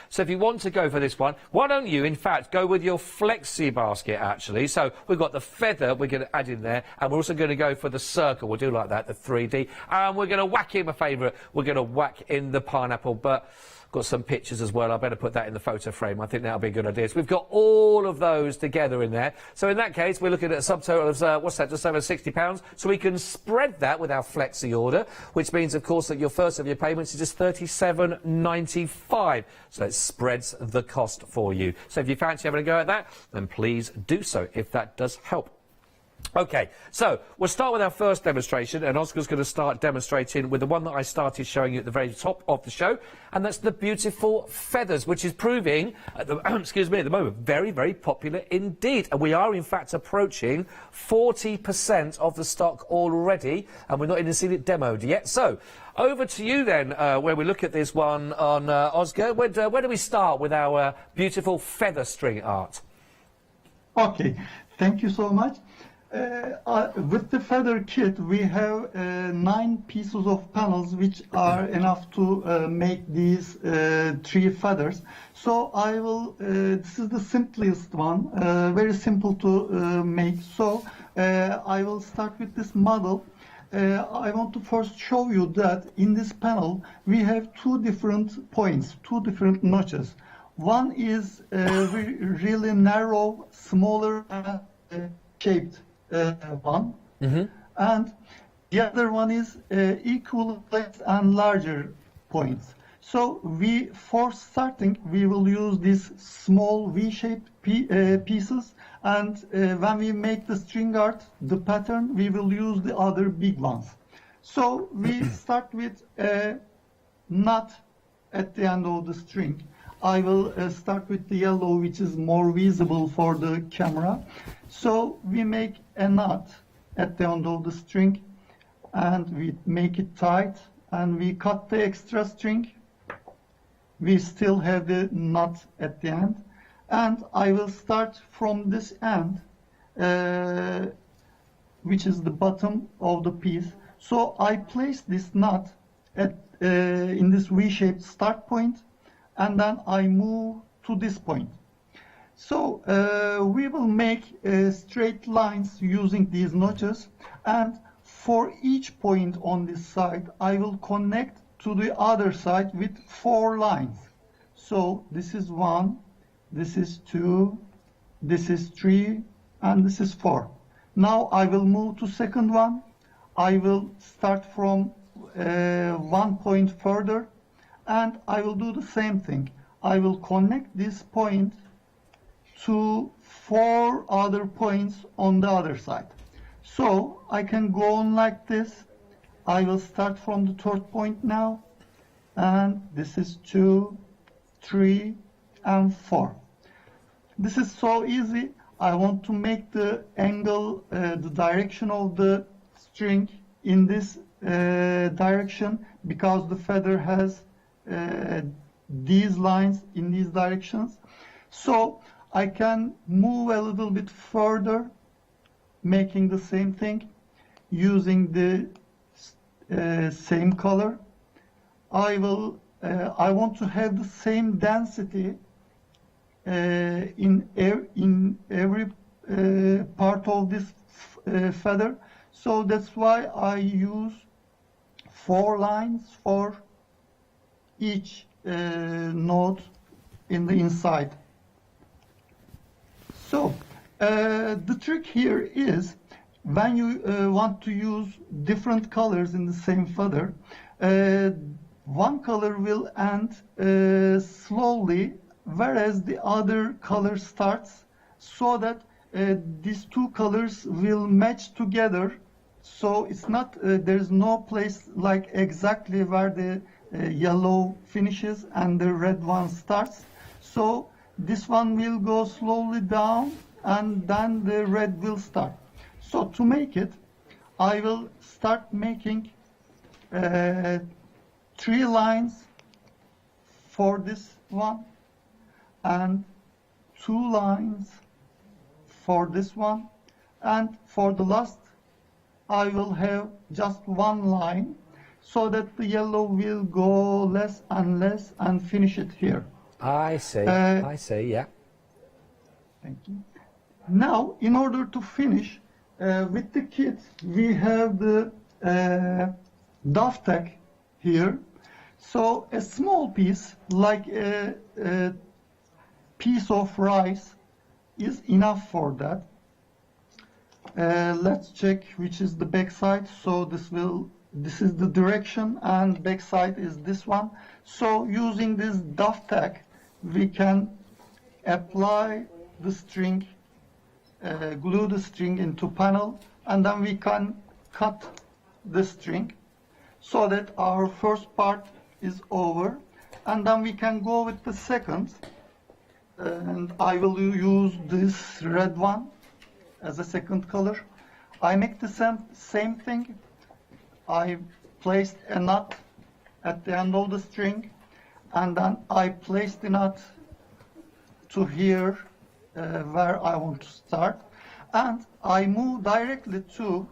So if you want to go for this one, why don't you, in fact, go with your Flexi basket, actually. So we've got the feather we're going to add in there, and we're also going to go for the circle. We'll do like that, the 3D. And we're going to whack in my favourite. We're going to whack in the pineapple, but got some pictures as well. I better put that in the photo frame. I think that'll be a good idea. So we've got all of those together in there. So in that case, we're looking at a subtotal of, what's that, just over £60. So we can spread that with our Flexi order, which means, of course, that your first of your payments is just £37.95. So it spreads the cost for you. So if you fancy having a go at that, then please do so, if that does help. OK, so we'll start with our first demonstration, and Oscar's going to start demonstrating with the one that I started showing you at the very top of the show, and that's the beautiful feathers, which is proving, at the, excuse me, at the moment, very, very popular indeed. And we are, in fact, approaching 40% of the stock already, and we're not even seen it demoed yet. So, over to you then, where we look at this one on Oscar. Where do we start with our beautiful feather string art? Okay, thank you so much. With the feather kit, we have 9 pieces of panels which are enough to make these 3 feathers. So I will, this is the simplest one, very simple to make. So I will start with this model. I want to first show you that in this panel we have 2 different points, 2 different notches. One is really narrow, smaller shaped one, and the other one is equal length and larger points. So for starting, we will use these small V-shaped pieces, and when we make the string art, the pattern, we will use the other big ones. So we start with a knot at the end of the string. I will start with the yellow, which is more visible for the camera. So we make a knot at the end of the string, and we make it tight, and we cut the extra string. We still have the knot at the end, and I will start from this end, which is the bottom of the piece. So I place this knot at in this V-shaped start point, and then I move to this point. So we will make straight lines using these notches, and for each point on this side, I will connect to the other side with 4 lines. So this is 1, this is 2, this is 3, and this is 4. Now I will move to second one. I will start from 1 point further, and I will do the same thing. I will connect this point to 4 other points on the other side. So I can go on like this. I will start from the 3rd point now, and this is 2, 3, and 4. This is so easy. I want to make the angle, the direction of the string in this direction, because the feather has these lines in these directions. So I can move a little bit further, making the same thing, using the same color. I want to have the same density in every part of this feather. So that's why I use 4 lines for each node in the inside. So the trick here is, when you want to use different colors in the same feather, one color will end slowly, whereas the other color starts, so that these 2 colors will match together, So it's not, there's no place like exactly where the yellow finishes and the red one starts. So this one will go slowly down and then the red will start. So to make it, I will start making 3 lines for this one and 2 lines for this one, and for the last I will have just 1 line so that the yellow will go less and less and finish it here. I see, I see, yeah. Thank you. Now, in order to finish, with the kit, we have the duff tack here. So a small piece, like a piece of rice, is enough for that. Let's check which is the back side. So this is the direction, and back side is this one. So using this duff tack, we can apply the string, glue the string into panel, and then we can cut the string so that our first part is over, and then we can go with the second. And I will use this red one as a second color. I make the same thing. I placed a knot at the end of the string, and then I place the knot to here where I want to start, and I move directly to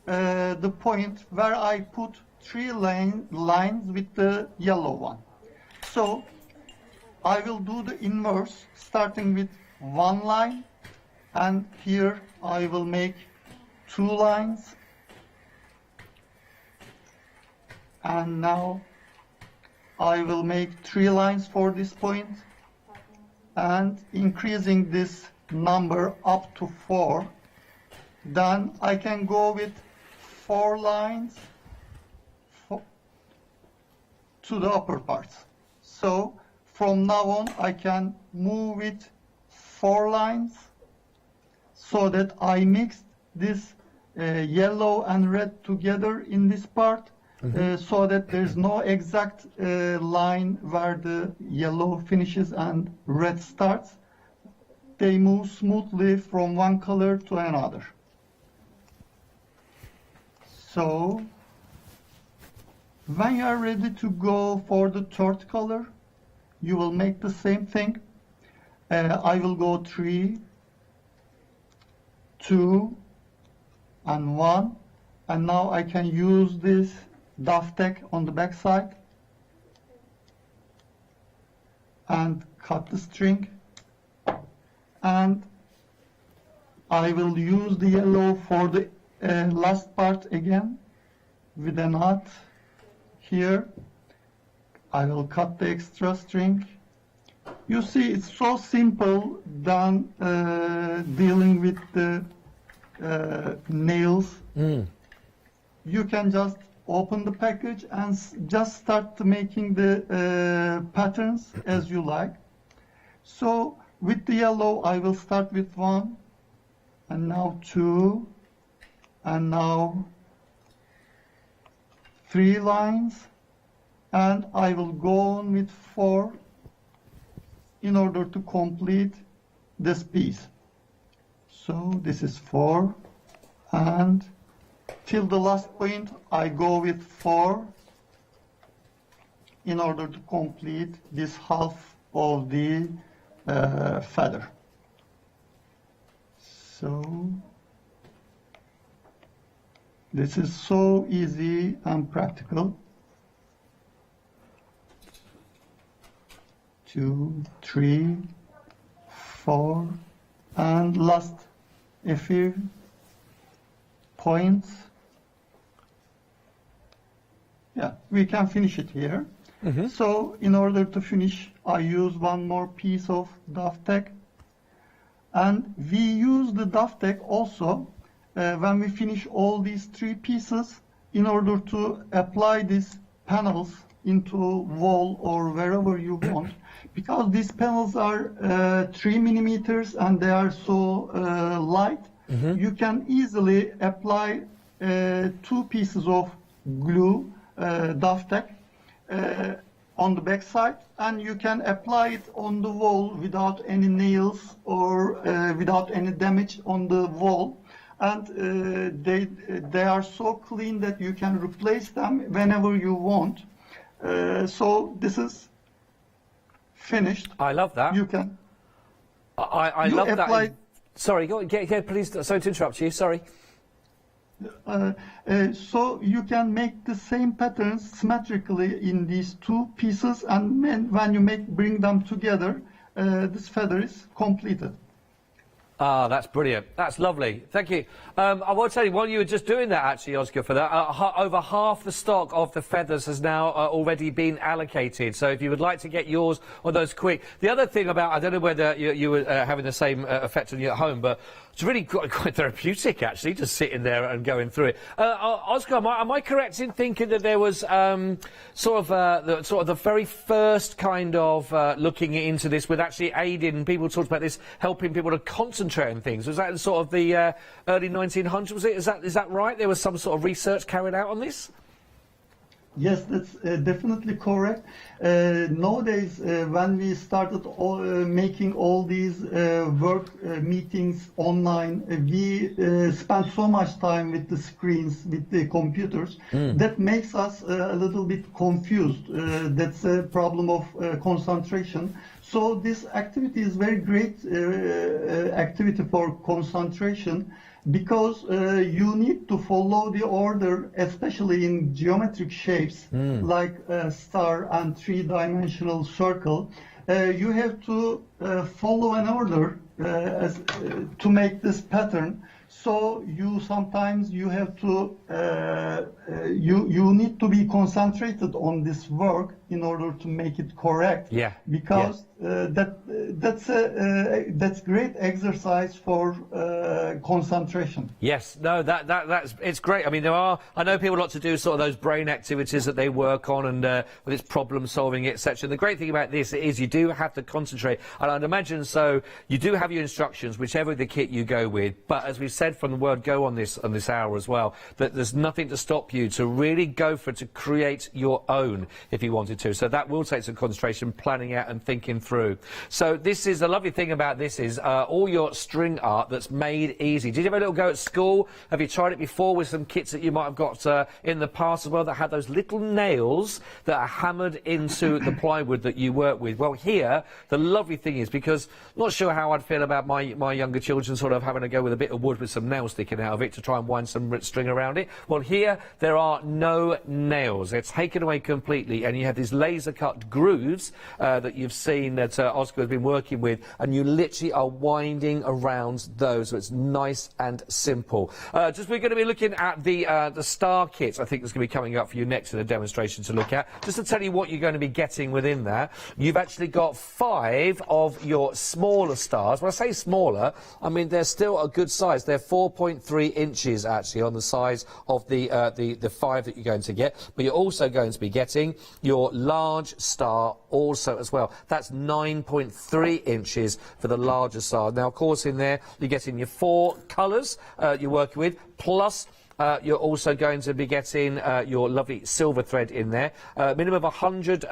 the point where I put 3 lines with the yellow one. So I will do the inverse, starting with 1 line, and here I will make 2 lines, and now I will make 3 lines for this point, and increasing this number up to 4. Then I can go with 4 lines to the upper parts. So from now on I can move with 4 lines so that I mixed this yellow and red together in this part. So that there's no exact line where the yellow finishes and red starts. They move smoothly from one color to another. So when you are ready to go for the third color, you will make the same thing. I will go 3, 2, and 1, and now I can use this duff tack on the back side and cut the string, and I will use the yellow for the last part again with a knot here. I will cut the extra string. You see, it's so simple than dealing with the nails. You can just open the package and just start making the patterns as you like. So with the yellow I will start with 1, and now 2, and now 3 lines, and I will go on with 4 in order to complete this piece. So this is 4, and till the last point I go with 4 in order to complete this half of the feather. So this is so easy and practical. 2, 3, 4, and last a few points. Yeah, we can finish it here. So in order to finish, I use one more piece of duff tack, and we use the duff tack also when we finish all these 3 pieces in order to apply these panels into wall or wherever you want, because these panels are 3 millimeters and they are so light. You can easily apply two pieces of glue, Daftek, on the back side, and you can apply it on the wall without any nails or without any damage on the wall. And they are so clean that you can replace them whenever you want. So this is finished. I love that. You can. I you love apply, that. Sorry, go please. Sorry to interrupt you. Sorry. So you can make the same patterns symmetrically in these two pieces, and when you bring them together, this feather is completed. Ah, that's brilliant. That's lovely. Thank you. I will tell you, while you were just doing that, actually, Oscar, for that, over half the stock of the feathers has now already been allocated. So if you would like to get yours on those quick. The other thing about, I don't know whether you were having the same effect on you at home, but it's really quite therapeutic, actually, just sitting there and going through it. Oscar, am I correct in thinking that there was sort of the very first kind of looking into this with actually aiding, people talked about this, helping people to concentrate on things. Was that in sort of the early 1900s, was it? Is that right? There was some sort of research carried out on this? Yes, that's definitely correct. Nowadays, when we started making all these work meetings online, we spend so much time with the screens, with the computers, that makes us a little bit confused. That's a problem of concentration. So this activity is very great activity for concentration, because you need to follow the order, especially in geometric shapes like a star and three-dimensional circle. You have to follow an order to make this pattern. So sometimes you have to you need to be concentrated on this work in order to make it correct. Yeah. Because that's great exercise for concentration. Yes, no, that's it's great. I mean, I know people like to do sort of those brain activities that they work on, and with its problem solving, etc. The great thing about this is you do have to concentrate, and I'd imagine so. You do have your instructions, whichever the kit you go with. But as we've said from the word go on this hour as well, that there's nothing to stop you to really go for it, to create your own if you wanted to. So that will take some concentration, planning out and thinking through. So this is the lovely thing about this is all your string art that's made easy. Did you have a little go at school? Have you tried it before with some kits that you might have got in the past as well that had those little nails that are hammered into the plywood that you work with? Well, here the lovely thing is, because I'm not sure how I'd feel about my younger children sort of having to go with a bit of wood with some nails sticking out of it to try and wind some string around it. Well, here there are no nails. It's taken away completely, and you have these laser cut grooves that you've seen that Oscar has been working with, and you literally are winding around those, so it's nice and simple. We're going to be looking at the star kits. I think that's going to be coming up for you next in a demonstration to look at. Just to tell you what you're going to be getting within that, you've actually got 5 of your smaller stars. When I say smaller, I mean they're still a good size. They're 4.3 inches actually on the size of the 5 that you're going to get, but you're also going to be getting your large star also as well. That's 9.3 inches for the larger star. Now, of course, in there you're getting your 4 colours you're working with, plus you're also going to be getting your lovely silver thread in there. Minimum of 100.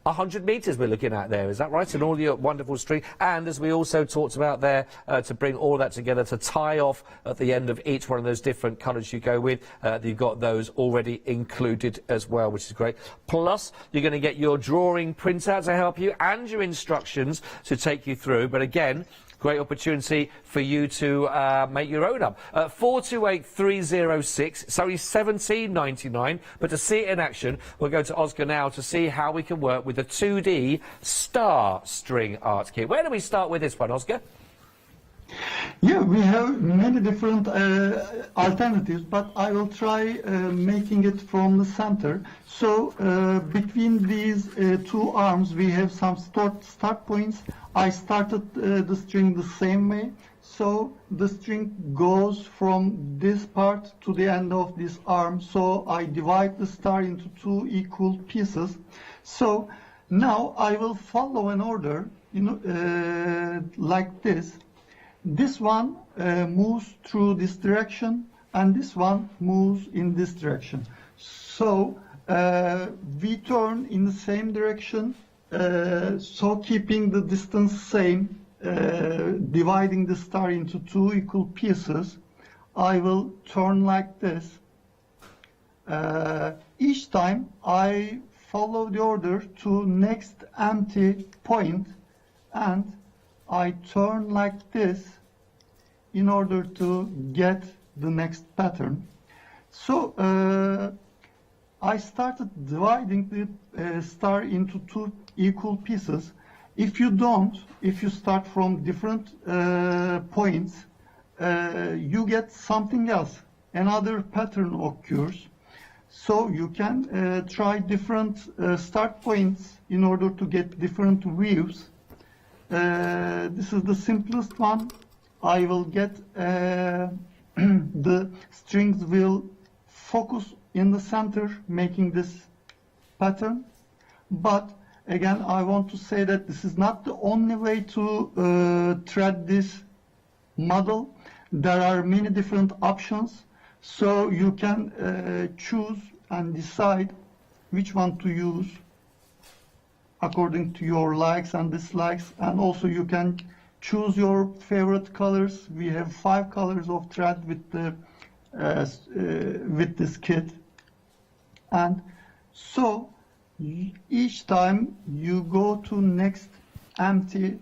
100 metres we're looking at there, is that right? And all your wonderful string. And as we also talked about there, to bring all that together, to tie off at the end of each one of those different colours you go with, you've got those already included as well, which is great. Plus, you're going to get your drawing printout to help you and your instructions to take you through. But again, great opportunity for you to make your own up. 428306. It's only $17.99, but to see it in action, we'll go to Oscar now to see how we can work with the 2D star string art kit. Where do we start with this one, Oscar? Yeah, we have many different alternatives, but I will try making it from the center. So between these 2 arms, we have some start points. I started the string the same way. So the string goes from this part to the end of this arm. So I divide the star into 2 equal pieces. So now I will follow an order, like this. This one moves through this direction, and this one moves in this direction. So we turn in the same direction, so keeping the distance same, dividing the star into 2 equal pieces. I will turn like this. Each time I follow the order to next empty point, and I turn like this in order to get the next pattern. So I started dividing the star into 2 equal pieces. If you don't, if you start from different points, you get something else. Another pattern occurs. So you can try different start points in order to get different views. This is the simplest one. I will get the strings will focus in the center, making this pattern. But again, I want to say that this is not the only way to thread this model. There are many different options, so you can choose and decide which one to use according to your likes and dislikes. And also you can choose your favorite colors. We have 5 colors of thread with the with this kit. And so each time you go to next empty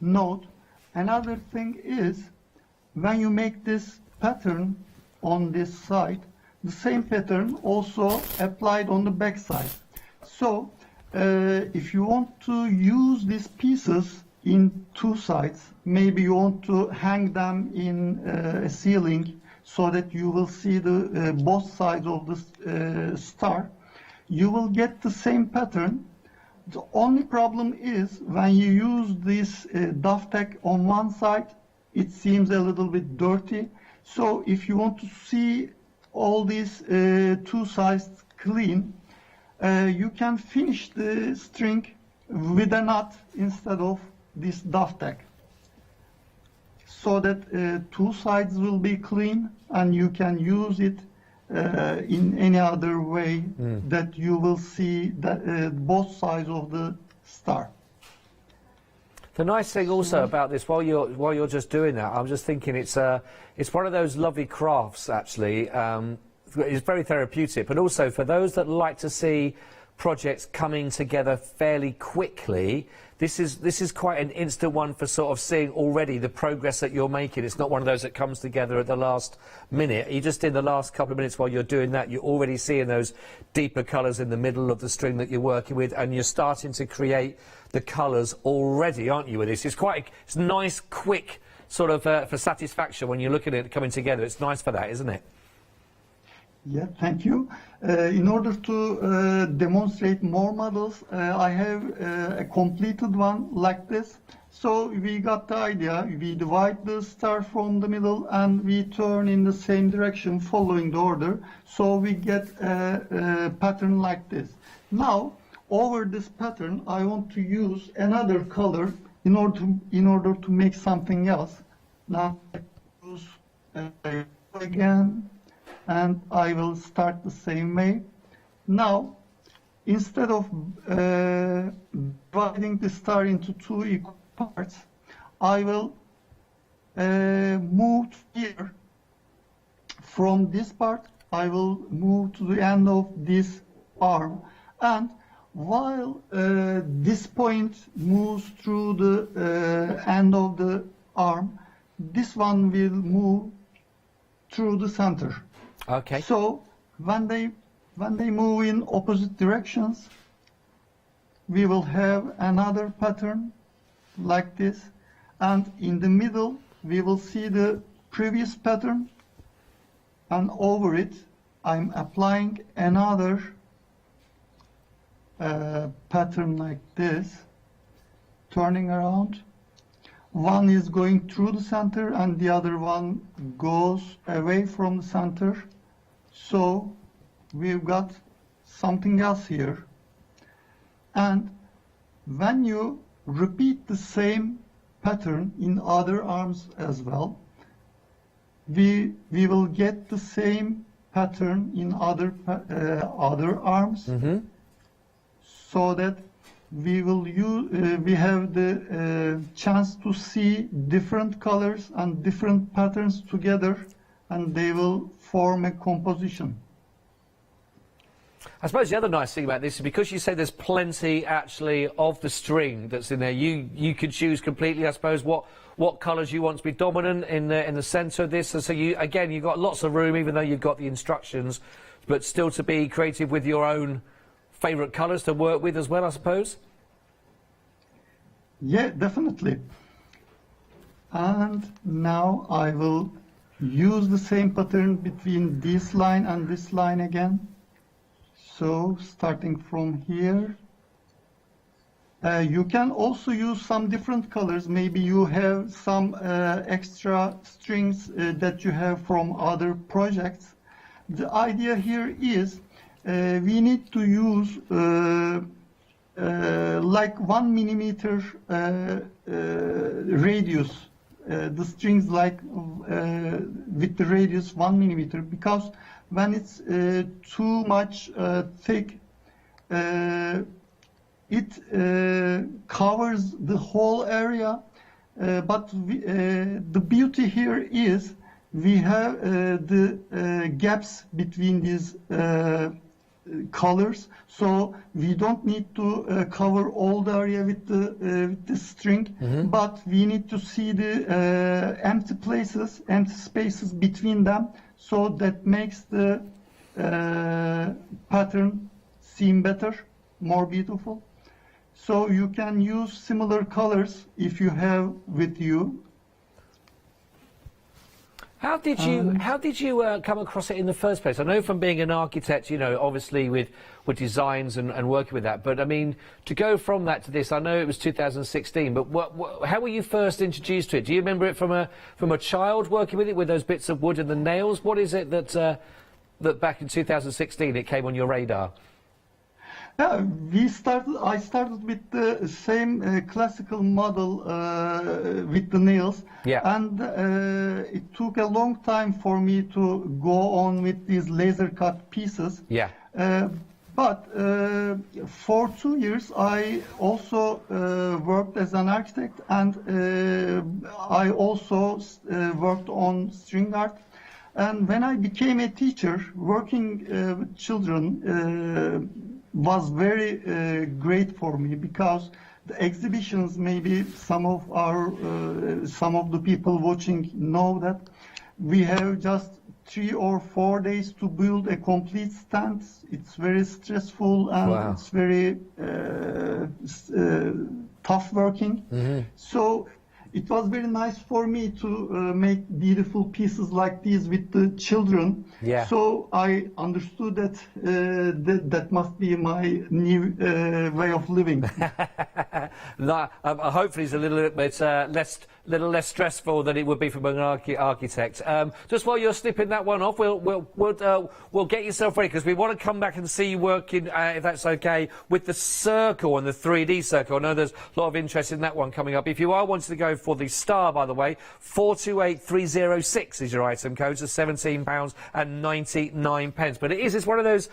node. Another thing is, when you make this pattern on this side, the same pattern also applied on the back side. So if you want to use these pieces in 2 sides, maybe you want to hang them in a ceiling so that you will see the both sides of the star, you will get the same pattern. The only problem is when you use this dovetail on one side, it seems a little bit dirty. So if you want to see all these 2 sides clean, you can finish the string with a knot instead of this dovetail, so that 2 sides will be clean and you can use it in any other way that you will see that both sides of the star. The nice thing also about this, while you're just doing that, I'm just thinking it's one of those lovely crafts actually. It's very therapeutic, but also for those that like to see projects coming together fairly quickly, this is quite an instant one for sort of seeing already the progress that you're making. It's not one of those that comes together at the last minute. You just in the last couple of minutes while you're doing that, you're already seeing those deeper colours in the middle of the string that you're working with, and you're starting to create the colours already, aren't you, with this? It's nice, quick, sort of for satisfaction when you're looking at it coming together. It's nice for that, isn't it? Yeah, thank you. In order to demonstrate more models, I have a completed one like this. So we got the idea. We divide the star from the middle and we turn in the same direction following the order. So we get a pattern like this. Now, over this pattern, I want to use another color in order to make something else. Now, I use again. And I will start the same way. Now, instead of dividing the star into 2 equal parts, I will move here. From this part, I will move to the end of this arm. And while this point moves through the end of the arm, this one will move through the center. Okay. So when they move in opposite directions, we will have another pattern like this, and in the middle we will see the previous pattern, and over it I'm applying another pattern like this, turning around. One is going through the center and the other one goes away from the center. So we've got something else here. And when you repeat the same pattern in other arms as well, we will get the same pattern in other arms, so that we will we have the chance to see different colors and different patterns together, and they will form a composition. I suppose the other nice thing about this is because you say there's plenty actually of the string that's in there, you could choose completely, I suppose, what colours you want to be dominant in the centre of this. So you've got lots of room, even though you've got the instructions, but still to be creative with your own favourite colours to work with as well, I suppose. Yeah, definitely. And now I will use the same pattern between this line and this line again. So starting from here, you can also use some different colors. Maybe you have some extra strings that you have from other projects. The idea here is we need to use like 1 millimeter radius, the strings like with the radius 1 millimeter, because when it's too much thick, it covers the whole area. But the beauty here is we have the gaps between these colors, so we don't need to cover all the area with the string, but we need to see the empty places, empty spaces between them, so that makes the pattern seem better, more beautiful. So you can use similar colors if you have with you. How did you come across it in the first place? I know from being an architect, you know, obviously with designs and working with that, but I mean, to go from that to this, I know it was 2016, but how were you first introduced to it? Do you remember it from a child working with it, with those bits of wood and the nails? What is it that that back in 2016 it came on your radar? Yeah, I started with the same classical model with the nails, and it took a long time for me to go on with these laser cut pieces. But for 2 years I also worked as an architect, and I also worked on string art. And when I became a teacher, working with children was very great for me, because the exhibitions, maybe some of the people watching know that we have just 3 or 4 days to build a complete stand. It's very stressful, and it's very tough working. So it was very nice for me to make beautiful pieces like these with the children. So I understood that that must be my new way of living. Hopefully it's a little bit less stressful than it would be from an architect. Just while you're snipping that one off, we'll get yourself ready, because we want to come back and see you working, if that's okay, with the circle and the 3D circle. I know there's a lot of interest in that one coming up. If you are wanting to go for the star, by the way, 428306 is your item code, so £17.99. But it's one of those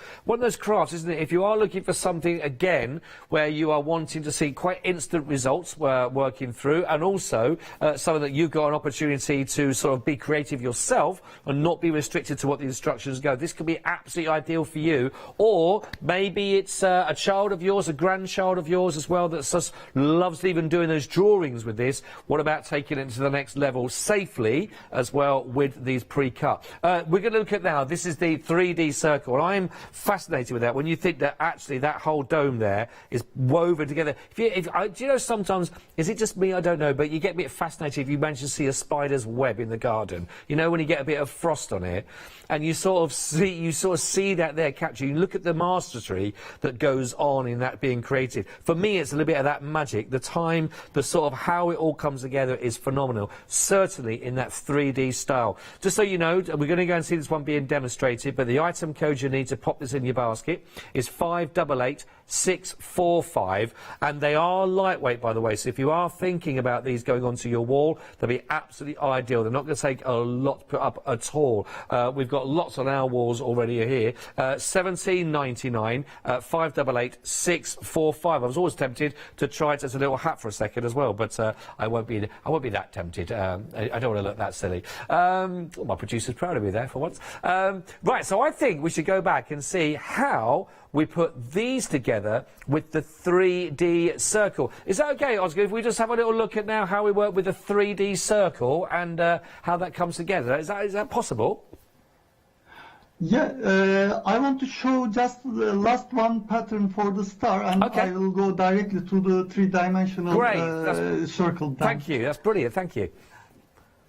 crafts, isn't it? If you are looking for something again where you are wanting to see quite instant results working through, and also something that you've got an opportunity to sort of be creative yourself and not be restricted to what the instructions go, this could be absolutely ideal for you. Or maybe it's a child of yours, a grandchild of yours as well, that just loves even doing those drawings with this. What about taking it to the next level safely as well with these pre-cut? We're going to look at now, this is the 3D circle, and I'm fascinated with that. When you think that actually that whole dome there is woven together. Do you know, sometimes, is it just me? I don't know, but you get a bit fascinated if you manage to see a spider's web in the garden. You know, when you get a bit of frost on it, and you sort of see that there captured. You look at the mastery that goes on in that being created. For me, it's a little bit of that magic. The time, the sort of how it all comes together is phenomenal. Certainly in that 3D style. Just so you know, we're going to go and see this one being demonstrated, but the item code you need to pop this in your basket is 588645, and they are lightweight, by the way. So if you are thinking about these going onto your wall. They'll be absolutely ideal. They're not going to take a lot to put up at all. We've got lots on our walls already here. £17.99, 588 645. I was always tempted to try it as a little hat for a second as well, but I won't be that tempted. I don't want to look that silly. My producer's proud of me there for once. Right, so I think we should go back and see how we put these together with the 3D circle. Is that okay, Oscar, if we just have a little look at now how we work with the 3D circle and how that comes together? Is that possible? Yeah, I want to show just the last one pattern for the star, and I will go directly to the three-dimensional circle. Thank you, that's brilliant, thank you.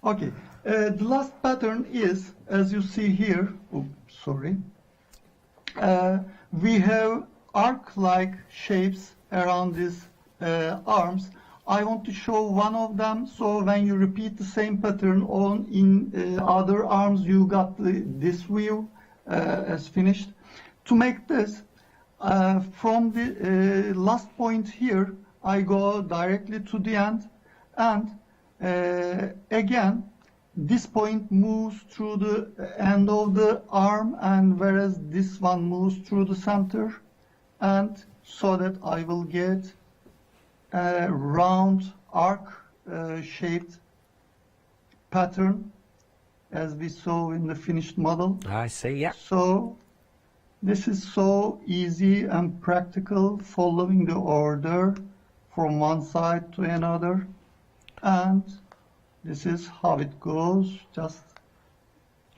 Okay, the last pattern is, as you see here, we have arc-like shapes around these arms. I want to show one of them, so when you repeat the same pattern in other arms, you got this view as finished. To make this, from the last point here, I go directly to the end, and again, this point moves through the end of the arm, and whereas this one moves through the center, and so that I will get a round arc shaped pattern as we saw in the finished model. I see, yeah. So this is so easy and practical, following the order from one side to another, and this is how it goes. Just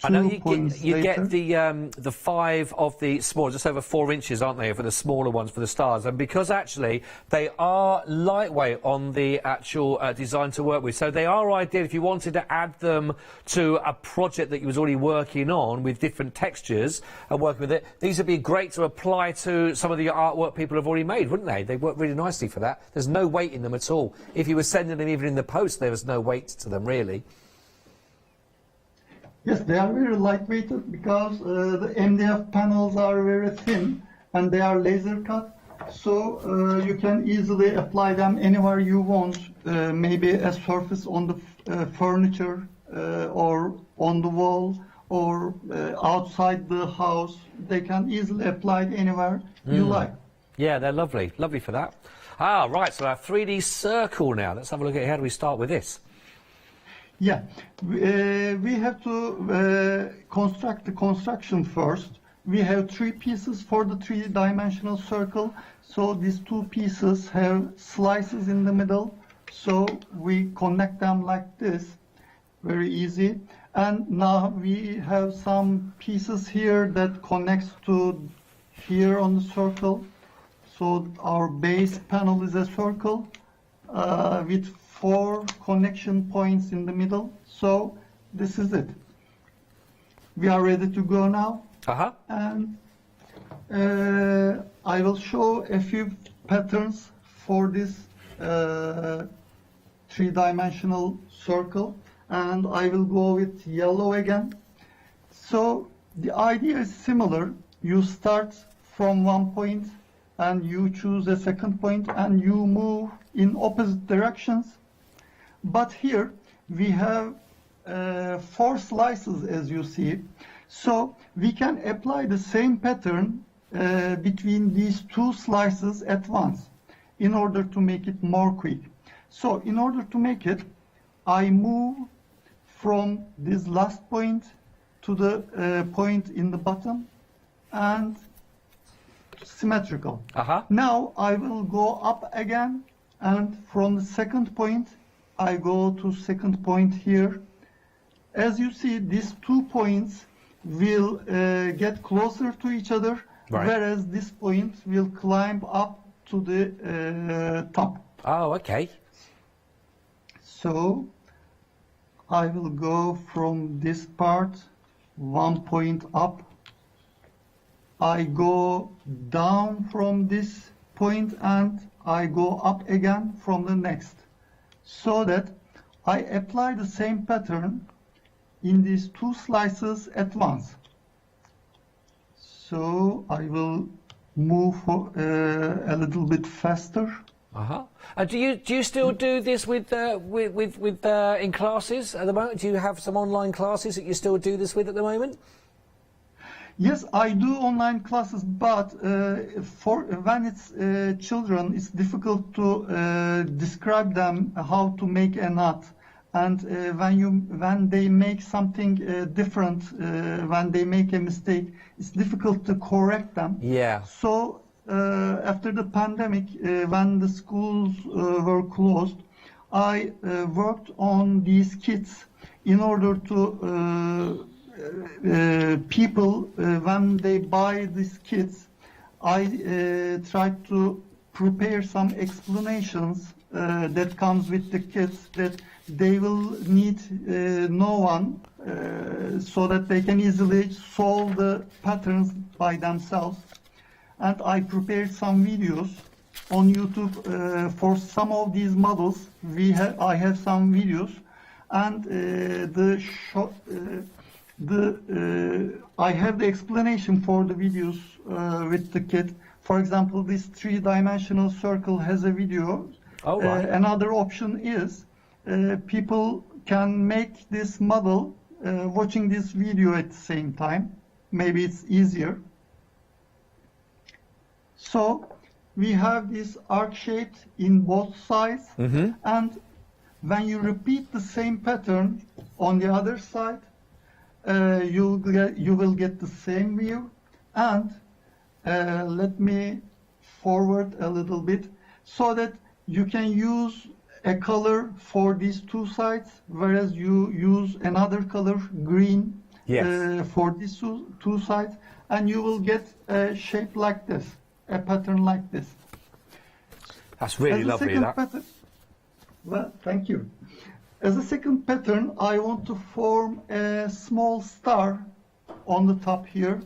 I know you get the 5 of the small, just over 4 inches, aren't they, for the smaller ones for the stars? And because actually they are lightweight on the actual design to work with, so they are ideal if you wanted to add them to a project that you was already working on with different textures and working with it. These would be great to apply to some of the artwork people have already made, wouldn't they? They work really nicely for that. There's no weight in them at all. If you were sending them even in the post, there was no weight to them really. Yes, they are very lightweighted because the MDF panels are very thin and they are laser cut, so you can easily apply them anywhere you want, maybe a surface on the furniture or on the wall or outside the house. They can easily apply it anywhere you like. Yeah, they're lovely, lovely for that. Ah, right, so our 3D circle now. Let's have a look at how do we start with this? Yeah, we have to construct the construction first. We have 3 pieces for the 3-dimensional circle. So these 2 pieces have slices in the middle. So we connect them like this, very easy. And now we have some pieces here that connects to here on the circle. So our base panel is a circle with 4 connection points in the middle. So this is it. We are ready to go now. And I will show a few patterns for this 3-dimensional circle, and I will go with yellow again. So the idea is similar. You start from one point and you choose a second point and you move in opposite directions. But here we have 4 slices, as you see. So we can apply the same pattern between these 2 slices at once in order to make it more quick. So in order to make it, I move from this last point to the point in the bottom and symmetrical. Now I will go up again, and from the second point I go to second point here. As you see, these 2 points will get closer to each other, whereas this point will climb up to the top. Oh, okay. So I will go from this part, 1 point up. I go down from this point and I go up again from the next, so that I apply the same pattern in these 2 slices at once. So I will move a little bit faster Do you still do this with in classes at the moment? Do you have some online classes that you still do this with at the moment? Yes, I do online classes, but for when it's children, it's difficult to describe them how to make a knot. And when they make something different, when they make a mistake, it's difficult to correct them. Yeah. So after the pandemic, when the schools were closed, I worked on these kits in order to people, when they buy these kits, I tried to prepare some explanations that comes with the kits that they will need no one so that they can easily solve the patterns by themselves. And I prepared some videos on YouTube for some of these models. I have some videos, and I have the explanation for the videos with the kit. For example, this three-dimensional circle has a video. Oh, right. Another option is people can make this model watching this video at the same time. Maybe it's easier. So we have this arc shape in both sides, and when you repeat the same pattern on the other side, you will get the same view. And let me forward a little bit so that you can use a color for these two sides, whereas you use another color, green, for these two sides, and you will get a shape like this, a pattern like this. That's really lovely, that. Pattern, well, thank you. As a second pattern, I want to form a small star on the top here.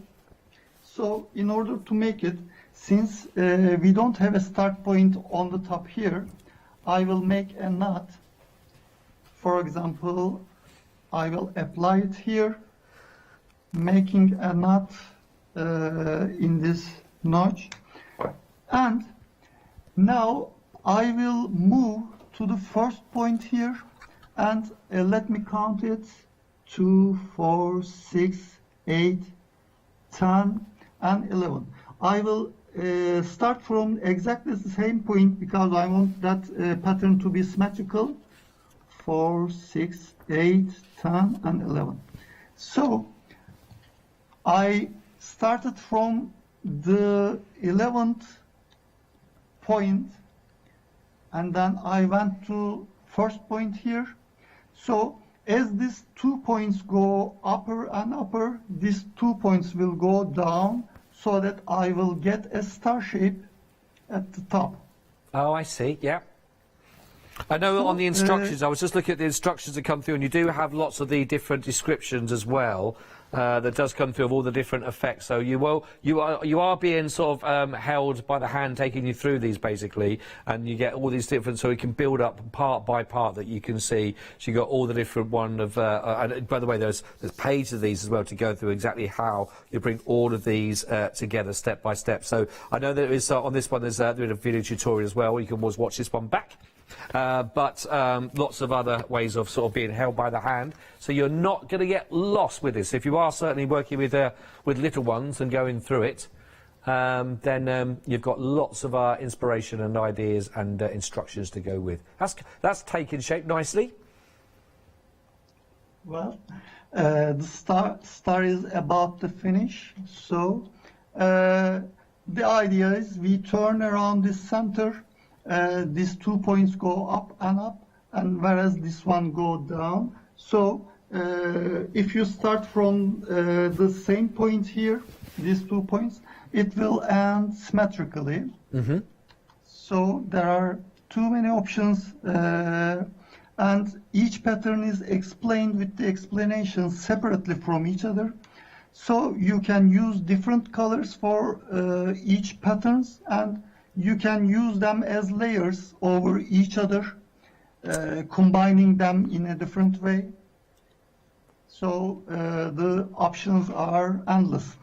So in order to make it, since we don't have a start point on the top here, I will make a knot. For example, I will apply it here, making a knot in this notch. And now I will move to the first point here, and let me count it: 2, 4, 6, 8, 10, and 11. I will start from exactly the same point because I want that pattern to be symmetrical. 4, 6, 8, 10, and 11. So I started from the 11th point, and then I went to first point here. So as these 2 points go upper and upper, these 2 points will go down, so that I will get a star shape at the top. Oh, I see, yeah. I know on the instructions, I was just looking at the instructions that come through, and you do have lots of the different descriptions as well. That does come through of all the different effects. So you are being sort of held by the hand, taking you through these basically, and you get all these different. So you can build up part by part that you can see. So you got all the different one of. And by the way, there's pages of these as well to go through exactly how you bring all of these together step by step. So I know there is on this one there's a video tutorial as well. You can always watch this one back. But lots of other ways of sort of being held by the hand, so you're not going to get lost with this. If you are certainly working with little ones and going through it, then you've got lots of inspiration and ideas and instructions to go with. That's taking shape nicely. Well, the star is about to finish, so the idea is we turn around this center. These 2 points go up, and whereas this one go down. So if you start from the same point here, these 2 points, it will end symmetrically. So there are too many options, and each pattern is explained with the explanations separately from each other. So you can use different colors for each patterns, and you can use them as layers over each other, combining them in a different way. So the options are endless.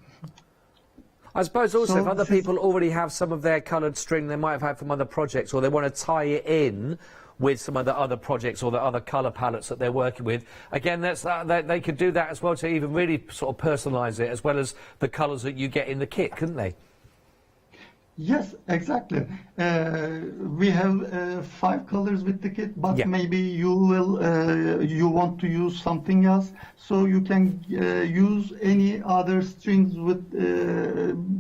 I suppose also So if other this is- people already have some of their coloured string they might have had from other projects, or they want to tie it in with some of the other projects or the other colour palettes that they're working with. Again, they could do that as well to even really sort of personalise it, as well as the colours that you get in the kit, couldn't they? Yes, exactly. We have 5 colors with the kit, but Yeah. maybe you want to use something else, so you can use any other strings with,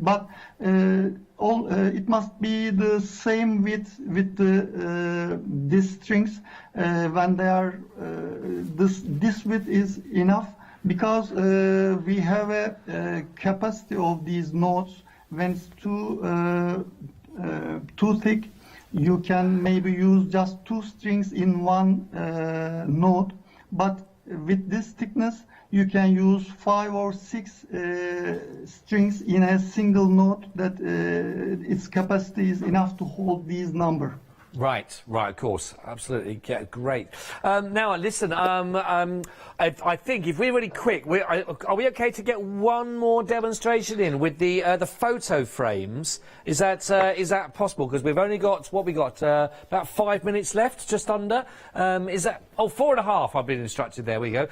but it must be the same width with these strings when they are this width is enough, because we have a capacity of these notes. When it's too thick, you can maybe use just 2 strings in one note, but with this thickness you can use 5 or 6 strings in a single note, that its capacity is enough to hold these number. Right, of course, absolutely, yeah, great. Now, listen, I think if we're really quick, are we okay to get one more demonstration in with the photo frames? Is that possible? Because we've only got about 5 minutes left, just under. Is that 4.5? I've been instructed. There we go.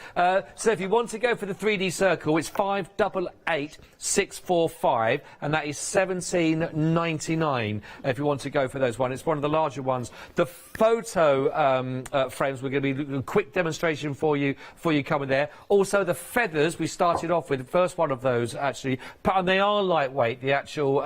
So if you want to go for the 3D circle, it's 588645, and that is 17.99. If you want to go for those one, it's one of the larger ones. The photo frames, we're going to be doing a quick demonstration for you coming there. Also the feathers, we started off with the first one of those actually, and they are lightweight, the actual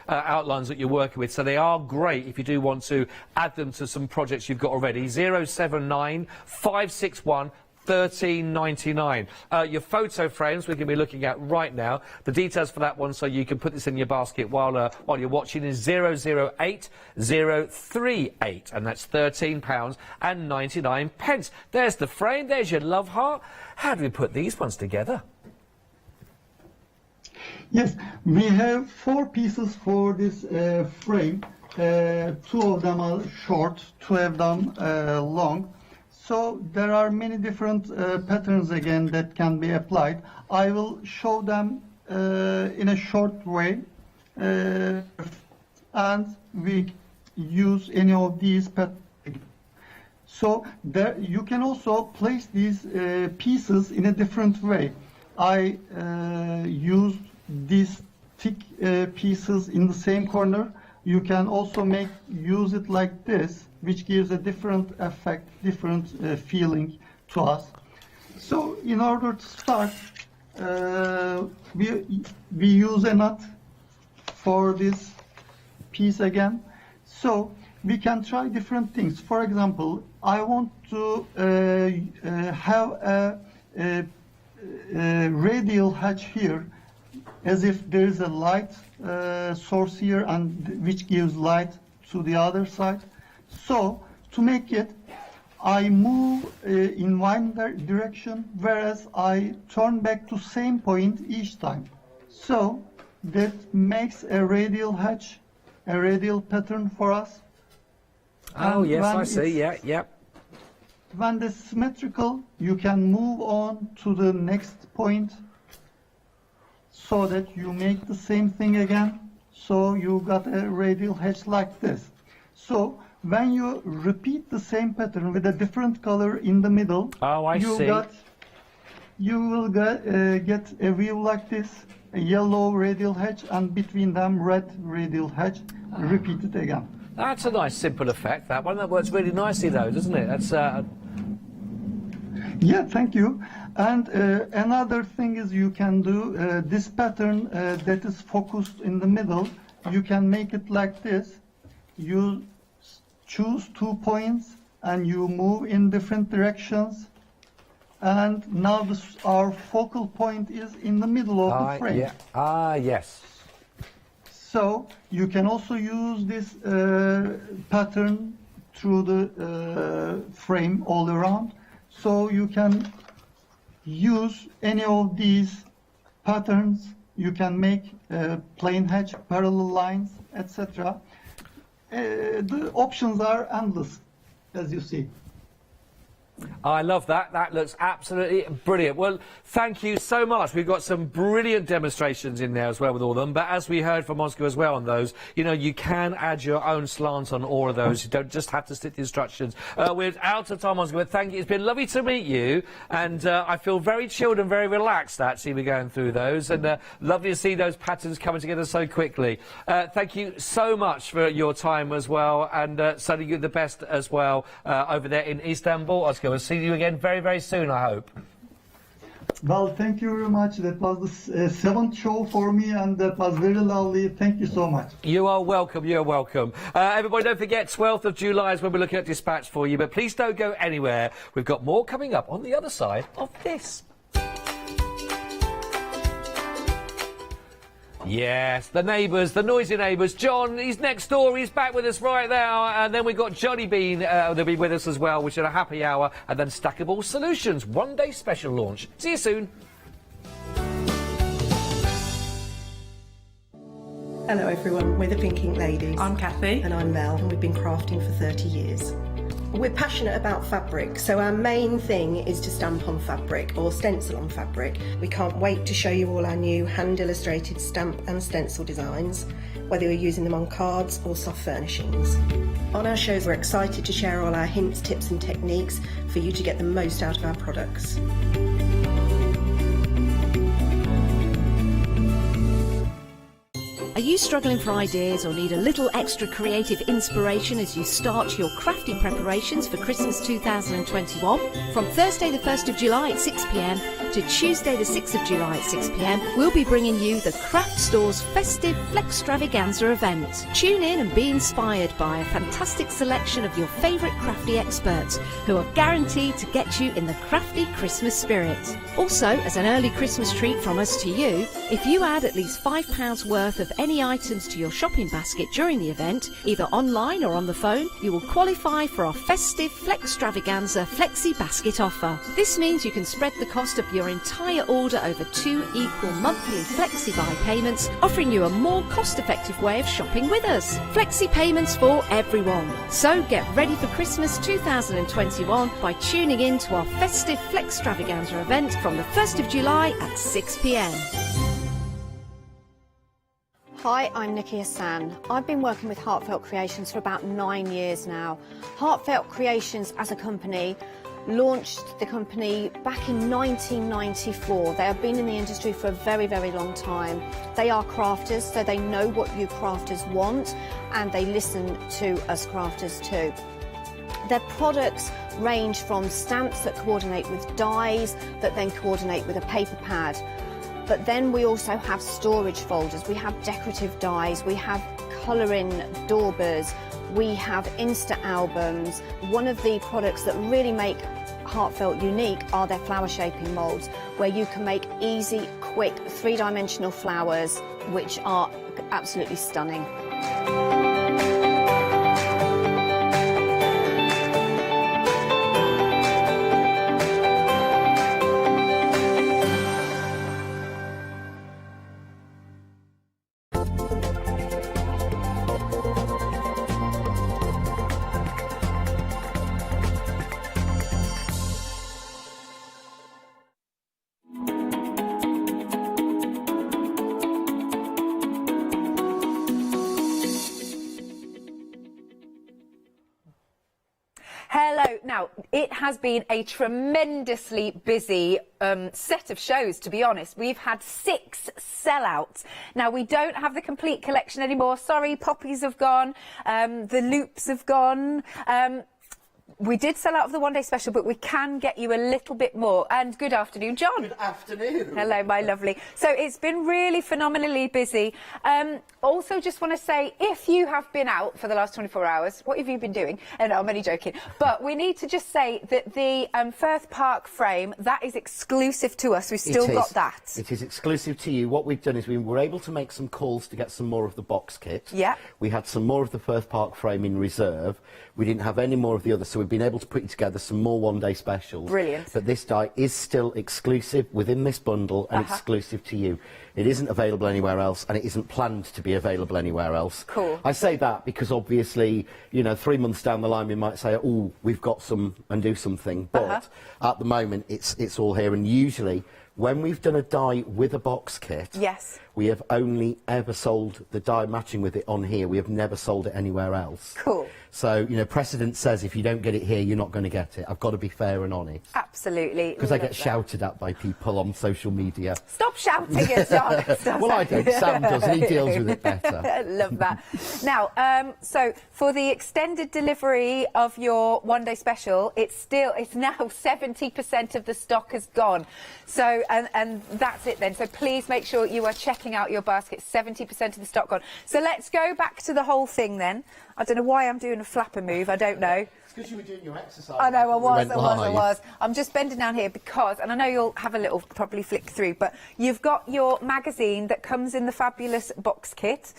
outlines that you're working with, so they are great if you do want to add them to some projects you've got already. 079 561 13.99. Your photo frames we're going to be looking at right now. The details for that one, so you can put this in your basket while you're watching, is 008038, and that's £13.99. There's the frame. There's your love heart. How do we put these ones together? Yes, we have 4 pieces for this frame. 2 of them are short, 2 of them long. So there are many different patterns again that can be applied. I will show them in a short way, and we use any of these patterns. So there you can also place these pieces in a different way. I used these thick pieces in the same corner. You can also use it like this, which gives a different effect, different feeling to us. So in order to start, we use a nut for this piece again. So we can try different things. For example, I want to have a radial hatch here, as if there is a light source here, and which gives light to the other side. So to make it, I move in one direction, whereas I turn back to same point each time. So that makes a radial hatch, a radial pattern for us. Oh, yes, I see. Yeah. When it's symmetrical, you can move on to the next point, so that you make the same thing again. So you got a radial hatch like this. So when you repeat the same pattern with a different color in the middle, you will get a view like this, a yellow radial hatch, and between them red radial hatch. Repeat it again. That's a nice simple effect, that one. That works really nicely though, doesn't it? That's Yeah, thank you. And another thing is you can do this pattern that is focused in the middle. You can make it like this. You choose 2 points and you move in different directions. And now our focal point is in the middle of the frame. Yeah. Yes. So you can also use this pattern through the frame all around. So you can use any of these patterns. You can make plain hatch, parallel lines, etc. The options are endless, as you see. I love that. That looks absolutely brilliant. Well, thank you so much. We've got some brilliant demonstrations in there as well with all of them. But as we heard from Oscar as well on those, you know, you can add your own slant on all of those. You don't just have to stick to the instructions. We're out of time, Oscar, but thank you. It's been lovely to meet you. And I feel very chilled and very relaxed, actually, we're going through those. And lovely to see those patterns coming together so quickly. Thank you so much for your time as well. And sending you the best as well over there in Istanbul. Oscar, we'll see you again very, very soon, I hope. Well, thank you very much. That was the 7th show for me, and that was very lovely. Thank you so much. You are welcome. You're welcome. Everybody, don't forget, 12th of July is when we're looking at Dispatch for you. But please don't go anywhere. We've got more coming up on the other side of this. Yes, the neighbours, the noisy neighbours. John, he's next door, he's back with us right now. And then we've got Johnny Bean, they'll be with us as well, which is a happy hour. And then Stackable Solutions, one-day special launch. See you soon. Hello everyone, we're the Pink Ink Ladies. I'm Kathy. And I'm Mel, and we've been crafting for 30 years. We're passionate about fabric, so our main thing is to stamp on fabric or stencil on fabric. We can't wait to show you all our new hand-illustrated stamp and stencil designs, whether you're using them on cards or soft furnishings. On our shows, we're excited to share all our hints, tips and techniques for you to get the most out of our products. Are you struggling for ideas or need a little extra creative inspiration as you start your crafty preparations for Christmas 2021? From Thursday the 1st of July at 6 p.m. to Tuesday the 6th of July at 6 p.m, we'll be bringing you the Craft Store's festive Flextravaganza event. Tune in and be inspired by a fantastic selection of your favourite crafty experts who are guaranteed to get you in the crafty Christmas spirit. Also, as an early Christmas treat from us to you, if you add at least £5 worth of any items to your shopping basket during the event, either online or on the phone, you will qualify for our festive Flextravaganza Flexi basket offer. This means you can spread the cost of your entire order over 2 equal monthly Flexi buy payments, offering you a more cost-effective way of shopping with us. Flexi payments for everyone. So get ready for Christmas 2021 by tuning in to our festive Flextravaganza event from the 1st of July at 6 p.m. Hi, I'm Nikki Hassan. I've been working with Heartfelt Creations for about 9 years now. Heartfelt Creations as a company launched the company back in 1994. They have been in the industry for a very, very long time. They are crafters, so they know what you crafters want, and they listen to us crafters too. Their products range from stamps that coordinate with dies that then coordinate with a paper pad. But then we also have storage folders, we have decorative dies, we have colouring daubers, we have Insta albums. One of the products that really make Heartfelt unique are their flower shaping moulds, where you can make easy, quick, 3-dimensional flowers, which are absolutely stunning. Hello. Now, it has been a tremendously busy set of shows, to be honest. We've had 6 sellouts. Now, we don't have the complete collection anymore. Sorry, poppies have gone. The loops have gone. We did sell out of the one-day special, but we can get you a little bit more. And good afternoon, John. Good afternoon. Hello, my lovely. So it's been really phenomenally busy. Also, just want to say, if you have been out for the last 24 hours, what have you been doing? And I'm only joking. But we need to just say that the Firth Park frame, that is exclusive to us. We've still got that. It is exclusive to you. What we've done is we were able to make some calls to get some more of the box kit. Yeah. We had some more of the Firth Park frame in reserve. We didn't have any more of the others, so we've been able to put together some more one-day specials. Brilliant. But this die is still exclusive within this bundle and exclusive to you. It isn't available anywhere else, and it isn't planned to be available anywhere else. Cool. I say that because obviously, you know, 3 months down the line we might say, oh, we've got some and do something. But at the moment, it's all here. And usually, when we've done a die with a box kit, yes, we have only ever sold the die matching with it on here. We have never sold it anywhere else. Cool. So, you know, precedent says if you don't get it here, you're not going to get it. I've got to be fair and honest. Absolutely. Because I get shouted at by people on social media. Stop shouting it, John. Well, I don't. Sam does, and he deals with it better. I love that. Now, so for the extended delivery of your one-day special, it's now 70% of the stock has gone. So, and that's it then. So please make sure you are checking out your basket. 70% of the stock gone. So let's go back to the whole thing then. I don't know why I'm doing a flapper move. I don't know. It's because you were doing your exercise. I know, I was. I'm just bending down here because, and I know you'll have a little probably flick through, but you've got your magazine that comes in the fabulous box kit.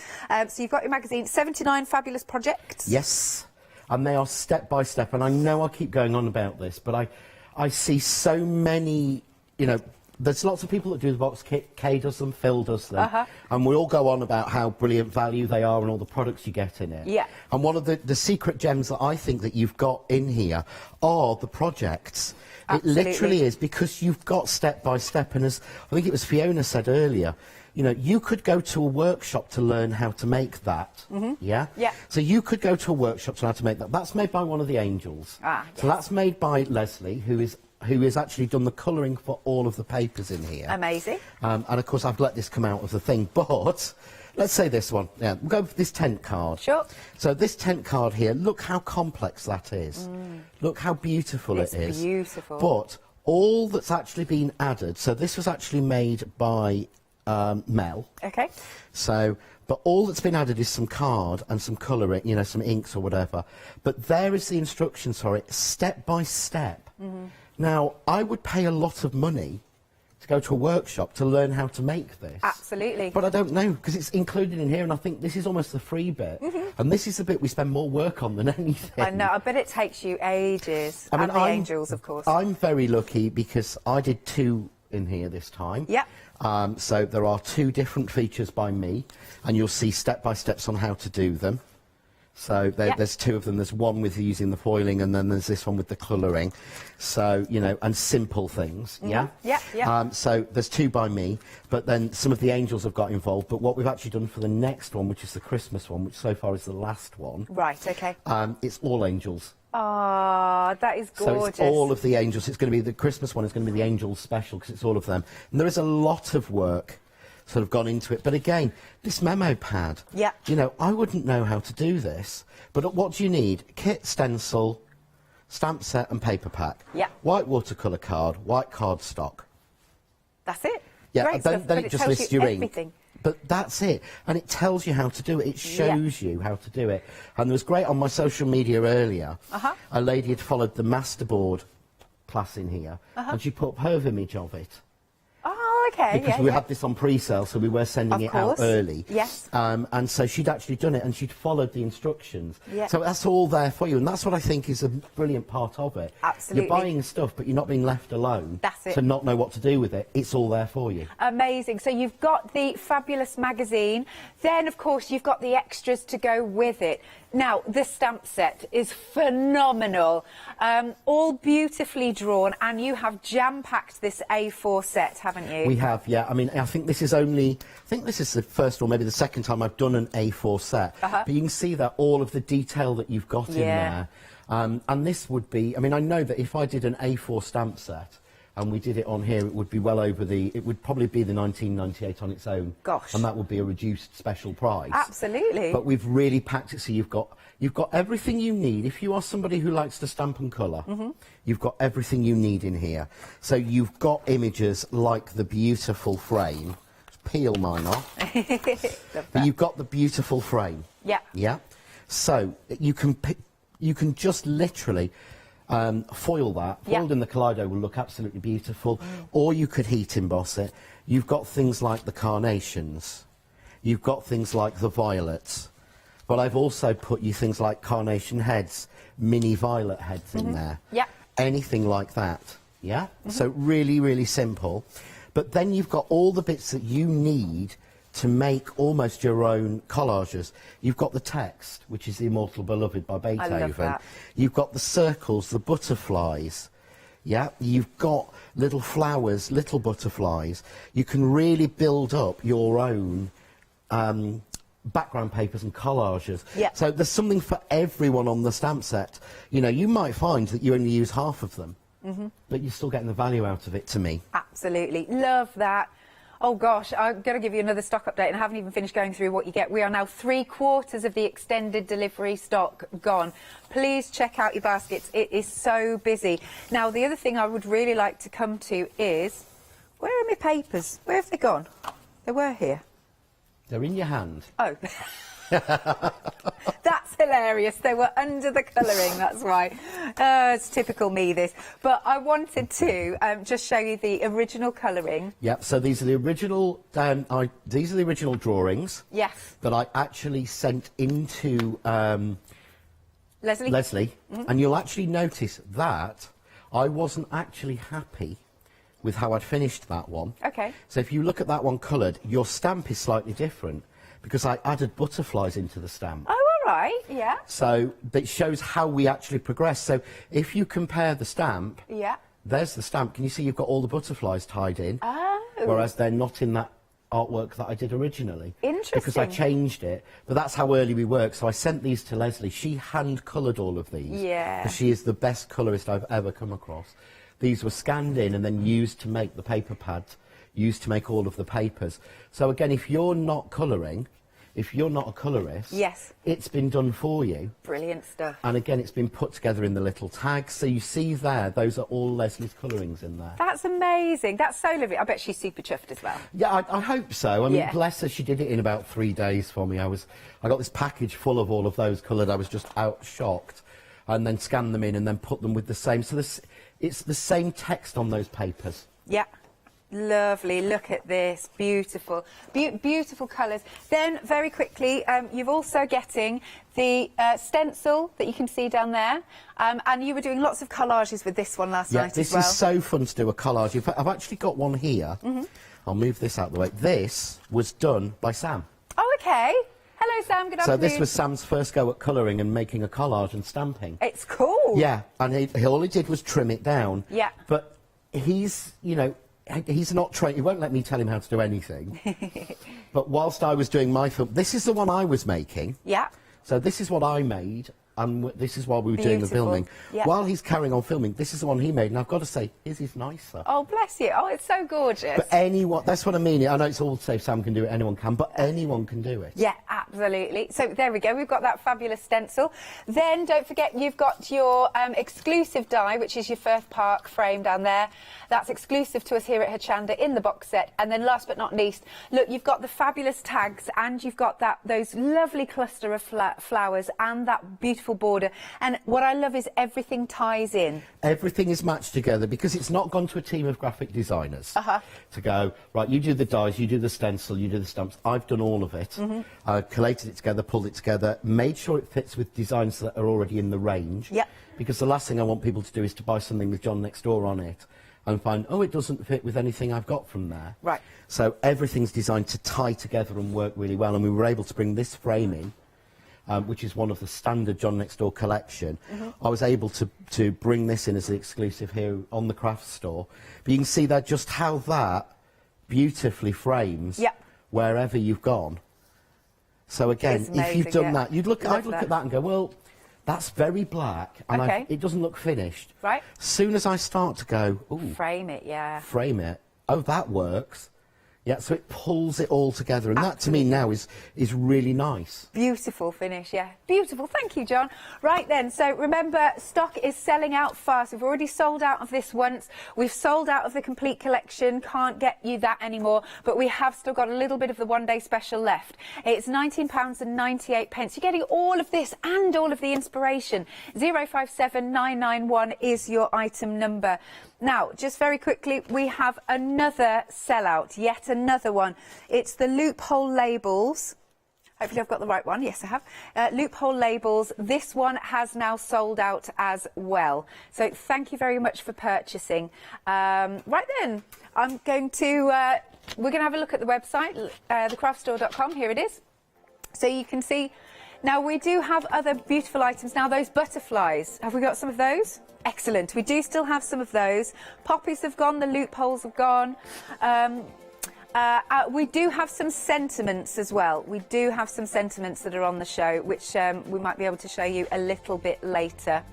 So you've got your magazine, 79 fabulous projects. Yes, and they are step by step. And I know I keep going on about this, but I see so many, you know, there's lots of people that do the box kit. Kay does them, Phil does them, and we all go on about how brilliant value they are and all the products you get in it. Yeah. And one of the secret gems that I think that you've got in here are the projects. Absolutely. It literally is, because you've got step by step. And as I think it was Fiona said earlier, you know, you could go to a workshop to learn how to make that. Yeah. Yeah. So you could go to a workshop to learn how to make that. That's made by one of the angels. So that's made by Leslie, who has actually done the colouring for all of the papers in here. Amazing. And of course I've let this come out of the thing, but let's say this one. Yeah, we'll go for this tent card. Sure. So this tent card here, look how complex that is. Look how beautiful it is. It's beautiful. But all that's actually been added, so this was actually made by Mel. Okay. So, but all that's been added is some card and some colouring, you know, some inks or whatever. But there is the instructions for it, step by step. Now, I would pay a lot of money to go to a workshop to learn how to make this. Absolutely. But I don't know, because it's included in here, and I think this is almost the free bit. And this is the bit we spend more work on than anything. I know, I bet it takes you ages. I mean, and the angels, of course. I'm very lucky because I did 2 in here this time. Yep. So there are 2 different features by me, and you'll see step-by-steps on how to do them. So there's 2 of them. There's one with using the foiling, and then there's this one with the colouring. So, you know, and simple things, yeah? So there's 2 by me, but then some of the angels have got involved. But what we've actually done for the next one, which is the Christmas one, which so far is the last one. Right, okay. It's all angels. Ah, that is gorgeous. So it's all of the angels. It's going to be the Christmas one is going to be the angels special, because it's all of them. And there is a lot of work sort of gone into it. But again, this memo pad, you know, I wouldn't know how to do this. But what do you need? Kit, stencil, stamp set and paper pack. White watercolour card, white cardstock. That's it. Yeah, Great and stuff, then but it just tells lists you your everything. ink. But that's it. And it tells you how to do it. It shows you how to do it. And there was great on my social media earlier. A lady had followed the masterboard class in here, and she put up her image of it. Oh, okay. Because we had this on pre-sale, so we were sending it out early. Yes. And so she'd actually done it, and she'd followed the instructions. Yeah. So that's all there for you, and that's what I think is a brilliant part of it. Absolutely. You're buying stuff, but you're not being left alone. That's it. To not know what to do with it. It's all there for you. Amazing. So you've got the fabulous magazine. Then, of course, you've got the extras to go with it. Now, the stamp set is phenomenal, all beautifully drawn, and you have jam-packed this A4 set, haven't you? We have, yeah. I mean, I think this is the first or maybe the second time I've done an A4 set. But you can see that all of the detail that you've got in there. And this would be, I mean, I know that if I did an A4 stamp set, and we did it on here, it would be well over it would probably be the 19.98 on its own. Gosh. And that would be a reduced special price. Absolutely. But we've really packed it so you've got everything you need. If you are somebody who likes to stamp and colour, you've got everything you need in here. So you've got images like the beautiful frame. Just peel mine off. But you've got the beautiful frame. Yeah. Yeah. So you can just literally foil that. Foiled in the Kaleido will look absolutely beautiful. Or you could heat emboss it. You've got things like the carnations. You've got things like the violets. but I've also put you things like carnation heads, mini violet heads in there. Yeah. Anything like that, yeah? So really, really simple. But then you've got all the bits that you need to make almost your own collages. You've got the text, which is The Immortal Beloved by Beethoven. I love that. You've got the circles, the butterflies. Yeah, you've got little flowers, little butterflies. You can really build up your own background papers and collages. Yeah. So there's something for everyone on the stamp set. You know, you might find that you only use half of them, but you're still getting the value out of it, to me. Absolutely. Love that. Oh gosh, I've got to give you another stock update, and I haven't even finished going through what you get. We are now 3/4 of the extended delivery stock gone. Please check out your baskets. It is so busy. Now, the other thing I would really like to come to is, where are my papers? Where have they gone? They were here. They're in your hand. Oh. That's hilarious. They were under the colouring, that's why. It's typical me, this. But I wanted to just show you the original colouring. Yep, so these are the original drawings. Yes. That I actually sent into Leslie. And you'll actually notice that I wasn't actually happy with how I'd finished that one. Okay. So if you look at that one coloured, your stamp is slightly different because I added butterflies into the stamp. Oh, all right, yeah. So it shows how we actually progress. So if you compare the stamp, Yeah. there's the stamp. Can you see you've got all the butterflies tied in? Oh. Whereas they're not in that artwork that I did originally. Interesting. Because I changed it. But that's how early we work. So I sent these to Leslie. She hand-coloured all of these. Yeah. Because she is the best colourist I've ever come across. These were scanned in and then used to make the paper pads, used to make all of the papers. So again, if you're not colouring, if you're not a colourist, yes, it's been done for you. Brilliant stuff. And again, it's been put together in the little tags. So you see there, those are all Leslie's colourings in there. That's amazing. That's so lovely. I bet she's super chuffed as well. Yeah, I hope so. I mean, Yeah. bless her, she did it in about 3 days for me. I got this package full of all of those coloured. I was just out shocked. And then scanned them in and then put them with the same. So it's the same text on those papers. Yeah. Lovely. Look at this. Beautiful. Beautiful colours. Then, very quickly, you're also getting the stencil that you can see down there. And you were doing lots of collages with this one last night as well. This is so fun to do a collage. In fact, I've actually got one here. I'll move this out of the way. This was done by Sam. Oh, OK. Hello, Sam. Good So afternoon. this was Sam's first go at colouring and making a collage and stamping. It's cool. Yeah, and all he did was trim it down. Yeah. But he's, you know, he's not trained. He won't let me tell him how to do anything. But whilst I was doing my film, this is the one I was making. Yeah. So this is what I made, and this is while we were doing the Beautiful. filming. Yeah. While he's carrying on filming, this is the one he made, and I've got to say, his is nicer. Oh, bless you. Oh, it's so gorgeous. But anyone, that's what I mean. I know it's all to say Sam can do it, anyone can, but anyone can do it. Yeah, absolutely. So there we go. We've got that fabulous stencil. Then don't forget you've got your exclusive die, which is your Firth Park frame down there. That's exclusive to us here at Hochanda in the box set. And then last but not least, look, you've got the fabulous tags and you've got those lovely cluster of flowers and that beautiful border. And what I love is everything ties in. Everything is matched together because it's not gone to a team of graphic designers to go, right, you do the dies, you do the stencil, you do the stamps. I've done all of it. I collated it together, pulled it together, made sure it fits with designs that are already in the range. Yeah. Because the last thing I want people to do is to buy something with John Next Door on it and find, oh, it doesn't fit with anything I've got from there. Right. So everything's designed to tie together and work really well, and we were able to bring this frame in, which is one of the standard John Next Door collection. I was able to bring this in as an exclusive here on the craft store. But you can see there just how that beautifully frames wherever you've gone. So again, if you've done that, I'd look at that and go, well, that's very black, and it doesn't look finished. Right. As soon as I start to go, ooh, Frame it, yeah. frame it, oh, that works. Yeah, so it pulls it all together, and that to me now is really nice. Beautiful finish, yeah. Beautiful. Thank you, John. Right then, so remember, stock is selling out fast. We've already sold out of this once. We've sold out of the complete collection. Can't get you that anymore, but we have still got a little bit of the one-day special left. It's £19.98. You're getting all of this and all of the inspiration. 057991 is your item number. Now, just very quickly, we have another sellout, yet another one. It's the loophole labels. Hopefully I've got the right one. Yes, I have. Loophole labels. This one has now sold out as well. So thank you very much for purchasing. Right then, I'm going to, we're going to have a look at the website, thecraftstore.com. Here it is. So you can see, now we do have other beautiful items. Now those butterflies, have we got some of those? Excellent. We do still have some of those. Poppies have gone, the loopholes have gone. We do have some sentiments as well. We do have some sentiments that are on the show, which we might be able to show you a little bit later.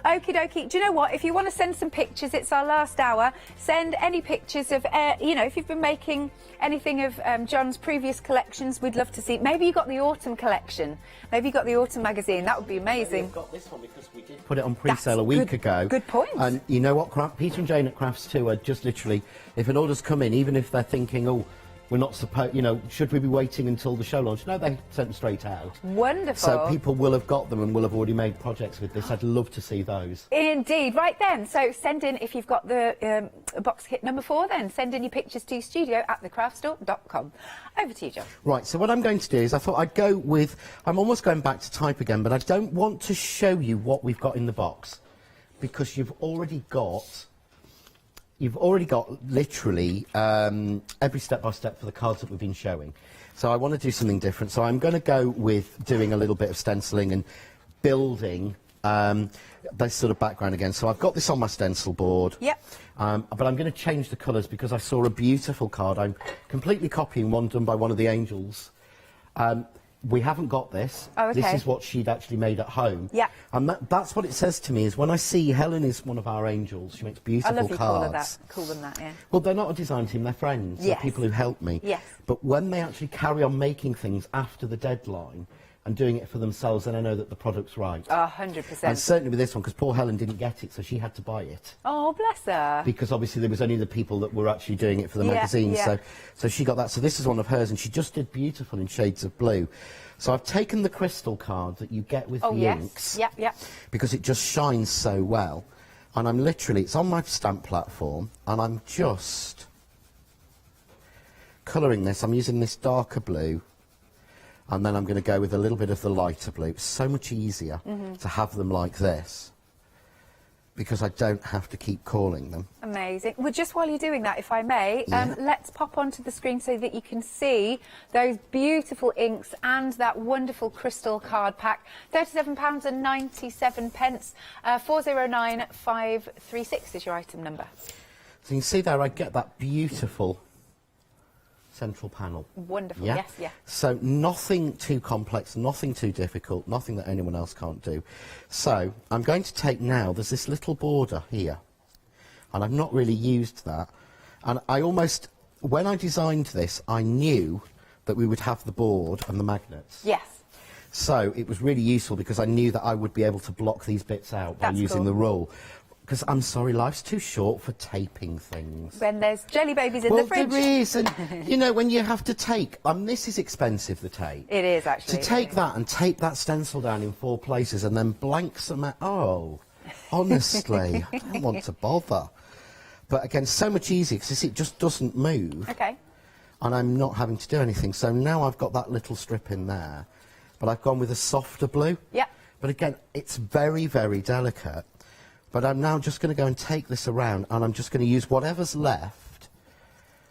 Okie dokie. Do you know what? If you want to send some pictures, it's our last hour. Send any pictures of, you know, if you've been making anything of John's previous collections, we'd love to see. Maybe you got the autumn collection. Maybe you got the autumn magazine. That would be amazing. We've got this one because we did put it on pre-sale a week ago. Good point. And you know what? Peter and Jane at Crafts 2 are just literally, if an order's come in, even if they're thinking, oh, we're not supposed, you know, should we be waiting until the show launch? No, they sent them straight out. Wonderful. So people will have got them and will have already made projects with this. I'd love to see those. Indeed. Right then. So send in, if you've got the box kit number 4, then send in your pictures to studio@thecraftstore.com. Over to you, John. Right, so what I'm going to do is I thought I'd go with, I'm almost going back to type again, but I don't want to show you what we've got in the box because you've already got literally every step-by-step for the cards that we've been showing. So I want to do something different. So I'm going to go with doing a little bit of stenciling and building this sort of background again. So I've got this on my stencil board. Yep. But I'm going to change the colours because I saw a beautiful card. I'm completely copying one done by one of the angels. We haven't got this. Oh, okay. This is what she'd actually made at home. Yeah. And that's what it says to me, is when I see Helen is one of our angels, she makes beautiful I love you cards. call them that, yeah. Well, they're not a design team, they're friends. Yes. They're people who help me. Yes. But when they actually carry on making things after the deadline and doing it for themselves, then I know that the product's right. 100%. And certainly with this one, because poor Helen didn't get it, so she had to buy it. Oh, bless her. Because obviously there was only the people that were actually doing it for the magazine. Yeah. So she got that. So this is one of hers, and she just did beautiful in shades of blue. So I've taken the crystal card that you get with the inks. Yep, yep. Because it just shines so well. And I'm literally, it's on my stamp platform, and I'm just colouring this. I'm using this darker blue, and then I'm going to go with a little bit of the lighter blue. It's so much easier to have them like this, because I don't have to keep calling them. Amazing. Well, just while you're doing that, if I may, let's pop onto the screen so that you can see those beautiful inks and that wonderful crystal card pack. £37.97. 409536 is your item number. So you can see there, I get that beautiful central panel. Wonderful, Yeah? yes, yeah. So nothing too complex, nothing too difficult, nothing that anyone else can't do. So I'm going to take now, there's this little border here, and I've not really used that. And I almost, when I designed this, I knew that we would have the board and the magnets. Yes. So it was really useful because I knew that I would be able to block these bits out by using the rule. Because I'm sorry, life's too short for taping things. When there's jelly babies in the fridge. Well, there is, and you know, when you have to take, this is expensive, the tape. It is, actually. To take that and tape that stencil down in 4 places and then blank some out, oh, honestly, I don't want to bother. But again, so much easier because it just doesn't move. Okay. And I'm not having to do anything. So now I've got that little strip in there, but I've gone with a softer blue. Yeah. But again, it's very, very delicate. But I'm now just going to go and take this around, and I'm just going to use whatever's left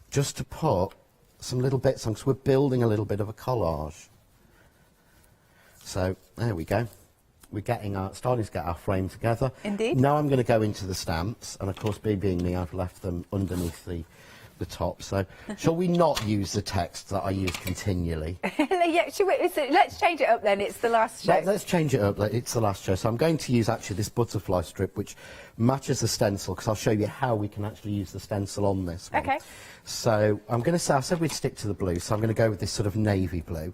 just to put some little bits on, because we're building a little bit of a collage. So there we go. We're starting to get our frame together. Indeed. Now I'm going to go into the stamps, and of course, being me, I've left them underneath the top. So shall we not use the text that I use continually? Yeah, let's change it up then. It's the last show. Let's change it up. It's the last show. So I'm going to use actually this butterfly strip, which matches the stencil, because I'll show you how we can actually use the stencil on this one. Okay. So I'm going to say, I said we'd stick to the blue, so I'm going to go with this sort of navy blue.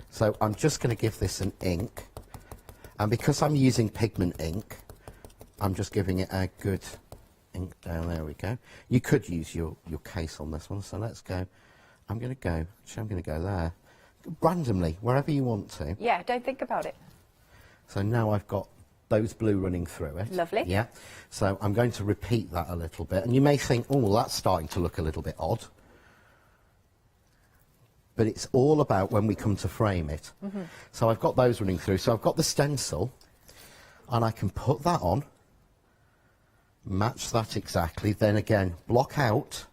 So I'm just going to give this an ink. And because I'm using pigment ink, I'm just giving it a good ink down. There we go. You could use your case on this one, so let's go. I'm going to go there. Randomly, wherever you want to. Yeah, don't think about it. So now I've got those blue running through it. Lovely. Yeah. So I'm going to repeat that a little bit. And you may think, oh, well, that's starting to look a little bit odd. but it's all about when we come to frame it. So I've got those running through. So I've got the stencil, and I can put that on, match that exactly, then again, block out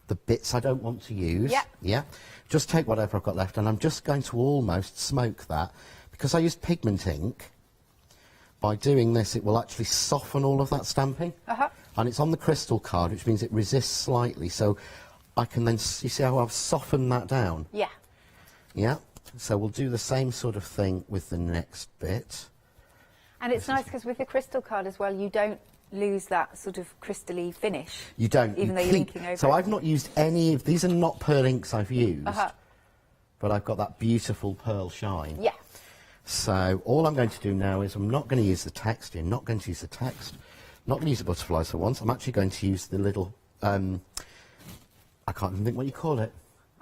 the bits I don't want to use. Yeah. Just take whatever I've got left, and I'm just going to almost smoke that. Because I used pigment ink, by doing this it will actually soften all of that stamping. And it's on the crystal card, which means it resists slightly, so I can then, you see how I've softened that down? Yeah. So we'll do the same sort of thing with the next bit. And it's nice because with the crystal card as well, you don't lose that sort of crystally finish. You don't. Even though you're inking over So it. I've not used any of these. Are not pearl inks I've used, but I've got that beautiful pearl shine. Yeah. So all I'm going to do now is I'm not going to use the text. You're not going to use the text. Not going to use the butterflies for once. I'm actually going to use the little. I can't even think what you call it.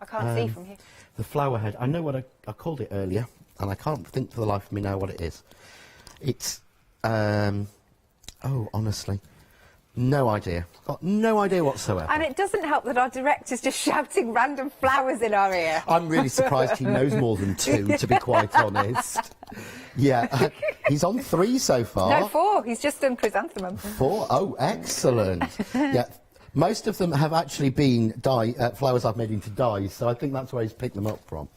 I can't see from here. The flower head. I know what I called it earlier, and I can't think for the life of me now what it is. It's. Oh, honestly, no idea. Got no idea whatsoever. And it doesn't help that our director's just shouting random flowers in our ear. I'm really surprised he knows more than 2, to be quite honest. Yeah, he's on 3 so far. No, 4. He's just done chrysanthemum. 4? Oh, excellent. Yeah, most of them have actually been flowers I've made into dyes, so I think that's where he's picked them up from.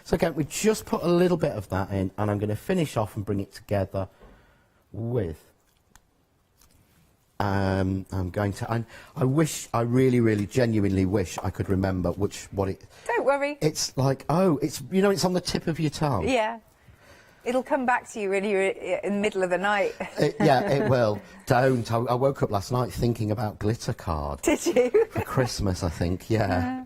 So again, we just put a little bit of that in, and I'm going to finish off and bring it together with... I'm going to... I really, genuinely wish I could remember what it... Don't worry. It's like, oh, it's, you know, it's on the tip of your tongue. Yeah. It'll come back to you when you're in the middle of the night. Yeah, it will. Don't. I woke up last night thinking about glitter card. Did you? For Christmas, I think, yeah.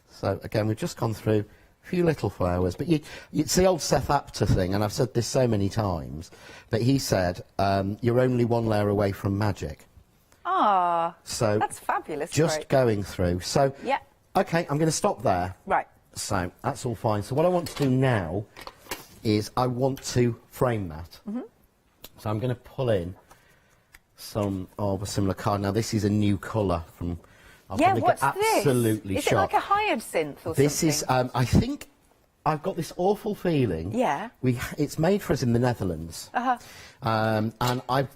So, again, we've just gone through a few little flowers. But it's the old Seth Apter thing, and I've said this so many times, but he said, you're only one layer away from magic. Ah, so that's fabulous. Just going through. So, yeah. OK, I'm going to stop there. Right. So, that's all fine. So what I want to do now is I want to frame that. So I'm going to pull in some of a similar card. Now, this is a new colour from... I'll yeah, probably what's get this? absolutely Is shocked. it like a hyacinth or this something? This is, I think, I've got this awful feeling. Yeah. It's made for us in the Netherlands. And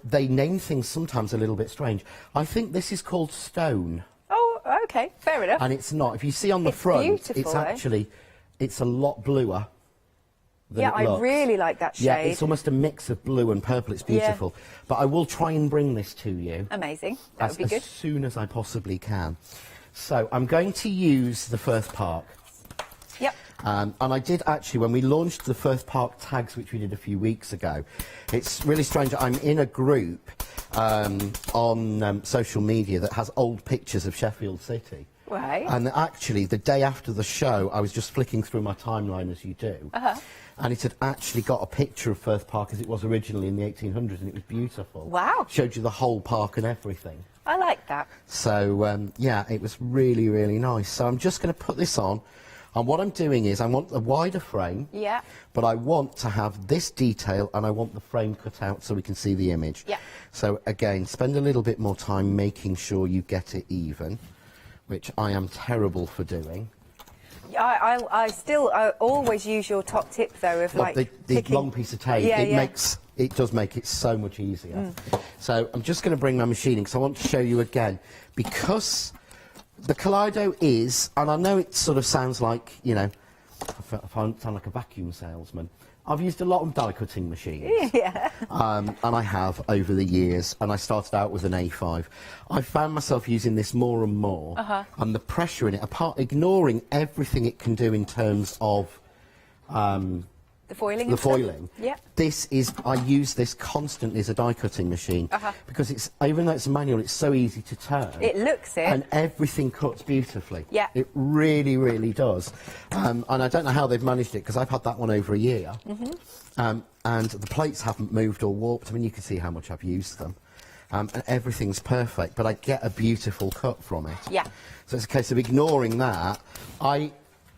they name things sometimes a little bit strange. I think this is called stone. Oh, OK, fair enough. And it's not. If you see on the front, beautiful, it's actually, it's a lot bluer. Yeah, I really like that shade. Yeah, it's almost a mix of blue and purple. It's beautiful. Yeah. But I will try and bring this to you. Amazing. That would be good. As soon as I possibly can. So I'm going to use the Firth Park. Yep. And I did actually, when we launched the Firth Park tags, which we did a few weeks ago, it's really strange. I'm in a group on social media that has old pictures of Sheffield City. Right. And actually, the day after the show, I was just flicking through my timeline, as you do. And it had actually got a picture of Firth Park as it was originally in the 1800s, and it was beautiful. Wow. Showed you the whole park and everything. I like that. So, yeah, it was really, really nice. So I'm just going to put this on. And what I'm doing is I want a wider frame. Yeah. But I want to have this detail, and I want the frame cut out so we can see the image. Yeah. So, again, spend a little bit more time making sure you get it even, which I am terrible for doing. I always use your top tip though of like the long piece of tape. Yeah, it does make it so much easier. So I'm just going to bring my machining because I want to show you again, because the Kaleido is, and I know it sort of sounds like, you know, I sound like a vacuum salesman. I've used a lot of die cutting machines. Yeah. And I have over the years, and I started out with an A5. I found myself using this more and more, and the pressure in it, ignoring everything it can do in terms of the foiling. The foiling. Yeah. I use this constantly as a die cutting machine because it's, even though it's manual, it's so easy to turn. It looks it. And everything cuts beautifully. Yeah. It really, really does. And I don't know how they've managed it because I've had that one over a year. And the plates haven't moved or warped. I mean, you can see how much I've used them. And everything's perfect, but I get a beautiful cut from it. Yeah. So it's a case of ignoring that. I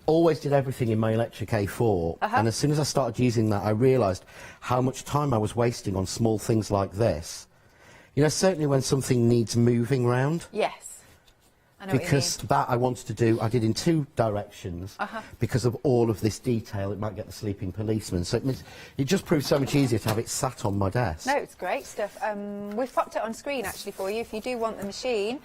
always did everything in my electric A4, and as soon as I started using that, I realised how much time I was wasting on small things like this. You know, certainly when something needs moving round. Yes. I know what you because that I wanted to do, I did in 2 directions because of all of this detail. It might get the sleeping policeman. So it just proves so much easier to have it sat on my desk. No, it's great stuff. We've popped it on screen actually for you. If you do want the machine,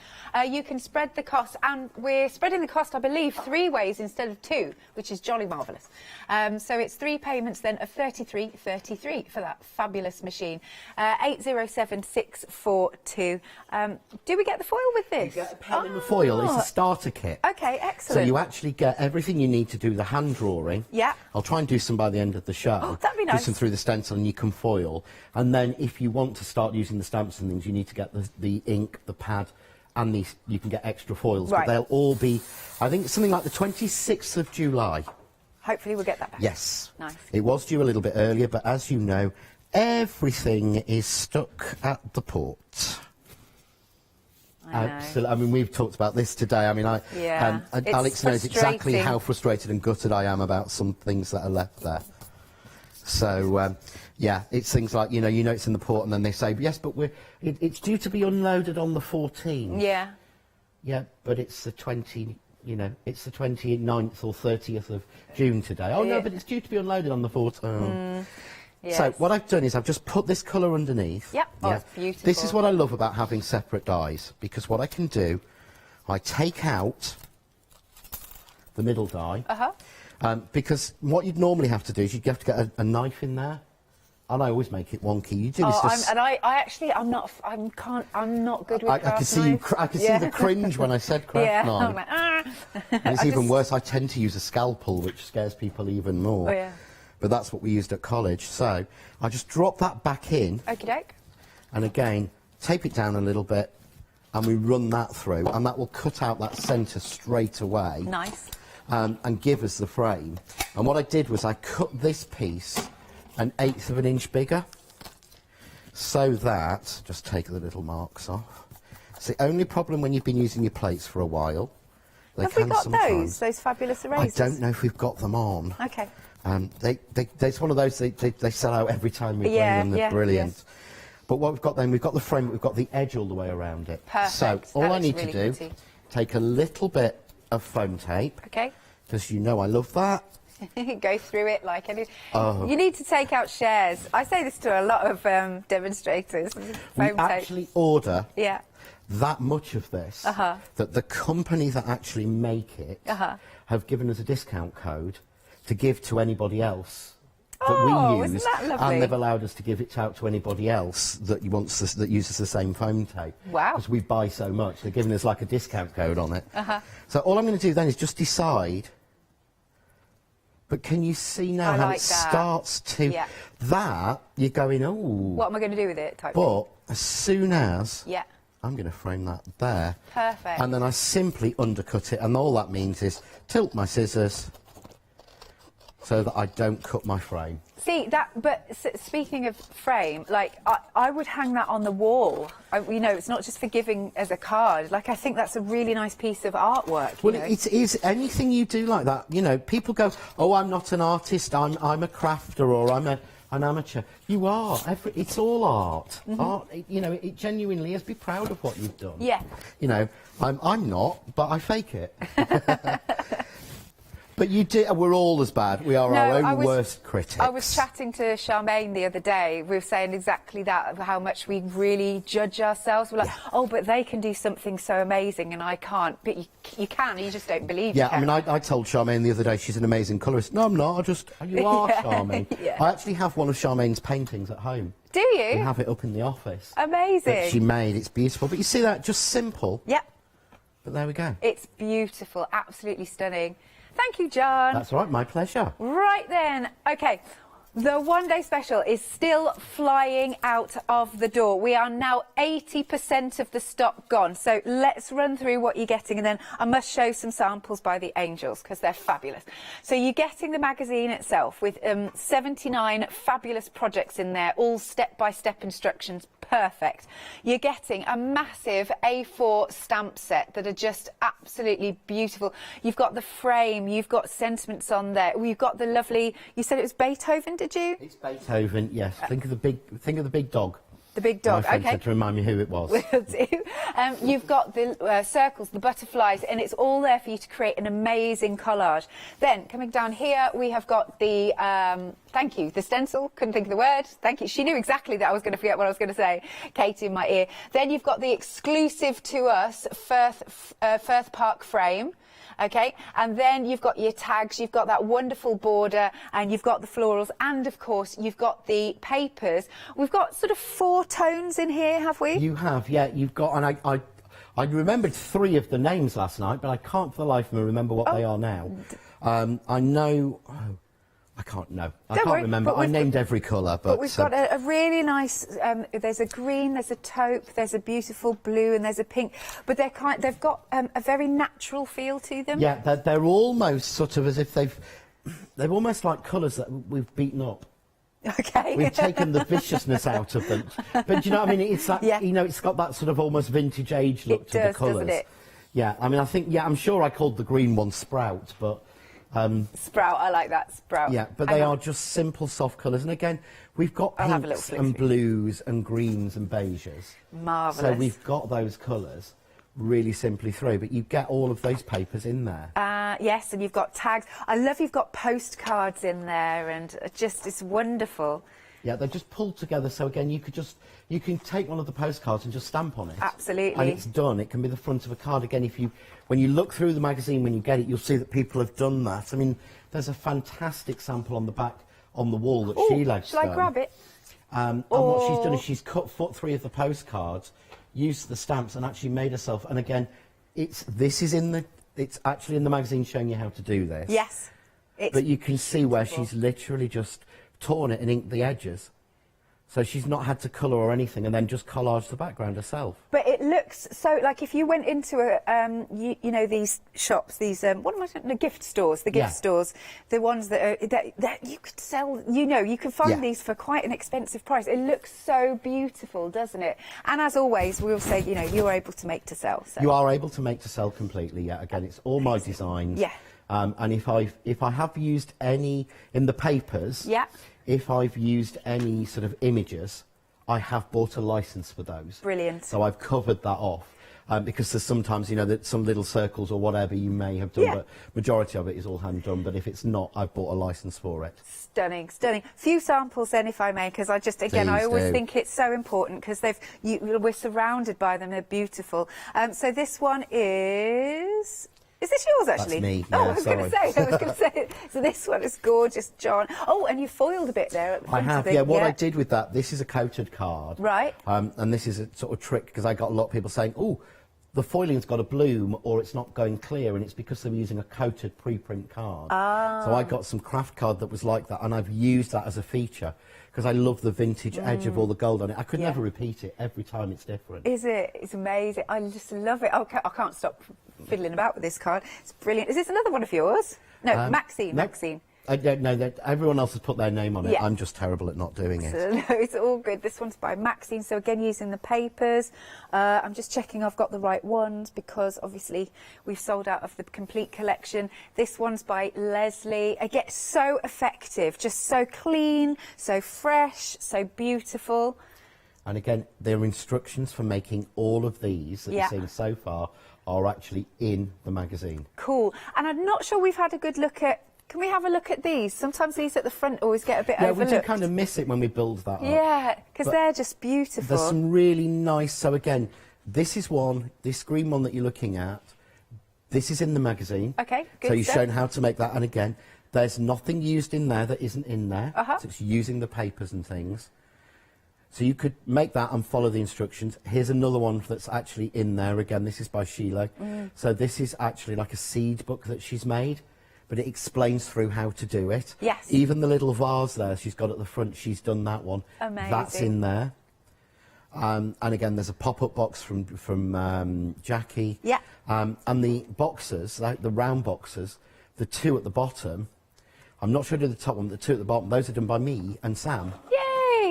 you can spread the cost, and we're spreading the cost, I believe, 3 ways instead of 2, which is jolly marvellous. So it's 3 payments then of $33.33 for that fabulous machine. 807642. Do we get the foil with this? You get a pen and the foil. It's a starter kit. Okay, excellent. So you actually get everything you need to do the hand drawing. Yeah. I'll try and do some by the end of the show. Oh, that'd be Do nice. some through the stencil and you can foil. And then if you want to start using the stamps and things, you need to get the ink, the pad, and you can get extra foils. Right. But they'll all be, I think it's something like the 26th of July. Hopefully we'll get that back. Yes. Nice. It was due a little bit earlier, but as you know, everything is stuck at the port. Absolutely. I mean, we've talked about this today. I mean, Alex knows exactly how frustrated and gutted I am about some things that are left there. So, yeah, it's things like, you know it's in the port, and then they say, yes, but it's due to be unloaded on the 14th. Yeah. Yeah, but it's the it's the 29th or 30th of June today. Oh, no, but it's due to be unloaded on the 14th. Yes. So what I've done is I've just put this colour underneath. Yep. Oh, it's beautiful. This is what I love about having separate dies, because what I can do, I take out the middle die, because what you'd normally have to do is you'd have to get a knife in there, and I always make it wonky. You do this. I'm not good with craft I could see I could see the cringe when I said craft knife. I'm like, ah. And it's even worse. I tend to use a scalpel, which scares people even more. Oh, yeah. But that's what we used at college. So I just drop that back in. Okie doke. And again, tape it down a little bit, and we run that through, and that will cut out that centre straight away. Nice. And give us the frame. And what I did was I cut this piece 1/8 of an inch bigger, so that, just take the little marks off. It's the only problem when you've been using your plates for a while. Have we got those fabulous erasers? I don't know if we've got them on. Okay. It's one of those they sell out every time we bring them. They're brilliant. Yes. But what we've got then, we've got the frame, but we've got the edge all the way around it. Perfect. So all I need to do, take a little bit of foam tape. Okay. Because you know I love that. Go through it like any. Oh. You need to take out shares. I say this to a lot of demonstrators. We actually order Yeah. that much of this that the company that actually make it have given us a discount code to give to anybody else that we use, isn't that lovely? and they've allowed us to give it out to anybody else that that uses the same foam tape. Wow! Because we buy so much, they're giving us like a discount code on it. So all I'm going to do then is just decide. But can you see now how it starts to? Yeah. That you're going, oh. What am I going to do with it? But as soon as Yeah. I'm going to frame that there. Perfect. And then I simply undercut it, and all that means is tilt my scissors so that I don't cut my frame. See that, but speaking of frame, like I would hang that on the wall. It's not just for giving as a card. Like, I think that's a really nice piece of artwork. Well, it is anything you do like that. You know, people go, "Oh, I'm not an artist. I'm a crafter, or I'm an amateur." You are. It's all art. Art. It genuinely is. Be proud of what you've done. Yeah. You know, I'm not, but I fake it. But you do. We're all as bad. We are our own worst critics. I was chatting to Charmaine the other day. We were saying exactly that, of how much we really judge ourselves. We're like, oh, but they can do something so amazing and I can't. But you can. You just don't believe. Yeah, you can. I mean, I told Charmaine the other day she's an amazing colourist. No, I'm not. You are Charmaine. Yeah. I actually have one of Charmaine's paintings at home. Do you? I have it up in the office. Amazing. That she made. It's beautiful. But you see that? Just simple. Yeah. But there we go. It's beautiful. Absolutely stunning. Thank you, John. That's all right, my pleasure. Right then, okay. The one-day special is still flying out of the door. We are now 80% of the stock gone. So let's run through what you're getting, and then I must show some samples by the Angels because they're fabulous. So you're getting the magazine itself with 79 fabulous projects in there, all step-by-step instructions. Perfect. You're getting a massive A4 stamp set that are just absolutely beautiful. You've got the frame, you've got sentiments on there. You've got the lovely, you said it was Beethoven, did you? It's Beethoven, yes. Think of the big dog. The big dog, My friend okay. said to remind me who it was. Will do. You've got the circles, the butterflies, and it's all there for you to create an amazing collage. Then, coming down here, we have got the, thank you, the stencil. Couldn't think of the word. Thank you. She knew exactly that I was going to forget what I was going to say. Katie in my ear. Then you've got the exclusive to us Firth Park frame. Okay, and then you've got your tags, you've got that wonderful border, and you've got the florals, and of course you've got the papers. We've got sort of 4 tones in here, have we? You have, yeah. You've got, and I remembered 3 of the names last night, but I can't for the life of me remember what they are now. I know. Oh, I can't know. I can't remember. I named every colour, but we've got a really nice. There's a green, there's a taupe, there's a beautiful blue, and there's a pink. But they've got a very natural feel to them. Yeah, they're almost sort of as if they're almost like colours that we've beaten up. Okay. We've taken the viciousness out of them. But do you know what I mean? It's that, you know, it's got that sort of almost vintage age look to the colours. Doesn't it? Yeah, I mean, I think, I'm sure I called the green one Sprout, but... Sprout, I like that, Sprout. Yeah, but they are just simple, soft colours. And again, we've got pinks and blues and greens and beiges. Marvellous. So we've got those colours really simply through, but you get all of those papers in there. Yes, and you've got tags. I love you've got postcards in there, and it's wonderful. Yeah, they're just pulled together, so again, you can take one of the postcards and just stamp on it. Absolutely. And it's done. It can be the front of a card. Again, when you look through the magazine, when you get it, you'll see that people have done that. I mean, there's a fantastic sample on the back, on the wall that Sheila's done. Shall I grab it? And what she's done is she's cut 3 of the postcards, used the stamps, and actually made herself. And again, it's actually in the magazine showing you how to do this. Yes. But you can see where she's literally just torn it and inked the edges. So she's not had to colour or anything, and then just collage the background herself. But it looks so, like if you went into a, you know, these shops, these, what am I saying, the gift stores, the ones that are, that you could sell, you know, you can find these for quite an expensive price. It looks so beautiful, doesn't it? And as always, we'll say, you know, you're able to make to sell. So. You are able to make to sell completely, yeah. Again, it's all my designs. Yeah. And if I have used any in the papers, if I've used any sort of images, I have bought a licence for those. Brilliant. So I've covered that off. Because there's sometimes, you know, that some little circles or whatever you may have done, but majority of it is all hand done. But if it's not, I've bought a licence for it. Stunning, stunning. Few samples then, if I may, because I just, again, I always think it's so important because we're surrounded by them. They're beautiful. So this one is. Is this yours, actually? That's me. Oh, Yeah, I was going to say. So this one is gorgeous, John. Oh, and you foiled a bit there at the front I have, of it. yeah. What I did with that, this is a coated card. Right. And this is a sort of trick, because I got a lot of people saying, oh, the foiling's got a bloom or it's not going clear, and it's because they're using a coated preprint card. So I got some craft card that was like that, and I've used that as a feature because I love the vintage edge of all the gold on it. I could never repeat it. Every time it's different. Is it? It's amazing. I just love it. Okay, I can't stop fiddling about with this card. It's brilliant. Is this another one of yours? No, Maxine. No. Maxine. I don't know that everyone else has put their name on it. Yeah. I'm just terrible at not doing it. So, no, it's all good. This one's by Maxine. So again, using the papers. I'm just checking I've got the right ones because obviously we've sold out of the complete collection. This one's by Leslie. Again, so effective, just so clean, so fresh, so beautiful. And again, there are instructions for making all of these that you've seen so far are actually in the magazine. Cool. And I'm not sure we've had a good look at. Can we have a look at these? Sometimes these at the front always get a bit overlooked. We do kind of miss it when we build that up. Yeah, because they're just beautiful. There's some really nice... So again, this is one, this green one that you're looking at, this is in the magazine. Okay, good So you've stuff. shown how to make that. And again, there's nothing used in there that isn't in there. So it's using the papers and things. So you could make that and follow the instructions. Here's another one that's actually in there. Again, this is by Sheila. So this is actually like a seed book that she's made, but it explains through how to do it. Yes. Even the little vase there she's got at the front, she's done that one. Amazing. That's in there. And again, there's a pop-up box from Jackie. Yeah. And the boxes, like the round boxes, the 2 at the bottom, I'm not sure I did the top one, but the 2 at the bottom, those are done by me and Sam. Yay!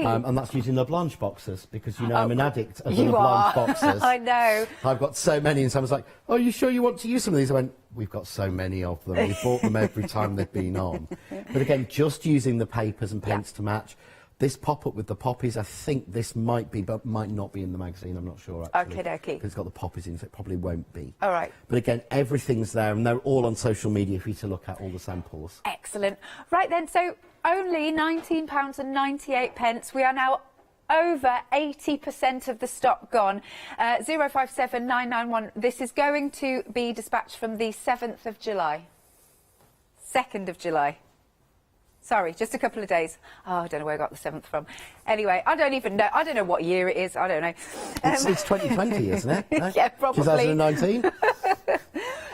And that's using LeBlanche boxes, because, you know, I'm an addict of the You LeBlanche are. boxes. I know. I've got so many, and Sam's like, oh, are you sure you want to use some of these? I went, we've got so many of them. We've bought them every time they've been on. But again, just using the papers and paints to match. This pop-up with the poppies, I think this might be, but might not be in the magazine. I'm not sure, actually. Okey-dokey. Because it's got the poppies in, so it probably won't be. All right. But again, everything's there, and they're all on social media for you to look at, all the samples. Excellent. Right then, so only £19.98. We are now over 80% of the stock gone. 057991. This is going to be dispatched from the 7th of July. 2nd of July. Sorry, just a couple of days. Oh, I don't know where I got the 7th from. Anyway, I don't even know. I don't know what year it is. I don't know. It's 2020, isn't it? No? Yeah, probably. 2019?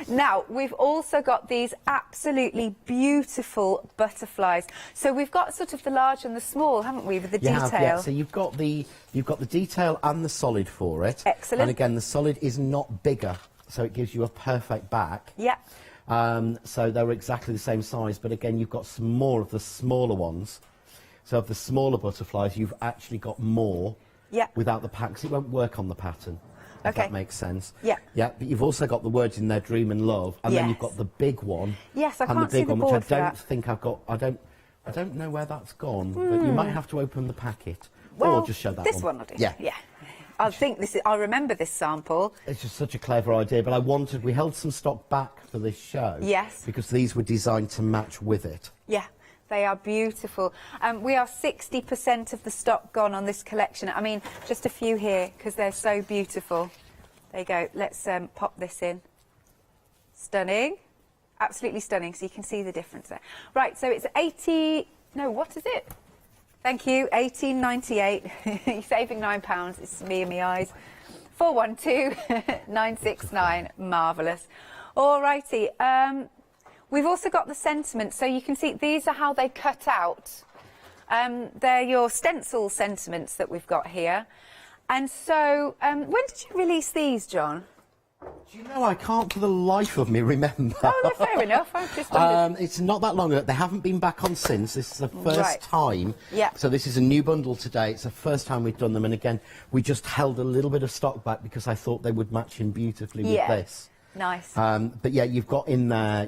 Now, we've also got these absolutely beautiful butterflies. So we've got sort of the large and the small, haven't we, with the detail? Yeah. So you've got the detail and the solid for it. Excellent. And again, the solid is not bigger, so it gives you a perfect back. Yeah. So they're exactly the same size, but again, you've got some more of the smaller ones. So of the smaller butterflies, you've actually got more without the pack, 'cause it won't work on the pattern. If that makes sense. Yeah. Yeah, but you've also got the words in there, dream and love, and then you've got the big one. Yes, I and can't the big see the one, board which for I don't that. think I've got. I don't know where that's gone, but you might have to open the packet Well, or just show that this one. one will do. Yeah. Yeah. I think this is. I remember this sample. It's just such a clever idea, but we held some stock back for this show. Yes. Because these were designed to match with it. Yeah. They are beautiful. We are 60% of the stock gone on this collection. I mean, just a few here because they're so beautiful. There you go. Let's pop this in. Stunning. Absolutely stunning. So you can see the difference there. Right, so it's 80... No, what is it? Thank you. 18.98. You're saving £9. It's me and me eyes. 412-969. Marvellous. All righty. We've also got the sentiments. So you can see these are how they cut out. They're your stencil sentiments that we've got here. And so, when did you release these, John? Do you know, I can't for the life of me remember. Oh, no, fair enough. I've just wondered. It's not that long ago. They haven't been back on since. This is the first time. Yeah. So this is a new bundle today. It's the first time we've done them. And again, we just held a little bit of stock back because I thought they would match in beautifully with this. Nice. But yeah, you've got in there,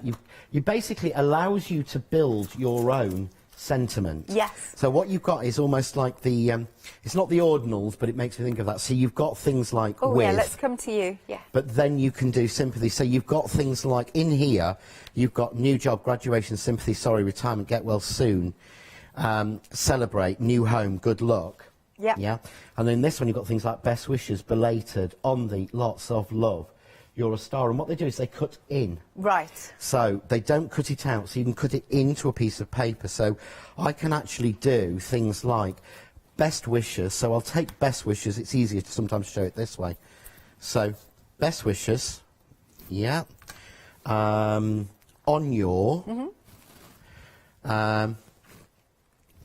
you basically allows you to build your own sentiment. Yes. So what you've got is almost like the, it's not the ordinals, but it makes me think of that. So you've got things like Oh, with. yeah, let's come to you. Yeah. But then you can do sympathy. So you've got things like in here, you've got new job, graduation, sympathy, sorry, retirement, get well soon, celebrate, new home, good luck. Yeah. Yeah. And then this one, you've got things like best wishes, belated, on the, lots of love. You're a star. And what they do is they cut in. Right. So they don't cut it out, so you can cut it into a piece of paper. So I can actually do things like best wishes. So I'll take best wishes. It's easier to sometimes show it this way. So best wishes, yeah, on your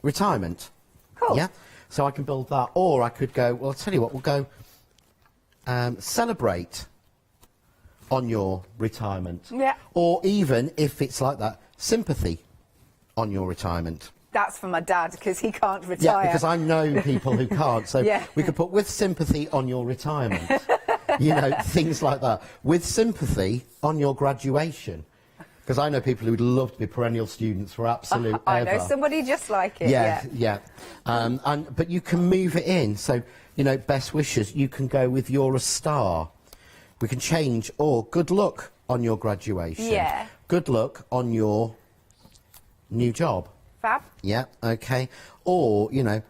retirement. Cool. Yeah. So I can build that, or I could go, well, I'll tell you what, we'll go celebrate on your retirement. Yeah. Or even, if it's like that, sympathy on your retirement. That's for my dad because he can't retire. Yeah, because I know people who can't. So Yeah. we could put with sympathy on your retirement. You know, things like that. With sympathy on your graduation. Because I know people who'd love to be perennial students for absolute I ever. know somebody just like it. Yeah. But you can move it in. So, you know, best wishes, you can go with you're a star. We can change, or good luck on your graduation. Yeah. Good luck on your new job. Fab. Yeah, okay. Or, you know,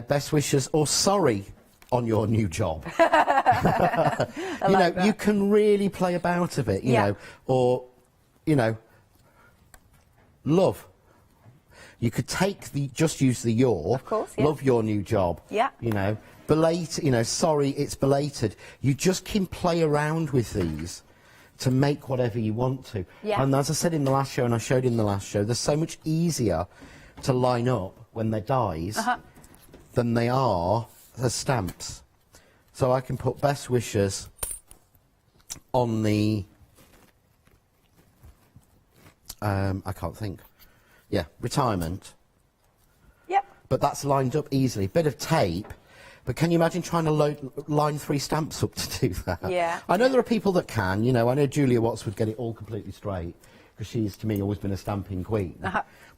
best wishes or sorry on your new job. You can really play about of it, you know, or, love. You could take just use the your. Of course, yeah. Love your new job. Yeah. You know, belated, sorry, it's belated. You just can play around with these to make whatever you want to. Yeah. And as I said in the last show, and I showed in the last show, they're so much easier to line up when they're dies than they are as stamps. So I can put best wishes on the, I can't think. Yeah, retirement. Yep. But that's lined up easily. Bit of tape But can you imagine trying to line 3 stamps up to do that? Yeah. I know there are people that can, you know, I know Julia Watts would get it all completely straight, because she's, to me, always been a stamping queen.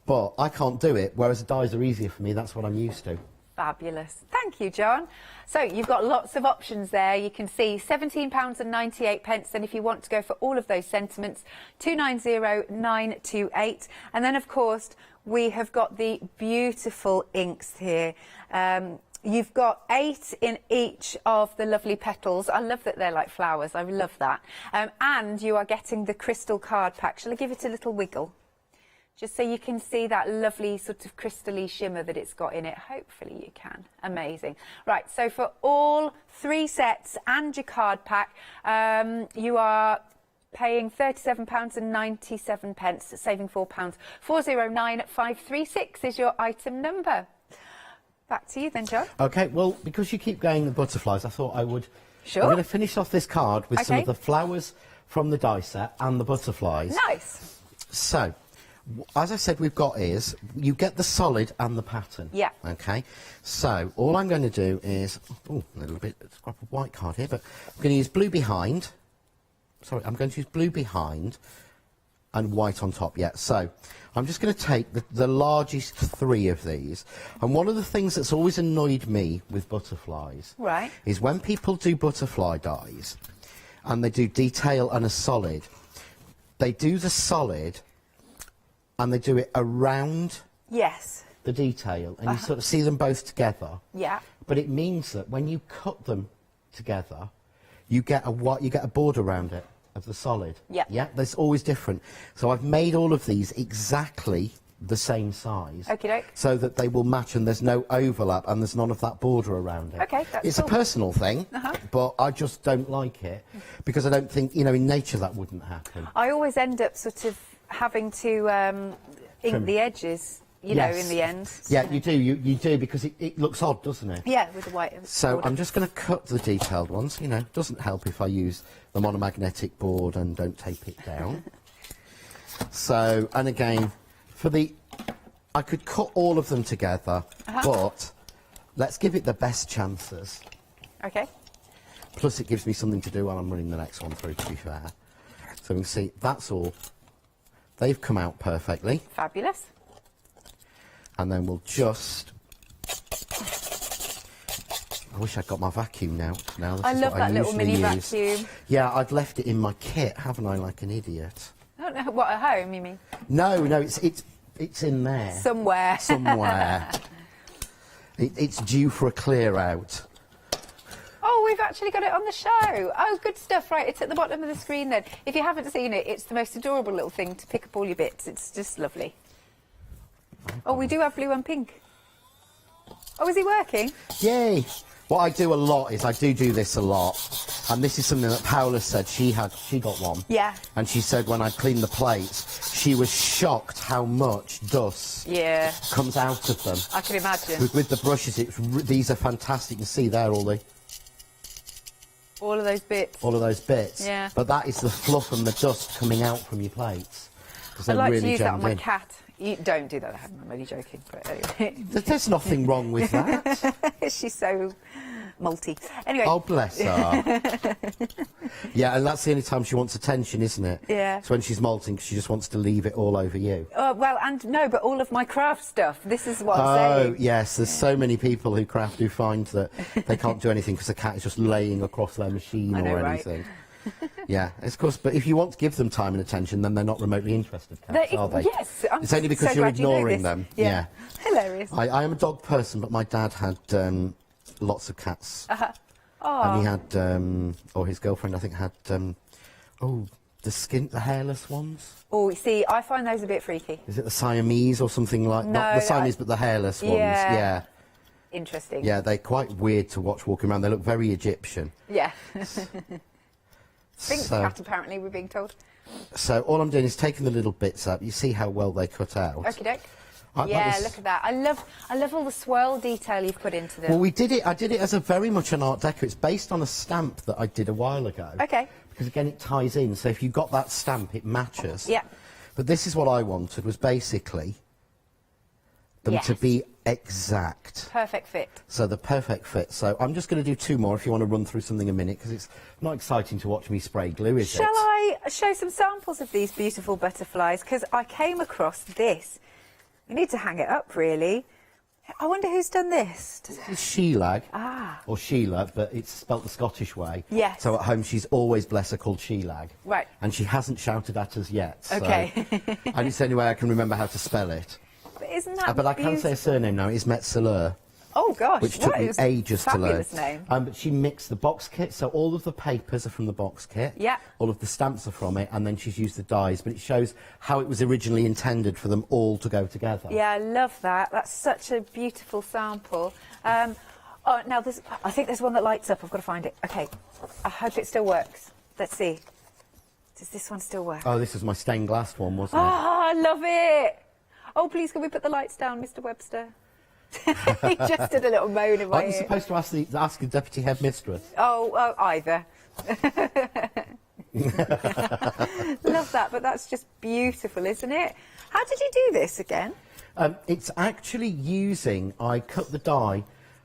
But I can't do it, whereas the dies are easier for me, that's what I'm used to. Fabulous. Thank you, John. So you've got lots of options there. You can see £17.98, and if you want to go for all of those sentiments, 290928. And then, of course, we have got the beautiful inks here. You've got 8 in each of the lovely petals. I love that they're like flowers. I love that. And you are getting the crystal card pack. Shall I give it a little wiggle? Just so you can see that lovely sort of crystal-y shimmer that it's got in it. Hopefully you can. Amazing. Right, so for all 3 sets and your card pack, you are paying £37.97, saving £4. 409536 is your item number. Back to you then, John. OK, well, because you keep going the butterflies, I thought I would... Sure. I'm going to finish off this card with some of the flowers from the die set and the butterflies. Nice. So, as I said, we've got is, you get the solid and the pattern. Yeah. OK, so all I'm going to do is, oh, a little bit, scrap of white card here, but I'm going to use blue behind. Sorry, I'm going to use blue behind and white on top, yeah. So, I'm just going to take the largest 3 of these. And one of the things that's always annoyed me with butterflies is when people do butterfly dies and they do detail and a solid, they do the solid and they do it around the detail, and you sort of see them both together. Yeah. But it means that when you cut them together, you get a border around it of the solid. Yeah. Yeah, that's always different. So I've made all of these exactly the same size. Okey-doke. So that they will match and there's no overlap and there's none of that border around it. Okay, that's It's cool. a personal thing, but I just don't like it because I don't think, you know, in nature that wouldn't happen. I always end up sort of having to ink Trim. the edges, you know, in the end. Yeah, you do. You do because it looks odd, doesn't it? Yeah, with the white. So border. I'm just going to cut the detailed ones. You know, it doesn't help if I use the monomagnetic board and don't tape it down. So, and again, I could cut all of them together, but let's give it the best chances. Okay. Plus it gives me something to do while I'm running the next one through, to be fair. So we can see, that's all. They've come out perfectly. Fabulous. And then we'll just... I wish I'd got my vacuum now. I love that little mini vacuum. Yeah, I've left it in my kit, haven't I, like an idiot? I don't know, what, at home, you mean? No, it's in there. Somewhere. Somewhere. It's due for a clear out. Oh, we've actually got it on the show. Oh, good stuff. Right, it's at the bottom of the screen then. If you haven't seen it, it's the most adorable little thing to pick up all your bits. It's just lovely. Oh, we do have blue and pink. Oh, is he working? Yay! What I do a lot is I do this a lot, and this is something that Paula said she got one. Yeah. And she said when I cleaned the plates, she was shocked how much dust comes out of them. I can imagine. With the brushes, these are fantastic. You can see there all of those bits. All of those bits. Yeah. But that is the fluff and the dust coming out from your plates. I'd like to use that on my cat. You don't do that, I'm only joking. But anyway. There's nothing wrong with that. She's so multi. Anyway. Oh, bless her. Yeah, and that's the only time she wants attention, isn't it? Yeah. It's when she's molting, because she just wants to leave it all over you. Well, and no, but all of my craft stuff. This is what I'm saying. Oh, yes, there's so many people who craft who find that they can't do anything because the cat is just laying across their machine I know, or anything. Yeah, of course, but if you want to give them time and attention, then they're not remotely interested, cats, are they? Yes, it's only because so you're glad you know ignoring this. them. Yeah. Hilarious. I am a dog person, but my dad had lots of cats. And he had, or his girlfriend, I think, had, the hairless ones. Oh, see, I find those a bit freaky. Is it the Siamese or something like that? Not the Siamese, but the hairless ones. Yeah. Interesting. Yeah, they're quite weird to watch walking around. They look very Egyptian. Yeah. Sphinx cat, apparently, we're being told. So all I'm doing is taking the little bits up. You see how well they cut out. Okie doke. Yeah, look at that. I love all the swirl detail you've put into them. Well, I did it as a very much an Art Deco. It's based on a stamp that I did a while ago. Okay. Because again, it ties in. So if you've got that stamp, it matches. Yeah. But this is what I wanted, was basically them to be exact. Perfect fit. So the perfect fit. So I'm just going to do 2 more if you want to run through something a minute, because it's not exciting to watch me spray glue, is it? Shall I show some samples of these beautiful butterflies? Because I came across this. You need to hang it up, really. I wonder who's done this. This is Shelag, Ah. or Sheila, but it's spelt the Scottish way. Yes. So at home she's always, bless her, called Shelag. Right. And she hasn't shouted at us yet. So Okay. and it's the only way I can remember how to spell it. But isn't that But I can say a beautiful? surname now. It's Metzeler. Oh gosh, Which took what? It me was ages to learn. fabulous name. But she mixed the box kit, so all of the papers are from the box kit. Yeah. All of the stamps are from it, and then she's used the dies. But it shows how it was originally intended for them all to go together. Yeah, I love that. That's such a beautiful sample. Oh, now I think there's one that lights up. I've got to find it. Okay, I hope it still works. Let's see. Does this one still work? Oh, this was my stained glass one, wasn't Oh, it? I love it. Oh, please, can we put the lights down, Mr. Webster? He just did a little moan in my I'm ear. supposed to ask the deputy headmistress. Oh, either. Love that, but that's just beautiful, isn't it? How did you do this again? It's actually using, I cut the die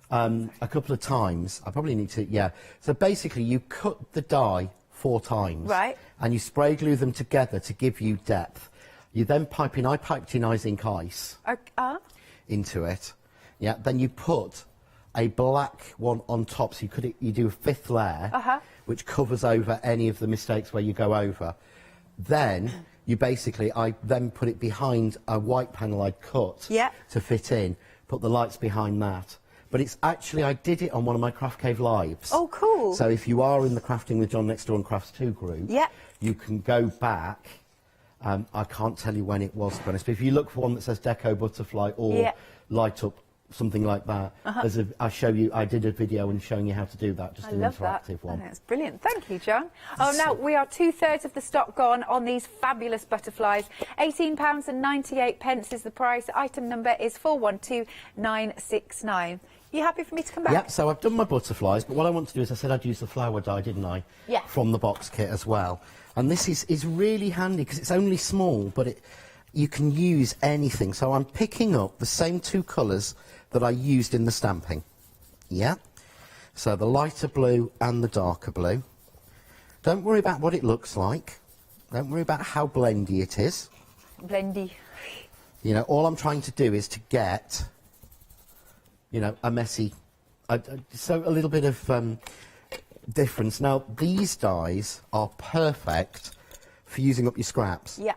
a couple of times. I probably need to, yeah. So basically you cut the die 4 times. Right. And you spray glue them together to give you depth. You then pipe in, I piped in zinc ice into it. Yeah, then you put a black one on top, so you do a 5th layer, which covers over any of the mistakes where you go over. Then you basically, I then put it behind a white panel I'd cut to fit in, put the lights behind that. But it's actually, I did it on one of my Craft Cave lives. Oh, cool. So if you are in the Crafting with John Next Door and Crafts 2 group, you can go back. I can't tell you when it was, to be honest, but if you look for one that says Deco Butterfly or Light Up, something like that, I did a video and showing you how to do that, just an interactive one. That's brilliant. Thank you, John. Oh, now we are 2/3 of the stock gone on these fabulous butterflies. £18.98 is the price. Item number is 412969. You happy for me to come back? Yeah, so I've done my butterflies, but what I want to do is, I said I'd use the flower dye, didn't I? Yeah. From the box kit as well. And this is really handy because it's only small, but you can use anything. So I'm picking up the same 2 colours that I used in the stamping. Yeah. So the lighter blue and the darker blue. Don't worry about what it looks like. Don't worry about how blendy it is. Blendy. You know, all I'm trying to do is to get, you know, a messy, so a little bit of difference. Now, these dyes are perfect for using up your scraps. Yeah.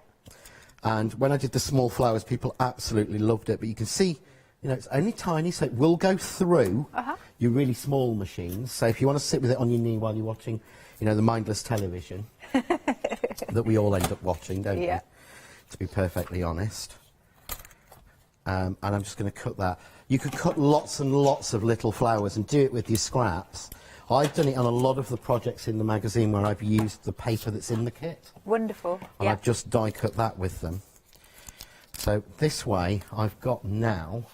And when I did the small flowers, people absolutely loved it. But you can see, you know, it's only tiny, so it will go through your really small machines. So if you want to sit with it on your knee while you're watching, you know, the mindless television that we all end up watching, don't we? To be perfectly honest. And I'm just going to cut that. You could cut lots and lots of little flowers and do it with your scraps. I've done it on a lot of the projects in the magazine where I've used the paper that's in the kit. Wonderful. And I've just die cut that with them. So this way I've got now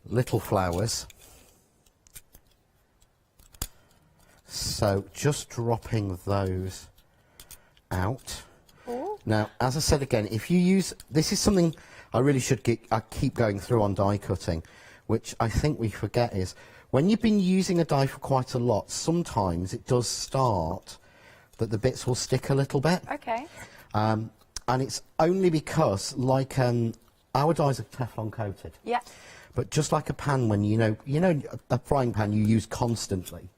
little flowers. So just dropping those out. Now, as I said again, if you use, this is something I really should keep going through on die cutting, which I think we forget is, when you've been using a die for quite a lot, sometimes it does start that the bits will stick a little bit. Okay. And it's only because, like, our dies are Teflon coated. Yeah. But just like a pan, when you know a frying pan you use constantly,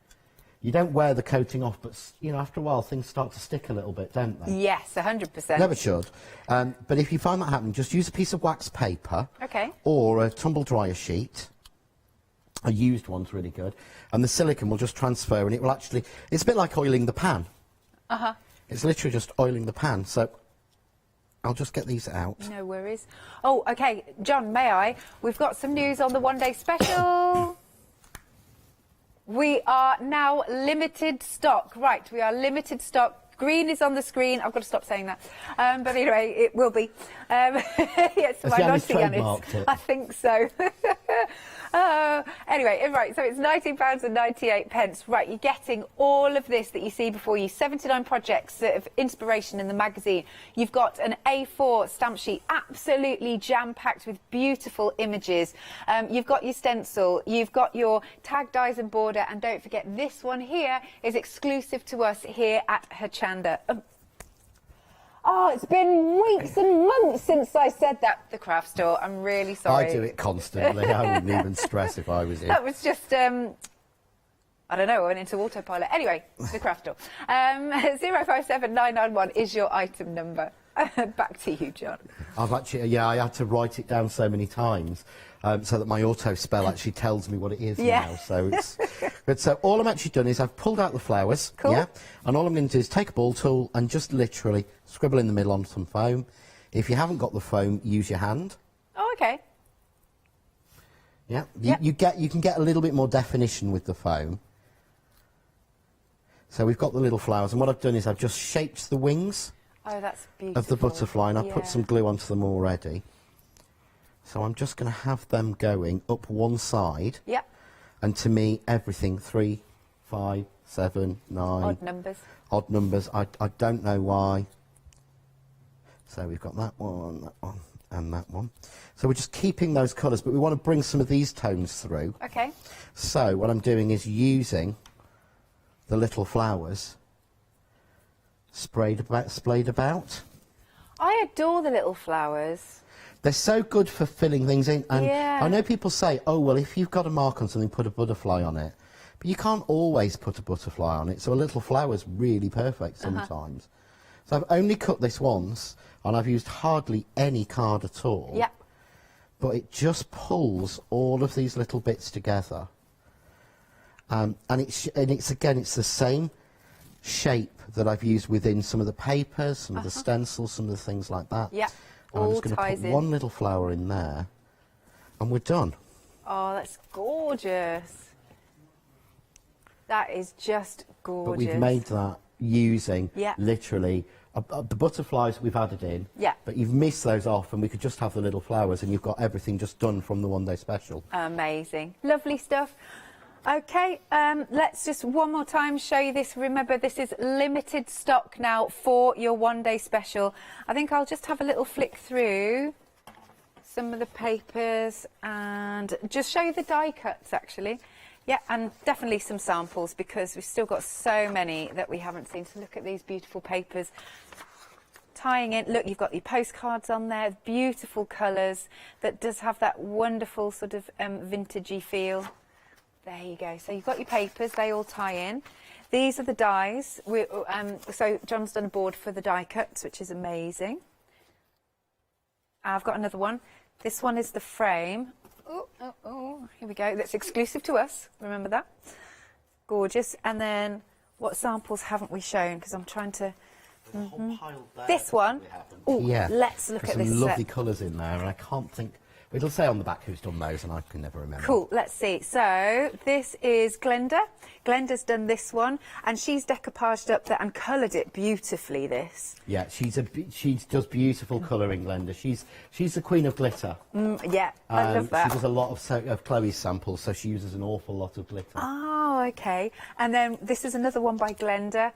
you don't wear the coating off, but you know, after a while things start to stick a little bit, don't they? Yes, 100%. Never should. But if you find that happening, just use a piece of wax paper. Okay. Or a tumble dryer sheet. A used one's really good. And the silicone will just transfer, and it will actually, it's a bit like oiling the pan. It's literally just oiling the pan. So I'll just get these out. No worries. Oh, okay, John, may I? We've got some news on the one-day special. We are now limited stock. Right, we are limited stock. Green is on the screen. I've got to stop saying that. But anyway, it will be. Yes, Has my Yanis naughty Yanis. trademarked it? I think so. Anyway, right, so it's £19.98. Right, you're getting all of this that you see before you. 79 projects of inspiration in the magazine. You've got an A4 stamp sheet, absolutely jam-packed with beautiful images. You've got your stencil, you've got your tag, dies and border, and don't forget this one here is exclusive to us here at Hochanda. Oh, it's been weeks and months since I said that. The craft store. I'm really sorry. I do it constantly. I wouldn't even stress if I was here. That was just, I don't know, I went into autopilot. Anyway, the craft store. 057991 is your item number. Back to you, John. I've actually, I had to write it down so many times so that my auto spell actually tells me what it is now. So it's but so all I'm actually done is I've pulled out the flowers. Cool. Yeah, and all I'm going to do is take a ball tool and just literally scribble in the middle on some foam. If you haven't got the foam, use your hand. Oh, okay. Yeah, you can get a little bit more definition with the foam. So we've got the little flowers, and what I've done is I've just shaped the wings. Oh, that's beautiful. Of the butterfly, and I've put some glue onto them already. So I'm just going to have them going up one side. Yep. And to me, everything 3, 5, 7, 9. Odd numbers. Odd numbers. I don't know why. So we've got that one, and that one. So we're just keeping those colours, but we want to bring some of these tones through. Okay. So what I'm doing is using the little flowers splayed about. I adore the little flowers. They're so good for filling things in. And Yeah. I know people say, oh, well, if you've got a mark on something, put a butterfly on it. But you can't always put a butterfly on it, so a little flower's really perfect sometimes. So I've only cut this once, and I've used hardly any card at all. Yep. But it just pulls all of these little bits together. And it's again, it's the same shape that I've used within some of the papers, some of the stencils, some of the things like that. Yeah, And I'm all just going to ties put in. one little flower in there, and we're done. Oh, that's gorgeous. That is just gorgeous. But we've made that using Yeah. literally the butterflies we've added in. Yeah. But you've missed those off, and we could just have the little flowers, and you've got everything just done from the one-day special. Amazing. Lovely stuff. Okay, let's just one more time show you this. Remember, this is limited stock now for your one-day special. I think I'll just have a little flick through some of the papers and just show you the die cuts, actually. Yeah, and definitely some samples, because we've still got so many that we haven't seen. So look at these beautiful papers. Tying in, look, you've got your postcards on there, beautiful colours that does have that wonderful sort of vintagey feel. There you go. So you've got your papers, they all tie in. These are the dies. So John's done a board for the die cuts, which is amazing. I've got another one. This one is the frame. Oh, here we go. That's exclusive to us. Remember that? Gorgeous. And then what samples haven't we shown? Because I'm trying to... This one. Oh, Yeah. let's look There's at this some lovely set. colours in there, and I can't think... It'll say on the back who's done those, and I can never remember. Cool, let's see. So this is Glenda. Glenda's done this one, and she's decoupaged up that and coloured it beautifully, this. Yeah, she does beautiful colouring, Glenda. She's the queen of glitter. Yeah, I love that. She does a lot of Chloe's samples, so she uses an awful lot of glitter. Oh, okay. And then this is another one by Glenda.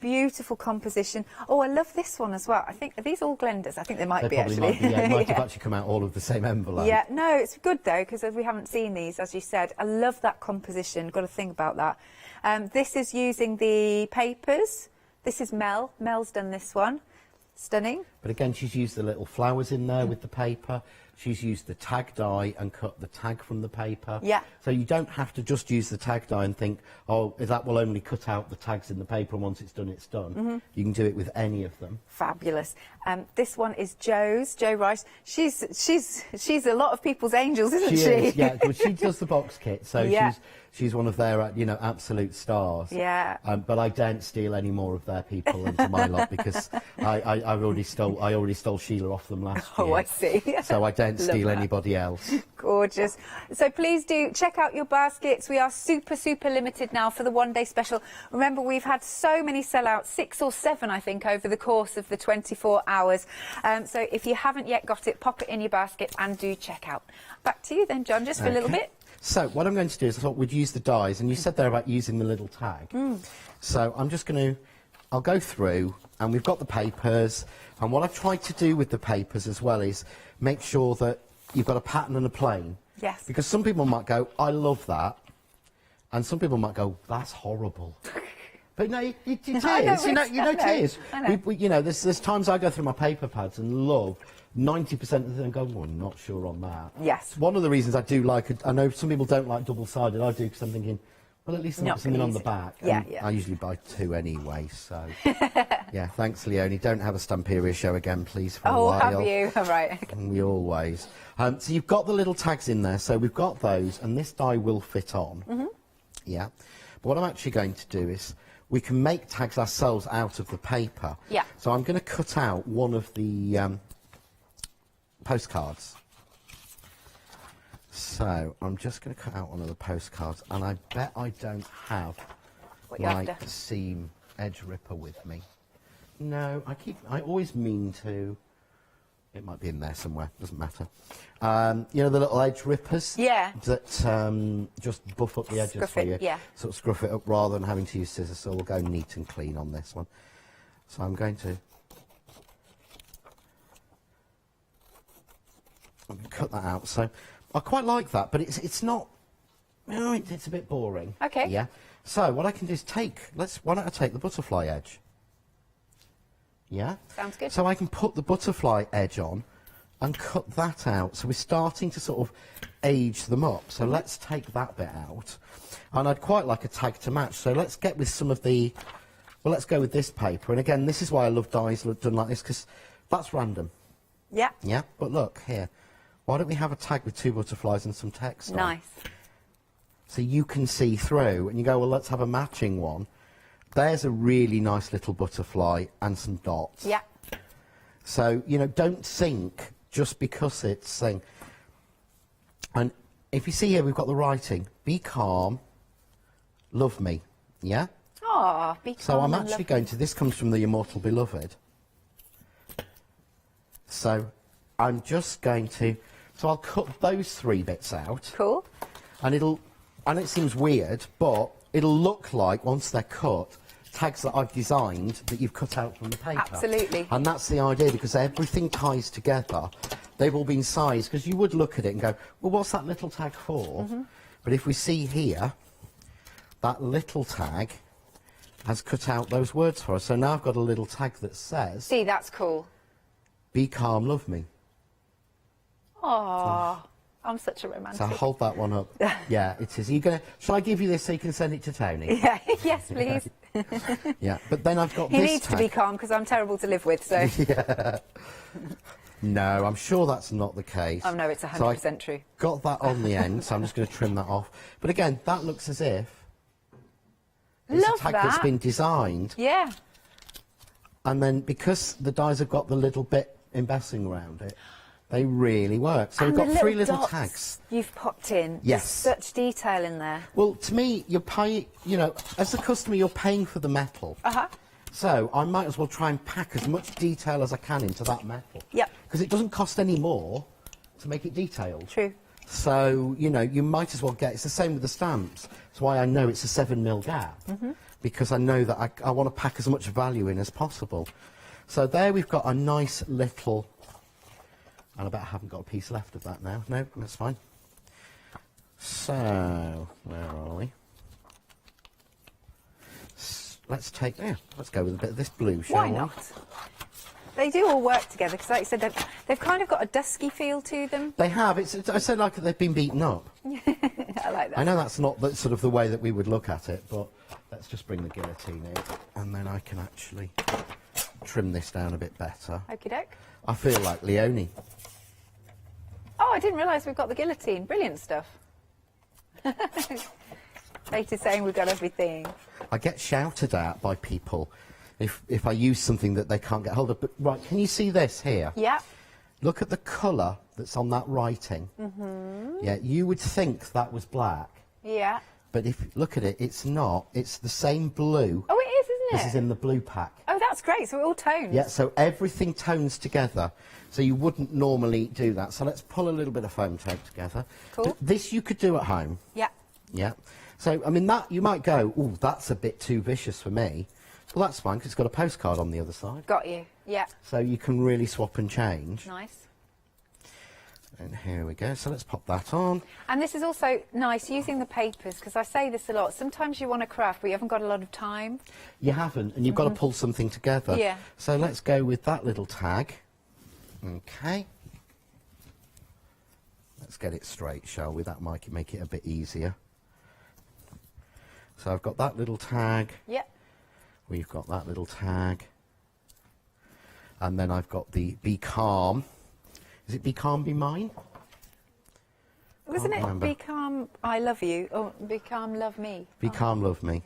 Beautiful composition. Oh, I love this one as well. I think, are these all Glendas? I think they might They be, probably actually. might be, yeah, it might have actually come out all of the same envelope. Yeah, no, it's good though, because we haven't seen these, as you said. I love that composition. Got to think about that. This is using the papers. This is Mel. Mel's done this one. Stunning. But again, she's used the little flowers in there with the paper. She's used the tag die and cut the tag from the paper. Yeah. So you don't have to just use the tag die and think, oh, that will only cut out the tags in the paper, and once it's done, it's done. You can do it with any of them. Fabulous. This one is Jo Rice. She's a lot of people's angels, isn't she? She is, yeah. Well, she does the box kit, so Yeah. she's one of their, absolute stars. Yeah. But I daren't steal any more of their people into my lot, because I've already stolen already stole Sheila off them last year. Oh, I see. So I don't Love steal that. anybody else. Gorgeous. So please do check out your baskets. We are super, super limited now for the one-day special. Remember, we've had so many sellouts, 6 or 7, I think, over the course of the 24 hours. So if you haven't yet got it, pop it in your basket and do check out. Back to you then, John, just for a little bit. So what I'm going to do is I thought we'd use the dies, and you said there about using the little tag. So I'm just going to, I'll go through, and we've got the papers, and what I've tried to do with the papers as well is make sure that you've got a pattern and a plane. Yes. Because some people might go, I love that, and some people might go, that's horrible. But no, it is. You know it is. You know, there's times I go through my paper pads and love 90% of them and go, well, I'm not sure on that. Yes. One of the reasons I do like it, I know some people don't like double-sided, I do, because I'm thinking, well, at least I've got something on the back. Yeah, and I usually buy 2 anyway, so. Yeah, thanks, Leonie. Don't have a Stamperia show again, please, for a while. Oh, have you? All right. We always. So you've got the little tags in there, so we've got those, and this die will fit on. Yeah. But what I'm actually going to do is, we can make tags ourselves out of the paper. Yeah. So I'm going to cut out one of the postcards. So I'm just going to cut out one of the postcards, and I bet I don't have my seam edge ripper with me. No, I always mean to. It might be in there somewhere, doesn't matter. You know the little edge rippers? Yeah. That just buff up the edges Scruff for it, you. yeah. Sort of scruff it up rather than having to use scissors, so we'll go neat and clean on this one. So I'm going to cut that out. So I quite like that, but it's not. No, it's a bit boring. Okay. Yeah. So what I can do is why don't I take the butterfly edge? Yeah. Sounds good. So I can put the butterfly edge on and cut that out. So we're starting to sort of age them up. So let's take that bit out. And I'd quite like a tag to match. So let's get with some of the, well, let's go with this paper. And again, this is why I love dies done like this, because that's random. Yeah. Yeah. But look here. Why don't we have a tag with 2 butterflies and some text on? Nice. So you can see through, and you go, well, let's have a matching one. There's a really nice little butterfly and some dots. Yeah. So, you know, don't think just because it's saying... And if you see here, we've got the writing. Be calm, love me. Yeah? Oh, be calm. So I'm actually going to... This comes from the Immortal Beloved. So I'm just going to... So I'll cut those 3 bits out. Cool. And it'll... And it seems weird, but it'll look like, once they're cut, tags that I've designed that you've cut out from the paper. Absolutely. And that's the idea, because everything ties together. They've all been sized, because you would look at it and go, well, what's that little tag for? But if we see here, that little tag has cut out those words for us. So now I've got a little tag that says... See, that's cool. Be calm, love me. Oh, I'm such a romantic. So hold that one up. Yeah, it is. Are you gonna? Shall I give you this so you can send it to Tony? Yeah, yes, please. Yeah, but then I've got He this needs tag. to be calm because I'm terrible to live with, so. Yeah. No, I'm sure that's not the case. Oh, no, it's 100% true. Got that on the end, so I'm just going to trim that off. But again, that looks as if it's Love a tag that. that's been designed. Yeah. And then because the dies have got the little bit embossing around it, they really work. So And we've got the 3 little dots tags. You've popped in. Yes. There's such detail in there. Well, to me, you're paying, you know, as a customer, you're paying for the metal. So I might as well try and pack as much detail as I can into that metal. Yep. Because it doesn't cost any more to make it detailed. True. So, you know, you might as well get... It's the same with the stamps. That's why I know it's a 7mm gap. Because I know that I want to pack as much value in as possible. So there we've got a nice little... And I bet I haven't got a piece left of that now. No, that's fine. So, where are we? Let's take... Yeah, let's go with a bit of this blue, shall we? Why not? They do all work together, because like you said, they've kind of got a dusky feel to them. They have. I said like they've been beaten up. I like that. I know that's not the, sort of the way that we would look at it, but let's just bring the guillotine in, and then I can actually trim this down a bit better. Okie doke. I feel like Leonie. Oh, I didn't realise we've got the guillotine. Brilliant stuff. Kate is saying we've got everything. I get shouted at by people if I use something that they can't get hold of. But right, can you see this here? Yeah. Look at the colour that's on that writing. Yeah, you would think that was black, Yeah. but if you look at it, it's not. It's the same blue. Oh, it is, isn't it? This is in the blue pack. Oh, that's great. So it all tones. Yeah, so everything tones together. So you wouldn't normally do that. So let's pull a little bit of foam tape together. Cool. This you could do at home. Yeah. Yeah. So, I mean, that you might go, oh, that's a bit too vicious for me. Well, that's fine, because it's got a postcard on the other side. Got you. Yeah. So you can really swap and change. Nice. And here we go. So let's pop that on. And this is also nice using the papers, because I say this a lot. Sometimes you want to craft, but you haven't got a lot of time. You haven't, and you've got to pull something together. Yeah. So let's go with that little tag. Okay. Let's get it straight, shall we? That might make it a bit easier. So I've got that little tag. Yep. We've got that little tag. And then I've got the Be Calm. Is it Be Calm, Be Mine? Wasn't it remember. Be Calm, I Love You, or Be Calm, Love Me? Be Calm, Love Me.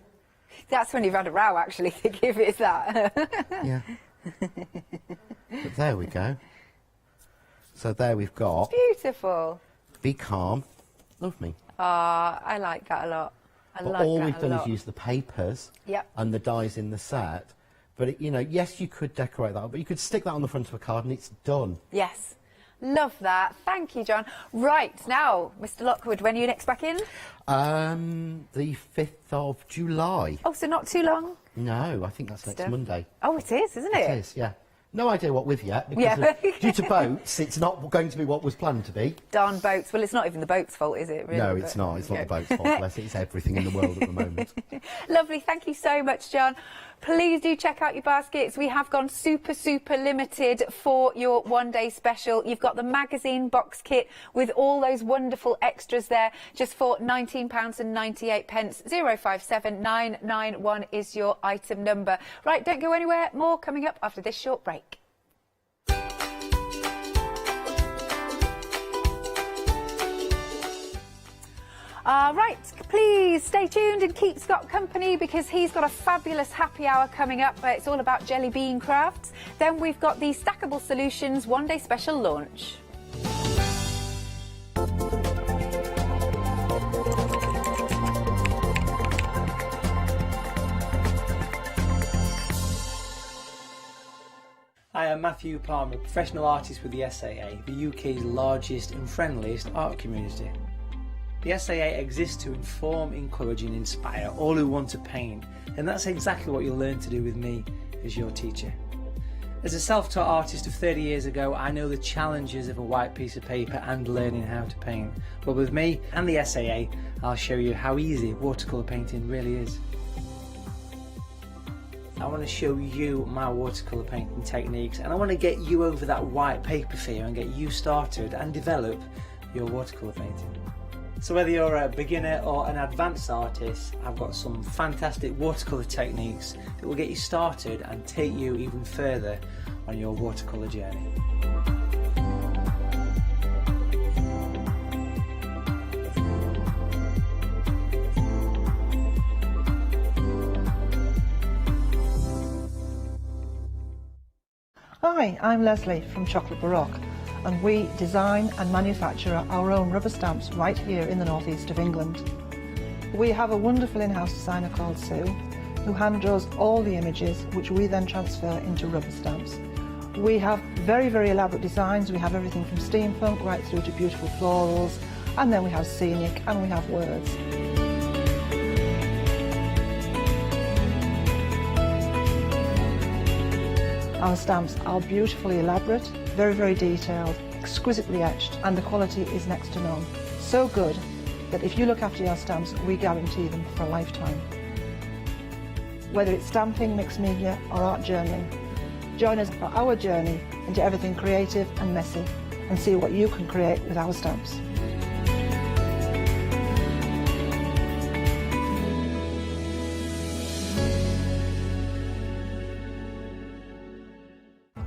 That's when you've had a row, actually, think if it's that. Yeah. But there we go. So there we've got Beautiful. Be Calm, Love Me. Ah, I like that a lot. I But like all that we've a done lot. is use the papers Yep. and the dies in the set. But, you know, yes, you could decorate that, but you could stick that on the front of a card and it's done. Yes. Love that. Thank you, John. Right, now, Mr. Lockwood, when are you next back in? The 5th of July. Oh, so not too long? No, I think that's next Monday. Oh, it is, isn't it? It is, yeah. No idea what with yet, because Yeah. due to boats, it's not going to be what was planned to be. Darn boats. Well, it's not even the boat's fault, is it, really? No, it's not. It's not the boat's fault, bless it. It's everything in the world at the moment. Lovely. Thank you so much, John. Please do check out your baskets. We have gone super, super limited for your one-day special. You've got the magazine box kit with all those wonderful extras there, just for £19.98. 057991 is your item number. Right, don't go anywhere. More coming up after this short break. Right, please stay tuned and keep Scott company, because he's got a fabulous happy hour coming up. It's all about jelly bean crafts. Then we've got the Stackable Solutions one-day special launch. Hi, I'm Matthew Palmer, professional artist with the SAA, the UK's largest and friendliest art community. The SAA exists to inform, encourage and inspire all who want to paint, and that's exactly what you'll learn to do with me as your teacher. As a self-taught artist of 30 years ago, I know the challenges of a white piece of paper and learning how to paint. But with me and the SAA, I'll show you how easy watercolour painting really is. I want to show you my watercolour painting techniques, and I want to get you over that white paper fear and get you started and develop your watercolour painting. So whether you're a beginner or an advanced artist, I've got some fantastic watercolour techniques that will get you started and take you even further on your watercolour journey. Hi, I'm Leslie from Chocolate Baroque, and we design and manufacture our own rubber stamps right here in the northeast of England. We have a wonderful in-house designer called Sue, who hand draws all the images, which we then transfer into rubber stamps. We have very, very elaborate designs. We have everything from steampunk right through to beautiful florals, and then we have scenic and we have words. Our stamps are beautifully elaborate, very, very detailed, exquisitely etched, and the quality is next to none. So good that if you look after your stamps, we guarantee them for a lifetime. Whether it's stamping, mixed media, or art journaling, join us for our journey into everything creative and messy, and see what you can create with our stamps.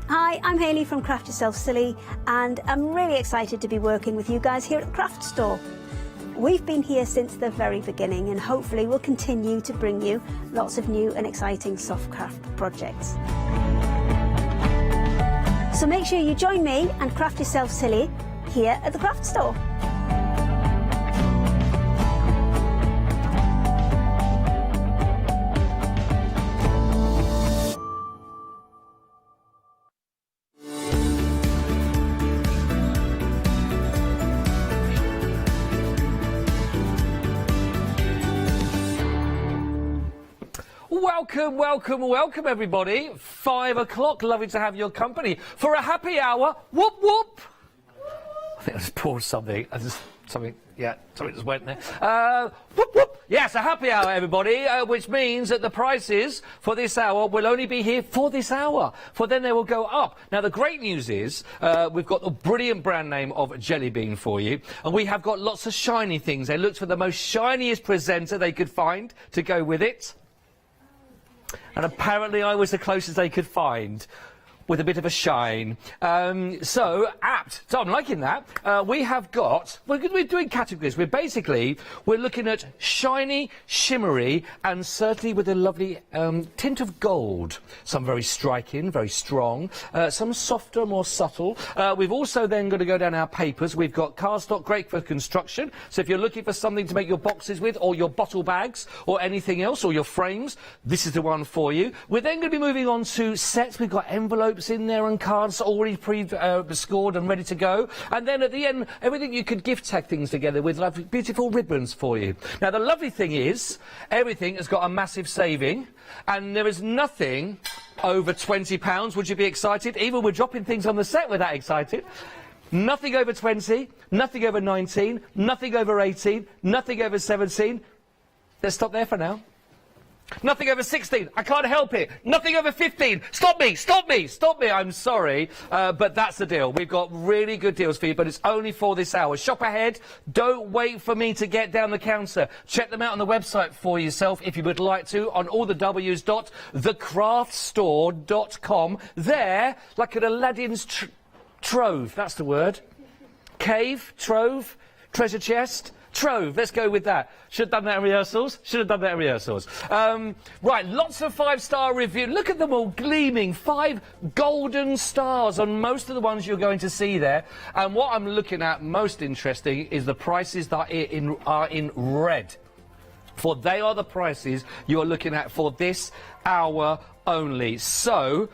Hi, I'm Hayley from Craft Yourself Silly, and I'm really excited to be working with you guys here at the Craft Store. We've been here since the very beginning and hopefully we'll continue to bring you lots of new and exciting soft craft projects. So make sure you join me and craft yourself silly here at the craft store. Welcome, welcome, welcome, everybody. 5 o'clock. Lovely to have your company for a happy hour. Whoop, whoop. I think I just poured something. Something just went there. Whoop, whoop. Yes, a happy hour, everybody, which means that the prices for this hour will only be here for this hour, for then they will go up. Now, the great news is we've got the brilliant brand name of Jelly Bean for you, and we have got lots of shiny things. They looked for the most shiniest presenter they could find to go with it. And apparently I was the closest they could find, with a bit of a shine. So apt. So I'm liking that. We have got, we're doing categories. We're looking at shiny, shimmery, and certainly with a lovely tint of gold. Some very striking, very strong. Some softer, more subtle. We've also then got to go down our papers. We've got cardstock, great for construction. So if you're looking for something to make your boxes with, or your bottle bags, or anything else, or your frames, this is the one for you. We're then going to be moving on to sets. We've got envelopes in there and cards already pre-scored and ready to go. And then at the end, everything you could gift tag things together with lovely, beautiful ribbons for you. Now, the lovely thing is, everything has got a massive saving, and there is nothing over £20. Would you be excited? Even we're dropping things on the set, we're that excited. Nothing over 20, nothing over 19, nothing over 18, nothing over 17. Let's stop there for now. Nothing over 16, I can't help it. Nothing over 15, stop me, stop me, stop me, I'm sorry. But that's the deal. We've got really good deals for you, but it's only for this hour. Shop ahead, don't wait for me to get down the counter. Check them out on the website for yourself if you would like to, on all the w's.thecraftstore.com. There, like an Aladdin's trove, that's the word. Cave, trove, treasure chest. Trove, let's go with that. Should have done that in rehearsals. Should have done that in rehearsals. Right, lots of 5-star reviews. Look at them all gleaming. 5 golden stars on most of the ones you're going to see there. And what I'm looking at most interesting is the prices that are in red. For they are the prices you're looking at for this hour only. So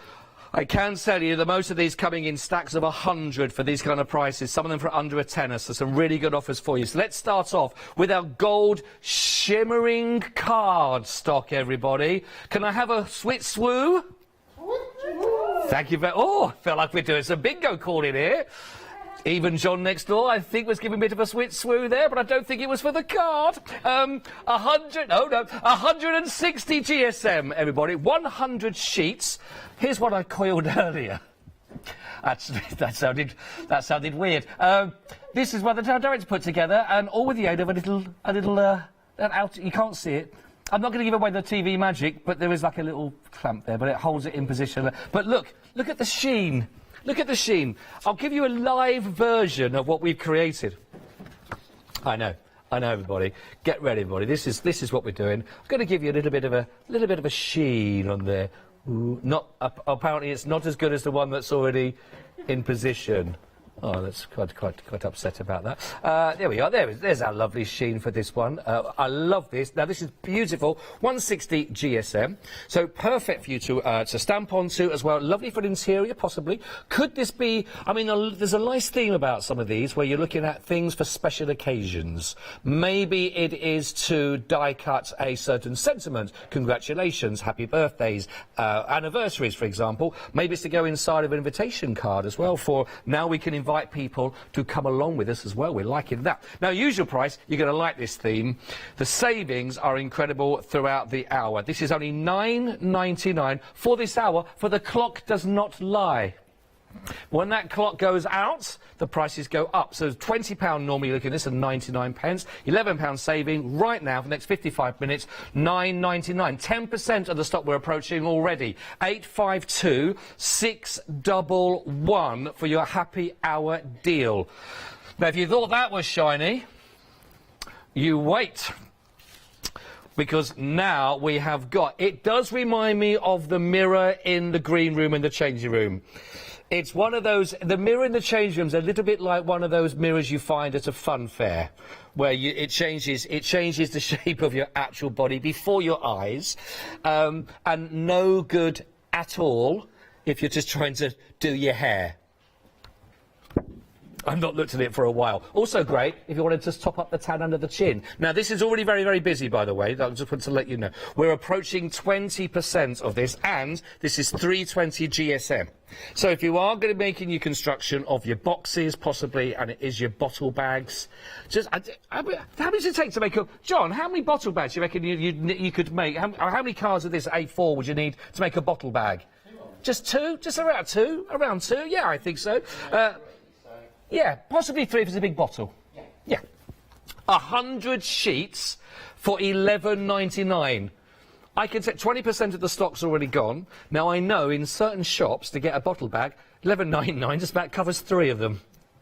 I can tell you that most of these coming in stacks of 100 for these kind of prices, some of them for under a tenner, so some really good offers for you. So let's start off with our gold shimmering card stock, everybody. Can I have a sweet swoo? Thank you very... Oh, felt like we're doing some bingo calling here. Even John next door, I think, was giving a bit of a sweet swoo there, but I don't think it was for the card. 160 GSM, everybody. 100 sheets. Here's what I coiled earlier. Actually, that sounded weird. This is what the director put together, and all with the aid of a little out. You can't see it. I'm not going to give away the TV magic, but there is like a little clamp there, but it holds it in position. But look at the sheen. Look at the sheen. I'll give you a live version of what we've created. I know, everybody. Get ready, everybody. This is what we're doing. I'm going to give you a little bit of a sheen on there. Ooh, apparently, it's not as good as the one that's already in position. Oh, that's quite upset about that. There we are. There's our lovely sheen for this one. I love this. Now, this is beautiful. 160 GSM. So perfect for you to stamp onto as well. Lovely for an interior, possibly. Could this be... I mean, there's a nice theme about some of these where you're looking at things for special occasions. Maybe it is to die cut a certain sentiment. Congratulations, happy birthdays, anniversaries, for example. Maybe it's to go inside of an invitation card as well for now we can invite people to come along with us as well. We're liking that. Now, usual price, you're going to like this theme. The savings are incredible throughout the hour. This is only £9.99 for this hour, for the clock does not lie. When that clock goes out, the prices go up. So £20 normally you're looking at this at 99 pence, £11 saving right now for the next 55 minutes, £9.99. 10% of the stock we're approaching already. 852 611 for your happy hour deal. Now, if you thought that was shiny, you wait. Because now we have got, it does remind me of the mirror in the green room and the changing room. It's one of those, the mirror in the changing room is a little bit like one of those mirrors you find at a fun fair, where it changes the shape of your actual body before your eyes, and no good at all if you're just trying to do your hair. I've not looked at it for a while. Also great if you want to just top up the tan under the chin. Now, this is already very, very busy, by the way. I just want to let you know. We're approaching 20% of this, and this is 320 GSM. So if you are going to be making your construction of your boxes, possibly, and it is your bottle bags, just how much does it take to make a... John, how many bottle bags do you reckon you could make? How many cards of this A4 would you need to make a bottle bag? Just two? Just around two? Around two? Yeah, I think so. Yeah, possibly 3 if it's a big bottle. Yeah. 100 sheets for £11.99. I can say 20% of the stock's already gone. Now, I know in certain shops, to get a bottle bag, £11.99 just about covers 3 of them.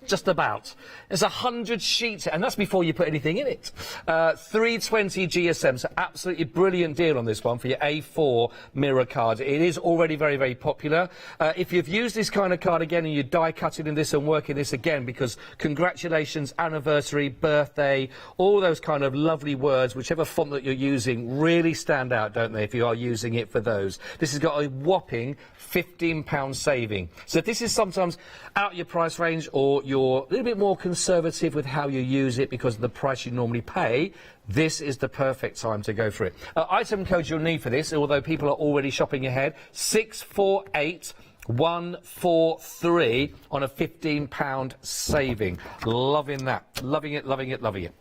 Just about. There's 100 sheets, and that's before you put anything in it. 320 GSM, so absolutely brilliant deal on this one for your A4 mirror card. It is already very, very popular. If you've used this kind of card again and you're die cutting in this and working this again, because congratulations, anniversary, birthday, all those kind of lovely words, whichever font that you're using, really stand out, don't they, if you are using it for those. This has got a whopping £15 saving. So if this is sometimes out your price range, or you're a little bit more conservative with how you use it because of the price you normally pay, this is the perfect time to go for it. Item code you'll need for this, although people are already shopping ahead, 648143 on a £15 saving. Loving that. Loving it, loving it, loving it.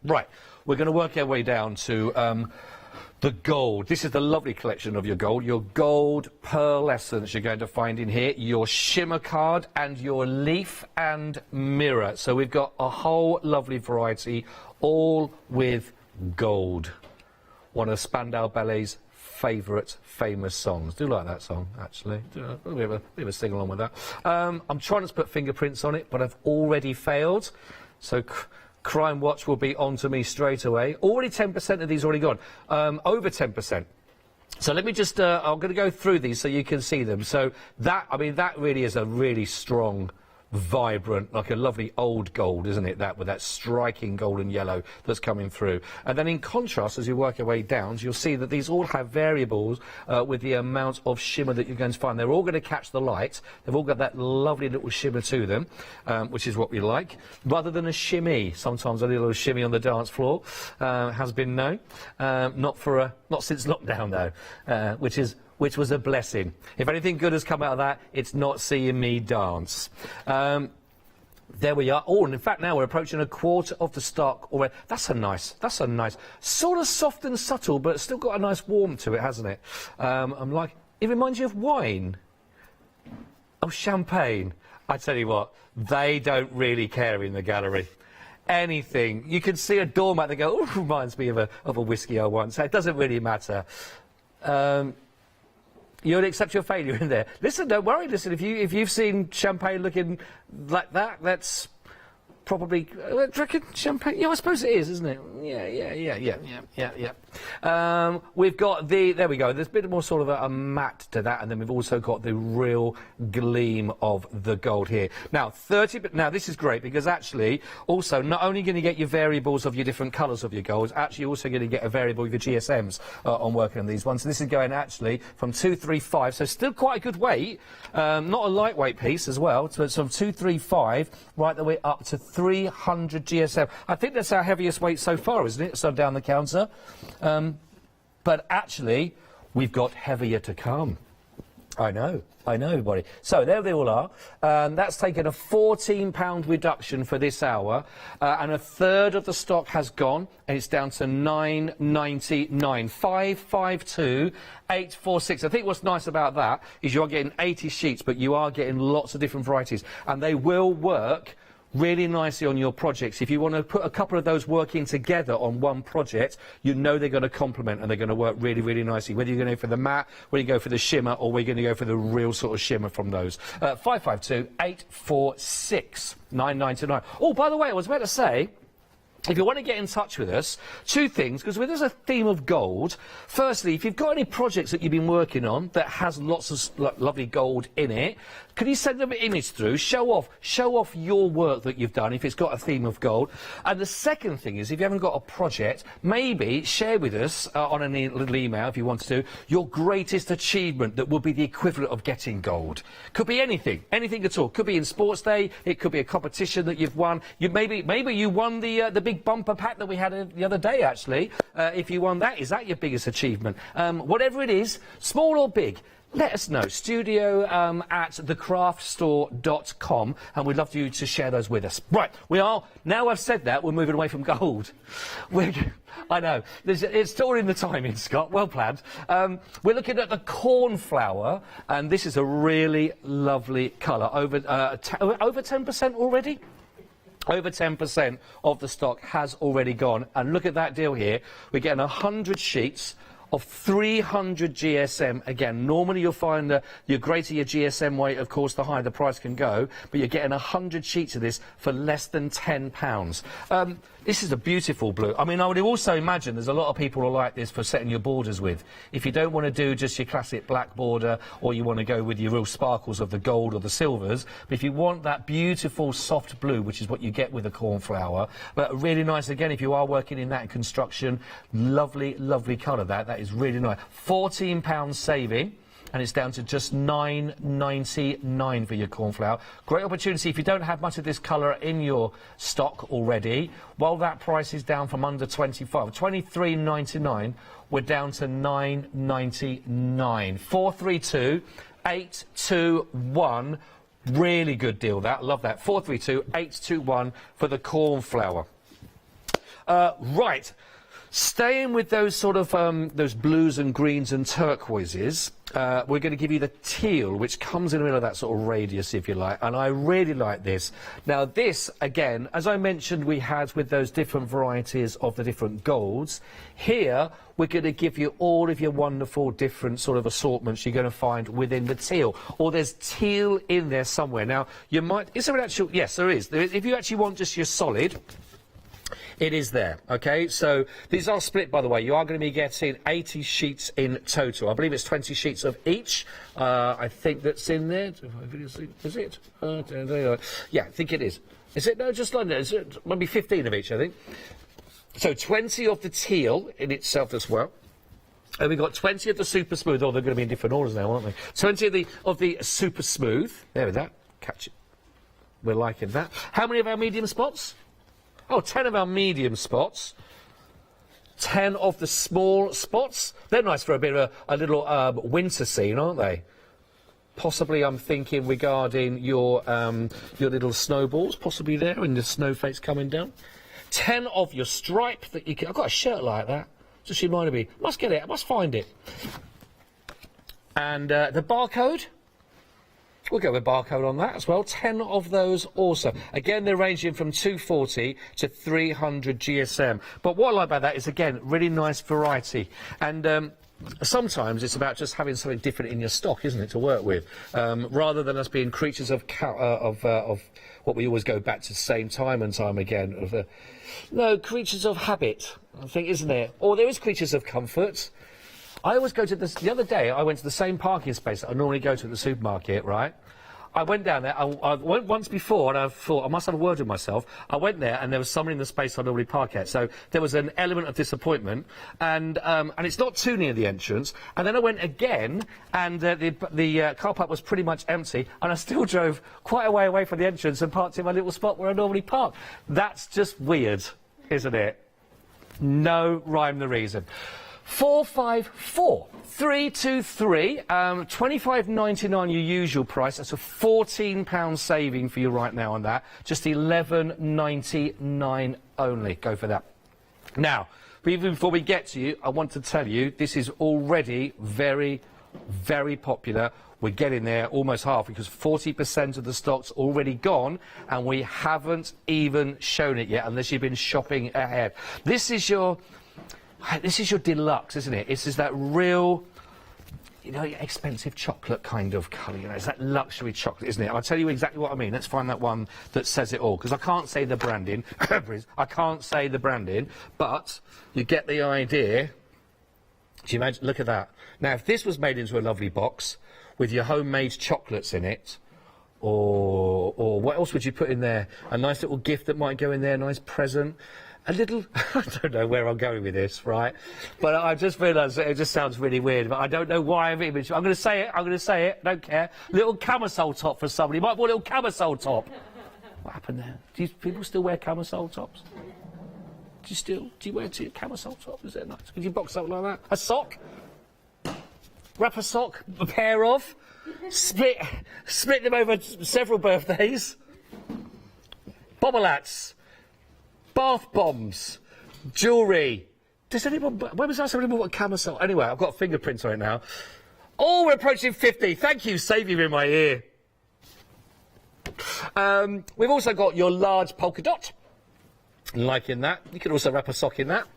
Right, we're going to work our way down to the gold. This is the lovely collection of your gold pearlescence you're going to find in here, your shimmer card and your leaf and mirror. So we've got a whole lovely variety, all with gold. One of Spandau Ballet's favourite famous songs. Do like that song, actually. Do a bit of a sing along with that. I'm trying to put fingerprints on it, but I've already failed. So Crime Watch will be on to me straight away. Already 10% of these already gone. Over 10%. So let me just, I'm going to go through these so you can see them. So that, I mean, that really is a really strong, vibrant, like a lovely old gold, isn't it? That with that striking golden yellow that's coming through. And then in contrast, as you work your way down, you'll see that these all have variables with the amount of shimmer that you're going to find. They're all going to catch the light. They've all got that lovely little shimmer to them, which is what we like. Rather than a shimmy, sometimes a little shimmy on the dance floor has been known. Not since lockdown though, which was a blessing. If anything good has come out of that, it's not seeing me dance. There we are. Oh, and in fact, now we're approaching a quarter of the stock already. That's a nice, sort of soft and subtle, but it's still got a nice warmth to it, hasn't it? It reminds you of wine. Oh, champagne. I tell you what, they don't really care in the gallery. Anything. You can see a doormat and go, oh, reminds me of a whiskey I once had. It doesn't really matter. You'll accept your failure in there. Listen, don't worry. Listen, if you've seen champagne looking like that, that's probably. Do you reckon champagne? Yeah, I suppose it is, isn't it? Yeah. We've got there we go. There's a bit more sort of a matte to that, and then we've also got the real gleam of the gold here. Now, now this is great because actually, also not only going to get your variables of your different colours of your golds, actually also going to get a variable of your GSMs on working on these ones. So this is going actually from 235, so still quite a good weight, not a lightweight piece as well. So it's from 235 right the way up to 300 GSM. I think that's our heaviest weight so far, isn't it? So down the counter. But actually, we've got heavier to come. I know, everybody. So there they all are. That's taken a £14 reduction for this hour, and a third of the stock has gone, and it's down to £9.99. 552-846. I think what's nice about that is you're getting 80 sheets, but you are getting lots of different varieties, and they will work really nicely on your projects. If you want to put a couple of those working together on one project, you know they're going to complement and they're going to work really, really nicely. Whether you're going to go for the matte, whether you go for the shimmer, or we're going to go for the real sort of shimmer from those. 552-846-999. Oh, by the way, I was about to say, If you want to get in touch with us, two things, because there's a theme of gold. Firstly, if you've got any projects that you've been working on that has lots of lovely gold in it, can you send them an image through, show off your work that you've done if it's got a theme of gold. And the second thing is, if you haven't got a project, maybe share with us on a little email, if you want to, your greatest achievement that would be the equivalent of getting gold. Could be anything at all. Could be in Sports Day, it could be a competition that you've won. Maybe you won the big bumper pack that we had the other day, actually. If you won that, is that your biggest achievement? Whatever it is, small or big, let us know. Studio at thecraftstore.com, and we'd love you to share those with us. Right, now I've said that, we're moving away from gold. I know, it's still in the timing, Scott, well planned. We're looking at the cornflower, and this is a really lovely colour. Over 10% already? Over 10% of the stock has already gone. And look at that deal here. We're getting 100 sheets of 300 GSM. Again, normally you'll find your greater your GSM weight, of course, the higher the price can go, but you're getting 100 sheets of this for less than £10. This is a beautiful blue. I mean, I would also imagine there's a lot of people who like this for setting your borders with. If you don't want to do just your classic black border, or you want to go with your real sparkles of the gold or the silvers, but if you want that beautiful soft blue, which is what you get with a cornflower, but really nice, again, if you are working in that construction, lovely, lovely colour that is really nice. £14 saving. And it's down to just £9.99 for your cornflower. Great opportunity if you don't have much of this colour in your stock already. While that price is down from under £23.99, we're down to £9.99. 432-821. Really good deal, that. Love that. 432-821 for the cornflower. Right. Staying with those sort of those blues and greens and turquoises, we're going to give you the teal, which comes in the middle of that sort of radius, if you like, and I really like this. Now this, again, as I mentioned, we had with those different varieties of the different golds. Here, we're going to give you all of your wonderful different sort of assortments you're going to find within the teal. Or there's teal in there somewhere. Now, you might... Is there an actual... Yes, there is. If you actually want just your solid... It is there, okay? So these are split, by the way. You are going to be getting 80 sheets in total. I believe it's 20 sheets of each. I think that's in there. Is it? Yeah, I think it is. Is it? No, just like that. Is it? Maybe 15 of each, I think. So 20 of the teal in itself as well. And we've got 20 of the super smooth. Oh, they're going to be in different orders now, aren't they? 20 of the super smooth. There with that. Catch it. We're liking that. How many of our medium spots? Oh, 10 of our medium spots. 10 of the small spots. They're nice for a bit of a little winter scene, aren't they? Possibly, I'm thinking regarding your little snowballs, possibly there, and the snowflakes coming down. 10 of your stripe that you can... I've got a shirt like that. Just reminded me. Must get it. I must find it. And the barcode. We'll go with barcode on that as well. 10 of those also. Again, they're ranging from 240 to 300 GSM. But what I like about that is, again, really nice variety. And sometimes it's about just having something different in your stock, isn't it, to work with? Rather than us being creatures of what we always go back to the same time and time again. No, creatures of habit, I think, isn't there? Or there is creatures of comfort. I always go to this... The other day, I went to the same parking space that I normally go to at the supermarket, right? I went down there, I went once before, and I thought, I must have a word with myself. I went there, and there was someone in the space I normally park at. So there was an element of disappointment, and it's not too near the entrance. And then I went again, and the car park was pretty much empty, and I still drove quite a way away from the entrance and parked in my little spot where I normally park. That's just weird, isn't it? No rhyme the reason. 454-323, £25.99 your usual price. That's a £14 saving for you right now on that. Just £11.99 only. Go for that. Now, even before we get to you, I want to tell you this is already very, very popular. We're getting there, almost half, because 40% of the stock's already gone, and we haven't even shown it yet, unless you've been shopping ahead. This is your deluxe, isn't it? This is that real you know, expensive chocolate kind of colour, you know, it's that luxury chocolate, isn't it? I'll tell you exactly what I mean. Let's find that one that says it all, because I can't say the branding. I can't say the branding, but you get the idea. Do you imagine? Look at that. Now, if this was made into a lovely box with your homemade chocolates in it, or what else would you put in there? A nice little gift that might go in there, a nice present. A little, I don't know where I'm going with this, right? But I just realised that it just sounds really weird, but I don't know why I'm going to say it, I don't care. Little camisole top for somebody. You might want a little camisole top. What happened there? Do people still wear camisole tops? Do you wear a camisole top? Is that nice? Could you box something like that? A sock? Wrap a sock, a pair of, split them over several birthdays. Bobble hats. Bath bombs, jewellery. Does anyone? When was that somebody bought a camisole? Anyway, I've got fingerprints on it now. Oh, we're approaching 50. Thank you, saving me in my ear. We've also got your large polka dot. Liking that. You could also wrap a sock in that.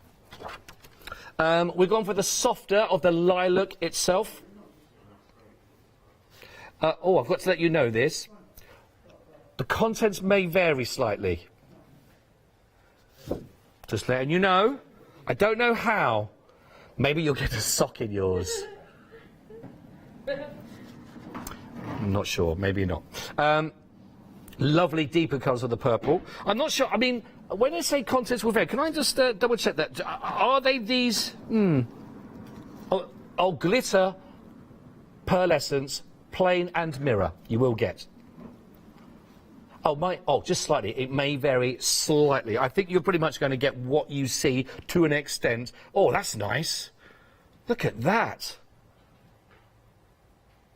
We've gone for the softer of the lilac itself. I've got to let you know this. The contents may vary slightly. Just letting you know. I don't know how. Maybe you'll get a sock in yours. I'm not sure. Maybe not. Lovely deeper colours of the purple. I'm not sure. I mean, when I say contents will vary, can I just double check that? Are they these? Oh, glitter, pearlescence, plain and mirror. You will get. Just slightly. It may vary slightly. I think you're pretty much going to get what you see to an extent. Oh, that's nice. Look at that.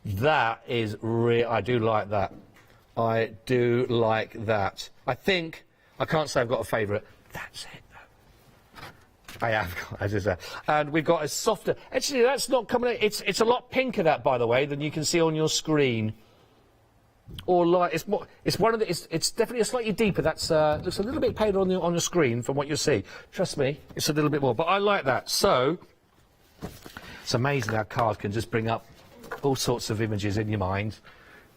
That is real. I do like that. I do like that. I can't say I've got a favourite. That's it, though. I have, as I said. And we've got a softer. Actually, that's not coming. It's a lot pinker, that, by the way, than you can see on your screen. Or light, it's more. It's one of the. It's definitely a slightly deeper. That's looks a little bit paler on the screen from what you see. Trust me, it's a little bit more. But I like that. So it's amazing how cards can just bring up all sorts of images in your mind.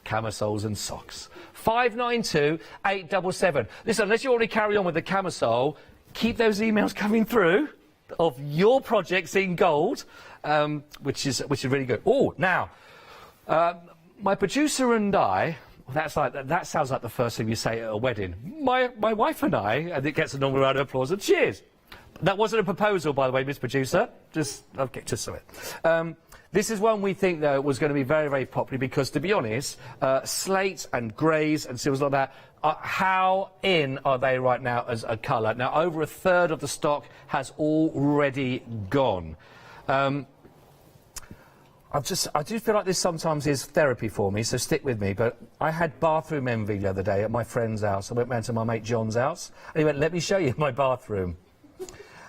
Camisoles and socks. 592-877. Listen, unless you already carry on with the camisole, keep those emails coming through of your projects in gold, which is really good. Oh, now. My producer and I, that sounds like the first thing you say at a wedding. My wife and I, and it gets a normal round of applause and cheers. That wasn't a proposal, by the way, Miss Producer. Okay, just so it. This is one we think, though, was going to be very, very popular because, to be honest, slate and greys and silvers like that, how in are they right now as a colour? Now, over a third of the stock has already gone. I do feel like this sometimes is therapy for me, so stick with me, but I had bathroom envy the other day at my friend's house. I went round to my mate John's house, and he went, let me show you my bathroom.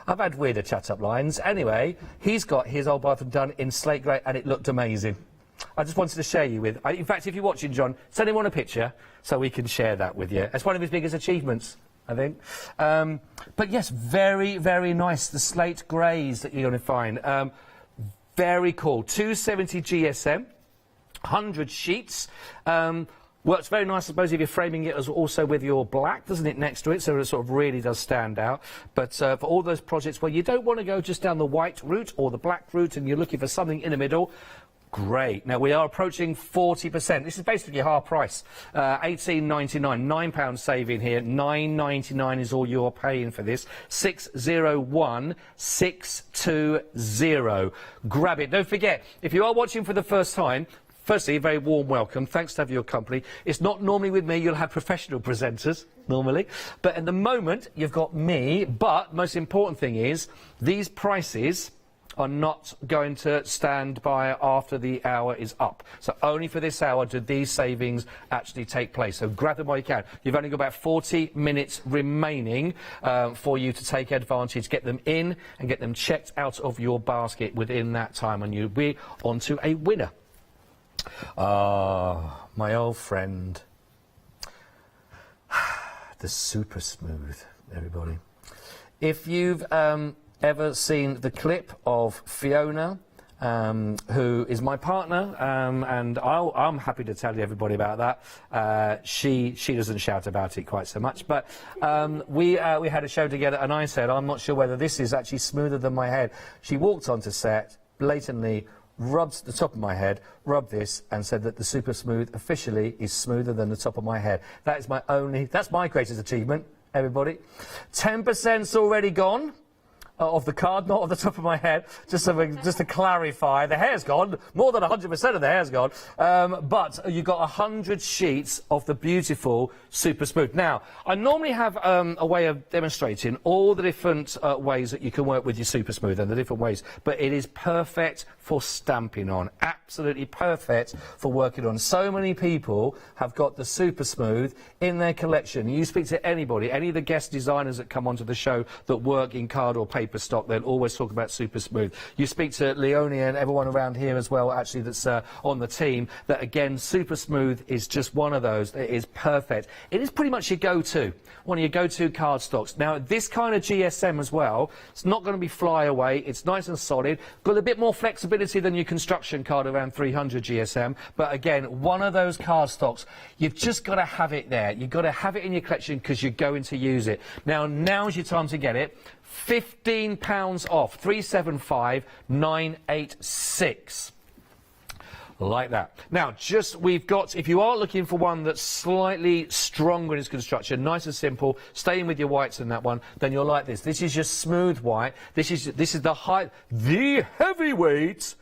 I've had weirder chat-up lines. Anyway, he's got his old bathroom done in slate grey, and it looked amazing. I just wanted to share you with... in fact, if you're watching, John, send him on a picture so we can share that with you. It's one of his biggest achievements, I think. But yes, very, very nice, the slate greys that you're going to find. Very cool. 270 GSM, 100 sheets. Works very nice, I suppose, if you're framing it as also with your black, doesn't it, next to it? So it sort of really does stand out. But for all those projects where you don't want to go just down the white route or the black route and you're looking for something in the middle, great. Now, we are approaching 40%. This is basically half price. £18.99, £9 saving here. £9.99 is all you're paying for this. 601620. Grab it. Don't forget, if you are watching for the first time, firstly, a very warm welcome. Thanks to have your company. It's not normally with me. You'll have professional presenters, normally. But at the moment, you've got me. But most important thing is, these prices are not going to stand by after the hour is up. So only for this hour do these savings actually take place. So grab them while you can. You've only got about 40 minutes remaining for you to take advantage, get them in and get them checked out of your basket within that time, and you'll be onto a winner. Ah, my old friend. The super smooth, everybody. If you've ever seen the clip of Fiona who is my partner, and I'm happy to tell you everybody about that. She doesn't shout about it quite so much, but we had a show together, and I said, I'm not sure whether this is actually smoother than my head. She walked onto set, blatantly rubbed the top of my head, rubbed this, and said that the Super Smooth officially is smoother than the top of my head. That's my greatest achievement, everybody. 10%'s already gone. Of the card, not off the top of my head, just to clarify. The hair's gone, more than 100% of the hair's gone, but you've got 100 sheets of the beautiful Super Smooth. Now, I normally have a way of demonstrating all the different ways that you can work with your Super Smooth and the different ways, but it is perfect for stamping on, absolutely perfect for working on. So many people have got the Super Smooth in their collection. You speak to anybody, any of the guest designers that come onto the show that work in card or paper stock, they'll always talk about Super Smooth. You speak to Leonie and everyone around here as well, actually, that's on the team, that again, Super Smooth is just one of those. It is perfect. It is pretty much your go-to, one of your go-to card stocks. Now, this kind of GSM as well, it's not going to be fly away. It's nice and solid, got a bit more flexibility than your construction card around 300 GSM, but again, one of those card stocks, you've just got to have it there. You've got to have it in your collection because you're going to use it. Now's your time to get it. £15 off, 375,986. Like that. Now, we've got, if you are looking for one that's slightly stronger in its construction, nice and simple, staying with your whites in that one, then you'll like this. This is your smooth white. This is the heavyweight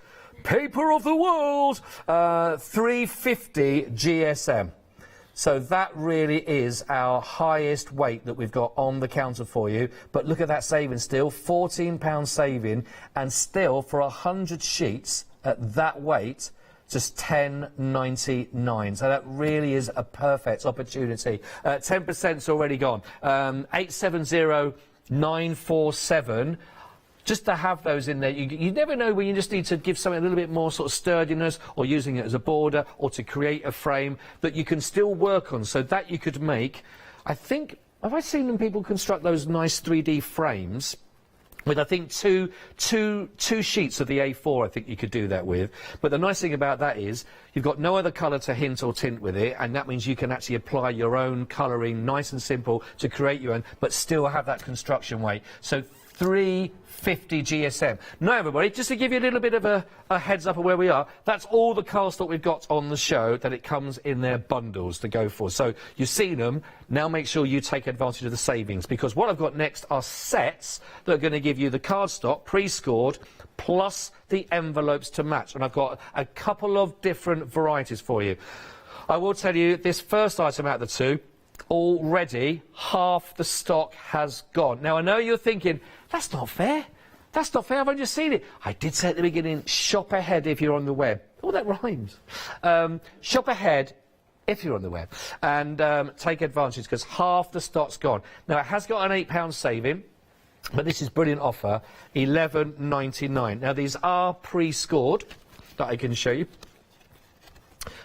paper of the world, 350 GSM. So that really is our highest weight that we've got on the counter for you. But look at that saving still, £14 saving, and still for 100 sheets at that weight, just £10.99. So that really is a perfect opportunity. 10%'s already gone. 870947. Just to have those in there, you never know when you just need to give something a little bit more sort of sturdiness, or using it as a border, or to create a frame that you can still work on, so that you could make, I think, have I seen people construct those nice 3D frames with, I think, two sheets of the A4, I think you could do that with. But the nice thing about that is you've got no other colour to hint or tint with it, and that means you can actually apply your own colouring, nice and simple, to create your own, but still have that construction weight. So 350 GSM. Now, everybody, just to give you a little bit of a heads up of where we are, that's all the cardstock we've got on the show, that it comes in their bundles to go for. So you've seen them. Now make sure you take advantage of the savings, because what I've got next are sets that are going to give you the cardstock pre-scored plus the envelopes to match. And I've got a couple of different varieties for you. I will tell you, this first item out of the two, already half the stock has gone. Now, I know you're thinking, that's not fair. That's not fair. I've only just seen it. I did say at the beginning, shop ahead if you're on the web. Oh, that rhymes. Shop ahead if you're on the web, and take advantage, because half the stock's gone. Now, it has got an £8 saving, but this is brilliant offer, £11.99. Now, these are pre-scored, that I can show you.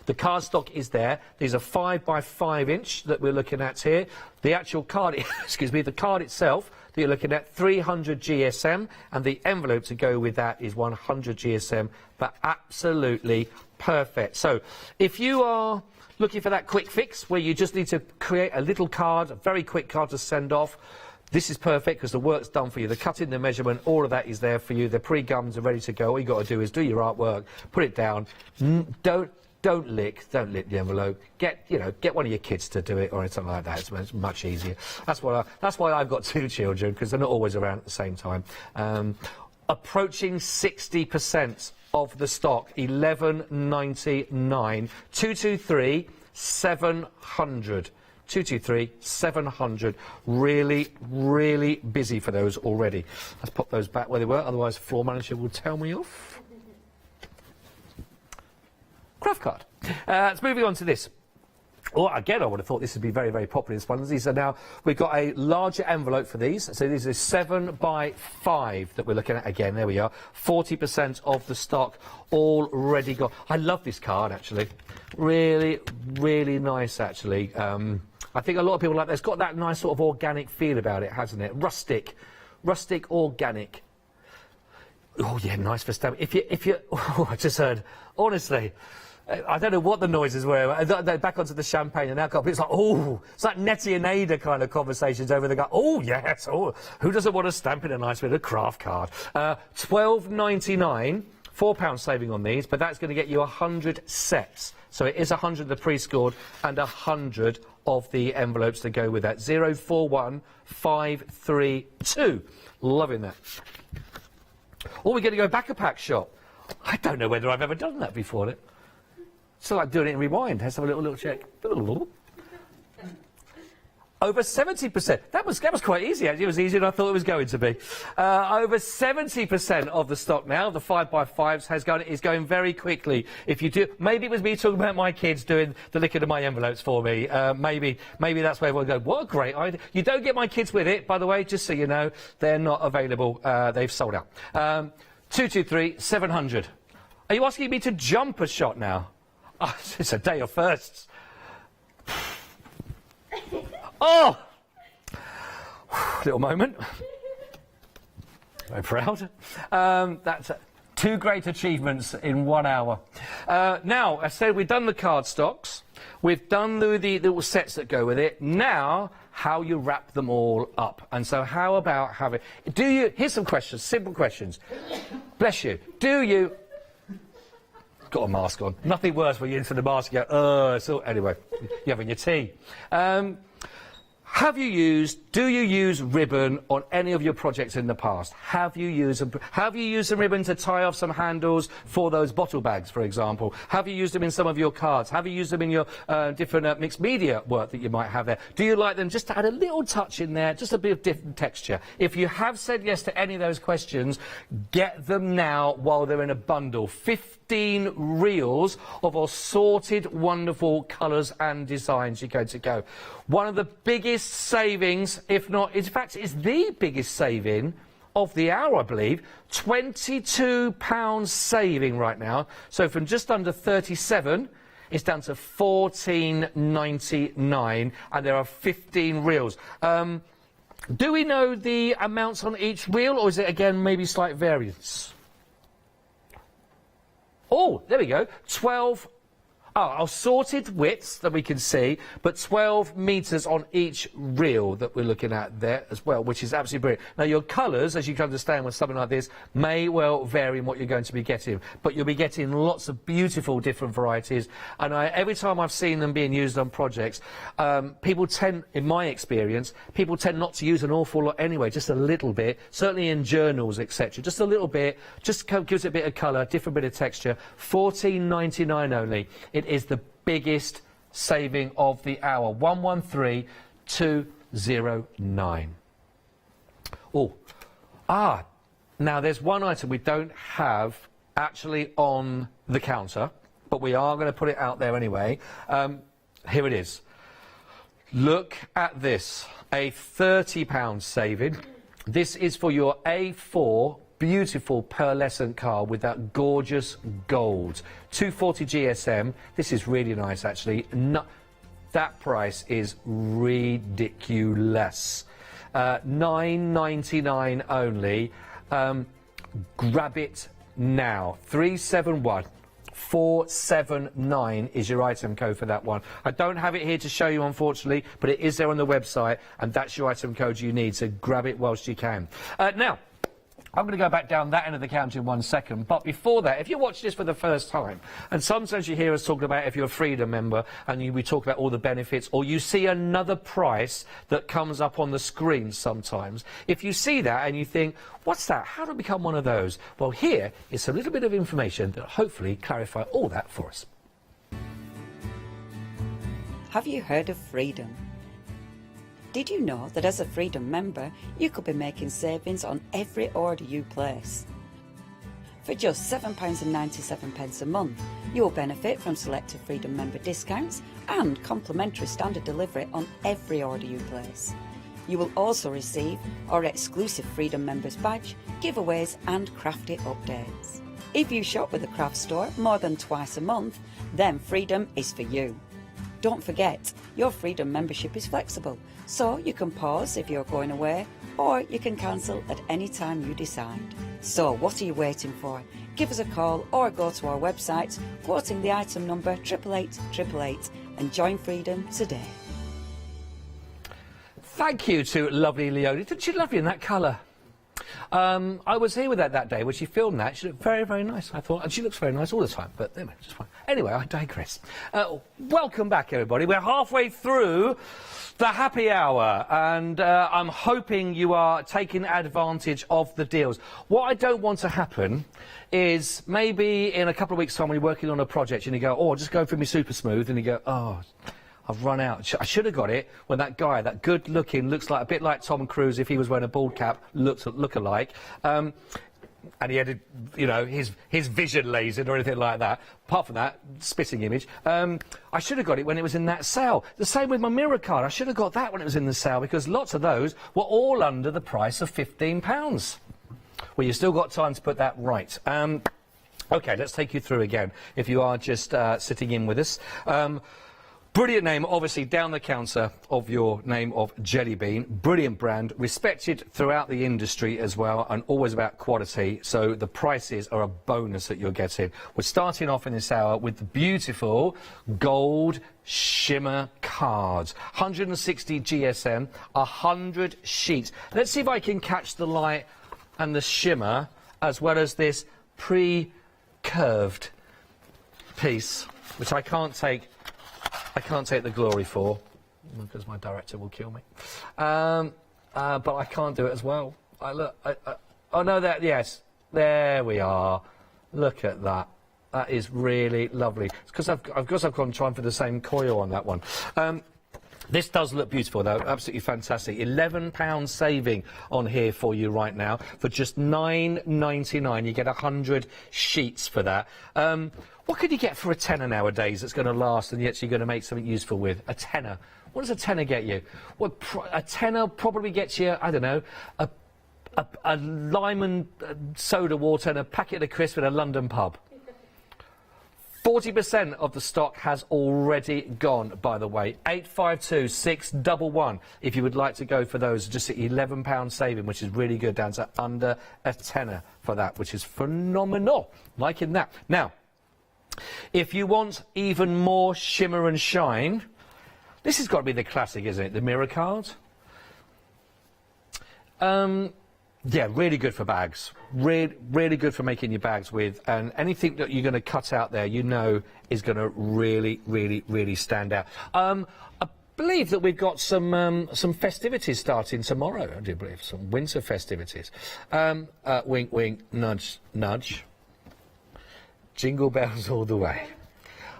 The cardstock is there. These are 5 by 5 inch that we're looking at here. The actual card, excuse me, the card itself that you're looking at, 300 GSM, and the envelope to go with that is 100 GSM, but absolutely perfect. So if you are looking for that quick fix where you just need to create a little card, a very quick card to send off, this is perfect, because the work's done for you. The cutting, the measurement, all of that is there for you. The pre-gums are ready to go. All you've got to do is do your artwork, put it down. Don't lick the envelope. Get one of your kids to do it, or something like that. It's much easier. That's why I've got 2 children, because they're not always around at the same time. Approaching 60% of the stock, £11.99. 223 700. 223 700. Really busy for those already. Let's pop those back where they were, otherwise the floor manager will tell me off. Craft card. Let's moving on to this. Well, again, I would have thought this would be very popular in sponsors. These are now, we've got a larger envelope for these. So these are 7 by 5 that we're looking at again. There we are. 40% of the stock already got. I love this card, actually. Really nice, actually. I think a lot of people like that. It's got that nice sort of organic feel about it, hasn't it? Rustic, organic. Oh yeah, nice for stamp. If you, oh, I just heard, honestly, I don't know what the noises were. They're back onto the champagne and alcohol. It's like, oh, it's like Nettie and Ada kind of conversations over the go. Oh yes, oh, who doesn't want to stamp in a nice bit of craft card? £12.99, £4 saving on these, but that's going to get you 100 sets. So it is 100 of the pre-scored and 100 of the envelopes to go with that. 041532. Loving that. Or we're going to go back a pack shop. I don't know whether I've ever done that before. It's like doing it in rewind. Let's have a little check. Over 70%. That was quite easy, actually. It was easier than I thought it was going to be. Over 70% of the stock now, the 5x5s, is going very quickly. If you do, maybe it was me talking about my kids doing the licking of my envelopes for me. Maybe that's where everyone go, what a great idea. You don't get my kids with it, by the way, just so you know. They're not available. They've sold out. 223 700. Are you asking me to jump a shot now? Oh, it's a day of firsts. Oh! Little moment. Very proud. That's two great achievements in 1 hour. Now, I said we've done the cardstocks. We've done the little sets that go with it. Now, how you wrap them all up. And so how about having... Here's some questions, simple questions. Bless you. Do you... Got a mask on. Nothing worse when you're into the mask and go, so anyway, you're having your tea. Do you use ribbon on any of your projects in the past? Have you used the ribbon to tie off some handles for those bottle bags, for example? Have you used them in some of your cards? Have you used them in your different mixed media work that you might have there? Do you like them just to add a little touch in there, just a bit of different texture? If you have said yes to any of those questions, get them now while they're in a bundle. 15 reels of assorted wonderful colours and designs you're going to go. One of the biggest savings, if not, in fact, it's the biggest saving of the hour, I believe. £22 saving right now. So from just under 37, it's down to £14.99, and there are 15 reels. Do we know the amounts on each reel, or is it again maybe slight variance? Oh, there we go. 12 assorted widths that we can see, but 12 metres on each reel that we're looking at there as well, which is absolutely brilliant. Now, your colours, as you can understand with something like this, may well vary in what you're going to be getting, but you'll be getting lots of beautiful different varieties. And every time I've seen them being used on projects, people tend, in my experience, people tend not to use an awful lot anyway, just a little bit, certainly in journals, etc. Just a little bit, just gives it a bit of colour, different bit of texture. £14.99 only. It is the biggest saving of the hour. 113209. Now there's one item we don't have actually on the counter, but we are going to put it out there anyway. Here it is. Look at this, a £30 saving. This is for your A4 beautiful pearlescent card with that gorgeous gold. 240 GSM. This is really nice, actually. That price is ridiculous. £9.99 only. Grab it now. 371479 is your item code for that one. I don't have it here to show you, unfortunately, but it is there on the website, and that's your item code you need, so grab it whilst you can. Now, I'm going to go back down that end of the counter in 1 second, but before that, if you're watching this for the first time, and sometimes you hear us talking about if you're a Freedom member, and we talk about all the benefits, or you see another price that comes up on the screen sometimes. If you see that and you think, what's that? How do I become one of those? Well, here is a little bit of information that hopefully clarify all that for us. Have you heard of Freedom? Did you know that as a Freedom member, you could be making savings on every order you place? For just £7.97 a month, you will benefit from selected Freedom member discounts and complimentary standard delivery on every order you place. You will also receive our exclusive Freedom members badge, giveaways and crafty updates. If you shop with the craft store more than twice a month, then Freedom is for you. Don't forget, your Freedom membership is flexible, so you can pause if you're going away, or you can cancel at any time you decide. So what are you waiting for? Give us a call or go to our website, quoting the item number 88888, and join Freedom today. Thank you to lovely Leonie. Didn't she love you in that colour? I was here with her that day when she filmed that. She looked very, very nice, I thought. And she looks very nice all the time, but anyway, just fine. Anyway, I digress. Welcome back, everybody. We're halfway through the happy hour, and I'm hoping you are taking advantage of the deals. What I don't want to happen is maybe in a couple of weeks' time when you're working on a project and you go, oh, just go for me super smooth, and you go, oh, I've run out. I should have got it when that guy, that good-looking, looks like a bit like Tom Cruise if he was wearing a bald cap, look-alike, and he had, you know, his vision lasered or anything like that. Apart from that, spitting image. I should have got it when it was in that sale. The same with my mirror card. I should have got that when it was in the sale because lots of those were all under the price of £15. Well, you've still got time to put that right. OK, let's take you through again if you are just sitting in with us. Brilliant name, obviously, down the counter of your name of Jelly Bean. Brilliant brand, respected throughout the industry as well, and always about quality. So the prices are a bonus that you're getting. We're starting off in this hour with the beautiful gold shimmer cards. 160 GSM, 100 sheets. Let's see if I can catch the light and the shimmer, as well as this pre-curved piece, which I can't take the glory for, because my director will kill me. But I can't do it as well. Oh no, yes, there we are. Look at that. That is really lovely. It's because I've gone trying for the same coil on that one. This does look beautiful, though. Absolutely fantastic. £11 saving on here for you right now. For just £9.99, you get 100 sheets for that. What could you get for a tenner nowadays that's going to last and yet you're going to make something useful with? A tenner. What does a tenner get you? Well, a tenner probably gets you, I don't know, a lime and soda water and a packet of crisps in a London pub. 40% of the stock has already gone, by the way. 852-611 if you would like to go for those. Just at £11 saving, which is really good, down to under a tenner for that, which is phenomenal. Liking that. Now, if you want even more shimmer and shine, this has got to be the classic, isn't it? The mirror card. Yeah, really good for bags. Really good for making your bags with, and anything that you're going to cut out there, you know, is going to really stand out. I believe that we've got some festivities starting tomorrow. I do believe some winter festivities. Wink, wink, nudge, nudge. Jingle bells all the way.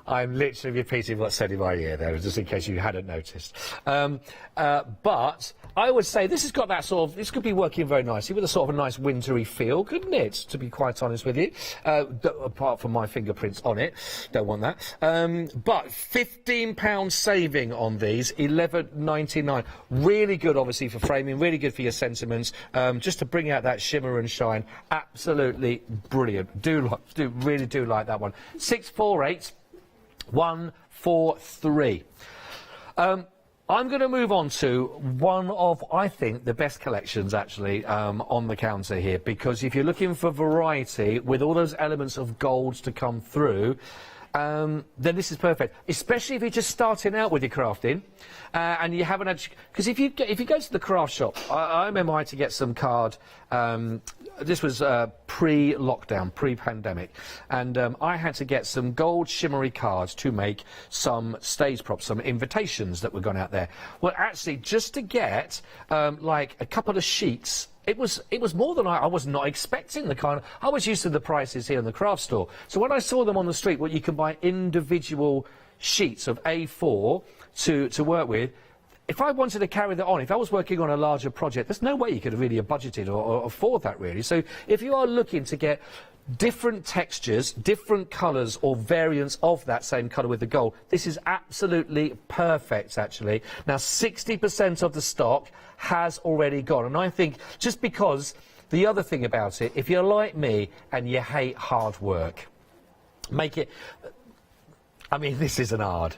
I'm literally repeating what's said in my ear there, just in case you hadn't noticed. But I would say this has got that sort of, this could be working very nicely with a sort of a nice wintry feel, couldn't it? To be quite honest with you. Apart from my fingerprints on it. Don't want that. But £15 saving on these, $11.99. Really good, obviously, for framing, really good for your sentiments. Just to bring out that shimmer and shine. Absolutely brilliant. Really do like that one. 648-143. I'm going to move on to one of, I think, the best collections, actually, on the counter here, because if you're looking for variety, with all those elements of golds to come through, then this is perfect, especially if you're just starting out with your crafting, and you haven't had, because if you go to the craft shop, I remember I had to get some card, this was pre-lockdown, pre-pandemic, and I had to get some gold shimmery cards to make some stage props, some invitations that were gone out there. Well, actually, just to get like a couple of sheets, it was more than I was not expecting. The kind of, I was used to the prices here in the craft store. So when I saw them on the street, well, you can buy individual sheets of A4 to work with. If I wanted to carry that on, if I was working on a larger project, there's no way you could really have budgeted or afford that, really. So if you are looking to get different textures, different colours or variants of that same colour with the gold, this is absolutely perfect, actually. Now, 60% of the stock has already gone. And I think just because the other thing about it, if you're like me and you hate hard work, make it... I mean, this isn't hard.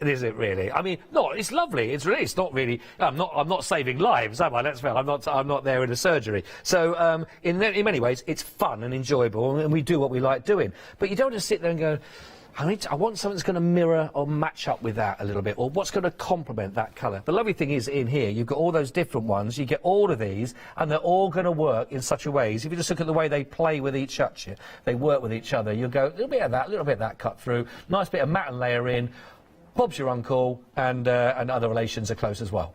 is it really? I mean, no, it's lovely. It's not really. I'm not saving lives, am I? Let's face it. I'm not there in a surgery. So in many ways, it's fun and enjoyable, and we do what we like doing. But you don't just sit there and go, I want something that's going to mirror or match up with that a little bit, or what's going to complement that colour. The lovely thing is, in here, you've got all those different ones. You get all of these, and they're all going to work in such a way. So if you just look at the way they play with each other, they work with each other, you'll go, a little bit of that, a little bit of that cut through, nice bit of matte and layer in, Bob's your uncle, and other relations are close as well.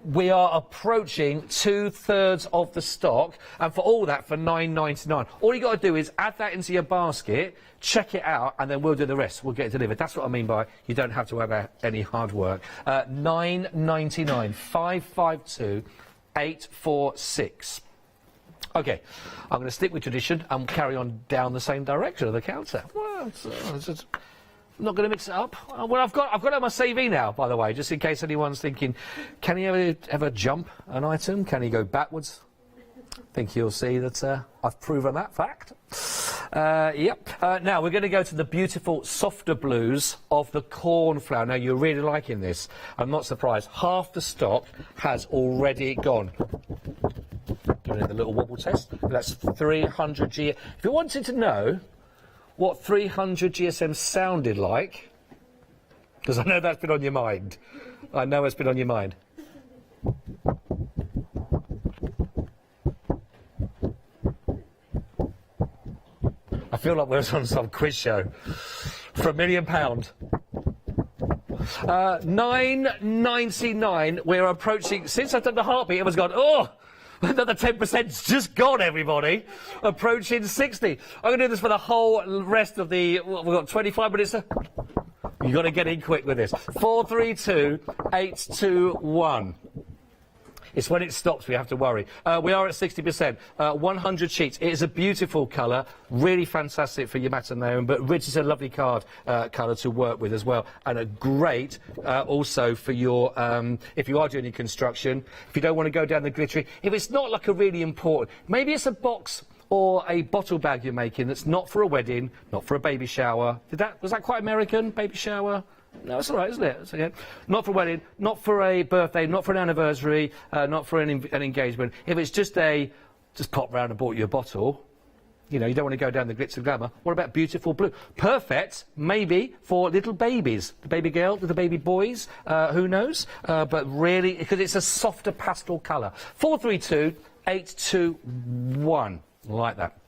We are approaching 2/3 of the stock, and for all that, for $9.99. All you got to do is add that into your basket, check it out, and then we'll do the rest. We'll get it delivered. That's what I mean by you don't have to have any hard work. $9.99, 552-846. OK, I'm going to stick with tradition and carry on down the same direction of the counter. Well, I'm not going to mix it up. Well, I've got it on my CV now, by the way, just in case anyone's thinking, can he ever jump an item? Can he go backwards? I think you'll see that I've proven that fact. Yep. Now, we're going to go to the beautiful softer blues of the cornflower. Now, you're really liking this. I'm not surprised. Half the stock has already gone. Doing the little wobble test. That's 300 G. If you wanted to know what 300 GSM sounded like, because I know that's been on your mind. I know it's been on your mind. I feel like we're on some quiz show for £1 million. $9.99. We're approaching. Since I've done the heartbeat, everyone's gone, oh! Another 10%'s just gone, everybody. Approaching 60. I'm going to do this for the whole rest of the... We've got 25 minutes. You've got to get in quick with this. 432-821. It's when it stops we have to worry. We are at 60%. 100 sheets. It is a beautiful colour, really fantastic for your matinee, but Ridge is a lovely colour to work with as well, and a great also for your if you are doing your construction. If you don't want to go down the glittery, if it's not like a really important, maybe it's a box or a bottle bag you're making that's not for a wedding, not for a baby shower. Was that quite American? Baby shower? No, it's all right, isn't it? It's okay. Not for a wedding, not for a birthday, not for an anniversary, not for an engagement. If it's just pop round and bought you a bottle, you know, you don't want to go down the glitz and glamour. What about beautiful blue? Perfect, maybe, for little babies. The baby girl, the baby boys, who knows? But really, because it's a softer pastel colour. 432-821. Like that.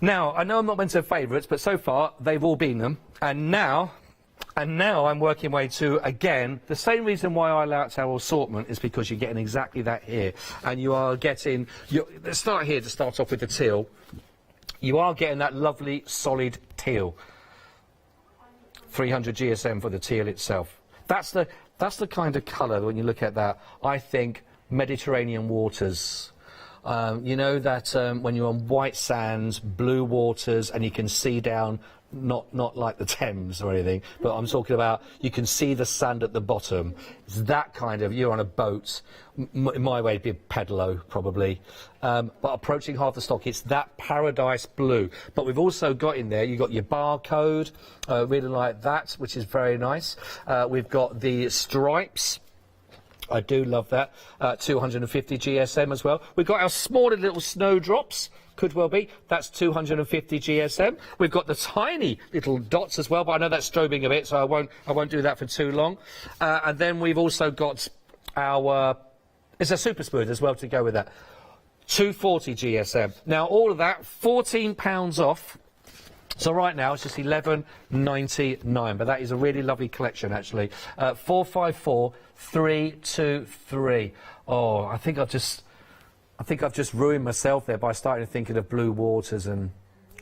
Now, I know I'm not meant to have favourites, but so far, they've all been them. And now I'm working way to, again, the same reason why I like our assortment is because you're getting exactly that here. And you are getting, let's start here to start off with the teal. You are getting that lovely, solid teal. 300 GSM for the teal itself. That's the kind of colour, when you look at that, I think Mediterranean waters. You know that when you're on white sands, blue waters, and you can see down, not like the Thames or anything, but I'm talking about you can see the sand at the bottom. It's that kind of, you're on a boat, in my way it'd be a pedalo probably, but approaching half the stock, it's that paradise blue. But we've also got in there, you've got your barcode, really like that, which is very nice. We've got the stripes. I do love that. 250 GSM as well. We've got our smaller little snowdrops. Could well be. That's 250 GSM. We've got the tiny little dots as well, but I know that's strobing a bit, so I won't do that for too long. And then we've also got our... It's a super smooth as well to go with that. 240 GSM. Now, all of that, £14 off. So right now it's just $11.99, but that is a really lovely collection actually. 454-323. Oh, I think I've just ruined myself there by starting thinking of blue waters and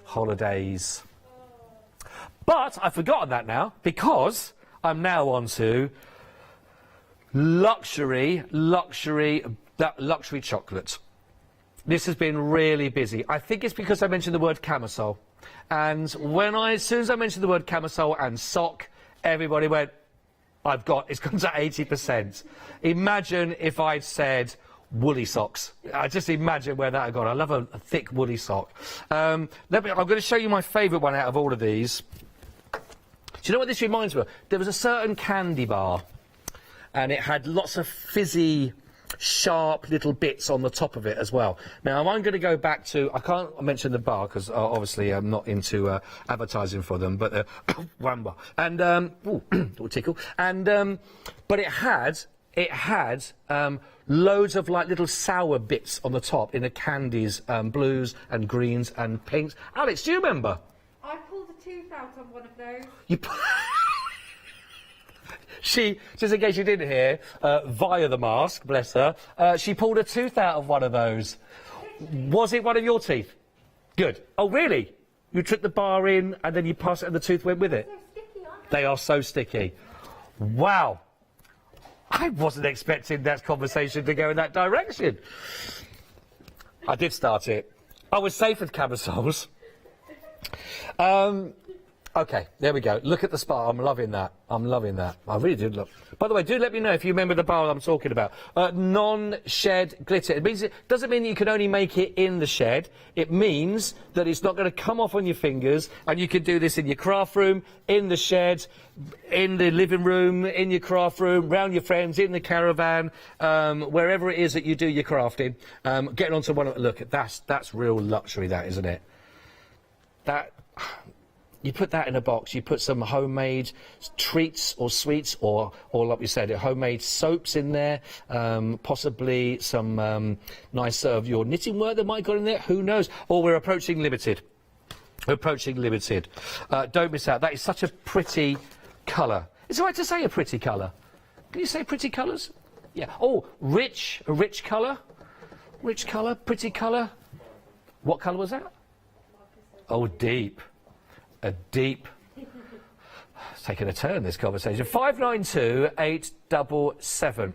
holidays. But I've forgotten that now because I'm now on to luxury chocolate. This has been really busy. I think it's because I mentioned the word camisole. And as soon as I mentioned the word camisole and sock, everybody went, it's gone to 80%. Imagine if I'd said woolly socks. I just imagine where that had gone. I love a thick woolly sock. I'm going to show you my favourite one out of all of these. Do you know what this reminds me of? There was a certain candy bar, and it had lots of fizzy, sharp little bits on the top of it as well. Now, I'm going to go back to, I can't mention the bar because obviously I'm not into advertising for them, but Wamba. And, little tickle. And, but it had loads of like little sour bits on the top in the candies, blues and greens and pinks. Alex, do you remember? I pulled a tooth out on one of those. She, just in case you didn't hear, via the mask, bless her, she pulled a tooth out of one of those. Was it one of your teeth? Good. Oh, really? You took the bar in and then you passed it and the tooth went with it? They are so sticky. Wow. I wasn't expecting that conversation to go in that direction. I did start it. I was safe with camisoles. OK, there we go. Look at the spa. I'm loving that. I'm loving that. I really did love. By the way, do let me know if you remember the bar I'm talking about. Non-shed glitter. It doesn't mean that you can only make it in the shed. It means that it's not going to come off on your fingers, and you can do this in your craft room, in the shed, in the living room, in your craft room, round your friends, in the caravan, wherever it is that you do your crafting. Getting onto one of look, that's real luxury, that, isn't it? That. You put that in a box, you put some homemade treats or sweets or like we said, homemade soaps in there, possibly some nice of your knitting work that might go in there, who knows? Or we're approaching limited. We're approaching limited. Don't miss out. That is such a pretty colour. Is it right to say a pretty colour? Can you say pretty colours? Yeah. Oh, a rich colour. Rich colour, pretty colour. What colour was that? Oh, deep. A deep. It's taking a turn, this conversation. 592-877.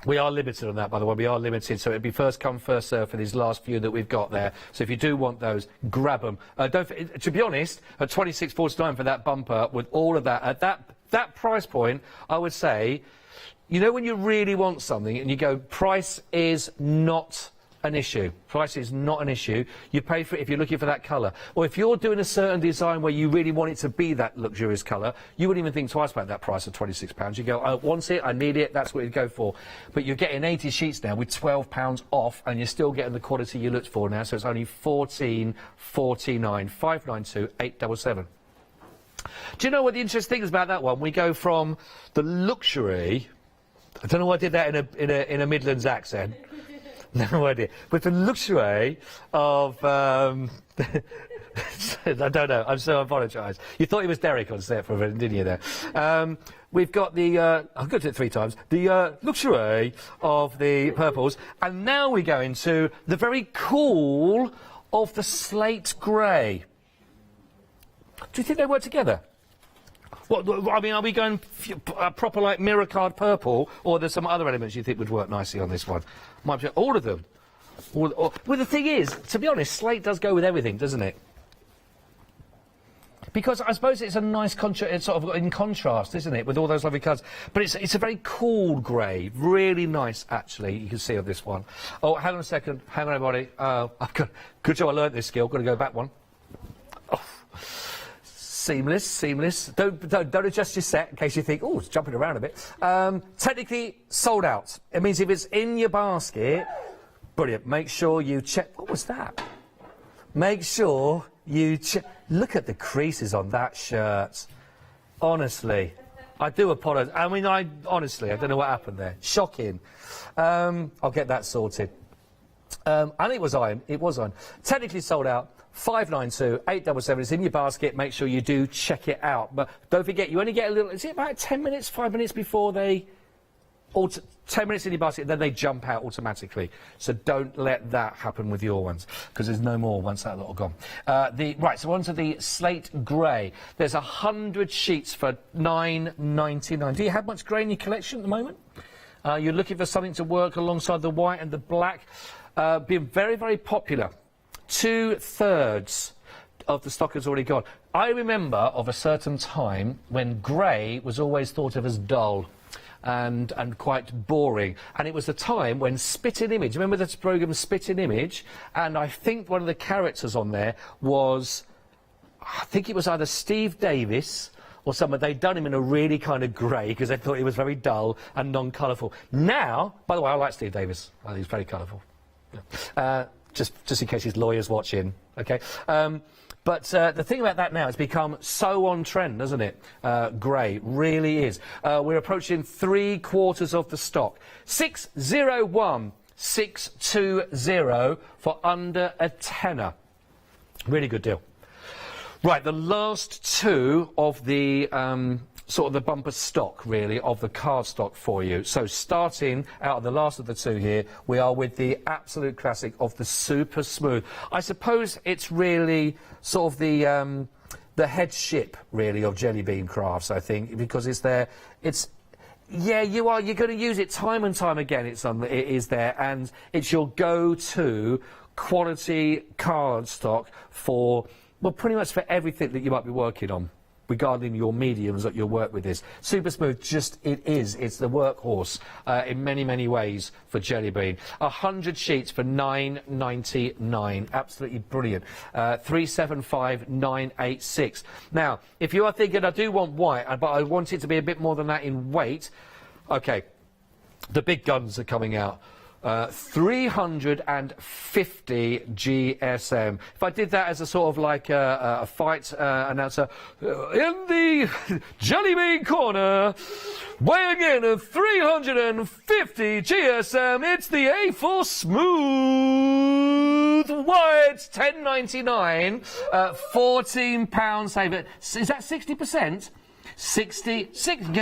We are limited on that, by the way. We are limited, so it'd be first come, first serve for these last few that we've got there. So if you do want those, grab them. To be honest, at £26.49 for that bumper, with all of that, at that price point, I would say, you know when you really want something and you go, price is not an issue. Price is not an issue. You pay for it if you're looking for that colour. Or if you're doing a certain design where you really want it to be that luxurious colour, you wouldn't even think twice about that price of £26. You go, I want it, I need it, that's what you'd go for. But you're getting 80 sheets now with £12 off, and you're still getting the quality you looked for now, so it's only £14.49. 592-877. Do you know what the interesting thing is about that one? We go from the luxury. I don't know why I did that in a Midlands accent. No idea. But the luxury of... I don't know. I'm so apologise. You thought it was Derek on set for a minute, didn't you, there? We've got the... I've got it 3 times. The luxury of the purples. And now we go into the very cool of the slate grey. Do you think they work together? What, I mean, are we going proper like mirror card purple, or there's some other elements you think would work nicely on this one? Might be all of them. Well, the thing is, to be honest, slate does go with everything, doesn't it? Because I suppose it's a nice it's sort of in contrast, isn't it, with all those lovely colours. But it's a very cool grey, really nice, actually. You can see on this one. Oh, hang on a second, hang on, everybody. Good job I learnt this skill. Got to go back one. Oh. Seamless. Don't adjust your set in case you think, oh, it's jumping around a bit. Technically sold out. It means if it's in your basket, brilliant. Make sure you check. What was that? Make sure you check. Look at the creases on that shirt. Honestly, I do apologise. I mean, honestly, I don't know what happened there. Shocking. I'll get that sorted. And it was iron. Technically sold out. 592-877. It's in your basket. Make sure you do check it out. But don't forget, you only get a little. Is it about 10 minutes, 5 minutes before they? 10 minutes in your basket, then they jump out automatically. So don't let that happen with your ones, because there's no more once that lot are gone. Right, so on to the slate grey. There's 100 sheets for £9.99. Do you have much grey in your collection at the moment? You're looking for something to work alongside the white and the black. Being very, very popular. 2/3 of the stock has already gone. I remember of a certain time when grey was always thought of as dull and quite boring. And it was the time when Spitting Image, remember this programme Spitting Image? And I think one of the characters on there was, I think it was either Steve Davis or summer, they'd done him in a really kind of grey because they thought he was very dull and non-colourful. Now, by the way, I like Steve Davis. I think he's very colourful. Yeah. Just in case his lawyer's watching, okay? But the thing about that now, it's become so on trend, hasn't it? Grey, really is. We're approaching 3/4 of the stock. 601-620 for under a tenner. Really good deal. Right, the last two of the sort of the bumper stock, really, of the cardstock for you. So starting out of the last of the two here, we are with the absolute classic of the super smooth. I suppose it's really sort of the headship, really, of Jelly Bean Crafts, I think, because it's there. Yeah, you're going to use it time and time again. It is there, and it's your go-to quality cardstock for, well, pretty much for everything that you might be working on, regarding your mediums that you'll work with this. Super smooth, it's the workhorse in many, many ways for Jelly Bean. 100 sheets for £9.99, absolutely brilliant. 375,986. Now, if you are thinking, I do want white, but I want it to be a bit more than that in weight, okay, the big guns are coming out. 350 GSM. If I did that as a sort of like a fight announcer, in the Jelly Bean corner, weighing in at 350 GSM, it's the A4 Smooth White, £10.99, £14 save. Is that 60%? 60,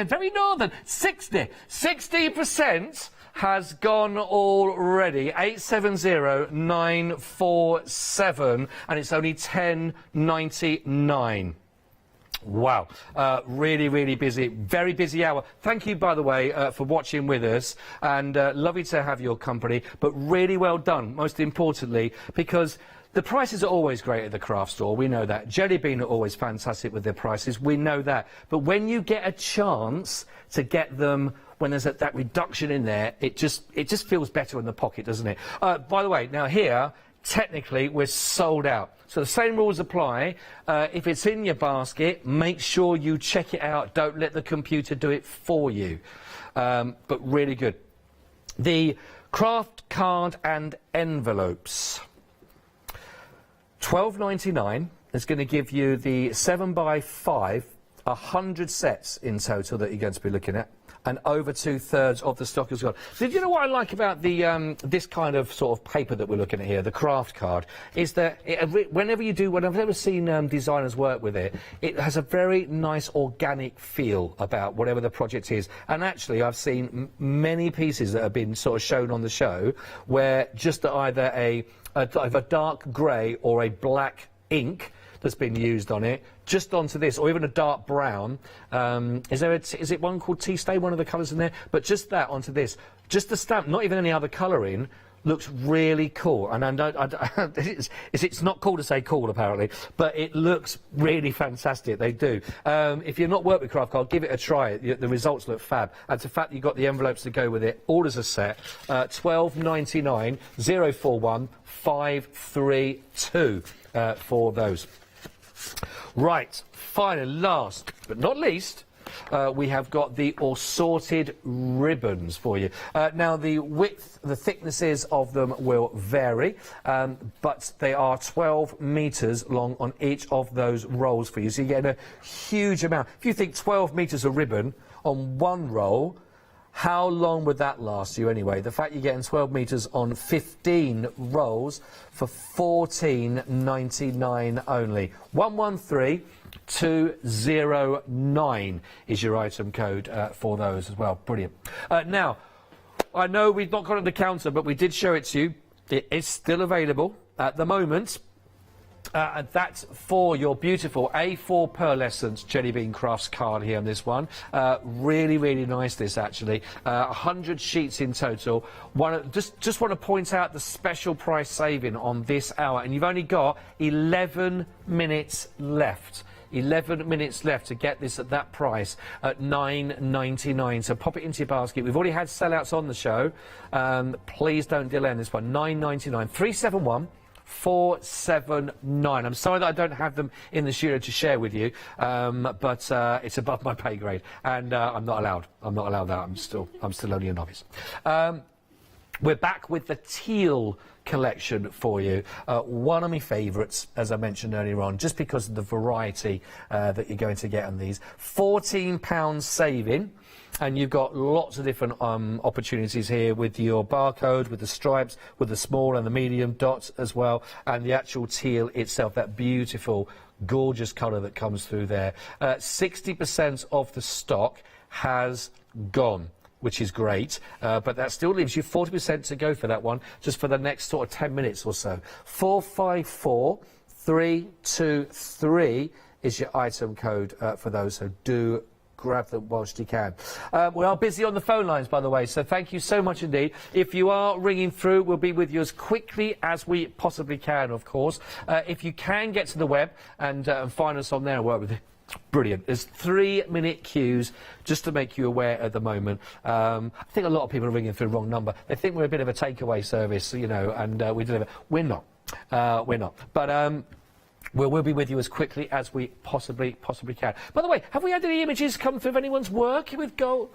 very northern, 60% has gone already. 870947, and it's only £10.99. Wow, really, really busy, very busy hour. Thank you, by the way, for watching with us, and lovely to have your company, but really well done, most importantly, because the prices are always great at the craft store, we know that. Jelly Bean are always fantastic with their prices, we know that. But when you get a chance to get them when there's that reduction in there, it just feels better in the pocket, doesn't it? By the way, now here, technically, we're sold out. So the same rules apply. If it's in your basket, make sure you check it out. Don't let the computer do it for you. But really good. The craft card and envelopes. £12.99 is going to give you the 7x5, 100 sets in total that you're going to be looking at, and over 2/3 of the stock as well. Did you know what I like about the this kind of sort of paper that we're looking at here, the craft card, is that whenever I've ever seen designers work with it, it has a very nice organic feel about whatever the project is. And actually, I've seen many pieces that have been sort of shown on the show where just either a dark grey or a black ink that's been used on it, just onto this, or even a dark brown. Is it one called Tea Stay, one of the colours in there? But just that onto this, just the stamp, not even any other colouring, looks really cool. And it's not cool to say cool, apparently, but it looks really fantastic. They do. If you've not worked with craft card, give it a try. The results look fab. And the fact you've got the envelopes to go with it, all as a set, £12.99, 041 532 for those. Right, finally, last but not least, we have got the assorted ribbons for you. Now, the width, the thicknesses of them will vary, but they are 12 metres long on each of those rolls for you. So you're getting a huge amount. If you think 12 metres of ribbon on one roll, how long would that last you anyway? The fact you're getting 12 metres on 15 rolls for £14.99 only. 113209 is your item code for those as well. Brilliant. Now, I know we've not got it on the counter, but we did show it to you. It is still available at the moment. And that's for your beautiful A4 Pearlescence Jelly Bean Crafts card here on this one. Really, really nice, this, actually. 100 sheets in total. Just want to point out the special price saving on this hour. And you've only got 11 minutes left. 11 minutes left to get this at that price at £9.99. So pop it into your basket. We've already had sellouts on the show. Please don't delay on this one. £9.99. 371 479. I'm sorry that I don't have them in the studio to share with you, but it's above my pay grade, and I'm not allowed. I'm not allowed that. I'm still only a novice. We're back with the teal collection for you. One of my favourites, as I mentioned earlier on, just because of the variety that you're going to get on these. £14 saving. And you've got lots of different opportunities here with your barcode, with the stripes, with the small and the medium dots as well, and the actual teal itself, that beautiful, gorgeous colour that comes through there. 60% of the stock has gone, which is great, but that still leaves you 40% to go for that one, just for the next sort of 10 minutes or so. 454323 is your item code for those, so do grab them whilst you can. We are busy on the phone lines, by the way, so thank you so much indeed. If you are ringing through, we'll be with you as quickly as we possibly can, of course. If you can get to the web and find us on there and work with it, brilliant. There's 3-minute queues, just to make you aware at the moment. I think a lot of people are ringing through the wrong number. They think we're a bit of a takeaway service, you know, and we deliver. We're not. We're not. But we'll be with you as quickly as we possibly can. By the way, have we had any images come through of anyone's work with gold?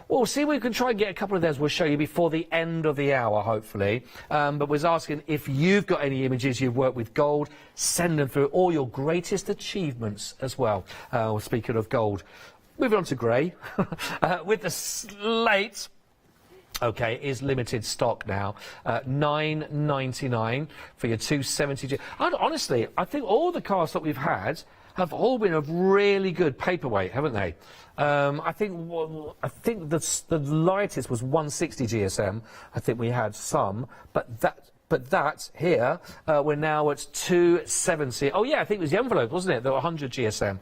Well, see, we can try and get a couple of those. We'll show you before the end of the hour, hopefully. But was asking if you've got any images you've worked with gold, send them through, or your greatest achievements as well. Speaking of gold, moving on to grey. With the slate, okay, is limited stock now. £9.99 for your 270. Honestly, I think all the cars that we've had have all been of really good paperweight, haven't they? I think the lightest was 160 GSM. I think we had some, but that here, we're now at 270. Oh yeah, I think it was the envelope, wasn't it? The 100 GSM.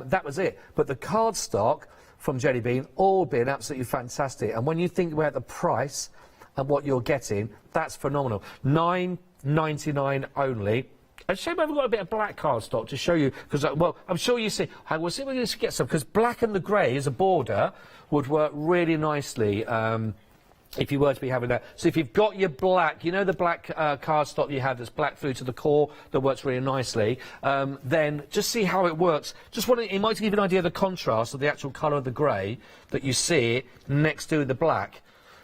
That was it. But the cardstock from Jelly Bean, all been absolutely fantastic. And when you think about the price and what you're getting, that's phenomenal. £9.99 only. A shame I haven't got a bit of black cardstock to show you, because, well, I'm sure you see. We'll see if we can get some, because black and the grey as a border would work really nicely. If you were to be having that. So if you've got your black, you know the black cardstock you have that's black through to the core that works really nicely, then just see how it works. It might give you an idea of the contrast of the actual colour of the grey that you see next to the black.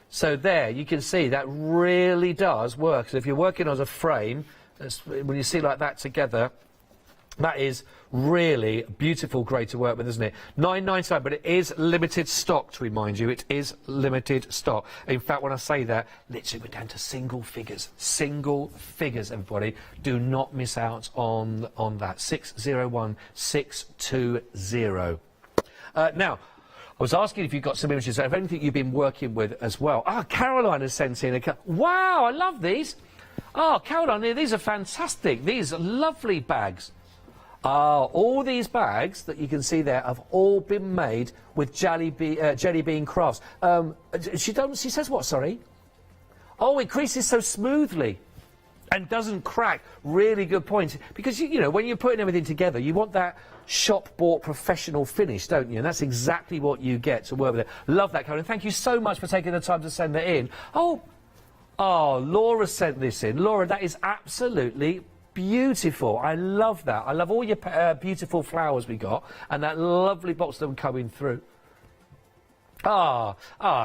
So there, you can see that really does work. So if you're working as a frame, when you see like that together, that is really beautiful, great to work with, isn't it? £9.99, but it is limited stock, to remind you. It is limited stock. In fact, when I say that, literally we're down to single figures. Single figures, everybody. Do not miss out on that. 601620. Now, I was asking if you've got some images of anything you've been working with as well. Caroline has sent in wow, I love these. Caroline, these are fantastic. These are lovely bags. All these bags that you can see there have all been made with Jelly Bean crafts. She says what, sorry? Oh, it creases so smoothly and doesn't crack. Really good point. Because, you know, when you're putting everything together, you want that shop-bought professional finish, don't you? And that's exactly what you get to work with it. Love that, Caroline. Thank you so much for taking the time to send that in. Oh, Laura sent this in. Laura, that is absolutely beautiful. I love that. I love all your beautiful flowers we got, and that lovely box of them coming through.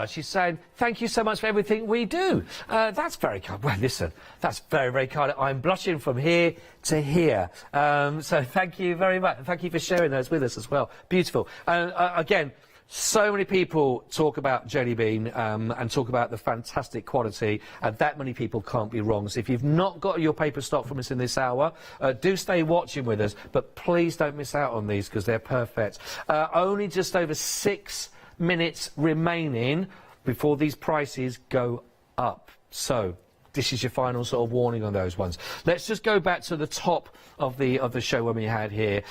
She's saying, thank you so much for everything we do. That's very kind. Well, listen, that's very, very kind. I'm blushing from here to here. So thank you very much. Thank you for sharing those with us as well. Beautiful. Again, so many people talk about Jelly Bean and talk about the fantastic quality, and that many people can't be wrong. So if you've not got your paper stock from us in this hour, do stay watching with us, but please don't miss out on these because they're perfect. Only just over 6 minutes remaining before these prices go up. So this is your final sort of warning on those ones. Let's just go back to the top of the show when we had here.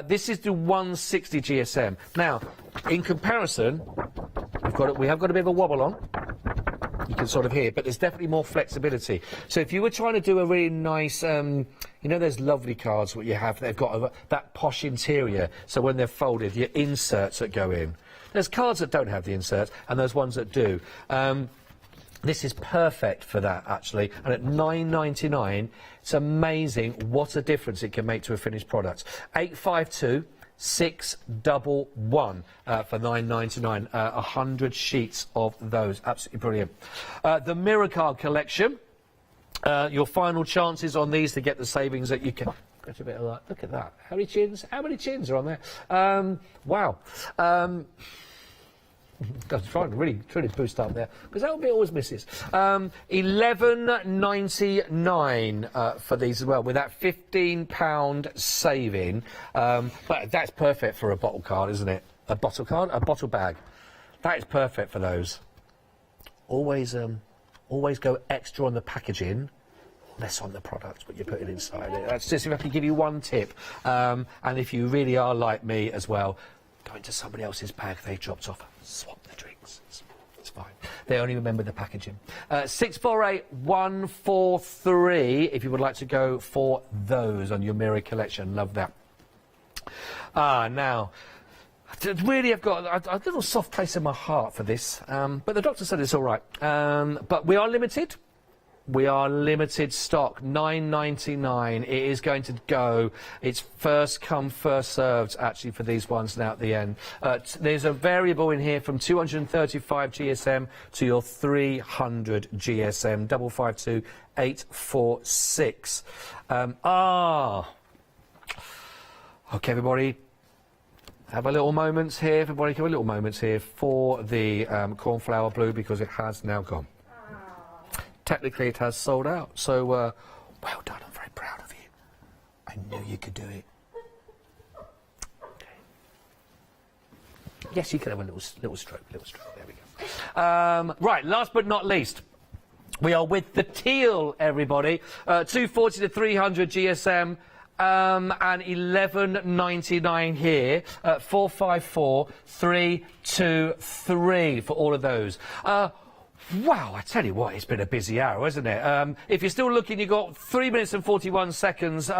This is the 160 GSM. Now, in comparison, we have got a bit of a wobble on. You can sort of hear, but there's definitely more flexibility. So if you were trying to do a really nice, you know, there's lovely cards what you have. They've got that posh interior. So when they're folded, your inserts that go in. There's cards that don't have the inserts, and there's ones that do. This is perfect for that, actually, and at £9.99, it's amazing what a difference it can make to a finished product. 852 611 for £9.99. 100 sheets of those, absolutely brilliant. The Mirror Card collection. Your final chances on these to get the savings that you can. Got a bit of like, look at that. How many chins? How many chins are on there? Wow. I was trying to really boost up there because that bit always misses. £11.99 for these as well, with that £15 saving. But that's perfect for a bottle card, isn't it? A bottle card, a bottle bag. That is perfect for those. Always go extra on the packaging, less on the product, what you're putting inside it. That's just if I can give you one tip. And if you really are like me as well, go into somebody else's bag they dropped off, swap the drinks. It's fine. They only remember the packaging. 648143 if you would like to go for those on your mirror collection. Love that. Now, really, I've got a little soft place in my heart for this, but the doctor said it's all right. But we are limited. We are limited stock, £9.99. It is going to go. It's first come, first served, actually, for these ones now at the end. There's a variable in here from 235 GSM to your 300 GSM, 552 846. OK, everybody. Have a little moments here, everybody. Have a little moments here for the cornflower blue, because it has now gone. Technically, it has sold out. So, well done. I'm very proud of you. I knew you could do it. Okay. Yes, you can have a little stroke. There we go. Right. Last but not least, we are with the teal, everybody. 240 to 300 GSM. And £11.99 here, 454 323 for all of those. Wow, I tell you what, it's been a busy hour, hasn't it? If you're still looking, you've got 3 minutes and 41 seconds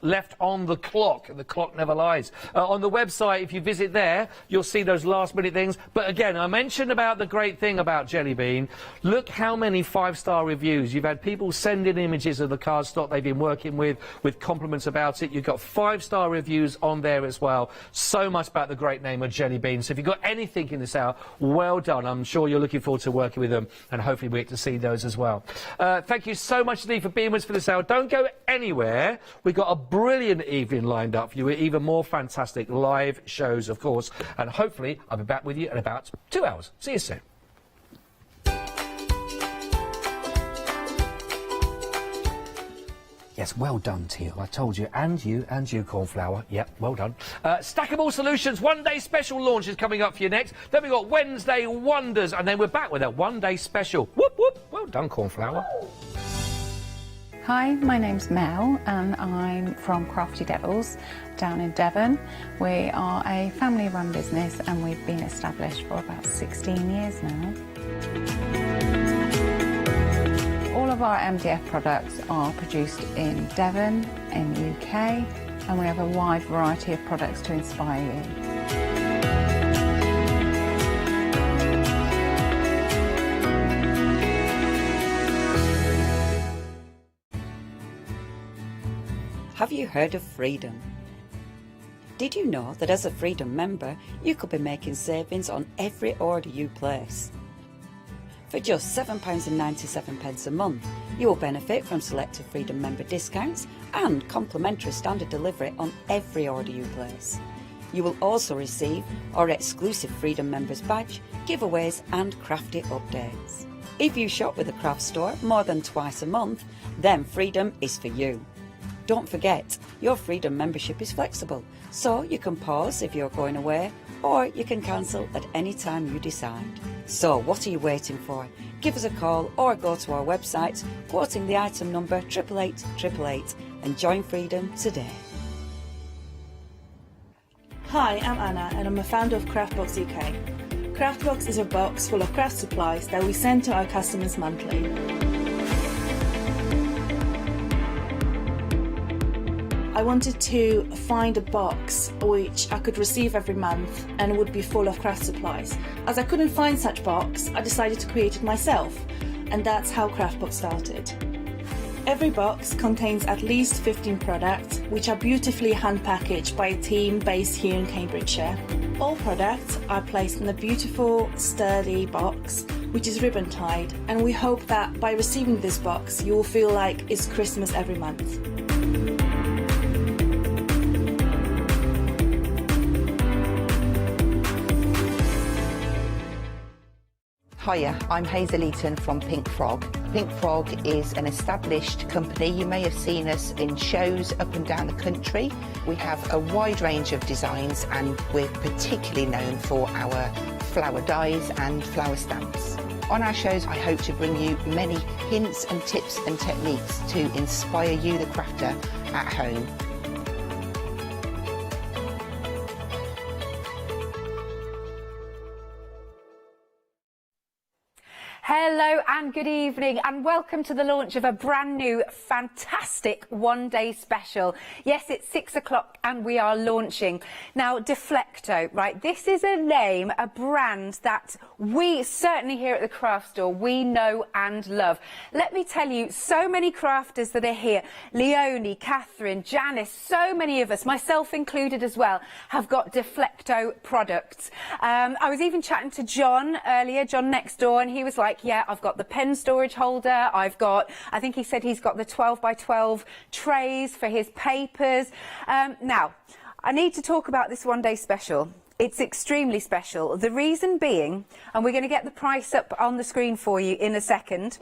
left on the clock, and the clock never lies. On the website, if you visit there, you'll see those last-minute things. But again, I mentioned about the great thing about Jelly Bean. Look how many 5-star reviews. You've had people send in images of the cardstock they've been working with compliments about it. You've got 5-star reviews on there as well. So much about the great name of Jelly Bean. So if you've got anything in this hour, well done. I'm sure you're looking forward to working with them, and hopefully we get to see those as well. Thank you so much indeed for being with us for this hour. Don't go anywhere. We've got a brilliant evening lined up for you, with even more fantastic live shows, of course, and hopefully I'll be back with you in about 2 hours. See you soon. Yes, well done, Teal. I told you. And you, Cornflower. Yep, well done. Stackable Solutions one-day special launch is coming up for you next. Then we've got Wednesday Wonders, and then we're back with a one-day special. Whoop, whoop. Well done, Cornflower. Hi, my name's Mel, and I'm from Crafty Devils down in Devon. We are a family-run business, and we've been established for about 16 years now. All of our MDF products are produced in Devon, in the UK, and we have a wide variety of products to inspire you. Have you heard of Freedom? Did you know that as a Freedom member, you could be making savings on every order you place? For just £7.97 a month, you will benefit from selected Freedom member discounts and complimentary standard delivery on every order you place. You will also receive our exclusive Freedom members badge, giveaways and crafty updates. If you shop with a craft store more than twice a month, then Freedom is for you. Don't forget, your Freedom membership is flexible, so you can pause if you're going away, or you can cancel at any time you decide. So what are you waiting for? Give us a call or go to our website, quoting the item number 88888, and join Freedom today. Hi, I'm Anna, and I'm a founder of Craftbox UK. Craftbox is a box full of craft supplies that we send to our customers monthly. I wanted to find a box which I could receive every month and would be full of craft supplies. As I couldn't find such box, I decided to create it myself. and that's how Craftbox started. Every box contains at least 15 products, which are beautifully hand-packaged by a team based here in Cambridgeshire. All products are placed in a beautiful, sturdy box, which is ribbon-tied, and we hope that by receiving this box, you will feel like it's Christmas every month. Hiya, I'm Hazel Eaton from Pink Frog. Pink Frog is an established company. You may have seen us in shows up and down the country. We have a wide range of designs and we're particularly known for our flower dies and flower stamps. On our shows, I hope to bring you many hints and tips and techniques to inspire you, the crafter, at home. Hello and good evening and welcome to the launch of a brand new fantastic one-day special. Yes, it's 6 o'clock and we are launching. Now, Deflecto, right, this is a name, a brand that we certainly here at the craft store, we know and love. Let me tell you, so many crafters that are here, Leonie, Catherine, Janice, so many of us, myself included as well, have got Deflecto products. I was even chatting to John earlier, John next door, and he was like, yeah, I've got the pen storage holder, I think he said he's got the 12 by 12 trays for his papers. Now, I need to talk about this one-day special. It's extremely special. The reason being, and we're going to get the price up on the screen for you in a second,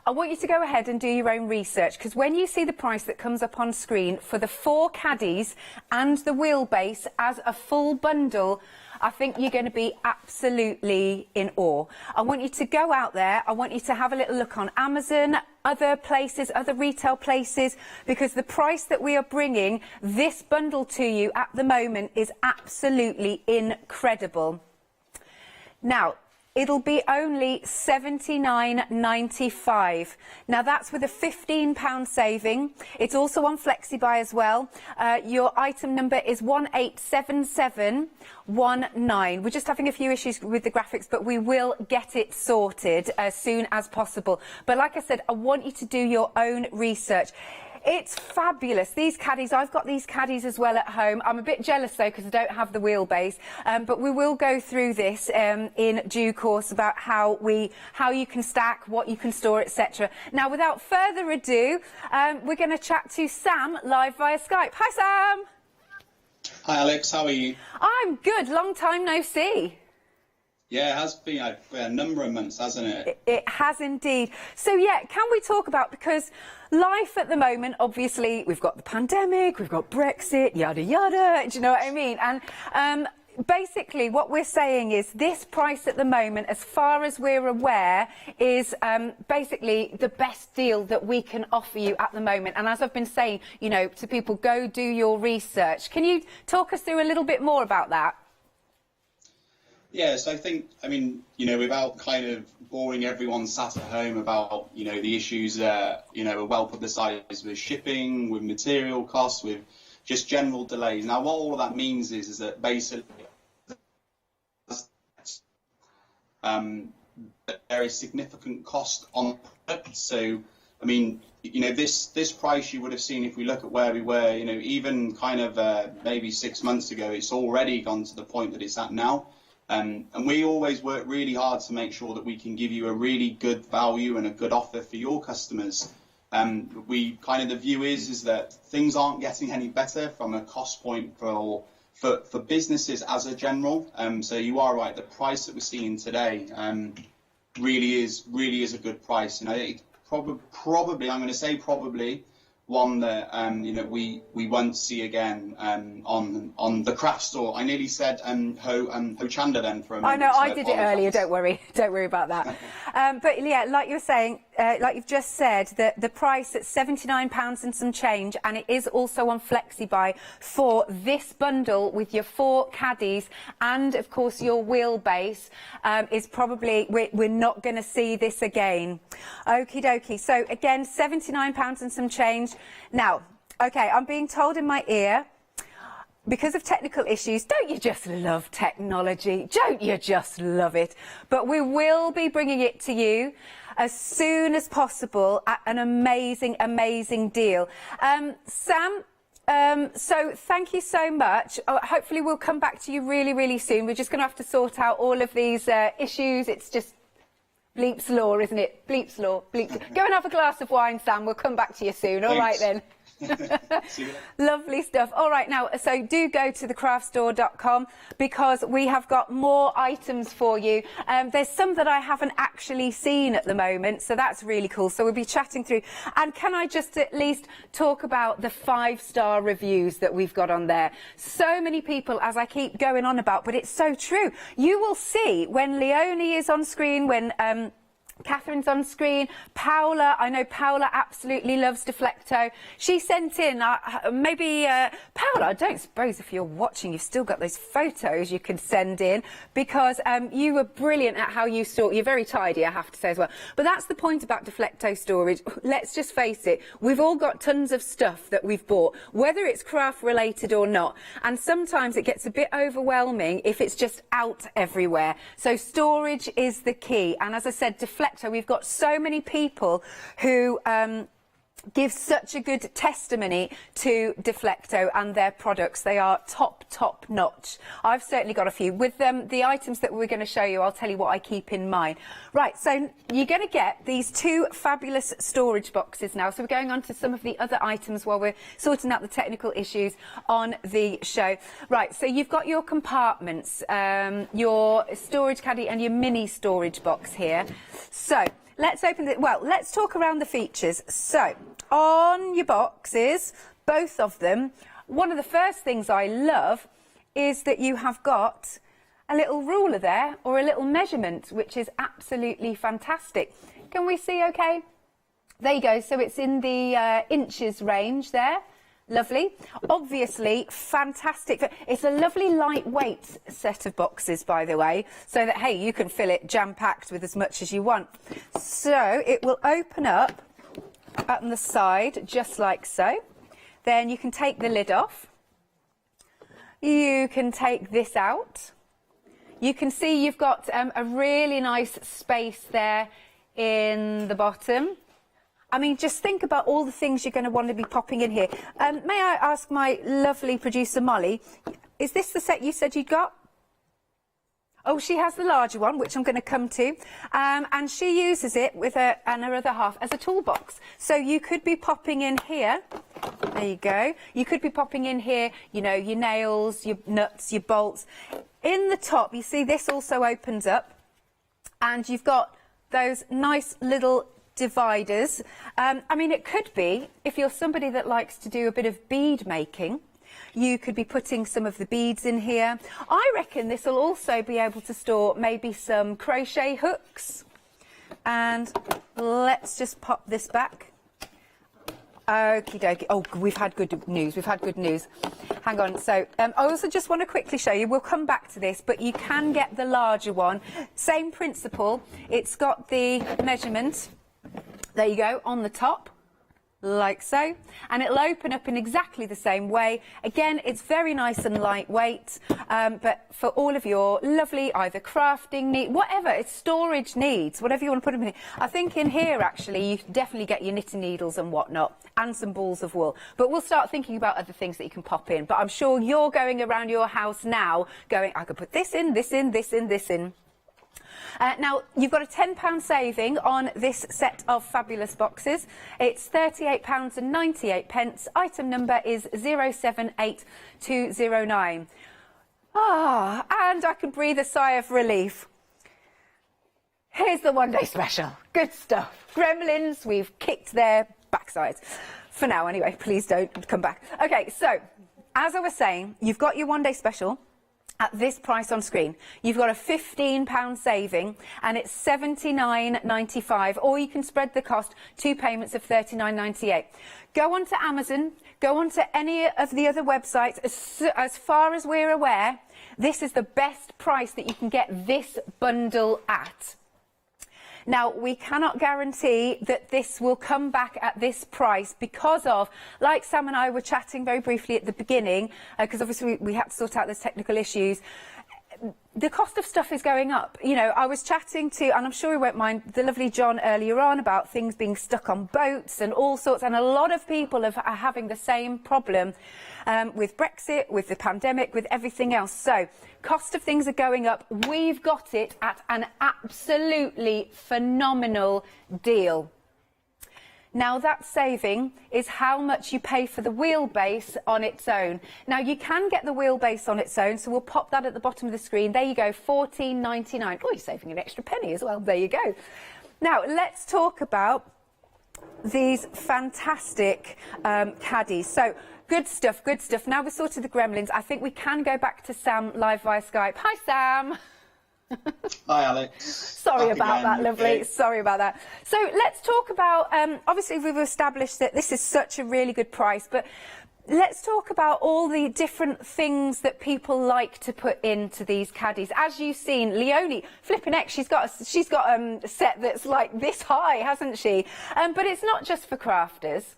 I want you to go ahead and do your own research, because when you see the price that comes up on screen for the 4 caddies and the wheelbase as a full bundle, I think you're going to be absolutely in awe. I want you to go out there. I want you to have a little look on Amazon, other places, other retail places, because the price that we are bringing this bundle to you at the moment is absolutely incredible. Now, it'll be only £79.95. Now that's with a £15 saving. It's also on Flexi buy as well. Your item number is 187719. We're just having a few issues with the graphics, but we will get it sorted as soon as possible. But like I said, I want you to do your own research. It's fabulous. These caddies, I've got these caddies as well at home. I'm a bit jealous though because I don't have the wheelbase, but we will go through this in due course about how you can stack, what you can store, etc. Now, without further ado, we're going to chat to Sam live via Skype. Hi, Sam. Hi, Alex. How are you? I'm good. Long time no see. Yeah, it has been a number of months, hasn't it? It has indeed. So yeah, can we talk about, because life at the moment, obviously, we've got the pandemic, we've got Brexit, yada yada, do you know what I mean? And basically what we're saying is this price at the moment, as far as we're aware, is basically the best deal that we can offer you at the moment. And as I've been saying, you know, to people, go do your research. Can you talk us through a little bit more about that? Yes, I think, I mean, you know, without kind of boring everyone sat at home about, you know, the issues that, you know, are well publicised with shipping, with material costs, with just general delays. Now, what all of that means is that basically there is significant cost on the product. So, I mean, you know, this price you would have seen if we look at where we were, you know, even kind of maybe 6 months ago, it's already gone to the point that it's at now. And we always work really hard to make sure that we can give you a really good value and a good offer for your customers. We kind of, the view is that things aren't getting any better from a cost point for businesses as a general. So you are right, the price that we're seeing today really is a good price. And I think probably I'm going to say probably one that you know, we won't see again on the craft store. I nearly said Hochanda then for a minute. I know, I did it earlier, don't worry about that. But yeah, like you were saying, like you've just said, the price at £79 and some change, and it is also on Flexi buy for this bundle with your 4 caddies and of course your wheelbase, is probably, we're not going to see this again. Okie dokie. So again, £79 and some change. Now, okay, I'm being told in my ear, because of technical issues. Don't you just love technology? Don't you just love it? But we will be bringing it to you as soon as possible at an amazing, amazing deal. Sam, so thank you so much. Hopefully we'll come back to you really, really soon. We're just going to have to sort out all of these issues. It's just Bleep's Law, isn't it? Bleep's Law. Bleep's. Go and have a glass of wine, Sam. We'll come back to you soon. All right then. Lovely stuff. All right, now, so do go to thecraftstore.com because we have got more items for you. There's some that I haven't actually seen at the moment, so that's really cool. So we'll be chatting through. And can I just at least talk about the 5-star reviews that we've got on there? So many people, as I keep going on about, but it's so true. You will see when Leonie is on screen, when Catherine's on screen. Paula, I know Paula absolutely loves Deflecto. She sent in, Paula, I don't suppose if you're watching, you've still got those photos you can send in because you were brilliant at how you store. You're very tidy, I have to say as well. But that's the point about Deflecto storage. Let's just face it, we've all got tons of stuff that we've bought, whether it's craft related or not. And sometimes it gets a bit overwhelming if it's just out everywhere. So storage is the key. And as I said, Deflecto, we've got so many people who give such a good testimony to Deflecto and their products. They are top notch. I've certainly got a few. With the items that we're going to show you, I'll tell you what I keep in mind. Right, so you're going to get these 2 fabulous storage boxes now. So we're going on to some of the other items while we're sorting out the technical issues on the show. Right, so you've got your compartments, your storage caddy and your mini storage box here. So let's open it. Well, let's talk around the features. So on your boxes, both of them, one of the first things I love is that you have got a little ruler there, or a little measurement, which is absolutely fantastic. Can we see okay? There you go. So it's in the inches range there. Lovely. Obviously, fantastic. It's a lovely lightweight set of boxes, by the way, so that, hey, you can fill it jam-packed with as much as you want. So it will open up on the side, just like so. Then you can take the lid off. You can take this out. You can see you've got a really nice space there in the bottom. I mean, just think about all the things you're going to want to be popping in here. May I ask my lovely producer, Molly, is this the set you said you'd got? Oh, she has the larger one, which I'm going to come to. And she uses it with her and her other half as a toolbox. So you could be popping in here. There you go. You could be popping in here, you know, your nails, your nuts, your bolts. In the top, you see this also opens up. And you've got those nice little dividers. I mean, it could be, if you're somebody that likes to do a bit of bead making, you could be putting some of the beads in here. I reckon this will also be able to store maybe some crochet hooks. And let's just pop this back. Okie dokie. Oh, we've had good news. We've had good news. Hang on. So I also just want to quickly show you, we'll come back to this, but you can get the larger one. Same principle. It's got the measurement. There you go, on the top, like so. And it'll open up in exactly the same way. Again, it's very nice and lightweight, but for all of your lovely either crafting needs, whatever, it's storage needs, whatever you want to put them in. I think in here, actually, you can definitely get your knitting needles and whatnot, and some balls of wool. But we'll start thinking about other things that you can pop in. But I'm sure you're going around your house now going, I could put this in, this in, this in, this in. Now, you've got a £10 saving on this set of fabulous boxes. It's £38.98. Item number is 078209. And I can breathe a sigh of relief. Here's the one-day special. Good stuff. Gremlins, we've kicked their backsides. For now, anyway. Please don't come back. OK, so, as I was saying, you've got your one-day special at this price on screen. You've got a £15 saving, and it's $79.95, or you can spread the cost, 2 payments of $39.98. Go on to Amazon, go on to any of the other websites. As far as we're aware, this is the best price that you can get this bundle at. Now, we cannot guarantee that this will come back at this price because of, like Sam and I were chatting very briefly at the beginning, because obviously we had to sort out those technical issues. The cost of stuff is going up. You know, I was chatting to, and I'm sure he won't mind, the lovely John earlier on about things being stuck on boats and all sorts, and a lot of people are having the same problem with Brexit, with the pandemic, with everything else. So, cost of things are going up. We've got it at an absolutely phenomenal deal. Now, that saving is how much you pay for the wheelbase on its own. Now, you can get the wheelbase on its own, so we'll pop that at the bottom of the screen. There you go, $14.99. Oh, you're saving an extra penny as well. There you go. Now, let's talk about these fantastic caddies. So, good stuff, good stuff. Now we've sorted the gremlins. I think we can go back to Sam live via Skype. Hi, Sam. Hi, Alex. Sorry about that, lovely. Sorry about that. So let's talk about, obviously we've established that this is such a really good price, but let's talk about all the different things that people like to put into these caddies. As you've seen, Leonie, flipping heck, she's got a set that's like this high, hasn't she? But it's not just for crafters.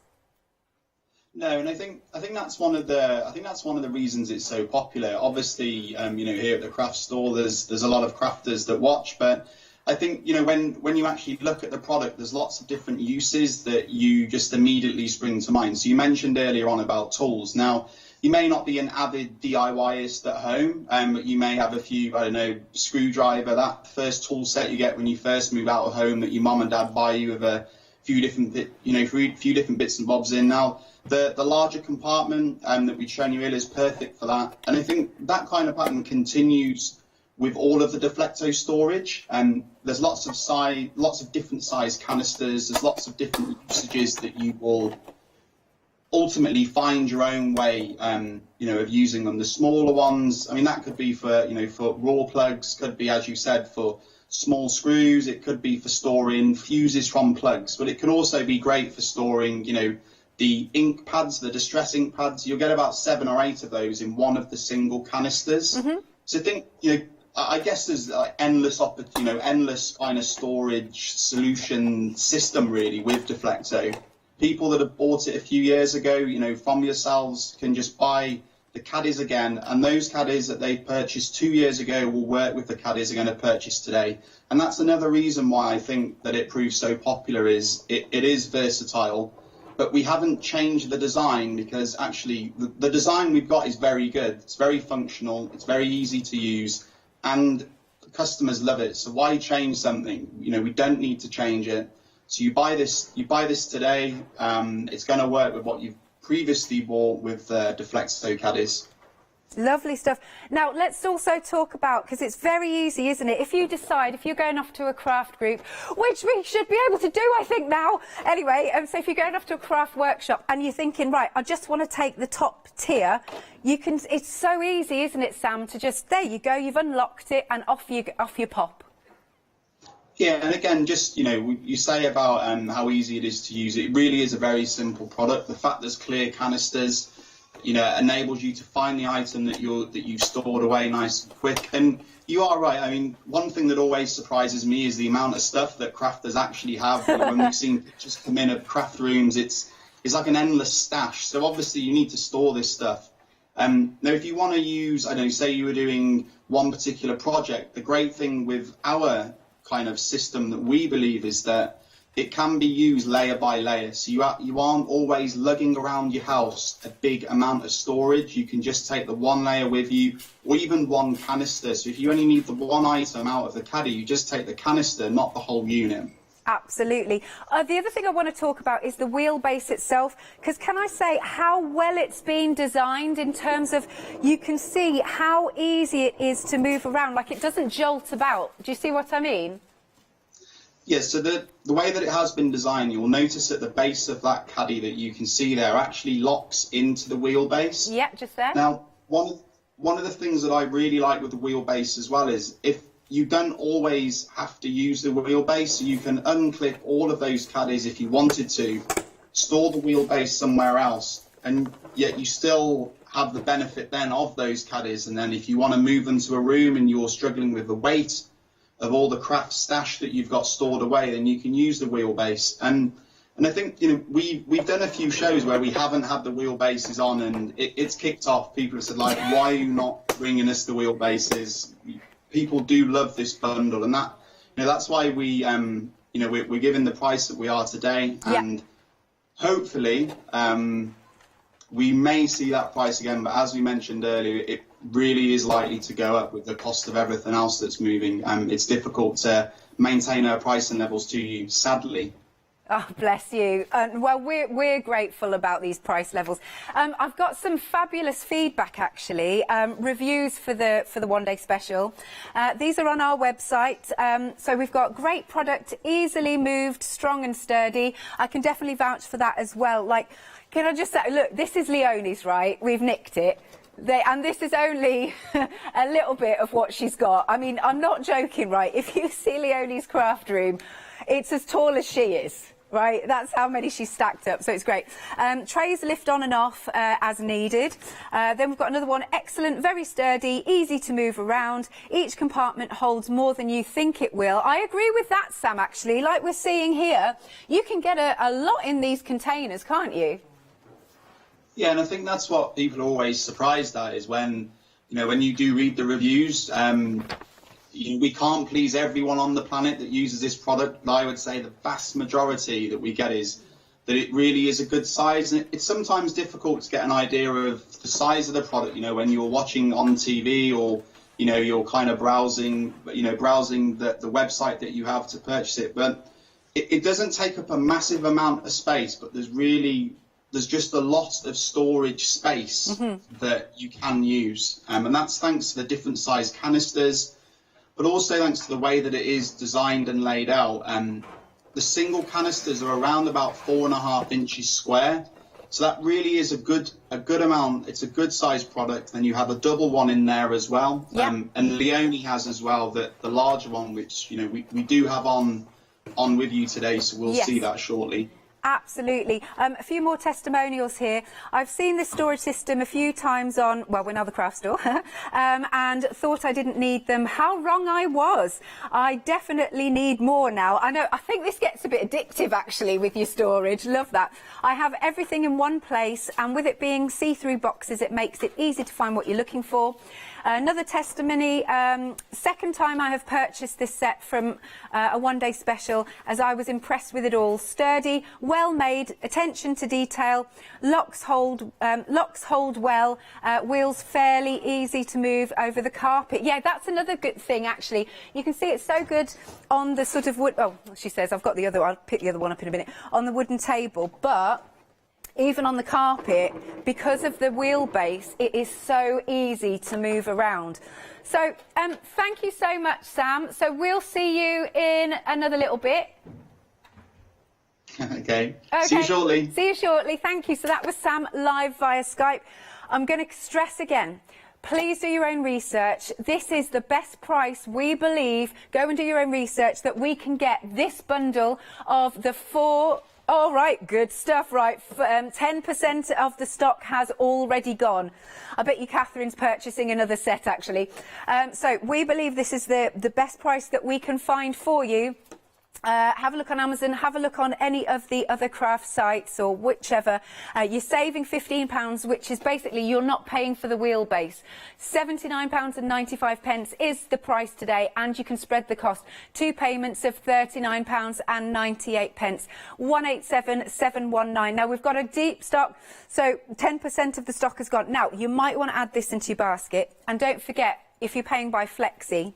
No, and I think that's one of the reasons it's so popular. Obviously, you know, here at the craft store, there's a lot of crafters that watch, but I think, you know, when you actually look at the product, there's lots of different uses that you just immediately spring to mind. So you mentioned earlier on about tools. Now, you may not be an avid DIYist at home, but you may have a few, I don't know, screwdriver, that first tool set you get when you first move out of home that your mum and dad buy you with a few different bits and bobs in. Now, the larger compartment that we've shown you earlier is perfect for that, and I think that kind of pattern continues with all of the Deflecto storage. There's lots of different size canisters. There's lots of different usages that you will ultimately find your own way, you know, of using them. The smaller ones, I mean, that could be for, you know, for raw plugs, could be, as you said, for small screws. It could be for storing fuses from plugs, but it can also be great for storing, you know, the ink pads, the distress ink pads. You'll get about 7 or 8 of those in one of the single canisters. Mm-hmm. So I think, you know, I guess there's like endless kind of storage solution system really with Deflecto. People that have bought it a few years ago, you know, from yourselves, can just buy the caddies again, and those caddies that they purchased 2 years ago will work with the caddies they're going to purchase today. And that's another reason why I think that it proves so popular, is it is versatile, but we haven't changed the design, because actually the design we've got is very good. It's very functional, it's very easy to use, and the customers love it. So why change something? You know, we don't need to change it. So you buy this today, it's going to work with what you've previously bought with Deflecto caddies. Lovely stuff. Now, let's also talk about, because it's very easy, isn't it? If you decide, if you're going off to a craft group, which we should be able to do, I think, now. Anyway, so if you're going off to a craft workshop and you're thinking, right, I just want to take the top tier, you can, it's so easy, isn't it, Sam, to just, there you go, you've unlocked it, and off you pop. Yeah, and again, just, you know, you say about how easy it is to use. It really is a very simple product. The fact there's clear canisters, you know, enables you to find the item that you've stored away nice and quick. And you are right. I mean, one thing that always surprises me is the amount of stuff that crafters actually have. When we've seen pictures come in of craft rooms, it's like an endless stash. So obviously you need to store this stuff. Now, if you want to use, I don't know, say you were doing one particular project, the great thing with our kind of system that we believe is that it can be used layer by layer. So you aren't always lugging around your house a big amount of storage. You can just take the one layer with you, or even one canister. So if you only need the one item out of the caddy, you just take the canister, not the whole unit. Absolutely. The other thing I want to talk about is the wheelbase itself, because can I say how well it's been designed in terms of, you can see how easy it is to move around, like it doesn't jolt about. Do you see what I mean? Yes, so the way that it has been designed, you'll notice at the base of that caddy that you can see there actually locks into the wheelbase. Yeah, just there. Now, one of the things that I really like with the wheelbase as well is, if you don't always have to use the wheelbase, so you can unclip all of those caddies if you wanted to, store the wheelbase somewhere else, and yet you still have the benefit then of those caddies. And then if you want to move them to a room and you're struggling with the weight all the craft stash that you've got stored away, then you can use the wheelbase. And I think, you know, we've done a few shows where we haven't had the wheelbases on, and it's kicked off. People have said, like, why are you not bringing us the wheelbases? People do love this bundle, and that, you know, that's why we, you know, we're given the price that we are today, and hopefully we may see that price again. But as we mentioned earlier, it really is likely to go up with the cost of everything else that's moving. It's difficult to maintain our pricing levels to you, sadly. Oh, bless you. Well, we're grateful about these price levels. I've got some fabulous feedback, actually, reviews for the one-day special. These are on our website. So we've got great product, easily moved, strong and sturdy. I can definitely vouch for that as well. Like, can I just say, look, this is Leonie's, right? We've nicked it. And this is only a little bit of what she's got. I mean, I'm not joking, right? If you see Leonie's craft room, it's as tall as she is. Right, that's how many she's stacked up, so it's great. Trays lift on and off as needed. Then we've got another one, excellent, very sturdy, easy to move around. Each compartment holds more than you think it will. I agree with that, Sam, actually. Like we're seeing here, you can get a lot in these containers, can't you? Yeah, and I think that's what people are always surprised at, is when, you know, when you do read the reviews, we can't please everyone on the planet that uses this product. I would say the vast majority that we get is that it really is a good size. And it's sometimes difficult to get an idea of the size of the product, you know, when you're watching on TV, or, you know, you're kind of browsing the website that you have to purchase it. But it doesn't take up a massive amount of space, but there's just a lot of storage space that you can use. And that's thanks to the different size canisters, but also thanks to the way that it is designed and laid out. The single canisters are around about 4.5 inches square, so that really is a good amount. It's a good sized product. And you have a double one in there as well. And Leonie has as well the larger one, which, you know, we do have on with you today, so we'll see that shortly. Absolutely. A few more testimonials here. I've seen this storage system a few times on, well, we're now the craft store, and thought I didn't need them. How wrong I was. I definitely need more now. I think this gets a bit addictive, actually, with your storage. Love that. I have everything in one place, and with it being see-through boxes, it makes it easy to find what you're looking for. Another testimony, second time I have purchased this set from a one-day special, as I was impressed with it all. Sturdy, well made, attention to detail, locks hold well, wheels fairly easy to move over the carpet. Yeah, that's another good thing, actually. You can see it's so good on the sort of wood. Oh, she says I've got the other. I'll pick the other one up in a minute. On the wooden table, but even on the carpet, because of the wheelbase, it is so easy to move around. So thank you so much, Sam. So we'll see you in another little bit. Okay. See you shortly. See you shortly. Thank you. So that was Sam live via Skype. I'm going to stress again, please do your own research. This is the best price, we believe. Go and do your own research that we can get this bundle of the 4... All right, good stuff, right. 10% of the stock has already gone. I bet you Catherine's purchasing another set, actually. So we believe this is the best price that we can find for you. Have a look on Amazon, have a look on any of the other craft sites or whichever. You're saving £15, which is basically you're not paying for the wheelbase. £79.95 is the price today, and you can spread the cost. 2 payments of £39.98. 187719. Now, we've got a deep stock, so 10% of the stock has gone. Now, you might want to add this into your basket, and don't forget, if you're paying by Flexi,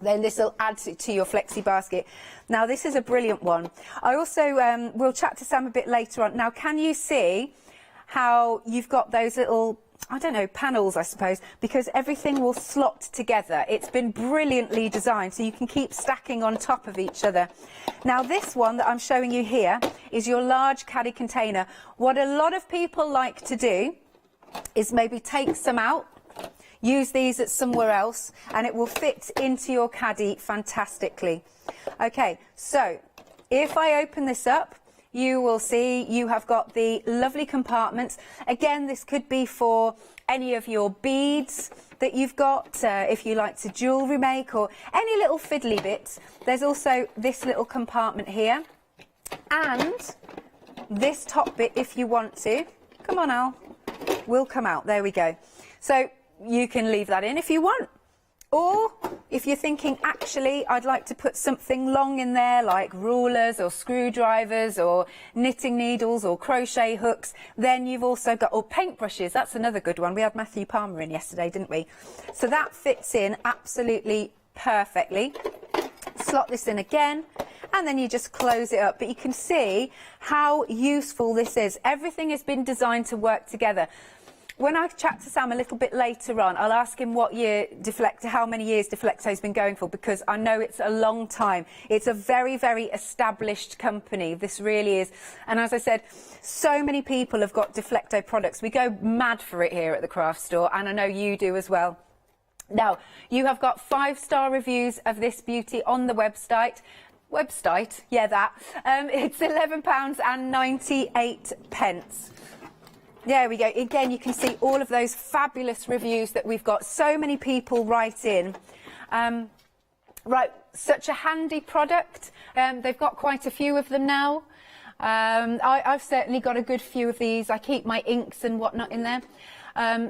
then this will add to your Flexi basket. Now, this is a brilliant one. I also will chat to Sam a bit later on. Now, can you see how you've got those little, I don't know, panels, I suppose, because everything will slot together. It's been brilliantly designed, so you can keep stacking on top of each other. Now, this one that I'm showing you here is your large caddy container. What a lot of people like to do is maybe take some out, use these at somewhere else, and it will fit into your caddy fantastically. Okay, so if I open this up, you will see you have got the lovely compartments. Again, this could be for any of your beads that you've got, if you like to jewellery make, or any little fiddly bits. There's also this little compartment here, and this top bit if you want to. Come on, Al. Will come out. There we go. So you can leave that in if you want. Or if you're thinking, actually, I'd like to put something long in there, like rulers or screwdrivers or knitting needles or crochet hooks, then you've also got, or paintbrushes. That's another good one. We had Matthew Palmer in yesterday, didn't we? So that fits in absolutely perfectly. Slot this in again, and then you just close it up. But you can see how useful this is. Everything has been designed to work together. When I chat to Sam a little bit later on, I'll ask him what year how many years Deflecto's been going for, because I know it's a long time. It's a very, very established company. This really is. And as I said, so many people have got Deflecto products. We go mad for it here at the craft store, and I know you do as well. Now, you have got 5-star reviews of this beauty on the website. Yeah, that. It's £11.98. There we go. Again, you can see all of those fabulous reviews that we've got. So many people write in. Right, such a handy product. They've got quite a few of them now. I've certainly got a good few of these. I keep my inks and whatnot in there.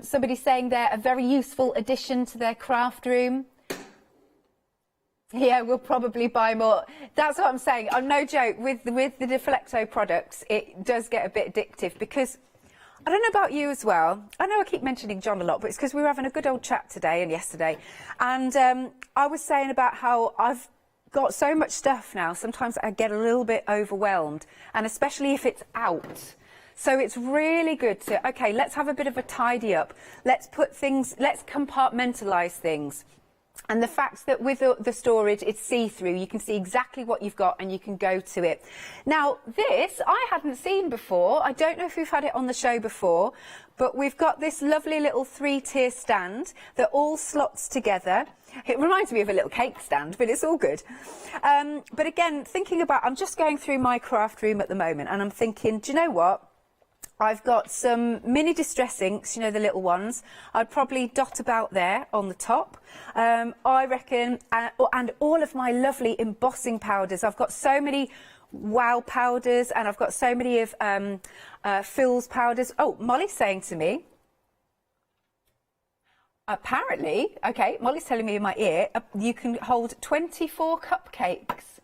Somebody's saying they're a very useful addition to their craft room. Yeah, we'll probably buy more. That's what I'm saying. No joke, with the Deflecto products, it does get a bit addictive, because I don't know about you as well. I know I keep mentioning John a lot, but it's because we were having a good old chat today and yesterday. And I was saying about how I've got so much stuff now, sometimes I get a little bit overwhelmed, and especially if it's out. So it's really good to, okay, let's have a bit of a tidy up. Let's put things, let's compartmentalise things. And the fact that with the storage, it's see-through, you can see exactly what you've got and you can go to it. Now, this I hadn't seen before. I don't know if we've had it on the show before, but we've got this lovely little 3-tier stand that all slots together. It reminds me of a little cake stand, but it's all good. But again, thinking about, I'm just going through my craft room at the moment, and I'm thinking, do you know what? I've got some mini distress inks, you know, the little ones. I'd probably dot about there on the top. I reckon, and all of my lovely embossing powders. I've got so many wow powders, and I've got so many of Phil's powders. Oh, Molly's saying to me, apparently, okay, Molly's telling me in my ear, you can hold 24 cupcakes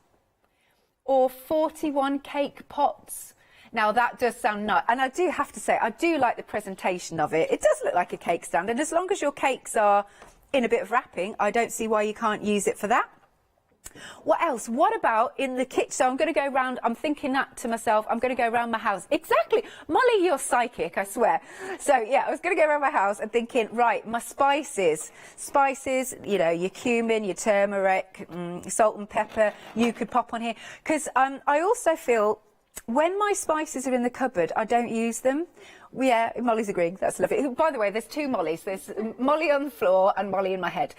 or 41 cake pots. Now, that does sound nuts, and I do have to say, I do like the presentation of it. It does look like a cake stand, and as long as your cakes are in a bit of wrapping, I don't see why you can't use it for that. What else? What about in the kitchen? So I'm going to go round, I'm thinking that to myself, I'm going to go around my house. Exactly. Molly, you're psychic, I swear. So, yeah, I was going to go around my house and thinking, right, my spices. Spices, you know, your cumin, your turmeric, salt and pepper, you could pop on here. Because I also feel, when my spices are in the cupboard, I don't use them. Yeah, Molly's agreeing. That's lovely. By the way, there's 2 Mollys. There's Molly on the floor and Molly in my head.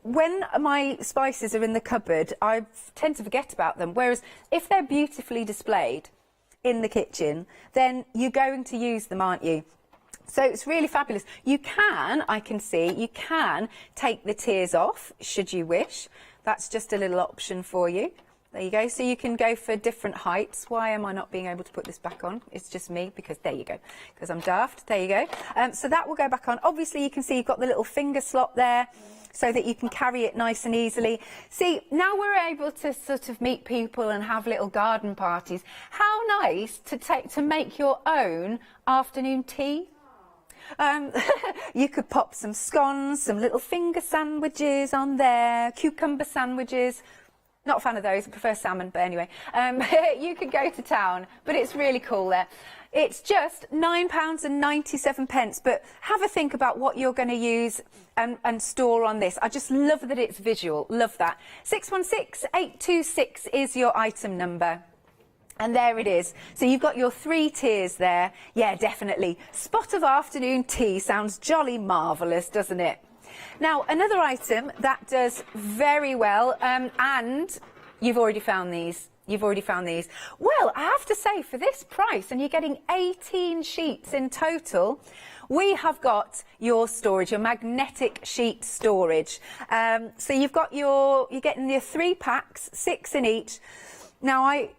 When my spices are in the cupboard, I tend to forget about them. Whereas if they're beautifully displayed in the kitchen, then you're going to use them, aren't you? So it's really fabulous. You can, I can see, you can take the tiers off, should you wish. That's just a little option for you. There you go. So you can go for different heights. Why am I not being able to put this back on? It's just me, because there you go. Because I'm daft. There you go. So that will go back on. Obviously, you can see you've got the little finger slot there so that you can carry it nice and easily. See, now we're able to sort of meet people and have little garden parties. How nice to make your own afternoon tea. You could pop some scones, some little finger sandwiches on there, cucumber sandwiches. Not a fan of those, I prefer salmon, but anyway. You could go to town, but it's really cool there. It's just £9.97, but have a think about what you're going to use and store on this. I just love that it's visual, love that. 616826 is your item number. And there it is. So you've got your 3 tiers there. Yeah, definitely. Spot of afternoon tea sounds jolly marvellous, doesn't it? Now, another item that does very well, and you've already found these. You've already found these. Well, I have to say, for this price, and you're getting 18 sheets in total, we have got your storage, your magnetic sheet storage. So you're getting your 3 packs, 6 in each. Now, I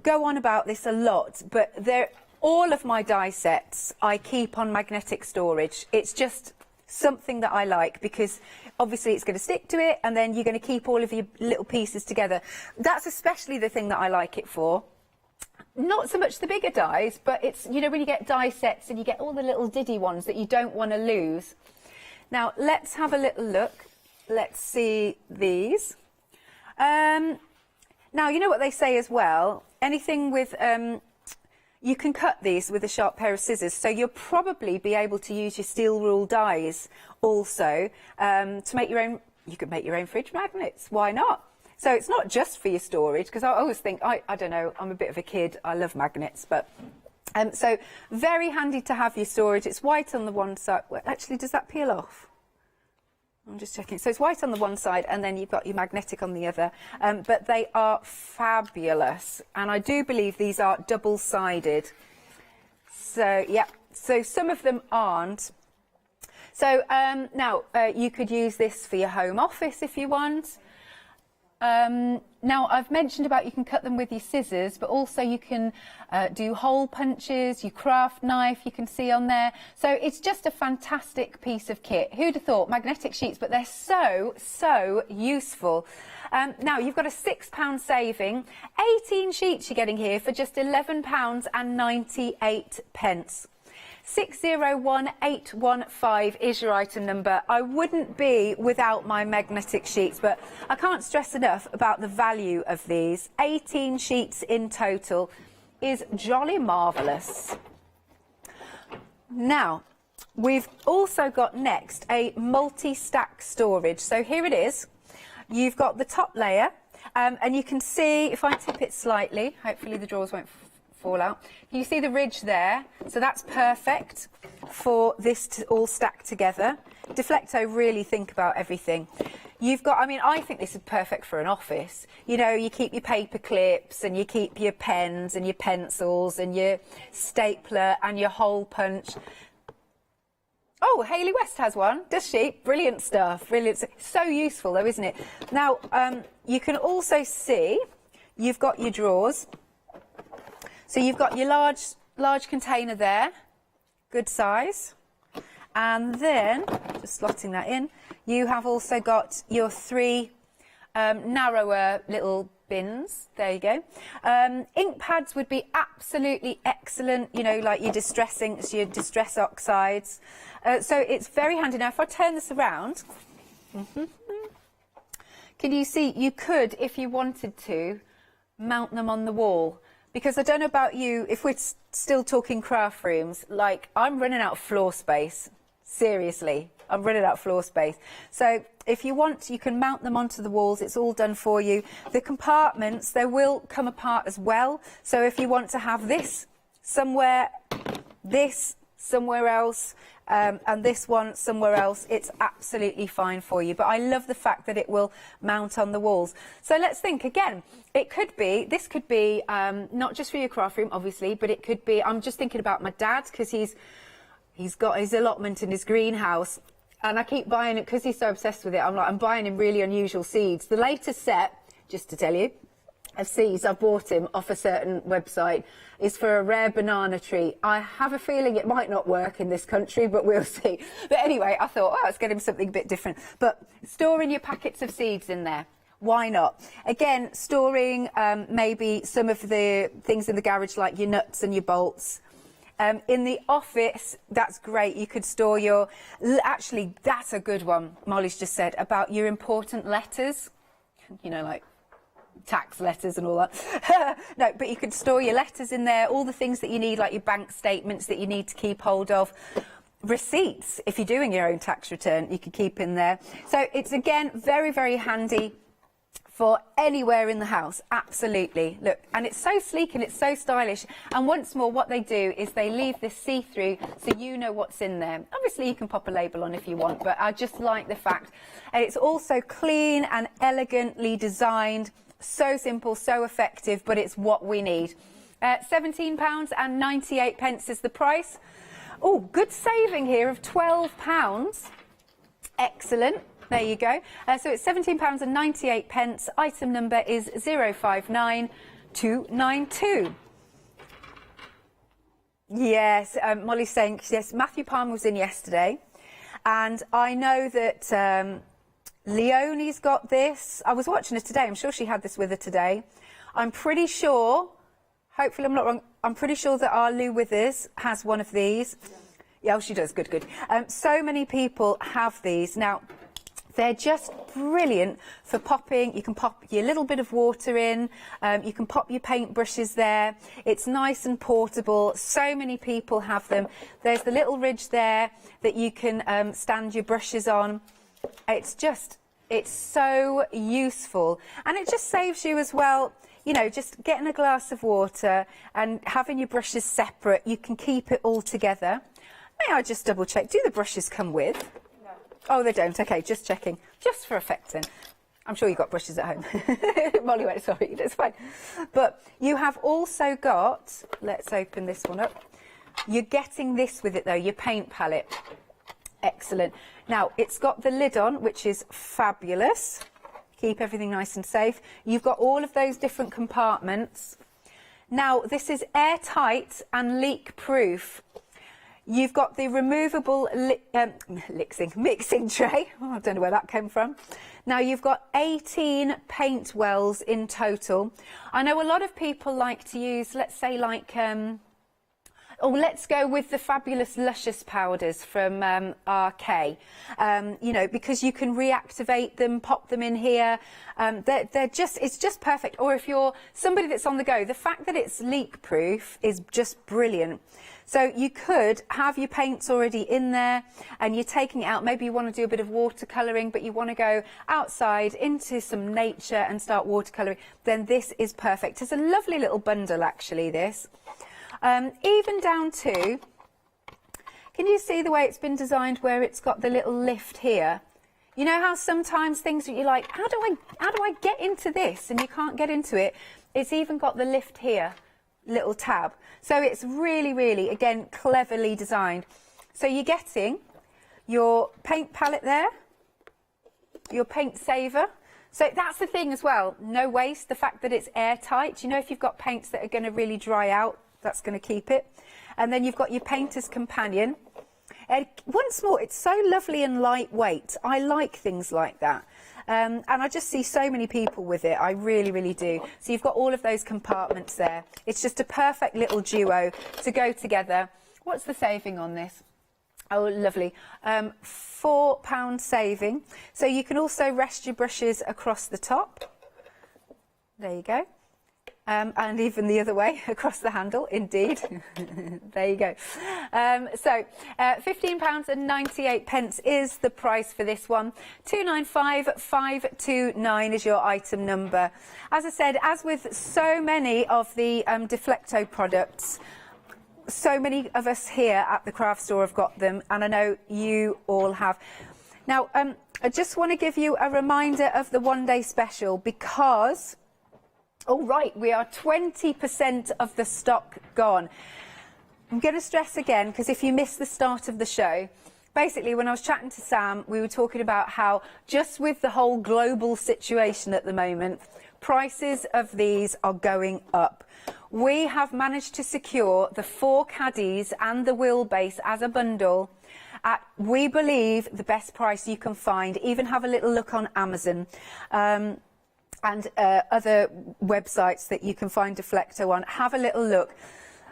go on about this a lot, but all of my die sets I keep on magnetic storage. It's just something that I like, because obviously it's going to stick to it, and then you're going to keep all of your little pieces together. That's especially the thing that I like it for. Not so much the bigger dies, but it's, you know, when you get die sets and you get all the little diddy ones that you don't want to lose. Now, let's have a little look. Let's see these. Now, you know what they say as well? Anything with... you can cut these with a sharp pair of scissors, so you'll probably be able to use your steel rule dies also to make your own. You could make your own fridge magnets. Why not? So it's not just for your storage, because I always think, I don't know, I'm a bit of a kid. I love magnets, but so very handy to have your storage. It's white on the one side. Well, actually, does that peel off? I'm just checking. So it's white on the one side, and then you've got your magnetic on the other. But they are fabulous. And I do believe these are double-sided. So, yeah. So some of them aren't. So now, you could use this for your home office if you want. Now, I've mentioned about you can cut them with your scissors, but also you can do hole punches, your craft knife, you can see on there. So it's just a fantastic piece of kit. Who'd have thought? Magnetic sheets, but they're so useful. Now, you've got a £6 saving. 18 sheets you're getting here for just £11.98. 601815 is your item number. I wouldn't be without my magnetic sheets, but I can't stress enough about the value of these. 18 sheets in total is jolly marvellous. Now, we've also got next a multi-stack storage. So here it is. You've got the top layer, and you can see, if I tip it slightly, hopefully the drawers won't fall out. You see the ridge there, so that's perfect for this to all stack together. Deflecto really think about everything. You've got, I mean, I think this is perfect for an office. You know, you keep your paper clips and you keep your pens and your pencils and your stapler and your hole punch. Oh, Hayley West has one, does she? Brilliant stuff, brilliant. So useful though, isn't it? Now, you can also see you've got your drawers. So you've got your large container there, good size. And then, just slotting that in, you have also got your 3 narrower little bins. There you go. Ink pads would be absolutely excellent, you know, like your distress inks, your distress oxides. So it's very handy. Now, if I turn this around, can you see, you could, if you wanted to, mount them on the wall. Because I don't know about you, if we're still talking craft rooms, like, I'm running out of floor space. Seriously, I'm running out of floor space. So if you want, you can mount them onto the walls. It's all done for you. The compartments, they will come apart as well. So if you want to have this somewhere, this somewhere else, and this one somewhere else, it's absolutely fine for you. But I love the fact that it will mount on the walls. So let's think again. It could be, this could be not just for your craft room, obviously, but it could be, I'm just thinking about my dad, because he's got his allotment in his greenhouse, and I keep buying it because he's so obsessed with it. I'm buying him really unusual seeds. The latest set, just to tell you, of seeds I've bought him off a certain website is for a rare banana tree. I have a feeling it might not work in this country, but we'll see. But anyway, I thought, oh, let's get him something a bit different. But storing your packets of seeds in there, why not? Again, storing maybe some of the things in the garage, like your nuts and your bolts. In the office, that's great. You could store your... Actually, that's a good one, Molly's just said, about your important letters. You know, like tax letters and all that. No, but you could store your letters in there, all the things that you need, like your bank statements that you need to keep hold of. Receipts, if you're doing your own tax return, you could keep in there. So it's, again, very, very handy for anywhere in the house, absolutely. Look, and it's so sleek and it's so stylish. And once more, what they do is they leave this see-through so you know what's in there. Obviously, you can pop a label on if you want, but I just like the fact. And it's also clean and elegantly designed. So simple, so effective, but it's what we need. £17.98 is the price. Oh, good saving here of £12. Excellent. There you go. So it's £17.98. Item number is 059292. Yes, Molly's saying, yes, Matthew Palmer was in yesterday. And I know that Leonie's got this. I was watching her today. I'm sure she had this with her today. I'm pretty sure, hopefully I'm not wrong, I'm pretty sure that our Lou Withers has one of these. Yeah, oh, she does. Good, good. So many people have these. Now, they're just brilliant for popping. You can pop your little bit of water in. You can pop your paint brushes there. It's nice and portable. So many people have them. There's the little ridge there that you can stand your brushes on. It's so useful. And it just saves you as well, you know, just getting a glass of water and having your brushes separate. You can keep it all together. May I just double check? Do the brushes come with? Oh, they don't. OK, just checking. Just for effect then. I'm sure you've got brushes at home. Molly went, sorry, that's fine. But you have also got, let's open this one up. You're getting this with it, though, your paint palette. Excellent. Now, it's got the lid on, which is fabulous. Keep everything nice and safe. You've got all of those different compartments. Now, this is airtight and leak-proof. You've got the removable mixing tray. Oh, I don't know where that came from. Now, you've got 18 paint wells in total. I know a lot of people like to use, let's say, like, let's go with the fabulous Luscious powders from RK. You know, because you can reactivate them, pop them in here. It's just perfect. Or if you're somebody that's on the go, the fact that it's leak-proof is just brilliant. So you could have your paints already in there and you're taking it out. Maybe you want to do a bit of watercolouring, but you want to go outside into some nature and start watercolouring. Then this is perfect. It's a lovely little bundle, actually, this. Even down to, can you see the way it's been designed where it's got the little lift here? You know how sometimes things that you're like, how do I get into this? And you can't get into it. It's even got the lift here, little tab. So it's really, really, again, cleverly designed. So you're getting your paint palette there, your paint saver. So that's the thing as well, no waste, the fact that it's airtight. You know, if you've got paints that are going to really dry out, that's going to keep it. And then you've got your painter's companion. And once more, it's so lovely and lightweight. I like things like that. And I just see so many people with it. I really, really do. So you've got all of those compartments there. It's just a perfect little duo to go together. What's the saving on this? Oh, lovely. £4 saving. So you can also rest your brushes across the top. There you go. And even the other way, across the handle, indeed. There you go. So £15.98 is the price for this one. 295529 is your item number. As I said, as with so many of the Deflecto products, so many of us here at the craft store have got them, and I know you all have. Now, I just want to give you a reminder of the one-day special because... Oh, right, we are 20% of the stock gone. I'm going to stress again, because if you missed the start of the show, basically when I was chatting to Sam, we were talking about how just with the whole global situation at the moment, prices of these are going up. We have managed to secure the 4 caddies and the wheelbase as a bundle at, we believe, the best price you can find. Even have a little look on Amazon. And other websites that you can find Deflecto on. Have a little look.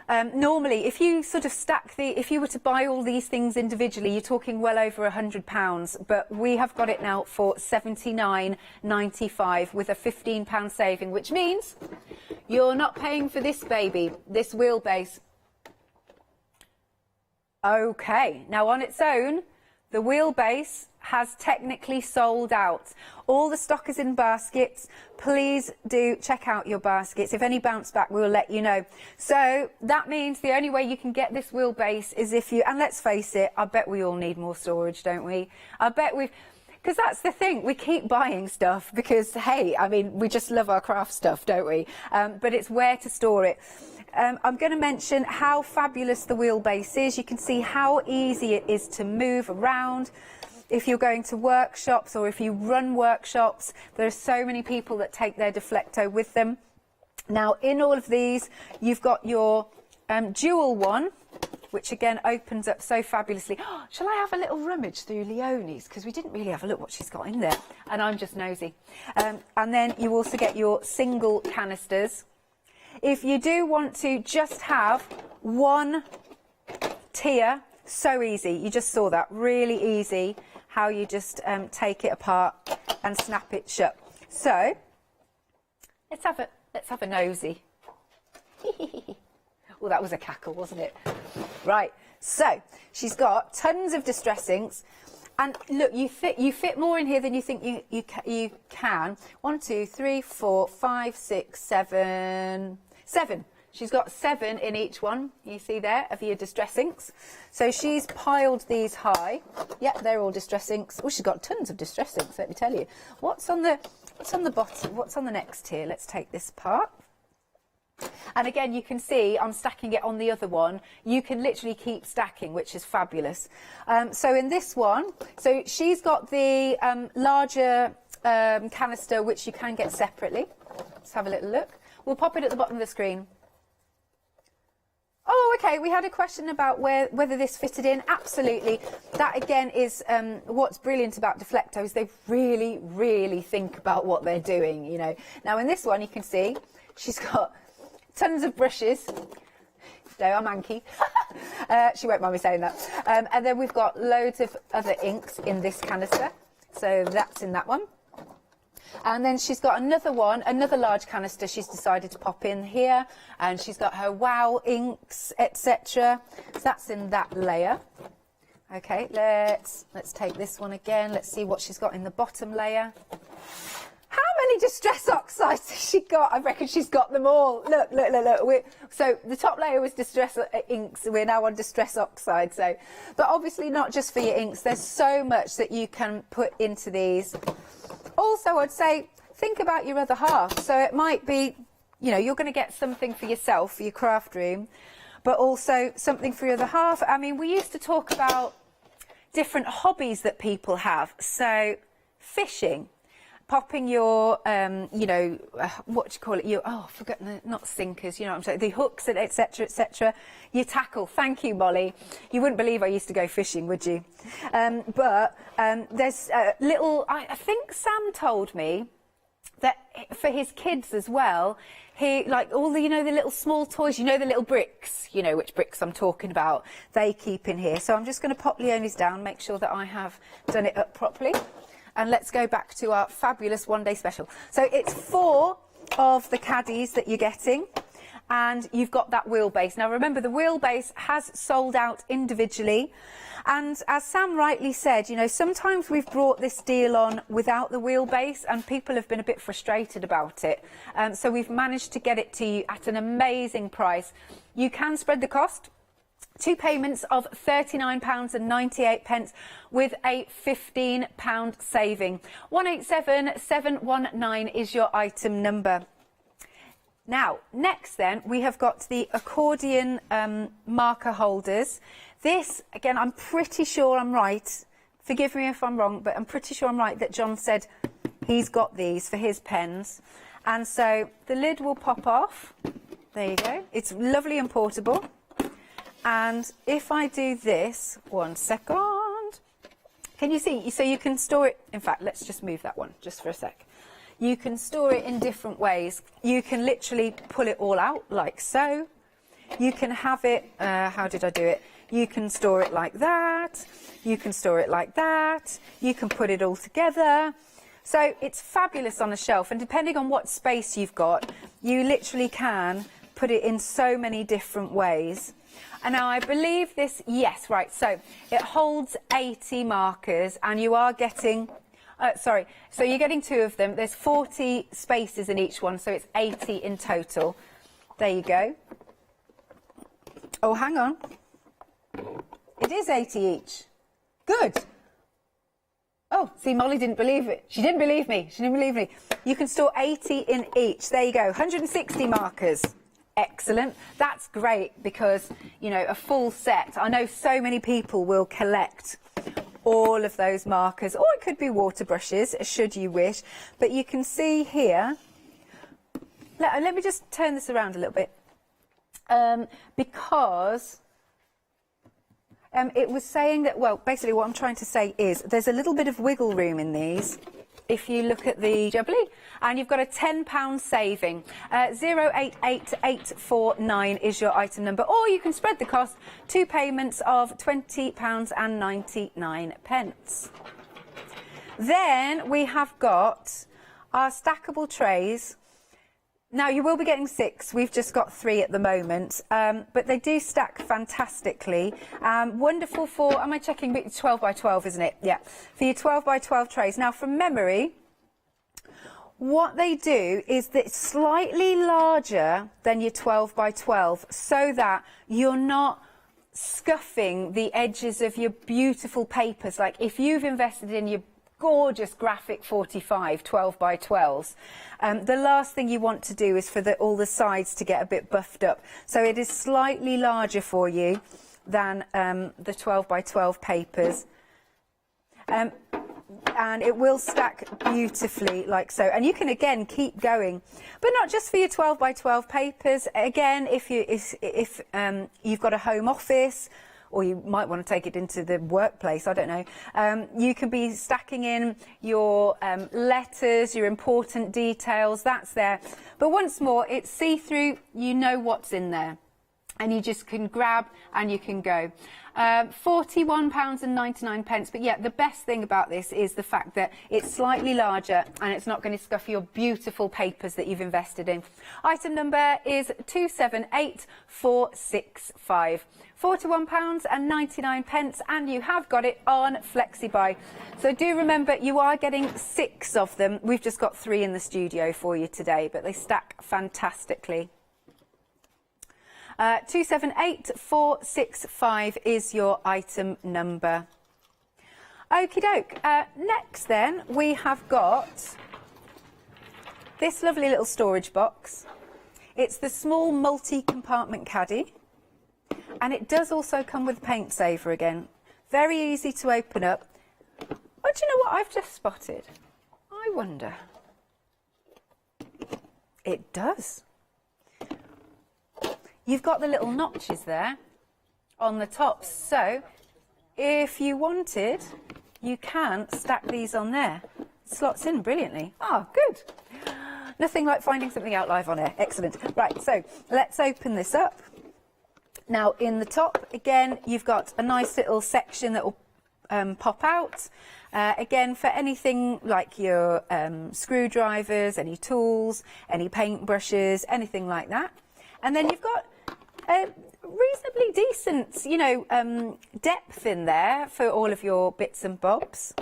Normally, if you sort of if you were to buy all these things individually, you're talking well over £100, but we have got it now for £79.95 with a £15 saving, which means you're not paying for this baby, this wheelbase. Okay, now on its own, the wheelbase has technically sold out. All the stock is in baskets. Please do check out your baskets. If any bounce back, we'll let you know. So that means the only way you can get this wheelbase is if you, and let's face it, I bet we all need more storage, don't we? I bet because that's the thing, we keep buying stuff because, hey, I mean, we just love our craft stuff, don't we? But it's where to store it. I'm going to mention how fabulous the wheelbase is. You can see how easy it is to move around. If you're going to workshops or if you run workshops, there are so many people that take their Deflecto with them. Now, in all of these, you've got your jewel one, which again opens up so fabulously. Shall I have a little rummage through Leonie's? Because we didn't really have a look what she's got in there. And I'm just nosy. And then you also get your single canisters. If you do want to just have one tier, so easy. You just saw that, really easy, how you just take it apart and snap it shut. So, let's have a nosy. Well, that was a cackle, wasn't it? Right, so she's got tons of distress inks. And look, you fit more in here than you think you can. 1, 2, 3, 4, 5, 6, 7. 7. She's got 7 in each one, you see there, of your distress inks. So she's piled these high. Yep, they're all distress inks. Oh, she's got tons of distress inks, let me tell you. What's on the bottom? What's on the next tier? Let's take this part. And again, you can see I'm stacking it on the other one. You can literally keep stacking, which is fabulous. So in this one, so she's got the larger canister, which you can get separately. Let's have a little look. We'll pop it at the bottom of the screen. Oh, okay, we had a question about whether this fitted in. Absolutely. That, again, is what's brilliant about Deflecto is they really, really think about what they're doing, you know. Now, in this one, you can see she's got tons of brushes. No, I'm Anki. She won't mind me saying that. And then we've got loads of other inks in this canister. So that's in that one. And then she's got another one, another large canister she's decided to pop in here. And she's got her wow inks, etc. So that's in that layer. Okay, let's take this one again. Let's see what she's got in the bottom layer. How many distress oxides has she got? I reckon she's got them all. Look, look, look, look. So the top layer was distress inks. We're now on distress oxide. So, but obviously not just for your inks. There's so much that you can put into these. Also, I'd say, think about your other half. So it might be, you know, you're going to get something for yourself, for your craft room, but also something for your other half. I mean, we used to talk about different hobbies that people have. So fishing, popping your, you know, what do you call it? Your, oh, I've forgotten, not sinkers, you know what I'm saying, the hooks, etc., etc. Your tackle. Thank you, Molly. You wouldn't believe I used to go fishing, would you? But there's little, I think Sam told me that for his kids as well, he, like all the, you know, the little small toys, you know, the little bricks, you know which bricks I'm talking about, they keep in here. So I'm just going to pop Leonie's down, make sure that I have done it up properly. And let's go back to our fabulous one-day special. So it's 4 of the caddies that you're getting, and you've got that wheelbase. Now remember, the wheelbase has sold out individually, and as Sam rightly said, you know, sometimes we've brought this deal on without the wheelbase, and people have been a bit frustrated about it. So we've managed to get it to you at an amazing price. You can spread the cost. 2 payments of £39.98 with a £15 saving. 187719 is your item number. Now, next then, we have got the accordion marker holders. This, again, I'm pretty sure I'm right. Forgive me if I'm wrong, but I'm pretty sure I'm right that John said he's got these for his pens. And so the lid will pop off. There you go. It's lovely and portable. And if I do this, 1 second, can you see? So you can store it, in fact, let's just move that one just for a sec. You can store it in different ways. You can literally pull it all out like so. You can have it, how did I do it? You can store it like that. You can store it like that. You can put it all together. So it's fabulous on a shelf, and depending on what space you've got, you literally can put it in so many different ways. And now I believe this, yes, right, so it holds 80 markers, and you are getting, so you're getting 2 of them. There's 40 spaces in each one, so it's 80 in total. There you go. Oh, hang on. It is 80 each. Good. Oh, see, Molly didn't believe it. She didn't believe me. She didn't believe me. You can store 80 in each. There you go, 160 markers. Excellent. That's great because, you know, a full set. I know so many people will collect all of those markers, or it could be water brushes, should you wish. But you can see here, let me just turn this around a little bit, because it was saying that, well, basically what I'm trying to say is there's a little bit of wiggle room in these. If you look at the jubbly, and you've got a £10 saving. 088849 is your item number, or you can spread the cost, 2 payments of £20.99. Then we have got our stackable trays. Now, you will be getting 6. We've just got 3 at the moment, but they do stack fantastically. Wonderful for, am I checking? 12 by 12, isn't it? Yeah, for your 12 by 12 trays. Now, from memory, what they do is that it's slightly larger than your 12 by 12, so that you're not scuffing the edges of your beautiful papers. Like if you've invested in your gorgeous graphic 45 12 by 12s, the last thing you want to do is for all the sides to get a bit buffed up. So it is slightly larger for you than the 12 by 12 papers, and it will stack beautifully like so. And you can again keep going, but not just for your 12 by 12 papers. Again, if you've got a home office, or you might want to take it into the workplace, I don't know. You can be stacking in your letters, your important details, that's there. But once more, it's see-through, you know what's in there. And you just can grab and you can go. £41.99. But yeah, the best thing about this is the fact that it's slightly larger and it's not going to scuff your beautiful papers that you've invested in. Item number is 278465. £41.99, and you have got it on Flexi Buy. So do remember, you are getting 6 of them. We've just got 3 in the studio for you today, but they stack fantastically. 278465 is your item number. Okie doke. Next then, we have got this lovely little storage box. It's the small multi-compartment caddy. And it does also come with a paint saver again. Very easy to open up. Oh, do you know what I've just spotted? I wonder. It does. You've got the little notches there on the tops. So if you wanted, you can stack these on there. Slots in brilliantly. Oh, good. Nothing like finding something out live on air. Excellent. Right, so let's open this up. Now, in the top, again, you've got a nice little section that will pop out. Again, for anything like your screwdrivers, any tools, any paint brushes, anything like that. And then you've got a reasonably decent, you know, depth in there for all of your bits and bobs.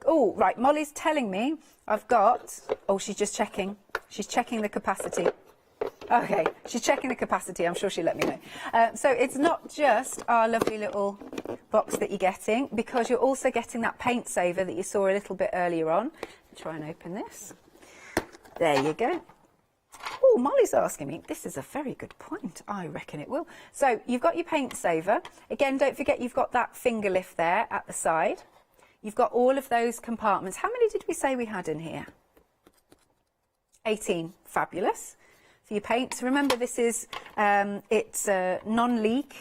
Oh, right, Molly's telling me I've got... Oh, she's just checking. She's checking the capacity. Okay, she's checking the capacity. I'm sure she'll let me know. So it's not just our lovely little box that you're getting, because you're also getting that paint saver that you saw a little bit earlier on. Try and open this. There you go. Oh, Molly's asking me. This is a very good point. I reckon it will. So you've got your paint saver. Again, don't forget you've got that finger lift there at the side. You've got all of those compartments. How many did we say we had in here? 18. Fabulous. For your paints, remember this is, it's non-leak.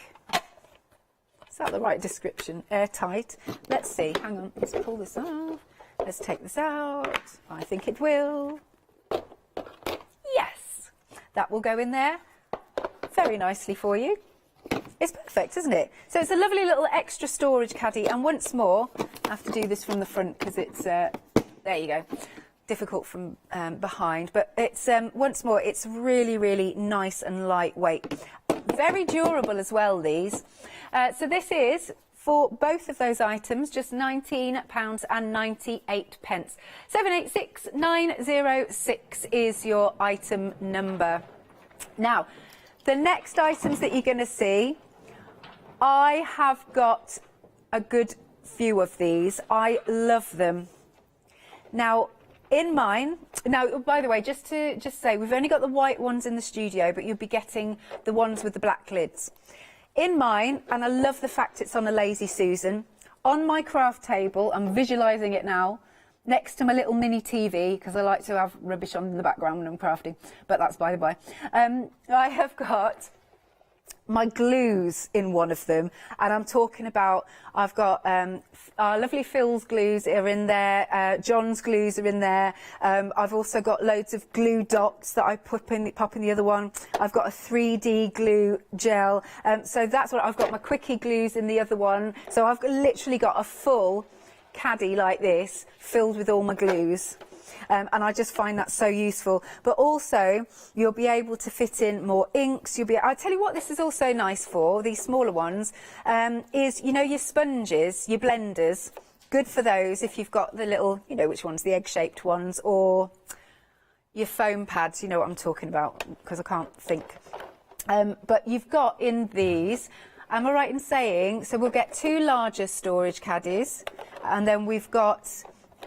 Is that the right description? Airtight. Let's see, hang on, let's pull this off. Let's take this out. I think it will. Yes, that will go in there very nicely for you. It's perfect, isn't it? So it's a lovely little extra storage caddy, and once more, I have to do this from the front because it's, there you go. Difficult from behind, but it's once more, it's really, really nice and lightweight, very durable as well, these. So this is, for both of those items, just £19.98. 786906 is your item number. Now, the next items that you're going to see, I have got a good few of these. I love them. Now, in mine, now, by the way, just to say, we've only got the white ones in the studio, but you'll be getting the ones with the black lids. In mine, and I love the fact it's on a Lazy Susan, on my craft table, I'm visualising it now, next to my little mini TV, because I like to have rubbish on in the background when I'm crafting, but that's by the by. I have got my glues in one of them, and I'm talking about, I've got our lovely Phil's glues are in there, John's glues are in there, I've also got loads of glue dots that I pop in the other one. I've got a 3D glue gel, so that's what I've got. My quickie glues in the other one, so I've literally got a full caddy like this filled with all my glues. And I just find that so useful. But also, you'll be able to fit in more inks. I'll tell you what this is also nice for, these smaller ones, is, you know, your sponges, your blenders. Good for those if you've got the little, you know which ones, the egg-shaped ones, or your foam pads, you know what I'm talking about, because I can't think. But you've got in these, am I right in saying, so we'll get 2 larger storage caddies, and then we've got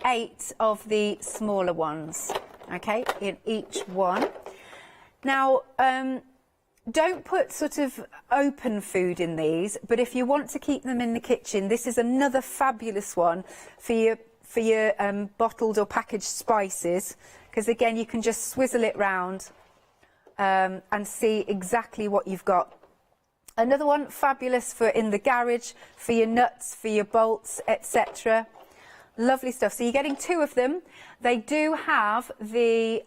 8 of the smaller ones, okay, in each one. Now, don't put sort of open food in these, but if you want to keep them in the kitchen, this is another fabulous one for your bottled or packaged spices, because again, you can just swizzle it round and see exactly what you've got. Another one fabulous for in the garage, for your nuts, for your bolts, etc. Lovely stuff. So you're getting 2 of them. They do have the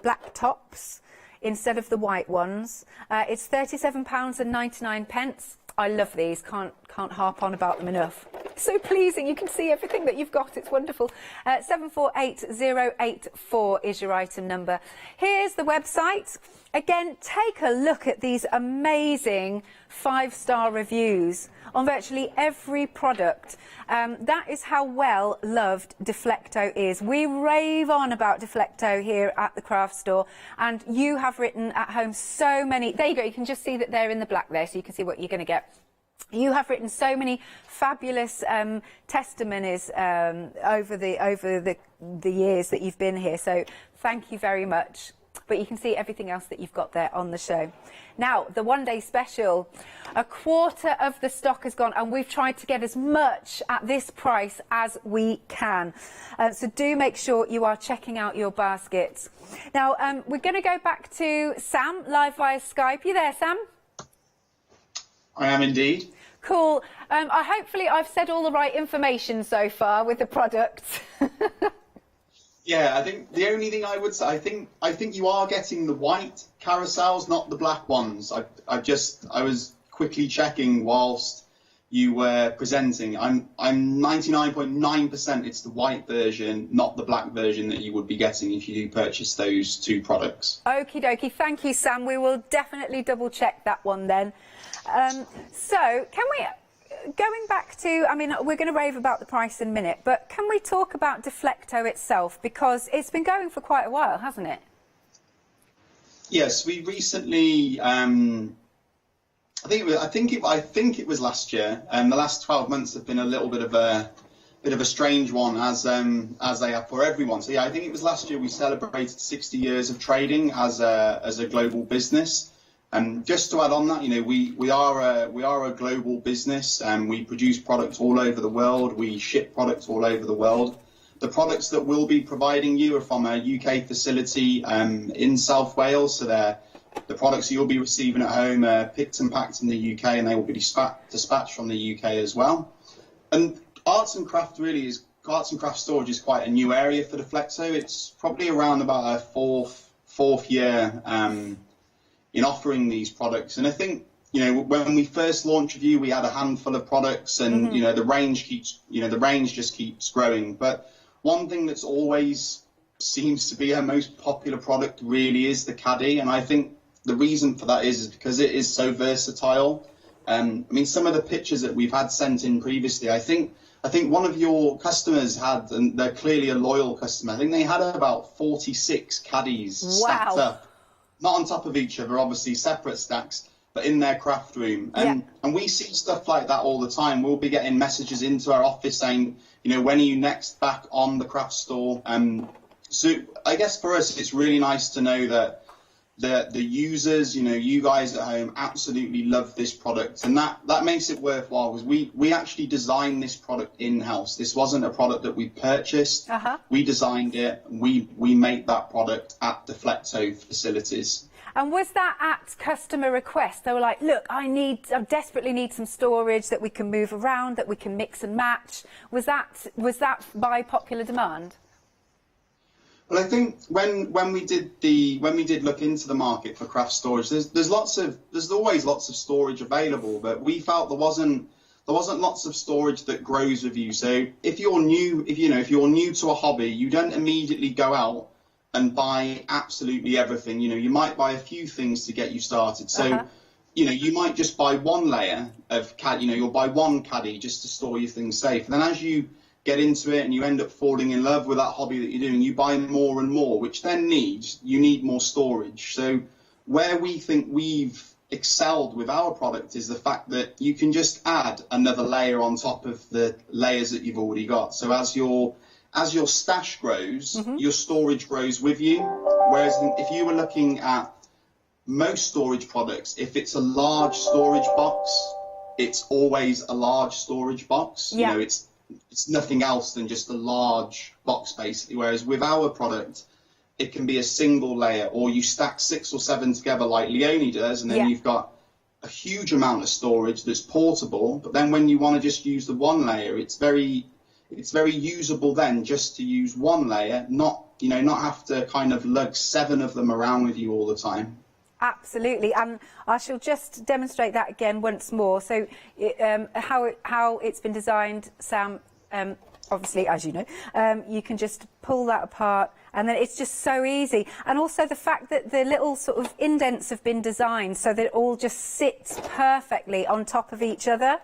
black tops instead of the white ones. It's £37.99. I love these. Can't harp on about them enough. So pleasing. You can see everything that you've got. It's wonderful. 748084 is your item number. Here's the website. Again, take a look at these amazing 5-star reviews on virtually every product. That is how well loved Deflecto is. We rave on about Deflecto here at the craft store, and you have written at home so many. There you go. You can just see that they're in the black there, so you can see what you're going to get. You have written so many fabulous testimonies over the years that you've been here. So thank you very much. But you can see everything else that you've got there on the show. Now, the one-day special, a quarter of the stock has gone, and we've tried to get as much at this price as we can. So do make sure you are checking out your baskets. Now, we're going to go back to Sam, live via Skype. You there, Sam? I am indeed. Cool. Hopefully I've said all the right information so far with the products. Yeah, I think the only thing I would say, I think you are getting the white carousels, not the black ones. I was quickly checking whilst you were presenting. I'm 99.9% it's the white version, not the black version that you would be getting if you do purchase those 2 products. Okie dokie. Thank you, Sam. We will definitely double check that one then. So can we, going back to, I mean, we're going to rave about the price in a minute, but can we talk about Deflecto itself? Because it's been going for quite a while, hasn't it? Yes, we recently, I think it was last year, and the last 12 months have been a little bit of a strange one, as they have for everyone. So yeah, I think it was last year we celebrated 60 years of trading as a global business. And just to add on that, you know, we are a global business, and we produce products all over the world. We ship products all over the world. The products that we'll be providing you are from a UK facility in South Wales. So they're the products you'll be receiving at home are picked and packed in the UK, and they will be dispatched from the UK as well. And arts and craft storage is quite a new area for Deflecto. It's probably around about our fourth year in offering these products. And I think, you know, when we first launched with you, we had a handful of products, and you know, the range just keeps growing. But one thing that's always seems to be our most popular product really is the caddy, and I think the reason for that is because it is so versatile. I mean, some of the pictures that we've had sent in previously, I think one of your customers had, and they're clearly a loyal customer, I think they had about 46 caddies stacked up, not on top of each other, obviously separate stacks, but in their craft room. And we see stuff like that all the time. We'll be getting messages into our office saying, you know, when are you next back on the craft store? So I guess for us, it's really nice to know that the users, you know, you guys at home absolutely love this product, and that makes it worthwhile, because we actually designed this product in-house. This wasn't a product that we purchased. We designed it. We make that product at the Flexi facilities. And was that at customer request? They were like, look, I desperately need some storage that we can move around, that we can mix and match. Was that by popular demand? Well, I think when we did look into the market for craft storage, there's always lots of storage available, but we felt there wasn't lots of storage that grows with you. So if you're new to a hobby, you don't immediately go out and buy absolutely everything. You know, you might buy a few things to get you started. So you know, you might just buy one layer of caddy. You know, you'll buy one caddy just to store your things safe. And then as you get into it and you end up falling in love with that hobby that you're doing, you buy more and more, which then you need more storage. So where we think we've excelled with our product is the fact that you can just add another layer on top of the layers that you've already got. So as your stash grows, your storage grows with you. Whereas if you were looking at most storage products, if it's a large storage box, it's always a large storage box. You know, it's nothing else than just a large box, basically. Whereas with our product, it can be a single layer, or you stack 6 or 7 together like Leonie does, and then you've got a huge amount of storage that's portable. But then when you want to just use the one layer, it's very usable then just to use one layer, not have to kind of lug 7 of them around with you all the time. Absolutely, and I shall just demonstrate that again once more. So how it's been designed, Sam, obviously, as you know, you can just pull that apart, and then it's just so easy. And also the fact that the little sort of indents have been designed so that it all just sits perfectly on top of each other.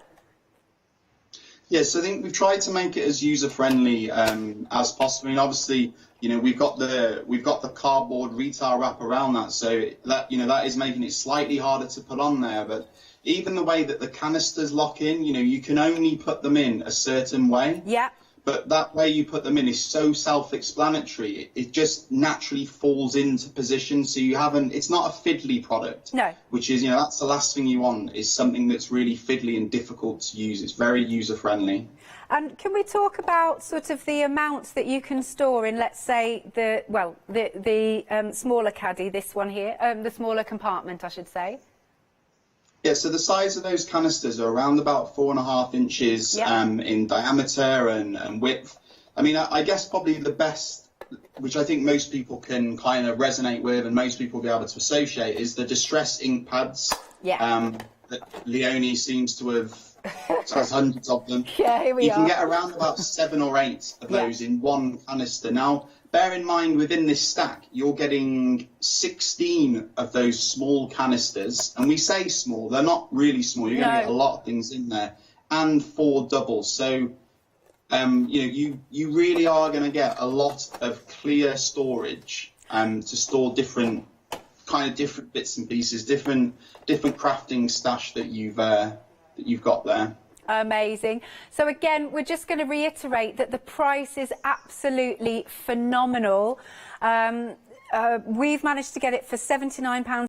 Yes, I think we've tried to make it as user-friendly as possible. I mean, obviously, you know, we've got the cardboard retail wrap around that, so that is making it slightly harder to put on there. But even the way that the canisters lock in, you know, you can only put them in a certain way. Yeah. But that way you put them in is so self-explanatory. It just naturally falls into position. So it's not a fiddly product. No. Which is, you know, that's the last thing you want, is something that's really fiddly and difficult to use. It's very user-friendly. And can we talk about sort of the amounts that you can store in, let's say, the smaller caddy, this one here, the smaller compartment, I should say? Yeah, so the size of those canisters are around about 4.5 inches in diameter and width. I mean, I guess probably the best, which I think most people can kind of resonate with and most people will be able to associate, is the distress ink pads. That Leonie seems to have has hundreds of them. Yeah, here we are. You can get around about 7 or 8 of those in one canister. Now, bear in mind, within this stack, you're getting 16 of those small canisters. And we say small, they're not really small. You're going to get a lot of things in there. And 4 doubles. So, you really are going to get a lot of clear storage to store different bits and pieces, different crafting stash that you've got there. Amazing. So again, we're just going to reiterate that the price is absolutely phenomenal. We've managed to get it for £79.